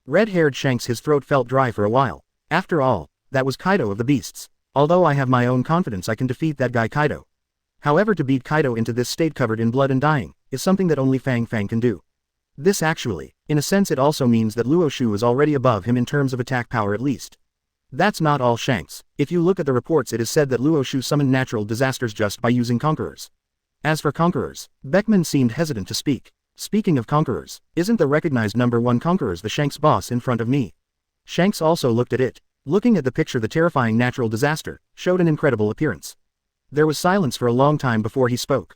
Red-haired Shanks, his throat felt dry for a while. After all, that was Kaido of the beasts. Although I have my own confidence, I can defeat that guy Kaido. However, to beat Kaido into this state covered in blood and dying, is something that only Fang can do. This actually, in a sense, it also means that Luo Xiu is already above him in terms of attack power at least. That's not all, Shanks. If you look at the reports, it is said that Luo Xiu summoned natural disasters just by using conquerors. As for conquerors, Beckman seemed hesitant to speak. Speaking of conquerors, isn't the recognized #1 conquerors the Shanks boss in front of me? Shanks also looked at it. Looking at the picture, the terrifying natural disaster showed an incredible appearance. There was silence for a long time before he spoke.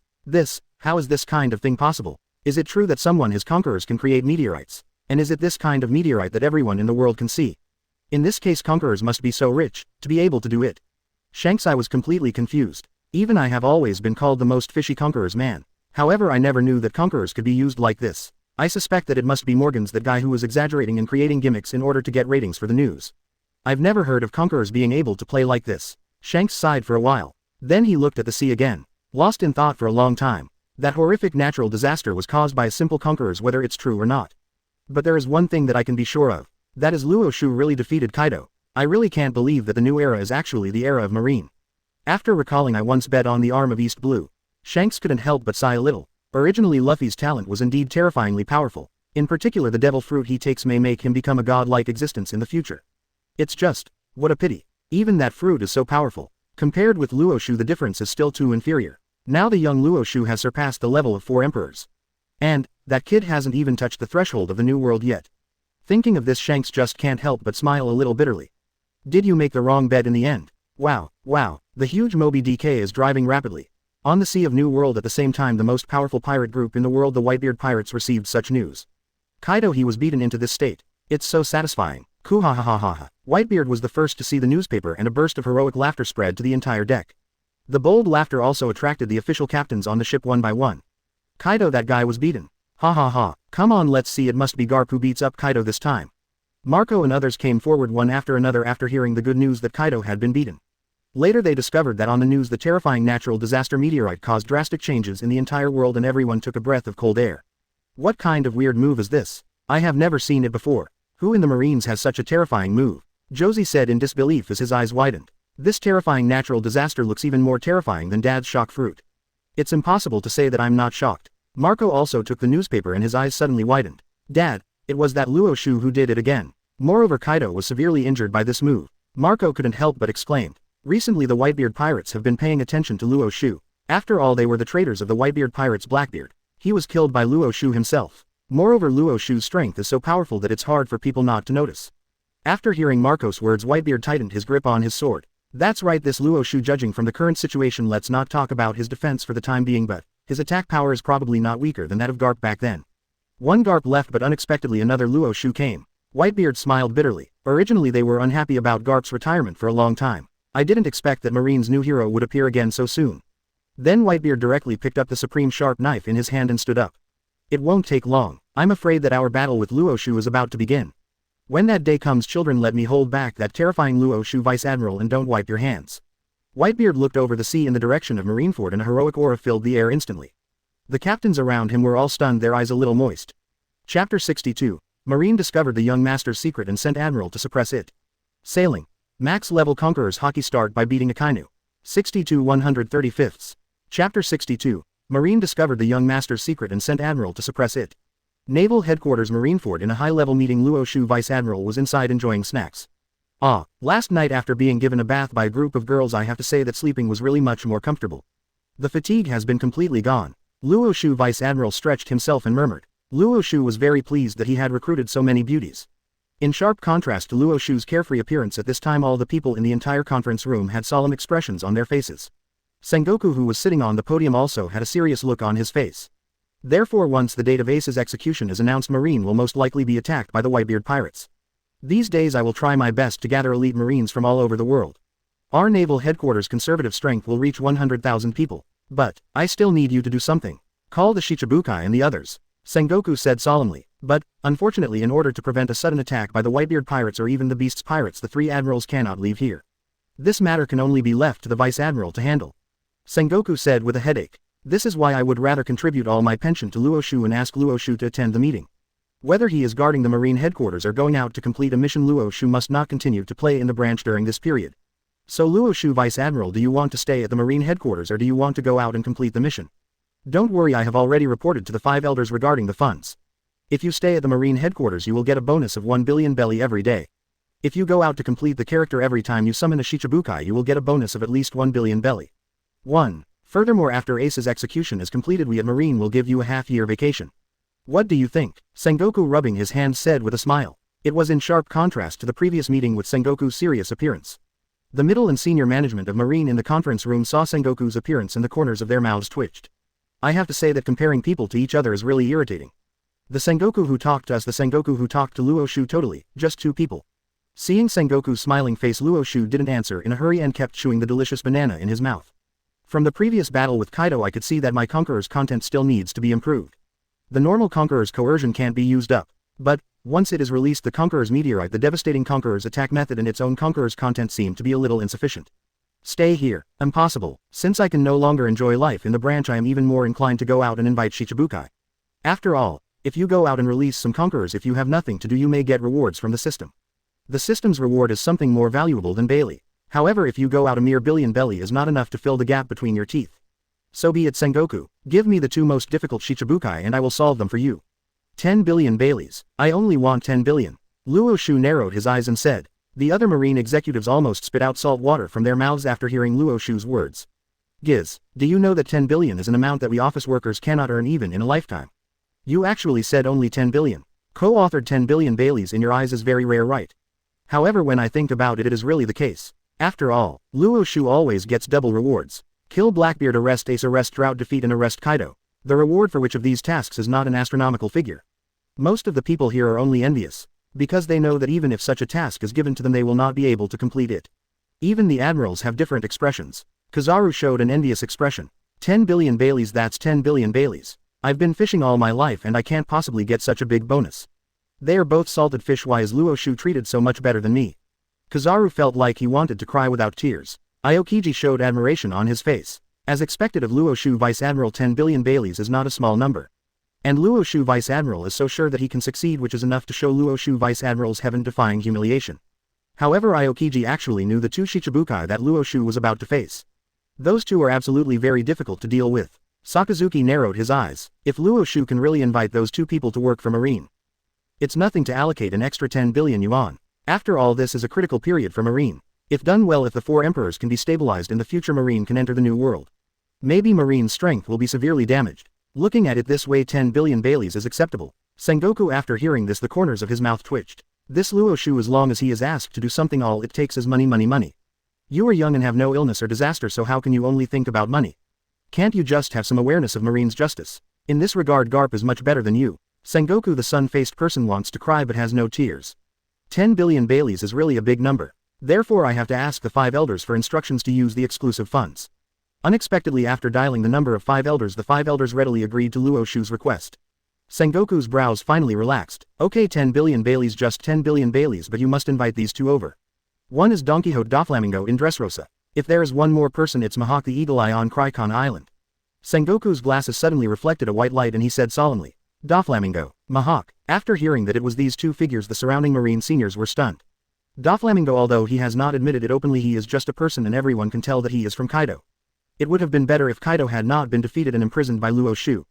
How is this kind of thing possible? Is it true that someone, his conquerors, can create meteorites? And is it this kind of meteorite that everyone in the world can see? In this case, conquerors must be so rich to be able to do it. Shanks, I was completely confused. Even I have always been called the most fishy conquerors man. However, I never knew that conquerors could be used like this. I suspect that it must be Morgan's, that guy who was exaggerating and creating gimmicks in order to get ratings for the news. I've never heard of conquerors being able to play like this. Shanks sighed for a while. Then he looked at the sea again. Lost in thought for a long time. That horrific natural disaster was caused by a simple conquerors, whether it's true or not. But there is one thing that I can be sure of. That is Luo Xiu really defeated Kaido. I really can't believe that the new era is actually the era of Marine. After recalling I once bet on the arm of East Blue, Shanks couldn't help but sigh a little. Originally Luffy's talent was indeed terrifyingly powerful. In particular the devil fruit he takes may make him become a god-like existence in the future. It's just, what a pity. Even that fruit is so powerful. Compared with Luo Xiu the difference is still too inferior. Now the young Luo Xiu has surpassed the level of 4 emperors. And, that kid hasn't even touched the threshold of the new world yet. Thinking of this Shanks just can't help but smile a little bitterly. Did you make the wrong bet in the end? Wow, the huge Moby DK is driving rapidly. On the Sea of New World at the same time the most powerful pirate group in the world the Whitebeard pirates received such news. Kaido he was beaten into this state. It's so satisfying. Kuhahahaha. Whitebeard was the first to see the newspaper and a burst of heroic laughter spread to the entire deck. The bold laughter also attracted the official captains on the ship one by one. Kaido that guy was beaten. Ha ha ha. Come on let's see it must be Garp who beats up Kaido this time. Marco and others came forward one after another after hearing the good news that Kaido had been beaten. Later they discovered that on the news the terrifying natural disaster meteorite caused drastic changes in the entire world and everyone took a breath of cold air. What kind of weird move is this? I have never seen it before. Who in the Marines has such a terrifying move? Josie said in disbelief as his eyes widened. This terrifying natural disaster looks even more terrifying than Dad's shock fruit. It's impossible to say that I'm not shocked. Marco also took the newspaper and his eyes suddenly widened. Dad, it was that Luo Xiu who did it again. Moreover Kaido was severely injured by this move. Marco couldn't help but exclaimed. Recently the Whitebeard pirates have been paying attention to Luo Xiu. After all they were the traitors of the Whitebeard pirates Blackbeard. He was killed by Luo Xiu himself. Moreover Luo Xiu's strength is so powerful that it's hard for people not to notice. After hearing Marco's words Whitebeard tightened his grip on his sword. That's right this Luo Xiu judging from the current situation let's not talk about his defense for the time being but, his attack power is probably not weaker than that of Garp back then. One Garp left but unexpectedly another Luo Xiu came. Whitebeard smiled bitterly. Originally they were unhappy about Garp's retirement for a long time. I didn't expect that Marine's new hero would appear again so soon. Then Whitebeard directly picked up the supreme sharp knife in his hand and stood up. It won't take long. I'm afraid that our battle with Luo Xiu is about to begin. When that day comes children let me hold back that terrifying Luo Xiu Vice Admiral and don't wipe your hands. Whitebeard looked over the sea in the direction of Marineford and a heroic aura filled the air instantly. The captains around him were all stunned their eyes a little moist. Chapter 62. Marine discovered the young master's secret and sent Admiral to suppress it. Sailing. Max level Conqueror's Haki start by beating Akainu. 62 135. Chapter 62. Marine discovered the young master's secret and sent Admiral to suppress it. Naval Headquarters Marineford in a high-level meeting Luo Xiu Vice Admiral was inside enjoying snacks. Last night after being given a bath by a group of girls I have to say that sleeping was really much more comfortable. The fatigue has been completely gone. Luo Xiu Vice Admiral stretched himself and murmured. Luo Xiu was very pleased that he had recruited so many beauties. In sharp contrast to Luo Xiu's carefree appearance at this time all the people in the entire conference room had solemn expressions on their faces. Sengoku who was sitting on the podium also had a serious look on his face. Therefore once the date of Ace's execution is announced Marine will most likely be attacked by the Whitebeard pirates. These days I will try my best to gather elite Marines from all over the world. Our naval headquarters conservative strength will reach 100,000 people. But, I still need you to do something. Call the Shichibukai and the others. Sengoku said solemnly. But, unfortunately in order to prevent a sudden attack by the Whitebeard pirates or even the Beast's pirates the 3 admirals cannot leave here. This matter can only be left to the Vice Admiral to handle. Sengoku said with a headache. This is why I would rather contribute all my pension to Luo Xiu and ask Luo Xiu to attend the meeting. Whether he is guarding the Marine headquarters or going out to complete a mission Luo Xiu must not continue to play in the branch during this period. So Luo Xiu Vice Admiral do you want to stay at the Marine headquarters or do you want to go out and complete the mission? Don't worry I have already reported to the 5 elders regarding the funds. If you stay at the Marine headquarters you will get a bonus of 1 billion belly every day. If you go out to complete the character every time you summon a Shichibukai you will get a bonus of at least 1 billion belly. 1. Furthermore after Ace's execution is completed we at Marine will give you a half-year vacation. What do you think? Sengoku rubbing his hands said with a smile. It was in sharp contrast to the previous meeting with Sengoku's serious appearance. The middle and senior management of Marine in the conference room saw Sengoku's appearance and the corners of their mouths twitched. I have to say that comparing people to each other is really irritating. The Sengoku who talked to us the Sengoku who talked to Luo Xiu totally, just 2 people. Seeing Sengoku's smiling face Luo Xiu didn't answer in a hurry and kept chewing the delicious banana in his mouth. From the previous battle with Kaido I could see that my Conqueror's content still needs to be improved. The normal Conqueror's coercion can't be used up. But, once it is released the Conqueror's Meteorite the devastating Conqueror's attack method and its own Conqueror's content seem to be a little insufficient. Stay here. Impossible. Since I can no longer enjoy life in the branch, I am even more inclined to go out and invite Shichibukai. After all, if you go out and release some conquerors, if you have nothing to do, you may get rewards from the system. The system's reward is something more valuable than Bailey. However, if you go out, a mere billion belly is not enough to fill the gap between your teeth. So be it, Sengoku. Give me the 2 most difficult Shichibukai and I will solve them for you. 10 billion Baileys. I only want 10 billion. Luo Xiu narrowed his eyes and said. The other marine executives almost spit out salt water from their mouths after hearing Luo Xiu's words. Giz, do you know that 10 billion is an amount that we office workers cannot earn even in a lifetime? You actually said only 10 billion. Co-authored 10 billion Baileys in your eyes is very rare, right? However, when I think about it, it is really the case. After all, Luo Xiu always gets double rewards. Kill Blackbeard, arrest Ace, arrest Drought, defeat and arrest Kaido. The reward for which of these tasks is not an astronomical figure. Most of the people here are only envious, because they know that even if such a task is given to them, they will not be able to complete it. Even the admirals have different expressions. Kizaru showed an envious expression. 10 billion Baileys, that's 10 billion Baileys. I've been fishing all my life and I can't possibly get such a big bonus. They are both salted fish. Why is Luo Xiu treated so much better than me? Kizaru felt like he wanted to cry without tears. Aokiji showed admiration on his face. As expected of Luo Xiu, Vice Admiral, 10 billion Baileys is not a small number. And Luo Xiu, Vice Admiral, is so sure that he can succeed, which is enough to show Luo Xiu, Vice Admiral's heaven-defying humiliation. However, Aokiji actually knew the 2 Shichibukai that Luo Xiu was about to face. Those 2 are absolutely very difficult to deal with. Sakazuki narrowed his eyes. If Luo Xiu can really invite those 2 people to work for Marine, it's nothing to allocate an extra 10 billion yuan. After all, this is a critical period for Marine. If done well, if the 4 emperors can be stabilized in the future, Marine can enter the new world. Maybe Marine's strength will be severely damaged. Looking at it this way, 10 billion Baileys is acceptable. Sengoku, after hearing this, the corners of his mouth twitched. This Luo Xiu, as long as he is asked to do something, all it takes is money, money, money. You are young and have no illness or disaster, so how can you only think about money? Can't you just have some awareness of Marine's justice? In this regard, Garp is much better than you. Sengoku, the sun-faced person, wants to cry but has no tears. 10 billion Baileys is really a big number. Therefore I have to ask the 5 elders for instructions to use the exclusive funds. Unexpectedly, after dialing the number of 5 elders, the 5 elders readily agreed to Luo Xiu's request. Sengoku's brows finally relaxed. Okay, 10 billion Baileys, just 10 billion Baileys, but you must invite these 2 over. One is Don Quixote Doflamingo in Dressrosa. If there is one more person, it's Mihawk the Eagle Eye on Cricon Island. Sengoku's glasses suddenly reflected a white light and he said solemnly, Doflamingo, Mihawk. After hearing that it was these 2 figures, the surrounding Marine seniors were stunned. Doflamingo, although he has not admitted it openly, he is just a person and everyone can tell that he is from Kaido. It would have been better if Kaido had not been defeated and imprisoned by Luo Xiu.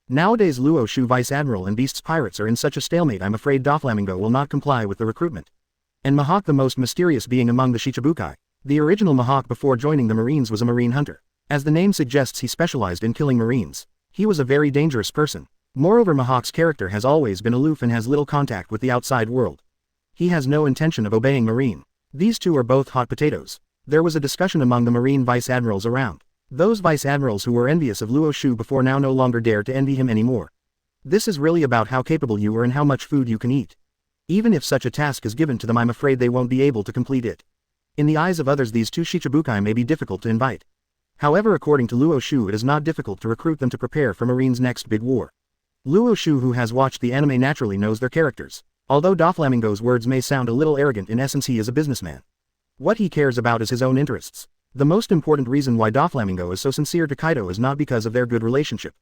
Nowadays Luo Xiu, Vice Admiral, and Beast's pirates are in such a stalemate, I'm afraid Doflamingo will not comply with the recruitment. And Mihawk, the most mysterious being among the Shichibukai. The original Mihawk before joining the Marines was a marine hunter. As the name suggests, he specialized in killing Marines. He was a very dangerous person. Moreover, Mihawk's character has always been aloof and has little contact with the outside world. He has no intention of obeying Marine. These 2 are both hot potatoes. There was a discussion among the Marine Vice Admirals around. Those Vice Admirals who were envious of Luo Xiu before now no longer dare to envy him anymore. This is really about how capable you are and how much food you can eat. Even if such a task is given to them, I'm afraid they won't be able to complete it. In the eyes of others, these 2 Shichibukai may be difficult to invite. However, according to Luo Xiu, it is not difficult to recruit them to prepare for Marine's next big war. Luo Xiu, who has watched the anime, naturally knows their characters. Although Doflamingo's words may sound a little arrogant, in essence he is a businessman. What he cares about is his own interests. The most important reason why Doflamingo is so sincere to Kaido is not because of their good relationship,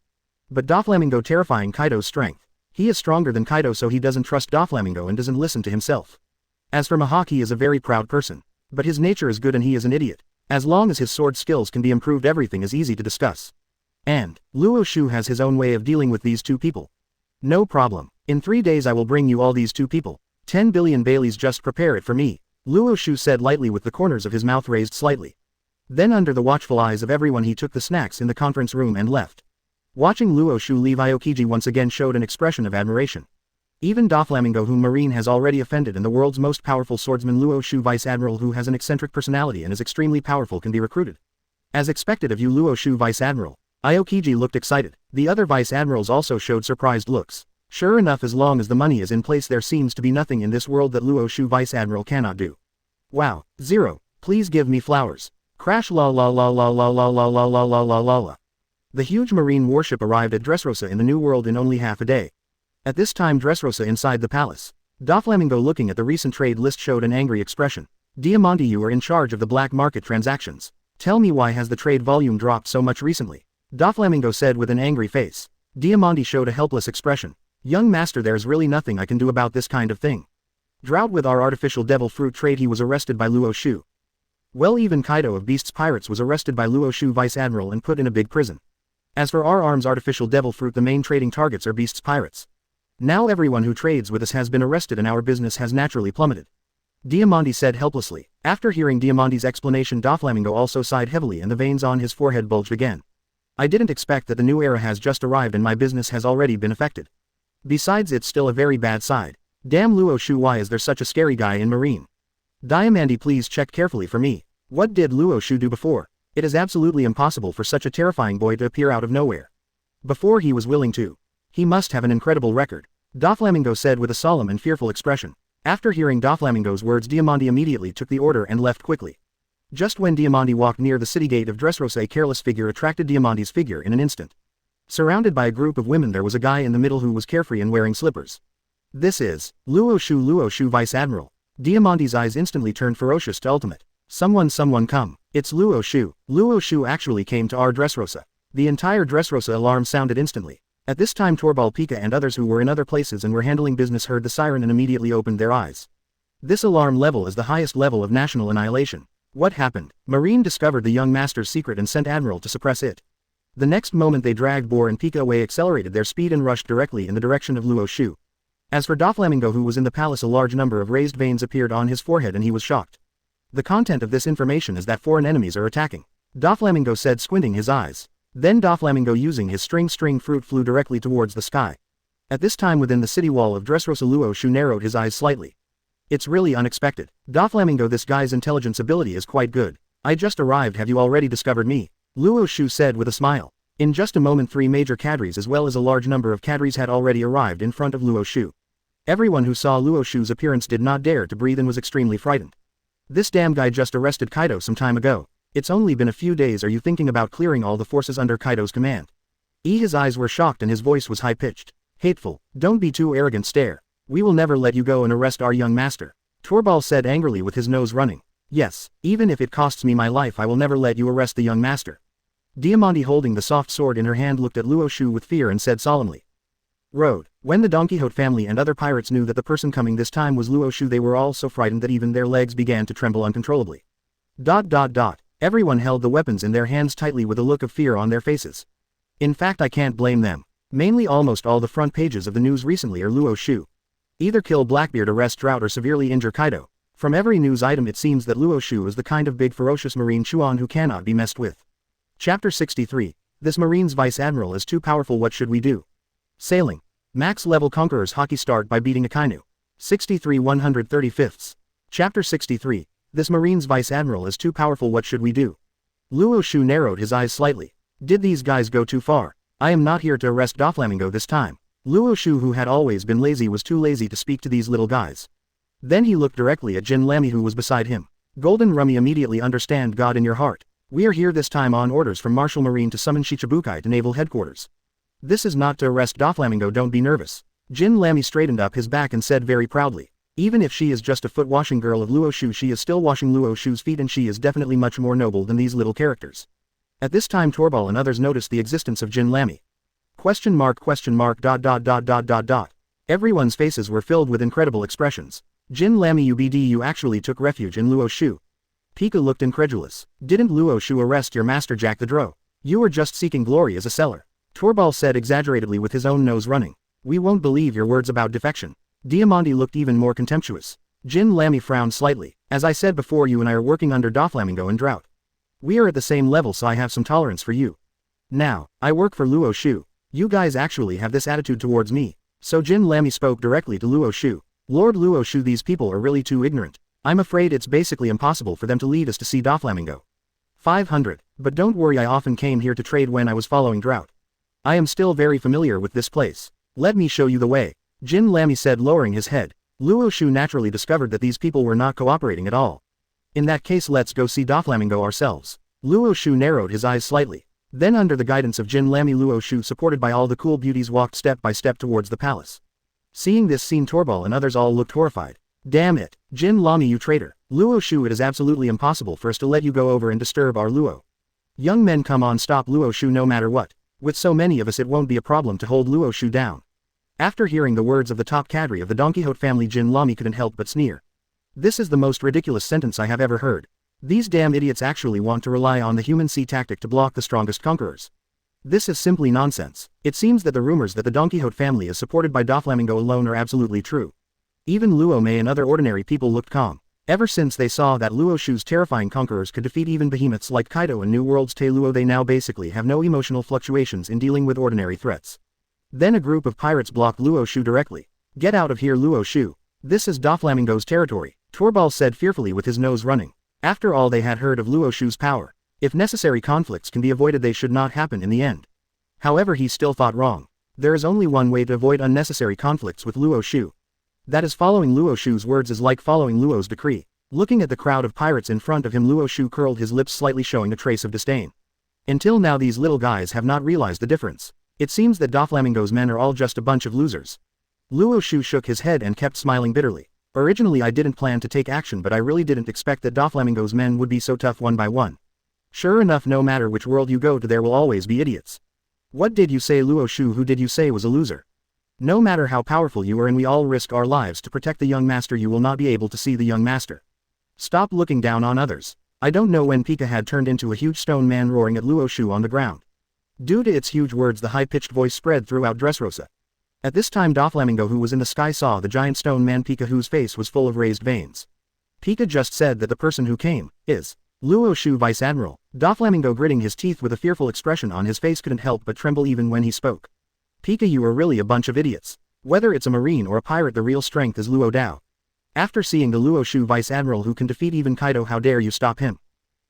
but Doflamingo terrifying Kaido's strength. He is stronger than Kaido, so he doesn't trust Doflamingo and doesn't listen to himself. As for Mihawk, he is a very proud person, but his nature is good and he is an idiot. As long as his sword skills can be improved, everything is easy to discuss. And Luo Xiu has his own way of dealing with these 2 people. No problem. In 3 days I will bring you all these 2 people. 10 billion Baileys, just prepare it for me, Luo Xiu said lightly with the corners of his mouth raised slightly. Then, under the watchful eyes of everyone, he took the snacks in the conference room and left. Watching Luo Xiu leave, Aokiji once again showed an expression of admiration. Even Doflamingo, whom Marine has already offended, and the world's most powerful swordsman Luo Xiu, Vice Admiral, who has an eccentric personality and is extremely powerful, can be recruited. As expected of you, Luo Xiu, Vice Admiral. Aokiji looked excited. The other Vice Admirals also showed surprised looks. Sure enough, as long as the money is in place, there seems to be nothing in this world that Luo Xiu, Vice Admiral, cannot do. Wow. 0. Please give me flowers. Crash, la la la la la la la la la la la la la. The huge marine warship arrived at Dressrosa in the New World in only half a day. At this time, Dressrosa inside the palace. Doflamingo, looking at the recent trade list, showed an angry expression. Diamante, you are in charge of the black market transactions. Tell me, why has the trade volume dropped so much recently? Doflamingo said with an angry face. Diamante showed a helpless expression. Young master, there's really nothing I can do about this kind of thing. Drought with our artificial devil fruit trade, he was arrested by Luo Xiu. Well, even Kaido of Beasts Pirates was arrested by Luo Xiu Vice Admiral and put in a big prison. As for our arms artificial devil fruit, the main trading targets are Beasts Pirates. Now everyone who trades with us has been arrested and our business has naturally plummeted. Diamante said helplessly. After hearing Diamante's explanation, Doflamingo also sighed heavily and the veins on his forehead bulged again. I didn't expect that the new era has just arrived and my business has already been affected. Besides, it's still a very bad side. Damn Luo Xiu, why is there such a scary guy in Marine? Diamante, please check carefully for me. What did Luo Xiu do before? It is absolutely impossible for such a terrifying boy to appear out of nowhere. Before he was willing to. He must have an incredible record. Doflamingo said with a solemn and fearful expression. After hearing Doflamingo's words, Diamante immediately took the order and left quickly. Just when Diamante walked near the city gate of Dressrosa, a careless figure attracted Diamante's figure in an instant. Surrounded by a group of women, there was a guy in the middle who was carefree and wearing slippers. This is Luo Xiu Vice Admiral. Diamante's eyes instantly turned ferocious to ultimate. Someone come. It's Luo Xiu. Luo Xiu actually came to our Dressrosa. The entire Dressrosa alarm sounded instantly. At this time, Torbal, Pika and others who were in other places and were handling business heard the siren and immediately opened their eyes. This alarm level is the highest level of national annihilation. What happened? Marine discovered the young master's secret and sent Admiral to suppress it. The next moment they dragged Boar and Pika away, accelerated their speed and rushed directly in the direction of Luo Xiu. As for Doflamingo, who was in the palace, a large number of raised veins appeared on his forehead and he was shocked. The content of this information is that foreign enemies are attacking. Doflamingo said, squinting his eyes. Then Doflamingo, using his string fruit, flew directly towards the sky. At this time, within the city wall of Dressrosa, Luo Xiu narrowed his eyes slightly. It's really unexpected. Doflamingo, this guy's intelligence ability is quite good. I just arrived, have you already discovered me? Luo Xiu said with a smile. In just a moment, 3 major cadres as well as a large number of cadres had already arrived in front of Luo Xiu. Everyone who saw Luo Xiu's appearance did not dare to breathe and was extremely frightened. This damn guy just arrested Kaido some time ago. It's only been a few days. Are you thinking about clearing all the forces under Kaido's command? His eyes were shocked and his voice was high-pitched. Hateful. Don't be too arrogant, stare. We will never let you go and arrest our young master. Torbal said angrily with his nose running. Yes, even if it costs me my life, I will never let you arrest the young master. Diamante, holding the soft sword in her hand, looked at Luo Xiu with fear and said solemnly. Road. When the Don Quixote family and other pirates knew that the person coming this time was Luo Xiu, they were all so frightened that even their legs began to tremble uncontrollably. ... Everyone held the weapons in their hands tightly with a look of fear on their faces. In fact, I can't blame them. Mainly almost all the front pages of the news recently are Luo Xiu. Either kill Blackbeard, arrest Drought, or severely injure Kaido. From every news item it seems that Luo Xiu is the kind of big ferocious marine Chuan who cannot be messed with. Chapter 63. This Marine's Vice Admiral is too powerful, what should we do? Sailing. Max level Conqueror's Haki start by beating Akainu. 63 135ths. Chapter 63. This Marine's Vice Admiral is too powerful, what should we do? Luo Xiu narrowed his eyes slightly. Did these guys go too far? I am not here to arrest Doflamingo this time. Luo Xiu, who had always been lazy, was too lazy to speak to these little guys. Then he looked directly at Jin Lamy, who was beside him. Golden Rummy, immediately understand God in your heart. We are here this time on orders from Marshal Marine to summon Shichibukai to Naval Headquarters. This is not to arrest Doflamingo, don't be nervous. Jin Lamy straightened up his back and said very proudly. Even if she is just a foot-washing girl of Luo Xiu, she is still washing Luo Xiu's feet, and she is definitely much more noble than these little characters. At this time, Torbal and others noticed the existence of Jin Lamy. Question mark. Everyone's faces were filled with incredible expressions. Jin Lamy, you actually took refuge in Luo Xiu. Pika looked incredulous. Didn't Luo Xiu arrest your master Jack the Drow? You were just seeking glory as a seller. Torbal said exaggeratedly with his own nose running. We won't believe your words about defection. Diamante looked even more contemptuous. Jin Lamy frowned slightly. As I said before, you and I are working under Doflamingo and Drought. We are at the same level, so I have some tolerance for you. Now, I work for Luo Xiu. You guys actually have this attitude towards me. So Jin Lamy spoke directly to Luo Xiu. Lord Luo Xiu, these people are really too ignorant. I'm afraid it's basically impossible for them to lead us to see Doflamingo. 500. But don't worry, I often came here to trade when I was following Drought. I am still very familiar with this place. Let me show you the way. Jin Lamy said, lowering his head. Luo Xiu naturally discovered that these people were not cooperating at all. In that case, let's go see Doflamingo ourselves. Luo Xiu narrowed his eyes slightly. Then, under the guidance of Jin Lamy, Luo Xiu, supported by all the cool beauties, walked step by step towards the palace. Seeing this scene, Torbal and others all looked horrified. Damn it, Jin Lami, you traitor. Luo Xiu, it is absolutely impossible for us to let you go over and disturb our Luo. Young men, come on, stop Luo Xiu no matter what. With so many of us it won't be a problem to hold Luo Xiu down. After hearing the words of the top cadre of the Don Quixote family, Jin Lami couldn't help but sneer. This is the most ridiculous sentence I have ever heard. These damn idiots actually want to rely on the human sea tactic to block the strongest conquerors. This is simply nonsense. It seems that the rumors that the Don Quixote family is supported by Doflamingo alone are absolutely true. Even Luo Mei and other ordinary people looked calm. Ever since they saw that Luo Xiu's terrifying conquerors could defeat even behemoths like Kaido and New World's Te Luo, they now basically have no emotional fluctuations in dealing with ordinary threats. Then a group of pirates blocked Luo Xiu directly. Get out of here, Luo Xiu. This is Doflamingo's territory, Torbal said fearfully with his nose running. After all they had heard of Luo Xiu's power, if necessary conflicts can be avoided, they should not happen in the end. However, he still thought wrong. There is only one way to avoid unnecessary conflicts with Luo Xiu. That is, following Luo Xiu's words is like following Luo's decree. Looking at the crowd of pirates in front of him, Luo Xiu curled his lips slightly, showing a trace of disdain. Until now these little guys have not realized the difference. It seems that Doflamingo's men are all just a bunch of losers. Luo Xiu shook his head and kept smiling bitterly. Originally I didn't plan to take action, but I really didn't expect that Doflamingo's men would be so tough one by one. Sure enough, no matter which world you go to, there will always be idiots. What did you say, Luo Xiu? Who did you say was a loser? No matter how powerful you are and we all risk our lives to protect the young master, you will not be able to see the young master. Stop looking down on others. I don't know when Pika had turned into a huge stone man roaring at Luo Xiu on the ground. Due to its huge words, the high-pitched voice spread throughout Dressrosa. At this time Doflamingo, who was in the sky, saw the giant stone man Pika, whose face was full of raised veins. Pika just said that the person who came is Luo Xiu, Vice Admiral. Doflamingo, gritting his teeth with a fearful expression on his face, couldn't help but tremble even when he spoke. Pika, you are really a bunch of idiots. Whether it's a marine or a pirate, the real strength is Luo Dao. After seeing the Luo Xiu Vice Admiral who can defeat even Kaido, how dare you stop him?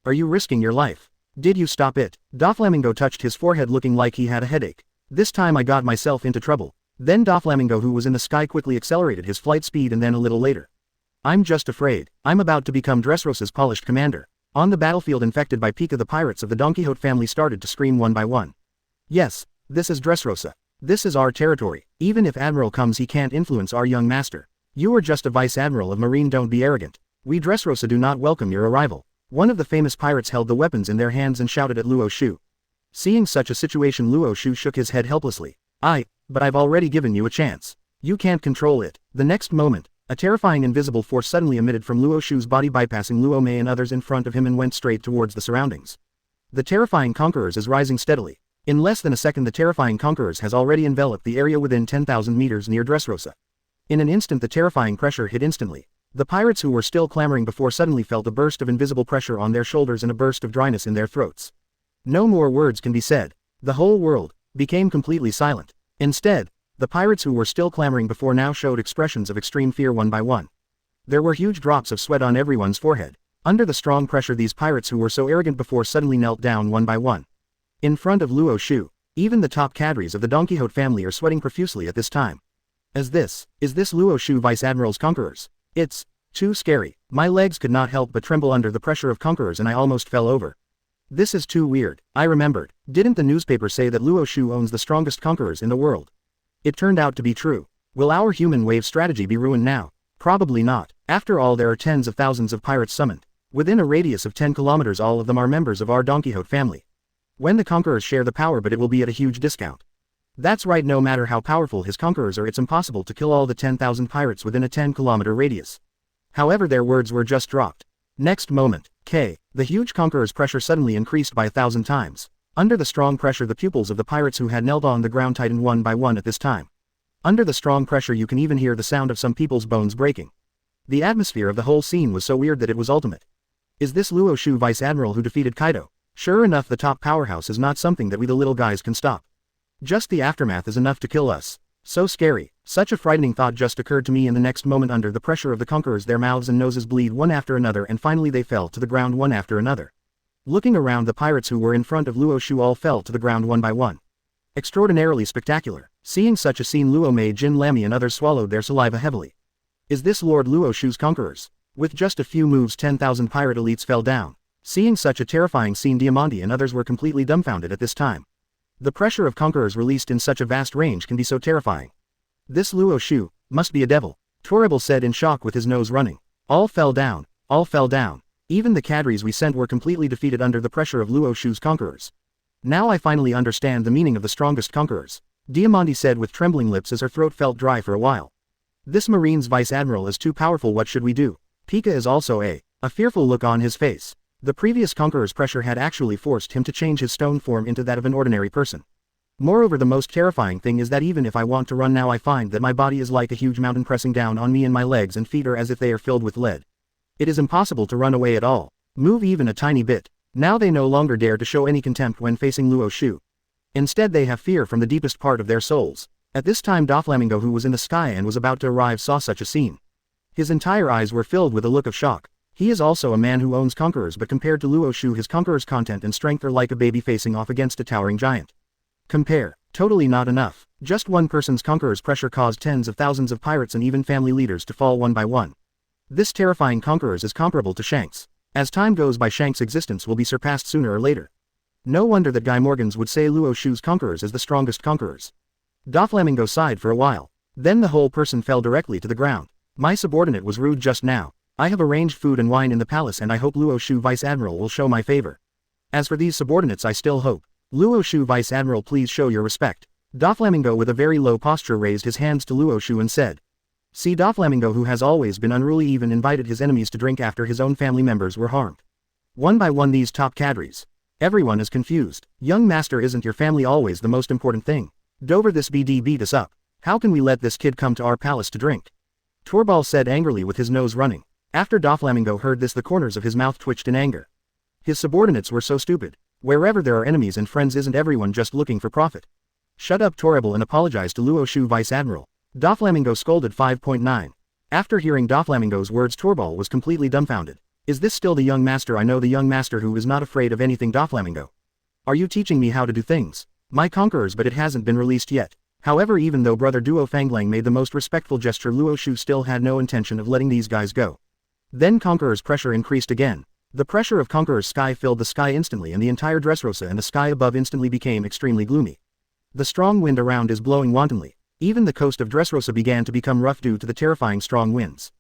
Are you risking your life? Did you stop it? Doflamingo touched his forehead, looking like he had a headache. This time I got myself into trouble. Then Doflamingo, who was in the sky, quickly accelerated his flight speed, and then a little later. I'm just afraid. I'm about to become Dressrosa's polished commander. On the battlefield infected by Pika, the pirates of the Don Quixote family started to scream one by one. Yes, this is Dressrosa. This is our territory. Even if Admiral comes, he can't influence our young master. You are just a Vice Admiral of Marine, don't be arrogant. We Dressrosa do not welcome your arrival. One of the famous pirates held the weapons in their hands and shouted at Luo Xiu. Seeing such a situation, Luo Xiu shook his head helplessly. But I've already given you a chance. You can't control it. The next moment, a terrifying invisible force suddenly emitted from Luo Xiu's body, bypassing Luo Mei and others in front of him, and went straight towards the surroundings. The terrifying conquerors is rising steadily. In less than a second, the terrifying conquerors has already enveloped the area within 10,000 meters near Dressrosa. In an instant the terrifying pressure hit instantly. The pirates who were still clamoring before suddenly felt a burst of invisible pressure on their shoulders and a burst of dryness in their throats. No more words can be said. The whole world became completely silent. Instead, the pirates who were still clamoring before now showed expressions of extreme fear one by one. There were huge drops of sweat on everyone's forehead. Under the strong pressure, these pirates who were so arrogant before suddenly knelt down one by one. In front of Luo Xiu, even the top cadres of the Don Quixote family are sweating profusely at this time. Is this Luo Xiu Vice Admiral's conquerors? It's too scary. My legs could not help but tremble under the pressure of conquerors and I almost fell over. This is too weird. I remembered. Didn't the newspaper say that Luo Xiu owns the strongest conquerors in the world? It turned out to be true. Will our human wave strategy be ruined now? Probably not. After all, there are tens of thousands of pirates summoned. Within a radius of 10 kilometers, all of them are members of our Don Quixote family. When the conquerors share the power, but it will be at a huge discount. That's right, no matter how powerful his conquerors are, it's impossible to kill all the 10,000 pirates within a 10-kilometer radius. However, their words were just dropped. Next moment, the huge conqueror's pressure suddenly increased by 1,000 times. Under the strong pressure, the pupils of the pirates who had knelt on the ground tightened one by one at this time. Under the strong pressure, you can even hear the sound of some people's bones breaking. The atmosphere of the whole scene was so weird that it was ultimate. Is this Luo Xiu Vice Admiral who defeated Kaido? Sure enough, the top powerhouse is not something that we the little guys can stop. Just the aftermath is enough to kill us. So scary. Such a frightening thought just occurred to me. In the next moment, under the pressure of the conquerors, their mouths and noses bleed one after another, and finally they fell to the ground one after another. Looking around, the pirates who were in front of Luo Xiu all fell to the ground one by one. Extraordinarily spectacular. Seeing such a scene, Luo Mei, Jin Lami and others swallowed their saliva heavily. Is this Lord Luo Xiu's conquerors? With just a few moves, 10,000 pirate elites fell down. Seeing such a terrifying scene, Diamante and others were completely dumbfounded at this time. The pressure of conquerors released in such a vast range can be so terrifying. This Luo Xiu must be a devil. Toribel said in shock with his nose running. All fell down, all fell down. Even the cadres we sent were completely defeated under the pressure of Luo Xiu's conquerors. Now I finally understand the meaning of the strongest conquerors, Diamante said with trembling lips as her throat felt dry for a while. This Marine's Vice Admiral is too powerful, what should we do? Pika is also a fearful look on his face. The previous conqueror's pressure had actually forced him to change his stone form into that of an ordinary person. Moreover, the most terrifying thing is that even if I want to run now, I find that my body is like a huge mountain pressing down on me, and my legs and feet are as if they are filled with lead. It is impossible to run away at all, move even a tiny bit. Now they no longer dare to show any contempt when facing Luo Xiu. Instead they have fear from the deepest part of their souls. At this time Doflamingo, who was in the sky and was about to arrive, saw such a scene. His entire eyes were filled with a look of shock. He is also a man who owns conquerors, but compared to Luo Xiu, his conqueror's content and strength are like a baby facing off against a towering giant. Compare. Totally not enough. Just one person's conqueror's pressure caused tens of thousands of pirates and even family leaders to fall one by one. This terrifying conquerors is comparable to Shanks. As time goes by, Shanks' existence will be surpassed sooner or later. No wonder that Guy Morgans would say Luo Xiu's conquerors is the strongest conquerors. Doflamingo sighed for a while. Then the whole person fell directly to the ground. My subordinate was rude just now. I have arranged food and wine in the palace, and I hope Luo Xiu Vice Admiral will show my favor. As for these subordinates, I still hope. Luo Xiu Vice Admiral, please show your respect. Doflamingo with a very low posture raised his hands to Luo Xiu and said. See, Doflamingo, who has always been unruly, even invited his enemies to drink after his own family members were harmed. One by one these top cadres. Everyone is confused. Young master, isn't your family always the most important thing? Dover, this BD beat us up. How can we let this kid come to our palace to drink? Torbal said angrily with his nose running. After Doflamingo heard this, the corners of his mouth twitched in anger. His subordinates were so stupid. Wherever there are enemies and friends, isn't everyone just looking for profit? Shut up, Toribel, and apologize to Luo Xiu Vice Admiral. Doflamingo scolded. 5.9. After hearing Doflamingo's words, Torbal was completely dumbfounded. Is this still the young master I know, the young master who is not afraid of anything? Doflamingo. Are you teaching me how to do things? My conquerors, but it hasn't been released yet. However, even though brother Duo Fanglang made the most respectful gesture, Luo Xiu still had no intention of letting these guys go. Then Conqueror's pressure increased again. The pressure of Conqueror's sky filled the sky instantly, and the entire Dressrosa and the sky above instantly became extremely gloomy. The strong wind around is blowing wantonly. Even the coast of Dressrosa began to become rough due to the terrifying strong winds.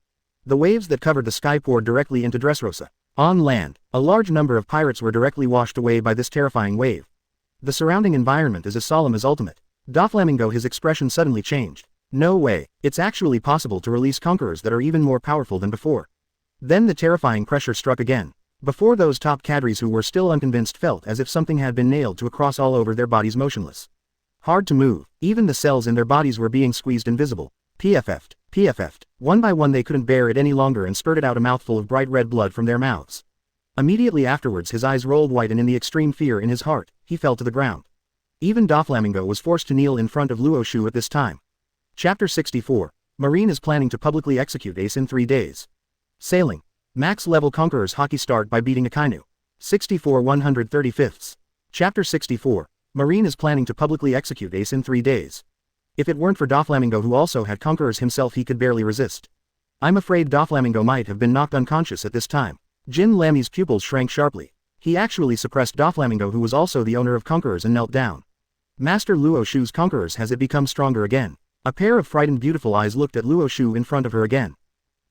The waves that covered the sky poured directly into Dressrosa. On land, a large number of pirates were directly washed away by this terrifying wave. The surrounding environment is as solemn as ultimate. Doflamingo, his expression suddenly changed. No way, it's actually possible to release conquerors that are even more powerful than before. Then the terrifying pressure struck again. Before, those top cadres who were still unconvinced felt as if something had been nailed to a cross all over their bodies, motionless. Hard to move. Even the cells in their bodies were being squeezed invisible. PFF'd. PFF'd. One by one they couldn't bear it any longer and spurted out a mouthful of bright red blood from their mouths. Immediately afterwards his eyes rolled white, and in the extreme fear in his heart, he fell to the ground. Even Doflamingo was forced to kneel in front of Luo Xiu at this time. Chapter 64. Marine is planning to publicly execute Ace in 3 days. Sailing. Max level conquerors Haki start by beating Akainu. 64 135ths. Chapter 64. Marine is planning to publicly execute Ace in 3 days. If it weren't for Doflamingo, who also had conquerors himself, he could barely resist. I'm afraid Doflamingo might have been knocked unconscious at this time. Jin Lami's pupils shrank sharply. He actually suppressed Doflamingo, who was also the owner of conquerors, and knelt down. Master Luo Xiu's conquerors, has it become stronger again? A pair of frightened beautiful eyes looked at Luo Xiu in front of her again.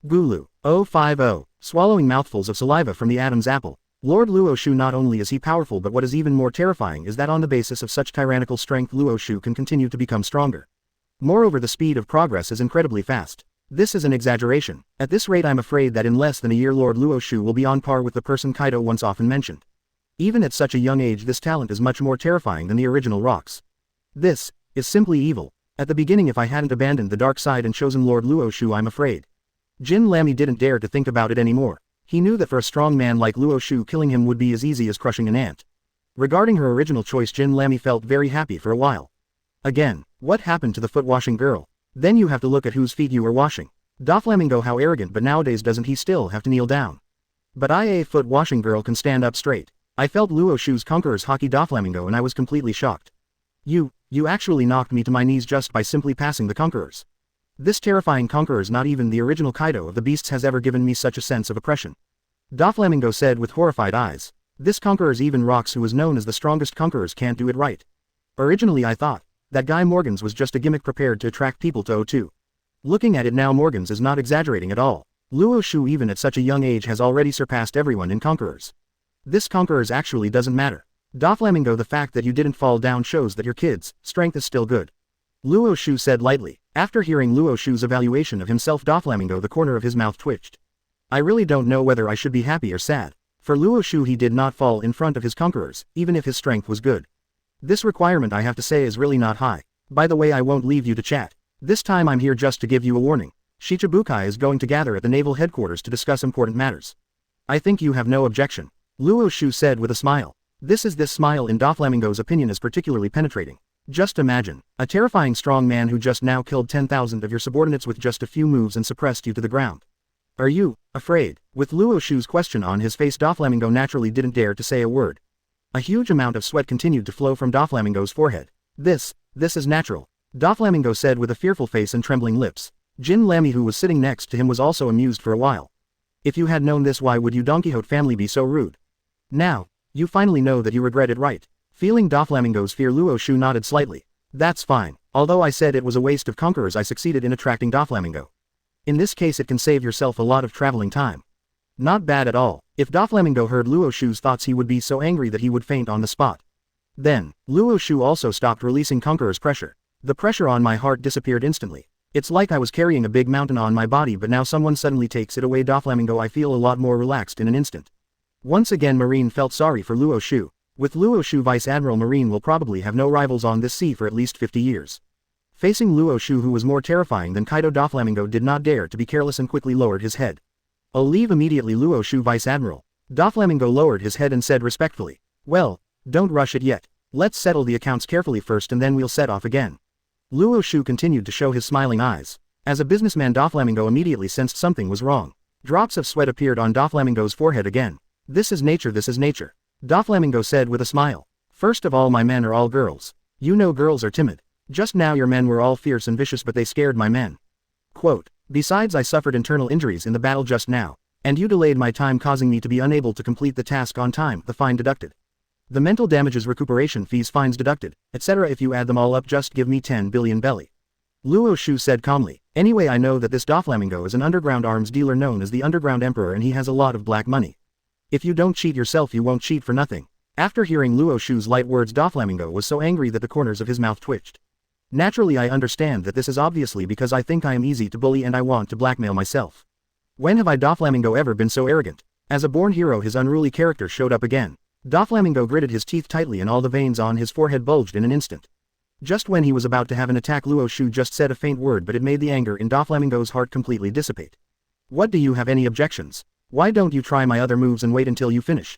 Gulu. 050. Swallowing mouthfuls of saliva from the Adam's apple. Lord Luo Xiu, not only is he powerful, but what is even more terrifying is that on the basis of such tyrannical strength, Luo Xiu can continue to become stronger. Moreover, the speed of progress is incredibly fast. This is an exaggeration. At this rate, I'm afraid that in less than a year Lord Luo Xiu will be on par with the person Kaido once often mentioned. Even at such a young age, this talent is much more terrifying than the original rocks. This is simply evil. At the beginning, if I hadn't abandoned the dark side and chosen Lord Luo Xiu, I'm afraid. Jin Lami didn't dare to think about it anymore. He knew that for a strong man like Luo Xiu, killing him would be as easy as crushing an ant. Regarding her original choice, Jin Lami felt very happy for a while. Again, what happened to the foot washing girl? Then you have to look at whose feet you were washing. Doflamingo, how arrogant, but nowadays doesn't he still have to kneel down? But a foot washing girl can stand up straight. I felt Luo Xiu's conqueror's Haki, Doflamingo, and I was completely shocked. You actually knocked me to my knees just by simply passing the conquerors. This terrifying conquerors, not even the original Kaido of the beasts has ever given me such a sense of oppression. Doflamingo said with horrified eyes. This conquerors, even Rocks, who is known as the strongest conquerors, can't do it right. Originally I thought that Guy Morgans was just a gimmick prepared to attract people to O2. Looking at it now, Morgans is not exaggerating at all. Luo Xiu even at such a young age has already surpassed everyone in Conquerors. This Conquerors actually doesn't matter. Doflamingo, the fact that you didn't fall down shows that your kid's strength is still good. Luo Xiu said lightly. After hearing Luo Xiu's evaluation of himself, Doflamingo, the corner of his mouth twitched. I really don't know whether I should be happy or sad. For Luo Xiu, he did not fall in front of his Conquerors, even if his strength was good. This requirement, I have to say, is really not high. By the way, I won't leave you to chat. This time I'm here just to give you a warning. Shichibukai is going to gather at the naval headquarters to discuss important matters. I think you have no objection. Luo Xiu said with a smile. This smile in Doflamingo's opinion is particularly penetrating. Just imagine, a terrifying strong man who just now killed 10,000 of your subordinates with just a few moves and suppressed you to the ground. Are you afraid? With Luo Xiu's question on his face, Doflamingo naturally didn't dare to say a word. A huge amount of sweat continued to flow from Doflamingo's forehead. This is natural. Doflamingo said with a fearful face and trembling lips. Jin Lamy, who was sitting next to him, was also amused for a while. If you had known this, why would you Don Quixote family be so rude? Now, you finally know that you regret it, right? Feeling Doflamingo's fear, Luo Xiu nodded slightly. That's fine. Although I said it was a waste of Conquerors, I succeeded in attracting Doflamingo. In this case it can save yourself a lot of traveling time. Not bad at all. If Doflamingo heard Luo Xiu's thoughts, he would be so angry that he would faint on the spot. Then, Luo Xiu also stopped releasing Conqueror's pressure. The pressure on my heart disappeared instantly. It's like I was carrying a big mountain on my body, but now someone suddenly takes it away. Doflamingo, I feel a lot more relaxed in an instant. Once again Marine felt sorry for Luo Xiu. With Luo Xiu, Vice Admiral Marine will probably have no rivals on this sea for at least 50 years. Facing Luo Xiu, who was more terrifying than Kaido, Doflamingo did not dare to be careless and quickly lowered his head. I'll leave immediately, Luo Xiu, Vice Admiral. Doflamingo lowered his head and said respectfully. Well, don't rush it yet. Let's settle the accounts carefully first and then we'll set off again. Luo Xiu continued to show his smiling eyes. As a businessman, Doflamingo immediately sensed something was wrong. Drops of sweat appeared on Doflamingo's forehead again. This is nature, this is nature. Doflamingo said with a smile. First of all, my men are all girls. You know girls are timid. Just now your men were all fierce and vicious, but they scared my men. Quote, besides, I suffered internal injuries in the battle just now, and you delayed my time, causing me to be unable to complete the task on time. The fine deducted. The mental damages, recuperation fees, fines deducted, etc. If you add them all up, just give me 10 billion belly. Luo Xiu said calmly. Anyway, I know that this Doflamingo is an underground arms dealer known as the Underground Emperor, and he has a lot of black money. If you don't cheat yourself, you won't cheat for nothing. After hearing Luo Xiu's light words, Doflamingo was so angry that the corners of his mouth twitched. Naturally, I understand that this is obviously because I think I am easy to bully and I want to blackmail myself. When have I, Doflamingo, ever been so arrogant? As a born hero, his unruly character showed up again. Doflamingo gritted his teeth tightly and all the veins on his forehead bulged in an instant. Just when he was about to have an attack, Luo Xiu just said a faint word, but it made the anger in Doflamingo's heart completely dissipate. What, do you have any objections? Why don't you try my other moves and wait until you finish?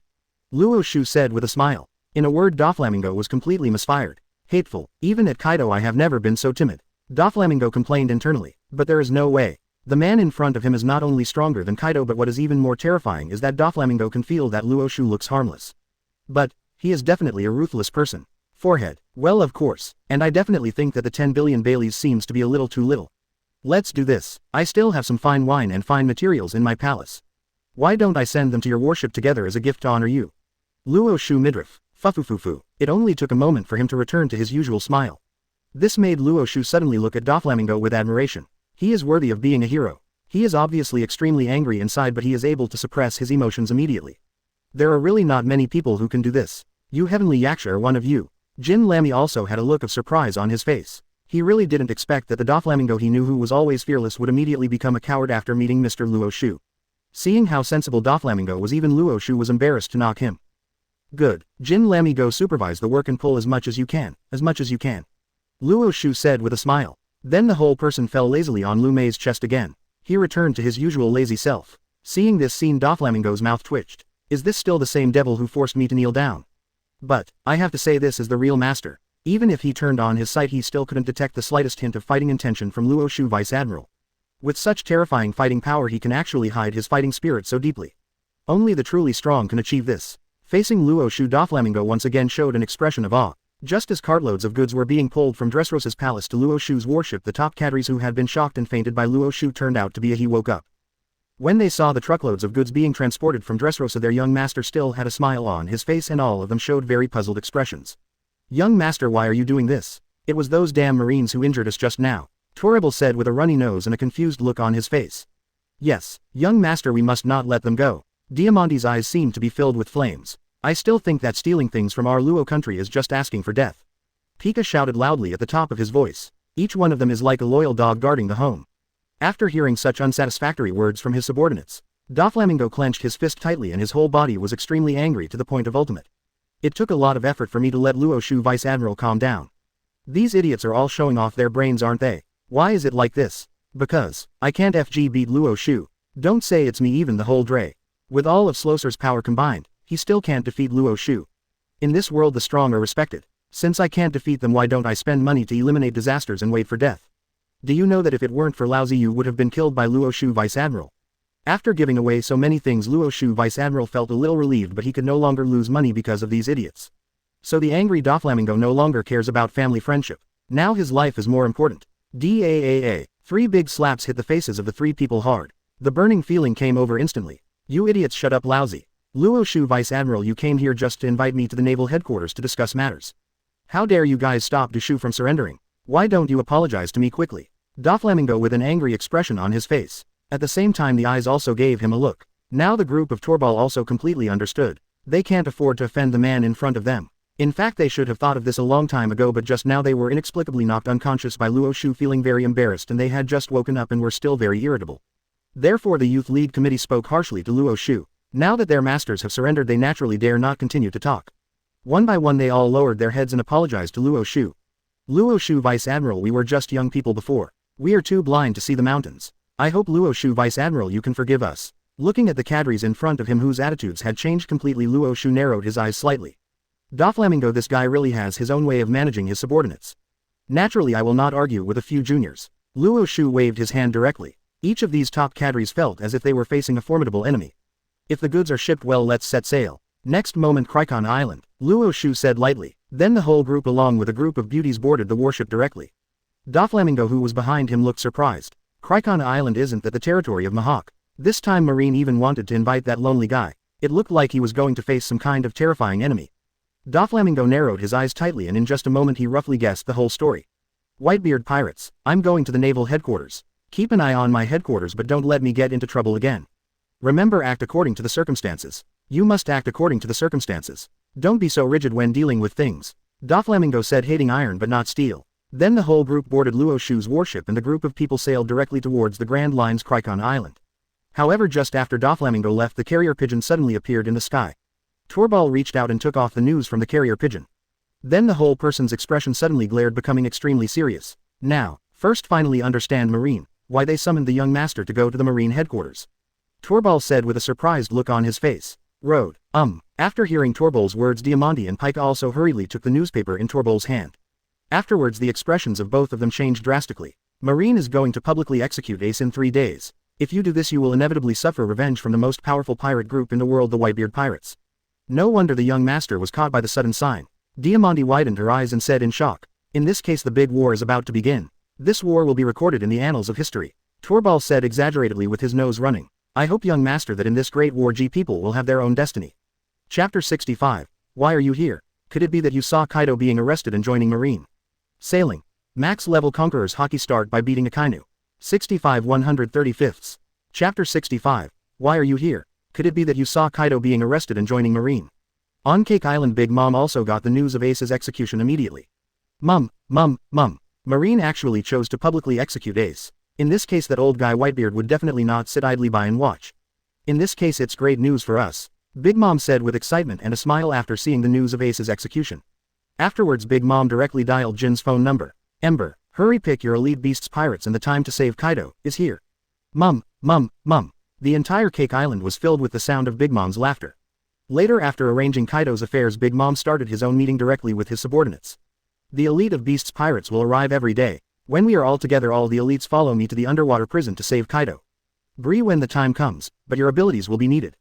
Luo Xiu said with a smile. In a word, Doflamingo was completely misfired. Hateful. Even at Kaido I have never been so timid. Doflamingo complained internally. But there is no way. The man in front of him is not only stronger than Kaido, but what is even more terrifying is that Doflamingo can feel that Luo Xiu looks harmless. But he is definitely a ruthless person. Forehead. Well, of course. And I definitely think that the 10 billion baileys seems to be a little too little. Let's do this. I still have some fine wine and fine materials in my palace. Why don't I send them to your warship together as a gift to honor you? Luo Xiu midriff. Fufufufu. It only took a moment for him to return to his usual smile. This made Luo Xiu suddenly look at Doflamingo with admiration. He is worthy of being a hero. He is obviously extremely angry inside, but he is able to suppress his emotions immediately. There are really not many people who can do this. You heavenly yaksha are one of you. Jin Lamy also had a look of surprise on his face. He really didn't expect that the Doflamingo he knew, who was always fearless, would immediately become a coward after meeting Mr. Luo Xiu. Seeing how sensible Doflamingo was, even Luo Xiu was embarrassed to knock him. Good. Jin Lamy, go supervise the work and pull as much as you can. Luo Xiu said with a smile. Then the whole person fell lazily on Lu Mei's chest again. He returned to his usual lazy self. Seeing this scene, Doflamingo's mouth twitched. Is this still the same devil who forced me to kneel down? But, I have to say, this is the real master. Even if he turned on his sight, he still couldn't detect the slightest hint of fighting intention from Luo Xiu, Vice Admiral. With such terrifying fighting power, he can actually hide his fighting spirit so deeply. Only the truly strong can achieve this. Facing Luo Xiu, Doflamingo once again showed an expression of awe. Just as cartloads of goods were being pulled from Dressrosa's palace to Luo Xiu's warship, the top cadres who had been shocked and fainted by Luo Xiu turned out to be he woke up. When they saw the truckloads of goods being transported from Dressrosa, their young master still had a smile on his face, and all of them showed very puzzled expressions. Young master, why are you doing this? It was those damn Marines who injured us just now. Toribel said with a runny nose and a confused look on his face. Yes, young master, we must not let them go. Diamante's eyes seemed to be filled with flames. I still think that stealing things from our Luo country is just asking for death. Pika shouted loudly at the top of his voice. Each one of them is like a loyal dog guarding the home. After hearing such unsatisfactory words from his subordinates, Doflamingo clenched his fist tightly and his whole body was extremely angry to the point of ultimate. It took a lot of effort for me to let Luo Xiu Vice Admiral calm down. These idiots are all showing off their brains, aren't they? Why is it like this? Because I can't FG beat Luo Xiu. Don't say it's me, even the whole Dre. With all of Sloser's power combined, he still can't defeat Luo Xiu. In this world the strong are respected. Since I can't defeat them, why don't I spend money to eliminate disasters and wait for death? Do you know that if it weren't for Laozi, you would have been killed by Luo Xiu Vice Admiral? After giving away so many things, Luo Xiu Vice Admiral felt a little relieved, but he could no longer lose money because of these idiots. So the angry Doflamingo no longer cares about family friendship. Now his life is more important. DAAA. 3 big slaps hit the faces of the 3 people hard. The burning feeling came over instantly. You idiots, shut up, lousy. Luo Xiu Vice Admiral, you came here just to invite me to the naval headquarters to discuss matters. How dare you guys stop Dushu from surrendering? Why don't you apologize to me quickly? Doflamingo with an angry expression on his face. At the same time the eyes also gave him a look. Now the group of Torbal also completely understood. They can't afford to offend the man in front of them. In fact, they should have thought of this a long time ago, but just now they were inexplicably knocked unconscious by Luo Xiu, feeling very embarrassed, and they had just woken up and were still very irritable. Therefore the Youth Lead Committee spoke harshly to Luo Xiu. Now that their masters have surrendered, they naturally dare not continue to talk. One by one they all lowered their heads and apologized to Luo Xiu. Luo Xiu Vice Admiral, we were just young people before. We are too blind to see the mountains. I hope Luo Xiu Vice Admiral you can forgive us. Looking at the cadres in front of him whose attitudes had changed completely, Luo Xiu narrowed his eyes slightly. Doflamingo, this guy really has his own way of managing his subordinates. Naturally I will not argue with a few juniors. Luo Xiu waved his hand directly. Each of these top cadres felt as if they were facing a formidable enemy. If the goods are shipped, well, let's set sail. Next moment, Cricon Island, Luo Xiu said lightly. Then the whole group along with a group of beauties boarded the warship directly. Doflamingo, who was behind him, looked surprised. Cricon Island isn't that the territory of Mihawk? This time Marine even wanted to invite that lonely guy. It looked like he was going to face some kind of terrifying enemy. Doflamingo narrowed his eyes tightly, and in just a moment he roughly guessed the whole story. Whitebeard pirates, I'm going to the naval headquarters. Keep an eye on my headquarters, but don't let me get into trouble again. Remember, act according to the circumstances. You must act according to the circumstances. Don't be so rigid when dealing with things. Doflamingo said, hating iron but not steel. Then the whole group boarded Luo Xiu's warship and the group of people sailed directly towards the Grand Line's Cricon Island. However, just after Doflamingo left, the carrier pigeon suddenly appeared in the sky. Torbal reached out and took off the news from the carrier pigeon. Then the whole person's expression suddenly glared, becoming extremely serious. Now, first finally understand Marine, why they summoned the young master to go to the Marine headquarters. Torbal said with a surprised look on his face. Road. After hearing Torbal's words, Diamante and Pika also hurriedly took the newspaper in Torbal's hand. Afterwards the expressions of both of them changed drastically. Marine is going to publicly execute Ace in 3 days. If you do this, you will inevitably suffer revenge from the most powerful pirate group in the world, the Whitebeard pirates. No wonder the young master was caught by the sudden sign. Diamante widened her eyes and said in shock. In this case the big war is about to begin. This war will be recorded in the annals of history. Torbal said exaggeratedly with his nose running. I hope, young master, that in this great war people will have their own destiny. Chapter 65. Why are you here? Could it be that you saw Kaido being arrested and joining Marine? Sailing. Max level Conqueror's Haki start by beating Akainu. 65 135. Chapter 65. Why are you here? Could it be that you saw Kaido being arrested and joining Marine? On Cake Island, Big Mom also got the news of Ace's execution immediately. Mum. Marine actually chose to publicly execute Ace. In this case that old guy Whitebeard would definitely not sit idly by and watch. In this case it's great news for us. Big Mom said with excitement and a smile after seeing the news of Ace's execution. Afterwards Big Mom directly dialed Jin's phone number. Ember, hurry, pick your elite beasts pirates, and the time to save Kaido is here. Mum. The entire Cake Island was filled with the sound of Big Mom's laughter. Later, after arranging Kaido's affairs, Big Mom started his own meeting directly with his subordinates. The elite of beasts pirates will arrive every day. When we are all together, all the elites follow me to the underwater prison to save Kaido. Bree when the time comes, but your abilities will be needed.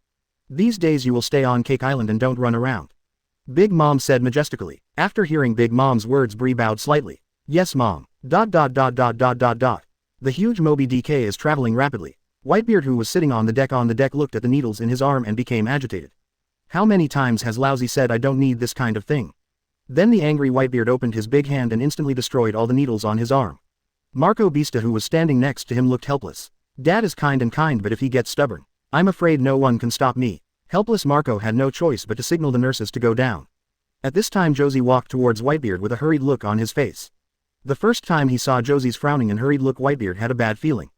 These days you will stay on Cake Island and don't run around. Big Mom said majestically. After hearing Big Mom's words, Bree bowed slightly. Yes, Mom. ... The huge Moby DK is traveling rapidly. Whitebeard, who was sitting on the deck, looked at the needles in his arm and became agitated. How many times has Lousy said I don't need this kind of thing? Then the angry Whitebeard opened his big hand and instantly destroyed all the needles on his arm. Marco Bista, who was standing next to him, looked helpless. Dad is kind, but if he gets stubborn, I'm afraid no one can stop me. Helpless Marco had no choice but to signal the nurses to go down. At this time Josie walked towards Whitebeard with a hurried look on his face. The first time he saw Josie's frowning and hurried look, Whitebeard had a bad feeling.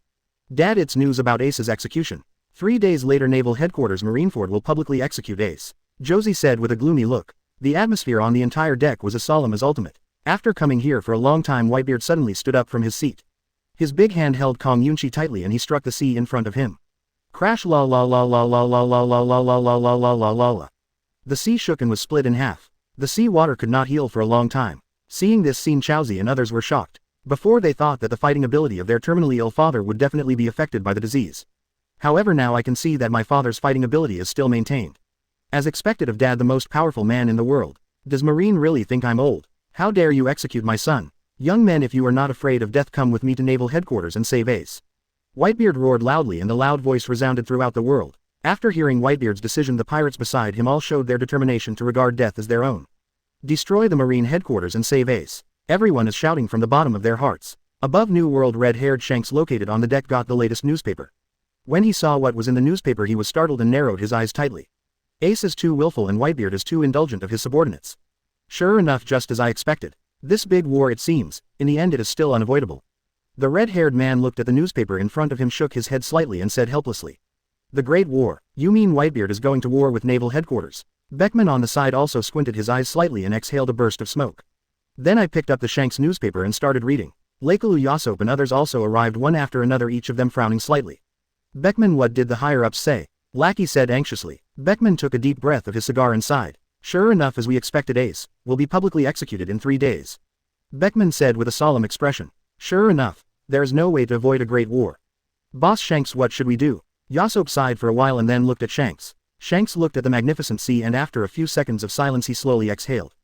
Dad, it's news about Ace's execution. 3 days later, Naval Headquarters Marineford will publicly execute Ace, Josie said with a gloomy look. The atmosphere on the entire deck was as solemn as ultimate. After coming here for a long time, Whitebeard suddenly stood up from his seat. His big hand held Kong Yunchi tightly and he struck the sea in front of him. Crash, la la la la la la la la la la la la la la la la. The sea shook and was split in half. The sea water could not heal for a long time. Seeing this scene, Chaozi and others were shocked. Before, they thought that the fighting ability of their terminally ill father would definitely be affected by the disease. However, now I can see that my father's fighting ability is still maintained. As expected of Dad, the most powerful man in the world. Does Marine really think I'm old? How dare you execute my son? Young men, if you are not afraid of death, come with me to Naval Headquarters and save Ace. Whitebeard roared loudly and the loud voice resounded throughout the world. After hearing Whitebeard's decision, the pirates beside him all showed their determination to regard death as their own. Destroy the Marine Headquarters and save Ace. Everyone is shouting from the bottom of their hearts. Above New World, red-haired Shanks, located on the deck, got the latest newspaper. When he saw what was in the newspaper, he was startled and narrowed his eyes tightly. Ace is too willful and Whitebeard is too indulgent of his subordinates. Sure enough, just as I expected. This big war, it seems, in the end it is still unavoidable. The red-haired man looked at the newspaper in front of him, shook his head slightly and said helplessly. The Great War? You mean Whitebeard is going to war with Naval Headquarters? Beckman on the side also squinted his eyes slightly and exhaled a burst of smoke. Then I picked up the Shanks newspaper and started reading. Lakelu, Yasop and others also arrived one after another, each of them frowning slightly. Beckman, what did the higher-ups say? Lackey said anxiously. Beckman took a deep breath of his cigar and sighed. Sure enough, as we expected, Ace will be publicly executed in 3 days. Beckman said with a solemn expression. Sure enough, there is no way to avoid a great war. Boss Shanks, what should we do? Yasop sighed for a while and then looked at Shanks. Shanks looked at the magnificent sea and after a few seconds of silence he slowly exhaled.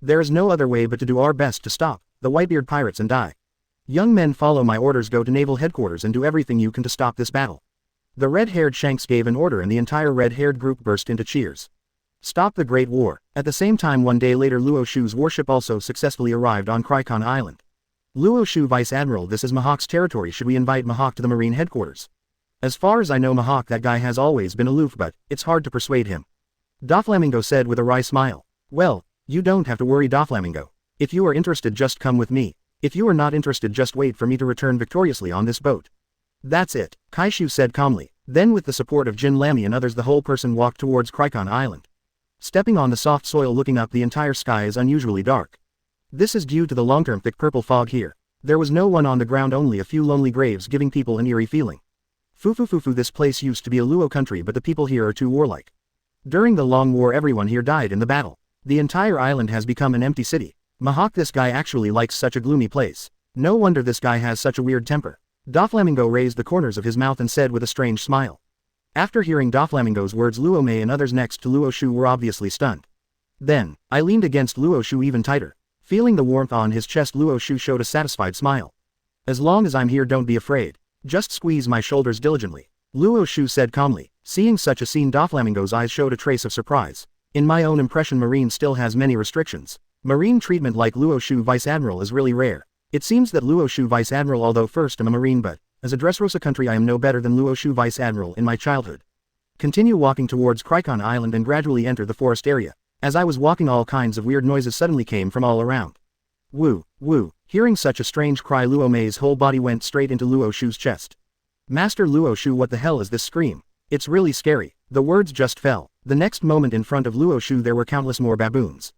There is no other way but to do our best to stop the Whitebeard pirates and die. Young men, follow my orders, go to Naval Headquarters and do everything you can to stop this battle. The red-haired Shanks gave an order and the entire red-haired group burst into cheers. Stop the Great War. At the same time, 1 day later, Luo Xiu's warship also successfully arrived on Krycon Island. Luo Xiu, Vice Admiral, this is Mihawk's territory. Should we invite Mihawk to the Marine Headquarters? As far as I know, Mihawk, that guy has always been aloof, but it's hard to persuade him. Doflamingo said with a wry smile. Well, you don't have to worry, Doflamingo. If you are interested, just come with me. If you are not interested, just wait for me to return victoriously on this boat. That's it, Kaishu said calmly. Then with the support of Jin Lamy and others, the whole person walked towards Krycon Island. Stepping on the soft soil, looking up, the entire sky is unusually dark. This is due to the long-term thick purple fog here. There was no one on the ground, only a few lonely graves, giving people an eerie feeling. Fufu, this place used to be a Luo country, but the people here are too warlike. During the Long War, everyone here died in the battle. The entire island has become an empty city. Mihawk, this guy actually likes such a gloomy place. No wonder this guy has such a weird temper. Doflamingo raised the corners of his mouth and said with a strange smile. After hearing Doflamingo's words, Luo Mei and others next to Luo Xiu were obviously stunned. Then, I leaned against Luo Xiu even tighter. Feeling the warmth on his chest, Luo Xiu showed a satisfied smile. As long as I'm here, don't be afraid. Just squeeze my shoulders diligently. Luo Xiu said calmly. Seeing such a scene, Doflamingo's eyes showed a trace of surprise. In my own impression, Marine still has many restrictions. Marine treatment like Luo Xiu Vice Admiral is really rare. It seems that Luo Xiu Vice Admiral, although first I'm a Marine, but as a Dressrosa country I am no better than Luo Xiu Vice Admiral in my childhood. Continue walking towards Krycon Island and gradually enter the forest area. As I was walking, all kinds of weird noises suddenly came from all around. Woo, woo. Hearing such a strange cry, Luo Mei's whole body went straight into Luo Xiu's chest. Master Luo Xiu, what the hell is this scream? It's really scary. The words just fell. The next moment, in front of Luo Xiu there were countless more baboons.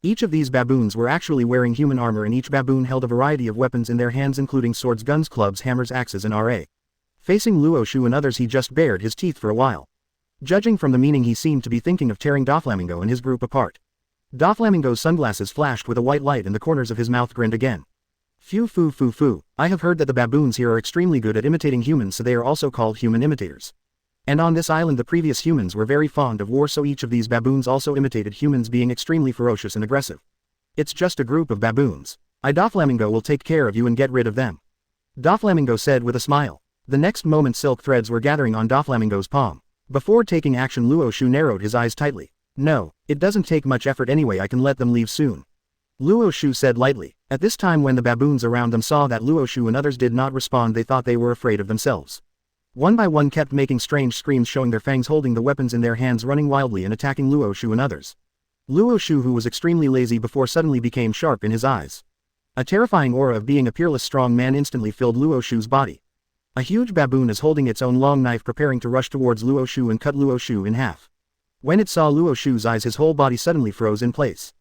Each of these baboons were actually wearing human armor, and each baboon held a variety of weapons in their hands, including swords, guns, clubs, hammers, axes and RA. Facing Luo Xiu and others, he just bared his teeth for a while. Judging from the meaning, he seemed to be thinking of tearing Doflamingo and his group apart. Doflamingo's sunglasses flashed with a white light and the corners of his mouth grinned again. Phew. I have heard that the baboons here are extremely good at imitating humans, so they are also called human imitators. And on this island the previous humans were very fond of war, so each of these baboons also imitated humans, being extremely ferocious and aggressive. It's just a group of baboons. Doflamingo will take care of you and get rid of them. Doflamingo said with a smile. The next moment silk threads were gathering on Doflamingo's palm. Before taking action, Luo Xiu narrowed his eyes tightly. No, it doesn't take much effort anyway, I can let them leave soon. Luo Xiu said lightly. At this time when the baboons around them saw that Luo Xiu and others did not respond, they thought they were afraid of themselves. One by one kept making strange screams, showing their fangs, holding the weapons in their hands, running wildly and attacking Luo Xiu and others. Luo Xiu, who was extremely lazy before, suddenly became sharp in his eyes. A terrifying aura of being a peerless strong man instantly filled Luo Xiu's body. A huge baboon is holding its own long knife, preparing to rush towards Luo Xiu and cut Luo Xiu in half. When it saw Luo Xiu's eyes, his whole body suddenly froze in place.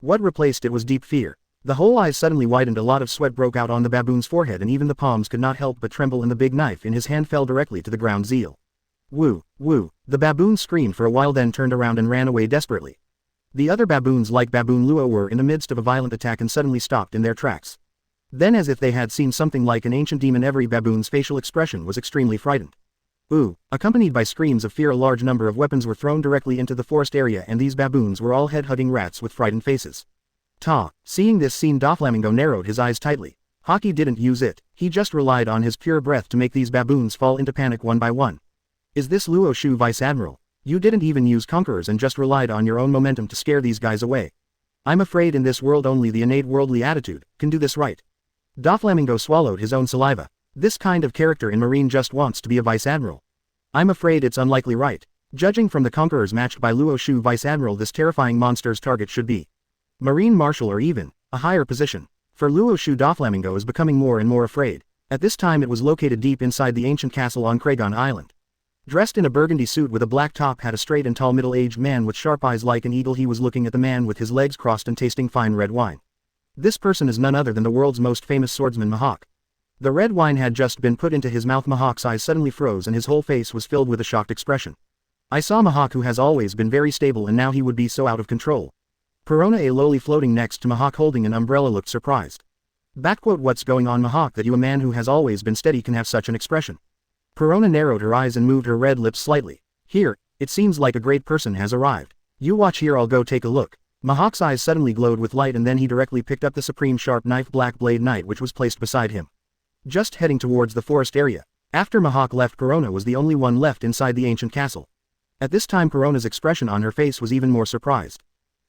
What replaced it was deep fear. The whole eyes suddenly widened, a lot of sweat broke out on the baboon's forehead, and even the palms could not help but tremble, and the big knife in his hand fell directly to the ground. Zeal. Woo, woo. The baboon screamed for a while, then turned around and ran away desperately. The other baboons, like Baboon Luo, were in the midst of a violent attack and suddenly stopped in their tracks. Then, as if they had seen something like an ancient demon, every baboon's facial expression was extremely frightened. Ooh! Accompanied by screams of fear, a large number of weapons were thrown directly into the forest area, and these baboons were all head-hunting rats with frightened faces. Seeing this scene, Doflamingo narrowed his eyes tightly. Haki didn't use it, he just relied on his pure breath to make these baboons fall into panic one by one. Is this Luo Xiu, Vice Admiral? You didn't even use conquerors and just relied on your own momentum to scare these guys away. I'm afraid in this world only the innate worldly attitude can do this right. Doflamingo swallowed his own saliva. This kind of character in Marine just wants to be a Vice Admiral. I'm afraid it's unlikely, right? Judging from the conquerors matched by Luo Xiu, Vice Admiral, this terrifying monster's target should be Marine Marshal or even a higher position. For Luo Xiu, Doflamingo is becoming more and more afraid. At this time it was located deep inside the ancient castle on Kragon Island. Dressed in a burgundy suit with a black top hat, a straight and tall middle-aged man with sharp eyes like an eagle, he was looking at the man with his legs crossed and tasting fine red wine. This person is none other than the world's most famous swordsman, Mihawk. The red wine had just been put into his mouth. Mihawk's eyes suddenly froze and his whole face was filled with a shocked expression. I saw Mihawk, who has always been very stable, and now he would be so out of control. Perona, a lowly floating next to Mihawk holding an umbrella, looked surprised. What's going on, Mihawk, that you, a man who has always been steady, can have such an expression? Perona narrowed her eyes and moved her red lips slightly. Here, it seems like a great person has arrived. You watch here, I'll go take a look. Mihawk's eyes suddenly glowed with light, and then he directly picked up the supreme sharp knife Black Blade Knight, which was placed beside him. Just heading towards the forest area. After Mihawk left, Perona was the only one left inside the ancient castle. At this time Perona's expression on her face was even more surprised.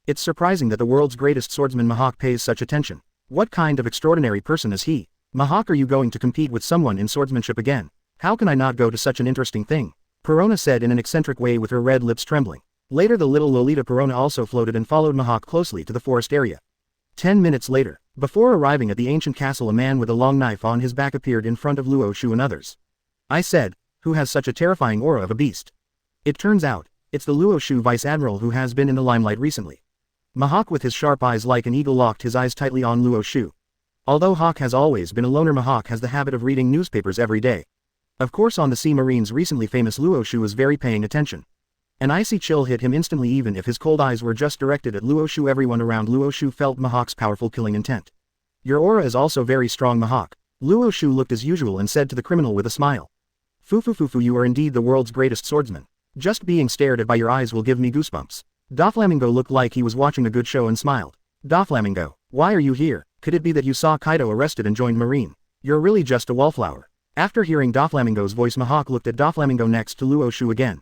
It's surprising that the world's greatest swordsman Mihawk pays such attention. What kind of extraordinary person is he? Mihawk, are you going to compete with someone in swordsmanship again? How can I not go to such an interesting thing? Perona said in an eccentric way with her red lips trembling. Later the little Lolita Perona also floated and followed Mihawk closely to the forest area. 10 minutes later, before arriving at the ancient castle, a man with a long knife on his back appeared in front of Luo Xiu and others. I said, who has such a terrifying aura of a beast? It turns out, it's the Luo Xiu Vice Admiral who has been in the limelight recently. Mihawk with his sharp eyes like an eagle locked his eyes tightly on Luo Xiu. Although Hawk has always been a loner, Mihawk has the habit of reading newspapers every day. Of course, on the sea, Marine's recently famous Luo Xiu is very paying attention. An icy chill hit him instantly, even if his cold eyes were just directed at Luo Xiu. Everyone around Luo Xiu felt Mihawk's powerful killing intent. Your aura is also very strong, Mihawk. Luo Xiu looked as usual and said to the criminal with a smile. Fufu, you are indeed the world's greatest swordsman. Just being stared at by your eyes will give me goosebumps. Doflamingo looked like he was watching a good show and smiled. Doflamingo, why are you here? Could it be that you saw Kaido arrested and joined Marine? You're really just a wallflower. After hearing Doflamingo's voice, Mihawk looked at Doflamingo next to Luo Xiu again.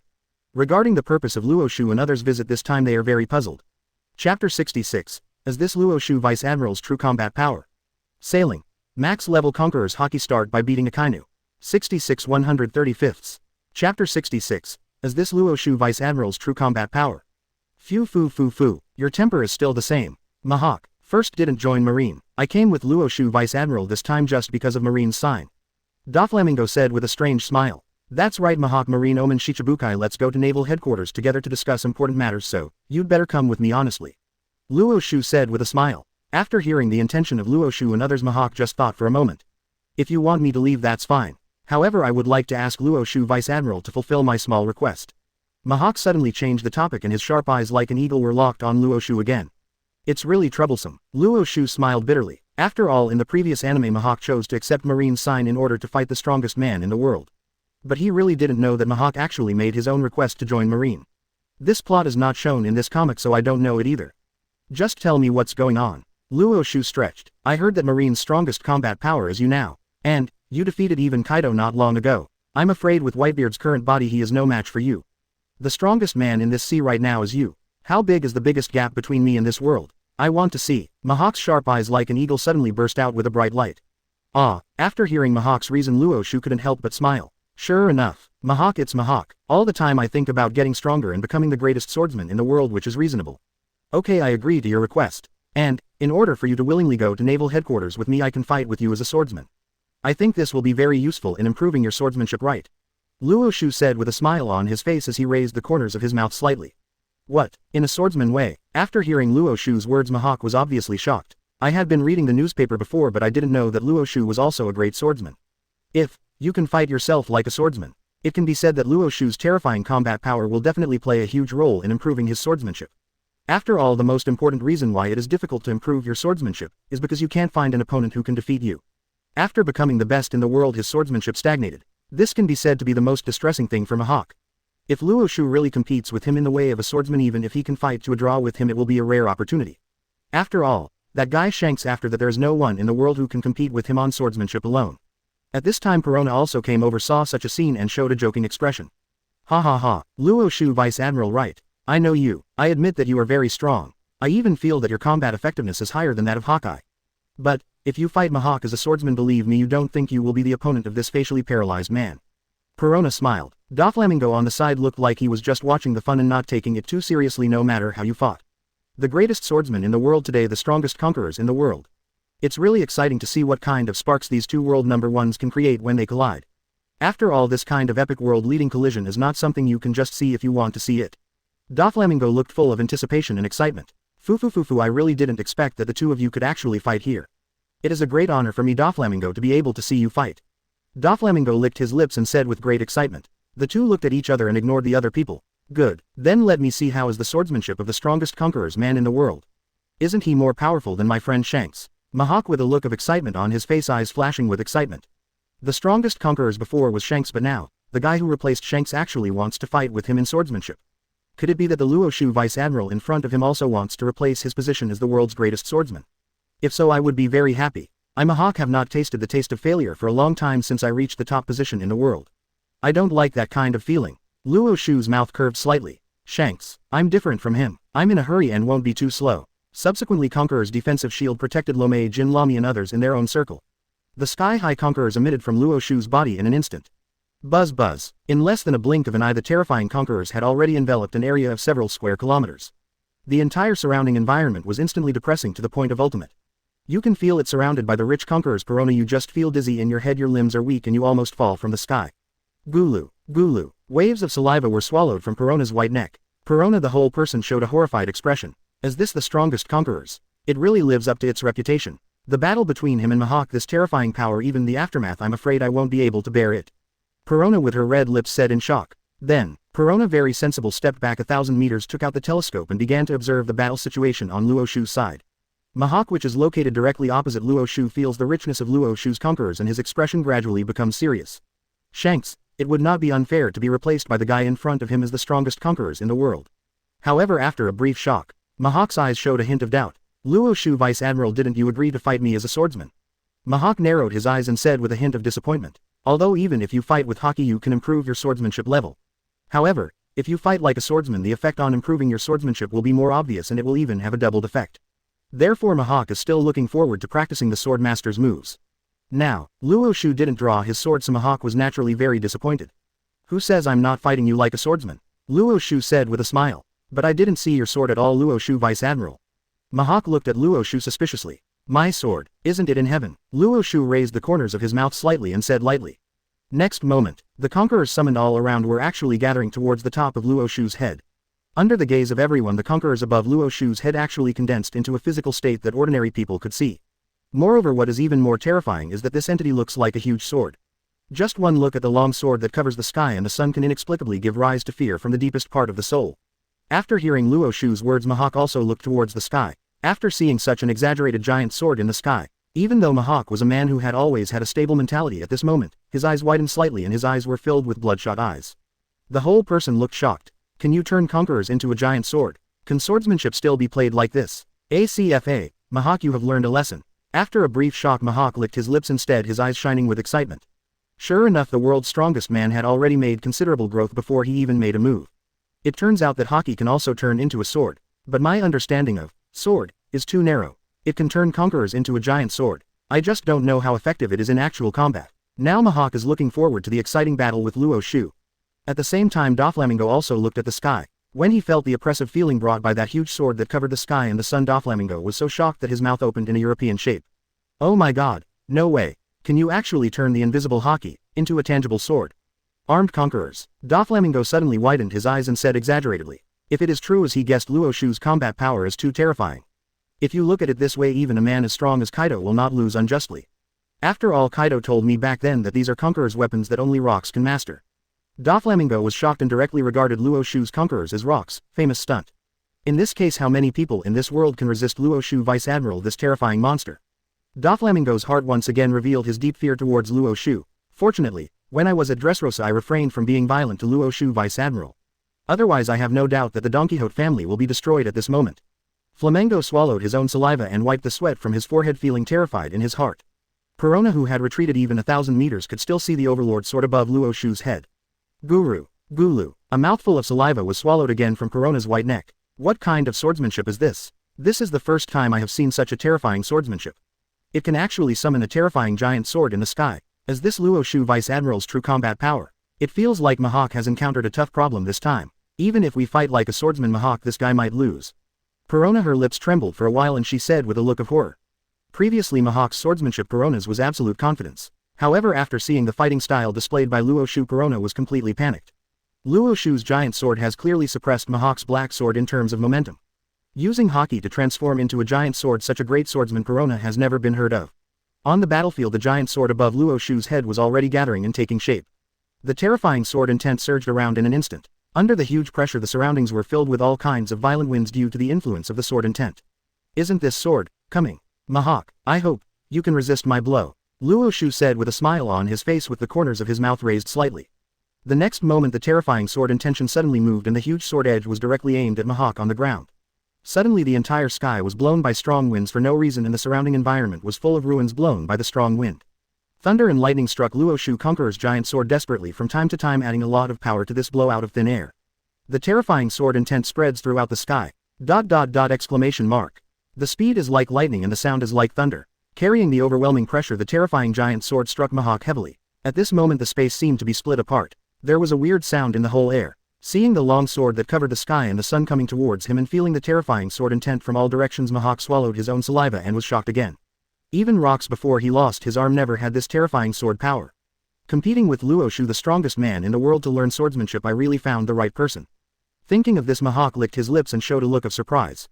Regarding the purpose of Luo Xiu and others' visit this time, they are very puzzled. Chapter 66. Is this Luo Xiu Vice Admiral's true combat power? Sailing. Max level Conqueror's Haki start by beating Akainu. 66 135ths. Chapter 66. Is this Luo Xiu Vice Admiral's true combat power? Fu. Your temper is still the same. Mihawk, first didn't join Marine. I came with Luo Xiu Vice Admiral this time just because of Marine's sign. Doflamingo said with a strange smile. That's right, Mihawk. Marine Omen Shichibukai, let's go to naval headquarters together to discuss important matters, so you'd better come with me honestly. Luo Xiu said with a smile. After hearing the intention of Luo Xiu and others, Mihawk just thought for a moment. If you want me to leave, that's fine. However, I would like to ask Luo Xiu Vice Admiral to fulfill my small request. Mihawk suddenly changed the topic and his sharp eyes like an eagle were locked on Luo Xiu again. It's really troublesome. Luo Xiu smiled bitterly. After all, in the previous anime, Mihawk chose to accept Marine's sign in order to fight the strongest man in the world. But he really didn't know that Mihawk actually made his own request to join Marine. This plot is not shown in this comic, so I don't know it either. Just tell me what's going on. Luo Xiu stretched. I heard that Marine's strongest combat power is you now. And you defeated even Kaido not long ago. I'm afraid with Whitebeard's current body he is no match for you. The strongest man in this sea right now is you. How big is the biggest gap between me and this world? I want to see. Mihawk's sharp eyes like an eagle suddenly burst out with a bright light. Ah, after hearing Mihawk's reason Luo Xiu couldn't help but smile. Sure enough, Mihawk, it's Mihawk. All the time I think about getting stronger and becoming the greatest swordsman in the world, which is reasonable. Okay, I agree to your request. And, in order for you to willingly go to naval headquarters with me, I can fight with you as a swordsman. I think this will be very useful in improving your swordsmanship, right? Luo Xiu said with a smile on his face as he raised the corners of his mouth slightly. What, in a swordsman way? After hearing Luo Xiu's words, Mihawk was obviously shocked. I had been reading the newspaper before, but I didn't know that Luo Xiu was also a great swordsman. If you can fight yourself like a swordsman, it can be said that Luo Xiu's terrifying combat power will definitely play a huge role in improving his swordsmanship. After all, the most important reason why it is difficult to improve your swordsmanship is because you can't find an opponent who can defeat you. After becoming the best in the world, his swordsmanship stagnated. This can be said to be the most distressing thing for Mihawk. If Luo Xiu really competes with him in the way of a swordsman, even if he can fight to a draw with him, it will be a rare opportunity. After all, that guy Shanks, after that there is no one in the world who can compete with him on swordsmanship alone. At this time Perona also came over, saw such a scene and showed a joking expression. Ha ha ha, Luo Xiu, Vice Admiral, right? I know you. I admit that you are very strong. I even feel that your combat effectiveness is higher than that of Hawkeye. But, if you fight Mihawk as a swordsman, believe me, you don't think you will be the opponent of this facially paralyzed man. Perona smiled. Doflamingo on the side looked like he was just watching the fun and not taking it too seriously. No matter how you fought. The greatest swordsman in the world today, the strongest conquerors in the world. It's really exciting to see what kind of sparks these two world number ones can create when they collide. After all, this kind of epic world-leading collision is not something you can just see if you want to see it. Doflamingo looked full of anticipation and excitement. Fufu, I really didn't expect that the two of you could actually fight here. It is a great honor for me, Doflamingo, to be able to see you fight. Doflamingo licked his lips and said with great excitement. The two looked at each other and ignored the other people. Good. Then let me see how is the swordsmanship of the strongest conquerors man in the world. Isn't he more powerful than my friend Shanks? Mihawk with a look of excitement on his face, eyes flashing with excitement. The strongest conquerors before was Shanks, but now, the guy who replaced Shanks actually wants to fight with him in swordsmanship. Could it be that the Luo Xiu Vice Admiral in front of him also wants to replace his position as the world's greatest swordsman? If so, I would be very happy. I, Mihawk, have not tasted the taste of failure for a long time since I reached the top position in the world. I don't like that kind of feeling. Luo Xiu's mouth curved slightly. Shanks, I'm different from him. I'm in a hurry and won't be too slow. Subsequently, Conqueror's defensive shield protected Lomei, Jin Lami and others in their own circle. The sky-high Conquerors emitted from Luo Xiu's body in an instant. Buzz buzz. In less than a blink of an eye, the terrifying Conquerors had already enveloped an area of several square kilometers. The entire surrounding environment was instantly depressing to the point of ultimate. You can feel it surrounded by the rich Conquerors. Perona, you just feel dizzy in your head, your limbs are weak and you almost fall from the sky. Gulu. Gulu. Waves of saliva were swallowed from Perona's white neck. Perona, the whole person, showed a horrified expression. Is this the strongest conquerors? It really lives up to its reputation. The battle between him and Mihawk, this terrifying power, even the aftermath, I'm afraid I won't be able to bear it. Perona with her red lips said in shock. Then, Perona, very sensible, stepped back 1,000 meters, took out the telescope and began to observe the battle situation on Luo Xiu's side. Mihawk, which is located directly opposite Luo Xiu, feels the richness of Luo Xiu's conquerors and his expression gradually becomes serious. Shanks, it would not be unfair to be replaced by the guy in front of him as the strongest conquerors in the world. However, after a brief shock, Mihawk's eyes showed a hint of doubt. Luo Xiu, Vice Admiral, didn't you agree to fight me as a swordsman? Mihawk narrowed his eyes and said with a hint of disappointment. Although even if you fight with Haki, you can improve your swordsmanship level. However, if you fight like a swordsman, the effect on improving your swordsmanship will be more obvious and it will even have a doubled effect. Therefore, Mihawk is still looking forward to practicing the swordmaster's moves. Now, Luo Xiu didn't draw his sword, so Mihawk was naturally very disappointed. Who says I'm not fighting you like a swordsman? Luo Xiu said with a smile. But I didn't see your sword at all, Luo Xiu, Vice Admiral. Mihawk looked at Luo Xiu suspiciously. My sword, isn't it in heaven? Luo Xiu raised the corners of his mouth slightly and said lightly. Next moment, the conquerors summoned all around were actually gathering towards the top of Luo Xiu's head. Under the gaze of everyone, the conquerors above Luo Xiu's head actually condensed into a physical state that ordinary people could see. Moreover, what is even more terrifying is that this entity looks like a huge sword. Just one look at the long sword that covers the sky and the sun can inexplicably give rise to fear from the deepest part of the soul. After hearing Luo Xiu's words, Mihawk also looked towards the sky. After seeing such an exaggerated giant sword in the sky, even though Mihawk was a man who had always had a stable mentality, at this moment, his eyes widened slightly and his eyes were filled with bloodshot eyes. The whole person looked shocked. Can you turn conquerors into a giant sword? Can swordsmanship still be played like this? ACFA, Mihawk, you have learned a lesson. After a brief shock, Mihawk licked his lips, instead his eyes shining with excitement. Sure enough, the world's strongest man had already made considerable growth before he even made a move. It turns out that Haki can also turn into a sword, but my understanding of sword is too narrow. It can turn conquerors into a giant sword. I just don't know how effective it is in actual combat. Now Mihawk is looking forward to the exciting battle with Luo Xiu. At the same time Doflamingo also looked at the sky. When he felt the oppressive feeling brought by that huge sword that covered the sky and the sun, Doflamingo was so shocked that his mouth opened in a European shape. Oh my god, no way. Can you actually turn the invisible Haki into a tangible sword? Armed conquerors. Doflamingo suddenly widened his eyes and said exaggeratedly. If it is true as he guessed, Luo Xiu's combat power is too terrifying. If you look at it this way, even a man as strong as Kaido will not lose unjustly. After all, Kaido told me back then that these are conquerors' weapons that only rocks can master. Doflamingo was shocked and directly regarded Luo Xiu's conquerors as rocks, famous stunt. In this case, how many people in this world can resist Luo Xiu, Vice Admiral, this terrifying monster? Doflamingo's heart once again revealed his deep fear towards Luo Xiu. Fortunately, when I was at Dressrosa I refrained from being violent to Luo Xiu, Vice Admiral. Otherwise I have no doubt that the Don Quixote family will be destroyed at this moment. Flamengo swallowed his own saliva and wiped the sweat from his forehead, feeling terrified in his heart. Perona, who had retreated even 1,000 meters, could still see the Overlord sword above Luo Xiu's head. Guru. Gulu. A mouthful of saliva was swallowed again from Perona's white neck. What kind of swordsmanship is this? This is the first time I have seen such a terrifying swordsmanship. It can actually summon a terrifying giant sword in the sky. Is this Luo Xiu, Vice Admiral's true combat power? It feels like Mihawk has encountered a tough problem this time. Even if we fight like a swordsman Mihawk, this guy might lose. Perona, her lips trembled for a while and she said with a look of horror. Previously Mihawk's swordsmanship, Perona's was absolute confidence. However, after seeing the fighting style displayed by Luo Xiu, Perona was completely panicked. Luo Xiu's giant sword has clearly suppressed Mihawk's black sword in terms of momentum. Using Haki to transform into a giant sword, such a great swordsman Perona has never been heard of. On the battlefield, the giant sword above Luo Xiu's head was already gathering and taking shape. The terrifying sword intent surged around in an instant. Under the huge pressure, the surroundings were filled with all kinds of violent winds due to the influence of the sword intent. Isn't this sword coming? Mihawk, I hope you can resist my blow, Luo Xiu said with a smile on his face, with the corners of his mouth raised slightly. The next moment the terrifying sword intention suddenly moved and the huge sword edge was directly aimed at Mihawk on the ground. Suddenly the entire sky was blown by strong winds for no reason, and the surrounding environment was full of ruins blown by the strong wind. Thunder and lightning struck Luo Xiu Conqueror's giant sword desperately from time to time, adding a lot of power to this blow out of thin air. The terrifying sword intent spreads throughout the sky. ... exclamation mark. The speed is like lightning and the sound is like thunder. Carrying the overwhelming pressure, the terrifying giant sword struck Mihawk heavily. At this moment the space seemed to be split apart. There was a weird sound in the whole air. Seeing the long sword that covered the sky and the sun coming towards him and feeling the terrifying sword intent from all directions, Mihawk swallowed his own saliva and was shocked again. Even rocks before he lost his arm never had this terrifying sword power. Competing with Luo Xiu, the strongest man in the world, to learn swordsmanship, I really found the right person. Thinking of this, Mihawk licked his lips and showed a look of surprise.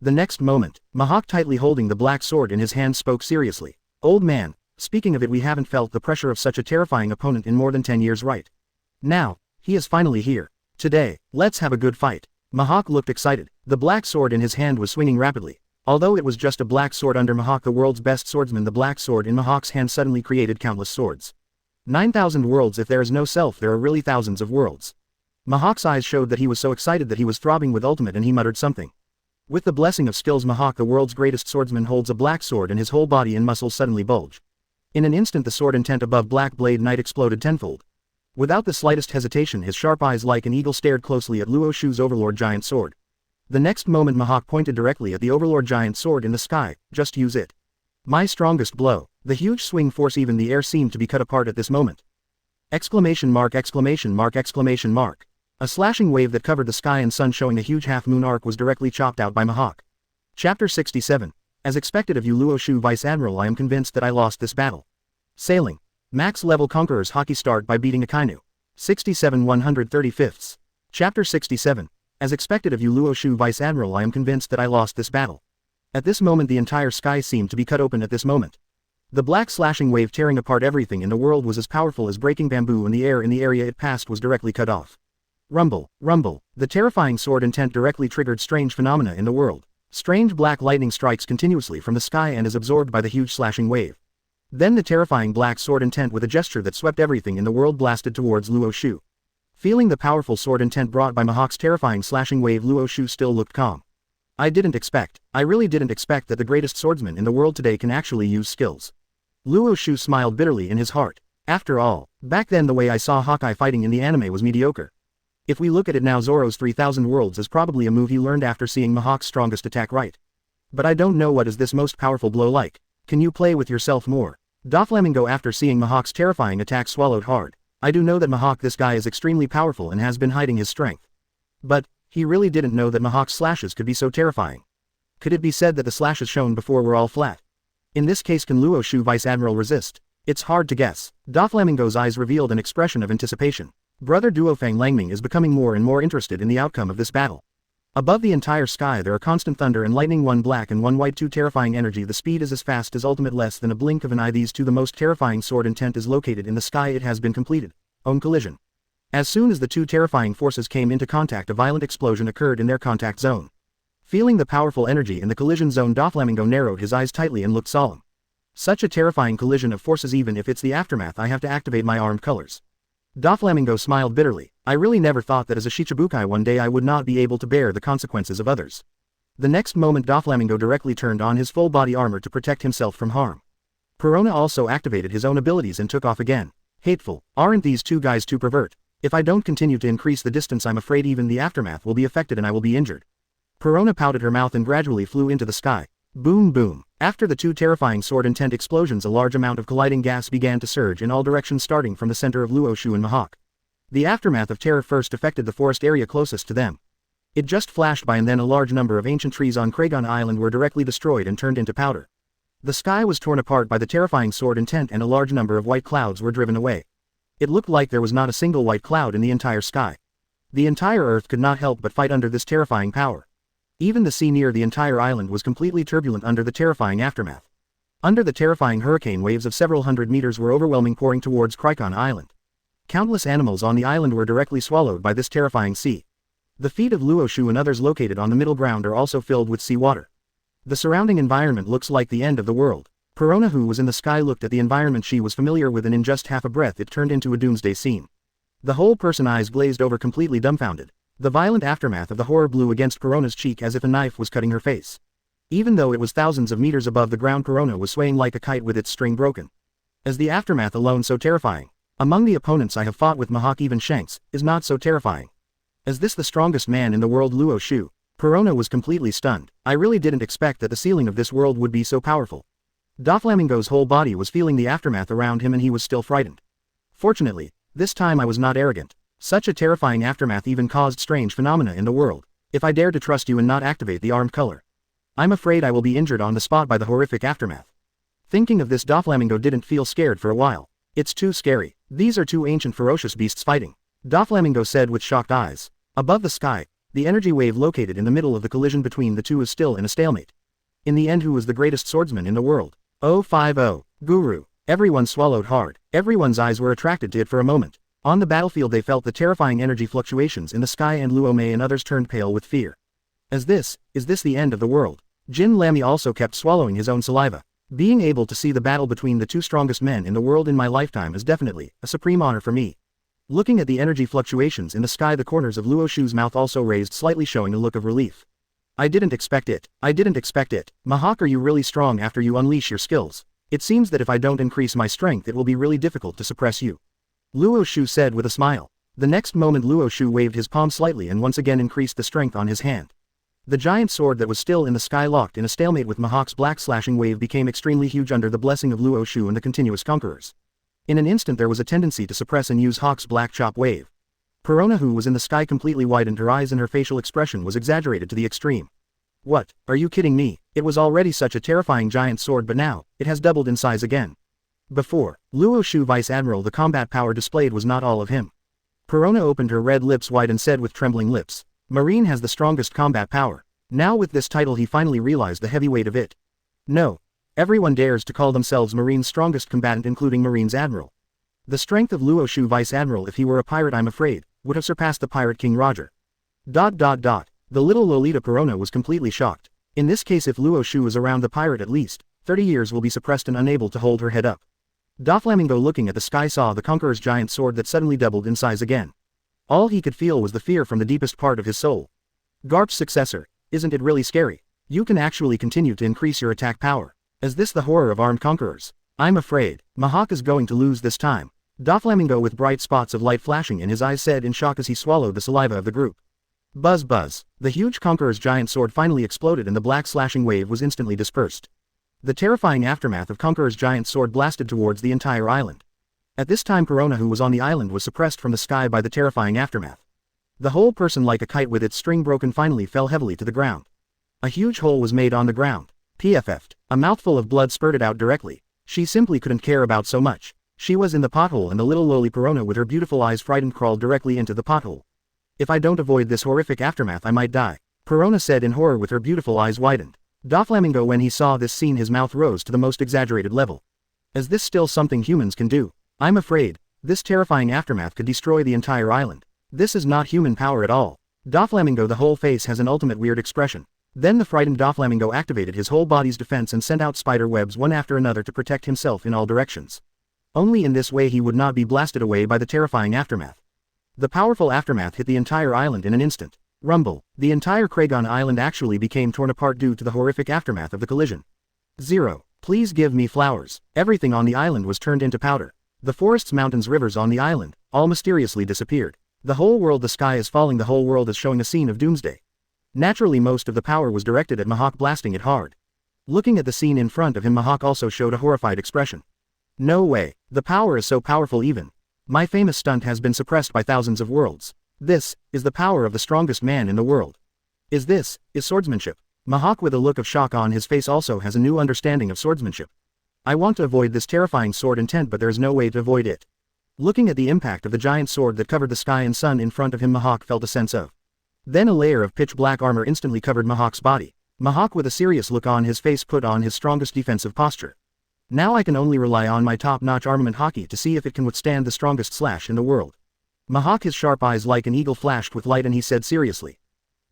The next moment, Mihawk, tightly holding the black sword in his hand, spoke seriously. Old man, speaking of it, we haven't felt the pressure of such a terrifying opponent in more than 10 years, right? Now, he is finally here. Today, let's have a good fight. Mihawk looked excited. The black sword in his hand was swinging rapidly. Although it was just a black sword under Mihawk, the world's best swordsman, the black sword in Mihawk's hand suddenly created countless swords. 9,000 worlds. If there is no self, there are really thousands of worlds. Mihawk's eyes showed that he was so excited that he was throbbing with ultimate, and he muttered something. With the blessing of skills, Mihawk, the world's greatest swordsman, holds a black sword and his whole body and muscles suddenly bulge. In an instant the sword intent above Black Blade Knight exploded tenfold. Without the slightest hesitation, his sharp eyes like an eagle stared closely at Luo Xiu's Overlord giant sword. The next moment Mihawk pointed directly at the Overlord giant sword in the sky. Just use it. My strongest blow. The huge swing force, even the air seemed to be cut apart at this moment. Exclamation mark, exclamation mark, exclamation mark. A slashing wave that covered the sky and sun, showing a huge half-moon arc, was directly chopped out by Mihawk. Chapter 67. As expected of you, Luo Xiu, Vice Admiral, I am convinced that I lost this battle. Sailing. Max level conquerors Haki start by beating Akainu. 67 135ths. Chapter 67. As expected of you, Luo Xiu, Vice Admiral, I am convinced that I lost this battle. At this moment the entire sky seemed to be cut open at this moment. The black slashing wave tearing apart everything in the world was as powerful as breaking bamboo, and the air in the area it passed was directly cut off. Rumble, rumble. The terrifying sword intent directly triggered strange phenomena in the world. Strange black lightning strikes continuously from the sky and is absorbed by the huge slashing wave. Then the terrifying black sword intent, with a gesture that swept everything in the world, blasted towards Luo Xiu. Feeling the powerful sword intent brought by Mihawk's terrifying slashing wave, Luo Xiu still looked calm. I really didn't expect that the greatest swordsman in the world today can actually use skills. Luo Xiu smiled bitterly in his heart. After all, back then the way I saw Hawkeye fighting in the anime was mediocre. If we look at it now, Zoro's 3000 Worlds is probably a move he learned after seeing Mihawk's strongest attack, right? But I don't know what is this most powerful blow like. Can you play with yourself more? Doflamingo after seeing Mihawk's terrifying attack swallowed hard. I do know that Mihawk this guy is extremely powerful and has been hiding his strength. But, he really didn't know that Mihawk's slashes could be so terrifying. Could it be said that the slashes shown before were all flat? In this case can Luo Xiu Vice Admiral resist? It's hard to guess. Doflamingo's eyes revealed an expression of anticipation. Brother duo Fang Langming is becoming more and more interested in the outcome of this battle. Above the entire sky there are constant thunder and lightning, one black and one white, two terrifying energy. The speed is as fast as ultimate, less than a blink of an eye. These two, the most terrifying sword intent is located in the sky. It has been completed. Own collision. As soon as the two terrifying forces came into contact, a violent explosion occurred in their contact zone. Feeling the powerful energy in the collision zone, Doflamingo narrowed his eyes tightly and looked solemn. Such a terrifying collision of forces, even if it's the aftermath, I have to activate my armed colors. Doflamingo smiled bitterly. I really never thought that as a Shichibukai one day I would not be able to bear the consequences of others. The next moment Doflamingo directly turned on his full body armor to protect himself from harm. Perona also activated his own abilities and took off again. Hateful, aren't these two guys too pervert? If I don't continue to increase the distance, I'm afraid even the aftermath will be affected and I will be injured. Perona pouted her mouth and gradually flew into the sky. Boom boom. After the two terrifying sword intent explosions, a large amount of colliding gas began to surge in all directions, starting from the center of Luo Xiu and Mihawk. The aftermath of terror first affected the forest area closest to them. It just flashed by, and then a large number of ancient trees on Kragon Island were directly destroyed and turned into powder. The sky was torn apart by the terrifying sword intent and a large number of white clouds were driven away. It looked like there was not a single white cloud in the entire sky. The entire earth could not help but fight under this terrifying power. Even the sea near the entire island was completely turbulent under the terrifying aftermath. Under the terrifying hurricane, waves of several hundred meters were overwhelming, pouring towards Kragon Island. Countless animals on the island were directly swallowed by this terrifying sea. The feet of Luo Xiu and others located on the middle ground are also filled with sea water. The surrounding environment looks like the end of the world. Perona, who was in the sky, looked at the environment she was familiar with, and in just half a breath it turned into a doomsday scene. The whole person's eyes glazed over, completely dumbfounded. The violent aftermath of the horror blew against Perona's cheek as if a knife was cutting her face. Even though it was thousands of meters above the ground, Perona was swaying like a kite with its string broken. As the aftermath alone so terrifying. Among the opponents I have fought with, Mihawk, even Shanks, is not so terrifying. Is this the strongest man in the world, Luo Xiu? Perona was completely stunned. I really didn't expect that the ceiling of this world would be so powerful. Doflamingo's whole body was feeling the aftermath around him and he was still frightened. Fortunately, this time I was not arrogant. Such a terrifying aftermath even caused strange phenomena in the world. If I dare to trust you and not activate the armed color, I'm afraid I will be injured on the spot by the horrific aftermath. Thinking of this, Doflamingo didn't feel scared for a while. It's too scary. These are two ancient ferocious beasts fighting, Doflamingo said with shocked eyes. Above the sky, the energy wave located in the middle of the collision between the two is still in a stalemate. In the end, who was the greatest swordsman in the world? 050. Guru. Everyone swallowed hard. Everyone's eyes were attracted to it for a moment. On the battlefield they felt the terrifying energy fluctuations in the sky, and Luo Mei and others turned pale with fear. Is this the end of the world? Jin Lamy also kept swallowing his own saliva. Being able to see the battle between the two strongest men in the world in my lifetime is definitely a supreme honor for me. Looking at the energy fluctuations in the sky, the corners of Luo Xiu's mouth also raised slightly, showing a look of relief. I didn't expect it. Mihawk, are you really strong after you unleash your skills? It seems that if I don't increase my strength it will be really difficult to suppress you, Luo Xiu said with a smile. The next moment Luo Xiu waved his palm slightly and once again increased the strength on his hand. The giant sword that was still in the sky, locked in a stalemate with Mihawk's black slashing wave, became extremely huge under the blessing of Luo Xiu and the continuous conquerors. In an instant there was a tendency to suppress and use Hawk's black chop wave. Perona, who was in the sky, completely widened her eyes and her facial expression was exaggerated to the extreme. What, are you kidding me? It was already such a terrifying giant sword, but now, it has doubled in size again. Before, Luo Xiu Vice Admiral, the combat power displayed was not all of him. Perona opened her red lips wide and said with trembling lips, Marine has the strongest combat power. Now with this title he finally realized the heavy weight of it. No. Everyone dares to call themselves Marine's strongest combatant, including Marine's Admiral. The strength of Luo Xiu Vice Admiral, if he were a pirate, I'm afraid, would have surpassed the Pirate King Roger. The little Lolita Perona was completely shocked. In this case, if Luo Xiu is around the pirate, at least 30 years will be suppressed and unable to hold her head up. Doflamingo, looking at the sky, saw the Conqueror's giant sword that suddenly doubled in size again. All he could feel was the fear from the deepest part of his soul. Garp's successor, isn't it really scary? You can actually continue to increase your attack power. Is this the horror of armed conquerors? I'm afraid Mihawk is going to lose this time. Doflamingo, with bright spots of light flashing in his eyes, said in shock as he swallowed the saliva of the group. Buzz buzz. The huge Conqueror's giant sword finally exploded and the black slashing wave was instantly dispersed. The terrifying aftermath of Conqueror's giant sword blasted towards the entire island. At this time Perona, who was on the island, was suppressed from the sky by the terrifying aftermath. The whole person, like a kite with its string broken, finally fell heavily to the ground. A huge hole was made on the ground. PFF'd. A mouthful of blood spurted out directly. She simply couldn't care about so much. She was in the pothole and the little lowly Perona with her beautiful eyes frightened crawled directly into the pothole. If I don't avoid this horrific aftermath I might die, Perona said in horror with her beautiful eyes widened. Doflamingo, when he saw this scene, his mouth rose to the most exaggerated level. Is this still something humans can do? I'm afraid. This terrifying aftermath could destroy the entire island. This is not human power at all. Doflamingo, the whole face has an ultimate weird expression. Then the frightened Doflamingo activated his whole body's defense and sent out spider webs one after another to protect himself in all directions. Only in this way he would not be blasted away by the terrifying aftermath. The powerful aftermath hit the entire island in an instant. Rumble. The entire Kragon Island actually became torn apart due to the horrific aftermath of the collision. 0. Please give me flowers. Everything on the island was turned into powder. The forests, mountains, rivers on the island, all mysteriously disappeared. The whole world, the sky is falling, the whole world is showing a scene of doomsday. Naturally most of the power was directed at Mihawk, blasting it hard. Looking at the scene in front of him, Mihawk also showed a horrified expression. No way. The power is so powerful, even my famous stunt has been suppressed by thousands of worlds. This is the power of the strongest man in the world. Is swordsmanship. Mihawk, with a look of shock on his face, also has a new understanding of swordsmanship. I want to avoid this terrifying sword intent, but there is no way to avoid it. Looking at the impact of the giant sword that covered the sky and sun in front of him, Mihawk felt a sense of. Then a layer of pitch black armor instantly covered Mihawk's body. Mihawk, with a serious look on his face, put on his strongest defensive posture. Now I can only rely on my top-notch armament Haki to see if it can withstand the strongest slash in the world. Mihawk, his sharp eyes like an eagle flashed with light, and he said seriously.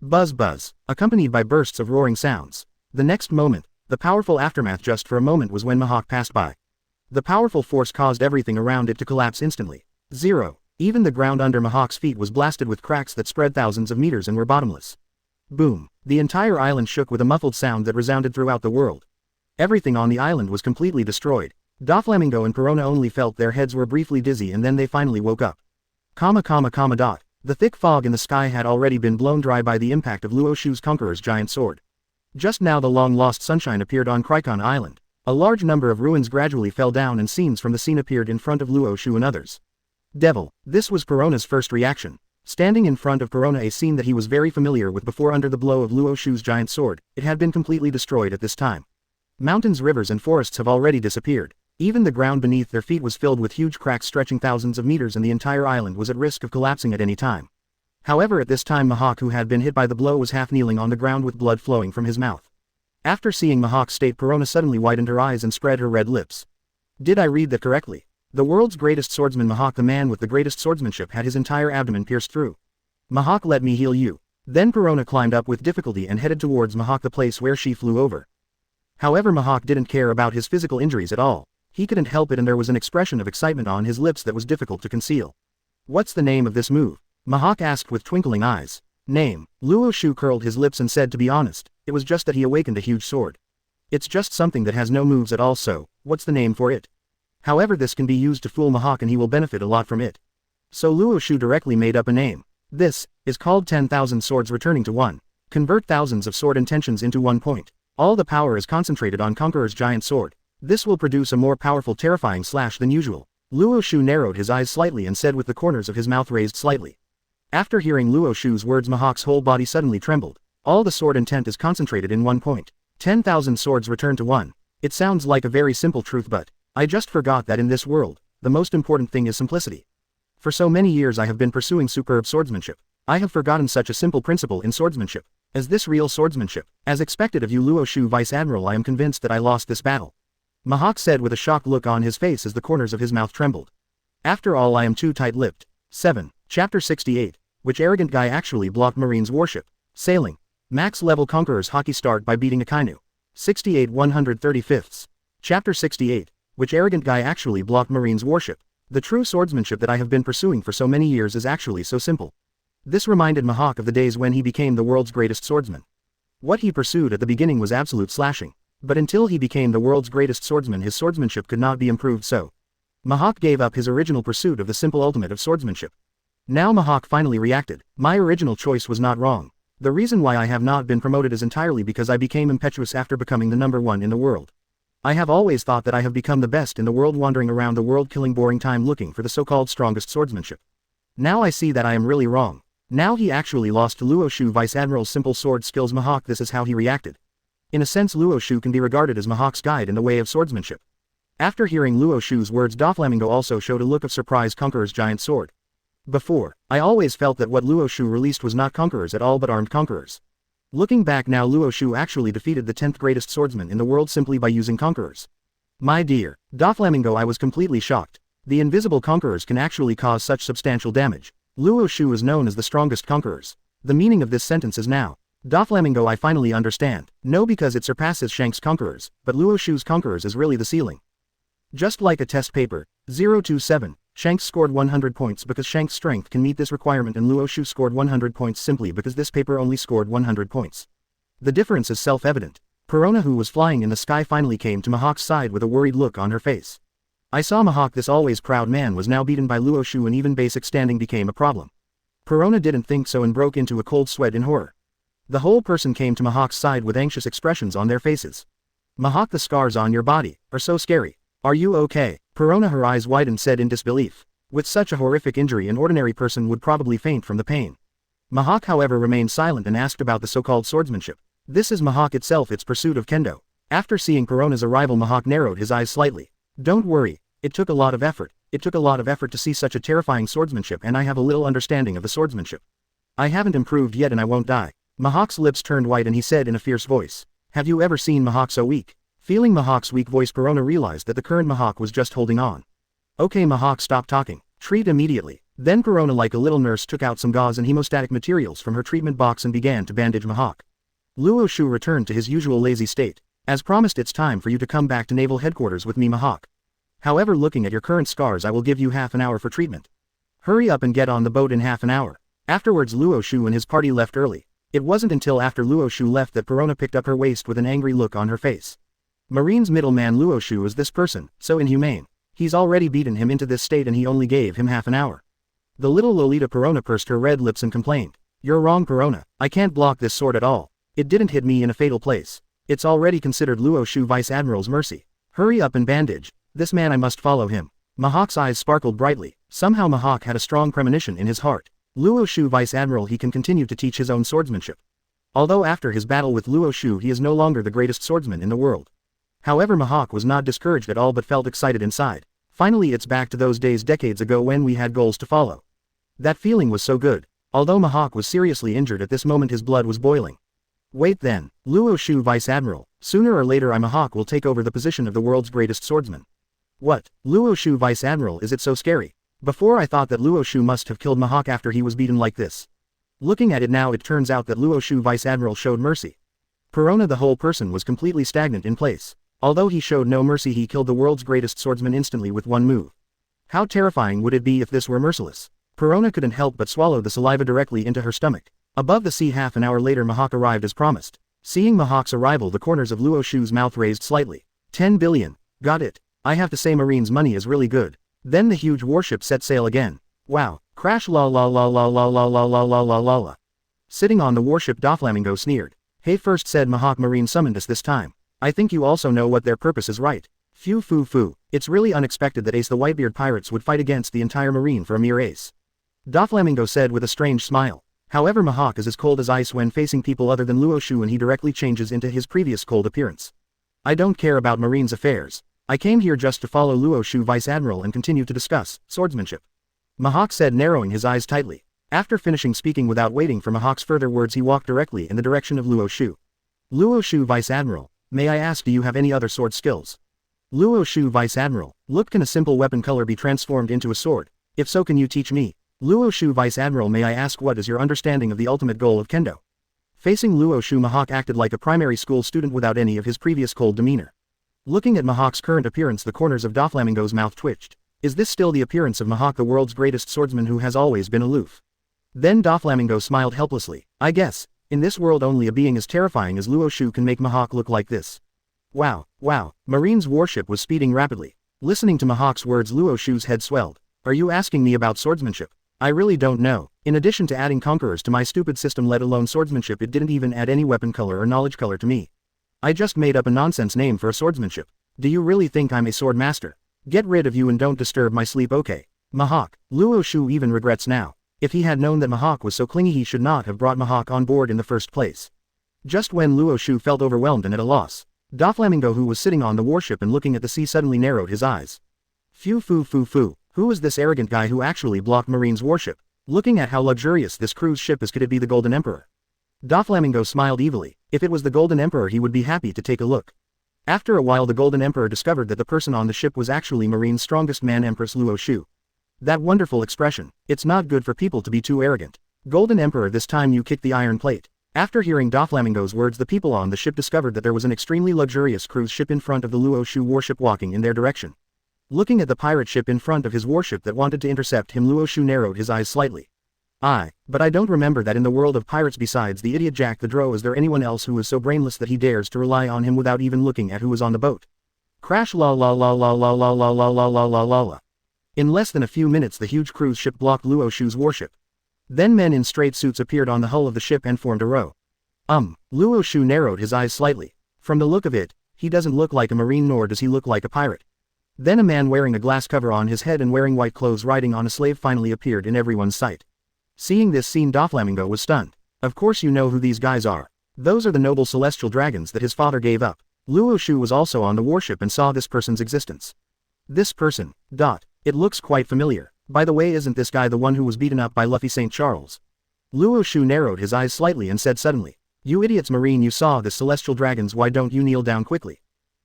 Buzz buzz, accompanied by bursts of roaring sounds. The next moment, the powerful aftermath just for a moment was when Mihawk passed by. The powerful force caused everything around it to collapse instantly. 0. Even the ground under Mihawk's feet was blasted with cracks that spread thousands of meters and were bottomless. Boom. The entire island shook with a muffled sound that resounded throughout the world. Everything on the island was completely destroyed. Doflamingo and Perona only felt their heads were briefly dizzy, and then they finally woke up. The thick fog in the sky had already been blown dry by the impact of Luo Xiu's Conqueror's giant sword. Just now the long-lost sunshine appeared on Kragon Island. A large number of ruins gradually fell down and scenes from the scene appeared in front of Luo Xiu and others. Devil. This was Perona's first reaction. Standing in front of Perona, a scene that he was very familiar with before. Under the blow of Luo Xiu's giant sword, it had been completely destroyed at this time. Mountains, rivers and forests have already disappeared. Even the ground beneath their feet was filled with huge cracks stretching thousands of meters, and the entire island was at risk of collapsing at any time. However, at this time Mihawk, who had been hit by the blow, was half kneeling on the ground with blood flowing from his mouth. After seeing Mihawk's state, Perona suddenly widened her eyes and spread her red lips. Did I read that correctly? The world's greatest swordsman Mihawk, the man with the greatest swordsmanship, had his entire abdomen pierced through. Mihawk, let me heal you. Then Perona climbed up with difficulty and headed towards Mihawk, the place where she flew over. However, Mihawk didn't care about his physical injuries at all. He couldn't help it, and there was an expression of excitement on his lips that was difficult to conceal. What's the name of this move? Mihawk asked with twinkling eyes. Name. Luo Xiu curled his lips and said, to be honest, it was just that he awakened a huge sword. It's just something that has no moves at all, so, what's the name for it? However, this can be used to fool Mihawk and he will benefit a lot from it. So Luo Xiu directly made up a name. This is called 10,000 swords returning to 1. Convert thousands of sword intentions into 1 point. All the power is concentrated on Conqueror's giant sword. This will produce a more powerful, terrifying slash than usual. Luo Xiu narrowed his eyes slightly and said with the corners of his mouth raised slightly. After hearing Luo Xiu's words, Mihawk's whole body suddenly trembled. All the sword intent is concentrated in 1 point. 10,000 swords return to 1. It sounds like a very simple truth, but I just forgot that in this world, the most important thing is simplicity. For so many years I have been pursuing superb swordsmanship. I have forgotten such a simple principle in swordsmanship. Is this real swordsmanship? As expected of you, Luo Xiu, Vice Admiral, I am convinced that I lost this battle. Mihawk said with a shocked look on his face as the corners of his mouth trembled. After all, I am too tight-lipped. 7. Chapter 68. Which arrogant guy actually blocked Marine's warship? Sailing. Max level Conqueror's Haki start by beating Akainu. 68 135. Chapter 68. Which arrogant guy actually blocked Marine's warship? The true swordsmanship that I have been pursuing for so many years is actually so simple. This reminded Mihawk of the days when he became the world's greatest swordsman. What he pursued at the beginning was absolute slashing. But until he became the world's greatest swordsman, his swordsmanship could not be improved, so Mihawk gave up his original pursuit of the simple ultimate of swordsmanship. Now Mihawk finally reacted. My original choice was not wrong. The reason why I have not been promoted is entirely because I became impetuous after becoming the #1 in the world. I have always thought that I have become the best in the world, wandering around the world killing boring time looking for the so-called strongest swordsmanship. Now I see that I am really wrong. Now he actually lost to Luo Xiu, Vice Admiral's simple sword skills. Mihawk, this is how he reacted. In a sense, Luo Xiu can be regarded as Mihawk's guide in the way of swordsmanship. After hearing Luo Xiu's words, Doflamingo also showed a look of surprise. Conqueror's giant sword. Before, I always felt that what Luo Xiu released was not conquerors at all but armed conquerors. Looking back now, Luo Xiu actually defeated the 10th greatest swordsman in the world simply by using conquerors. My dear Doflamingo, I was completely shocked. The invisible conquerors can actually cause such substantial damage. Luo Xiu is known as the strongest conquerors. The meaning of this sentence is now. Doflamingo, I finally understand. No, because it surpasses Shanks' conquerors, but Luo Xiu's conquerors is really the ceiling. Just like a test paper, 027, Shanks scored 100 points because Shanks' strength can meet this requirement, and Luo Xiu scored 100 points simply because this paper only scored 100 points. The difference is self-evident. Perona, who was flying in the sky, finally came to Mihawk's side with a worried look on her face. I saw Mihawk, this always proud man, was now beaten by Luo Xiu, and even basic standing became a problem. Perona didn't think so and broke into a cold sweat in horror. The whole person came to Mihawk's side with anxious expressions on their faces. Mihawk, the scars on your body are so scary. Are you okay? Perona, her eyes widened, said in disbelief. With such a horrific injury, an ordinary person would probably faint from the pain. Mihawk, however, remained silent and asked about the so-called swordsmanship. This is Mihawk itself, its pursuit of kendo. After seeing Perona's arrival, Mihawk narrowed his eyes slightly. Don't worry. It took a lot of effort. It took a lot of effort to see such a terrifying swordsmanship, and I have a little understanding of the swordsmanship. I haven't improved yet and I won't die. Mihawk's lips turned white and he said in a fierce voice. Have you ever seen Mihawk so weak? Feeling Mihawk's weak voice, Perona realized that the current Mihawk was just holding on. Okay, Mihawk, stop talking. Treat immediately. Then Perona, like a little nurse, took out some gauze and hemostatic materials from her treatment box and began to bandage Mihawk. Luo Xiu returned to his usual lazy state. As promised, it's time for you to come back to Naval Headquarters with me, Mihawk. However, looking at your current scars, I will give you half an hour for treatment. Hurry up and get on the boat in half an hour. Afterwards, Luo Xiu and his party left early. It wasn't until after Luo Xiu left that Perona picked up her waist with an angry look on her face. Marine's middleman Luo Xiu is this person, so inhumane. He's already beaten him into this state and he only gave him half an hour. The little Lolita Perona pursed her red lips and complained. You're wrong, Perona. I can't block this sword at all. It didn't hit me in a fatal place. It's already considered Luo Xiu Vice Admiral's mercy. Hurry up and bandage. This man, I must follow him. Mihawk's eyes sparkled brightly. Somehow Mihawk had a strong premonition in his heart. Luo Xiu Vice Admiral, he can continue to teach his own swordsmanship. Although after his battle with Luo Xiu he is no longer the greatest swordsman in the world. However, Mihawk was not discouraged at all but felt excited inside. Finally, it's back to those days decades ago when we had goals to follow. That feeling was so good. Although Mihawk was seriously injured at this moment, his blood was boiling. Wait then, Luo Xiu Vice Admiral, sooner or later Mihawk will take over the position of the world's greatest swordsman. What? Luo Xiu Vice Admiral, is it so scary? Before I thought that Luo Xiu must have killed Mihawk after he was beaten like this. Looking at it now, it turns out that Luo Xiu Vice Admiral showed mercy. Perona, the whole person, was completely stagnant in place. Although he showed no mercy, he killed the world's greatest swordsman instantly with one move. How terrifying would it be if this were merciless? Perona couldn't help but swallow the saliva directly into her stomach. Above the sea, half an hour later, Mihawk arrived as promised. Seeing Mihawk's arrival, the corners of Luo Xiu's mouth raised slightly. 10 billion. Got it. I have to say, Marine's money is really good. Then the huge warship set sail again. Wow. Crash, la la la la la la la la la la la la. Sitting on the warship, Doflamingo sneered. Hey, first, said Mihawk, Marine summoned us this time. I think you also know what their purpose is, right? Phew foo foo. It's really unexpected that Ace the Whitebeard pirates would fight against the entire marine for a mere ace. Doflamingo said with a strange smile. However, Mihawk is as cold as ice when facing people other than Luo Xiu, and he directly changes into his previous cold appearance. I don't care about Marine's affairs. I came here just to follow Luo Xiu Vice Admiral and continue to discuss swordsmanship. Mihawk said, narrowing his eyes tightly. After finishing speaking, without waiting for Mihawk's further words, he walked directly in the direction of Luo Xiu. Luo Xiu Vice Admiral, may I ask, do you have any other sword skills? Luo Xiu Vice Admiral, look, can a simple weapon color be transformed into a sword? If so, can you teach me? Luo Xiu Vice Admiral, may I ask, what is your understanding of the ultimate goal of kendo? Facing Luo Xiu, Mihawk acted like a primary school student without any of his previous cold demeanor. Looking at Mihawk's current appearance, the corners of Doflamingo's mouth twitched. Is this still the appearance of Mihawk, the world's greatest swordsman who has always been aloof? Then Doflamingo smiled helplessly. I guess, in this world only a being as terrifying as Luo Xiu can make Mihawk look like this. Wow, wow. Marine's warship was speeding rapidly. Listening to Mihawk's words, Luo Xiu's head swelled. Are you asking me about swordsmanship? I really don't know. In addition to adding conquerors to my stupid system, let alone swordsmanship, it didn't even add any weapon color or knowledge color to me. I just made up a nonsense name for a swordsmanship. Do you really think I'm a sword master? Get rid of you and don't disturb my sleep, okay? Mihawk. Luo Xiu even regrets now. If he had known that Mihawk was so clingy, he should not have brought Mihawk on board in the first place. Just when Luo Xiu felt overwhelmed and at a loss, Doflamingo, who was sitting on the warship and looking at the sea, suddenly narrowed his eyes. Phew, foo, foo, foo. Who is this arrogant guy who actually blocked Marine's warship? Looking at how luxurious this cruise ship is, could it be the Golden Emperor? Doflamingo smiled evilly. If it was the Golden Emperor, he would be happy to take a look. After a while, the Golden Emperor discovered that the person on the ship was actually Marine's strongest man, Empress Luo Xiu. That wonderful expression. It's not good for people to be too arrogant. Golden Emperor, this time you kicked the iron plate. After hearing Doflamingo's words, the people on the ship discovered that there was an extremely luxurious cruise ship in front of the Luo Xiu warship walking in their direction. Looking at the pirate ship in front of his warship that wanted to intercept him, Luo Xiu narrowed his eyes slightly. But I don't remember that in the world of pirates besides the idiot Jack the Drow is there anyone else who is so brainless that he dares to rely on him without even looking at who is on the boat. Crash la la la la la la la la la la la la la. In less than a few minutes the huge cruise ship blocked Luo Xiu's warship. Then men in straight suits appeared on the hull of the ship and formed a row. Luo Xiu narrowed his eyes slightly. From the look of it, he doesn't look like a marine, nor does he look like a pirate. Then a man wearing a glass cover on his head and wearing white clothes riding on a slave finally appeared in everyone's sight. Seeing this scene, Doflamingo was stunned. Of course you know who these guys are. Those are the noble celestial dragons that his father gave up. Luo Xiu was also on the warship and saw this person's existence. This person. It looks quite familiar. By the way, isn't this guy the one who was beaten up by Luffy St. Charles? Luo Xiu narrowed his eyes slightly and said suddenly, "You idiots, Marine, you saw the celestial dragons, why don't you kneel down quickly?"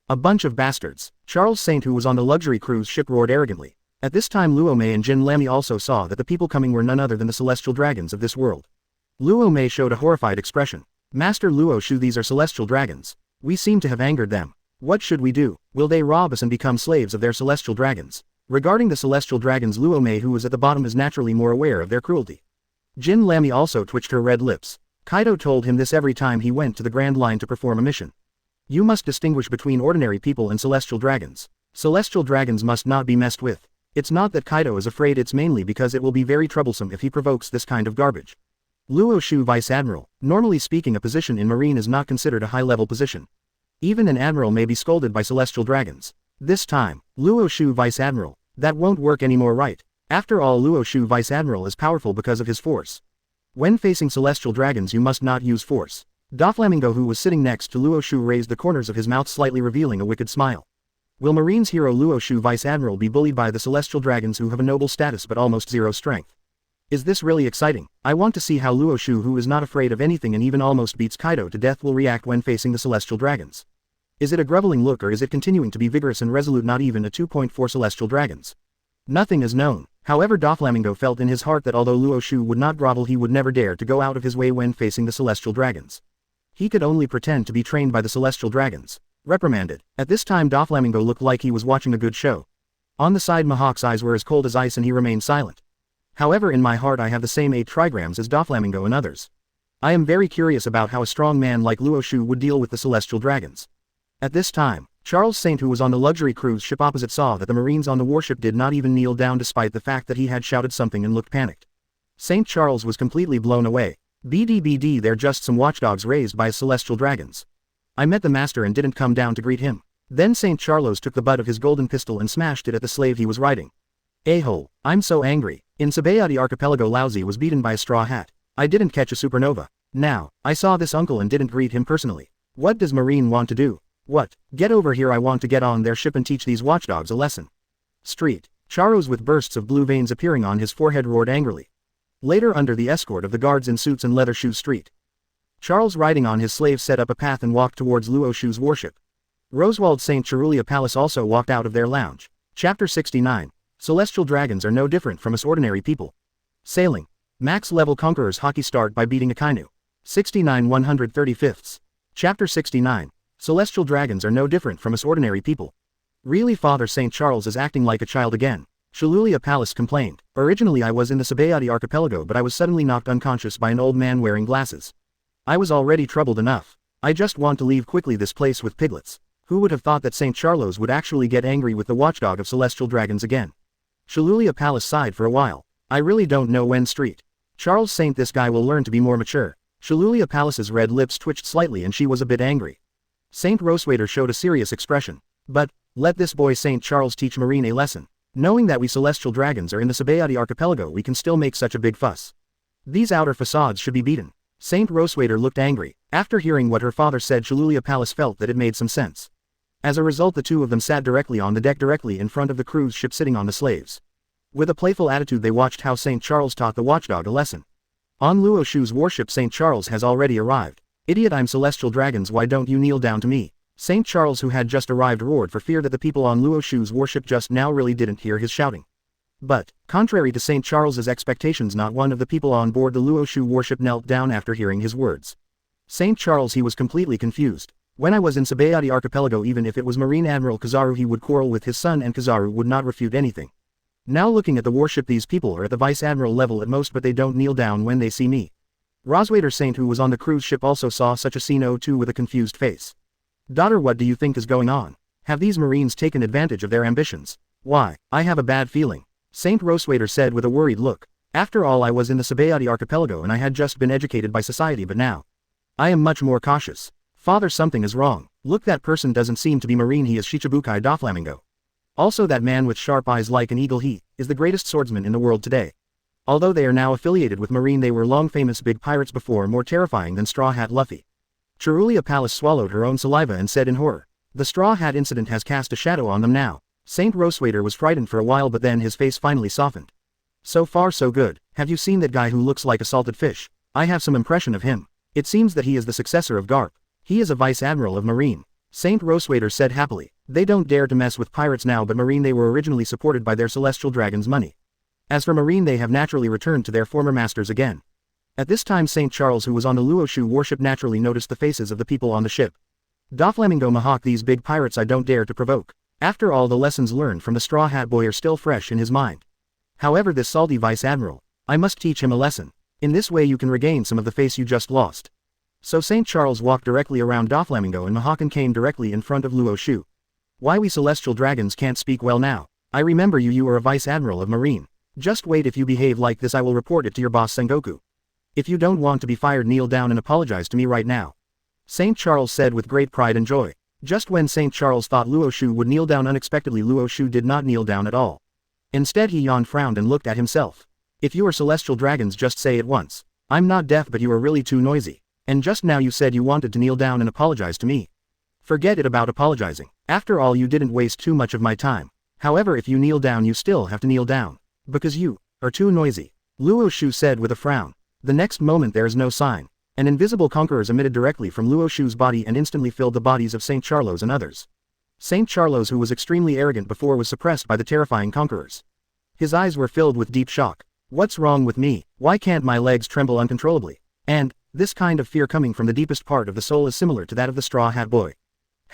A bunch of bastards. Charles Saint, who was on the luxury cruise ship, roared arrogantly. At this time Luo Mei and Jin Lamy also saw that the people coming were none other than the celestial dragons of this world. Luo Mei showed a horrified expression. "Master Luo Xiu, these are celestial dragons. We seem to have angered them. What should we do? Will they rob us and become slaves of their celestial dragons?" Regarding the celestial dragons, Luo Mei, who was at the bottom, is naturally more aware of their cruelty. Jin Lamy also twitched her red lips. Kaido told him this every time he went to the Grand Line to perform a mission. You must distinguish between ordinary people and celestial dragons. Celestial dragons must not be messed with. It's not that Kaido is afraid, it's mainly because it will be very troublesome if he provokes this kind of garbage. Luo Xiu, Vice Admiral. Normally speaking, a position in Marine is not considered a high-level position. Even an admiral may be scolded by celestial dragons. This time, Luo Xiu, Vice Admiral. That won't work anymore, right? After all, Luo Xiu, Vice Admiral, is powerful because of his force. When facing celestial dragons you must not use force. Doflamingo, who was sitting next to Luo Xiu, raised the corners of his mouth slightly, revealing a wicked smile. Will Marine's hero Luo Xiu, Vice Admiral, be bullied by the celestial dragons who have a noble status but almost zero strength? Is this really exciting? I want to see how Luo Xiu, who is not afraid of anything and even almost beats Kaido to death, will react when facing the celestial dragons. Is it a groveling look, or is it continuing to be vigorous and resolute? Not even a 2.4 celestial dragons. Nothing is known. However, Doflamingo felt in his heart that although Luo Xiu would not grovel, he would never dare to go out of his way when facing the celestial dragons. He could only pretend to be trained by the celestial dragons. Reprimanded. At this time Doflamingo looked like he was watching a good show. On the side, Mihawk's eyes were as cold as ice and he remained silent. However, in my heart I have the same 8 trigrams as Doflamingo and others. I am very curious about how a strong man like Luo Xiu would deal with the celestial dragons. At this time, Charles Saint, who was on the luxury cruise ship opposite, saw that the Marines on the warship did not even kneel down despite the fact that he had shouted something and looked panicked. Saint Charles was completely blown away. BD, they're just some watchdogs raised by celestial dragons. I met the master and didn't come down to greet him. Then Saint Charles took the butt of his golden pistol and smashed it at the slave he was riding. A-hole, I'm so angry. In Sabayati Archipelago, Laozi was beaten by a straw hat. I didn't catch a supernova. Now, I saw this uncle and didn't greet him personally. What does Marine want to do? What? Get over here, I want to get on their ship and teach these watchdogs a lesson. Street. Charles, with bursts of blue veins appearing on his forehead, roared angrily. Later, under the escort of the guards in suits and leather shoes, Street. Charles, riding on his slave, set up a path and walked towards Luo Xiu's warship. Rosewald St. Cerulia Palace also walked out of their lounge. Chapter 69. Celestial dragons are no different from us ordinary people. Sailing. Max level conquerors Haki start by beating Akainu. 69 135ths. Chapter 69. Celestial dragons are no different from us ordinary people. Really, Father St. Charles is acting like a child again. Cerulia Palace complained. Originally I was in the Sabayati Archipelago, but I was suddenly knocked unconscious by an old man wearing glasses. I was already troubled enough. I just want to leave quickly this place with piglets. Who would have thought that St. Charles would actually get angry with the watchdog of celestial dragons again? Cerulia Palace sighed for a while. I really don't know when Street. Charles Saint, this guy will learn to be more mature. Shalulia Palace's red lips twitched slightly and she was a bit angry. Saint Rosewater showed a serious expression. But, let this boy Saint Charles teach Marine a lesson. Knowing that we celestial dragons are in the Sabayati archipelago, we can still make such a big fuss. These outer facades should be beaten. Saint Rosewater looked angry. After hearing what her father said, Shalulia Palace felt that it made some sense. As a result, the two of them sat directly on the deck, directly in front of the cruise ship, sitting on the slaves. With a playful attitude they watched how Saint Charles taught the watchdog a lesson. On Luo Xiu's warship, Saint Charles has already arrived. Idiot, I'm celestial dragons, why don't you kneel down to me? Saint Charles, who had just arrived, roared for fear that the people on Luo Xiu's warship just now really didn't hear his shouting. But, contrary to Saint Charles's expectations, not one of the people on board the Luo Xiu warship knelt down after hearing his words. Saint Charles, he was completely confused. When I was in Sabayati archipelago, even if it was Marine Admiral Kizaru, he would quarrel with his son and Kizaru would not refute anything. Now looking at the warship, these people are at the Vice Admiral level at most, but they don't kneel down when they see me. Rosewater Saint, who was on the cruise ship, also saw such a scene too with a confused face. Daughter, what do you think is going on? Have these Marines taken advantage of their ambitions? Why, I have a bad feeling. Saint Rosewater said with a worried look. After all, I was in the Sabayati archipelago and I had just been educated by society, but now I am much more cautious. Father, something is wrong. Look, that person doesn't seem to be Marine, he is Shichibukai Doflamingo. Also that man with sharp eyes like an eagle, he is the greatest swordsman in the world today. Although they are now affiliated with Marine, they were long famous big pirates before, more terrifying than Straw Hat Luffy. Cherulia Palace swallowed her own saliva and said in horror. The Straw Hat incident has cast a shadow on them now. Saint Rosewater was frightened for a while, but then his face finally softened. So far so good. Have you seen that guy who looks like a salted fish? I have some impression of him. It seems that he is the successor of Garp. He is a Vice Admiral of Marine. Saint Rosewater said happily. They don't dare to mess with pirates now, but Marine, they were originally supported by their celestial dragons' money. As for Marine, they have naturally returned to their former masters again. At this time, Saint Charles, who was on the Luo Xiu warship, naturally noticed the faces of the people on the ship. Doflamingo, Mihawk, these big pirates I don't dare to provoke. After all, the lessons learned from the Straw Hat Boy are still fresh in his mind. However, this salty Vice Admiral, I must teach him a lesson. In this way you can regain some of the face you just lost. So Saint Charles walked directly around Doflamingo and Mihawk and came directly in front of Luo Xiu. Why, we celestial dragons can't speak well now. I remember you are a Vice Admiral of Marine. Just wait, if you behave like this I will report it to your boss Sengoku. If you don't want to be fired, kneel down and apologize to me right now. Saint Charles said with great pride and joy. Just when Saint Charles thought Luo Xiu would kneel down, unexpectedly Luo Xiu did not kneel down at all. Instead he yawned, frowned and looked at himself. If you are celestial dragons, just say it once. I'm not deaf, but you are really too noisy. And just now you said you wanted to kneel down and apologize to me. Forget it about apologizing. After all, you didn't waste too much of my time. However, if you kneel down, you still have to kneel down. Because you are too noisy. Luo Xiu said with a frown. The next moment there is no sign. An invisible conquerors emitted directly from Luo Xiu's body and instantly filled the bodies of Saint Charles and others. Saint Charles, who was extremely arrogant before, was suppressed by the terrifying conquerors. His eyes were filled with deep shock. What's wrong with me? Why can't my legs tremble uncontrollably? And this kind of fear coming from the deepest part of the soul is similar to that of the Straw Hat Boy.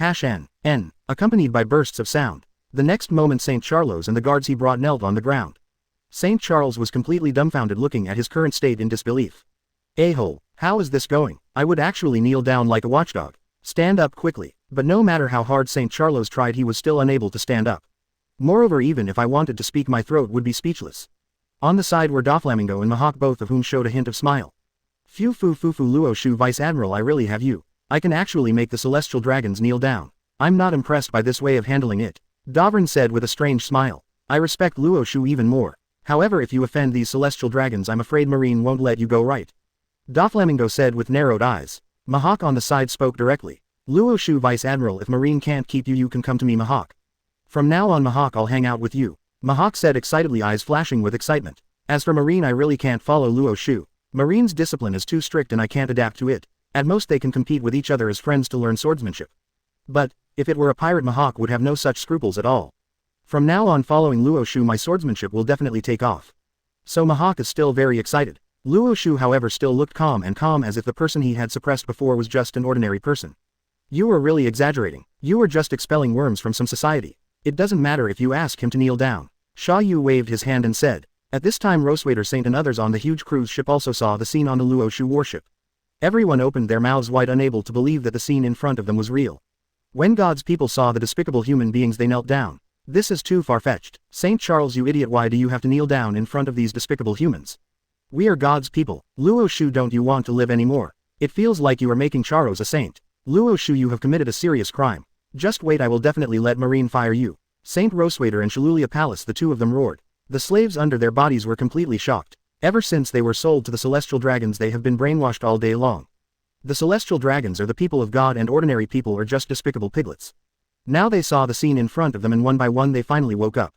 N, accompanied by bursts of sound. The next moment Saint Charles and the guards he brought knelt on the ground. Saint Charles was completely dumbfounded, looking at his current state in disbelief. A-hole, how is this going? I would actually kneel down like a watchdog. Stand up quickly. But no matter how hard Saint Charles tried, he was still unable to stand up. Moreover, even if I wanted to speak, my throat would be speechless. On the side were Doflamingo and Mihawk, both of whom showed a hint of smile. Phew, Luo Xiu, Vice Admiral, I really have you. I can actually make the celestial dragons kneel down. I'm not impressed by this way of handling it. Dovern said with a strange smile. I respect Luo Xiu even more. However, if you offend these celestial dragons, I'm afraid Marine won't let you go, right? Doflamingo said with narrowed eyes. Mihawk on the side spoke directly. Luo Xiu, Vice Admiral, if Marine can't keep you, you can come to me, Mihawk. From now on, Mihawk, I'll hang out with you. Mihawk said excitedly, eyes flashing with excitement. As for Marine, I really can't follow Luo Xiu. Marine's discipline is too strict and I can't adapt to it. At most they can compete with each other as friends to learn swordsmanship. But, if it were a pirate, Mihawk would have no such scruples at all. From now on, following Luo Xiu, my swordsmanship will definitely take off. So Mihawk is still very excited. Luo Xiu, however, still looked calm as if the person he had suppressed before was just an ordinary person. You are really exaggerating. You are just expelling worms from some society. It doesn't matter if you ask him to kneel down. Sha Yu waved his hand and said. At this time, Rosewater Saint and others on the huge cruise ship also saw the scene on the Luo Xiu warship. Everyone opened their mouths wide, unable to believe that the scene in front of them was real. When God's people saw the despicable human beings, they knelt down. This is too far-fetched. St. Charles, you idiot, why do you have to kneel down in front of these despicable humans? We are God's people. Luo Xiu, don't you want to live anymore? It feels like you are making Charles a saint. Luo Xiu, you have committed a serious crime. Just wait, I will definitely let Marine fire you. Saint Rosewater and Shalulia Palace, the two of them roared. The slaves under their bodies were completely shocked. Ever since they were sold to the Celestial Dragons, they have been brainwashed all day long. The Celestial Dragons are the people of God and ordinary people are just despicable piglets. Now they saw the scene in front of them and one by one they finally woke up.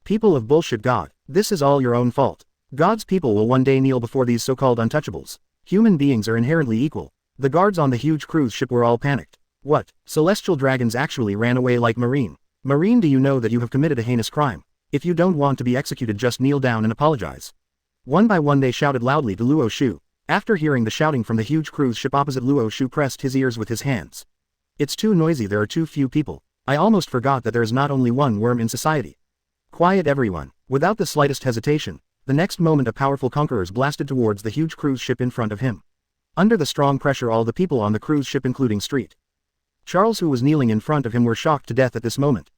People of bullshit God, this is all your own fault. God's people will one day kneel before these so-called untouchables. Human beings are inherently equal. The guards on the huge cruise ship were all panicked. What? Celestial Dragons actually ran away like Marine. Marine, do you know that you have committed a heinous crime? If you don't want to be executed, just kneel down and apologize. One by one they shouted loudly to Luo Xiu. After hearing the shouting from the huge cruise ship opposite, Luo Xiu pressed his ears with his hands. It's too noisy, there are too few people. I almost forgot that there is not only one worm in society. Quiet everyone. Without the slightest hesitation, the next moment a powerful conquerors blasted towards the huge cruise ship in front of him. Under the strong pressure, all the people on the cruise ship, including Street Charles, who was kneeling in front of him, were shocked to death at this moment.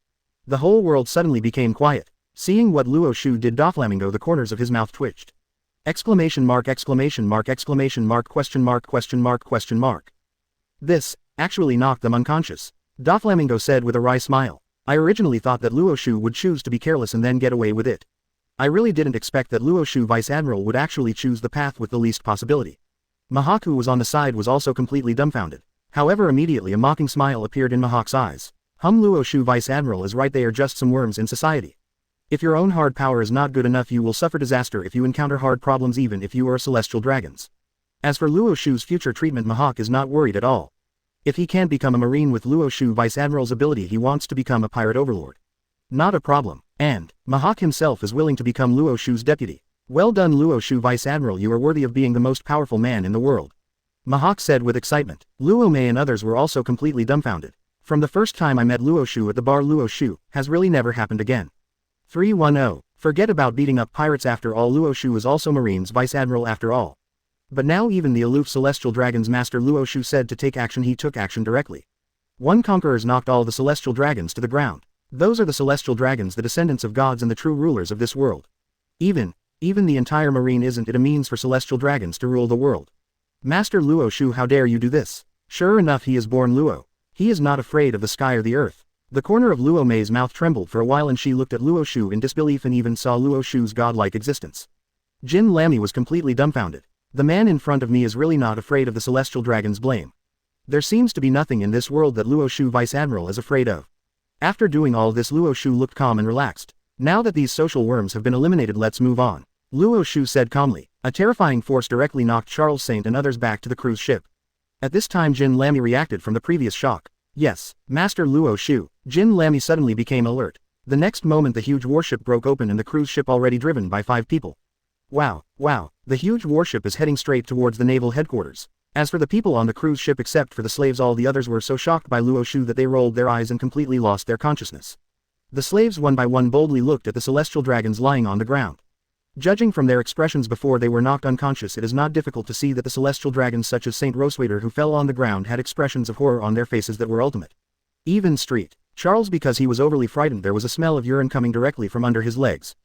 The whole world suddenly became quiet. Seeing what Luo Xiu did, Doflamingo, the corners of his mouth twitched. Exclamation mark, exclamation mark, exclamation mark, question mark, question mark, question mark. This actually knocked them unconscious. Doflamingo said with a wry smile. I originally thought that Luo Xiu would choose to be careless and then get away with it. I really didn't expect that Luo Xiu, Vice Admiral, would actually choose the path with the least possibility. Mihawk, who was on the side, was also completely dumbfounded. However, immediately a mocking smile appeared in Mihawk's eyes. Luo Xiu, Vice Admiral, is right, they are just some worms in society. If your own hard power is not good enough, you will suffer disaster if you encounter hard problems, even if you are Celestial Dragons. As for Luo Xiu's future treatment, Mihawk is not worried at all. If he can't become a Marine with Luo Xiu, Vice Admiral's ability, he wants to become a pirate overlord. Not a problem. And Mihawk himself is willing to become Luo Xiu's deputy. Well done, Luo Xiu, Vice Admiral, you are worthy of being the most powerful man in the world. Mihawk said with excitement. Luo Mei and others were also completely dumbfounded. From the first time I met Luo Xiu at the bar, Luo Xiu has really never happened again. 310. Forget about beating up pirates, after all Luo Xiu is also Marine's Vice Admiral after all. But now even the aloof Celestial Dragons Master Luo Xiu said to take action, he took action directly. One conquerors knocked all the Celestial Dragons to the ground. Those are the Celestial Dragons, the descendants of gods and the true rulers of this world. Even the entire Marine isn't it a means for Celestial Dragons to rule the world. Master Luo Xiu, how dare you do this? Sure enough, he is born Luo. He is not afraid of the sky or the earth. The corner of Luo Mei's mouth trembled for a while and she looked at Luo Xiu in disbelief and even saw Luo Xiu's godlike existence. Jin Lamy was completely dumbfounded. The man in front of me is really not afraid of the Celestial Dragons' blame. There seems to be nothing in this world that Luo Xiu, Vice Admiral, is afraid of. After doing all this, Luo Xiu looked calm and relaxed. Now that these social worms have been eliminated, let's move on. Luo Xiu said calmly. A terrifying force directly knocked Charles Saint and others back to the cruise ship. At this time Jin Lamy reacted from the previous shock. Yes, Master Luo Xiu. Jin Lamy suddenly became alert. The next moment the huge warship broke open and the cruise ship, already driven by 5 people. Wow, the huge warship is heading straight towards the naval headquarters. As for the people on the cruise ship, except for the slaves, all the others were so shocked by Luo Xiu that they rolled their eyes and completely lost their consciousness. The slaves one by one boldly looked at the Celestial Dragons lying on the ground. Judging from their expressions before they were knocked unconscious, it is not difficult to see that the Celestial Dragons such as Saint Rosewater, who fell on the ground, had expressions of horror on their faces that were ultimate. Even Street Charles, because he was overly frightened, there was a smell of urine coming directly from under his legs.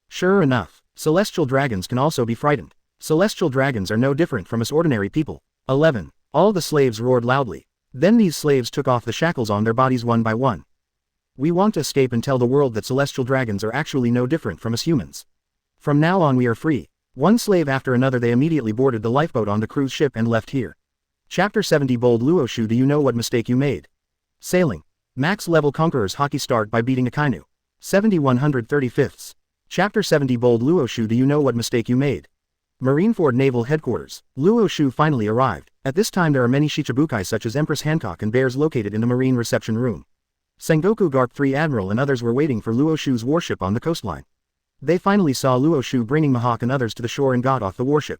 Sure enough, Celestial Dragons can also be frightened. Celestial Dragons are no different from us ordinary people. 11. All the slaves roared loudly. Then these slaves took off the shackles on their bodies one by one. We want to escape and tell the world that Celestial Dragons are actually no different from us humans. From now on we are free. One slave after another, they immediately boarded the lifeboat on the cruise ship and left here. Chapter 70. Bold Luo Xiu, do you know what mistake you made? Sailing. Max level conquerors Haki start by beating Akainu. 7135. Chapter 70. Bold Luo Xiu, do you know what mistake you made? Marineford Naval Headquarters. Luo Xiu finally arrived. At this time there are many Shichibukai such as Empress Hancock and Bears located in the Marine reception room. Sengoku, Garp 3 Admiral and others were waiting for Luo Xiu's warship on the coastline. They finally saw Luo Xiu bringing Mihawk and others to the shore and got off the warship.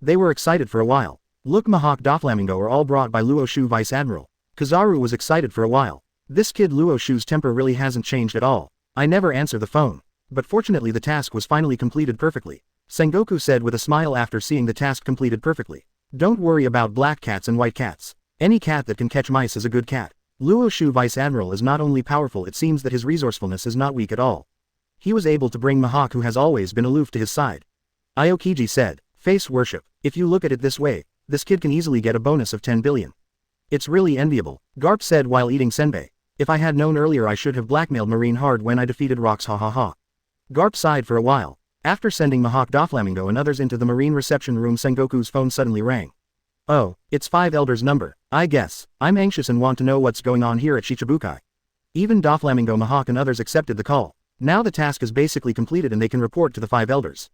They were excited for a while. Look, Mihawk, Doflamingo are all brought by Luo Xiu, Vice Admiral. Kizaru was excited for a while. This kid Luo Xiu's temper really hasn't changed at all. I never answer the phone. But fortunately the task was finally completed perfectly. Sengoku said with a smile after seeing the task completed perfectly. Don't worry about black cats and white cats. Any cat that can catch mice is a good cat. Luo Xiu Vice Admiral is not only powerful, it seems that his resourcefulness is not weak at all. He was able to bring Mihawk, who has always been aloof, to his side. Aokiji said, face worship. If you look at it this way, this kid can easily get a bonus of 10 billion. It's really enviable, Garp said while eating senbei. If I had known earlier I should have blackmailed Marine hard when I defeated Rocks, ha ha ha. Garp sighed for a while. After sending Mihawk, Doflamingo and others into the Marine reception room, Sengoku's phone suddenly rang. Oh, it's 5 Elders' number, I guess. I'm anxious and want to know what's going on here at Shichibukai. Even Doflamingo, Mihawk and others accepted the call. Now the task is basically completed and they can report to the 5 Elders.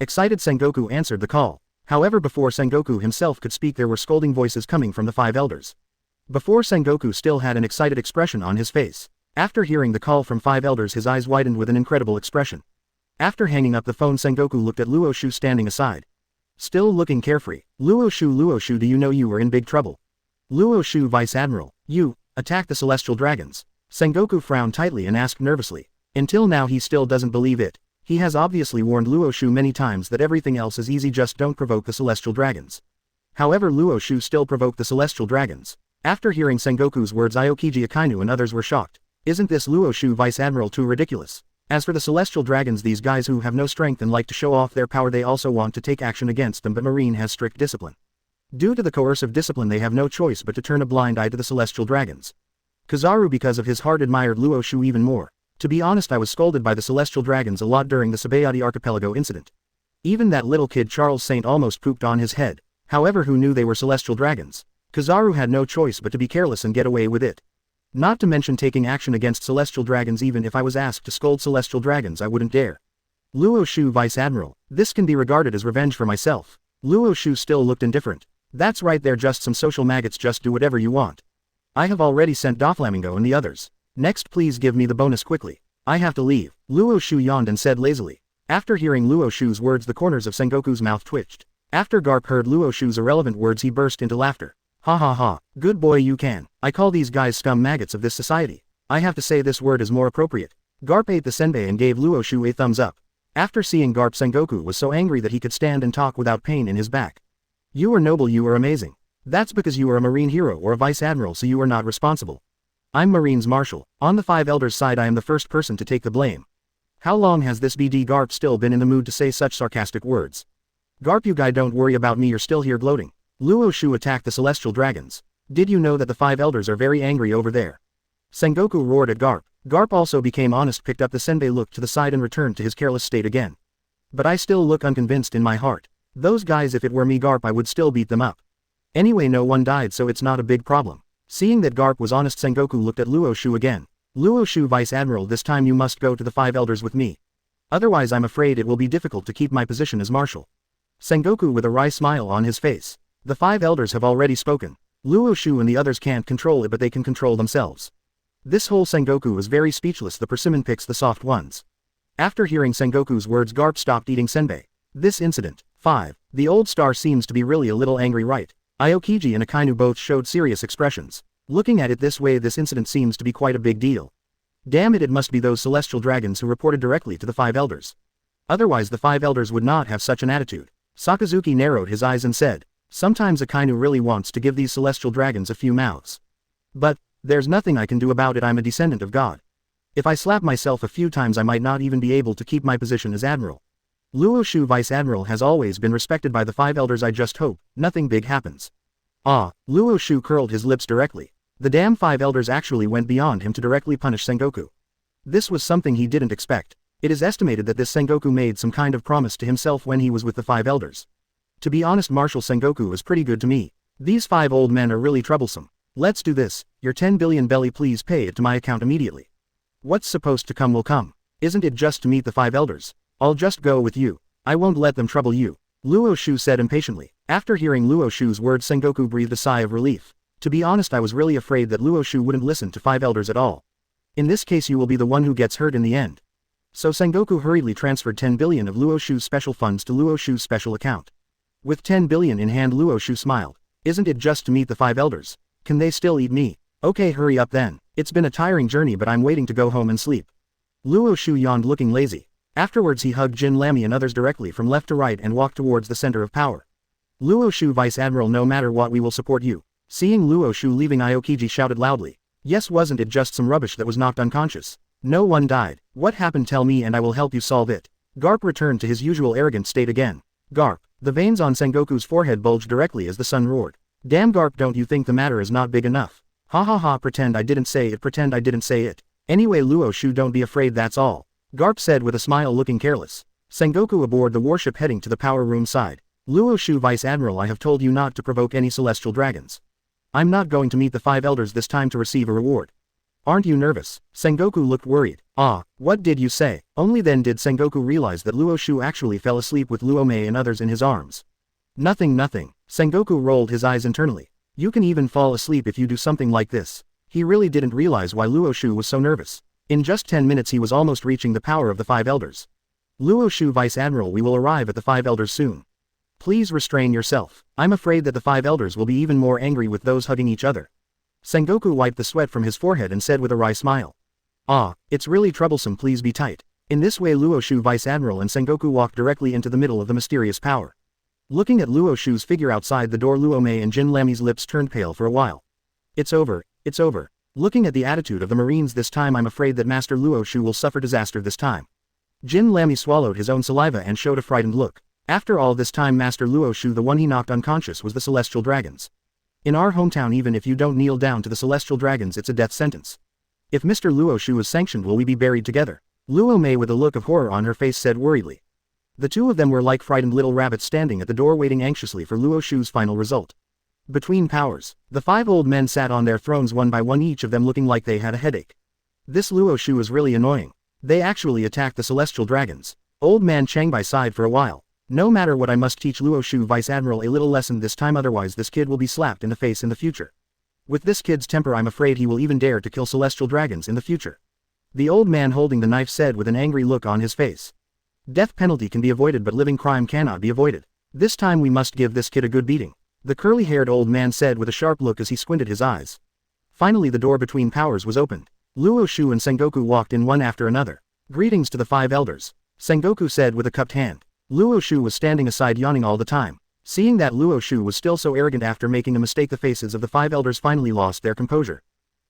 Excited Sengoku answered the call. However, before Sengoku himself could speak there were scolding voices coming from the 5 Elders. Before Sengoku still had an excited expression on his face. After hearing the call from 5 Elders his eyes widened with an incredible expression. After hanging up the phone Sengoku looked at Luo Xiu standing aside. Still looking carefree. Luo Xiu, do you know you are in big trouble? Luo Xiu Vice Admiral, you, attack the Celestial Dragons. Sengoku frowned tightly and asked nervously. Until now he still doesn't believe it. He has obviously warned Luo Xiu many times that everything else is easy, just don't provoke the Celestial Dragons. However, Luo Xiu still provoked the Celestial Dragons. After hearing Sengoku's words Aokiji, Akainu and others were shocked. Isn't this Luo Xiu Vice Admiral too ridiculous? As for the Celestial Dragons, these guys who have no strength and like to show off their power, they also want to take action against them, but Marine has strict discipline. Due to the coercive discipline they have no choice but to turn a blind eye to the Celestial Dragons. Kizaru, because of his heart, admired Luo Xiu even more. To be honest, I was scolded by the Celestial Dragons a lot during the Sabayati Archipelago incident. Even that little kid Charles Saint almost pooped on his head. However, who knew they were Celestial Dragons? Kizaru had no choice but to be careless and get away with it. Not to mention taking action against Celestial Dragons. Even if I was asked to scold Celestial Dragons I wouldn't dare. Luo Xiu Vice Admiral, this can be regarded as revenge for myself. Luo Xiu still looked indifferent. That's right, they're just some social maggots, just do whatever you want. I have already sent Doflamingo and the others. Next, please give me the bonus quickly. I have to leave. Luo Xiu yawned and said lazily. After hearing Luo Xiu's words the corners of Sengoku's mouth twitched. After Garp heard Luo Xiu's irrelevant words he burst into laughter. Ha ha ha, good boy you can. I call these guys scum maggots of this society. I have to say this word is more appropriate. Garp ate the senbei and gave Luo Xiu a thumbs up. After seeing Garp, Sengoku was so angry that he could stand and talk without pain in his back. You are noble, you are amazing. That's because you are a Marine hero or a Vice Admiral, so you are not responsible. I'm Marine's Marshal. On the 5 Elders' side I am the first person to take the blame. How long has this BD Garp still been in the mood to say such sarcastic words? Garp, you guy, don't worry about me, you're still here gloating. Luo Xiu attacked the Celestial Dragons. Did you know that the 5 Elders are very angry over there? Sengoku roared at Garp. Garp also became honest, picked up the senbei, looked to the side and returned to his careless state again. But I still look unconvinced in my heart. Those guys, if it were me Garp I would still beat them up. Anyway, no one died so it's not a big problem. Seeing that Garp was honest, Sengoku looked at Luo Xiu again. Luo Xiu Vice Admiral, this time you must go to the 5 Elders with me. Otherwise I'm afraid it will be difficult to keep my position as Marshal. Sengoku with a wry smile on his face. The 5 Elders have already spoken. Luo Xiu and the others can't control it, but they can control themselves. This whole Sengoku was very speechless. The persimmon picks the soft ones. After hearing Sengoku's words Garp stopped eating senbei. This incident. 5. The old star seems to be really a little angry, right? Aokiji and Akainu both showed serious expressions. Looking at it this way, this incident seems to be quite a big deal. Damn it, it must be those Celestial Dragons who reported directly to the 5 Elders. Otherwise the 5 Elders would not have such an attitude. Sakazuki narrowed his eyes and said, sometimes Akainu really wants to give these Celestial Dragons a few mouths. But, there's nothing I can do about it, I'm a descendant of God. If I slap myself a few times I might not even be able to keep my position as Admiral. Luo Xiu Vice Admiral has always been respected by the 5 Elders, I just hope nothing big happens. Ah, Luo Xiu curled his lips directly. The damn 5 Elders actually went beyond him to directly punish Sengoku. This was something he didn't expect. It is estimated that this Sengoku made some kind of promise to himself when he was with the 5 Elders. To be honest, Marshal Sengoku is pretty good to me. These 5 old men are really troublesome. Let's do this. Your 10 billion belly, please pay it to my account immediately. What's supposed to come will come. Isn't it just to meet the 5 Elders? I'll just go with you. I won't let them trouble you. Luo Xiu said impatiently. After hearing Luo Xiu's words Sengoku breathed a sigh of relief. To be honest, I was really afraid that Luo Xiu wouldn't listen to 5 Elders at all. In this case you will be the one who gets hurt in the end. So Sengoku hurriedly transferred 10 billion of Luo Xiu's special funds to Luo Xiu's special account. With 10 billion in hand Luo Xiu smiled. Isn't it just to meet the 5 Elders? Can they still eat me? Okay, hurry up then. It's been a tiring journey but I'm waiting to go home and sleep. Luo Xiu yawned, looking lazy. Afterwards he hugged Jin Lamy and others directly from left to right and walked towards the center of power. Luo Xiu Vice Admiral, no matter what we will support you. Seeing Luo Xiu leaving, Aokiji shouted loudly. Yes, wasn't it just some rubbish that was knocked unconscious? No one died. What happened? Tell me and I will help you solve it. Garp returned to his usual arrogant state again. Garp. The veins on Sengoku's forehead bulged directly as the sun roared. Damn Garp, don't you think the matter is not big enough? Ha ha ha, pretend I didn't say it, pretend I didn't say it. Anyway Luo Xiu, don't be afraid, that's all. Garp said with a smile, looking careless. Sengoku aboard the warship heading to the power room side. Luo Xiu, Vice Admiral, I have told you not to provoke any celestial dragons. I'm not going to meet the 5 elders this time to receive a reward. Aren't you nervous? Sengoku looked worried. Ah, what did you say? Only then did Sengoku realize that Luo Xiu actually fell asleep with Luo Mei and others in his arms. Nothing. Sengoku rolled his eyes internally. You can even fall asleep if you do something like this. He really didn't realize why Luo Xiu was so nervous. In just 10 minutes he was almost reaching the power of the 5 elders. Luo Xiu, Vice Admiral, we will arrive at the 5 elders soon. Please restrain yourself. I'm afraid that the 5 elders will be even more angry with those hugging each other. Sengoku wiped the sweat from his forehead and said with a wry smile. Ah, it's really troublesome, please be tight. In this way Luo Xiu, Vice Admiral, and Sengoku walked directly into the middle of the mysterious power. Looking at Luo Xiu's figure outside the door, Luo Mei and Jin Lami's lips turned pale for a while. It's over. Looking at the attitude of the Marines this time, I'm afraid that Master Luo Xiu will suffer disaster this time. Jin Lami swallowed his own saliva and showed a frightened look. After all this time Master Luo Xiu, the one he knocked unconscious, was the Celestial Dragons. In our hometown, even if you don't kneel down to the Celestial Dragons, it's a death sentence. If Mr. Luo Xiu is sanctioned, will we be buried together? Luo Mei, with a look of horror on her face, said worriedly. The two of them were like frightened little rabbits standing at the door waiting anxiously for Luo Xiu's final result. Between powers, the 5 old men sat on their thrones one by one, each of them looking like they had a headache. This Luo Xiu is really annoying. They actually attacked the Celestial Dragons. Old man Changbai sighed for a while. No matter what, I must teach Luo Xiu, Vice Admiral, a little lesson this time, otherwise this kid will be slapped in the face in the future. With this kid's temper, I'm afraid he will even dare to kill Celestial Dragons in the future. The old man holding the knife said with an angry look on his face. Death penalty can be avoided, but living crime cannot be avoided. This time we must give this kid a good beating. The curly-haired old man said with a sharp look as he squinted his eyes. Finally the door between powers was opened. Luo Xiu and Sengoku walked in one after another. Greetings to the 5 elders, Sengoku said with a cupped hand. Luo Xiu was standing aside, yawning all the time. Seeing that Luo Xiu was still so arrogant after making a mistake, the faces of the 5 elders finally lost their composure.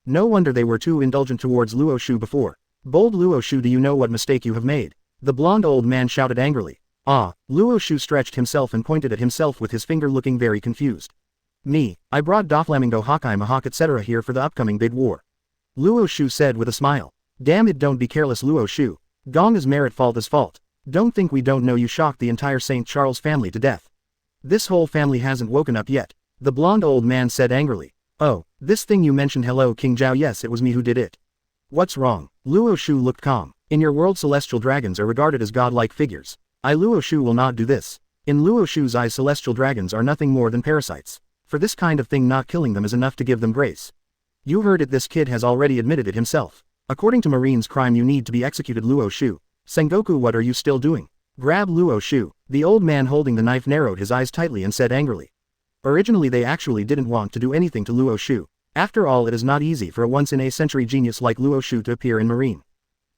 No wonder they were too indulgent towards Luo Xiu before. Bold Luo Xiu, do you know what mistake you have made? The blonde old man shouted angrily. Ah, Luo Xiu stretched himself and pointed at himself with his finger, looking very confused. Me, I brought Doflamingo, Haki, Mihawk, etc. here for the upcoming big war. Luo Xiu said with a smile. Damn it, don't be careless, Luo Xiu. Gong is merit, fault is fault. Don't think we don't know you shocked the entire St. Charles family to death. This whole family hasn't woken up yet. The blonde old man said angrily. Oh, this thing you mentioned, hello King Zhao, yes, it was me who did it. What's wrong? Luo Xiu looked calm. In your world, celestial dragons are regarded as godlike figures. I, Luo Xiu, will not do this. In Luo Xiu's eyes, celestial dragons are nothing more than parasites. For this kind of thing, not killing them is enough to give them grace. You heard it, this kid has already admitted it himself. According to Marine's crime, you need to be executed, Luo Xiu. Sengoku, what are you still doing? Grab Luo Xiu. The old man holding the knife narrowed his eyes tightly and said angrily. Originally they actually didn't want to do anything to Luo Xiu. After all, it is not easy for a once-in-a-century genius like Luo Xiu to appear in Marine.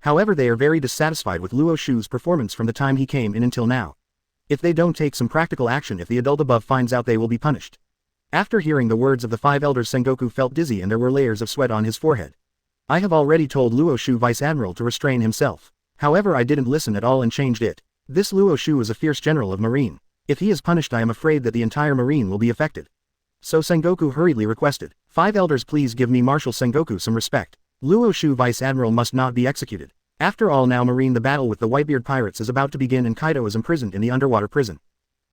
However, they are very dissatisfied with Luo Xiu's performance from the time he came in until now. If they don't take some practical action, if the adult above finds out, they will be punished. After hearing the words of the 5 elders, Sengoku felt dizzy and there were layers of sweat on his forehead. I have already told Luo Xiu, Vice Admiral, to restrain himself. However, I didn't listen at all and changed it. This Luo Xiu is a fierce general of Marine. If he is punished, I am afraid that the entire Marine will be affected. So Sengoku hurriedly requested, 5 elders, please give me Marshal Sengoku some respect. Luo Xiu, Vice Admiral, must not be executed. After all, now Marine, the battle with the Whitebeard pirates is about to begin and Kaido is imprisoned in the underwater prison.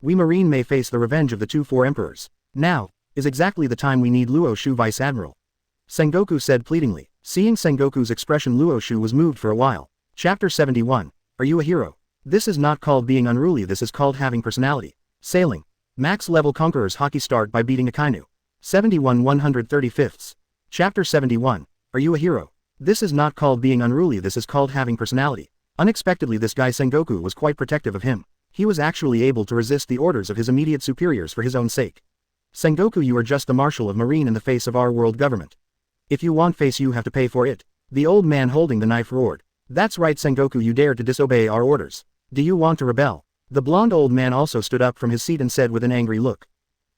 We Marine may face the revenge of the 2 4 emperors. Now is exactly the time we need Luo Xiu, Vice Admiral. Sengoku said pleadingly. Seeing Sengoku's expression, Luo Xiu was moved for a while. Chapter 71. Are you a hero? This is not called being unruly, this is called having personality. Sailing. Max level Conquerors Haki start by beating Akainu. 71 135. Chapter 71. Are you a hero? This is not called being unruly, this is called having personality. Unexpectedly, this guy Sengoku was quite protective of him. He was actually able to resist the orders of his immediate superiors for his own sake. Sengoku, you are just the Marshal of Marine in the face of our world government. If you want face, you have to pay for it. The old man holding the knife roared. That's right, Sengoku, you dare to disobey our orders. Do you want to rebel? The blonde old man also stood up from his seat and said with an angry look.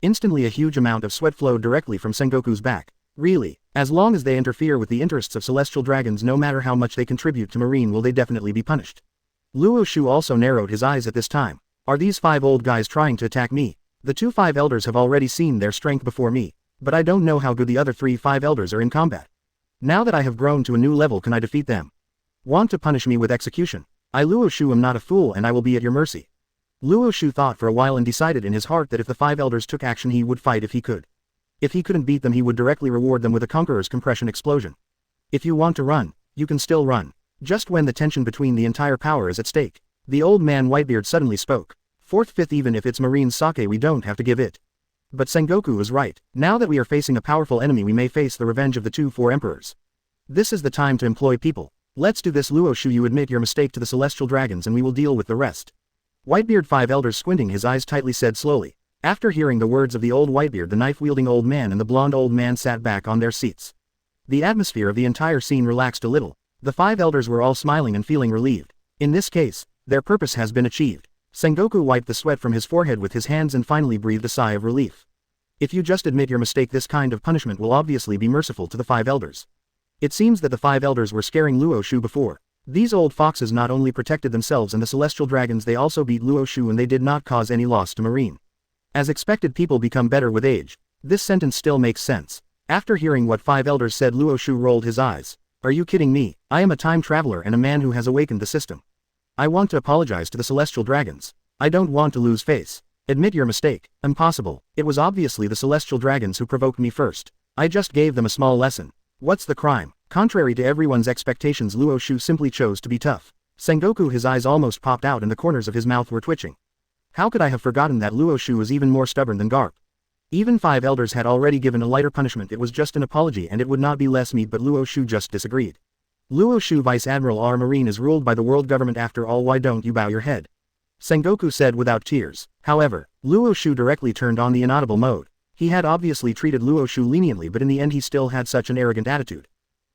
Instantly a huge amount of sweat flowed directly from Sengoku's back. Really? As long as they interfere with the interests of celestial dragons, no matter how much they contribute to Marine, will they definitely be punished. Luo Xiu also narrowed his eyes at this time. Are these 5 old guys trying to attack me? The 2 5 elders have already seen their strength before me, but I don't know how good the other 3 5 elders are in combat. Now that I have grown to a new level, can I defeat them? Want to punish me with execution? I, Luo Xiu, am not a fool, and I will be at your mercy. Luo Xiu thought for a while and decided in his heart that if the 5 elders took action, he would fight if he could. If he couldn't beat them, he would directly reward them with a Conqueror's Compression explosion. If you want to run, you can still run. Just when the tension between the entire power is at stake, the old man Whitebeard suddenly spoke. 4th, 5th, even if it's Marine sake, we don't have to give it. But Sengoku is right. Now that we are facing a powerful enemy, we may face the revenge of the 2 4 emperors. This is the time to employ people. Let's do this, Luo Xiu. You admit your mistake to the celestial dragons and we will deal with the rest. Whitebeard, 5 elders, squinting his eyes tightly, said slowly. After hearing the words of the old Whitebeard, the knife-wielding old man and the blonde old man sat back on their seats. The atmosphere of the entire scene relaxed a little. The 5 elders were all smiling and feeling relieved. In this case, their purpose has been achieved. Sengoku wiped the sweat from his forehead with his hands and finally breathed a sigh of relief. If you just admit your mistake, this kind of punishment will obviously be merciful to the 5 elders. It seems that the 5 elders were scaring Luo Xiu before. These old foxes not only protected themselves and the celestial dragons, they also beat Luo Xiu, and they did not cause any loss to Marine. As expected, people become better with age. This sentence still makes sense. After hearing what 5 elders said, Luo Xiu rolled his eyes. Are you kidding me? I am a time traveler and a man who has awakened the system. I want to apologize to the celestial dragons. I don't want to lose face. Admit your mistake. Impossible. It was obviously the celestial dragons who provoked me first. I just gave them a small lesson. What's the crime? Contrary to everyone's expectations, Luo Xiu simply chose to be tough. Sengoku, his eyes almost popped out and the corners of his mouth were twitching. How could I have forgotten that Luo Xiu was even more stubborn than Garp? Even 5 elders had already given a lighter punishment. It was just an apology and it would not be less meat, but Luo Xiu just disagreed. Luo Xiu, Vice Admiral, our Marine is ruled by the world government after all. Why don't you bow your head? Sengoku said without tears. However, Luo Xiu directly turned on the inaudible mode. He had obviously treated Luo Xiu leniently, but in the end he still had such an arrogant attitude.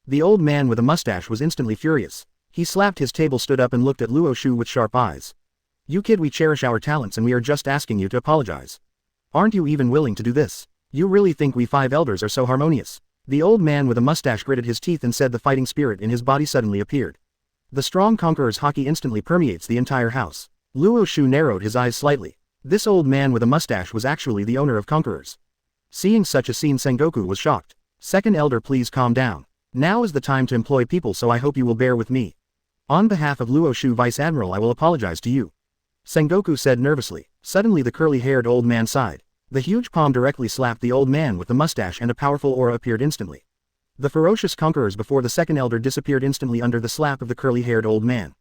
The old man with a mustache was instantly furious. He slapped his table, stood up and looked at Luo Xiu with sharp eyes. You kid, we cherish our talents and we are just asking you to apologize. Aren't you even willing to do this? You really think we 5 elders are so harmonious? The old man with a mustache gritted his teeth and said the fighting spirit in his body suddenly appeared. The strong Conqueror's Haki instantly permeates the entire house. Luo Xiu narrowed his eyes slightly. This old man with a mustache was actually the owner of Conquerors. Seeing such a scene, Sengoku was shocked. Second elder, please calm down. Now is the time to employ people, so I hope you will bear with me. On behalf of Luo Xiu, Vice Admiral, I will apologize to you. Sengoku said nervously. Suddenly the curly-haired old man sighed. The huge palm directly slapped the old man with the mustache and a powerful aura appeared instantly. The ferocious conquerors before the second elder disappeared instantly under the slap of the curly-haired old man.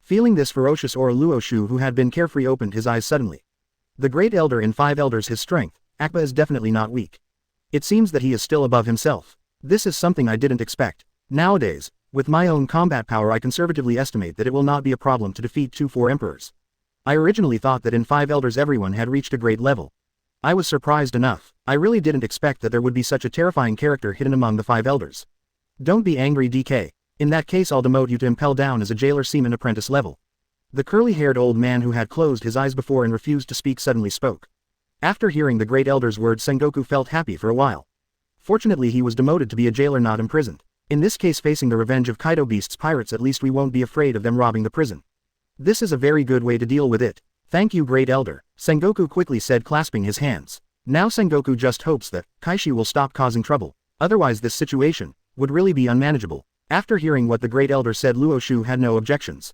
Feeling this ferocious aura, Luo Xiu, who had been carefree, opened his eyes suddenly. The great elder in 5 elders, his strength, Akba, is definitely not weak. It seems that he is still above himself. This is something I didn't expect. Nowadays, with my own combat power, I conservatively estimate that it will not be a problem to defeat 2-4 emperors. I originally thought that in 5 elders everyone had reached a great level. I was surprised enough. I really didn't expect that there would be such a terrifying character hidden among the 5 elders. Don't be angry, DK. In that case I'll demote you to impel down as a jailer seaman apprentice level. The curly-haired old man who had closed his eyes before and refused to speak suddenly spoke. After hearing the great elder's words, Sengoku felt happy for a while. Fortunately he was demoted to be a jailer, not imprisoned. In this case, facing the revenge of Kaido Beast's pirates, at least we won't be afraid of them robbing the prison. This is a very good way to deal with it. Thank you, great elder, Sengoku quickly said, clasping his hands. Now Sengoku just hopes that Kaishi will stop causing trouble. Otherwise this situation would really be unmanageable. After hearing what the great elder said, Luo Xiu had no objections.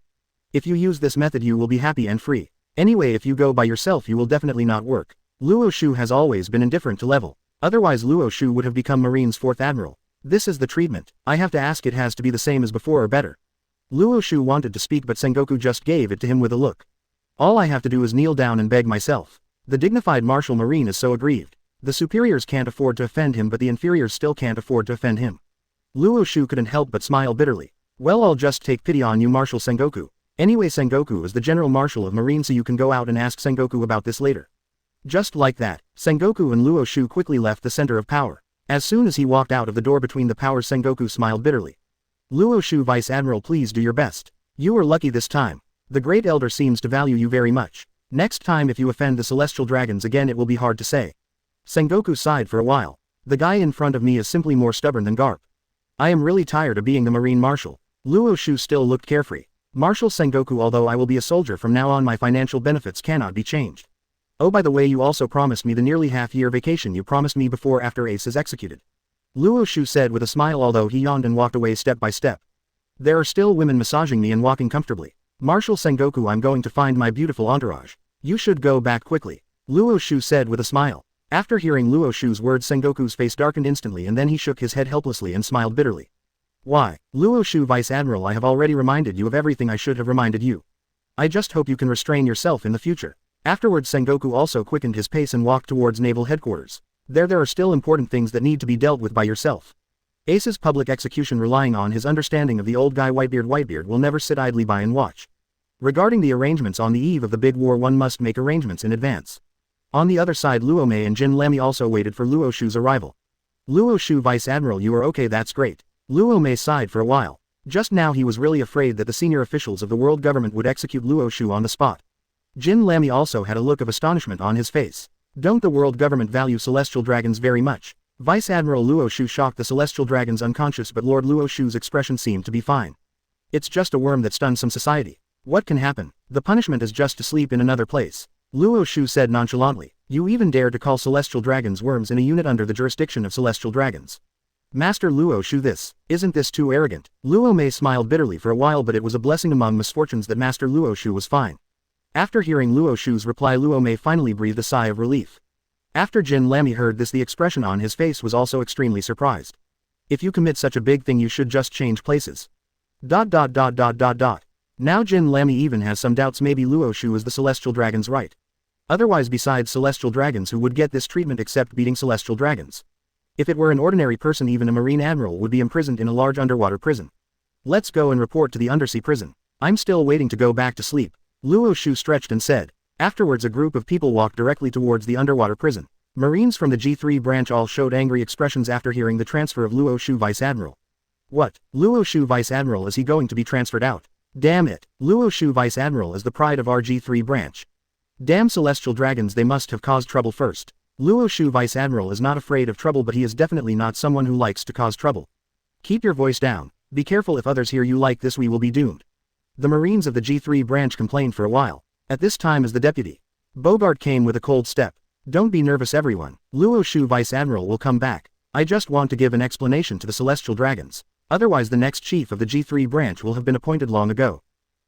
If you use this method you will be happy and free. Anyway, if you go by yourself you will definitely not work. Luo Xiu has always been indifferent to level. Otherwise Luo Xiu would have become Marine's 4th admiral. This is the treatment. I have to ask, it has to be the same as before or better. Luo Xiu wanted to speak but Sengoku just gave it to him with a look. All I have to do is kneel down and beg myself. The dignified martial Marine is so aggrieved. The superiors can't afford to offend him but the inferiors still can't afford to offend him. Luo Xiu couldn't help but smile bitterly. Well, I'll just take pity on you, Marshal Sengoku. Anyway, Sengoku is the General Marshal of Marine, so you can go out and ask Sengoku about this later. Just like that, Sengoku and Luo Xiu quickly left the center of power. As soon as he walked out of the door between the powers, Sengoku smiled bitterly. Luo Xiu, Vice Admiral, please do your best. You were lucky this time. The great elder seems to value you very much. Next time if you offend the celestial dragons again it will be hard to say. Sengoku sighed for a while. The guy in front of me is simply more stubborn than Garp. I am really tired of being the Marine Marshal. Luo Xiu still looked carefree. Marshal Sengoku, although I will be a soldier from now on, my financial benefits cannot be changed. Oh, by the way, you also promised me the nearly half-year vacation you promised me before after Ace is executed. Luo Xiu said with a smile, although he yawned and walked away step by step. There are still women massaging me and walking comfortably. Marshal Sengoku, I'm going to find my beautiful entourage. You should go back quickly. Luo Xiu said with a smile. After hearing Luo Xiu's words, Sengoku's face darkened instantly and then he shook his head helplessly and smiled bitterly. Why, Luo Xiu, Vice Admiral, I have already reminded you of everything I should have reminded you. I just hope you can restrain yourself in the future. Afterwards, Sengoku also quickened his pace and walked towards naval headquarters. There are still important things that need to be dealt with by yourself. Ace's public execution, relying on his understanding of the old guy Whitebeard will never sit idly by and watch. Regarding the arrangements on the eve of the big war, one must make arrangements in advance. On the other side, Luo Mei and Jin Lami also waited for Luo Xiu's arrival. Luo Xiu, Vice Admiral, you are okay, that's great. Luo Mei sighed for a while. Just now he was really afraid that the senior officials of the world government would execute Luo Xiu on the spot. Jin Lami also had a look of astonishment on his face. Don't the world government value celestial dragons very much? Vice Admiral Luo Xiu shocked the celestial dragons unconscious, but Lord Luo Xiu's expression seemed to be fine. It's just a worm that stunned some society. What can happen? The punishment is just to sleep in another place. Luo Xiu said nonchalantly. You even dare to call celestial dragons worms in a unit under the jurisdiction of celestial dragons. Master Luo Xiu, isn't this too arrogant? Luo Mei smiled bitterly for a while, but it was a blessing among misfortunes that Master Luo Xiu was fine. After hearing Luo Xiu's reply, Luo Mei finally breathed a sigh of relief. After Jin Lami heard this, the expression on his face was also extremely surprised. If you commit such a big thing, you should just change places. Now Jin Lami even has some doubts maybe Luo Xiu is the celestial dragons, right? Otherwise, besides celestial dragons, who would get this treatment except beating celestial dragons? If it were an ordinary person, even a marine admiral would be imprisoned in a large underwater prison. Let's go and report to the undersea prison. I'm still waiting to go back to sleep. Luo Xiu stretched and said. Afterwards, a group of people walked directly towards the underwater prison. Marines from the G3 branch all showed angry expressions after hearing the transfer of Luo Xiu, Vice Admiral. What? Luo Xiu, Vice Admiral, is he going to be transferred out? Damn it. Luo Xiu, Vice Admiral, is the pride of our G3 branch. Damn celestial dragons, they must have caused trouble first. Luo Xiu, Vice Admiral, is not afraid of trouble, but he is definitely not someone who likes to cause trouble. Keep your voice down. Be careful, if others hear you like this, we will be doomed. The Marines of the G3 branch complained for a while. At this time, as the deputy Bogart came with a cold step. Don't be nervous, everyone. Luo Xiu, Vice Admiral, will come back. I just want to give an explanation to the celestial dragons. Otherwise the next chief of the G3 branch will have been appointed long ago.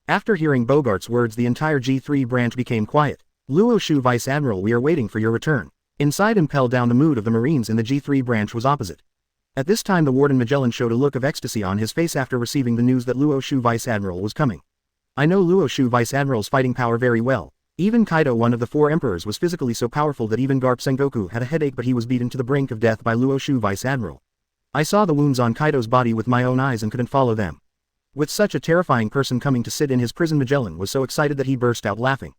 After hearing Bogart's words, the entire G3 branch became quiet. Luo Xiu, Vice Admiral, we are waiting for your return. Inside Impel Down, the mood of the Marines in the G3 branch was opposite. At this time the Warden Magellan showed a look of ecstasy on his face after receiving the news that Luo Xiu, Vice Admiral, was coming. I know Luo Xiu, Vice Admiral's fighting power very well. Even Kaido, one of the 4 emperors, was physically so powerful that even Garp Sengoku had a headache, but he was beaten to the brink of death by Luo Xiu, Vice Admiral. I saw the wounds on Kaido's body with my own eyes and couldn't follow them. With such a terrifying person coming to sit in his prison, Magellan was so excited that he burst out laughing.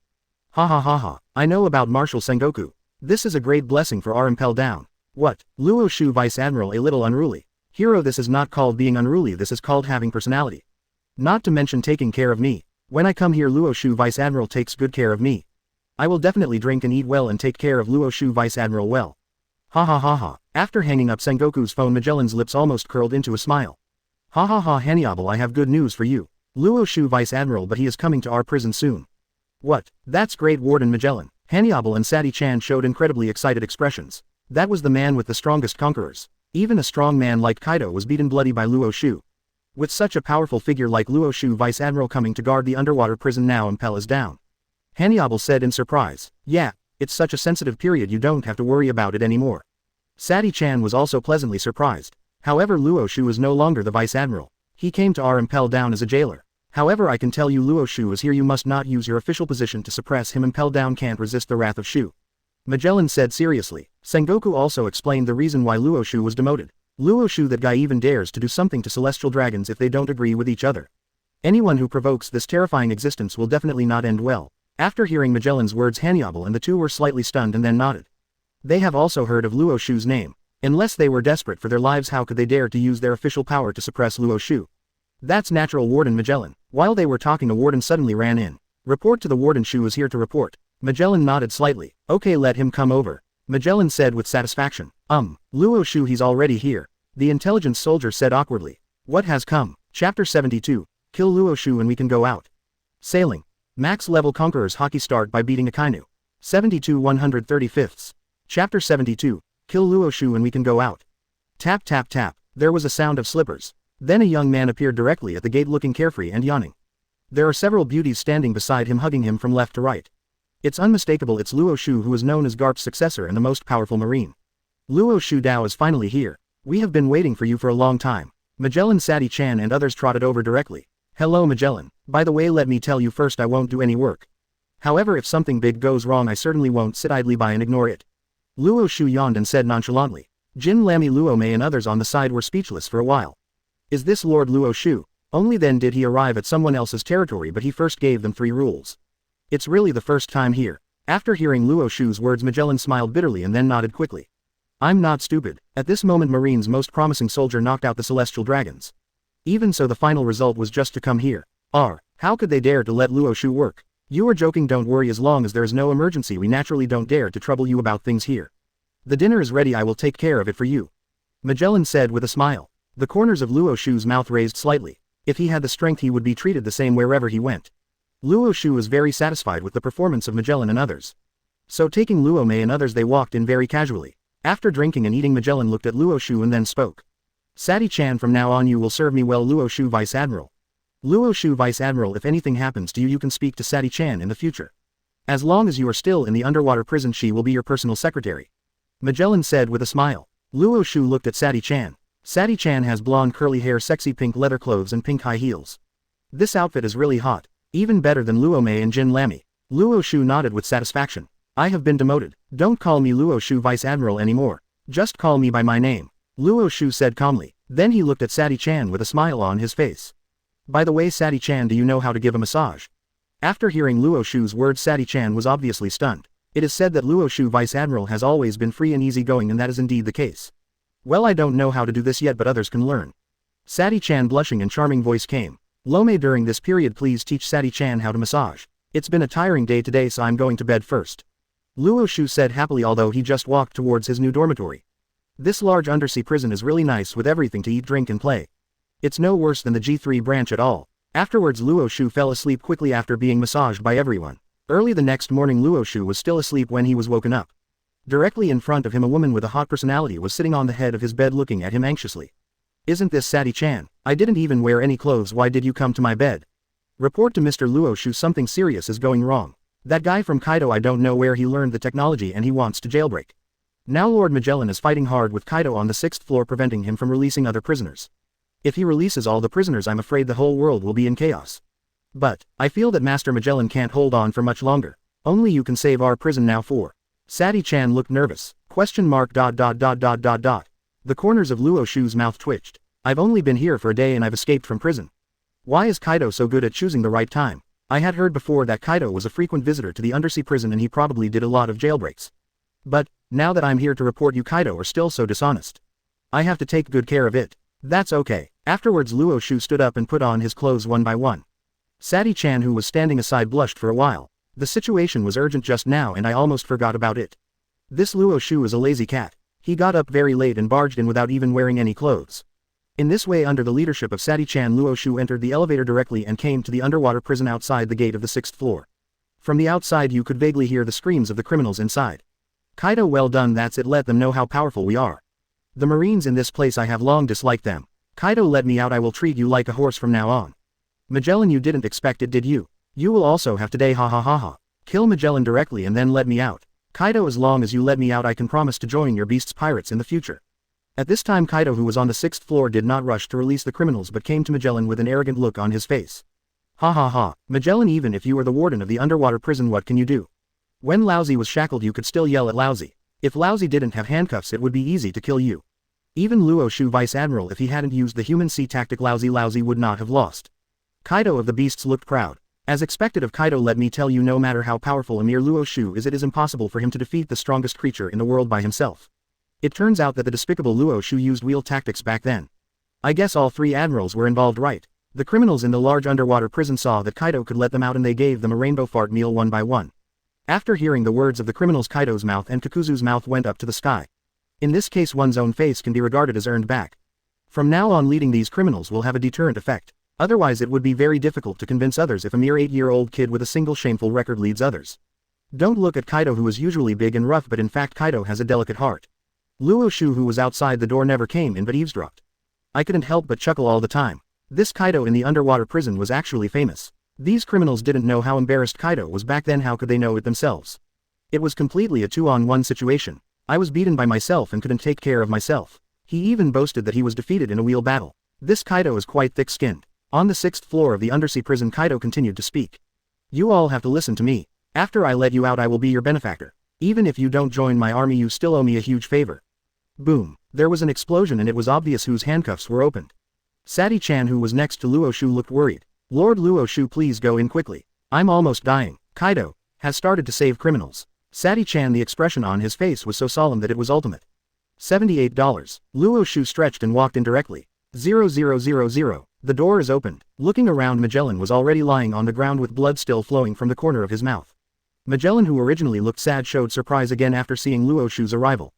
Ha ha ha ha, I know about Marshal Sengoku. This is a great blessing for our Impel Down. What? Luo Xiu, Vice Admiral, a little unruly. Hero, this is not called being unruly, this is called having personality. Not to mention taking care of me. When I come here, Luo Xiu, Vice Admiral, takes good care of me. I will definitely drink and eat well and take care of Luo Xiu, Vice Admiral, well. Ha ha ha ha. After hanging up Sengoku's phone, Magellan's lips almost curled into a smile. Ha ha ha, Hannibal, I have good news for you. Luo Xiu, Vice Admiral, but he is coming to our prison soon. What? That's great, Warden Magellan. Hannibal and Sadie Chan showed incredibly excited expressions. That was the man with the strongest conquerors. Even a strong man like Kaido was beaten bloody by Luo Xiu. With such a powerful figure like Luo Xiu, Vice Admiral, coming to guard the underwater prison, now Impel is down. Hannibal said in surprise. Yeah, it's such a sensitive period, you don't have to worry about it anymore. Sadie Chan was also pleasantly surprised. However, Luo Xiu is no longer the Vice Admiral. He came to our Impel Down as a jailer. However, I can tell you Luo Xiu is here, you must not use your official position to suppress him. Impel Down can't resist the wrath of Xiu. Magellan said seriously. Sengoku also explained the reason why Luo Xiu was demoted. Luo Xiu, that guy even dares to do something to celestial dragons if they don't agree with each other. Anyone who provokes this terrifying existence will definitely not end well. After hearing Magellan's words, Hannibal and the two were slightly stunned and then nodded. They have also heard of Luo Xiu's name. Unless they were desperate for their lives, how could they dare to use their official power to suppress Luo Xiu? That's natural, Warden Magellan. While they were talking, a warden suddenly ran in. Report to the warden, Xiu is here to report. Magellan nodded slightly. Okay, let him come over. Magellan said with satisfaction. Luo Xiu, he's already here, the intelligence soldier said awkwardly. What has come? Chapter 72, kill Luo Xiu and we can go out. Sailing. Max level Conquerors Haki start by beating Akainu. 72 135ths. Chapter 72, kill Luo Xiu and we can go out. Tap tap tap, there was a sound of slippers. Then a young man appeared directly at the gate looking carefree and yawning. There are several beauties standing beside him hugging him from left to right. It's unmistakable, it's Luo Xiu, who is known as Garp's successor and the most powerful marine. Luo Xiu Dao is finally here. We have been waiting for you for a long time. Magellan, Sati-chan and others trotted over directly. Hello Magellan, by the way let me tell you first I won't do any work. However, if something big goes wrong I certainly won't sit idly by and ignore it. Luo Xiu yawned and said nonchalantly. Jin Lamy, Luo Mei and others on the side were speechless for a while. Is this Lord Luo Xiu? Only then did he arrive at someone else's territory, but he first gave them 3 rules. It's really the first time here. After hearing Luo Xiu's words Magellan smiled bitterly and then nodded quickly. I'm not stupid. At this moment Marine's most promising soldier knocked out the celestial dragons. Even so the final result was just to come here. How could they dare to let Luo Xiu work? You are joking, don't worry, as long as there is no emergency we naturally don't dare to trouble you about things here. The dinner is ready, I will take care of it for you. Magellan said with a smile. The corners of Luo Xiu's mouth raised slightly. If he had the strength he would be treated the same wherever he went. Luo Xiu was very satisfied with the performance of Magellan and others. So taking Luo Mei and others they walked in very casually. After drinking and eating Magellan looked at Luo Xiu and then spoke. Sati-chan, from now on you will serve me well. Luo Xiu, Vice Admiral. Luo Xiu, Vice Admiral, if anything happens to you you can speak to Sati-chan in the future. As long as you are still in the underwater prison she will be your personal secretary. Magellan said with a smile. Luo Xiu looked at Sati-chan. Sati-chan has blonde curly hair, sexy pink leather clothes and pink high heels. This outfit is really hot. Even better than Luo Mei and Jin Lamy. Luo Xiu nodded with satisfaction. I have been demoted. Don't call me Luo Xiu Vice Admiral anymore. Just call me by my name. Luo Xiu said calmly. Then he looked at Sati-chan with a smile on his face. By the way Sati-chan, do you know how to give a massage? After hearing Luo Xiu's words Sati-chan was obviously stunned. It is said that Luo Xiu Vice Admiral has always been free and easygoing, and that is indeed the case. Well, I don't know how to do this yet, but others can learn. Sati-chan blushing and charming voice came. Lome, during this period please teach Sati-chan how to massage. It's been a tiring day today so I'm going to bed first. Luo Xiu said happily, although he just walked towards his new dormitory. This large undersea prison is really nice with everything to eat, drink and play. It's no worse than the G3 branch at all. Afterwards Luo Xiu fell asleep quickly after being massaged by everyone. Early the next morning Luo Xiu was still asleep when he was woken up. Directly in front of him a woman with a hot personality was sitting on the head of his bed looking at him anxiously. Isn't this Sati-chan? I didn't even wear any clothes, why did you come to my bed? Report to Mr. Luo Xiu, something serious is going wrong. That guy from Kaido, I don't know where he learned the technology and he wants to jailbreak. Now Lord Magellan is fighting hard with Kaido on the 6th floor, preventing him from releasing other prisoners. If he releases all the prisoners I'm afraid the whole world will be in chaos. But, I feel that Master Magellan can't hold on for much longer. Only you can save our prison now. For Sati-chan looked nervous. The corners of Luo Xiu's mouth twitched. I've only been here for a day and I've escaped from prison. Why is Kaido so good at choosing the right time? I had heard before that Kaido was a frequent visitor to the undersea prison and he probably did a lot of jailbreaks. But, now that I'm here to report you Kaido are still so dishonest. I have to take good care of it. That's okay. Afterwards Luo Xiu stood up and put on his clothes one by one. Sati-chan, who was standing aside, blushed for a while. The situation was urgent just now and I almost forgot about it. This Luo Xiu is a lazy cat. He got up very late and barged in without even wearing any clothes. In this way, under the leadership of Sati-chan, Luo Xiu entered the elevator directly and came to the underwater prison outside the gate of the 6th floor. From the outside you could vaguely hear the screams of the criminals inside. Kaido, well done, that's it, let them know how powerful we are. The Marines in this place, I have long disliked them. Kaido, let me out, I will treat you like a horse from now on. Magellan, you didn't expect it, did you? You will also have today, ha ha ha ha. Kill Magellan directly and then let me out. Kaido, as long as you let me out I can promise to join your beast's pirates in the future. At this time Kaido, who was on the 6th floor, did not rush to release the criminals but came to Magellan with an arrogant look on his face. Ha ha ha. Magellan, even if you are the warden of the underwater prison, what can you do? When Lousy was shackled you could still yell at Lousy. If Lousy didn't have handcuffs it would be easy to kill you. Even Luo Xiu, Vice Admiral, if he hadn't used the human sea tactic Lousy would not have lost. Kaido of the beasts looked proud. As expected of Kaido, let me tell you, no matter how powerful a mere Luo Xiu is, it is impossible for him to defeat the strongest creature in the world by himself. It turns out that the despicable Luo Xiu used wheel tactics back then. I guess all 3 admirals were involved, right? The criminals in the large underwater prison saw that Kaido could let them out and they gave them a rainbow fart meal one by one. After hearing the words of the criminals, Kaido's mouth and Kakuzu's mouth went up to the sky. In this case one's own face can be regarded as earned back. From now on leading these criminals will have a deterrent effect. Otherwise it would be very difficult to convince others if a mere 8-year-old kid with a single shameful record leads others. Don't look at Kaido, who is usually big and rough, but in fact Kaido has a delicate heart. Luo Xiu, who was outside the door, never came in but eavesdropped. I couldn't help but chuckle all the time. This Kaido in the underwater prison was actually famous. These criminals didn't know how embarrassed Kaido was back then. How could they know it themselves? It was completely a 2-on-1 situation. I was beaten by myself and couldn't take care of myself. He even boasted that he was defeated in a wheel battle. This Kaido is quite thick-skinned. On the 6th floor of the undersea prison, Kaido continued to speak. You all have to listen to me. After I let you out I will be your benefactor. Even if you don't join my army you still owe me a huge favor. Boom. There was an explosion and it was obvious whose handcuffs were opened. Sati-chan, who was next to Luo Xiu, looked worried. Lord Luo Xiu, please go in quickly. I'm almost dying. Kaido has started to save criminals. Sati-chan, the expression on his face was so solemn that it was ultimate. $78. Luo Xiu stretched and walked in directly. 0000. The door is opened. Looking around, Magellan was already lying on the ground with blood still flowing from the corner of his mouth. Magellan, who originally looked sad, showed surprise again after seeing Luo Xiu's arrival.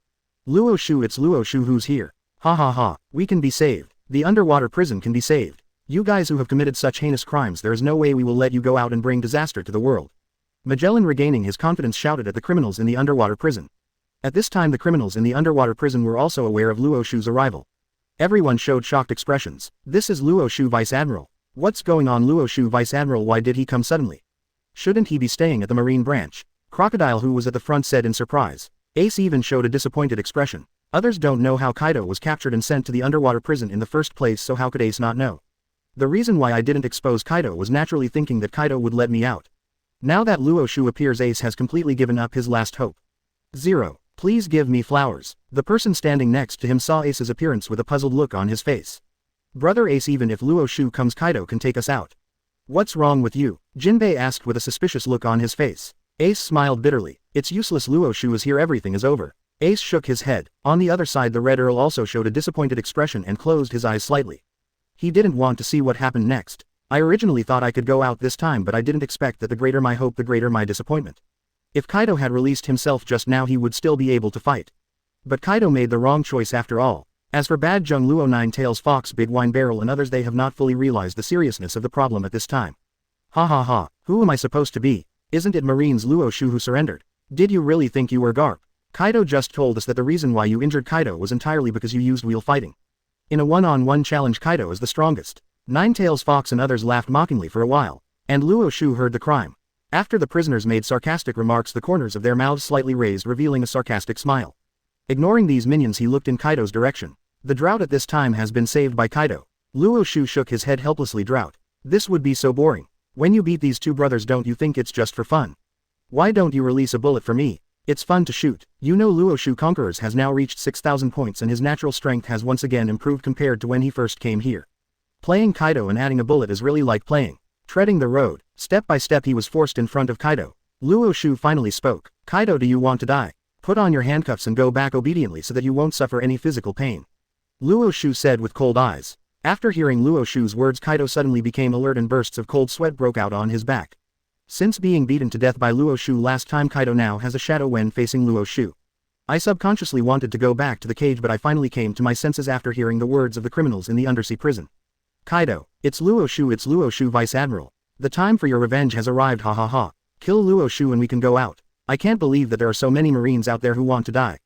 Luo Xiu, it's Luo Xiu who's here. Ha ha ha, we can be saved. The underwater prison can be saved. You guys who have committed such heinous crimes, there is no way we will let you go out and bring disaster to the world. Magellan, regaining his confidence, shouted at the criminals in the underwater prison. At this time the criminals in the underwater prison were also aware of Luo Xiu's arrival. Everyone showed shocked expressions. This is Luo Xiu, Vice Admiral. What's going on? Luo Xiu, Vice Admiral, why did he come suddenly? Shouldn't he be staying at the Marine branch? Crocodile, who was at the front, said in surprise. Ace even showed a disappointed expression. Others don't know how Kaido was captured and sent to the underwater prison in the first place, so how could Ace not know? The reason why I didn't expose Kaido was naturally thinking that Kaido would let me out. Now that Luo Xiu appears, Ace has completely given up his last hope. 0. Please give me flowers. The person standing next to him saw Ace's appearance with a puzzled look on his face. Brother Ace, even if Luo Xiu comes, Kaido can take us out. What's wrong with you? Jinbei asked with a suspicious look on his face. Ace smiled bitterly. It's useless, Luo Xiu is here, everything is over. Ace shook his head. On the other side, the Red Earl also showed a disappointed expression and closed his eyes slightly. He didn't want to see what happened next. I originally thought I could go out this time, but I didn't expect that the greater my hope the greater my disappointment. If Kaido had released himself just now he would still be able to fight. But Kaido made the wrong choice after all. As for Bad Jung, Luo, Nine Tails Fox, Big Wine Barrel and others, they have not fully realized the seriousness of the problem at this time. Ha ha ha, who am I supposed to be? Isn't it Marine's Luo Xiu who surrendered? Did you really think you were Garp? Kaido just told us that the reason why you injured Kaido was entirely because you used wheel fighting. In a one-on-one challenge Kaido is the strongest. Nine Tails Fox and others laughed mockingly for a while. And Luo Xiu heard the crime. After the prisoners made sarcastic remarks, the corners of their mouths slightly raised, revealing a sarcastic smile. Ignoring these minions, he looked in Kaido's direction. The drought at this time has been saved by Kaido. Luo Xiu shook his head helplessly. Drought? This would be so boring. When you beat these two brothers, don't you think it's just for fun? Why don't you release a bullet for me? It's fun to shoot. You know, Luo Xiu Conquerors has now reached 6,000 points and his natural strength has once again improved compared to when he first came here. Playing Kaido and adding a bullet is really like playing. Treading the road. Step by step he was forced in front of Kaido. Luo Xiu finally spoke. Kaido, do you want to die? Put on your handcuffs and go back obediently so that you won't suffer any physical pain. Luo Xiu said with cold eyes. After hearing Luo Xiu's words, Kaido suddenly became alert and bursts of cold sweat broke out on his back. Since being beaten to death by Luo Xiu last time, Kaido now has a shadow when facing Luo Xiu. I subconsciously wanted to go back to the cage, but I finally came to my senses after hearing the words of the criminals in the undersea prison. Kaido, it's Luo Xiu, Vice Admiral. The time for your revenge has arrived, ha ha ha. Kill Luo Xiu and we can go out. I can't believe that there are so many Marines out there who want to die.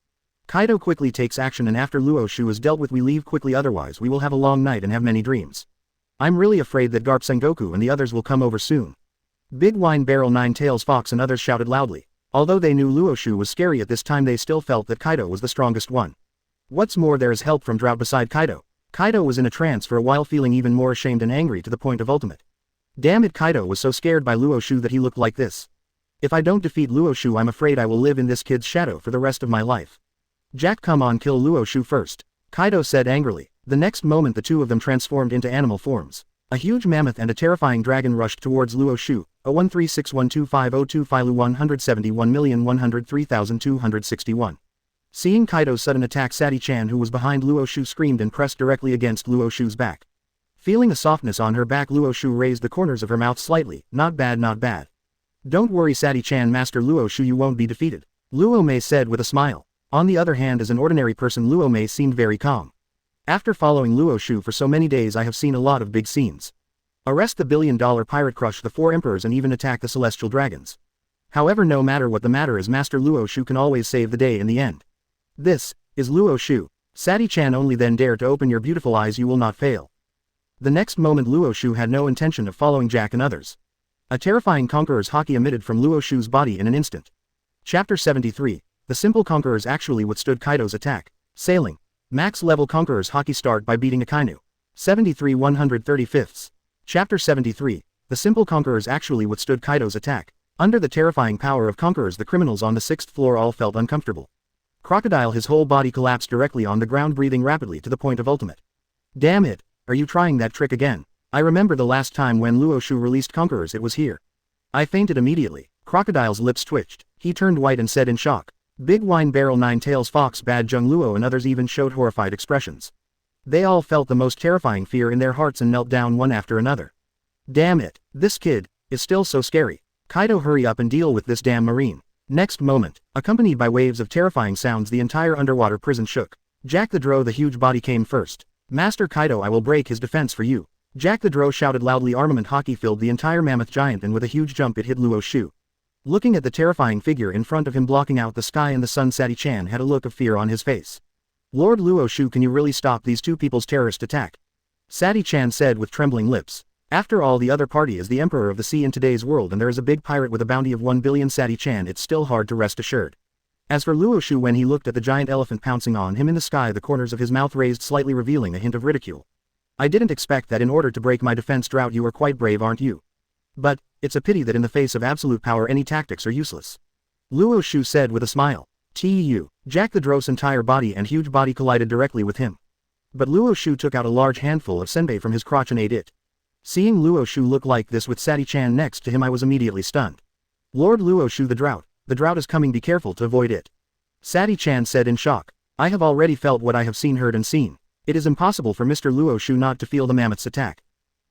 Kaido quickly takes action, and after Luo Xiu is dealt with we leave quickly, otherwise we will have a long night and have many dreams. I'm really afraid that Garp, Sengoku and the others will come over soon. Big Wine Barrel, Nine Tails Fox and others shouted loudly. Although they knew Luo Xiu was scary at this time, they still felt that Kaido was the strongest one. What's more, there is help from Drought beside Kaido. Kaido was in a trance for a while, feeling even more ashamed and angry to the point of ultimate. Damn it, Kaido was so scared by Luo Xiu that he looked like this. If I don't defeat Luo Xiu, I'm afraid I will live in this kid's shadow for the rest of my life. Jack, come on, kill Luo Xiu first. Kaido said angrily. The next moment the two of them transformed into animal forms. A huge mammoth and a terrifying dragon rushed towards Luo Xiu. 013612502 Filu 171,103,261. Seeing Kaido's sudden attack, Sati-chan, who was behind Luo Xiu, screamed and pressed directly against Luo Xiu's back. Feeling a softness on her back, Luo Xiu raised the corners of her mouth slightly. Not bad, not bad. Don't worry, Sati-chan, Master Luo Xiu, you won't be defeated. Luo Mei said with a smile. On the other hand, as an ordinary person, Luo Mei seemed very calm. After following Luo Xiu for so many days, I have seen a lot of big scenes. Arrest the billion-dollar pirate, crush the 4 emperors, and even attack the celestial dragons. However, no matter what the matter is, Master Luo Xiu can always save the day in the end. This is Luo Xiu. Sati-chan, only then dare to open your beautiful eyes, you will not fail. The next moment Luo Xiu had no intention of following Jack and others. A terrifying conqueror's haki emitted from Luo Xiu's body in an instant. Chapter 73. The simple conquerors actually withstood Kaido's attack. Sailing. Max level conquerors haki start by beating Akainu. 73 135. Chapter 73. The simple conquerors actually withstood Kaido's attack. Under the terrifying power of conquerors, the criminals on the 6th floor all felt uncomfortable. Crocodile, his whole body collapsed directly on the ground, breathing rapidly to the point of ultimate. Damn it, are you trying that trick again? I remember the last time when Luo Xiu released conquerors, it was here. I fainted immediately. Crocodile's lips twitched. He turned white and said in shock. Big Wine Barrel, Nine Tails Fox, Bad Jung Luo and others even showed horrified expressions. They all felt the most terrifying fear in their hearts and knelt down one after another. Damn it, this kid is still so scary. Kaido, hurry up and deal with this damn marine. Next moment, accompanied by waves of terrifying sounds, the entire underwater prison shook. Jack the Drow, the huge body, came first. Master Kaido, I will break his defense for you. Jack the Drow shouted loudly. Armament haki filled the entire mammoth giant, and with a huge jump it hit Luo Xiu. Looking at the terrifying figure in front of him blocking out the sky and the sun, Sati-chan had a look of fear on his face. Lord Luo Xiu, can you really stop these two people's terrorist attack? Sati-chan said with trembling lips. After all, the other party is the Emperor of the Sea in today's world, and there is a big pirate with a bounty of 1 billion. Sati-chan, it's still hard to rest assured. As for Luo Xiu, when he looked at the giant elephant pouncing on him in the sky, the corners of his mouth raised slightly, revealing a hint of ridicule. I didn't expect that. In order to break my defense, Drought, you are quite brave, aren't you? But it's a pity that in the face of absolute power any tactics are useless. Luo Xiu said with a smile. Tu. Jack the Drow's entire body and huge body collided directly with him. But Luo Xiu took out a large handful of senbei from his crotch and ate it. Seeing Luo Xiu look like this with Sati-chan next to him, I was immediately stunned. Lord Luo Xiu, the drought is coming, be careful to avoid it. Sati-chan said in shock. I have already felt what I have seen, heard and seen. It is impossible for Mr. Luo Xiu not to feel the mammoth's attack.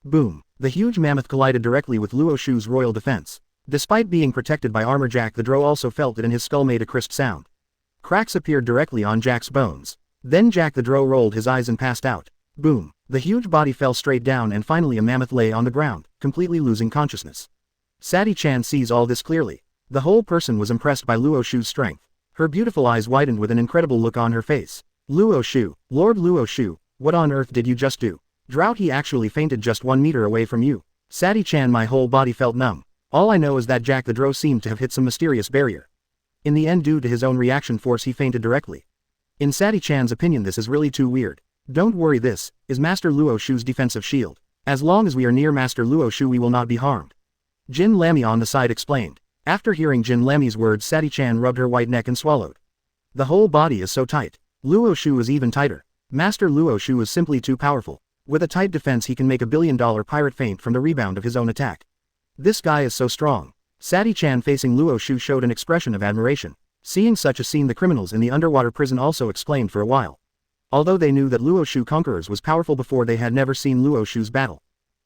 Boom. The huge mammoth collided directly with Luo Xiu's royal defense. Despite being protected by armor, Jack the Drow also felt it, and his skull made a crisp sound. Cracks appeared directly on Jack's bones. Then Jack the Drow rolled his eyes and passed out. Boom. The huge body fell straight down, and finally a mammoth lay on the ground, completely losing consciousness. Sati-chan sees all this clearly. The whole person was impressed by Luo Xiu's strength. Her beautiful eyes widened with an incredible look on her face. Luo Xiu, Lord Luo Xiu, what on earth did you just do? Drought, he actually fainted just 1 meter away from you. Sati-chan, my whole body felt numb. All I know is that Jack the Drow seemed to have hit some mysterious barrier. In the end, due to his own reaction force, he fainted directly. In Sati-chan's opinion, this is really too weird. Don't worry, this is Master Luo Xiu's defensive shield. As long as we are near Master Luo Xiu, we will not be harmed. Jin Lamy on the side explained. After hearing Jin Lamy's words, Sati-chan rubbed her white neck and swallowed. The whole body is so tight. Luo Xiu is even tighter. Master Luo Xiu is simply too powerful. With a tight defense, he can make a billion-dollar pirate faint from the rebound of his own attack. This guy is so strong. Sati-chan, facing Luo Xiu, showed an expression of admiration. Seeing such a scene, the criminals in the underwater prison also exclaimed for a while. Although they knew that Luo Xiu conquerors was powerful before, they had never seen Luo Xiu's battle.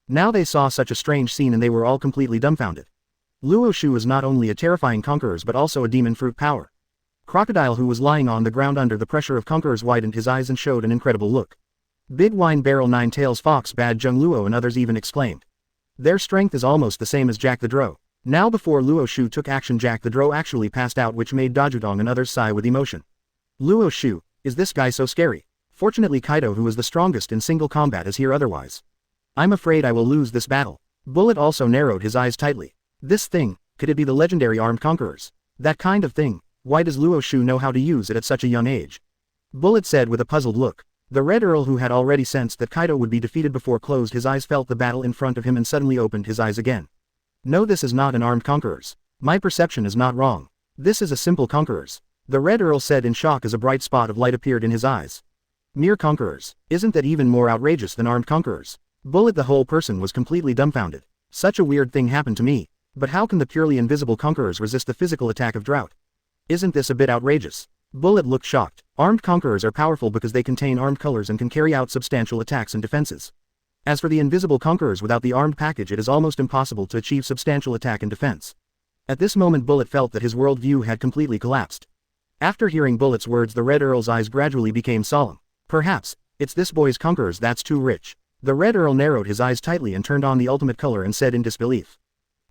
Now they saw such a strange scene and they were all completely dumbfounded. Luo Xiu is not only a terrifying conqueror but also a demon fruit power. Crocodile, who was lying on the ground under the pressure of conquerors, widened his eyes and showed an incredible look. Big Wine Barrel, Nine Tails Fox, Bad Jung Luo and others even exclaimed. Their strength is almost the same as Jack the Drow. Now before Luo Xiu took action, Jack the Drow actually passed out, which made Dajudong and others sigh with emotion. Luo Xiu, is this guy so scary? Fortunately Kaido, who is the strongest in single combat, is here, otherwise I'm afraid I will lose this battle. Bullet also narrowed his eyes tightly. This thing, could it be the legendary armed conquerors? That kind of thing. Why does Luo Xiu know how to use it at such a young age? Bullet said with a puzzled look. The Red Earl, who had already sensed that Kaido would be defeated before closed his eyes, felt the battle in front of him and suddenly opened his eyes again. No, this is not an armed conquerors. My perception is not wrong. This is a simple conquerors. The Red Earl said in shock as a bright spot of light appeared in his eyes. Mere conquerors. Isn't that even more outrageous than armed conquerors? Bullet, the whole person, was completely dumbfounded. Such a weird thing happened to me. But how can the purely invisible conquerors resist the physical attack of Drought? Isn't this a bit outrageous? Bullet looked shocked. Armed conquerors are powerful because they contain armed colors and can carry out substantial attacks and defenses. As for the invisible conquerors, without the armed package it is almost impossible to achieve substantial attack and defense. At this moment Bullet felt that his world view had completely collapsed. After hearing Bullet's words, the Red Earl's eyes gradually became solemn. Perhaps, it's this boy's conquerors that's too rich. The Red Earl narrowed his eyes tightly and turned on the ultimate color and said in disbelief.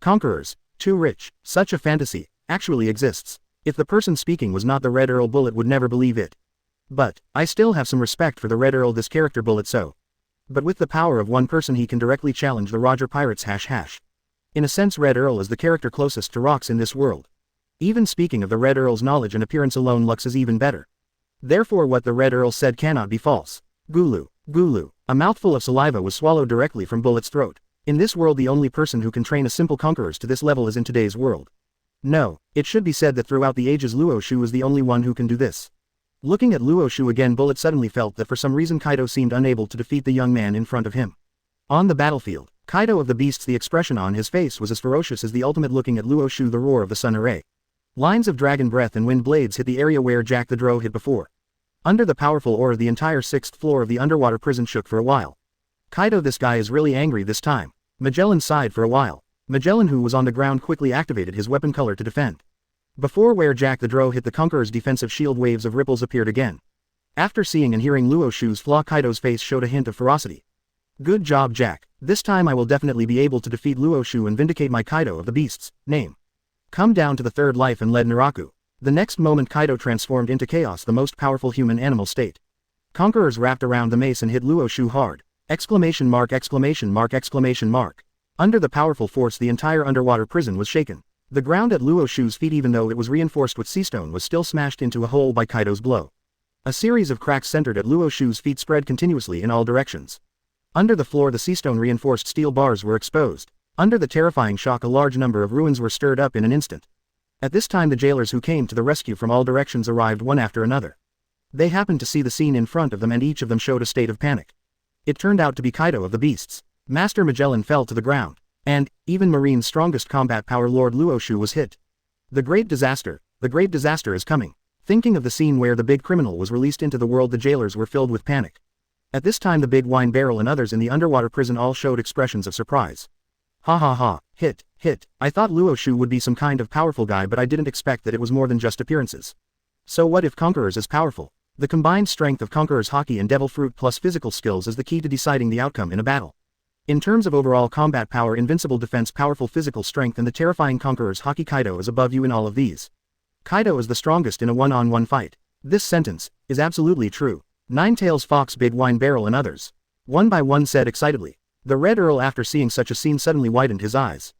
Conquerors, too rich, such a fantasy, actually exists. If the person speaking was not the Red Earl, Bullet would never believe it. But, I still have some respect for the Red Earl, this character Bullet so. But with the power of one person he can directly challenge the Roger Pirates ##. In a sense Red Earl is the character closest to rocks in this world. Even speaking of the Red Earl's knowledge and appearance alone, Lux is even better. Therefore what the Red Earl said cannot be false. Gulu, Gulu. A mouthful of saliva was swallowed directly from Bullet's throat. In this world the only person who can train a simple conquerors to this level is in today's world. No, it should be said that throughout the ages Luo Xiu is the only one who can do this. Looking at Luo Xiu again, Bullet suddenly felt that for some reason Kaido seemed unable to defeat the young man in front of him. On the battlefield, Kaido of the Beasts, the expression on his face was as ferocious as the ultimate. Looking at Luo Xiu, the roar of the sun array. Lines of dragon breath and wind blades hit the area where Jack the Drow hit before. Under the powerful aura, the entire 6th floor of the underwater prison shook for a while. Kaido, this guy is really angry this time. Magellan sighed for a while. Magellan, who was on the ground, quickly activated his weapon color to defend. Before where Jack the Drow hit, the Conqueror's defensive shield, waves of ripples appeared again. After seeing and hearing Luo Xiu's flaw, Kaido's face showed a hint of ferocity. Good job, Jack. This time I will definitely be able to defeat Luo Xiu and vindicate my Kaido of the Beasts name. Come down to the 3rd life and led Naraku. The next moment Kaido transformed into chaos, the most powerful human animal state. Conquerors wrapped around the mace and hit Luo Xiu hard. Exclamation mark, exclamation mark, exclamation mark. Under the powerful force, the entire underwater prison was shaken. The ground at Luo Xiu's feet, even though it was reinforced with sea stone, was still smashed into a hole by Kaido's blow. A series of cracks centered at Luo Xiu's feet spread continuously in all directions. Under the floor, the sea stone reinforced steel bars were exposed. Under the terrifying shock, a large number of ruins were stirred up in an instant. At this time the jailers who came to the rescue from all directions arrived one after another. They happened to see the scene in front of them and each of them showed a state of panic. It turned out to be Kaido of the Beasts. Master Magellan fell to the ground. And, even Marine's strongest combat power, Lord Luo Xiu, was hit. The great disaster is coming. Thinking of the scene where the big criminal was released into the world, the jailers were filled with panic. At this time the big wine barrel and others in the underwater prison all showed expressions of surprise. Ha ha ha, hit. I thought Luo Xiu would be some kind of powerful guy, but I didn't expect that it was more than just appearances. So what if Conquerors is powerful? The combined strength of Conqueror's Haki and Devil Fruit plus physical skills is the key to deciding the outcome in a battle. In terms of overall combat power, invincible defense, powerful physical strength and the terrifying Conqueror's Haki, Kaido is above you in all of these. Kaido is the strongest in a one-on-one fight. This sentence is absolutely true. Ninetails, Fox, Big Wine Barrel and others, one by one, said excitedly. The Red Earl, after seeing such a scene, suddenly widened his eyes.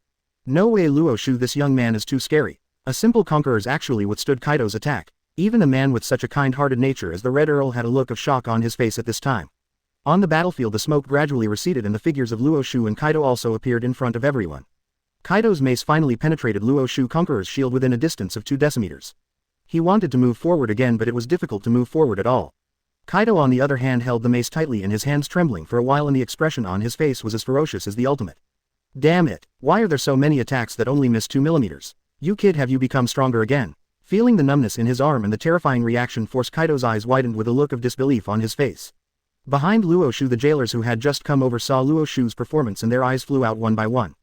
No way, Luo Xiu, this young man is too scary. A simple Conquerors actually withstood Kaido's attack. Even a man with such a kind-hearted nature as the Red Earl had a look of shock on his face at this time. On the battlefield the smoke gradually receded and the figures of Luo Xiu and Kaido also appeared in front of everyone. Kaido's mace finally penetrated Luo Xiu Conqueror's shield within a distance of 2 decimeters. He wanted to move forward again, but it was difficult to move forward at all. Kaido on the other hand held the mace tightly in his hands, trembling for a while, and the expression on his face was as ferocious as the ultimate. Damn it, why are there so many attacks that only miss 2 millimeters? You kid, have you become stronger again? Feeling the numbness in his arm and the terrifying reaction force, Kaido's eyes widened with a look of disbelief on his face. Behind Luo Xiu, the jailers who had just come over saw Luo Xiu's performance and their eyes flew out one by one.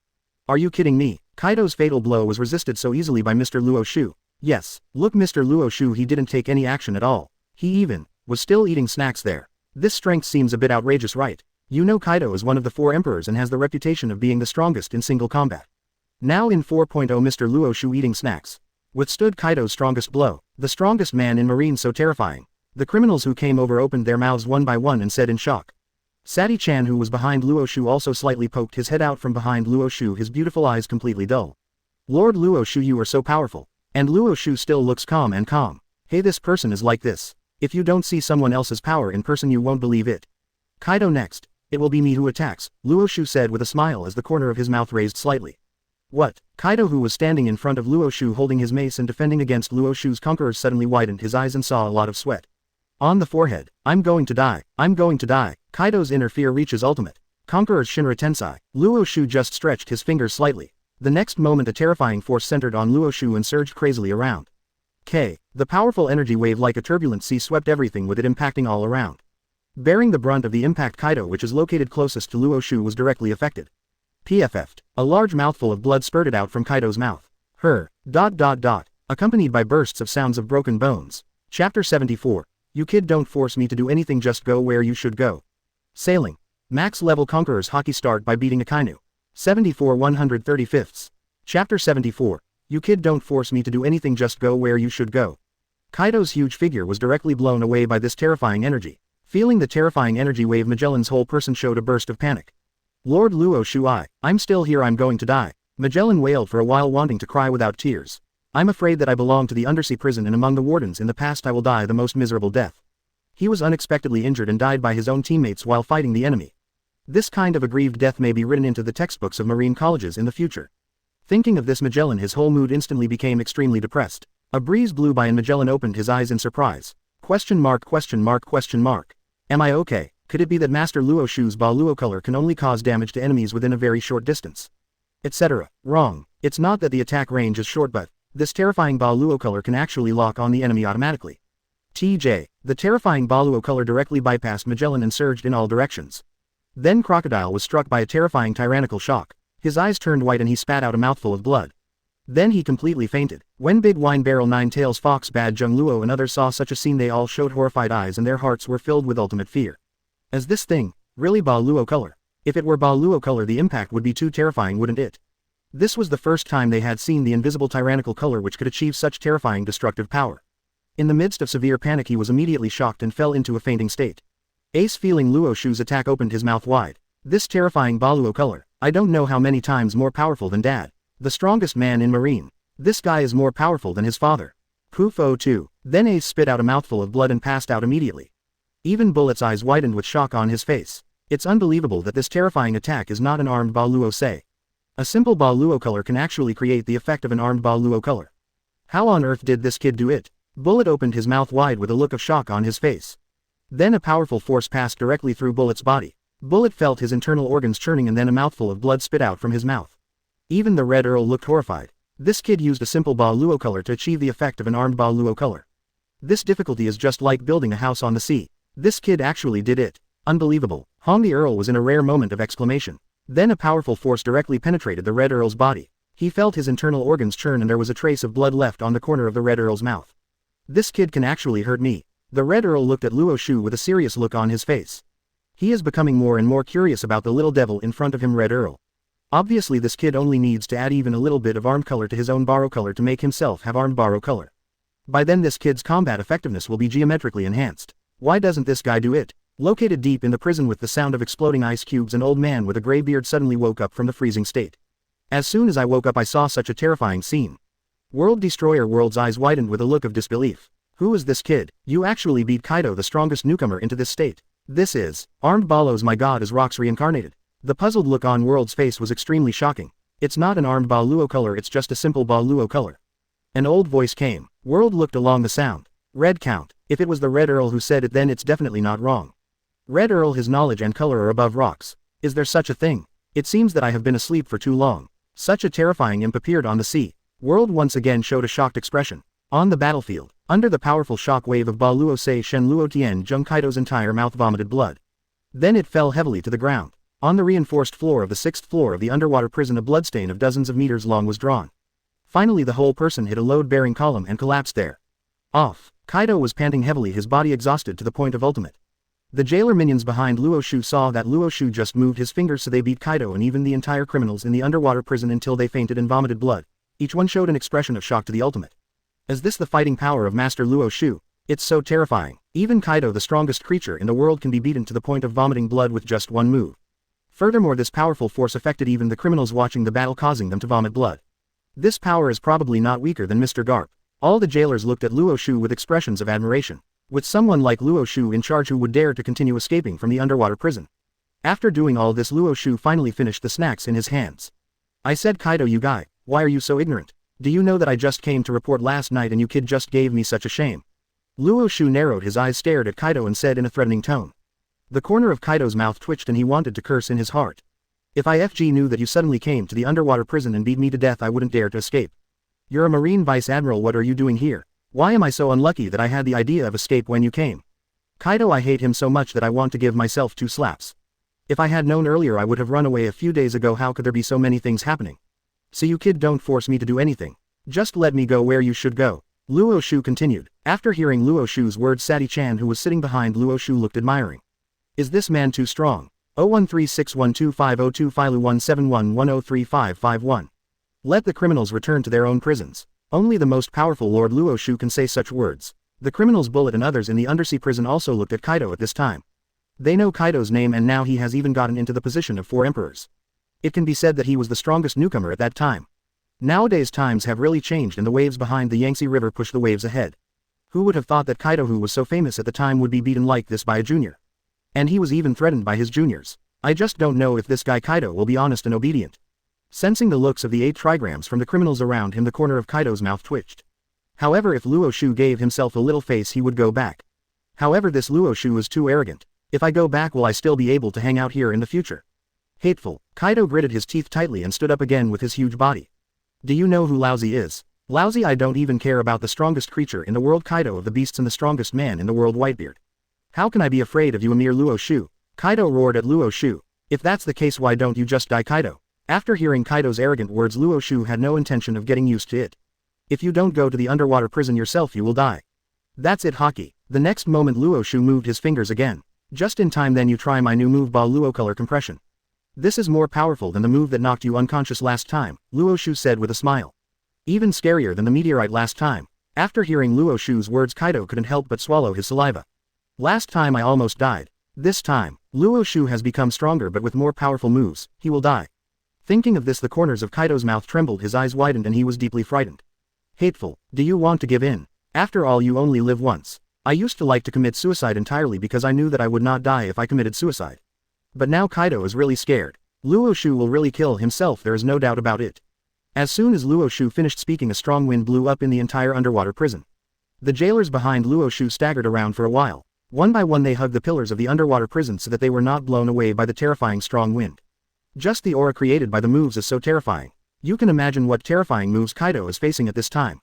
Are you kidding me? Kaido's fatal blow was resisted so easily by Mr. Luo Xiu. Yes, look, Mr. Luo Xiu, he didn't take any action at all. He even was still eating snacks there. This strength seems a bit outrageous, right? You know, Kaido is one of the 4 emperors and has the reputation of being the strongest in single combat. Now in 4.0 Mr. Luo Xiu eating snacks withstood Kaido's strongest blow. The strongest man in Marine, so terrifying. The criminals who came over opened their mouths one by one and said in shock. Sati-chan, who was behind Luo Xiu, also slightly poked his head out from behind Luo Xiu, his beautiful eyes completely dull. Lord Luo Xiu, you are so powerful. And Luo Xiu still looks calm and calm. Hey, this person is like this. If you don't see someone else's power in person you won't believe it. Kaido next. It will be me who attacks, Luo Xiu said with a smile as the corner of his mouth raised slightly. What? Kaido, who was standing in front of Luo Xiu holding his mace and defending against Luo Xiu's conquerors, suddenly widened his eyes and saw a lot of sweat on the forehead. I'm going to die. I'm going to die. Kaido's inner fear reaches ultimate. Conqueror's Shinra Tensai. Luo Xiu just stretched his fingers slightly. The next moment a terrifying force centered on Luo Xiu and surged crazily around. The powerful energy wave like a turbulent sea swept everything with it, impacting all around. Bearing the brunt of the impact, Kaido, which is located closest to Luo Xiu, was directly affected. PFF'd. A large mouthful of blood spurted out from Kaido's mouth. accompanied by bursts of sounds of broken bones. Chapter 74. You kid, don't force me to do anything, just go where you should go. Sailing. Max level Conqueror's Haki start by beating Akainu. 74 135ths. Chapter 74. You kid, don't force me to do anything, just go where you should go. Kaido's huge figure was directly blown away by this terrifying energy. Feeling the terrifying energy wave, Magellan's whole person showed a burst of panic. Lord Luo Xiu, I'm still here, I'm going to die. Magellan wailed for a while, wanting to cry without tears. I'm afraid that I belong to the undersea prison, and among the wardens in the past I will die the most miserable death. He was unexpectedly injured and died by his own teammates while fighting the enemy. This kind of aggrieved death may be written into the textbooks of marine colleges in the future. Thinking of this, Magellan, his whole mood instantly became extremely depressed. A breeze blew by and Magellan opened his eyes in surprise. Question mark, question mark, question mark. Am I okay? Could it be that Master Luo Xiu's Ba Luo color can only cause damage to enemies within a very short distance? Etc. Wrong. It's not that the attack range is short, but this terrifying Ba Luo color can actually lock on the enemy automatically. TJ. The terrifying Ba Luo color directly bypassed Magellan and surged in all directions. Then Crocodile was struck by a terrifying tyrannical shock. His eyes turned white and he spat out a mouthful of blood. Then he completely fainted. When Big Wine Barrel, Nine Tails Fox, Bad Jung Luo and others saw such a scene, they all showed horrified eyes and their hearts were filled with ultimate fear. As this thing, really Ba Luo color? If it were Ba Luo color, the impact would be too terrifying, wouldn't it? This was the first time they had seen the invisible tyrannical color which could achieve such terrifying destructive power. In the midst of severe panic, he was immediately shocked and fell into a fainting state. Ace, feeling Luo Xiu's attack, opened his mouth wide. This terrifying Ba Luo color, I don't know how many times more powerful than Dad. The strongest man in Marine. This guy is more powerful than his father. Pufo too. Then Ace spit out a mouthful of blood and passed out immediately. Even Bullet's eyes widened with shock on his face. It's unbelievable that this terrifying attack is not an armed Ba Luo say. A simple Ba Luo color can actually create the effect of an armed Ba Luo color. How on earth did this kid do it? Bullet opened his mouth wide with a look of shock on his face. Then a powerful force passed directly through Bullet's body. Bullet felt his internal organs churning and then a mouthful of blood spit out from his mouth. Even the Red Earl looked horrified. This kid used a simple Ba Luo color to achieve the effect of an armed Ba Luo color. This difficulty is just like building a house on the sea. This kid actually did it. Unbelievable. Hong the Earl was in a rare moment of exclamation. Then a powerful force directly penetrated the Red Earl's body. He felt his internal organs churn and there was a trace of blood left on the corner of the Red Earl's mouth. This kid can actually hurt me. The Red Earl looked at Luo Xiu with a serious look on his face. He is becoming more and more curious about the little devil in front of him, Red Earl. Obviously this kid only needs to add even a little bit of armed color to his own borrow color to make himself have armed borrow color. By then this kid's combat effectiveness will be geometrically enhanced. Why doesn't this guy do it? Located deep in the prison with the sound of exploding ice cubes, an old man with a gray beard suddenly woke up from the freezing state. As soon as I woke up I saw such a terrifying scene. World Destroyer World's eyes widened with a look of disbelief. Who is this kid? You actually beat Kaido, the strongest newcomer into this state. This is armed Balos, my god, is Rocks reincarnated. The puzzled look on World's face was extremely shocking. It's not an armed Ba Luo color, it's just a simple Ba Luo color. An old voice came. World looked along the sound. Red count. If it was the Red Earl who said it, then it's definitely not wrong. Red Earl, his knowledge and color are above rocks. Is there such a thing? It seems that I have been asleep for too long. Such a terrifying imp appeared on the sea. World once again showed a shocked expression. On the battlefield, under the powerful shock wave of Ba Luo Sei Shen Luo Tien Jung, Kaido's entire mouth vomited blood. Then it fell heavily to the ground. On the reinforced floor of the 6th floor of the underwater prison, a bloodstain of dozens of meters long was drawn. Finally the whole person hit a load-bearing column and collapsed there. Off. Kaido was panting heavily, his body exhausted to the point of ultimate. The jailer minions behind Luo Xiu saw that Luo Xiu just moved his fingers, so they beat Kaido and even the entire criminals in the underwater prison until they fainted and vomited blood. Each one showed an expression of shock to the ultimate. Is this the fighting power of Master Luo Xiu? It's so terrifying. Even Kaido, the strongest creature in the world, can be beaten to the point of vomiting blood with just one move. Furthermore, this powerful force affected even the criminals watching the battle, causing them to vomit blood. This power is probably not weaker than Mr. Garp. All the jailers looked at Luo Xiu with expressions of admiration. With someone like Luo Xiu in charge, who would dare to continue escaping from the underwater prison? After doing all this, Luo Xiu finally finished the snacks in his hands. I said, Kaido, you guy, why are you so ignorant? Do you know that I just came to report last night and you kid just gave me such a shame? Luo Xiu narrowed his eyes, stared at Kaido and said in a threatening tone. The corner of Kaido's mouth twitched and he wanted to curse in his heart. If IFG knew that you suddenly came to the underwater prison and beat me to death, I wouldn't dare to escape. You're a Marine Vice Admiral, what are you doing here? Why am I so unlucky that I had the idea of escape when you came? Kaido, I hate him so much that I want to give myself 2 slaps. If I had known earlier I would have run away a few days ago. How could there be so many things happening? So you kid, don't force me to do anything. Just let me go where you should go. Luo Xiu continued. After hearing Luo Xiu's words, Sati-chan, who was sitting behind Luo Xiu, looked admiring. Is this man too strong? 0136125025 171103551. Let the criminals return to their own prisons. Only the most powerful Lord Luo Xiu can say such words. The criminals Bullet and others in the undersea prison also looked at Kaido at this time. They know Kaido's name, and now he has even gotten into the position of 4 emperors. It can be said that he was the strongest newcomer at that time. Nowadays times have really changed, and the waves behind the Yangtze River push the waves ahead. Who would have thought that Kaido, who was so famous at the time, would be beaten like this by a junior? And he was even threatened by his juniors. I just don't know if this guy Kaido will be honest and obedient. Sensing the looks of the 8 trigrams from the criminals around him, the corner of Kaido's mouth twitched. However, if Luo Xiu gave himself a little face, he would go back. However, this Luo Xiu is too arrogant. If I go back, will I still be able to hang out here in the future? Hateful. Kaido gritted his teeth tightly and stood up again with his huge body. Do you know who Laozi is? Laozi? I don't even care about the strongest creature in the world, Kaido of the beasts, and the strongest man in the world, Whitebeard. How can I be afraid of you, a mere Luo Xiu? Kaido roared at Luo Xiu. If that's the case, why don't you just die, Kaido? After hearing Kaido's arrogant words, Luo Xiu had no intention of getting used to it. If you don't go to the underwater prison yourself, you will die. That's it, Haki. The next moment Luo Xiu moved his fingers again. Just in time, then you try my new move, Luo Color Compression. This is more powerful than the move that knocked you unconscious last time, Luo Xiu said with a smile. Even scarier than the meteorite last time. After hearing Luo Xiu's words, Kaido couldn't help but swallow his saliva. Last time I almost died. This time, Luo Xiu has become stronger, but with more powerful moves, he will die. Thinking of this, the corners of Kaido's mouth trembled, his eyes widened, and he was deeply frightened. Hateful. Do you want to give in? After all, you only live once. I used to like to commit suicide entirely because I knew that I would not die if I committed suicide. But now Kaido is really scared. Luo Xiu will really kill himself, there is no doubt about it. As soon as Luo Xiu finished speaking, a strong wind blew up in the entire underwater prison. The jailers behind Luo Xiu staggered around for a while. One by one they hugged the pillars of the underwater prison so that they were not blown away by the terrifying strong wind. Just the aura created by the moves is so terrifying. You can imagine what terrifying moves Kaido is facing at this time.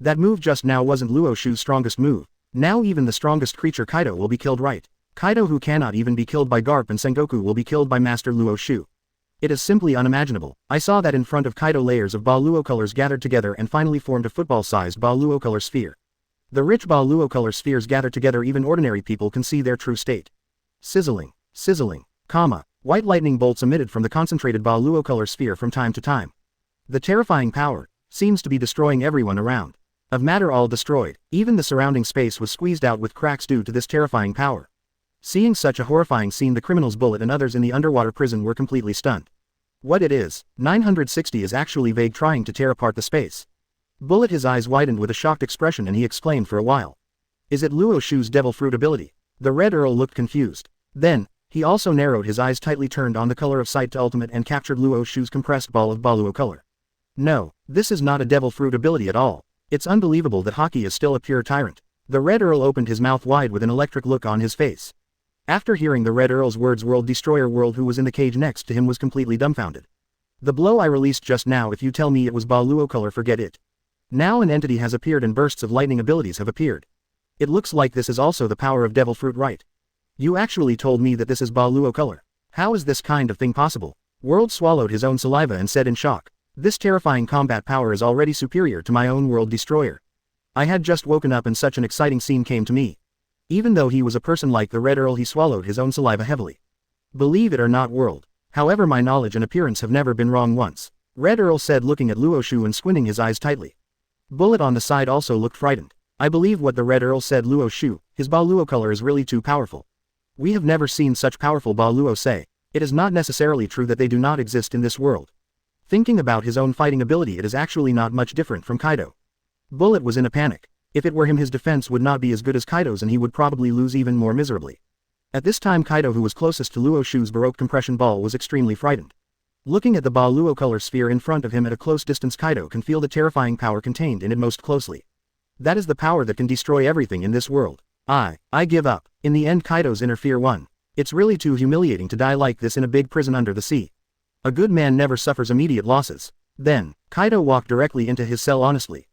That move just now wasn't Luo Xiu's strongest move. Now even the strongest creature Kaido will be killed, right? Kaido, who cannot even be killed by Garp and Sengoku, will be killed by Master Luo Xiu. It is simply unimaginable. I saw that in front of Kaido layers of Ba Luo colors gathered together and finally formed a football-sized Ba Luo color sphere. The rich Ba Luo color spheres gathered together, even ordinary people can see their true state. Sizzling, sizzling, white lightning bolts emitted from the concentrated Ba Luo color sphere from time to time. The terrifying power seems to be destroying everyone around. Of matter all destroyed, even the surrounding space was squeezed out with cracks due to this terrifying power. Seeing such a horrifying scene, the criminals Bullet and others in the underwater prison were completely stunned. What it is, 960 is actually vague, trying to tear apart the space. Bullet, his eyes widened with a shocked expression, and he exclaimed for a while. Is it Luo Xiu's devil fruit ability? The Red Earl looked confused. Then, he also narrowed his eyes, tightly turned on the color of sight to ultimate, and captured Luo Xiu's compressed ball of Ba Luo color. No, this is not a devil fruit ability at all. It's unbelievable that Haki is still a pure tyrant. The Red Earl opened his mouth wide with an electric look on his face. After hearing the Red Earl's words, World Destroyer World, who was in the cage next to him, was completely dumbfounded. The blow I released just now, if you tell me it was Ba Luo color, forget it. Now an entity has appeared and bursts of lightning abilities have appeared. It looks like this is also the power of devil fruit, right? You actually told me that this is Ba Luo color. How is this kind of thing possible? World swallowed his own saliva and said in shock. This terrifying combat power is already superior to my own World Destroyer. I had just woken up and such an exciting scene came to me. Even though he was a person like the Red Earl, he swallowed his own saliva heavily. Believe it or not, World. However, my knowledge and appearance have never been wrong once. Red Earl said, looking at Luo Xiu and squinting his eyes tightly. Bullet on the side also looked frightened. I believe what the Red Earl said, Luo Xiu, his Ba Luo color is really too powerful. We have never seen such powerful Ba Luo say. It is not necessarily true that they do not exist in this world. Thinking about his own fighting ability, it is actually not much different from Kaido. Bullet was in a panic. If it were him, his defense would not be as good as Kaido's, and he would probably lose even more miserably. At this time, Kaido, who was closest to Luo Xiu's Baroque compression ball, was extremely frightened. Looking at the Ba Luo color sphere in front of him at a close distance, Kaido can feel the terrifying power contained in it most closely. That is the power that can destroy everything in this world. I give up. In the end, Kaido's inner fear won. It's really too humiliating to die like this in a big prison under the sea. A good man never suffers immediate losses. Then, Kaido walked directly into his cell honestly.